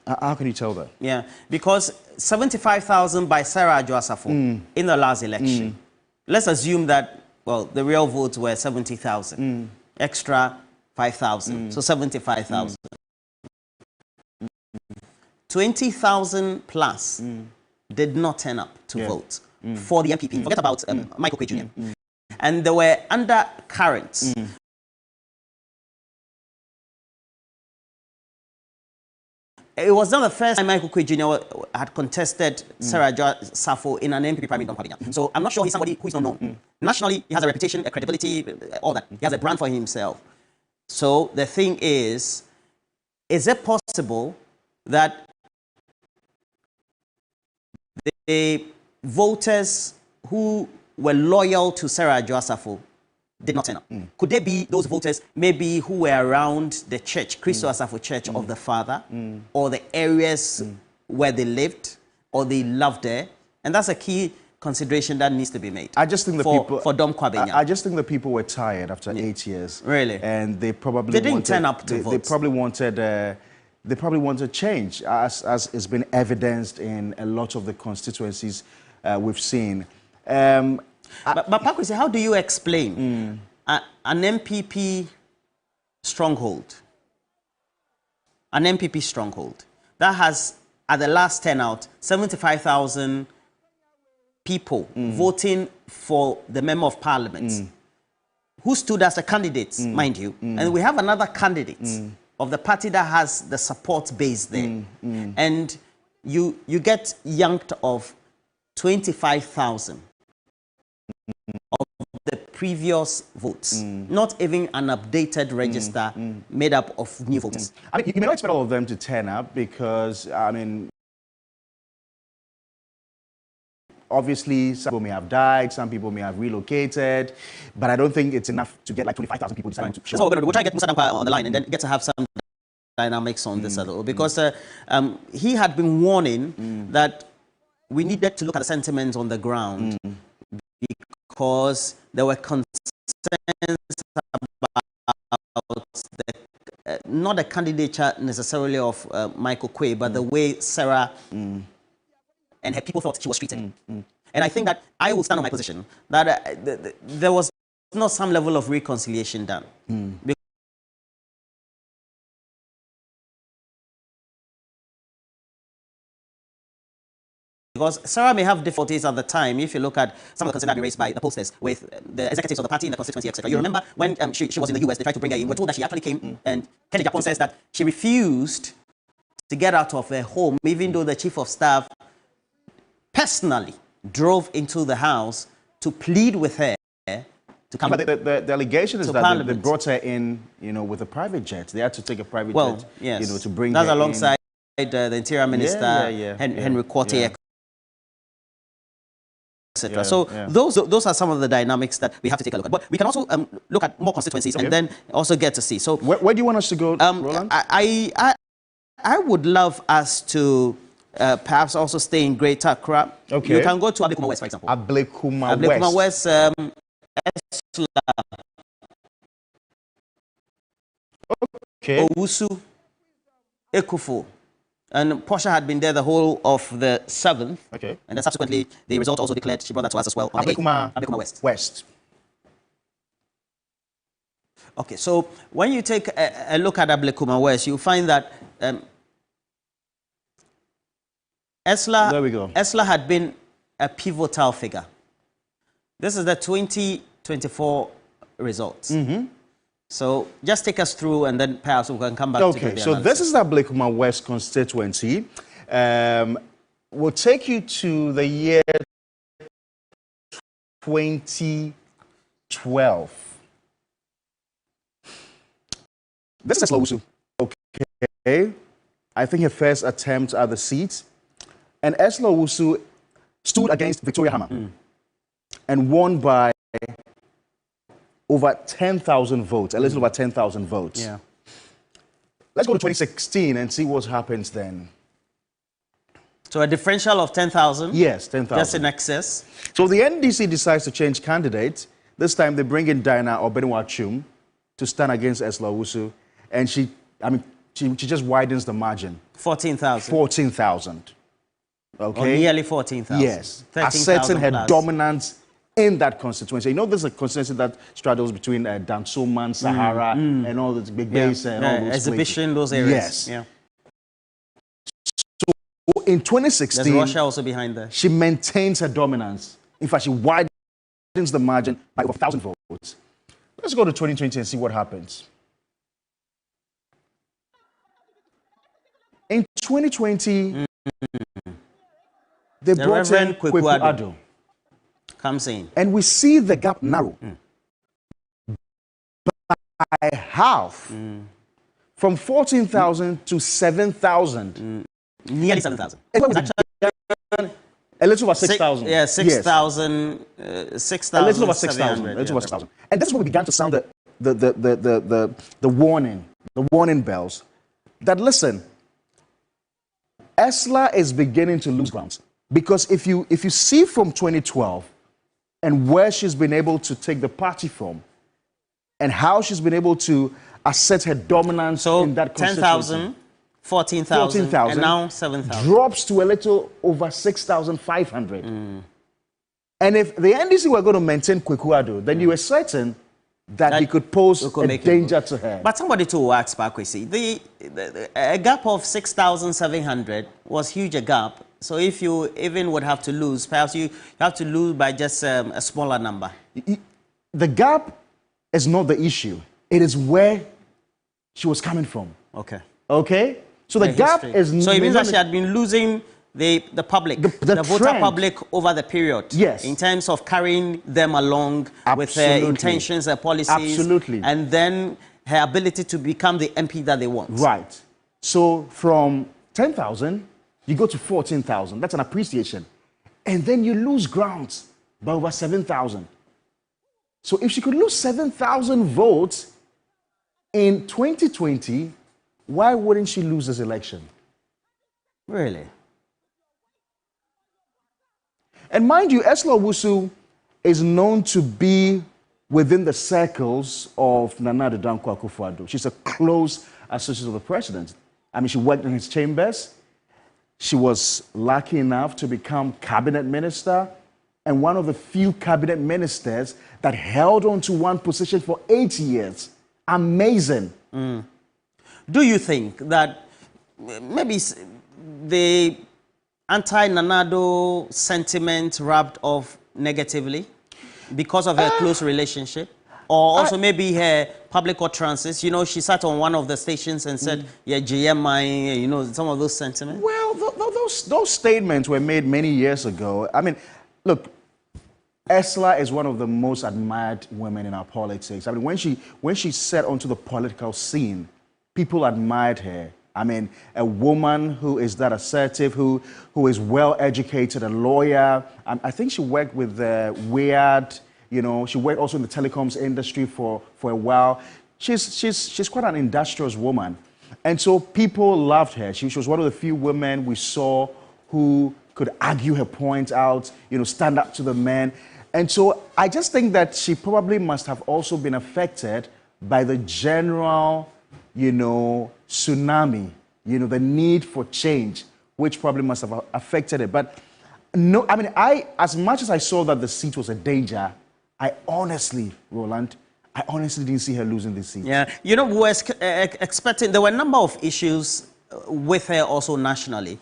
How can you tell that? Yeah, because 75,000 by Sarah Adoagyiri in the last election. Let's assume that, well, the real votes were 70,000. Extra 5,000, so 75,000. 20,000 plus did not turn up to vote for the MPP. Forget about Michael Kwabenya Jr. And there were undercurrents. It was not the first time Michael Kwabenya Jr. had contested Sarah Adoagyiri in an MPP primary in Kwabenya. So I'm not sure he's somebody who is not known. Nationally, he has a reputation, a credibility, all that. He has a brand for himself. So the thing is it possible that the voters who were loyal to Sarah Adoagyiri did not turn up? Could they be those voters maybe who were around the church, Christo Asafo Church of the Father, or the areas where they lived or they loved there? And that's a key consideration that needs to be made. I just think the people for Dom Kwabenya. I just think the people were tired after 8 years. Really? And they probably didn't turn up to vote. They probably wanted change, as has been evidenced in a lot of the constituencies we've seen. But Pakwese, how do you explain an MPP stronghold? An MPP stronghold that has, at the last turnout, 75,000 people voting for the member of parliament who stood as a candidate, mind you. And we have another candidate of the party that has the support base there. And you get yanked of 25,000 of the previous votes, not even an updated register made up of new voters. I mean, you may not expect all of them to turn up because, I mean, obviously some people may have died, some people may have relocated, but I don't think it's enough to get like 25,000 people deciding to show up. So we'll try to get Musa Dankwa on the line and then get to have some dynamics on this other, because he had been warning that we needed to look at the sentiments on the ground because there were concerns about not the candidature necessarily of Michael Kwabenya, but the way Sarah and her people thought she was treated. And I think that I will stand on my position that there was not some level of reconciliation done. Because Sarah may have difficulties at the time. If you look at some of the concerns that were raised by the posters with the executives of the party in the constituency, etc. You remember when she was in the US, they tried to bring her in. We're told that she actually came, and Kenny Japan says that she refused to get out of her home, even though the chief of staff personally drove into the house to plead with her to come. But the allegation is that they brought her in, with a private jet. They had to take a private jet, yes. To bring That's her alongside the Interior Minister, Henry Quartier, etc. So those are some of the dynamics that we have to take a look at. But we can also look at more constituencies and then also get to see. So where do you want us to go, Roland? I would love us to perhaps also stay in Greater Accra. Okay. You can go to Ablekuma West, for example. Ablekuma West. Okay. Owusu, Ekufo. And Portia had been there the whole of the 7th. Okay. And then subsequently, the result also declared, she brought that to us as well. Ablekuma West. Okay, so when you take a look at Ablekuma West, you find that Esla had been a pivotal figure. This is the 2024 results. So just take us through and then perhaps we can come back to the analysis. So this is the Ablekuma West constituency. We'll take you to the year 2012. This is Awutu. Okay. I think her first attempt at the seat. And Awutu stood against Bawumia-Mahama and won by over 10,000 votes, a little over 10,000 votes. Yeah. Let's go to 2016 and see what happens then. So a differential of 10,000? Yes, 10,000. Just in excess. So the NDC decides to change candidates. This time they bring in Dinah Obenwachum to stand against Awutu, and she just widens the margin. 14,000. 14,000. Okay. Or nearly 14,000. Yes. Asserting her dominance in that constituency. You know, there's a constituency that straddles between Dansoman, Sahara, and all those big bays and all those exhibition, places. those areas. Yes. Yeah. So in 2016, there's Russia also behind there. She maintains her dominance. In fact, she widens the margin by over 1,000 votes. Let's go to 2020 and see what happens. In 2020, they brought in Kweku Ado. Comes in. And we see the gap narrow by half, from 14,000 to 7,000. Nearly 7,000. A little over 6,000. Yeah, 6,000. 6,000. A little over 6,000. A little over 6,000. And that's when we began to sound the warning bells. That listen, Esla is beginning to lose ground, because if you see from 2012 and where she's been able to take the party from, and how she's been able to assert her dominance in that constituency. 10,000, 14,000, and now 7,000. Drops to a little over 6,500. And if the NDC were going to maintain Kweku Ado, then you were certain that he could pose a danger to her. But somebody to ask back, we see, a gap of 6,700 was huge a gap. So if you even would have to lose, perhaps you have to lose by just a smaller number. The gap is not the issue. It is where she was coming from. Okay. Okay? So the gap is... So it means that she had been losing the public, the voter trend. public over the period. Yes. In terms of carrying them along with their intentions, their policies. Absolutely. And then her ability to become the MP that they want. Right. So from 10,000, you go to 14,000. That's an appreciation. And then you lose ground by over 7,000. So if she could lose 7,000 votes in 2020, why wouldn't she lose this election? Really? And mind you, Awutu is known to be within the circles of Nana Addo Dankwa Akufo-Addo. She's a close associate of the president. I mean, she worked in his chambers. She was lucky enough to become cabinet minister, and one of the few cabinet ministers that held on to one position for 8 years. Amazing. Do you think that maybe the anti-Nana Addo sentiment rubbed off negatively because of her close relationship? Or also maybe her public utterances? You know, she sat on one of the stations and said, yeah, GMI, you know, some of those sentiments. Well, those statements were made many years ago. I mean, look, Esla is one of the most admired women in our politics. I mean, when she set onto the political scene, people admired her. I mean, a woman who is that assertive, who is well-educated, a lawyer. I think she worked with Weird. You know, she worked also in the telecoms industry for a while. She's quite an industrious woman. And so people loved her. She was one of the few women we saw who could argue her point out, you know, stand up to the men. And so I just think that she probably must have also been affected by the general, you know, tsunami, you know, the need for change, which probably must have affected it. But no, I mean, as much as I saw that the seat was a danger, I honestly, Roland, I honestly didn't see her losing this seat. Yeah, you know, we were expecting, there were a number of issues with her also nationally,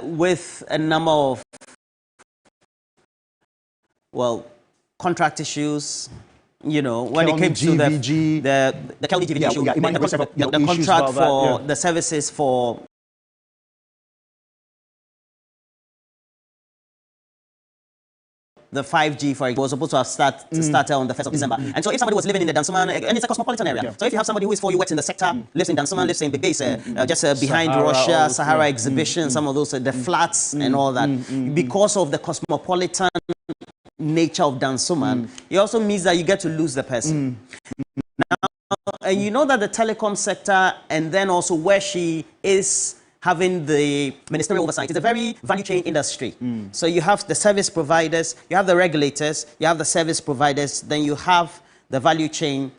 with a number of, well, contract issues, you know, when it came to the Kelly GVG issue, the contract for the services for the 5G, for example, was supposed to have started on the 1st of December. And so if somebody was living in the Dansoman, and it's a cosmopolitan area. So if you have somebody who is who works in the sector, lives in Dansoman, lives in Big Base, just behind Sahara, Russia, Sahara exhibition, some of those, the flats and all that, because of the cosmopolitan nature of Dansoman, it also means that you get to lose the person. Now, and you know that the telecom sector, and then also where she is having the ministerial oversight, it's a very value chain industry. So you have the service providers, you have the regulators, you have the service providers, then you have the value chain,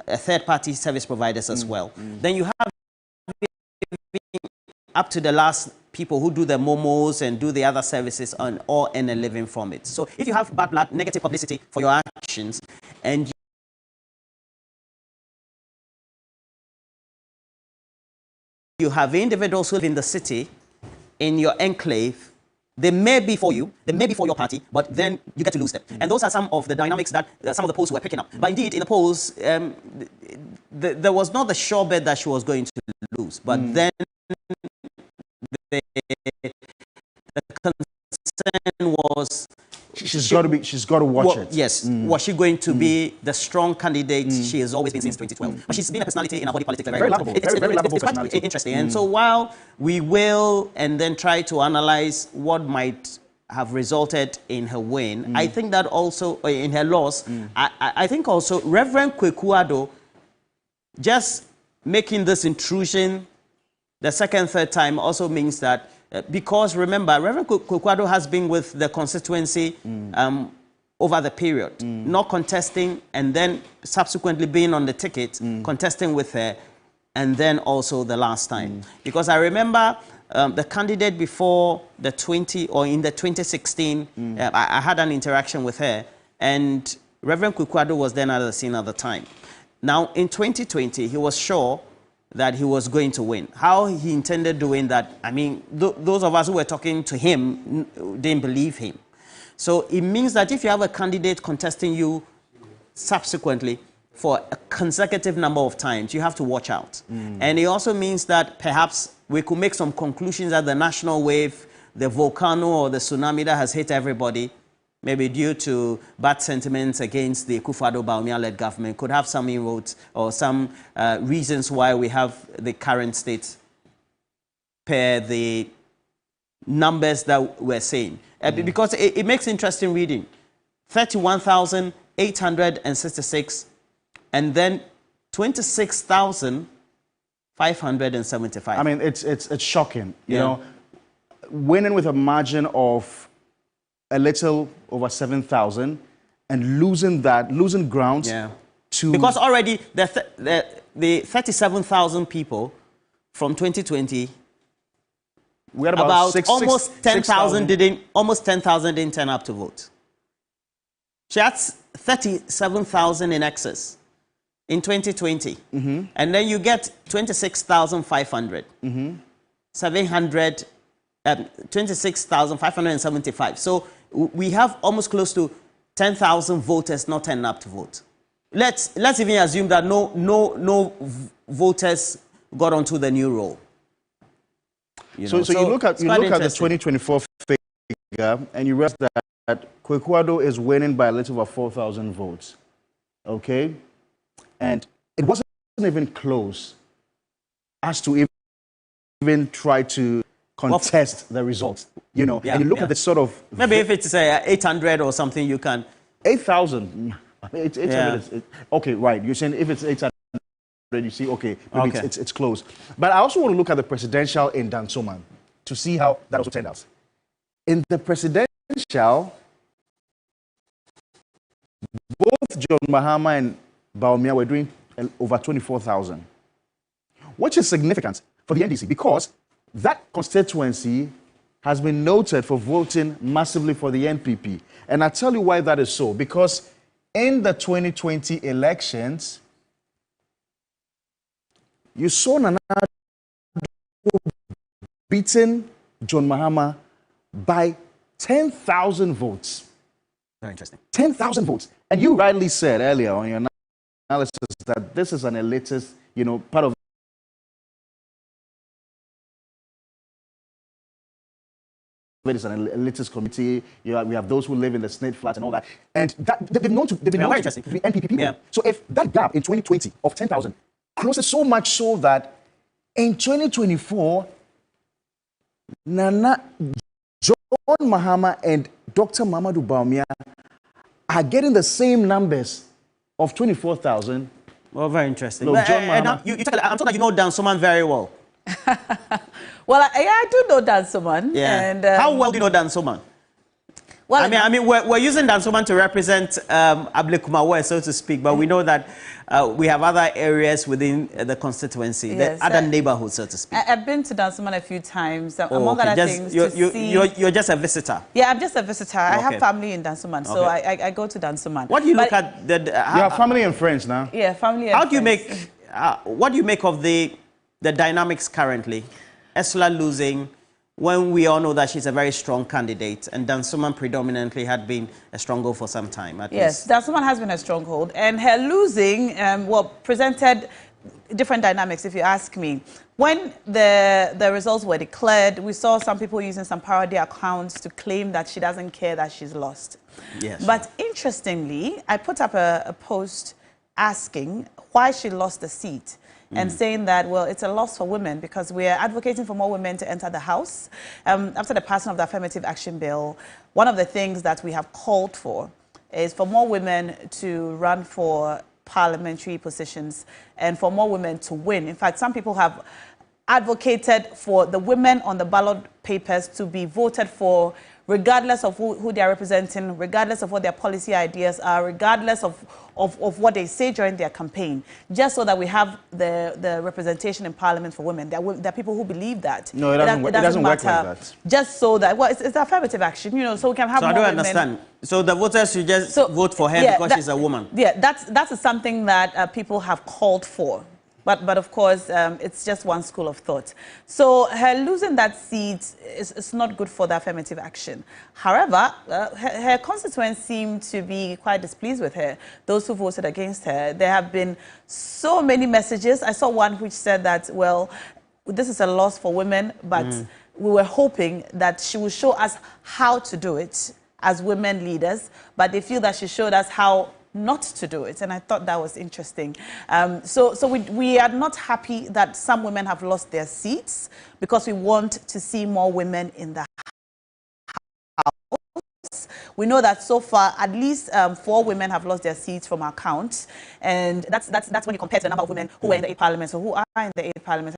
third-party service providers as well. Then you have up to the last people who do the momos and do the other services and all earn a living from it. So if you have bad blood, negative publicity for your actions, and you have individuals who live in the city, in your enclave, they may be for you, they may be for your party, but then you get to lose them. And those are some of the dynamics that some of the polls were picking up. But indeed, in the polls, there was not the sure bet that she was going to lose. But then the concern was... She's got to watch it. Yes. Was she going to be the strong candidate she has always been since 2012? But she's been a personality in our body politics. Very lovable. It's quite interesting. And so while we will and then try to analyze what might have resulted in her win, I think that also, in her loss, I think also Reverend Kwekuado just making this intrusion the second, third time also means that because remember, Reverend Kwekuado has been with the constituency over the period, not contesting and then subsequently being on the ticket, contesting with her, and then also the last time. Because I remember the candidate before the 2016, I had an interaction with her, and Reverend Kwekuado was then at the scene at the time. Now, in 2020, he was sure that he was going to win. How he intended doing that, I mean, those of us who were talking to him didn't believe him. So it means that if you have a candidate contesting you subsequently for a consecutive number of times, you have to watch out. And it also means that perhaps we could make some conclusions that the national wave, the volcano or the tsunami that has hit everybody, maybe due to bad sentiments against the Akufo-Addo-Bawumia-led government, could have some inroads or some reasons why we have the current state per the numbers that we're saying. Because it makes interesting reading. 31,866 and then 26,575. I mean, it's shocking, you know, winning with a margin of a little over 7,000 and losing ground to... Because already the 37,000 people from 2020, we had about almost 10,000 didn't turn up to vote. She had 37,000 in excess in 2020. And then you get 26,500, 26,575. So we have almost close to 10,000 voters not turning up to vote. Let's even assume that no voters got onto the new roll. So you look at the 2024 figure and you realize that Kwekuado is winning by a little over 4,000 votes. Okay? And it wasn't even close as to even try to contest the results, you know, and you look at the sort of... Maybe if it's 800 or something, you can... 8,000. Okay, right. You're saying if it's 800, you see, okay, maybe it's close. But I also want to look at the presidential in Dansoman to see how that also turned out. In the presidential, both John Mahama and Bawumia were doing over 24,000, which is significant for the NDC because that constituency has been noted for voting massively for the NPP. And I'll tell you why that is so. Because in the 2020 elections, you saw Nana beating John Mahama by 10,000 votes. Very interesting. 10,000 votes. And you rightly said earlier on your analysis that this is an elitist, you know, part of it is an elitist committee. We have those who live in the snake flats and all that. And they've been known to be NPP people. Yeah. So if that gap in 2020 of 10,000 closes so much so that in 2024, Nana John Mahama and Dr. Mamadou Bawumia are getting the same numbers of 24,000. Well, very interesting. No, John Mahama. I'm told that you know Dan Soman very well. Well, I do know Dan Soman. Yeah. And, how well do you know Dan Soman? Well, I mean, we're using Dan Soman to represent Ablekumawe, so to speak, but we know that we have other areas within the constituency, yes, the other neighborhoods, so to speak. I've been to Dan Soman a few times, among other things. You're just a visitor? Yeah, I'm just a visitor. I have family in Dan Soman, so I go to Dan Soman. What do you look at? You have family and friends now? Yeah, family and friends. How do you make, what do you make of the dynamics currently? Ursula losing, when we all know that she's a very strong candidate, and Dan Soman predominantly had been a stronghold for some time. Yes, Dan Soman has been a stronghold, and her losing presented different dynamics, if you ask me. When the results were declared, we saw some people using some parody accounts to claim that she doesn't care that she's lost. Yes. But interestingly, I put up a post asking why she lost the seat. And saying that, well, it's a loss for women because we are advocating for more women to enter the House. After the passing of the Affirmative Action Bill, one of the things that we have called for is for more women to run for parliamentary positions and for more women to win. In fact, some people have advocated for the women on the ballot papers to be voted for regardless of who they are representing, regardless of what their policy ideas are, regardless of what they say during their campaign, just so that we have the representation in Parliament for women. There are people who believe that. No, it doesn't work like that. Just so that, well, it's affirmative action, so we can have more women. So I don't understand. So the voters should just vote for her because she's a woman? Yeah, that's something that people have called for. But of course, it's just one school of thought. So her losing that seat is not good for the affirmative action. However, her constituents seem to be quite displeased with her, those who voted against her. There have been so many messages. I saw one which said that, well, this is a loss for women, but we were hoping that she would show us how to do it as women leaders, but they feel that she showed us how not to do it, and I thought that was interesting. So we are not happy that some women have lost their seats because we want to see more women in the House. We know that so far at least 4 women have lost their seats from our count, and that's when you compare to the number of women who were in the 8 parliaments or who are in the 8 parliaments.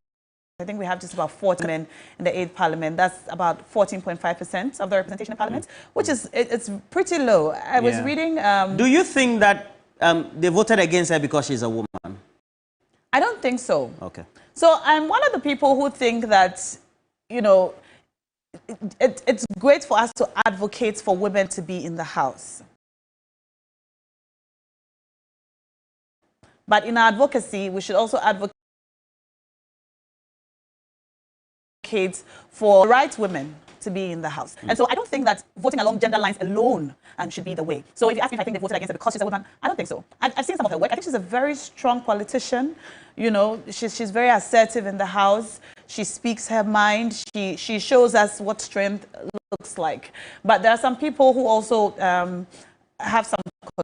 I think we have just about 40 men in the 8th Parliament. That's about 14.5% of the representation in Parliament, which is it's pretty low. I was reading. Do you think that they voted against her because she's a woman? I don't think so. Okay. So I'm one of the people who think that, it's great for us to advocate for women to be in the House. But in our advocacy, we should also advocate for the right women to be in the House. And so I don't think that voting along gender lines alone should be the way. So if you ask me if I think they voted against her because she's a woman, I don't think so. I've seen some of her work. I think she's a very strong politician. She's very assertive in the House. She speaks her mind. She shows us what strength looks like. But there are some people who also have some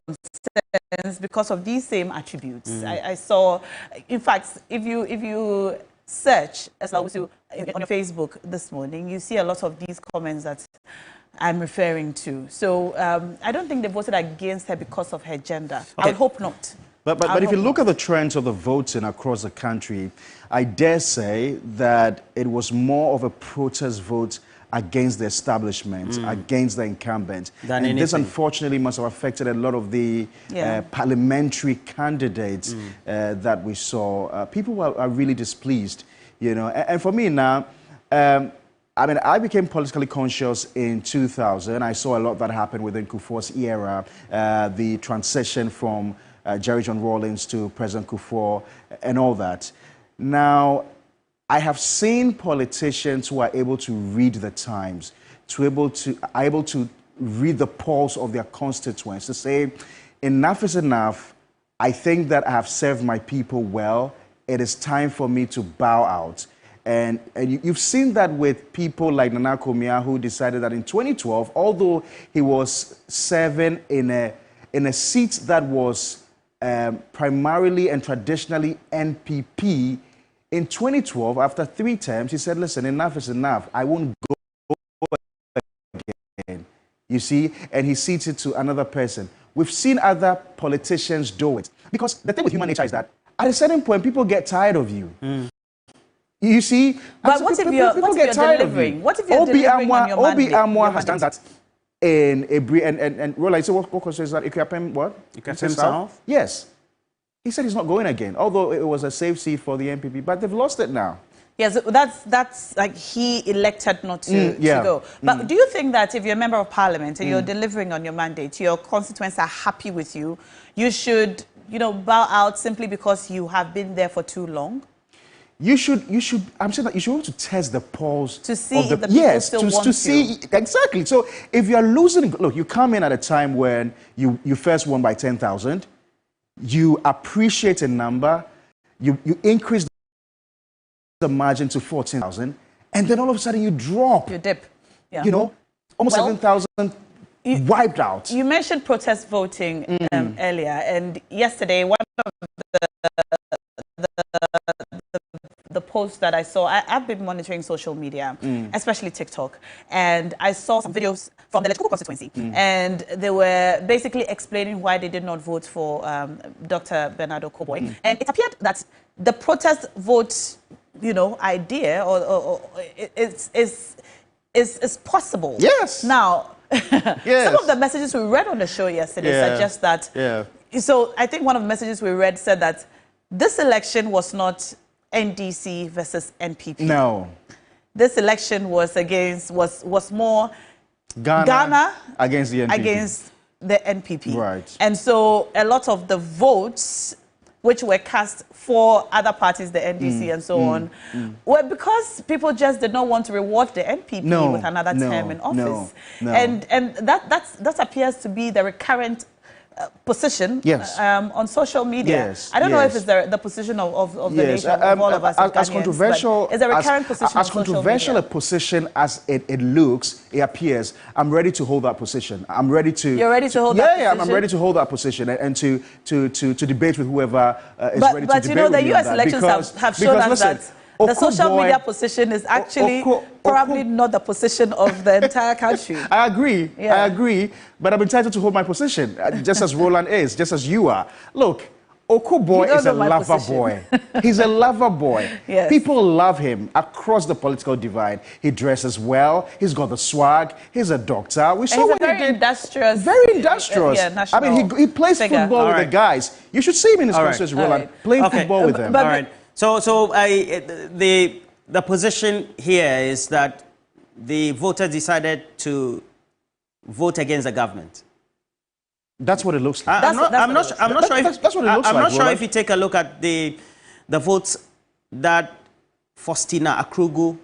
concerns because of these same attributes. I saw, in fact, if you search Awutu on your Facebook this morning, you see a lot of these comments that I'm referring to. So I don't think they voted against her because of her gender. Okay. I would hope not. But if you look at the trends of the voting across the country, I dare say that it was more of a protest vote against the establishment, against the incumbent. And this unfortunately must have affected a lot of the parliamentary candidates that we saw. People are really displeased, And for me now, I became politically conscious in 2000. I saw a lot that happened within Kufuor's era, the transition from Jerry John Rawlings to President Kufuor and all that. Now, I have seen politicians who are able to read the times, able to read the pulse of their constituents, to say, enough is enough. I think that I have served my people well. It is time for me to bow out. And you've seen that with people like Nana Komia, who decided that in 2012, although he was serving in a seat that was primarily and traditionally NPP, in 2012, after 3 terms, he said, listen, enough is enough. I won't go again. You see? And he seats it to another person. We've seen other politicians do it. Because the thing with human nature is that at a certain point, people get tired of you. You see? But what if you're delivering? What if you're delivering on your mandate? Obi-Amwa has done that in Abri and Roland. So what question is that? Ikuapem what? Ikuapem South? Yes. He said he's not going again, although it was a safe seat for the NPP, but they've lost it now. Yes, that's like he elected not to go. But do you think that if you're a member of parliament and you're delivering on your mandate, your constituents are happy with you, you should, bow out simply because you have been there for too long? You should, I'm saying that you should want to test the pulse. To see if the people still want to see, exactly. So if you're losing, look, you come in at a time when you first won by 10,000, you appreciate a number, you increase the margin to 14,000, and then all of a sudden you drop. You dip. Yeah. Almost 7,000 wiped out. You mentioned protest voting earlier, and yesterday one of the posts that I saw, I've been monitoring social media, especially TikTok, and I saw some videos from the electoral constituency, and they were basically explaining why they did not vote for Dr. Bernardo Koboy. And it appeared that the protest vote, idea is possible. Yes. Now, some of the messages we read on the show yesterday suggest that. So I think one of the messages we read said that this election was not NDC versus NPP. No. This election was more Ghana against the NPP. Against the NPP. Right. And so a lot of the votes which were cast for other parties, the NDC and so on, were because people just did not want to reward the NPP with another term in office. And that appears to be the recurrent position on social media. I don't know if it's the position of the nation, of all of us as controversial, it's a recurrent position as controversial a position as it looks, it appears. I'm ready to hold that position. I'm ready to. You're ready to hold that position? Yeah, I'm ready to hold that position and to debate with whoever is ready to debate with me. But the U.S. elections have shown us that the social media position is actually probably not the position of the entire country. I agree. I agree. But I'm entitled to hold my position, just as Roland is, just as you are. Look, Okuboy is a lover boy. He's a lover boy. Yes. People love him across the political divide. He dresses well. He's got the swag. He's a doctor. We saw what he did. Very industrious. I mean, he plays football with the guys. You should see him in his constituency, Roland, playing football with them. All right. So the position here is that the voters decided to vote against the government. That's what it looks like. I'm not sure if you take a look at the votes that Faustina Akrugu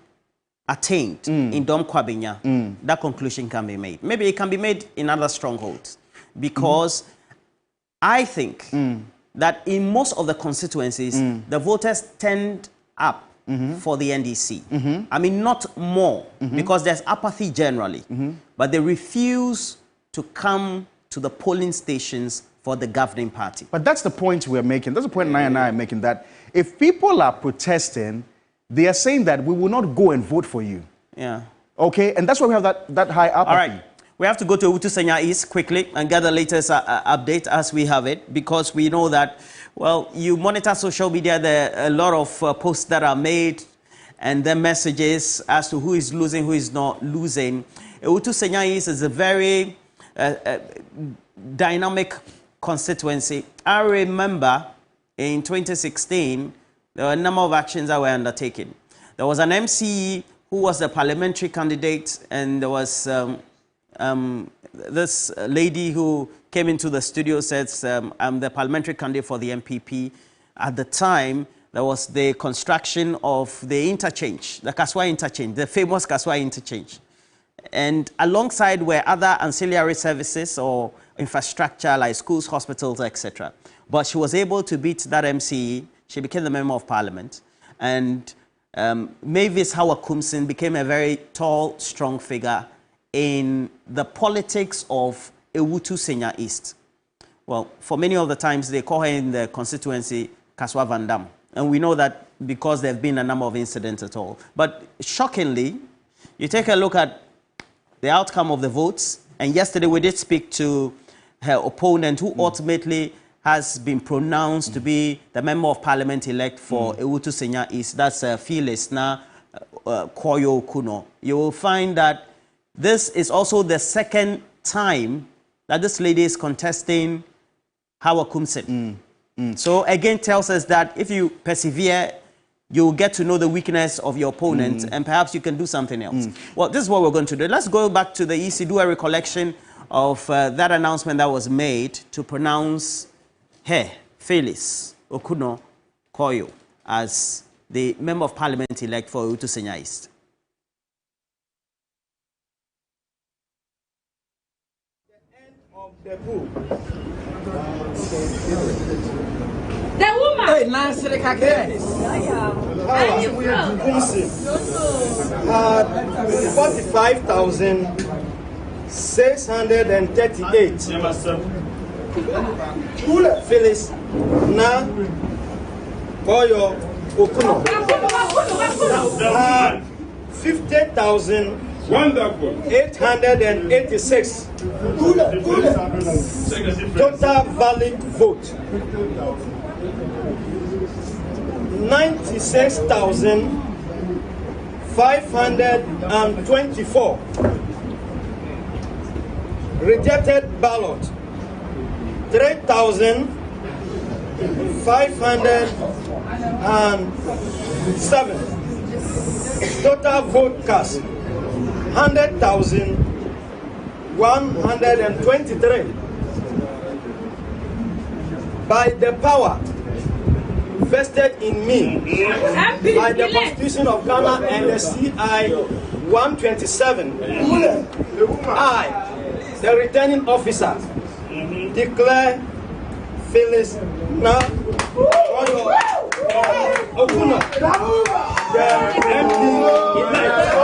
attained in Dom Kwabenya, that conclusion can be made. Maybe it can be made in other strongholds, because I think that in most of the constituencies, the voters tend up for the NDC. I mean, not more, because there's apathy generally, but they refuse to come to the polling stations for the governing party. But that's the point we're making. That's the point I are making, that if people are protesting, they are saying that we will not go and vote for you. Yeah. Okay? And that's why we have that high apathy. All right. We have to go to Awutu Senya East quickly and get the latest update as we have it, because we know that, well, you monitor social media, there are a lot of posts that are made and then messages as to who is losing, who is not losing. Awutu Senya East is a very dynamic constituency. I remember in 2016, there were a number of actions that were undertaken. There was an MCE who was the parliamentary candidate, and there was this lady who came into the studio, said, I'm the parliamentary candidate for the MPP. At the time, there was the construction of the interchange, the Kaswa interchange, the famous Kaswa interchange. And alongside were other ancillary services or infrastructure like schools, hospitals, etc. But she was able to beat that MCE. She became the member of parliament. And Mavis Hawakumsin became a very tall, strong figure in the politics of Awutu Senya East. Well, for many of the times, they call her in the constituency Kaswa Vandam. And we know that because there have been a number of incidents at all. But shockingly, you take a look at the outcome of the votes, and yesterday we did speak to her opponent, who ultimately has been pronounced to be the Member of Parliament elect for Awutu Senya East. That's Phyllis Na Koyo Kuno. You will find that this is also the second time that this lady is contesting Hawakumsin. So again tells us that if you persevere, you'll get to know the weakness of your opponent and perhaps you can do something else. Well, this is what we're going to do. Let's go back to the EC, do a recollection of that announcement that was made to pronounce her, Phyllis Okuno Koyo, as the Member of Parliament elect for Awutu Senya East. The pool. The woman. Hey, Nancy, the cake. 45,638. Phyllis Na Koyo Okuno. 50,886 total valid vote. 96,524 rejected ballot. 3,507 total vote cast. 100,123 by the power vested in me by the Constitution of Ghana and the CI 127. I, the returning officer, declare Phyllis Na Okuno the MP elect.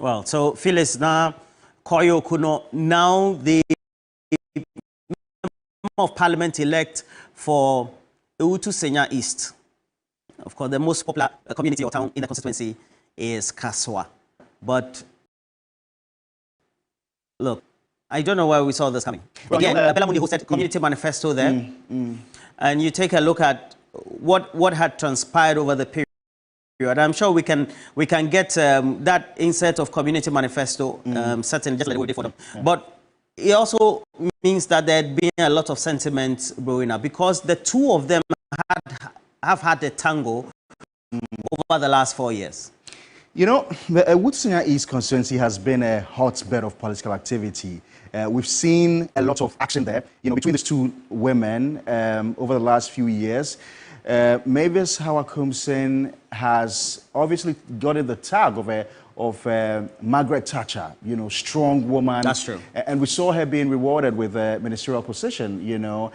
Well, so Phyllis Na Koyo Kuno, now the Member of Parliament elect for Awutu Senya East. Of course, the most popular community or town in the constituency is Kaswa. But look, I don't know where we saw this coming. Well, again, Bella Mundi hosted community manifesto there, and you take a look at what had transpired over the period. I'm sure we can get that insert of community manifesto, certainly just like we did for them. But it also means that there had been a lot of sentiment brewing up because the two of them have had a tango over the last 4 years. You know, the Awutu Senya East constituency has been a hotbed of political activity. We've seen a lot of action there, you know, between these two women over the last few years. Mavis Hawakumsin has obviously gotten the tag of Margaret Thatcher, you know, strong woman. That's true. And we saw her being rewarded with a ministerial position, you know.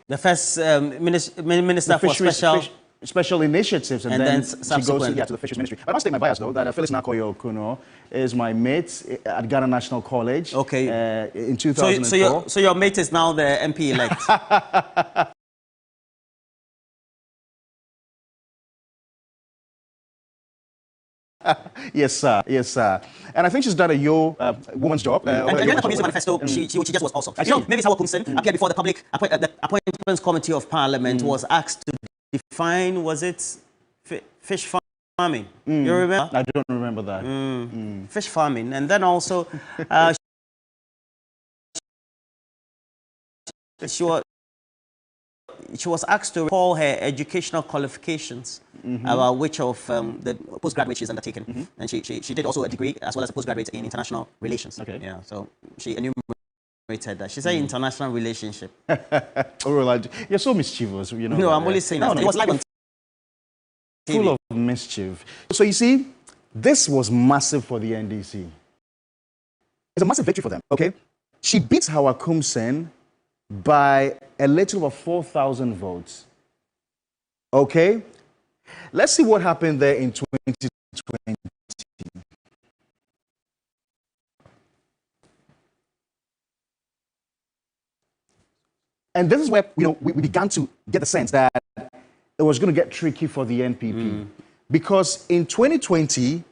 The first minister for special initiatives, and then she goes to the Fisheries Ministry. But I must take my bias, though, that Phyllis Na Koyo Kuno is my mate at Ghana National College. Okay. In 2004. So your mate is now the MP elect. Yes, sir. Yes, sir. And I think she's done a woman's job. And in the community manifesto, she just was also. You know, Mavis Hawakumsin appeared before the public the Appointments Committee of Parliament was asked to define, was it fish farming? You remember? I don't remember that. Fish farming. And then also, she was asked to recall her educational qualifications, about which of the postgraduate she's undertaken. And she did also a degree as well as a postgraduate in international relations. Okay. Yeah, so she enumerated that. She said international relationship. Roland, you're so mischievous, you know. No, I'm only saying that. It was live on TV. Full of mischief. So you see, this was massive for the NDC. It's a massive victory for them, okay? She beats Hawa Kumsen by a little over 4,000 votes. Okay? Let's see what happened there in 2020. And this is where we began to get the sense that it was going to get tricky for the NPP. Because in 2020,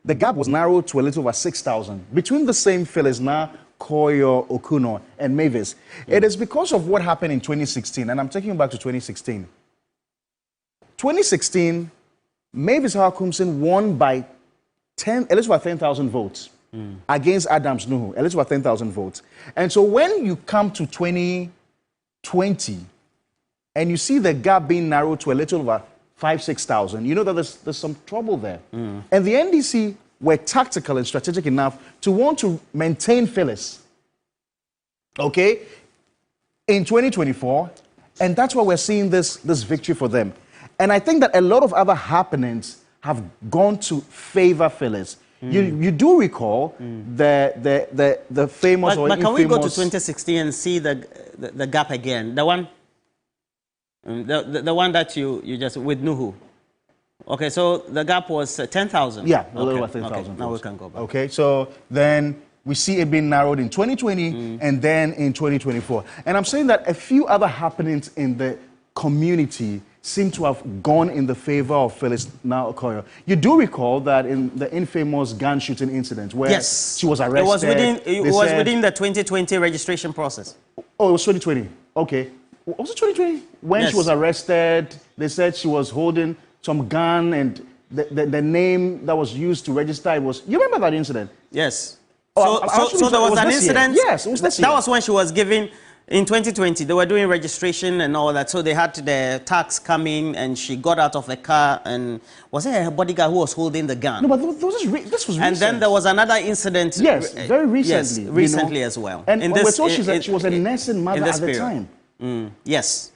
the gap was narrowed to a little over 6,000 between the same fellas now, Koyo, Okuno, and Mavis. It is because of what happened in 2016, and I'm taking you back to 2016. 2016, Mavis Hakumsen won by a little over 10,000 votes against Adams Nuhu, a little over 10,000 votes. And so when you come to 2020, and you see the gap being narrowed to a little over 5,000-6,000, you know that there's some trouble there. And the NDC were tactical and strategic enough to want to maintain Phyllis, okay, in 2024, and that's why we're seeing this victory for them. And I think that a lot of other happenings have gone to favor Phyllis. You do recall the famous or but can we go to infamous 2016 and see the gap again? The one that you just with Nuhu. Okay, so the gap was 10,000. Yeah, a little over 10,000. Okay, now we can go back. Okay, so then we see it being narrowed in 2020 and then in 2024. And I'm saying that a few other happenings in the community seem to have gone in the favor of Phyllis now Okoye. You do recall that in the infamous gun shooting incident where she was arrested. It was within the 2020 registration process. Oh, it was 2020. Okay. Was it 2020? When she was arrested, they said she was holding some gun and the name that was used to register it was... You remember that incident? Yes. Oh, so there was an incident? Yes, it was this year. That was when she was giving... In 2020, they were doing registration and all that, so they had the tax come in, and she got out of the car, and was it her bodyguard who was holding the gun? No, but this was recent. And then there was another incident. Yes, very recently. Yes, recently as well. And we're told she was a nursing mother at the time. Yes.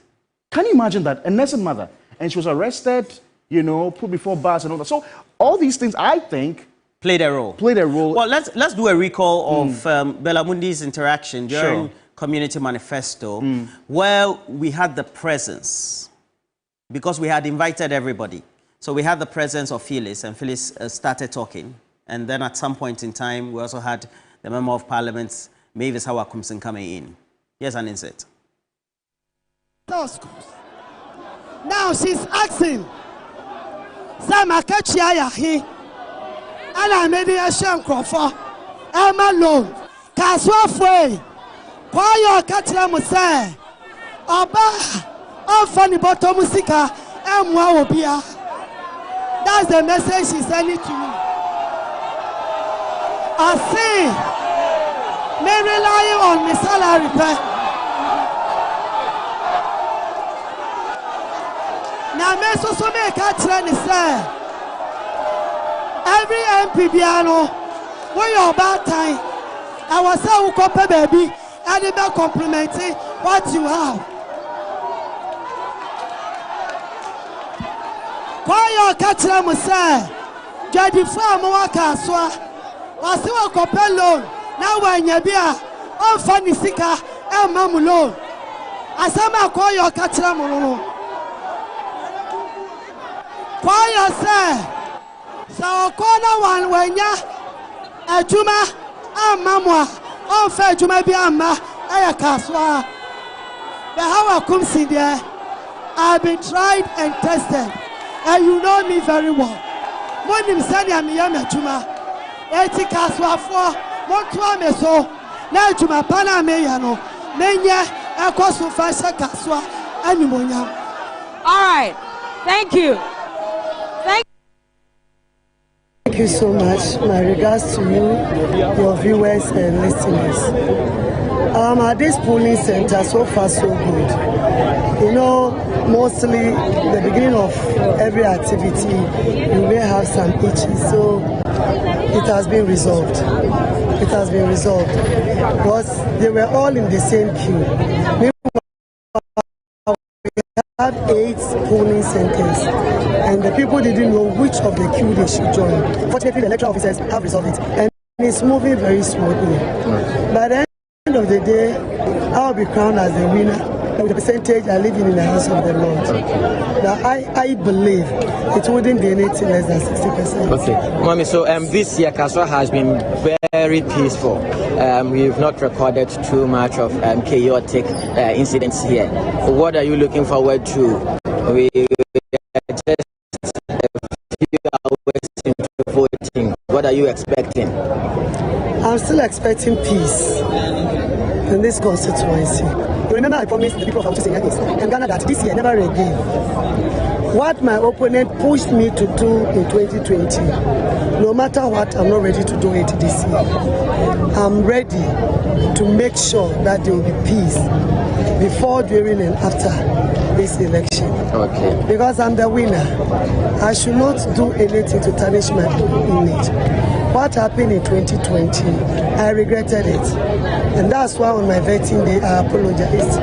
Can you imagine that? A nursing mother. And she was arrested, put before bars and all that. So all these things, I think... Played a role. Well, let's do a recall of Bella Mundi's interaction during... Community Manifesto, where we had the presence, because we had invited everybody. So we had the presence of Phyllis, and Phyllis started talking. And then at some point in time, we also had the Member of Parliament, Mavis Hawa Kumsen, coming in. Here's an insert. Now she's asking, Samakachiayahi, and I made a sham croffer, I'm alone, Kaswafway. Kwayo katira musay oba onfani bottom musika emwa obia. That's the message she's sending to you. I see me relying on my salary pay. Now me so me katira ni say every MP biano when you're about time I was say ukope baby and it may complimenting what you have. Kwayo kachira musay jadi fa mo waka so wasi wa kopel loan na wanya bia on fani sika e mamu loan asama kwayo kachira mo no kwayo say sa okona wan wanya ajuma amamwa on fait you might be amma aya kaswa the how I come see there. I've been tried and tested and you know me very well. When him send me juma eti kaswa for montua me so na juma pana me ya no menye ekosu fasha kaswa animonya. All right, thank you. Thank you so much. My regards to you, your viewers and listeners. At this polling center, so far so good. You know, mostly the beginning of every activity, you may have some itches, so it has been resolved. It has been resolved because they were all in the same queue. We had 8 polling centers, and the people didn't know which of the queue they should join. Fortunately, the electoral officers have resolved it, and it's moving very smoothly. By the end of the day, I'll be crowned as the winner. With the percentage are living in the house of the Lord. Now, I believe it wouldn't be anything less than 60%. Okay, Mommy, so this year Kaswa has been very peaceful. We've not recorded too much of chaotic incidents here. What are you looking forward to? We are just a few hours into voting. What are you expecting? I'm still expecting peace in this constituency. You remember I promised the people of Awutu and Ghana that this year, never again. What my opponent pushed me to do in 2020, no matter what, I'm not ready to do it this year. I'm ready to make sure that there will be peace before, during, and after this election. Okay. Because I'm the winner. I should not do anything to tarnish my image. What happened in 2020, I regretted it. And that's why on my vetting day, I apologized.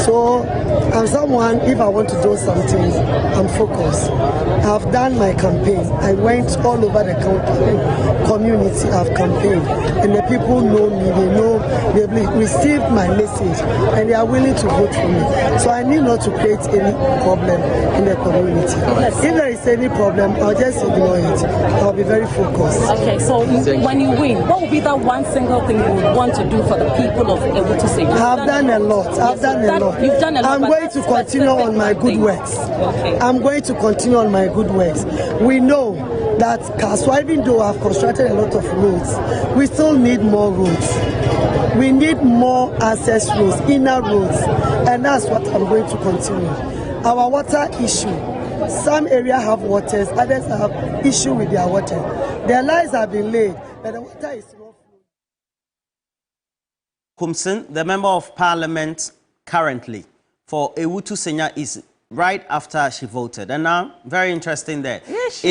So I'm someone, if I want to do something, I'm focused. I've done my campaign. I went all over the community. I've campaigned. And the people know me. They know, they've received my message. And they are willing to vote for me. So I need not to create any problem in the community. If there is any problem, I'll just ignore it. I'll be very focused. Okay, so when you win, what would be that one single thing you would want to do for the people of Awutu Senya? I've done a lot. I've done a lot. You've done a lot. I'm going to continue on my good works. Okay. I'm going to continue on my good works. We know that Kaswa, even though I've constructed a lot of roads, we still need more roads. We need more access roads, inner roads, and that's what I'm going to continue. Our water issue. Some areas have waters, others have issue with their water. Their lives have been laid, but the water is not flowing. Kumsin, the member of parliament currently for Awutu Senya, is right after she voted. And now, very interesting there. Yes,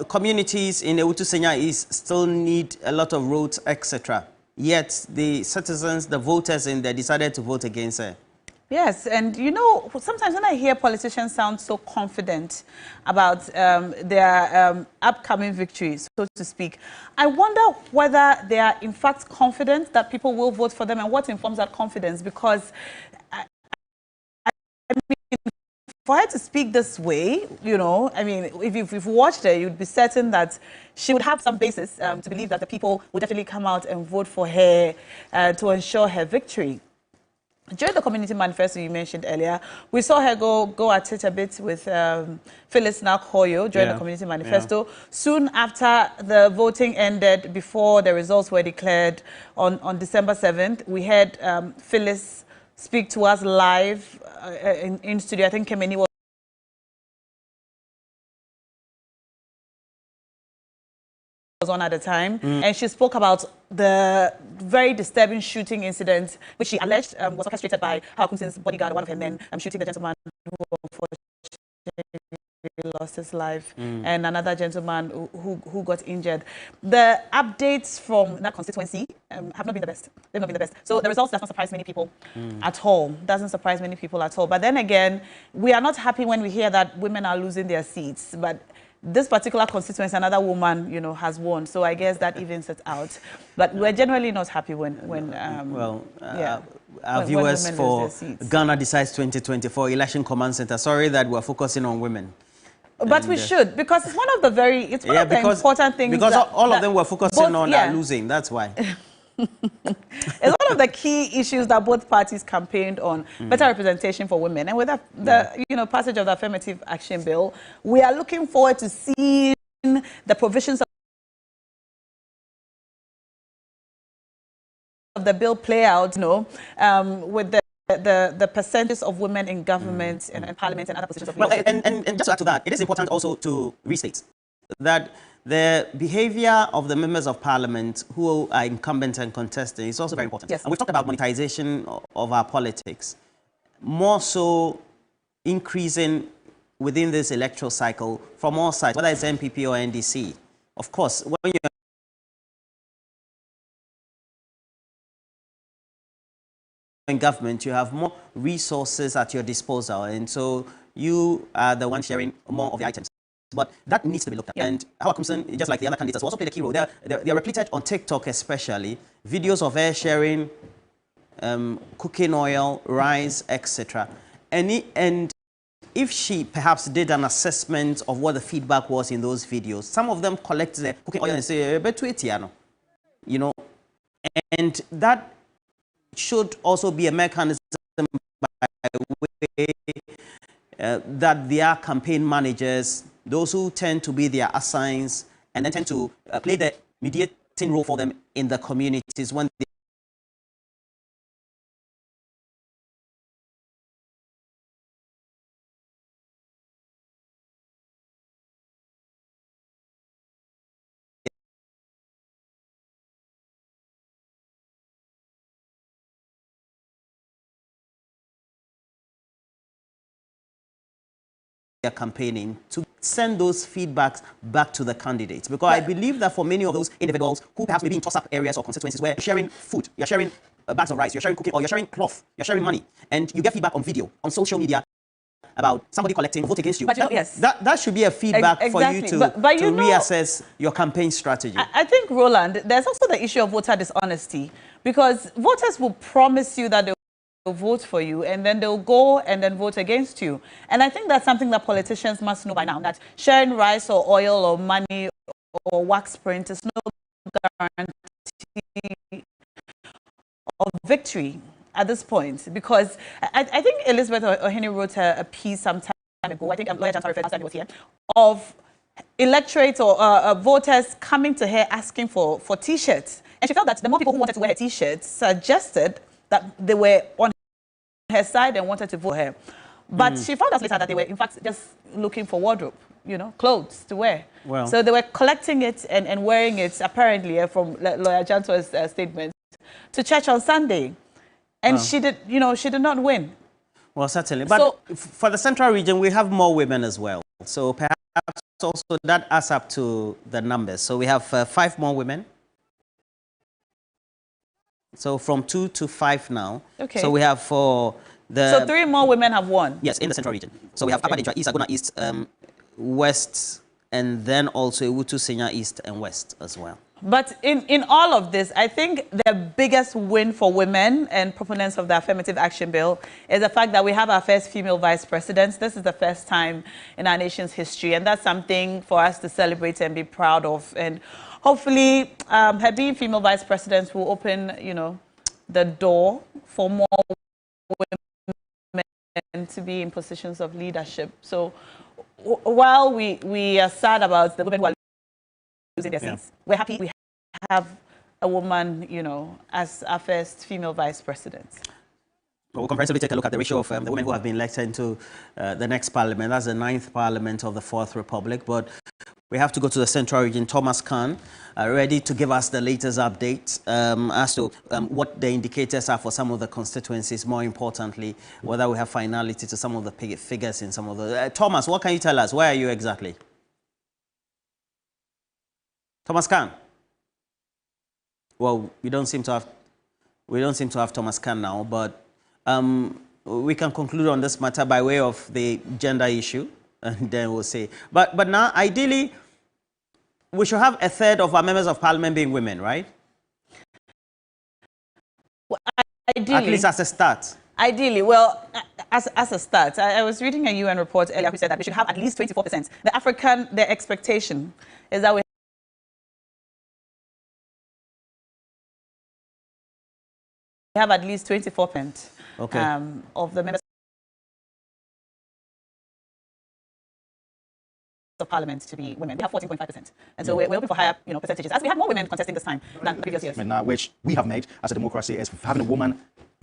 communities in Awutu Senya still need a lot of roads, etc. Yet the citizens, the voters in there, decided to vote against her. Yes, and you know, sometimes when I hear politicians sound so confident about their upcoming victories, so to speak, I wonder whether they are in fact confident that people will vote for them and what informs that confidence. Because I mean, for her to speak this way, you know, I mean, if you've watched her, you'd be certain that she would have some basis to believe that the people would definitely come out and vote for her to ensure her victory. During the community manifesto you mentioned earlier, we saw her go at it a bit with Phyllis Nakhoyo during the community manifesto. Soon after the voting ended, before the results were declared on December 7th, we had Phyllis speak to us live in studio. I think Kemeni was on at the time, and she spoke about the very disturbing shooting incident, which she alleged was orchestrated by Kumsin's bodyguard, one of her men, shooting the gentleman who unfortunately lost his life, and another gentleman who got injured. The updates from that constituency have not been the best. They've not been the best. So the results does not surprise many people at all. Doesn't surprise many people at all. But then again, we are not happy when we hear that women are losing their seats. But this particular constituency, another woman, you know, has won. So I guess that evens it out. But we're generally not happy when our viewers for Ghana Decides 2024 Election Command Center, sorry that we're focusing on women. But we should, because it's one of the important things. Because all of them were focusing on losing, that's why. It's one of the key issues that both parties campaigned on, better representation for women. And with the passage of the affirmative action bill, we are looking forward to seeing the provisions of the bill play out, with the percentage of women in government and parliament and other positions of and just to add to that, it is important also to restate that the behavior of the members of parliament who are incumbent and contesting is also very important. Yes. And we've talked about monetization of our politics, more so increasing within this electoral cycle from all sides, whether it's MPP or NDC. Of course, when you're in government, you have more resources at your disposal, and so you are the one sharing more of the items. But that needs to be looked at. Yeah. And Howard Kumson, just like the other candidates, also played a key role. They're repleted on TikTok especially, videos of her sharing cooking oil, rice, etc. And if she perhaps did an assessment of what the feedback was in those videos, some of them collect the cooking oil and say, you know, and that should also be a mechanism by way that their campaign managers, those who tend to be their assigns and then tend to play the mediating role for them in the communities when they are campaigning, to send those feedbacks back to the candidates, because I believe that for many of those individuals who perhaps may be in toss-up areas or constituencies where you're sharing food, you're sharing bags of rice, you're sharing cooking, or you're sharing cloth, you're sharing money, and you get feedback on video, on social media about somebody collecting vote against you. But yes, that should be a feedback exactly. for you to, but you know, reassess your campaign strategy. I think, Roland, there's also the issue of voter dishonesty, because voters will promise you that they'll vote for you, and then they'll go and then vote against you. And I think that's something that politicians must know by now, that sharing rice or oil or money or wax print is no guarantee of victory at this point. Because I think Elizabeth Ohene wrote a piece some time ago, I think Lawyer Jantar referred last time he was here, of electorates or voters coming to her asking for T-shirts. And she felt that the more people who wanted to wear her T-shirts suggested that they were on her side and wanted to vote her. But she found out later that they were, in fact, just looking for wardrobe, you know, clothes to wear. Well, so they were collecting it and wearing it, apparently, from Lawyer Janto's statement, to church on Sunday. And she did, you know, she did not win. Well, certainly. But so, for the central region, we have more women as well. So perhaps also that adds up to the numbers. So we have 5 more women. So from 2 to 5 now. Okay. So we have for the... So 3 more women have won? Yes, in the central region. So we have Abadija East, Agona East, West, and then also Awutu, Senya East and West as well. But in all of this, I think the biggest win for women and proponents of the affirmative action bill is the fact that we have our first female vice president. This is the first time in our nation's history, and that's something for us to celebrate and be proud of. And hopefully, her being female vice president will open, you know, the door for more women to be in positions of leadership. So while we are sad about the women who are losing their seats, we're happy we have a woman, you know, as our first female vice president. We'll comprehensively take a look at the ratio of the women who have been elected into the next parliament. That's the 9th parliament of the 4th Republic. But we have to go to the central region. Thomas Khan, ready to give us the latest update as to what the indicators are for some of the constituencies. More importantly, whether we have finality to some of the figures in some of the... Thomas, what can you tell us? Where are you exactly? Thomas Khan? Well, we don't seem to have Thomas Khan now, but we can conclude on this matter by way of the gender issue, and then we'll see. But now, ideally, we should have 1/3 of our members of parliament being women, right? Well, ideally, at least as a start. Ideally, well, as a start, I was reading a UN report earlier which said that we should have at least 24%. The expectation is that we have at least 24% of the members of parliament to be women. We have 14.5%. And so we're looking for higher, you know, percentages, as we have more women contesting this time than previous years. Which we have made as a democracy is having a woman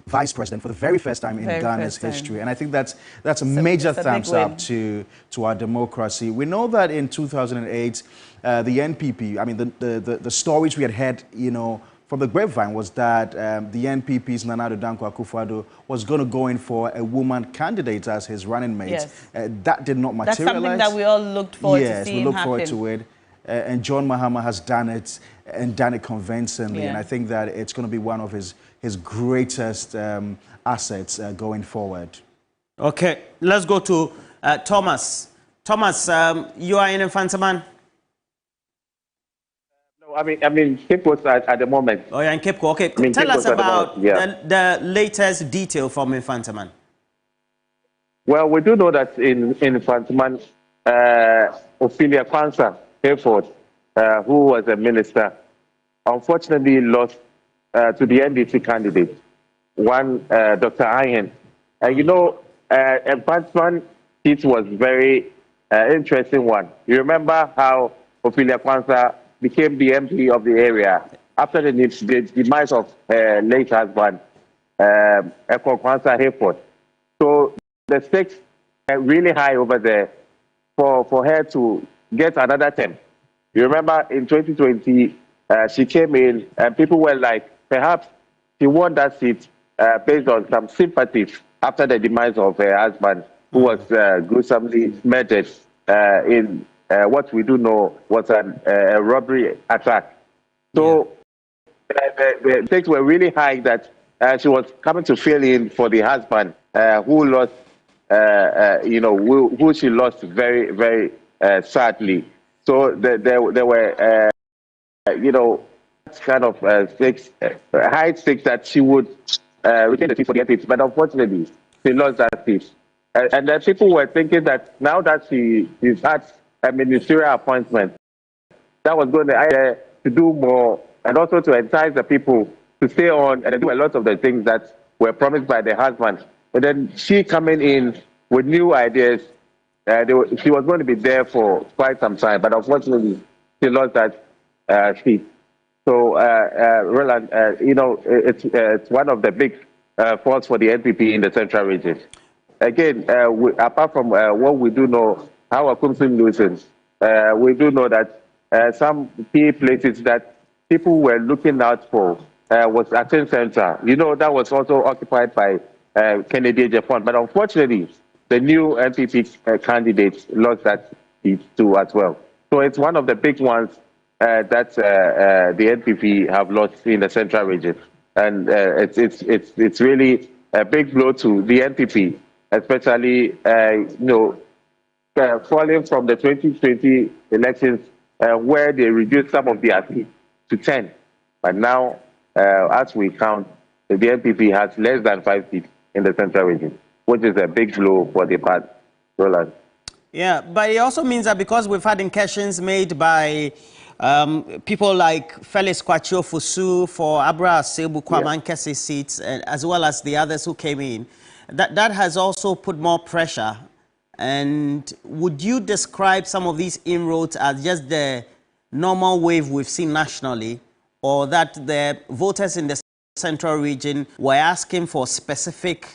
vice president for the very first time in Ghana's history. And I think that's a major thumbs up to our democracy. We know that in 2008, the NPP, I mean, the stories we had heard, you know, from the grapevine was that the NPP's Nana Addo Dankwa Akufo-Addo was going to go in for a woman candidate as his running mate. Yes. That did not materialize. That's something that we all looked forward to seeing happen. Yes, we look forward to it. And John Mahama has done it, and done it convincingly. And I think that it's going to be one of his greatest assets going forward. Okay, let's go to Thomas. Thomas, you are in Infantaman? No, I mean Cape Coast at the moment. Oh, you're in Cape Coast. Okay, tell us about the latest detail from Infantaman. Well, we do know that in Infantaman, Ophelia Kwanzaa Hayford, who was a minister, unfortunately lost to the NDC candidate, Dr. Ayen. You know, Infantaman seat was very interesting one. You remember how Ophelia Kwanzaa became the MP of the area after the demise of her late husband, Kwanzaa Hayford. So the stakes are really high over there for her to get another term. You remember in 2020, she came in and people were like, perhaps she won that seat based on some sympathies after the demise of her husband, who was gruesomely murdered in what we do know was a robbery attack. So the stakes were really high that she was coming to fill in for the husband who lost, you know, who she lost very, very sadly. So there were, you know, kind of high stakes that she would retain the seat for the NPP, but unfortunately, she lost that seat. And then people were thinking that now that she's had a ministerial appointment, that was going to do more and also to entice the people to stay on and do a lot of the things that were promised by the husband. But then she coming in with new ideas, she was going to be there for quite some time, but unfortunately, she lost that seat. So, Roland, you know, it's one of the big faults for the NPP in the Central region. Again, apart from what we do know, how Akumsim loses, we do know that some key places that people were looking out for was Asin Central. You know, that was also occupied by Kennedy Jeffon, but unfortunately, the new NPP candidate lost that seat too as well. So it's one of the big ones that the NPP have lost in the Central region, and it's really a big blow to the NPP, especially you know, falling from the 2020 elections where they reduced some of their seats to 10, but now as we count, the NPP has less than 5 seats in the Central region, which is a big blow for the party. Roland. Yeah, but it also means that because we've had incursions made by people like Felix Kwachio Fusu for Abra Sebu Kwamankese seats, as well as the others who came in, that has also put more pressure. And would you describe some of these inroads as just the normal wave we've seen nationally, or that the voters in the Central region were asking for specific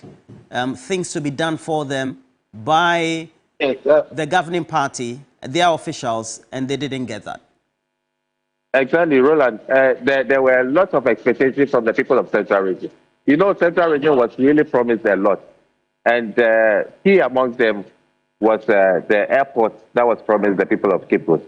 things to be done for them by the governing party, their officials, and they didn't get that? Exactly, Roland. There were lots of expectations from the people of Central region. You know, Central region was really promised a lot. And key amongst them was the airport that was promised the people of Cape Coast.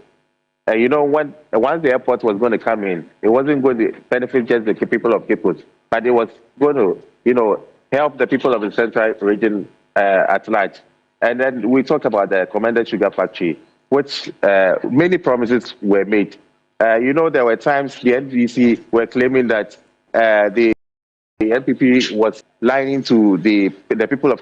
You know, once the airport was going to come in, it wasn't going to benefit just the people of Cape Coast, but it was going to, you know, help the people of the Central region at large. And then we talked about the Commander Sugar Factory, which many promises were made. You know, there were times the NDC were claiming that the NPP was lying to the people of,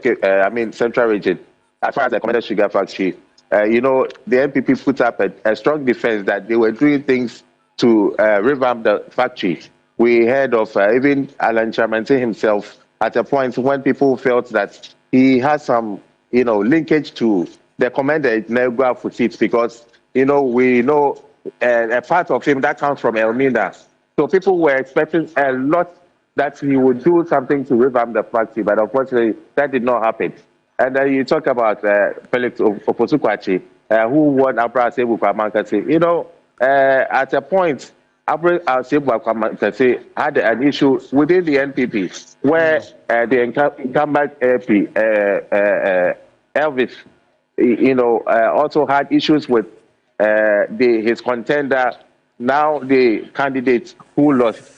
Central region, as far as the Commander Sugar Factory. You know, the NPP put up a strong defense that they were doing things to revamp the factory. We heard of even Alan Chamante himself at a point when people felt that he has some, you know, linkage to the commander Negua for seats because, you know, we know a part of him that comes from Elmina. So people were expecting a lot that he would do something to revamp the party, but unfortunately that did not happen. And then you talk about Felix Oposukwachi, who won Abra Asebu Kwamankase. You know, at a point, Abra Asebu Kwamankase had an issue within the NPP where the incumbent MP, Elvis, you know, also had issues with his contender, now the candidate who lost.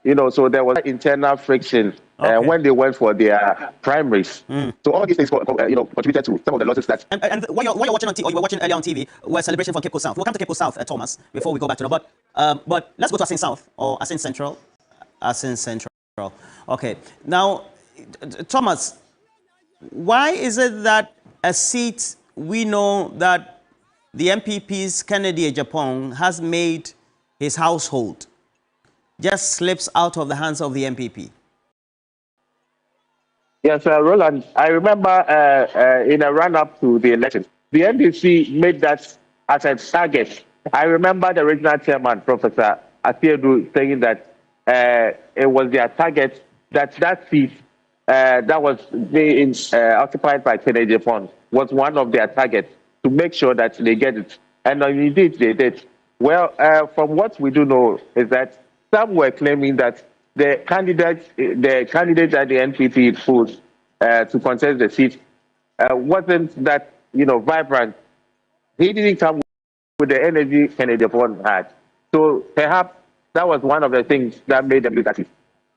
You know, so there was internal friction when they went for their primaries. So all these things, you know, contributed to some of the losses that. And what you're watching on TV, or you were watching earlier on TV, were celebrations from Cape Coast South. We'll come to Cape Coast South, Thomas, before we go back to that. But let's go to Asin South or Asin Central. Asin Central. Okay. Now, Thomas, why is it that a seat we know that the MPP's Kennedy Ejapong has made his household just slips out of the hands of the MPP? Yes, Roland, I remember in a run-up to the election, the NDC made that as a target. I remember the regional chairman, Professor Asiedu, saying that it was their target, that seat that was being occupied by Kennedy Ejapong was one of their targets to make sure that they get it. And indeed, they did. Well, from what we do know is that some were claiming that the candidate that the NPP put to contest the seat wasn't that, you know, vibrant. He didn't come with the energy Kennedy Ejapong had. So perhaps that was one of the things that made them look at it.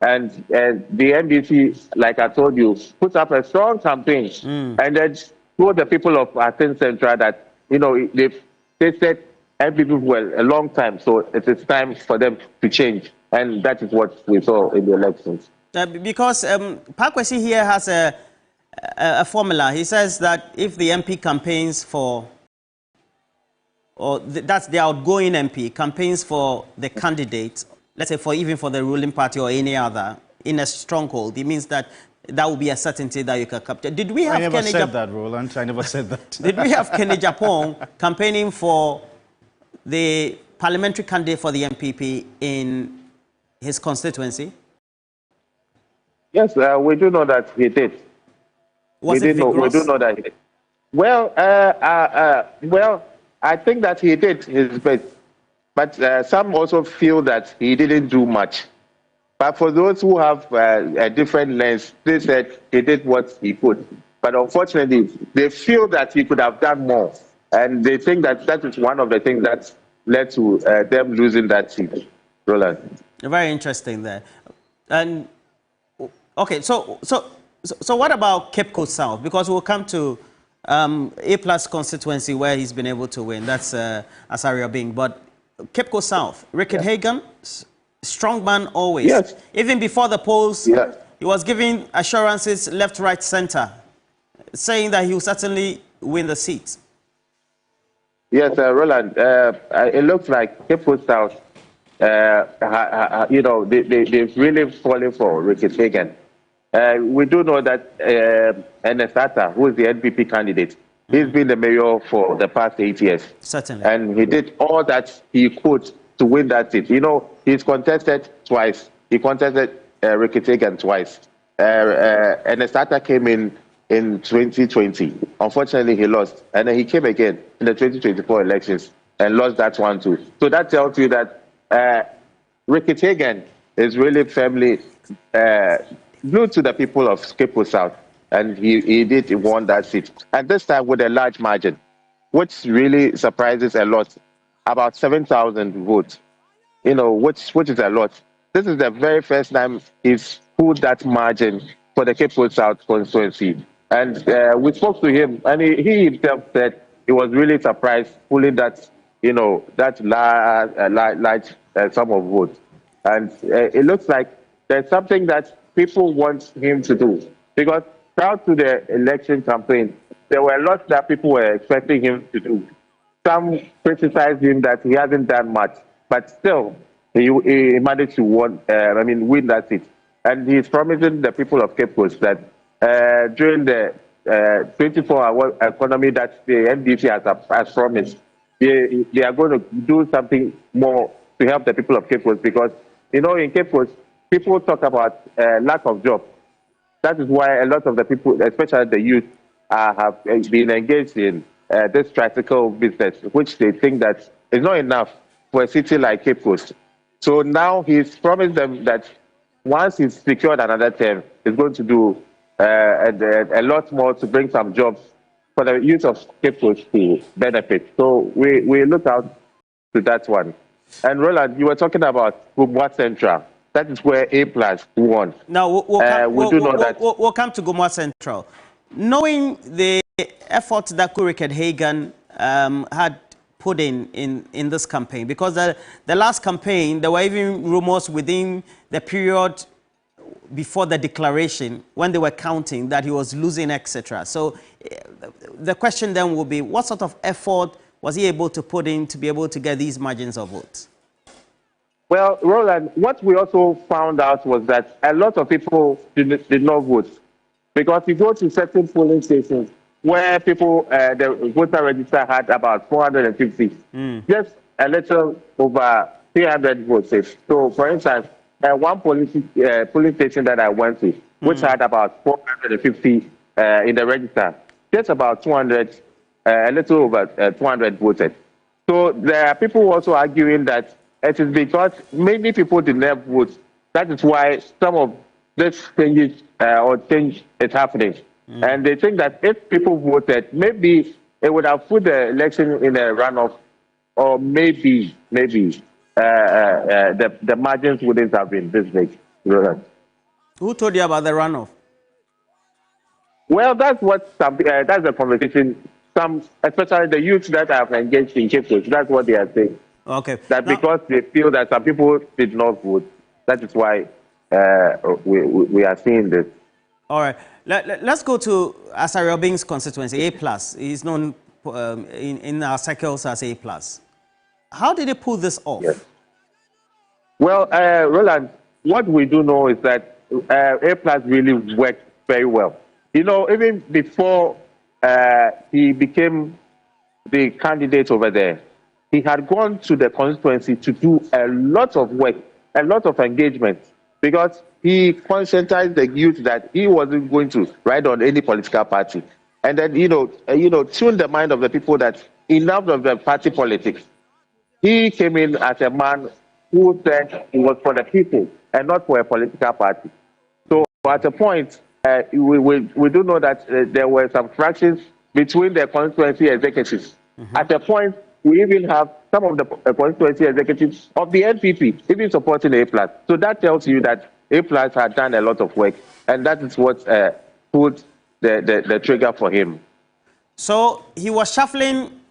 And the NDC, like I told you, put up a strong campaign and then told the people of Asin Central that, you know, they said NPP for a long time, so it is time for them to change. And that is what we saw in the elections. Because Pakwesi here has a formula. He says that if the MP campaigns for, or that's the outgoing MP, campaigns for the candidate, let's say even for the ruling party or any other, in a stronghold, it means that that will be a certainty that you can capture. Did we have I never said that, Roland. I never said that. Did we have Kennedy Ejapong campaigning for the parliamentary candidate for the MPP in his constituency? Yes, we do know that he did. Was it vigorous? We do know that he did. Well, I think that he did his best, but some also feel that he didn't do much. But for those who have a different lens, they said he did what he could. But unfortunately, they feel that he could have done more. And they think that that is one of the things that led to them losing that seat. Roland. Very interesting there. And okay, so what about Cape Coast South? Because we'll come to A+ constituency where he's been able to win. That's Asaria Bing. But Cape Coast South, Rickard Hagan, strong man always. Yes. Even before the polls, yes, he was giving assurances left, right, center, saying that he will certainly win the seat. Yes, Roland, it looks like Cape Coast South, you know, they've really fallen for Rickard Hagan. We do know that Enesata, who is the NPP candidate, he's been the mayor for the past 8 years. Certainly. And he did all that he could to win that seat. You know, he's contested twice. He contested Rickard Hagan twice. Enesata came in 2020. Unfortunately, he lost. And then he came again in the 2024 elections and lost that one too. So that tells you that Rickard Hagan is really firmly glued to the people of Cape Coast South. And he did won that seat. And this time with a large margin, which really surprises a lot. About 7,000 votes, you know, which is a lot. This is the very first time he's pulled that margin for the Cape Coast South constituency. And we spoke to him, and he himself said he was really surprised pulling that, you know, that large sum of votes. And it looks like there's something that people want him to do. Because prior to the election campaign, there were a lot that people were expecting him to do. Some criticized him that he hasn't done much, but still, he managed to win that seat. And he's promising the people of Cape Coast that during the 24-hour economy that the NDC has promised, they are going to do something more to help the people of Cape Coast, because, in Cape Coast, people talk about lack of jobs. That is why a lot of the people, especially the youth, have been engaged in this tricycle business, which they think that is not enough for a city like Cape Coast. So now he's promised them that once he's secured another term, he's going to do a lot more to bring some jobs for the youth of Cape Coast to benefit. So we look out to that one. And Roland, you were talking about Bawumia Central. That is where A+ won. Now, we'll come to Bawumia Central. Knowing the effort that Richard Hagan had put in this campaign, because the last campaign, there were even rumors within the period before the declaration, when they were counting, that he was losing, etc. So the question then will be, what sort of effort was he able to put in to be able to get these margins of votes? Well, Roland, what we also found out was that a lot of people did not vote. Because you go to certain polling stations where people, the voter register had about 450, just a little over 300 votes. So, for instance, one polling station that I went to, which had about 450 in the register, just about 200, a little over 200 voted. So there are people also arguing that it is because many people did not vote. That is why some of this change is happening. And they think that if people voted, maybe it would have put the election in a runoff, or maybe the margins wouldn't have been this big. Who told you about the runoff? Well, that's what that's the conversation. Some, especially the youth that have engaged in Cape Coast, that's what they are saying. Okay. That because they feel that some people did not vote, that is why we are seeing this. All right. Let's go to Asariobing's constituency, A+. He's known in our circles as A+. How did he pull this off? Yes. Well, Roland, what we do know is that A+ really worked very well. Even before he became the candidate over there, he had gone to the constituency to do a lot of work, a lot of engagement, because he conscientized the youth that he wasn't going to ride on any political party. And then, tune the mind of the people that enough of the party politics. He came in as a man who said he was for the people and not for a political party. So at a point, we do know that there were some fractions between the constituency executives. At a point, we even have some of the constituency executives of the NPP even supporting A+. So that tells you that A+ had done a lot of work, and that is what put the trigger for him. So he was shuffling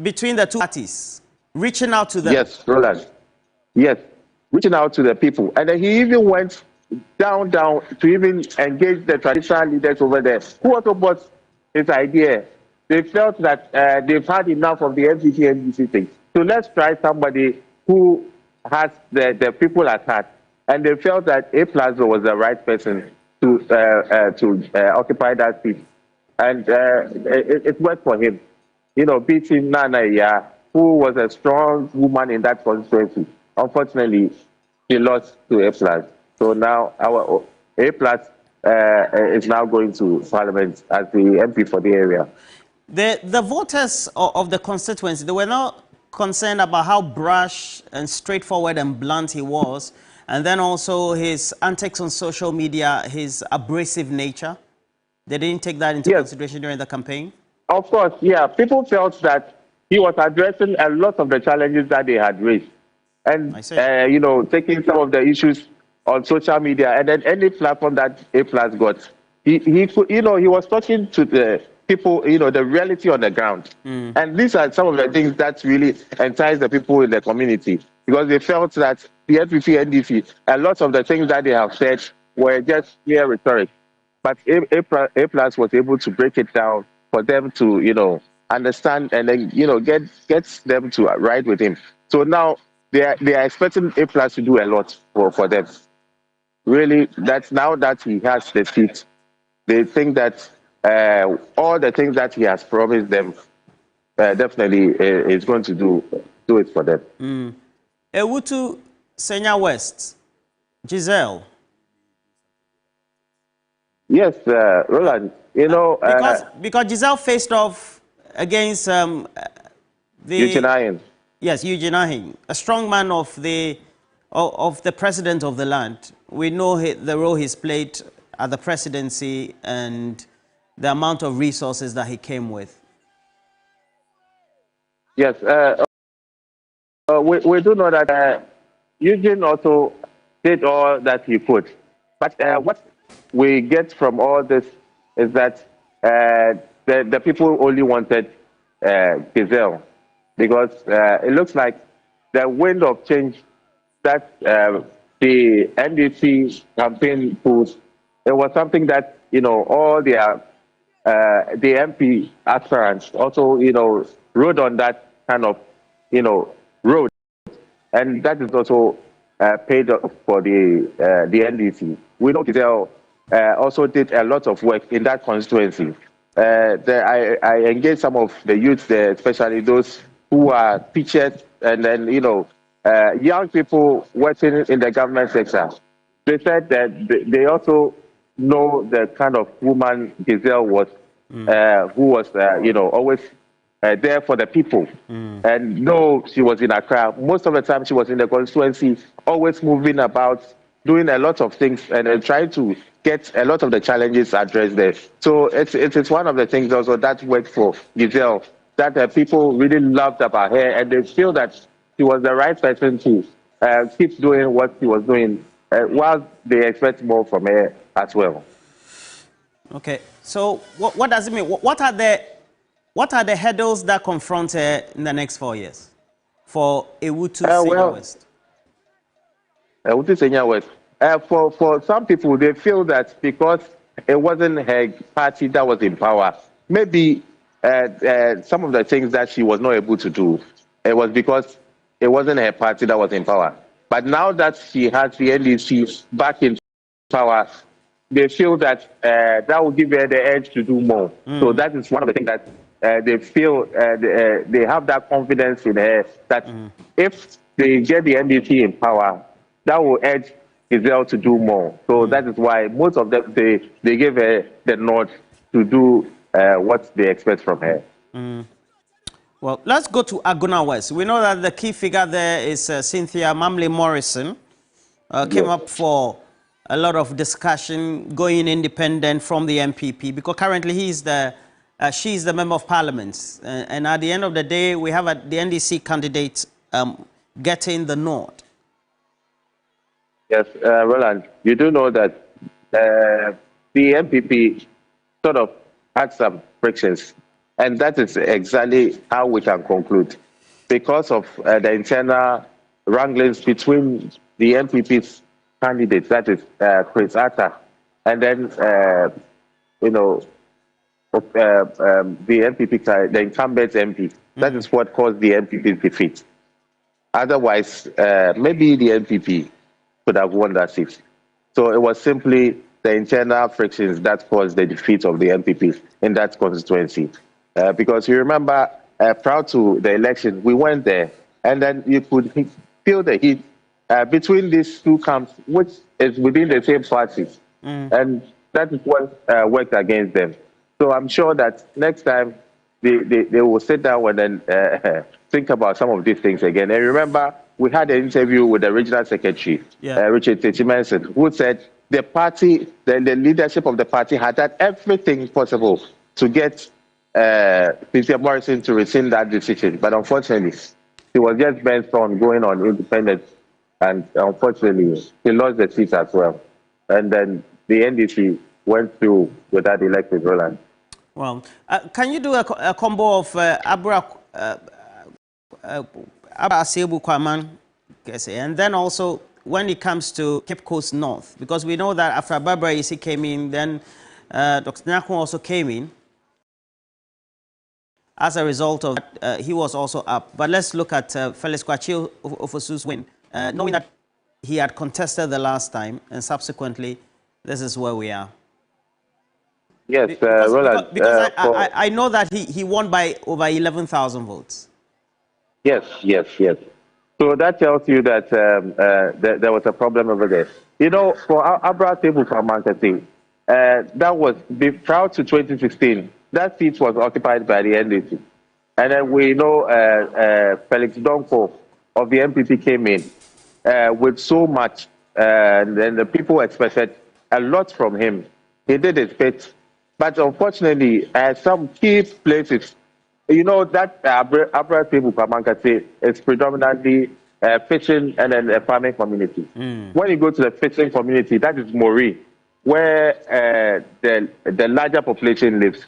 between the two parties, reaching out to them. Yes, Roland. Yes, reaching out to the people. And then he even went down to even engage the traditional leaders over there, who also bought his idea. They felt that they've had enough of the NDC thing. So let's try somebody who has the people at heart. And they felt that A+ was the right person to occupy that seat. And it worked for him. Beating Nana, who was a strong woman in that constituency. Unfortunately, she lost to A+. So now our A+ is now going to Parliament as the MP for the area. The voters of the constituency, they were not concerned about how brash and straightforward and blunt he was, and then also his antics on social media, his abrasive nature. They didn't take that into consideration during the campaign? Of course, yeah. People felt that he was addressing a lot of the challenges that they had raised. And, taking some of the issues on social media, and then any platform that A+ got, he was talking to the people, the reality on the ground. And these are some of the things that really entice the people in the community, because they felt that the NPP, NDC, a lot of the things that they have said were just mere rhetoric. But A+ was able to break it down for them to, understand, and then, get them to ride with him. So now they are expecting A+ to do a lot for them. Really, that's now that he has the seat, they think that all the things that he has promised them definitely is going to do it for them. Awutu, Senya West, Giselle. Yes, Roland. You know, because Giselle faced off against Eugene Ayin. Yes, Eugene Ayin, a strong man of the president of the land. We know the role he's played at the presidency and the amount of resources that he came with. Yes, we do know that Eugene also did all that he could. But what we get from all this is that the people only wanted Giselle, because it looks like the wind of change that the NDC campaign pulled, it was something that, you know, all their the MP aspirants also, you know, rode on that kind of, you know, road, and that is also paid for the NDC. We know Giselle also did a lot of work in that constituency. I engaged some of the youth there, especially those who are teachers and then, you know, young people working in the government sector. They said that they also know the kind of woman Giselle was, who was, you know, always there for the people. And no, she was in Accra. Most of the time she was in the constituency, always moving about, doing a lot of things and trying to get a lot of the challenges addressed there. So it's one of the things also that worked for Giselle, that people really loved about her, and they feel that she was the right person to keep doing what she was doing, while they expect more from her as well. Okay, so what does it mean? What are the hurdles that confront her in the next 4 years for Awutu Senya West? Awutu Senya West. For some people, they feel that because it wasn't her party that was in power, maybe some of the things that she was not able to do, it was because it wasn't her party that was in power. But now that she has the NDC back in power, they feel that that will give her the edge to do more. So that is one of the things that they feel they have that confidence in her that if they get the NDC in power, that will edge Giselle to do more. So that is why most of them, they give her the nod to do what they expect from her. Well, let's go to Aguna West. We know that the key figure there is Cynthia Mamle Morrison. Came up for a lot of discussion, going independent from the MPP, because currently she's the member of parliament. And at the end of the day, we have the NDC candidate getting the nod. Yes, Roland, you do know that the MPP sort of had some frictions, and that is exactly how we can conclude. Because of the internal wranglings between the MPP's candidates, that is Chris Atta, and then, you know, the MPP, the incumbent MP. That is what caused the MPP's defeat. Otherwise, maybe the MPP could have won that seat. So it was simply the internal frictions that caused the defeat of the MPP in that constituency. Because you remember, prior to the election, we went there, and then you could feel the heat between these two camps, which is within the same party. And that is what worked against them. So I'm sure that next time they will sit down and then think about some of these things again. And remember, we had an interview with the regional secretary, Richard Achievments, who said the party, the leadership of the party had done everything possible to get Cynthia Morrison to rescind that decision. But unfortunately, he was just bent on going on independent. And unfortunately, he lost the seat as well. And then the NDC went through with that elected Roland. Well, can you do a combo of Abra Asebu Kwaman, and then also when it comes to Cape Coast North, because we know that after Barbara Isi came in, then Dr. Nyako also came in. as a result of that, he was also up. But let's look at Felix Kwabenya Ofosu's win, knowing that he had contested the last time, and subsequently, this is where we are. Yes, because I know that he won by over 11,000 votes. Yes. So that tells you that there was a problem over there. You know, for Abra Table for marketing, that was prior to 2016. That seat was occupied by the NDC, and then we know Felix Donko of the MPP came in with so much, and then the people expected a lot from him. He did his bit, but unfortunately, some key places. You know that Abra Table Pamankate is predominantly fishing and then a farming community. When you go to the fishing community, that is Mori, where the larger population lives.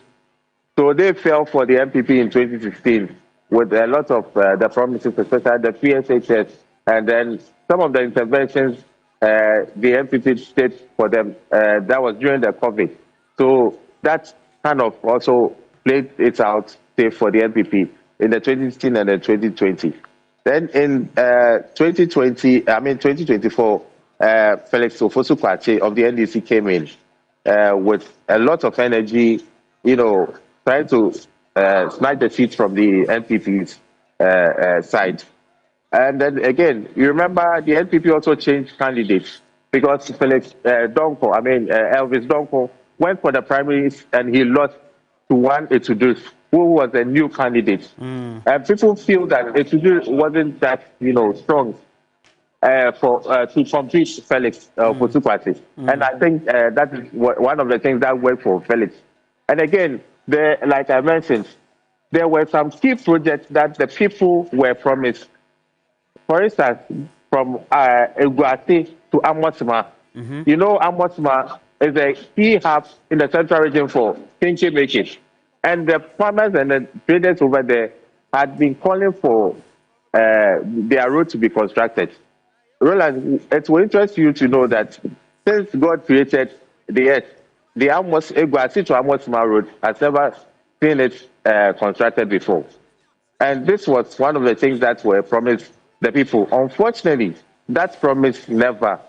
So they fell for the MPP in 2016 with a lot of the promises, especially the PSHS, and then some of the interventions the MPP did for them. That was during the COVID. So that kind of also played it out for the NPP in the 2016 and the 2020. Then in 2024, Felix Ofosu Kwabenya of the NDC came in with a lot of energy, you know, trying to snatch the seats from the NPP's side. And then again, you remember the NPP also changed candidates because Felix Elvis Donko went for the primaries and he lost to one Etudus, who was a new candidate. And people feel that Etudus wasn't that, you know, strong to compete Felix Ofosu Kwabenya. And I think that is one of the things that worked for Felix. And again, like I mentioned, there were some key projects that the people were promised. For instance, from Eguate to Amosima. You know, Amosima is a key hub in the central region for kinky making. And the farmers and the traders over there had been calling for their road to be constructed. Roland, it will interest you to know that since God created the earth, the Eguate to Amosima road has never seen it constructed before. And this was one of the things that were promised the people. Unfortunately, that promise never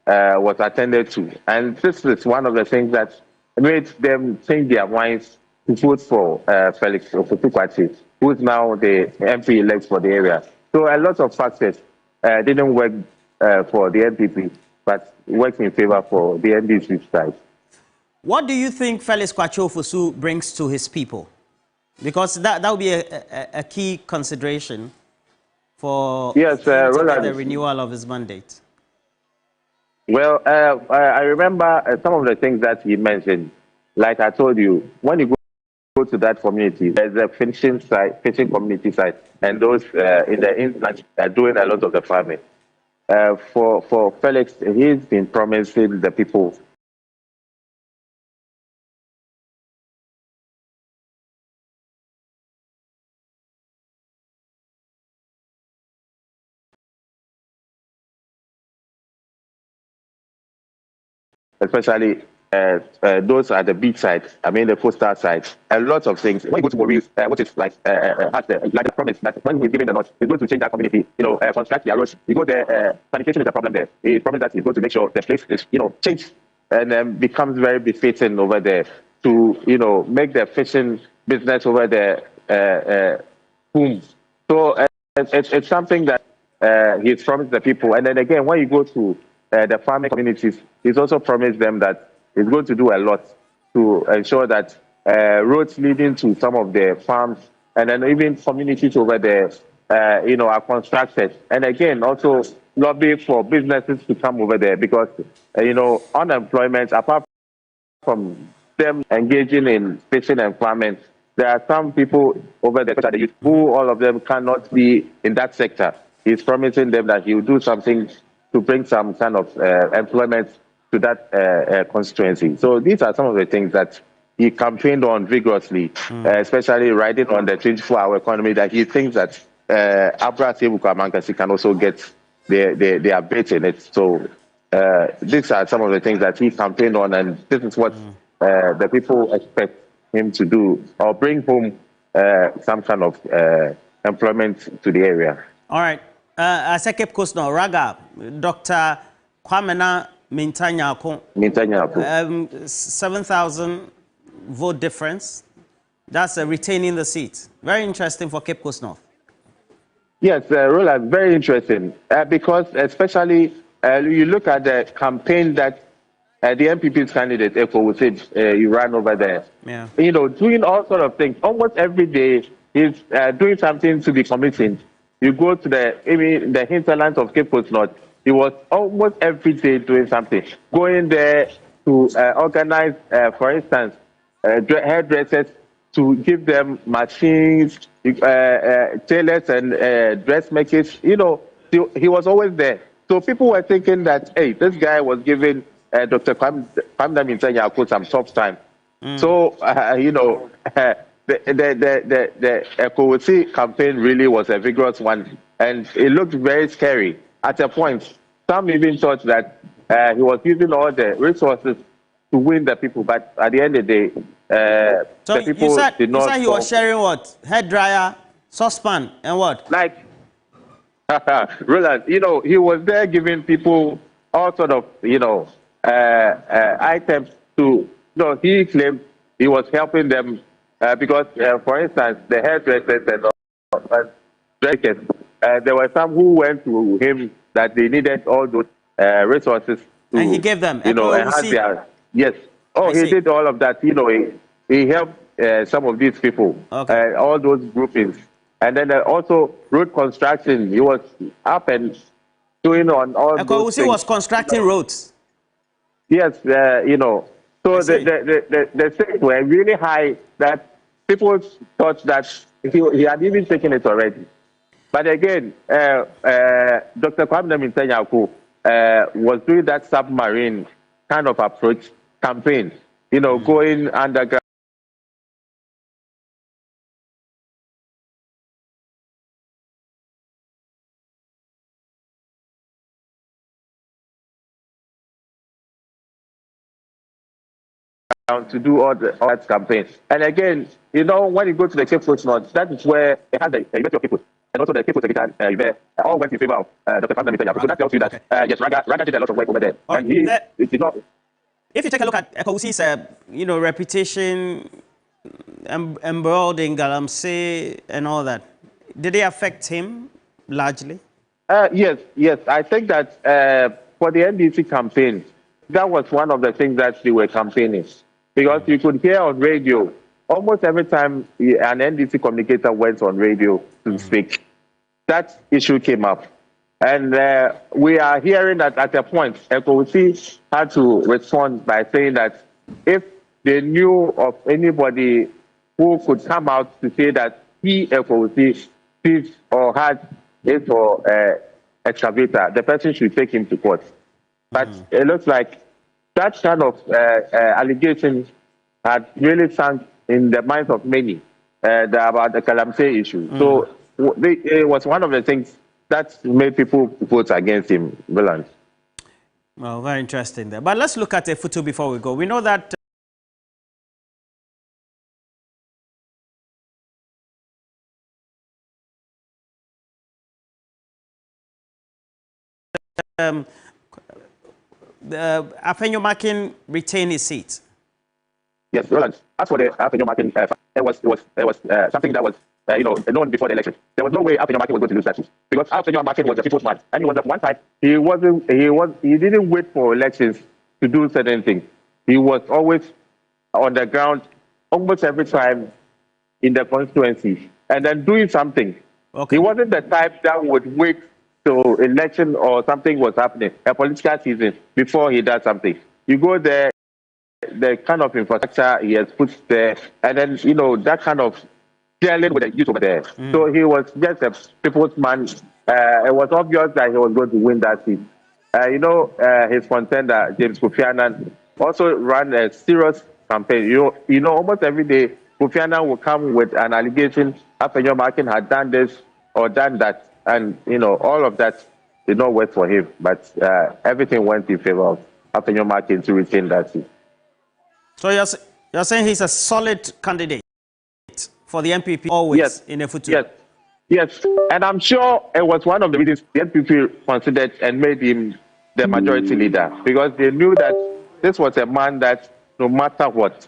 was attended to. And this is one of the things that made them change their minds to vote for Felix Ofosu Kwabenya, who is now the MP elect for the area. So a lot of factors didn't work for the NPP, but worked in favor for the NDC side. What do you think Felix Kwabenya Ofosu brings to his people? Because that would be a key consideration for the renewal of his mandate. Well, I remember some of the things that he mentioned. Like I told you, when you go to that community, there's a fishing community side, and those in the inland are doing a lot of the farming. For Felix, he's been promising the people especially those at the beach side, I mean the coastal side, a lot of things. When you go to Maurice, what is like the promise that when he's giving the nod, he's going to change that community, you know, construct the roads. You go there, sanitation is a problem there. He promised that he's going to make sure the place is, you know, changed and becomes very befitting over there to, you know, make the fishing business over there boom. So it's something that he's promised the people. And then again, when you go to the farming communities, he's also promised them that he's going to do a lot to ensure that roads leading to some of the farms and then even communities over there, you know, are constructed. And again, also lobby for businesses to come over there because, you know, unemployment, apart from them engaging in fishing and farming, there are some people over there, especially the youth, who all of them cannot be in that sector. He's promising them that he will do something to bring some kind of employment to that constituency. So these are some of the things that he campaigned on vigorously, especially riding on the 24-hour economy, that he thinks that Abra Table can also get their bit in it. So these are some of the things that he campaigned on, and this is what the people expect him to do or bring home some kind of employment to the area. All right. As a Cape Coast now, Raga, Dr. Kwabenya Mintanyako. 7,000 vote difference. That's retaining the seat. Very interesting for Cape Coast North. Yes, Roland, very interesting. Because especially you look at the campaign that the NPP's candidate, Eko Wusid, he ran over there. Yeah. You know, doing all sort of things. Almost every day, he's doing something to the commission. You go to the hinterlands of Cape Coast North, he was almost every day doing something. Going there to organize, for instance, hairdressers, to give them machines, tailors and dressmakers. You know, he was always there. So people were thinking that, hey, this guy was giving Dr. Kwabenya some soft time. So, you know, the Ekowusi campaign really was a vigorous one, and it looked very scary. At a point, some even thought that he was using all the resources to win the people, but at the end of the day, so the people did not. You said he was sharing what? Hair dryer, saucepan, and what? Like, Roland, you know, he was there giving people all sort of, you know, items to, you know, he claimed he was helping them because, for instance, the hairdressers and dressers, there were some who went to him that they needed all those resources. To, and he gave them, you know, enhance their, yes. Oh, he did all of that. You know, he helped some of these people, all those groupings. And then also road construction. He was up and doing on all those things. Was constructing roads. Yes, you know. So the stakes were really high that people thought that he had even taken it already. But again, Dr. Kwabenya was doing that submarine kind of approach campaign, you know, going underground. To do all that campaign. And again, you know, when you go to the Cape Coast North, that is where they have the University of Cape Coast. And also the Cape Coast Secretary all went in favor of Dr. Kwabenya. So that tells you that, yes, Raga did a lot of work over there. And he did not. If you take a look at Ekowusi's, you know, reputation embroiled in Galamsey and all that, did they affect him largely? Yes. I think that for the NDC campaign, that was one of the things that they were campaigning. Because you could hear on radio, almost every time an NDC communicator went on radio to speak, that issue came up. And we are hearing that at a point, Ekowusi had to respond by saying that if they knew of anybody who could come out to say that he, Ekowusi, seized or had it or excavator, the person should take him to court. But it looks like that kind of allegation had really sunk in the minds of many about the Galamsey issue. So it was one of the things that made people vote against him, Roland. Well, very interesting there. But let's look at a photo before we go. We know that Afenyomakin retained his seat. Yes, Roland. As for the Afenyomakin, it was something that was you know, known before the election. There was no way Afenyomakin was going to lose that seat because Afenyomakin was the people's man, and he was at one side. He didn't wait for elections to do certain things. He was always on the ground almost every time in the constituency, and then doing something. He wasn't the type that would wait till election or something was happening, a political season, before he does something. You go there, the kind of infrastructure he has put there, and then, you know, that kind of dealing with the youth over there. So he was just a people's man. It was obvious that he was going to win that seat. You know, his contender, James Kofi Annan, also ran a serious campaign. You know, almost every day, Kofi Annan will come with an allegation, Afenyomakin had done this or done that. And, you know, all of that did not work for him. But everything went in favor of Afenyomakin to retain that seat. So You're saying he's a solid candidate for the NPP always in Awutu? Yes. And I'm sure it was one of the reasons the NPP considered and made him the majority leader, because they knew that this was a man that no matter what,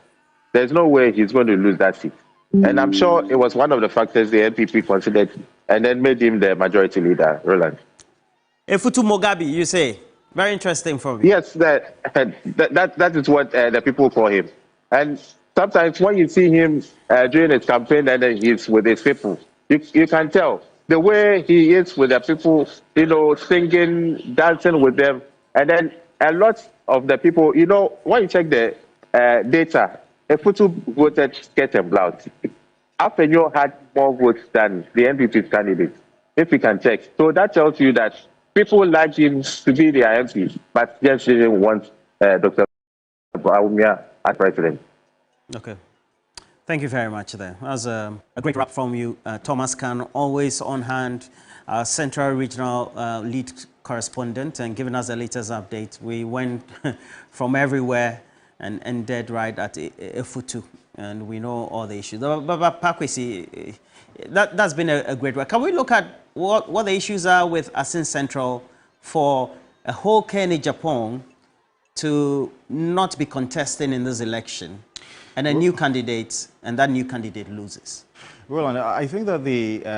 there's no way he's going to lose that seat. And I'm sure it was one of the factors the NPP considered and then made him the majority leader, Roland. Awutu Mogabi, you say? Very interesting for me. Yes, that is what the people call him. And sometimes when you see him during his campaign and then he's with his people, you can tell the way he is with the people, singing, dancing with them. And then a lot of the people, when you check the data, Awutu voted skirt and blouse. Afenyo had more votes than the NPP's candidate, if you can check. So that tells you that people like him to be their MP, but just didn't want Dr. Bawumia as president. Okay. Thank you very much there. That was a great wrap from you, Thomas Khan, always on hand, Central Regional lead correspondent, and giving us the latest update. We went from everywhere and ended right at Awutu, and we know all the issues. But Pakwesi, that's been a great work. Can we look at what the issues are with Asin Central for a whole Kenny Japan to not be contesting in this election, and a new candidate, and that new candidate loses? Roland, I think that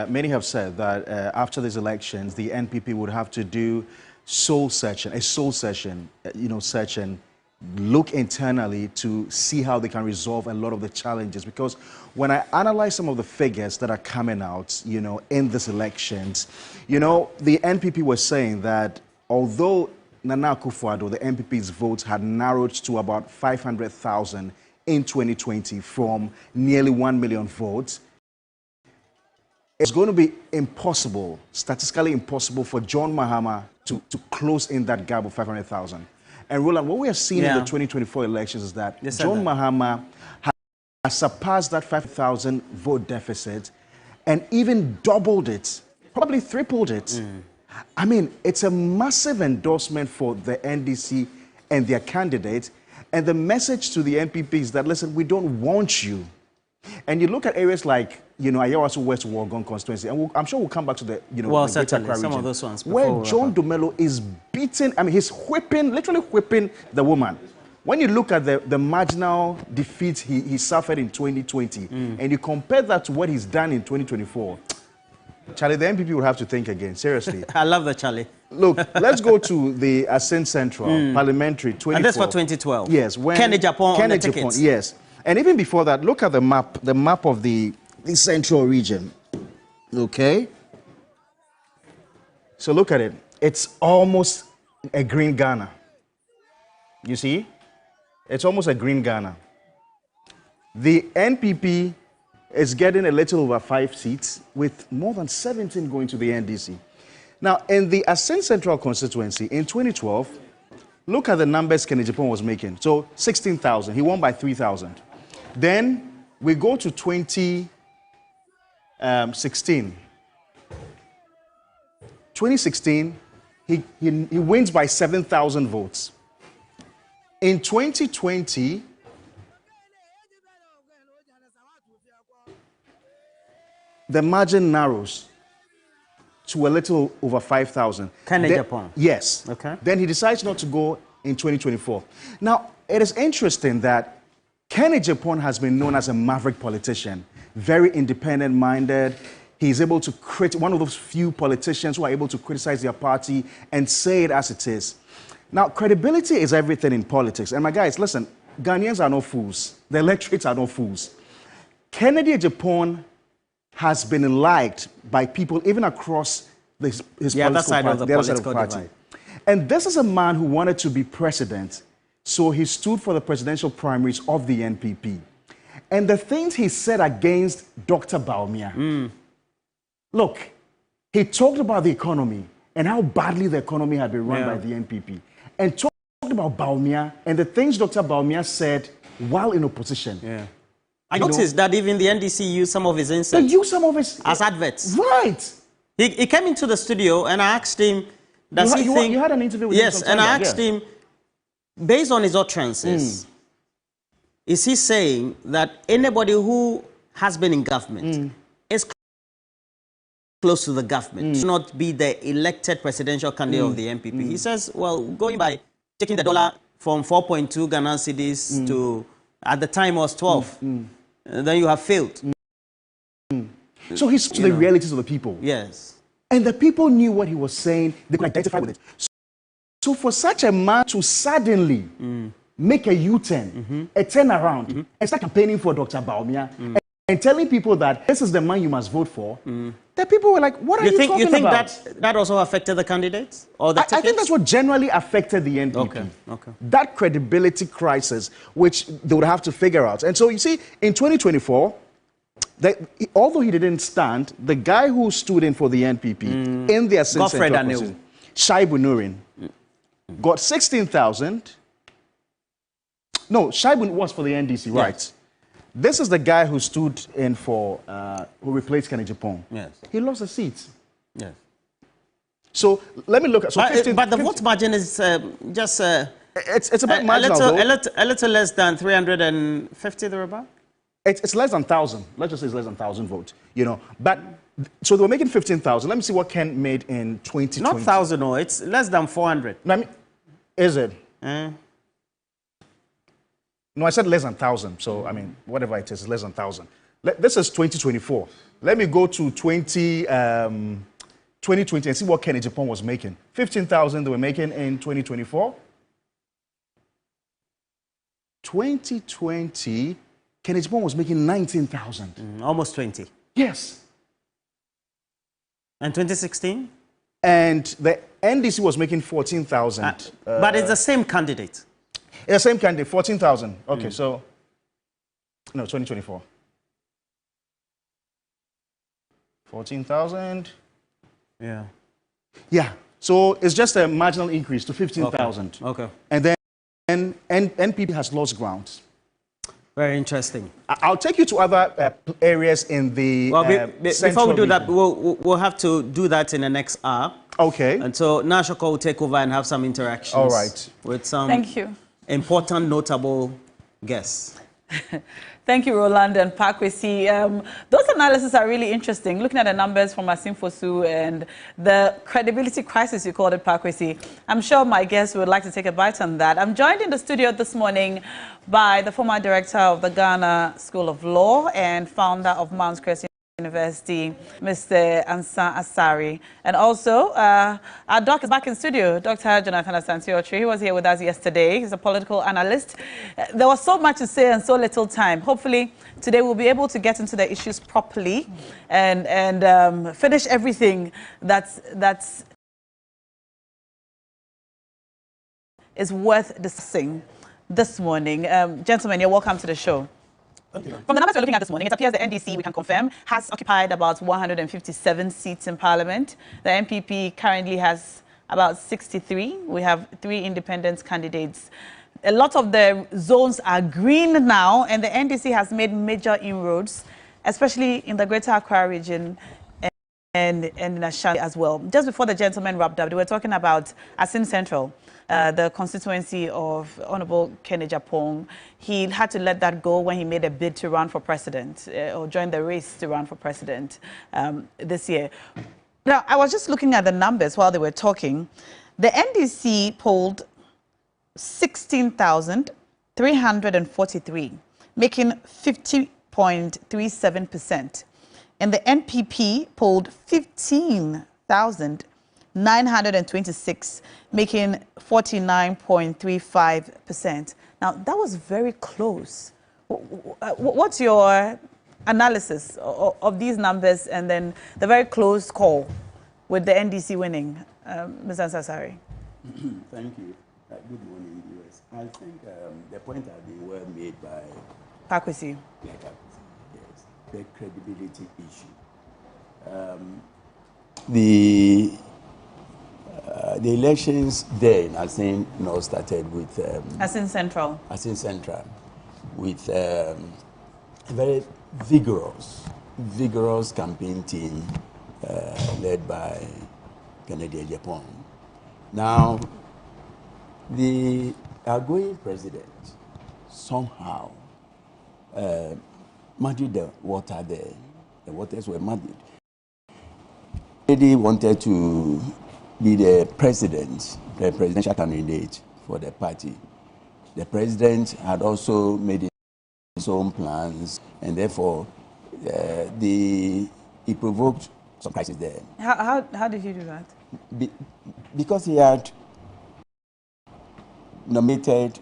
many have said that after these elections, the NPP would have to do a soul session, search and look internally to see how they can resolve a lot of the challenges. Because when I analyze some of the figures that are coming out, in these elections, the NPP was saying that although Nana Akufo-Addo, the NPP's votes had narrowed to about 500,000 in 2020 from nearly 1 million votes, it's going to be impossible, statistically impossible, for John Mahama to close in that gap of 500,000. And Roland, what we are seeing in the 2024 elections is that John Mahama has surpassed that 5,000 vote deficit and even doubled it, probably tripled it. I mean, it's a massive endorsement for the NDC and their candidate. And the message to the NPP is that, listen, we don't want you. And you look at areas like, Ayawaso West Wuogon constituency, and I'm sure we'll come back to the, certainly, some of those ones. Where John Dumelo is beating, he's literally whipping the woman. When you look at the marginal defeat he suffered in 2020, and you compare that to what he's done in 2024, Charlie, the NPP will have to think again, seriously. I love that, Charlie. Look, let's go to the Asin Central, Parliamentary 2012. And that's for 2012. Yes. When Kenny Japan on the tickets. Yes. And even before that, look at the map of the central region. Okay? So look at it. It's almost a green Ghana. You see? It's almost a green Ghana. The NPP is getting a little over 5 seats, with more than 17 going to the NDC. Now, in the Asin Central constituency in 2012, look at the numbers Kenny Japan was making. So 16,000. He won by 3,000. Then we go to 2016. 2016, he wins by 7,000 votes. In 2020, the margin narrows to a little over 5,000. Kenny Japan? Yes. Okay. Then he decides not to go in 2024. Now, it is interesting that Kenny Japan has been known as a maverick politician, very independent-minded. He's able to one of those few politicians who are able to criticize their party and say it as it is. Now, credibility is everything in politics. And my guys, listen, Ghanaians are no fools. The electorates are no fools. Kenny Japan has been liked by people even across his political party. And this is a man who wanted to be president. So he stood for the presidential primaries of the NPP. And the things he said against Dr. Bawumia. Look, he talked about the economy and how badly the economy had been run by the NPP. And talked about Bawumia and the things Dr. Bawumia said while in opposition. I noticed that even the NDC used some of his inserts. They used some of his... as adverts. Right. He came into the studio and I asked him, does he think... You had an interview with him Yes, and I asked him, based on his utterances, is he saying that anybody who has been in government is close to the government should not be the elected presidential candidate of the NPP? He says, well, going by taking the dollar from 4.2 Ghana cedis to, at the time, was 12, then you have failed. So he spoke to the realities of the people. Yes. And the people knew what he was saying. They could identify with it. So for such a man to suddenly make a U-turn, a turnaround, and start campaigning for Dr. Bawumia, and telling people that this is the man you must vote for, the people were like, what are you talking about? You think that also affected the candidates? Or the I think that's what generally affected the NPP. Okay. That credibility crisis, which they would have to figure out. And so you see, in 2024, although he didn't stand, the guy who stood in for the NPP in the Asin Central, Shaibu Nurin, got 16,000. No, Shaibu was for the NDC, right? Yes. This is the guy who stood in for, who replaced Kennedy Pong. Yes. He lost a seat. Yes. So let me look at. So but the vote margin is just. It's about marginal, a little less than 350 thereabout. It's less than 1,000. Let's just say it's less than 1,000 votes. You know, but so they were making 15,000. Let me see what Ken made in 2020. Not 1,000, no. It's less than 400. No, I mean, is it? No, I said less than 1,000. So, I mean, whatever it is less than 1,000. This is 2024. Let me go to 2020 and see what Ken Japan was making. 15,000 they were making in 2024. 2020, Ken Japan was making 19,000. Almost 20. Yes. And 2016? And the NDC was making 14,000. But it's the same candidate. The same candidate, 14,000. Okay, so, no, 2024. 14,000. Yeah. Yeah, so it's just a marginal increase to 15,000. Okay. And then NPP has lost ground. Very interesting. I'll take you to other areas in the before we do that, we'll have to do that in the next hour. Okay. And so Nashoko will take over and have some interactions. All right. With some important, notable guests. Thank you, Roland and Pakwesi. Those analyses are really interesting. Looking at the numbers from Asin Fosu and the credibility crisis, you called it, Pakwesi. I'm sure my guests would like to take a bite on that. I'm joined in the studio this morning by the former director of the Ghana School of Law and founder of Mount Crescent University, Mr. Ansa Asari. And also, our doc is back in studio, Dr. Jonathan Asante-Ochi. He was here with us yesterday. He's a political analyst. There was so much to say and so little time. Hopefully, today we'll be able to get into the issues properly and finish everything that's is worth discussing this morning. Gentlemen, you're welcome to the show. From the numbers we're looking at this morning, it appears the NDC, we can confirm, has occupied about 157 seats in Parliament. The NPP currently has about 63. We have 3 independent candidates. A lot of the zones are green now, and the NDC has made major inroads, especially in the Greater Accra region and in Ashanti as well. Just before the gentlemen wrapped up, they were talking about Asin Central. The constituency of Honorable Kennedy Japong. He had to let that go when he made a bid to run for president or join the race to run for president this year. Now, I was just looking at the numbers while they were talking. The NDC polled 16,343, making 50.37%. And the NPP polled 15,926, making 49.35%. Now, that was very close. What's your analysis of these numbers and then the very close call with the NDC winning? Ms. Ansasari. Thank you. Good morning, US. I think the point that they were made by Pakwesi. Yes, the credibility issue. The elections there in Asin started with Asin Central. Asin Central, with a very vigorous campaign team led by Kennedy Japan. Now, the outgoing president somehow muddied the water there. The waters were muddied. He wanted to be the president, the presidential candidate for the party. The president had also made his own plans, and therefore he provoked some crisis there. How did he do that? Because he had nominated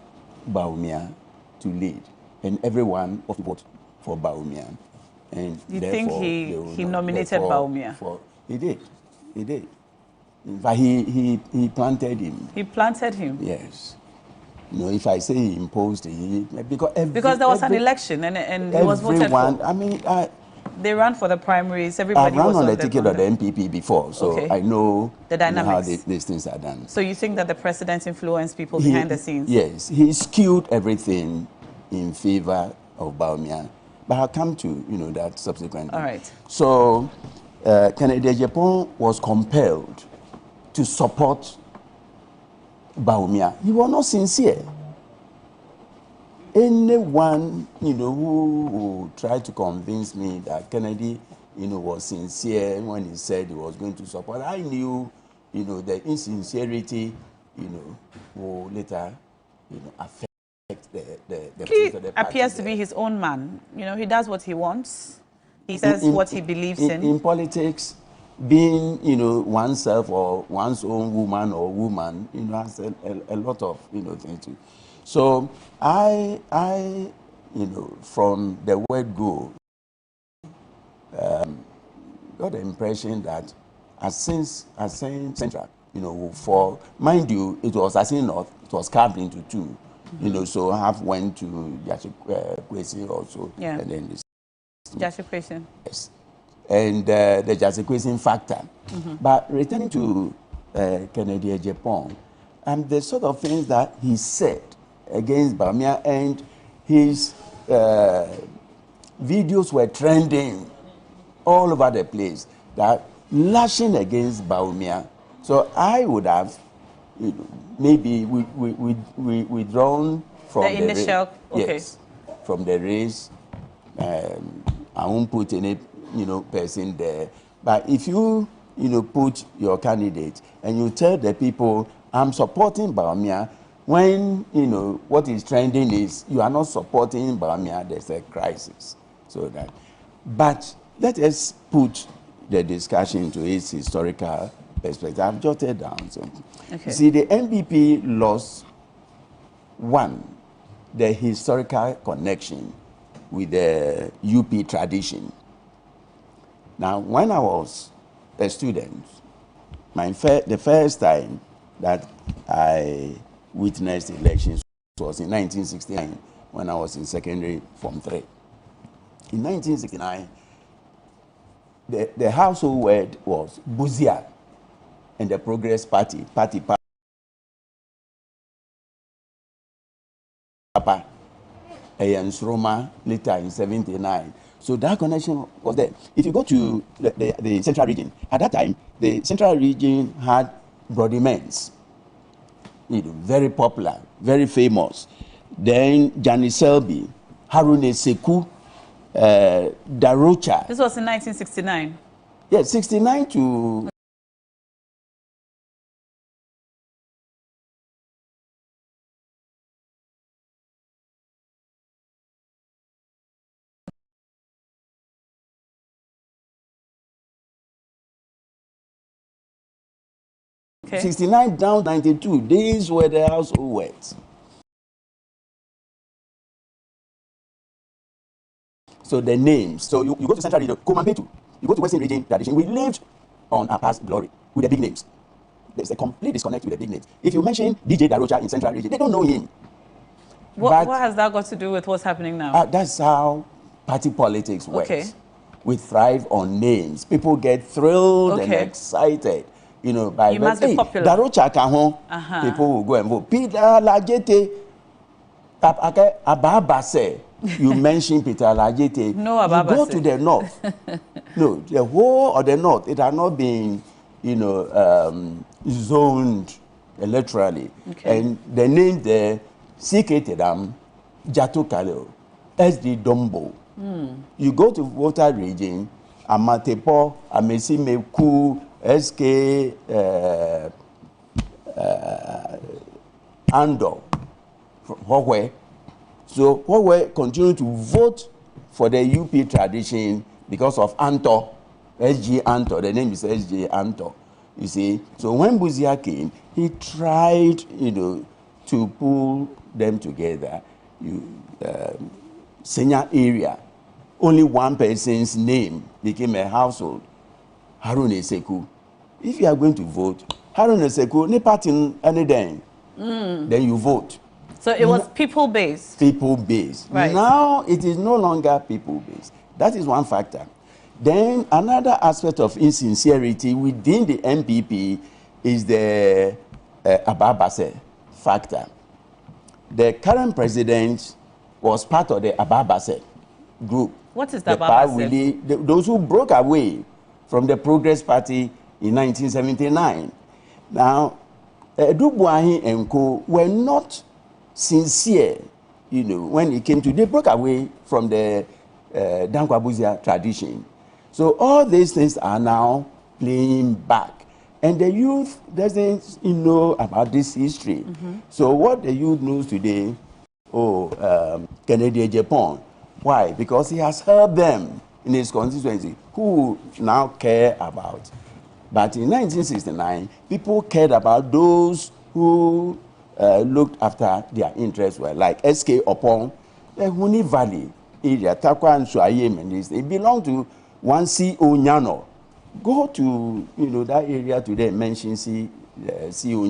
Bawumia to lead, and everyone of the vote for Bawumia. And you think he nominated Bawumia? He did. In fact, he planted him. He planted him? Yes. No, if I say he imposed it, because there was an election and he was voted for. I mean, they ran for the primaries. Everybody was on the ticket of the MPP before, so okay. I know the dynamics. How these things are done. So you think that the president influenced people behind the scenes? Yes, he skewed everything in favor of Bawumia. But I'll come to that subsequently. All right. So Kennedy Japan was compelled to support Bawumia. He was not sincere. Anyone who tried to convince me that Kennedy was sincere when he said he was going to support, I knew the insincerity will later affect the he of the party appears to be his own man. He does what he wants. He says what he believes in. In politics, being oneself or one's own woman or woman has a lot of things to. So I from the word go got the impression that Asin Central will fall. Mind you, it was Asin North. It was carved into two. So half went to Judiciary also. Yeah. And then this. Judiciary. Yes. And the Judiciary factor. But returning to Kennedy Japan, the sort of things that he said against Bawumia, and his videos were trending all over the place, that lashing against Bawumia. So I would have maybe withdrawn from the initial, yes, from the race. I won't put any person there. But if you put your candidate and you tell the people, I'm supporting Bawumia, when what is trending is you are not supporting Bawumia, there's a crisis. So that, but let us put the discussion to its historical perspective. I've jotted down something. Okay. See, the NPP lost the historical connection with the UP tradition. Now, when I was a student, the first time that I witnessed elections was in 1969 when I was in secondary Form 3. In 1969, the household word was Buzia and the Progress Party, Papa. And Roma later in 79. So that connection was there. If you go to the central region, at that time, the central region had Broadymens, very popular, very famous. Then Janis Selby, Harune Seku, Darocha. This was in 1969. Yes, 69 to... Okay. 69 down 92, these were the household words. So the names, so you go to Central Region, Komampetu, you go to Western Region tradition, we lived on our past glory with the big names. There's a complete disconnect with the big names. If you mention DJ Darocha in Central Region, they don't know him. What has that got to do with what's happening now? That's how party politics works. Okay. We thrive on names. People get thrilled and excited. By you must be popular. Darocha Kahon, people will go and vote. Peter Lajete, Ababase, you mention Peter Lajete. No, Ababase. You go to the north. No, the whole of the north, it has not been, zoned electorally. Okay. And the name there, Siketedam, Jato Kaleo. SD Dombo. You go to Volta region, Amatepo, Amesimeku, SK Andor, Hogwe. So Hogwe continue to vote for the UP tradition because of Antor, SG Antor. The name is SG Antor. You see, so when Buzia came, he tried, to pull them together. Senya area, only one person's name became a household. Harun Eseku. If you are going to vote, Harun Eseku, ne party anything, then you vote. So it was people-based. People-based. Right. Now it is no longer people-based. That is one factor. Then another aspect of insincerity within the MPP is the Ababase factor. The current president was part of the Ababase group. What is the Ababase? Those who broke away from the Progress Party in 1979. Now, Dubuahi and Co. were not sincere, when it came to, they broke away from the Dankwabuzia tradition. So all these things are now playing back. And the youth doesn't know about this history. So what the youth knows today, Kennedy Japan. Why? Because he has helped them in his constituency, who now care about. But in 1969, people cared about those who looked after their interests well, like SK Opon, the Huni Valley area, Takwa and Suayem, and this. It belonged to one CEO Nyano. Go to that area today, mention CEO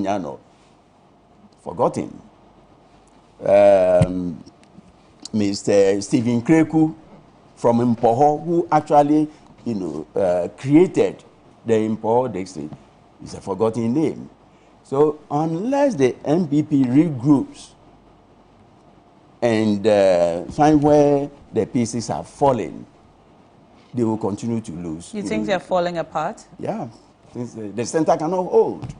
Nyano. Forgotten. Mr. Stephen Kreku from Mpoho, who actually created the Mpoho district, is a forgotten name. So unless the MPP regroups and find where the pieces are falling, they will continue to lose. You think they're falling apart? Yeah. The center cannot hold.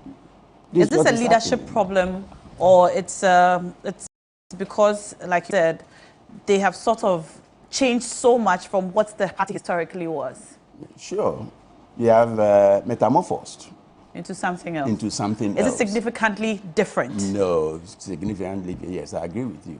Is this a leadership problem, or it's because, like you said, they have sort of changed so much from what the party historically was? Sure. They have metamorphosed. Into something else? Into something else. Is it significantly different? No, significantly, yes, I agree with you.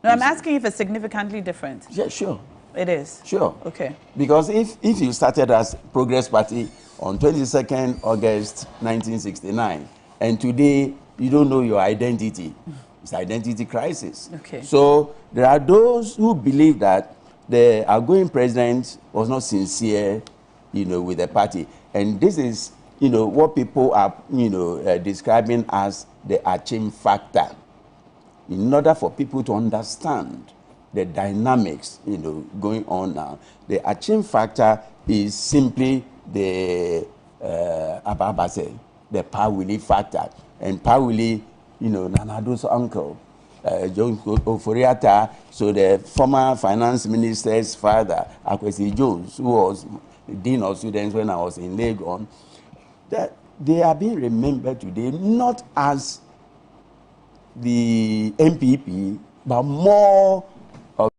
No, I'm asking if it's significantly different. Yeah, sure. It is? Sure. Okay. Because if you started as Progress Party on 22nd August 1969, and today you don't know your identity, it's identity crisis. Okay. So there are those who believe that the outgoing president was not sincere, with the party. And this is, what people are, describing as the Achim factor. In order for people to understand the dynamics, going on now, the Achim factor is simply the Ababase, the Pawili factor. And Pawili, Nanado's uncle, John Oforiata, so the former finance minister's father, Akwesi Jones, who was dean of students when I was in Legon, that they are being remembered today not as the MPP, but more of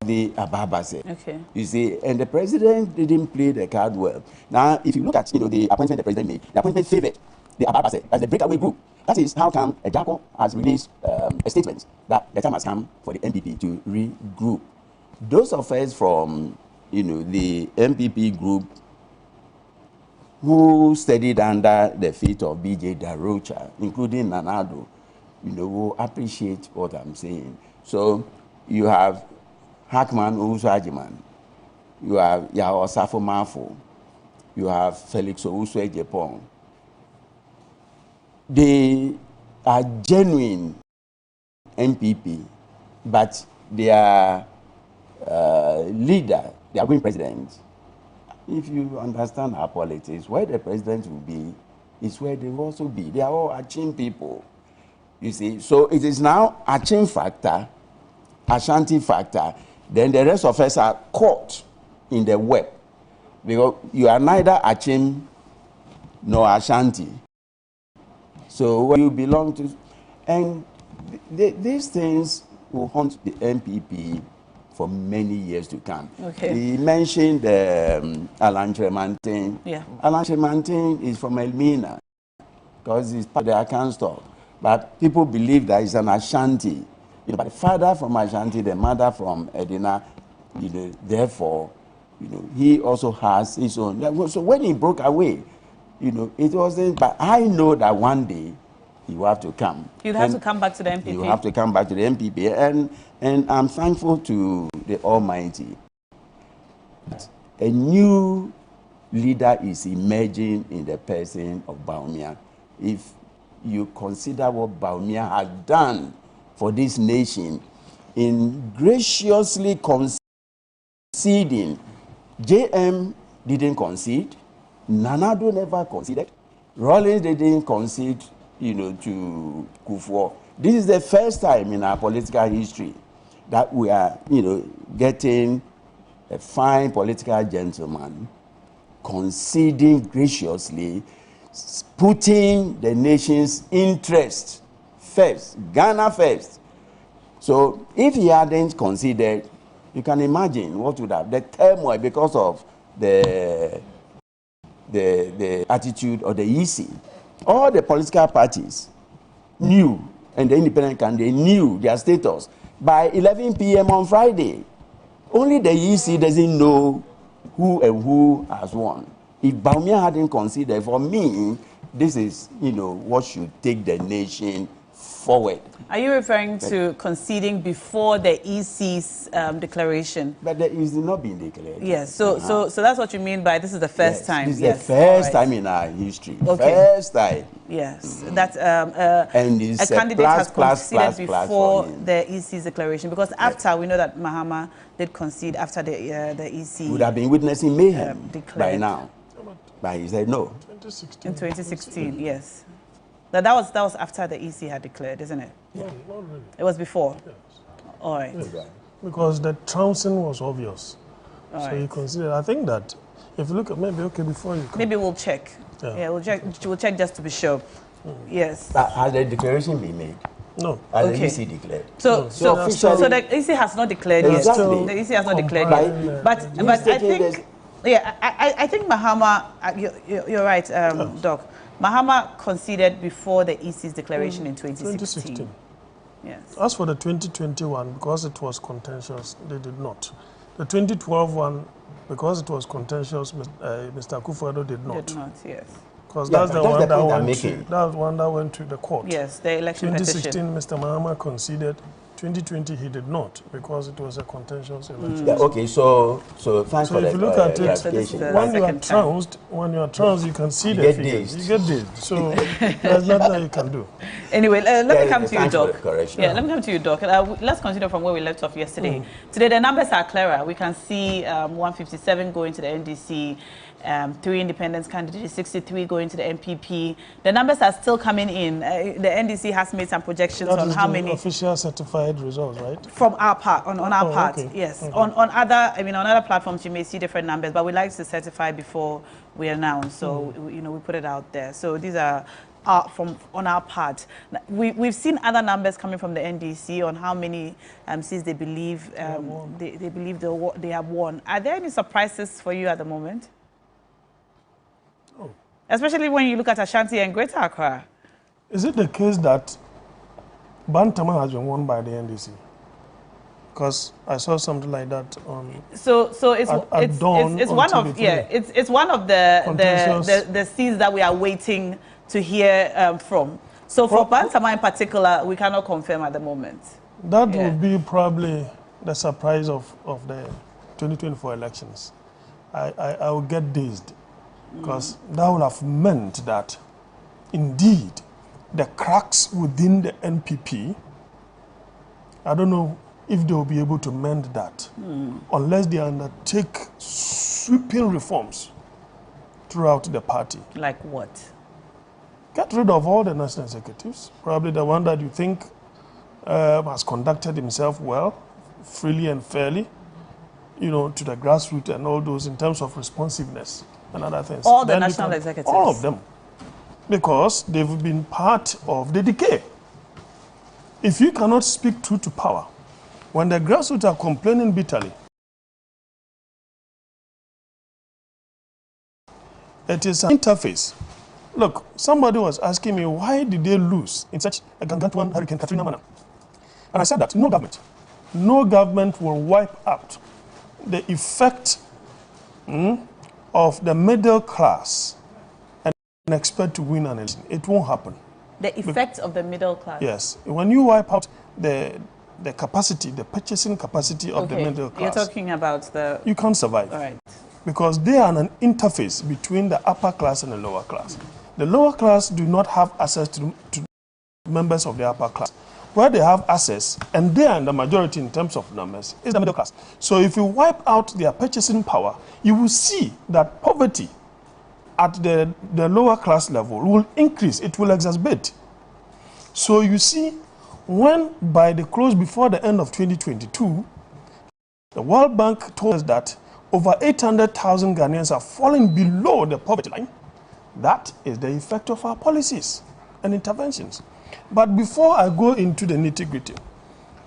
the Ababase. Okay. You see, and the president didn't play the card well. Now, if you look at the appointment the president made, the appointment favored the Ababase as the breakaway group. That is how come Ejako has released a statement that the time has come for the MPP to regroup. Those of us from the MPP group who studied under the feet of B.J. Darocha, including Nanado, will appreciate what I'm saying. So you have Hackman Owusu-Agyimang, you have Yao Osafo Mafo, you have Felix Owusu-Ejepong. They are genuine MPP, but their leader, the outgoing president, if you understand our politics, where the president will be is where they will also be. They are all Achim people, you see. So it is now Achim factor, Ashanti factor, then the rest of us are caught in the web. Because you are neither Achim nor Ashanti. So when you belong to, and these things will haunt the MPP for many years to come. Okay. He mentioned Alan Tremantin. Yeah. Alan Tremantin is from Elmina because he's part of the Akan stock. But people believe that he's an Ashanti. But the father from Ashanti, the mother from Edina, therefore, he also has his own. So when he broke away, it wasn't, but I know that one day he will have to come. You'd have to come back to the MPP. He will have to come back to the MPP. And I'm thankful to the Almighty. A new leader is emerging in the person of Bawumia. If you consider what Bawumia has done for this nation in graciously conceding, JM didn't concede, Nanado never conceded, Rawlings didn't concede, to Kufuor. This is the first time in our political history that we are, getting a fine political gentleman conceding graciously, putting the nation's interest first, Ghana first. So if he hadn't conceded, you can imagine what would have the turmoil because of the attitude of the EC. All the political parties knew, and the independent candidate knew their status by 11 p.m. on Friday. Only the EC doesn't know who and who has won. If Bawumia hadn't conceded, for me, this is, what should take the nation forward. Are you referring to conceding before the EC's declaration? But the EC not been declared. Yes, so that's what you mean by this is the first time. This is the first time in our history. Okay. First time. Yes, that and a candidate has conceded before for the EC's declaration, because after we know that Mahama did concede after the EC would have been witnessing mayhem by now. But he said no. In 2016, yes. That was after the EC had declared, isn't it? No, not really. It was before? Yes. All right. Yes. Because the trouncing was obvious. All so right. you consider, I think that if you look at before you come. Maybe we'll check. Yeah, we'll check just to be sure. Yes. But has the declaration been made? No. Has the EC declared? So the EC has not declared yet. Exactly. The EC has not declared yet. But I think, I think Mahama, you're right, Doc. Mahama conceded before the EC's declaration in 2016. Yes. As for the 2021, because it was contentious, they did not. The 2012 one, because it was contentious, Mr. Akufo-Addo did not. Did not, yes. Because that's the one that went to the court. Yes, the election 2016, petition. Mr. Mahama conceded. 2020, he did not, because it was a contentious election. Yeah, okay, so thanks for if you look at it, when you are trounced, you can see the figures. You get dazed. So there's nothing you can do. Anyway, let me come to you, Doc. Yeah, let me come to you, Doc. Let's continue from where we left off yesterday. Today, the numbers are clearer. We can see 157 going to the NDC, 3 independent candidates, 63 going to the MPP. The numbers are still coming in. The NDC has made some projections on how many official certified results, right? From our part, on our part, okay. yes. Okay. On other platforms, you may see different numbers, but we like to certify before we announce. So we put it out there. So these are on our part. We've seen other numbers coming from the NDC on how many seats they believe they believe they have won. Are there any surprises for you at the moment? Especially when you look at Ashanti and Greater Accra. Is it the case that Bantama has been won by the NDC? Because I saw something like that on. So it's one of it's one of the seats that we are waiting to hear from. So for Bantama in particular, we cannot confirm at the moment. That would be probably the surprise of the 2024 elections. I will get dazed. Because that would have meant that, indeed, the cracks within the NPP, I don't know if they will be able to mend that, unless they undertake sweeping reforms throughout the party. Like what? Get rid of all the national executives, probably the one that you think has conducted himself well, freely and fairly, to the grassroots and all those in terms of responsiveness. And other things. All the national executives? All of them. because they've been part of the decay. If you cannot speak truth to power, when the grassroots are complaining bitterly, it is an interface. Look, somebody was asking me, why did they lose in such a gargantuan Hurricane Katrina manner? And I said that no government will wipe out the effect of the middle class and expect to win an election. It won't happen. The effect of the middle class? Yes. When you wipe out the capacity, the purchasing capacity of the middle class. You're talking about the... You can't survive. All right. Because they are an interface between the upper class and the lower class. The lower class do not have access to members of the upper class. Where they have access, and they are in the majority in terms of numbers, is the middle class. So if you wipe out their purchasing power, you will see that poverty at the lower class level will increase, it will exacerbate. So you see, when by the close before the end of 2022, the World Bank told us that over 800,000 Ghanaians are falling below the poverty line. That is the effect of our policies and interventions. But before I go into the nitty-gritty,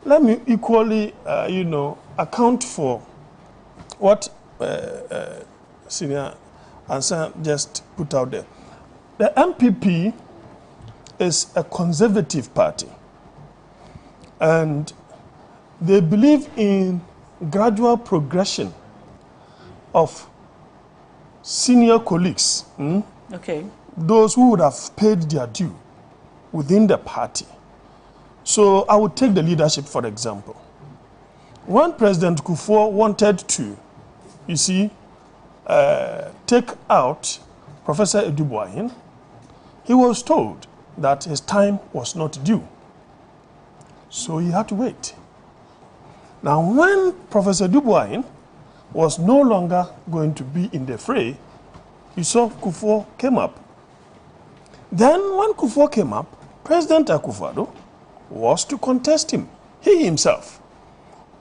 let me equally, account for what Senior Asin just put out there. The MPP is a conservative party, and they believe in gradual progression of senior colleagues, those who would have paid their due within the party. So I would take the leadership, for example. When President Kufuor wanted to, take out Professor Edubuahin, he was told that his time was not due. So he had to wait. Now, when Professor Edubuahin was no longer going to be in the fray, you saw Kufuor came up. Then when Kufuor came up, President Akufo-Addo was to contest him, he himself.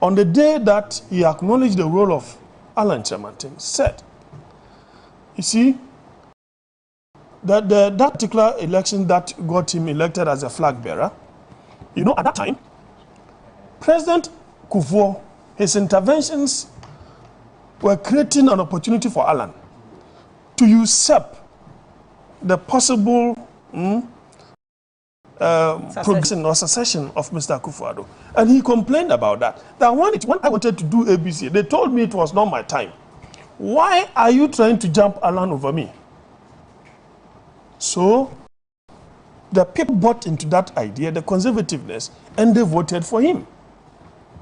On the day that he acknowledged the role of Alan Chamantin, said, you see, that that particular election that got him elected as a flag bearer, at that time, President Kufuor, his interventions were creating an opportunity for Alan to usurp the possible progression or succession of Mr. Akufo-Addo. And he complained about that. That when I wanted to do ABC, they told me it was not my time. Why are you trying to jump Alan over me? So the people bought into that idea, the conservativeness, and they voted for him.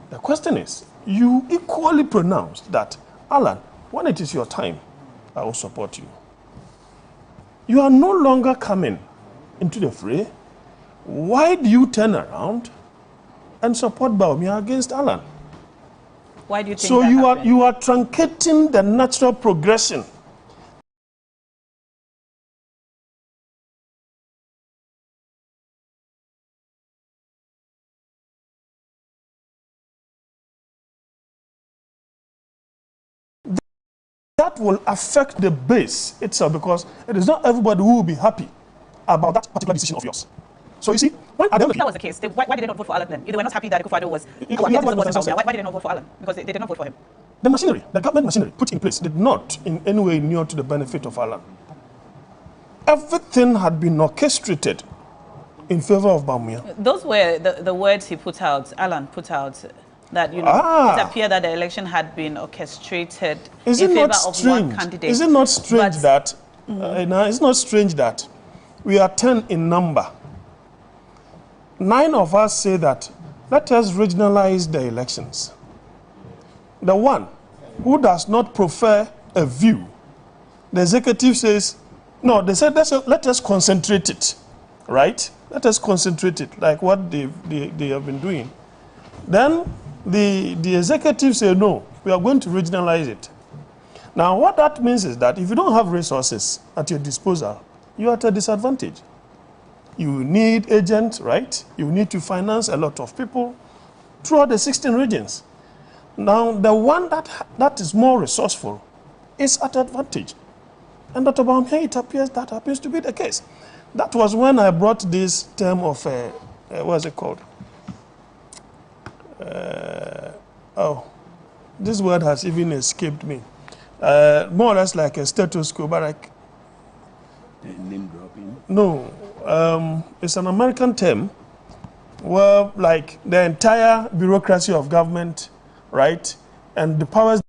The question is, you equally pronounced that, Alan, when it is your time, I will support you. You are no longer coming into the fray. Why do you turn around and support Bawumia against Alan? Why do you think so that happened? you are truncating the natural progression. That will affect the base itself, because it is not everybody who will be happy about that particular decision of yours. So you see, when if that was the case, why did they not vote for Alan then? If they were not happy that Akufo-Addo was... Why did they not vote for Alan? Because they did not vote for him. The machinery, the government machinery put in place did not in any way inure to the benefit of Alan. Everything had been orchestrated in favor of Bawumia. Those were the words he put out, Alan put out, that, it appeared that the election had been orchestrated in favor of one candidate. Is it not strange that, it's not strange that we are 10 in number. 9 of us say that, let us regionalize the elections. The one who does not prefer a view, the executive says, no, they said, let us concentrate it, right? Let us concentrate it, like what they have been doing. Then the executive say, no, we are going to regionalize it. Now, what that means is that if you don't have resources at your disposal, you are at a disadvantage. You need agents, right? You need to finance a lot of people throughout the 16 regions. Now, the one that is more resourceful is at advantage. And Dr. Bawumia, it appears that happens to be the case. That was when I brought this term of, what's it called? This word has even escaped me. More or less like a status quo, but like... Name dropping? No, it's an American term where like the entire bureaucracy of government, right, and the powers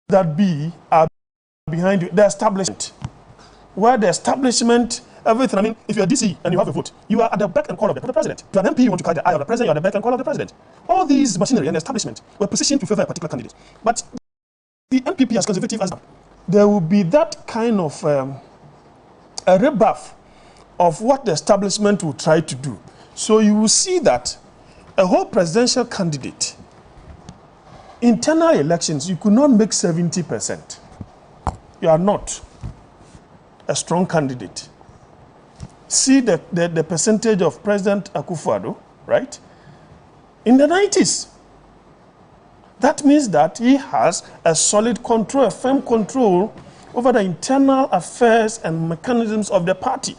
that be are behind you, the establishment. Where the establishment, everything, I mean, if you're a DC and you have a vote, you are at the beck and call of the president. If you're an MP, you want to carry the eye of the president, you're at the beck and call of the president. All these machinery and the establishment were positioned to favor a particular candidate. But the MPP, as conservative as there will be that kind of a rebuff of what the establishment will try to do. So you will see that a whole presidential candidate, internal elections, you could not make 70%. You are not a strong candidate. See the percentage of President Akufo-Addo, right? In the 90s. That means that he has a solid control, a firm control over the internal affairs and mechanisms of the party.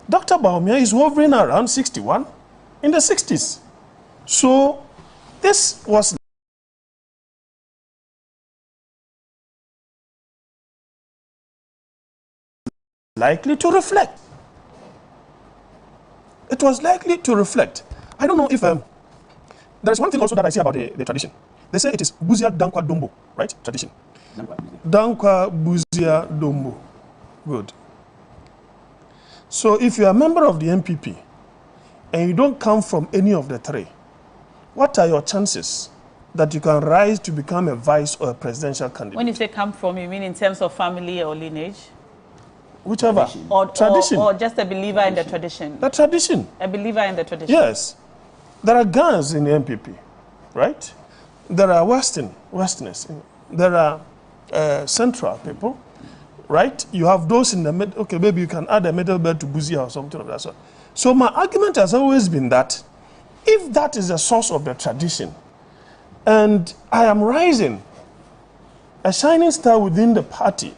Dr. Bawumia is hovering around 61 in the 60s. So this was likely to reflect. It was likely to reflect. I don't know if there's one thing also that I see about the tradition. They say it is Buzia Dankwa Dombo, right? Tradition. Dankwa Buzia Dombo. Good. So if you are a member of the MPP and you don't come from any of the three, what are your chances that you can rise to become a vice or a presidential candidate? When you say come from, you mean in terms of family or lineage? Whichever. Tradition. Or just a believer in the tradition? The tradition. A believer in the tradition? Yes. There are Gans in the MPP, right? There are Westerners. There are Central people, right? You have those in the middle. Okay, maybe you can add a middle belt to Buzia or something of that sort. So my argument has always been that if that is the source of the tradition, and I am rising, a shining star within the party,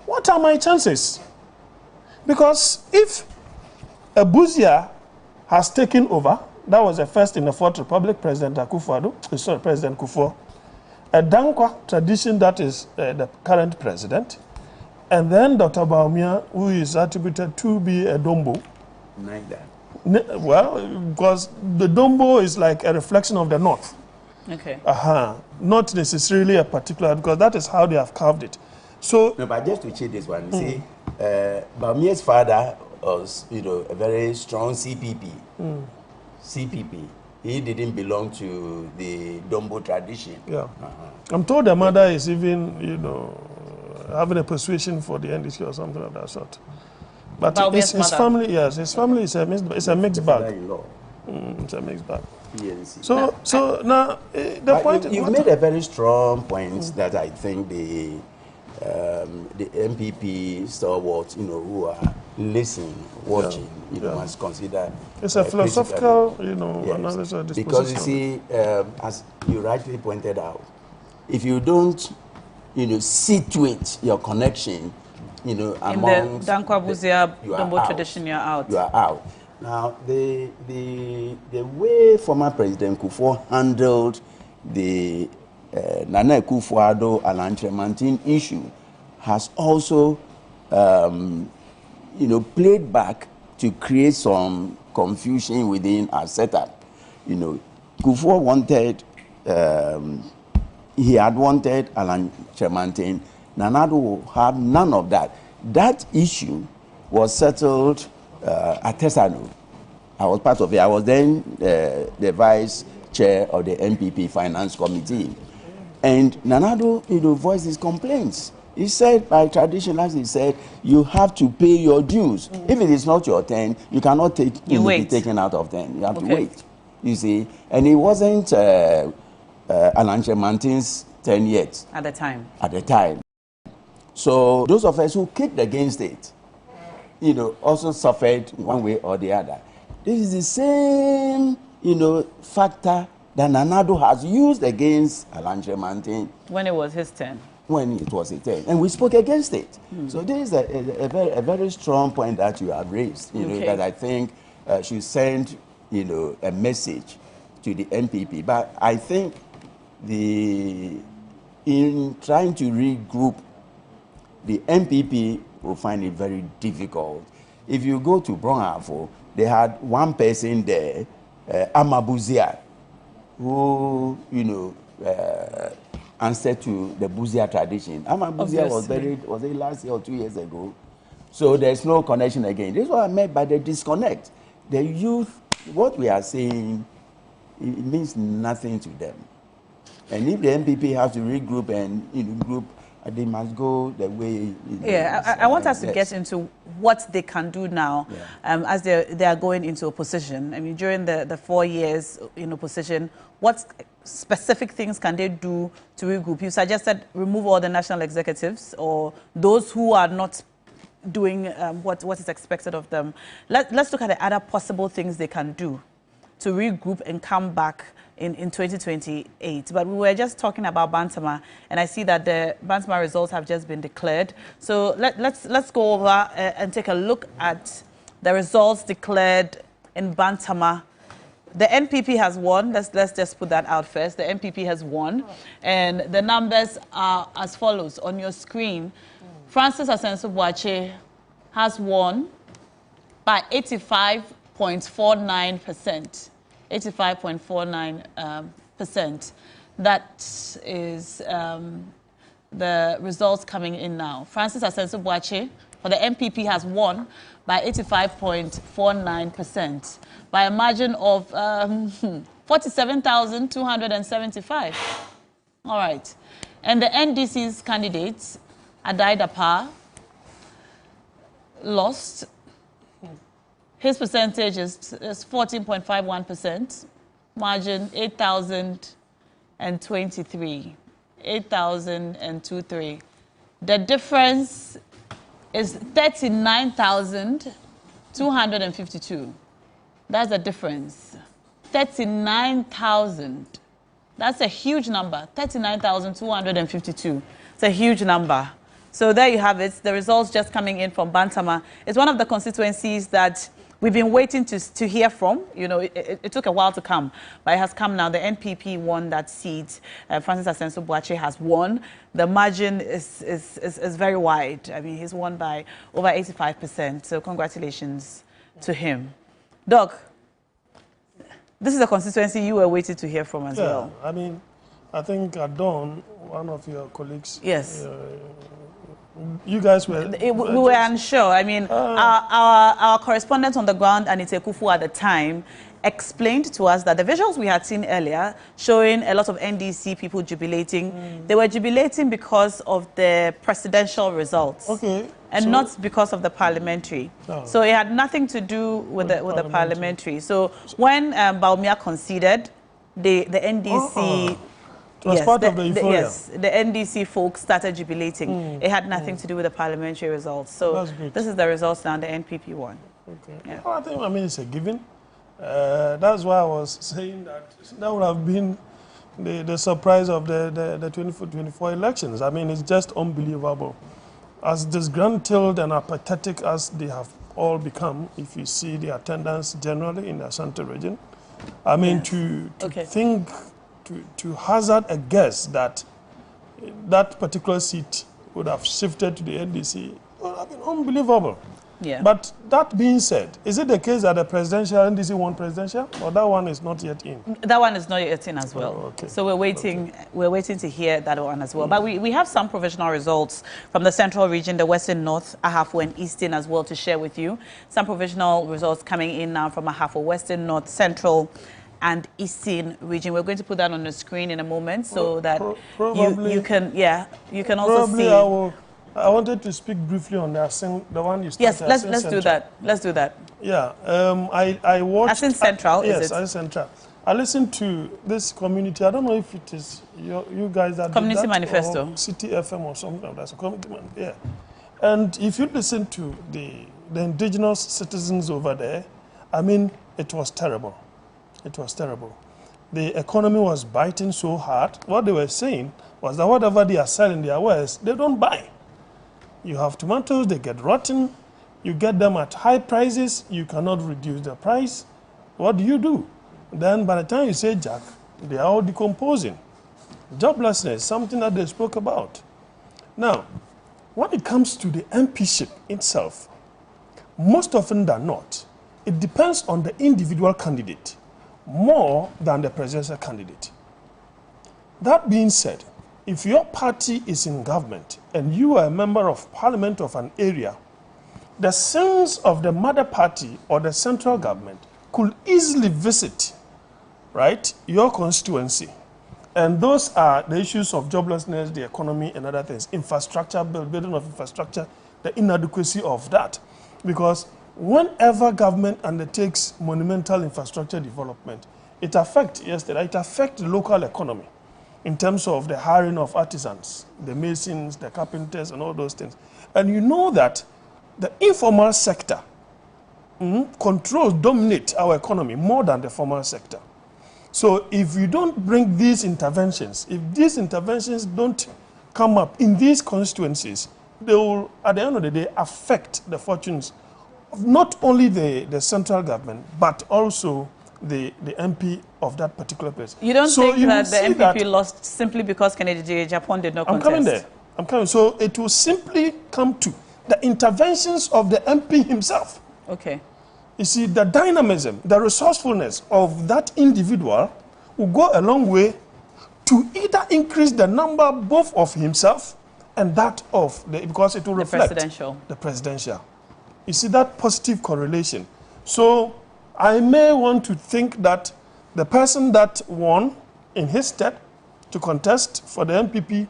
what are my chances? Because if a Buzia has taken over, that was the first in the Fourth Republic, President President Kufuor, a Dankwa tradition, that is the current president, and then Dr. Bawumia, who is attributed to be a Dombo. Neither. Well, because the Dombo is like a reflection of the North. Okay. Not necessarily a particular, because that is how they have carved it. So no, but just to check this one, see, Bawumia's father was, a very strong CPP. CPP. He didn't belong to the Dombo tradition. Yeah. I'm told the mother is even, having a persuasion for the NDC or something of that sort. But his family, yes, his family is a mixed bag. It's a mixed bag. So now the point. You made a very strong point that I think the MPP stalwarts, who are listening, watching, must consider. It's a philosophical, analysis of this because you see, as you rightly pointed out, if you don't, situate your connection, among the Dankwa Buzia Dombo tradition, you're out. You are out. Now, the way former President Kufuor handled the Nana Akufo-Addo and Tremantin issue has also, played back to create some confusion within our setup. Kufuor wanted, he had wanted Alan Tremantin. Nana Addo had none of that. That issue was settled at Tesano. I was part of it. I was then the vice chair of the MPP Finance Committee. And Nana Addo, voiced his complaints. He said, by tradition, as he said, you have to pay your dues. If it is not your turn, you cannot be taken out of 10. You have to wait. You see, and it wasn't Alan Tremantin's turn yet. At the time. At the time. So those of us who kicked against it, also suffered one way or the other. This is the same, factor that Nanado has used against Alanche Mantin. When it was his turn. When it was his turn. And we spoke against it. So this is a very strong point that you have raised, that I think should send, a message to the MPP. But I think in trying to regroup, the MPP will find it very difficult. If you go to Bronhafo, they had one person there, Amabuzia, who, answered to the Buzia tradition. Amabuzia was it last year or 2 years ago? So there's no connection again. This is what I meant by the disconnect. The youth, what we are saying, it means nothing to them. And if the MPP have to regroup and group, they must go the way. I want us to get into what they can do now as they are going into opposition. I mean, during the 4 years in opposition, what specific things can they do to regroup? You suggested remove all the national executives or those who are not doing what is expected of them. Let's look at the other possible things they can do to regroup and come back in 2028. But we were just talking about Bantama, and I see that the Bantama results have just been declared. So let's go over and take a look at the results declared in Bantama. The NPP has won. Let's just put that out first. The NPP has won, and the numbers are as follows on your screen. Francis Asenso-Boakye has won by 85.49%. 85.49%. That is the results coming in now. Francis Asenso-Boakye for the MPP has won by 85.49% by a margin of 47,275. All right. And the NDC's candidates, Adaidapa, lost. His percentage is 14.51%, margin 8,023, 8,023. The difference is 39,252. That's the difference. 39,000. That's a huge number. 39,252. It's a huge number. So there you have it. The results just coming in from Bantama. It's one of the constituencies that we've been waiting to hear from. It took a while to come, but it has come now. The NPP won that seat. Francis Asenso-Boakye has won. The margin is very wide. I mean, he's won by over 85%. So congratulations to him. Doc, this is a constituency you were waiting to hear from as well. I mean, I think at dawn, one of your colleagues. Yes. You guys were... We were unsure. I mean, our correspondent on the ground, Anita Kufu, at the time, explained to us that the visuals we had seen earlier, showing a lot of NDC people jubilating, they were jubilating because of the presidential results. Okay. And not because of the parliamentary. No. So it had nothing to do with the parliamentary. So when Bawumia conceded, the NDC... It was part of the euphoria. Yes, the NDC folks started jubilating. It had nothing to do with the parliamentary results. So this is the results now, the NPP won. Okay. Yeah. Well, I mean, it's a given. That's why I was saying that would have been the surprise of the 2024 elections. I mean, it's just unbelievable. As disgruntled and apathetic as they have all become, if you see the attendance generally in the Ashanti region, I mean, to think... To hazard a guess that that particular seat would have shifted to the NDC would have been unbelievable. Yeah. But that being said, is it the case that the presidential NDC won presidential, or that one is not yet in? That one is not yet in as well. Oh, okay. So we're waiting. Okay. We're waiting to hear that one as well. But we have some provisional results from the Central region, the Western North, Ahafo, and Eastern as well to share with you. Some provisional results coming in now from Ahafo, Western North, Central, and Asin region. We're going to put that on the screen in a moment so that you can also see. I wanted to speak briefly on the Asin, the one you started. Yes, let's do that. Let's do that. Yeah, I watched Asin Central. Yes, Asin Central. I listened to this community. I don't know if it is you guys that Community did that, Manifesto, or City FM or something like that. So and if you listen to the indigenous citizens over there, I mean, it was terrible. It was terrible. The economy was biting so hard. What they were saying was that whatever they are selling their wares, they don't buy. You have tomatoes, they get rotten. You get them at high prices, you cannot reduce the price. What do? Then by the time you say Jack, they are all decomposing. Joblessness, something that they spoke about. Now, when it comes to the MPship itself, most often than not, it depends on the individual candidate more than the presidential candidate. That being said, if your party is in government and you are a member of parliament of an area, the sons of the mother party or the central government could easily visit, right, your constituency. And those are the issues of joblessness, the economy, and other things. Infrastructure, building of infrastructure, the inadequacy of that. Because whenever government undertakes monumental infrastructure development, it affects the local economy in terms of the hiring of artisans, the masons, the carpenters, and all those things. And you know that the informal sector dominate our economy more than the formal sector. So if you don't bring these interventions, if these interventions don't come up in these constituencies, they will, at the end of the day, affect the fortunes of not only the central government, but also the MP of that particular place. You don't think that the MPP lost simply because Kennedy Japan did not contest? I'm coming there. I'm coming. So it will simply come to the interventions of the MP himself. Okay. You see, the dynamism, the resourcefulness of that individual will go a long way to either increase the number both of himself and that of because it will reflect the presidential. You see that positive correlation. So I may want to think that the person that won in his stead to contest for the MPP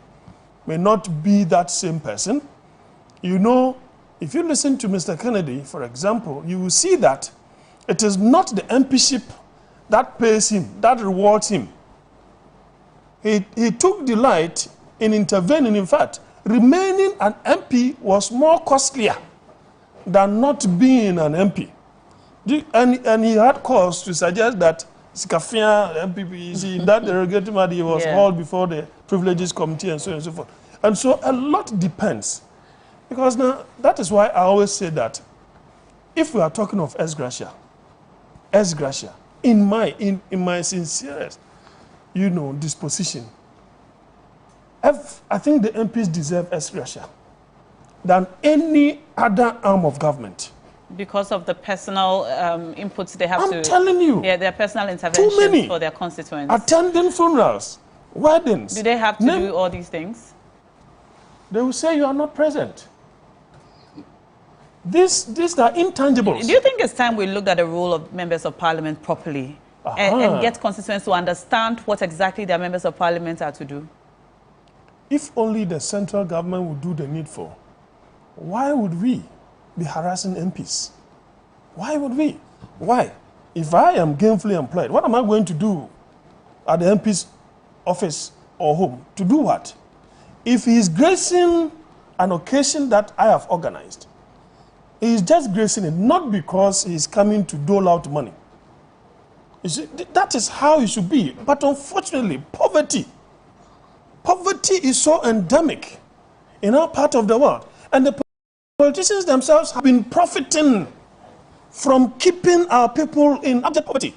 may not be that same person. You know, if you listen to Mr. Kennedy, for example, you will see that it is not the MPship that pays him, that rewards him. He took delight in intervening. In fact, remaining an MP was more costlier than not being an MP. And he had cause to suggest that Sikafia, MPP, see, that derogatory matter was hauled before the Privileges Committee and so on and so forth. And so a lot depends. Because now, that is why I always say that if we are talking of ex gratia, in my sincerest, disposition, I think the MPs deserve ex gratia than any other arm of government. Because of the personal inputs they have I'm telling you. Yeah, their personal interventions for their constituents. Attending funerals, weddings. Do they have to do all these things? They will say you are not present. These are intangibles. Do you think it's time we looked at the role of members of parliament properly and get constituents to understand what exactly their members of parliament are to do? If only the central government would do the needful, why would we be harassing MPs? Why would we? Why? If I am gainfully employed, what am I going to do at the MP's office or home? To do what? If he is gracing an occasion that I have organized, he is just gracing it, not because he is coming to dole out money. You see, that is how it should be. But unfortunately, poverty is so endemic in our part of the world. And the politicians themselves have been profiting from keeping our people in abject poverty.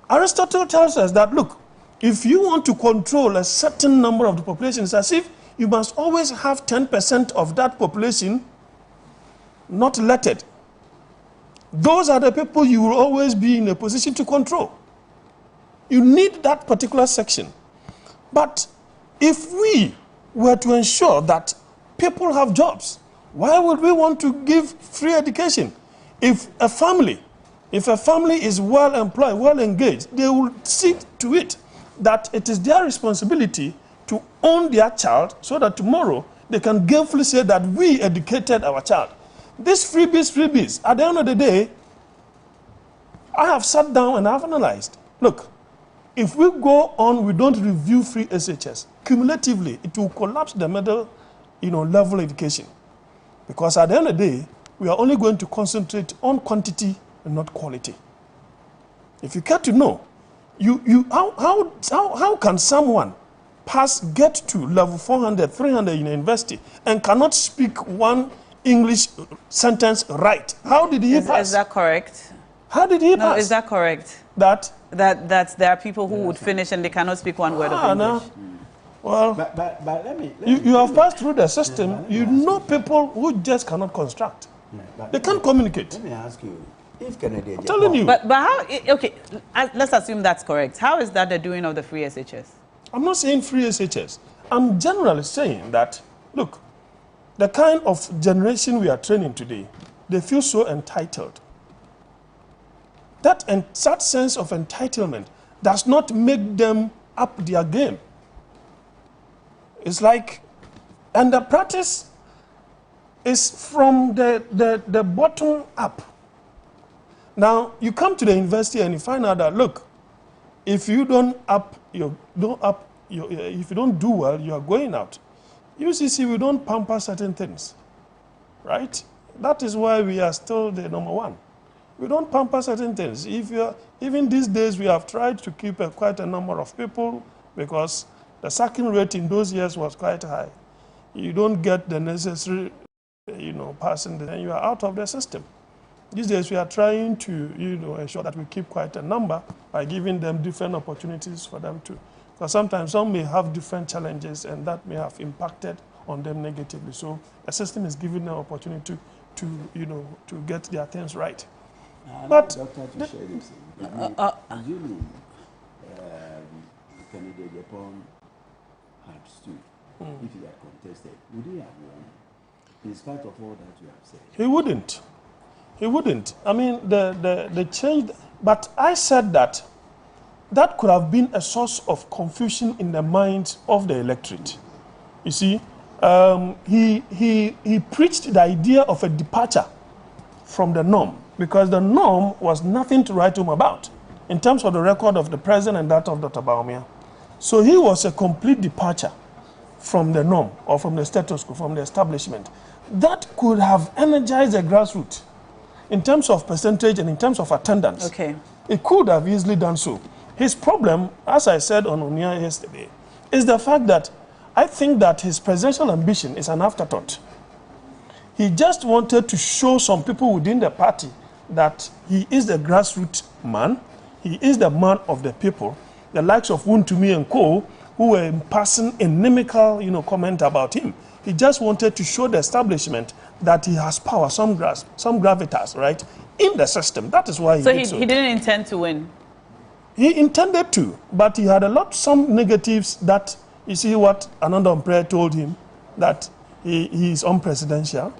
Aristotle tells us that, look, if you want to control a certain number of the population, it's as if you must always have 10% of that population not elected. Those are the people you will always be in a position to control. You need that particular section. But if we were to ensure that people have jobs, why would we want to give free education? If a family is well employed, well engaged, they will see to it that it is their responsibility to own their child so that tomorrow they can gainfully say that we educated our child. These freebies, at the end of the day, I have sat down and I have analyzed. Look, if we go on, we don't review free SHS, cumulatively, it will collapse the middle level education. Because at the end of the day, we are only going to concentrate on quantity and not quality. If you care to know, how can someone get to level 400, 300 in a university and cannot speak one English sentence right? How did he pass? Is that correct? How did he pass? No, is that correct? That there are people who would finish and they cannot speak one word of English. No. Well, but let me you have passed through the system. You know people who just cannot construct. They can't communicate. Let me ask you, if Kennedy... I'm telling you. But how, okay, let's assume that's correct. How is that the doing of the free SHS? I'm not saying free SHS. I'm generally saying that, look, the kind of generation we are training today, they feel so entitled. That sense of entitlement does not make them up their game. It's like, and the practice is from the bottom up. Now, you come to the university and you find out that, look, if you if you don't do well, you are going out. UCC, we don't pamper certain things, right? That is why we are still the #1. We don't pamper certain things. Even these days, we have tried to keep quite a number of people because the sacking rate in those years was quite high. You don't get the necessary, passing, and you are out of the system. These days, we are trying to, ensure that we keep quite a number by giving them different opportunities for them to. Because sometimes some may have different challenges, and that may have impacted on them negatively. So the system is giving them opportunity to get their things right. But Doctor, to share this, assuming Kennedy Japan had stood, if he had contested, would he have won? In spite of all that you have said, he wouldn't. He wouldn't. I mean, the change. But I said that could have been a source of confusion in the minds of the electorate. You see, he preached the idea of a departure from the norm, because the norm was nothing to write home about in terms of the record of the president and that of Dr. Bawumia. So he was a complete departure from the norm or from the status quo, from the establishment. That could have energized the grassroots in terms of percentage and in terms of attendance. Okay. It could have easily done so. His problem, as I said on Unia yesterday, is the fact that I think that his presidential ambition is an afterthought. He just wanted to show some people within the party that he is the grassroots man, he is the man of the people, the likes of Wuntumi and Co., who were passing inimical, comment about him. He just wanted to show the establishment that he has power, some gravitas, right, in the system. That is why he did so. He didn't intend to win? He intended to, but he had some negatives that, you see what Ananda Mprey told him, that he is unpresidential.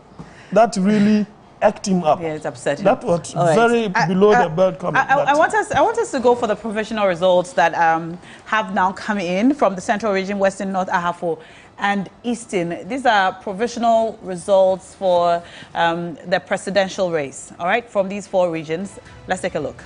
That really act him up. Yeah, it's upsetting. That was very below the belt comment. I want us to go for the provisional results that have now come in from the Central Region, Western, North, Ahafo, and Eastern. These are provisional results for the presidential race, all right, from these 4 regions. Let's take a look.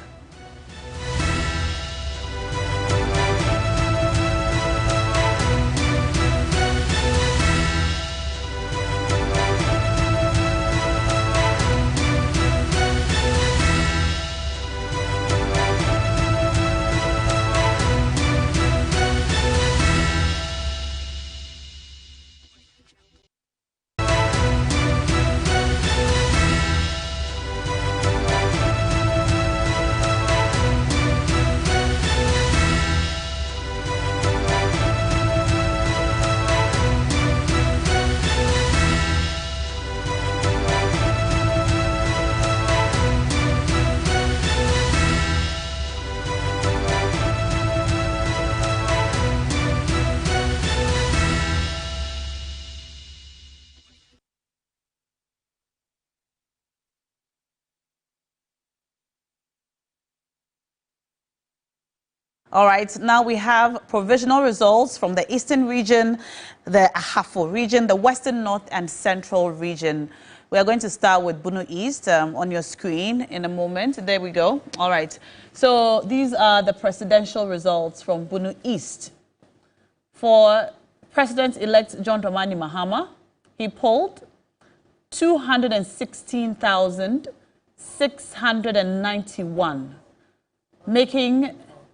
All right, now we have provisional results from the Eastern region, the Ahafo region, the Western, North, and Central region. We are going to start with Bunu East on your screen in a moment. There we go. All right. So these are the presidential results from Bunu East. For President-elect John Dramani Mahama, he polled 216,7 691, making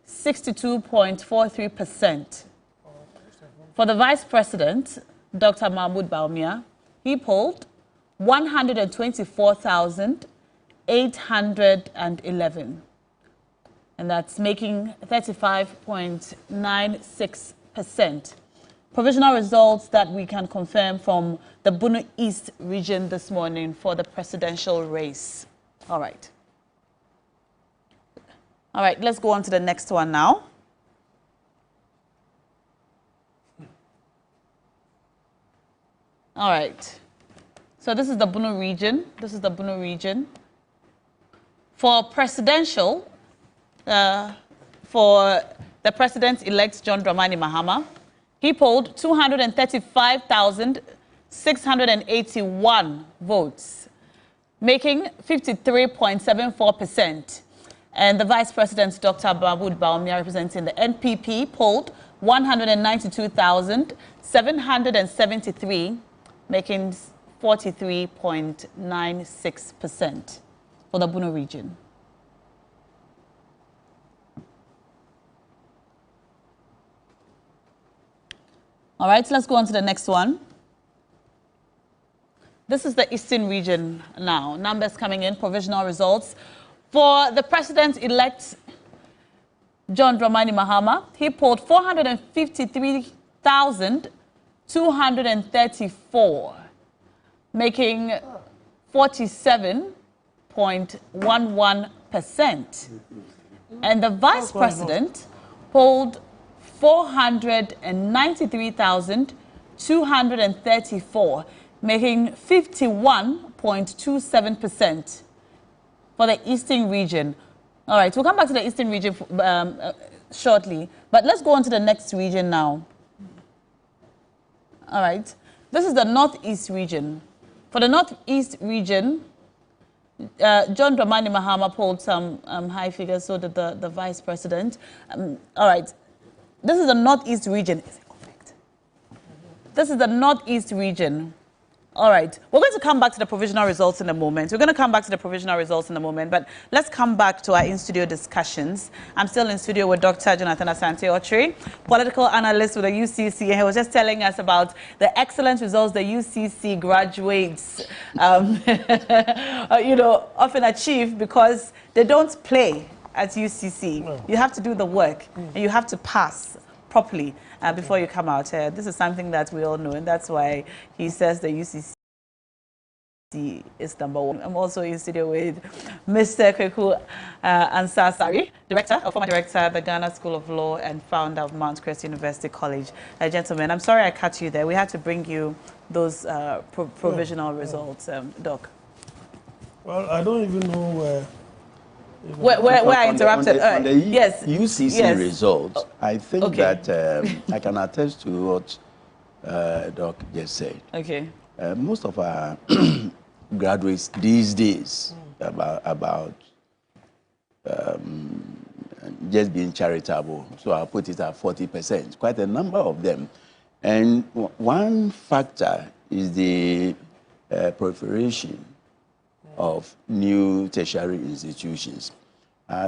62.43%. For the Vice President, Dr. Mahmoud Bawumia, he polled 124,811, and that's making 35.96%. Provisional results that we can confirm from the Bunu East region this morning for the presidential race. All right. All right, let's go on to the next one now. All right. So this is the Bunu region. This is the Bunu region. For presidential, for the president-elect John Dramani Mahama, he polled 235,681 votes, making 53.74%. And the Vice President, Dr. Mahmoud Bawumia, representing the NPP, polled 192,773, making 43.96% for the Bunu region. All right, so let's go on to the next one. This is the Eastern region now. Numbers coming in, provisional results. For the president-elect John Dramani Mahama, he polled 453,234, making 47.11%. And the vice president polled 493,234, making 51.27% for the Eastern region. All right, we'll come back to the Eastern region shortly, but let's go on to the next region now. All right, this is the Northeast region. For the Northeast region, John Dramani Mahama polled some high figures, so did the vice president. All right, this is the Northeast region. Is it correct? This is the Northeast region. All right, we're going to come back to the provisional results in a moment. But let's come back to our in-studio discussions. I'm still in studio with Dr. Jonathan Asin Central, political analyst with the UCC, and he was just telling us about the excellent results the UCC graduates, often achieve because they don't play at UCC. No. You have to do the work, and you have to pass properly before you come out. This is something that we all know, and that's why he says the UCC is #1. I'm also in studio with Mr. Kweku Ansasari, former director at the Ghana School of Law and founder of Mount Crest University College. Gentlemen, I'm sorry I cut you there. We had to bring you those provisional results, Doc. Well, I don't even know where I interrupted. On the yes. UCC results, I think that I can attest to what Doc just said. Okay. Most of our graduates these days about just being charitable, so I'll put it at 40%. Quite a number of them, and one factor is the proliferation of new tertiary institutions.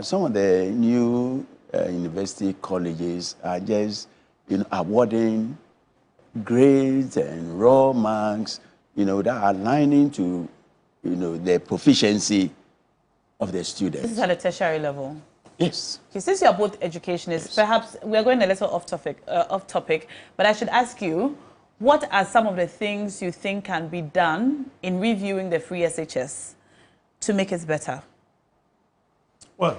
Some of the new university colleges are just awarding grades and raw marks, that are aligning to, the proficiency of the students. This is at a tertiary level. Yes. Okay, since you are both educationists, perhaps we are going a little off topic, but I should ask you, what are some of the things you think can be done in reviewing the free SHS to make it better? Well,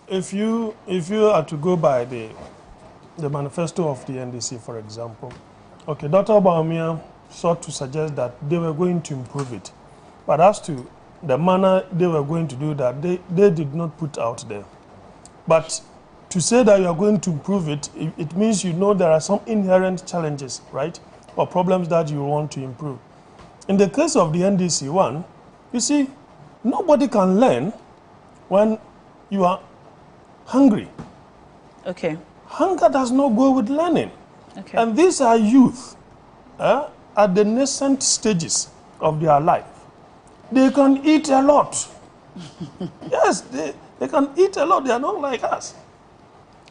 if you are to go by the manifesto of the NDC, for example, okay, Dr. Bawumia sought to suggest that they were going to improve it. But as to the manner they were going to do that, they did not put out there. But to say that you are going to improve it, it means there are some inherent challenges, right? Or problems that you want to improve. In the case of the NDC one, you see, nobody can learn when you are hungry. Okay. Hunger does not go with learning. Okay. And these are youth at the nascent stages of their life. They can eat a lot, Yes, they can eat a lot. They are not like us.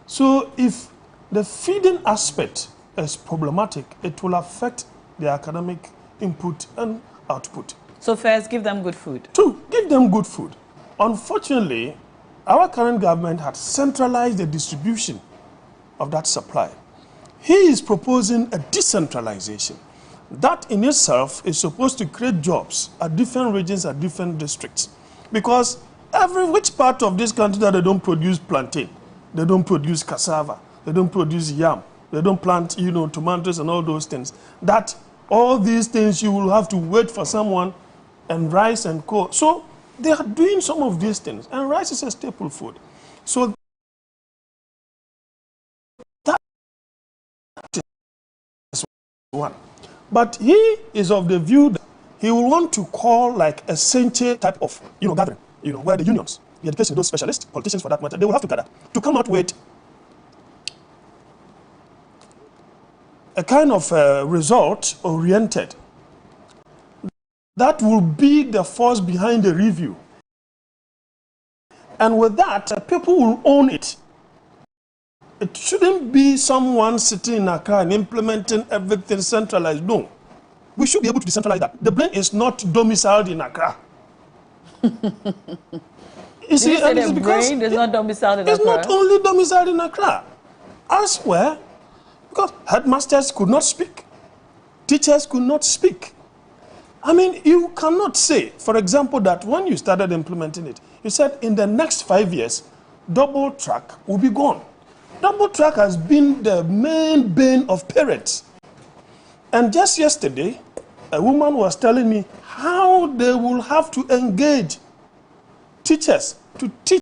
So if the feeding aspect is problematic, it will affect the academic input and output. So first, give them good food. Two, give them good food. Unfortunately, our current government had centralized the distribution of that supply. He is proposing a decentralization. That in itself is supposed to create jobs at different regions, at different districts. Because which part of this country that they don't produce plantain, they don't produce cassava, they don't produce yam, they don't plant, tomatoes and all those things. That all these things you will have to wait for someone, and rice and coal. So they are doing some of these things, and rice is a staple food. So that is one. But he is of the view that he will want to call like a Senya type of gathering, where the unions, the education, those specialists, politicians for that matter, they will have to gather to come out with a kind of result-oriented that will be the force behind the review. And with that, people will own it. It shouldn't be someone sitting in Accra and implementing everything centralized. No. We should be able to decentralize that. The brain is not domiciled in Accra. You see, the brain is not domiciled in Accra? It's not only domiciled in Accra. Elsewhere, because headmasters could not speak. Teachers could not speak. I mean, you cannot say, for example, that when you started implementing it, you said in the next 5 years, double track will be gone. Double track has been the main bane of parents. And just yesterday, a woman was telling me how they will have to engage teachers to teach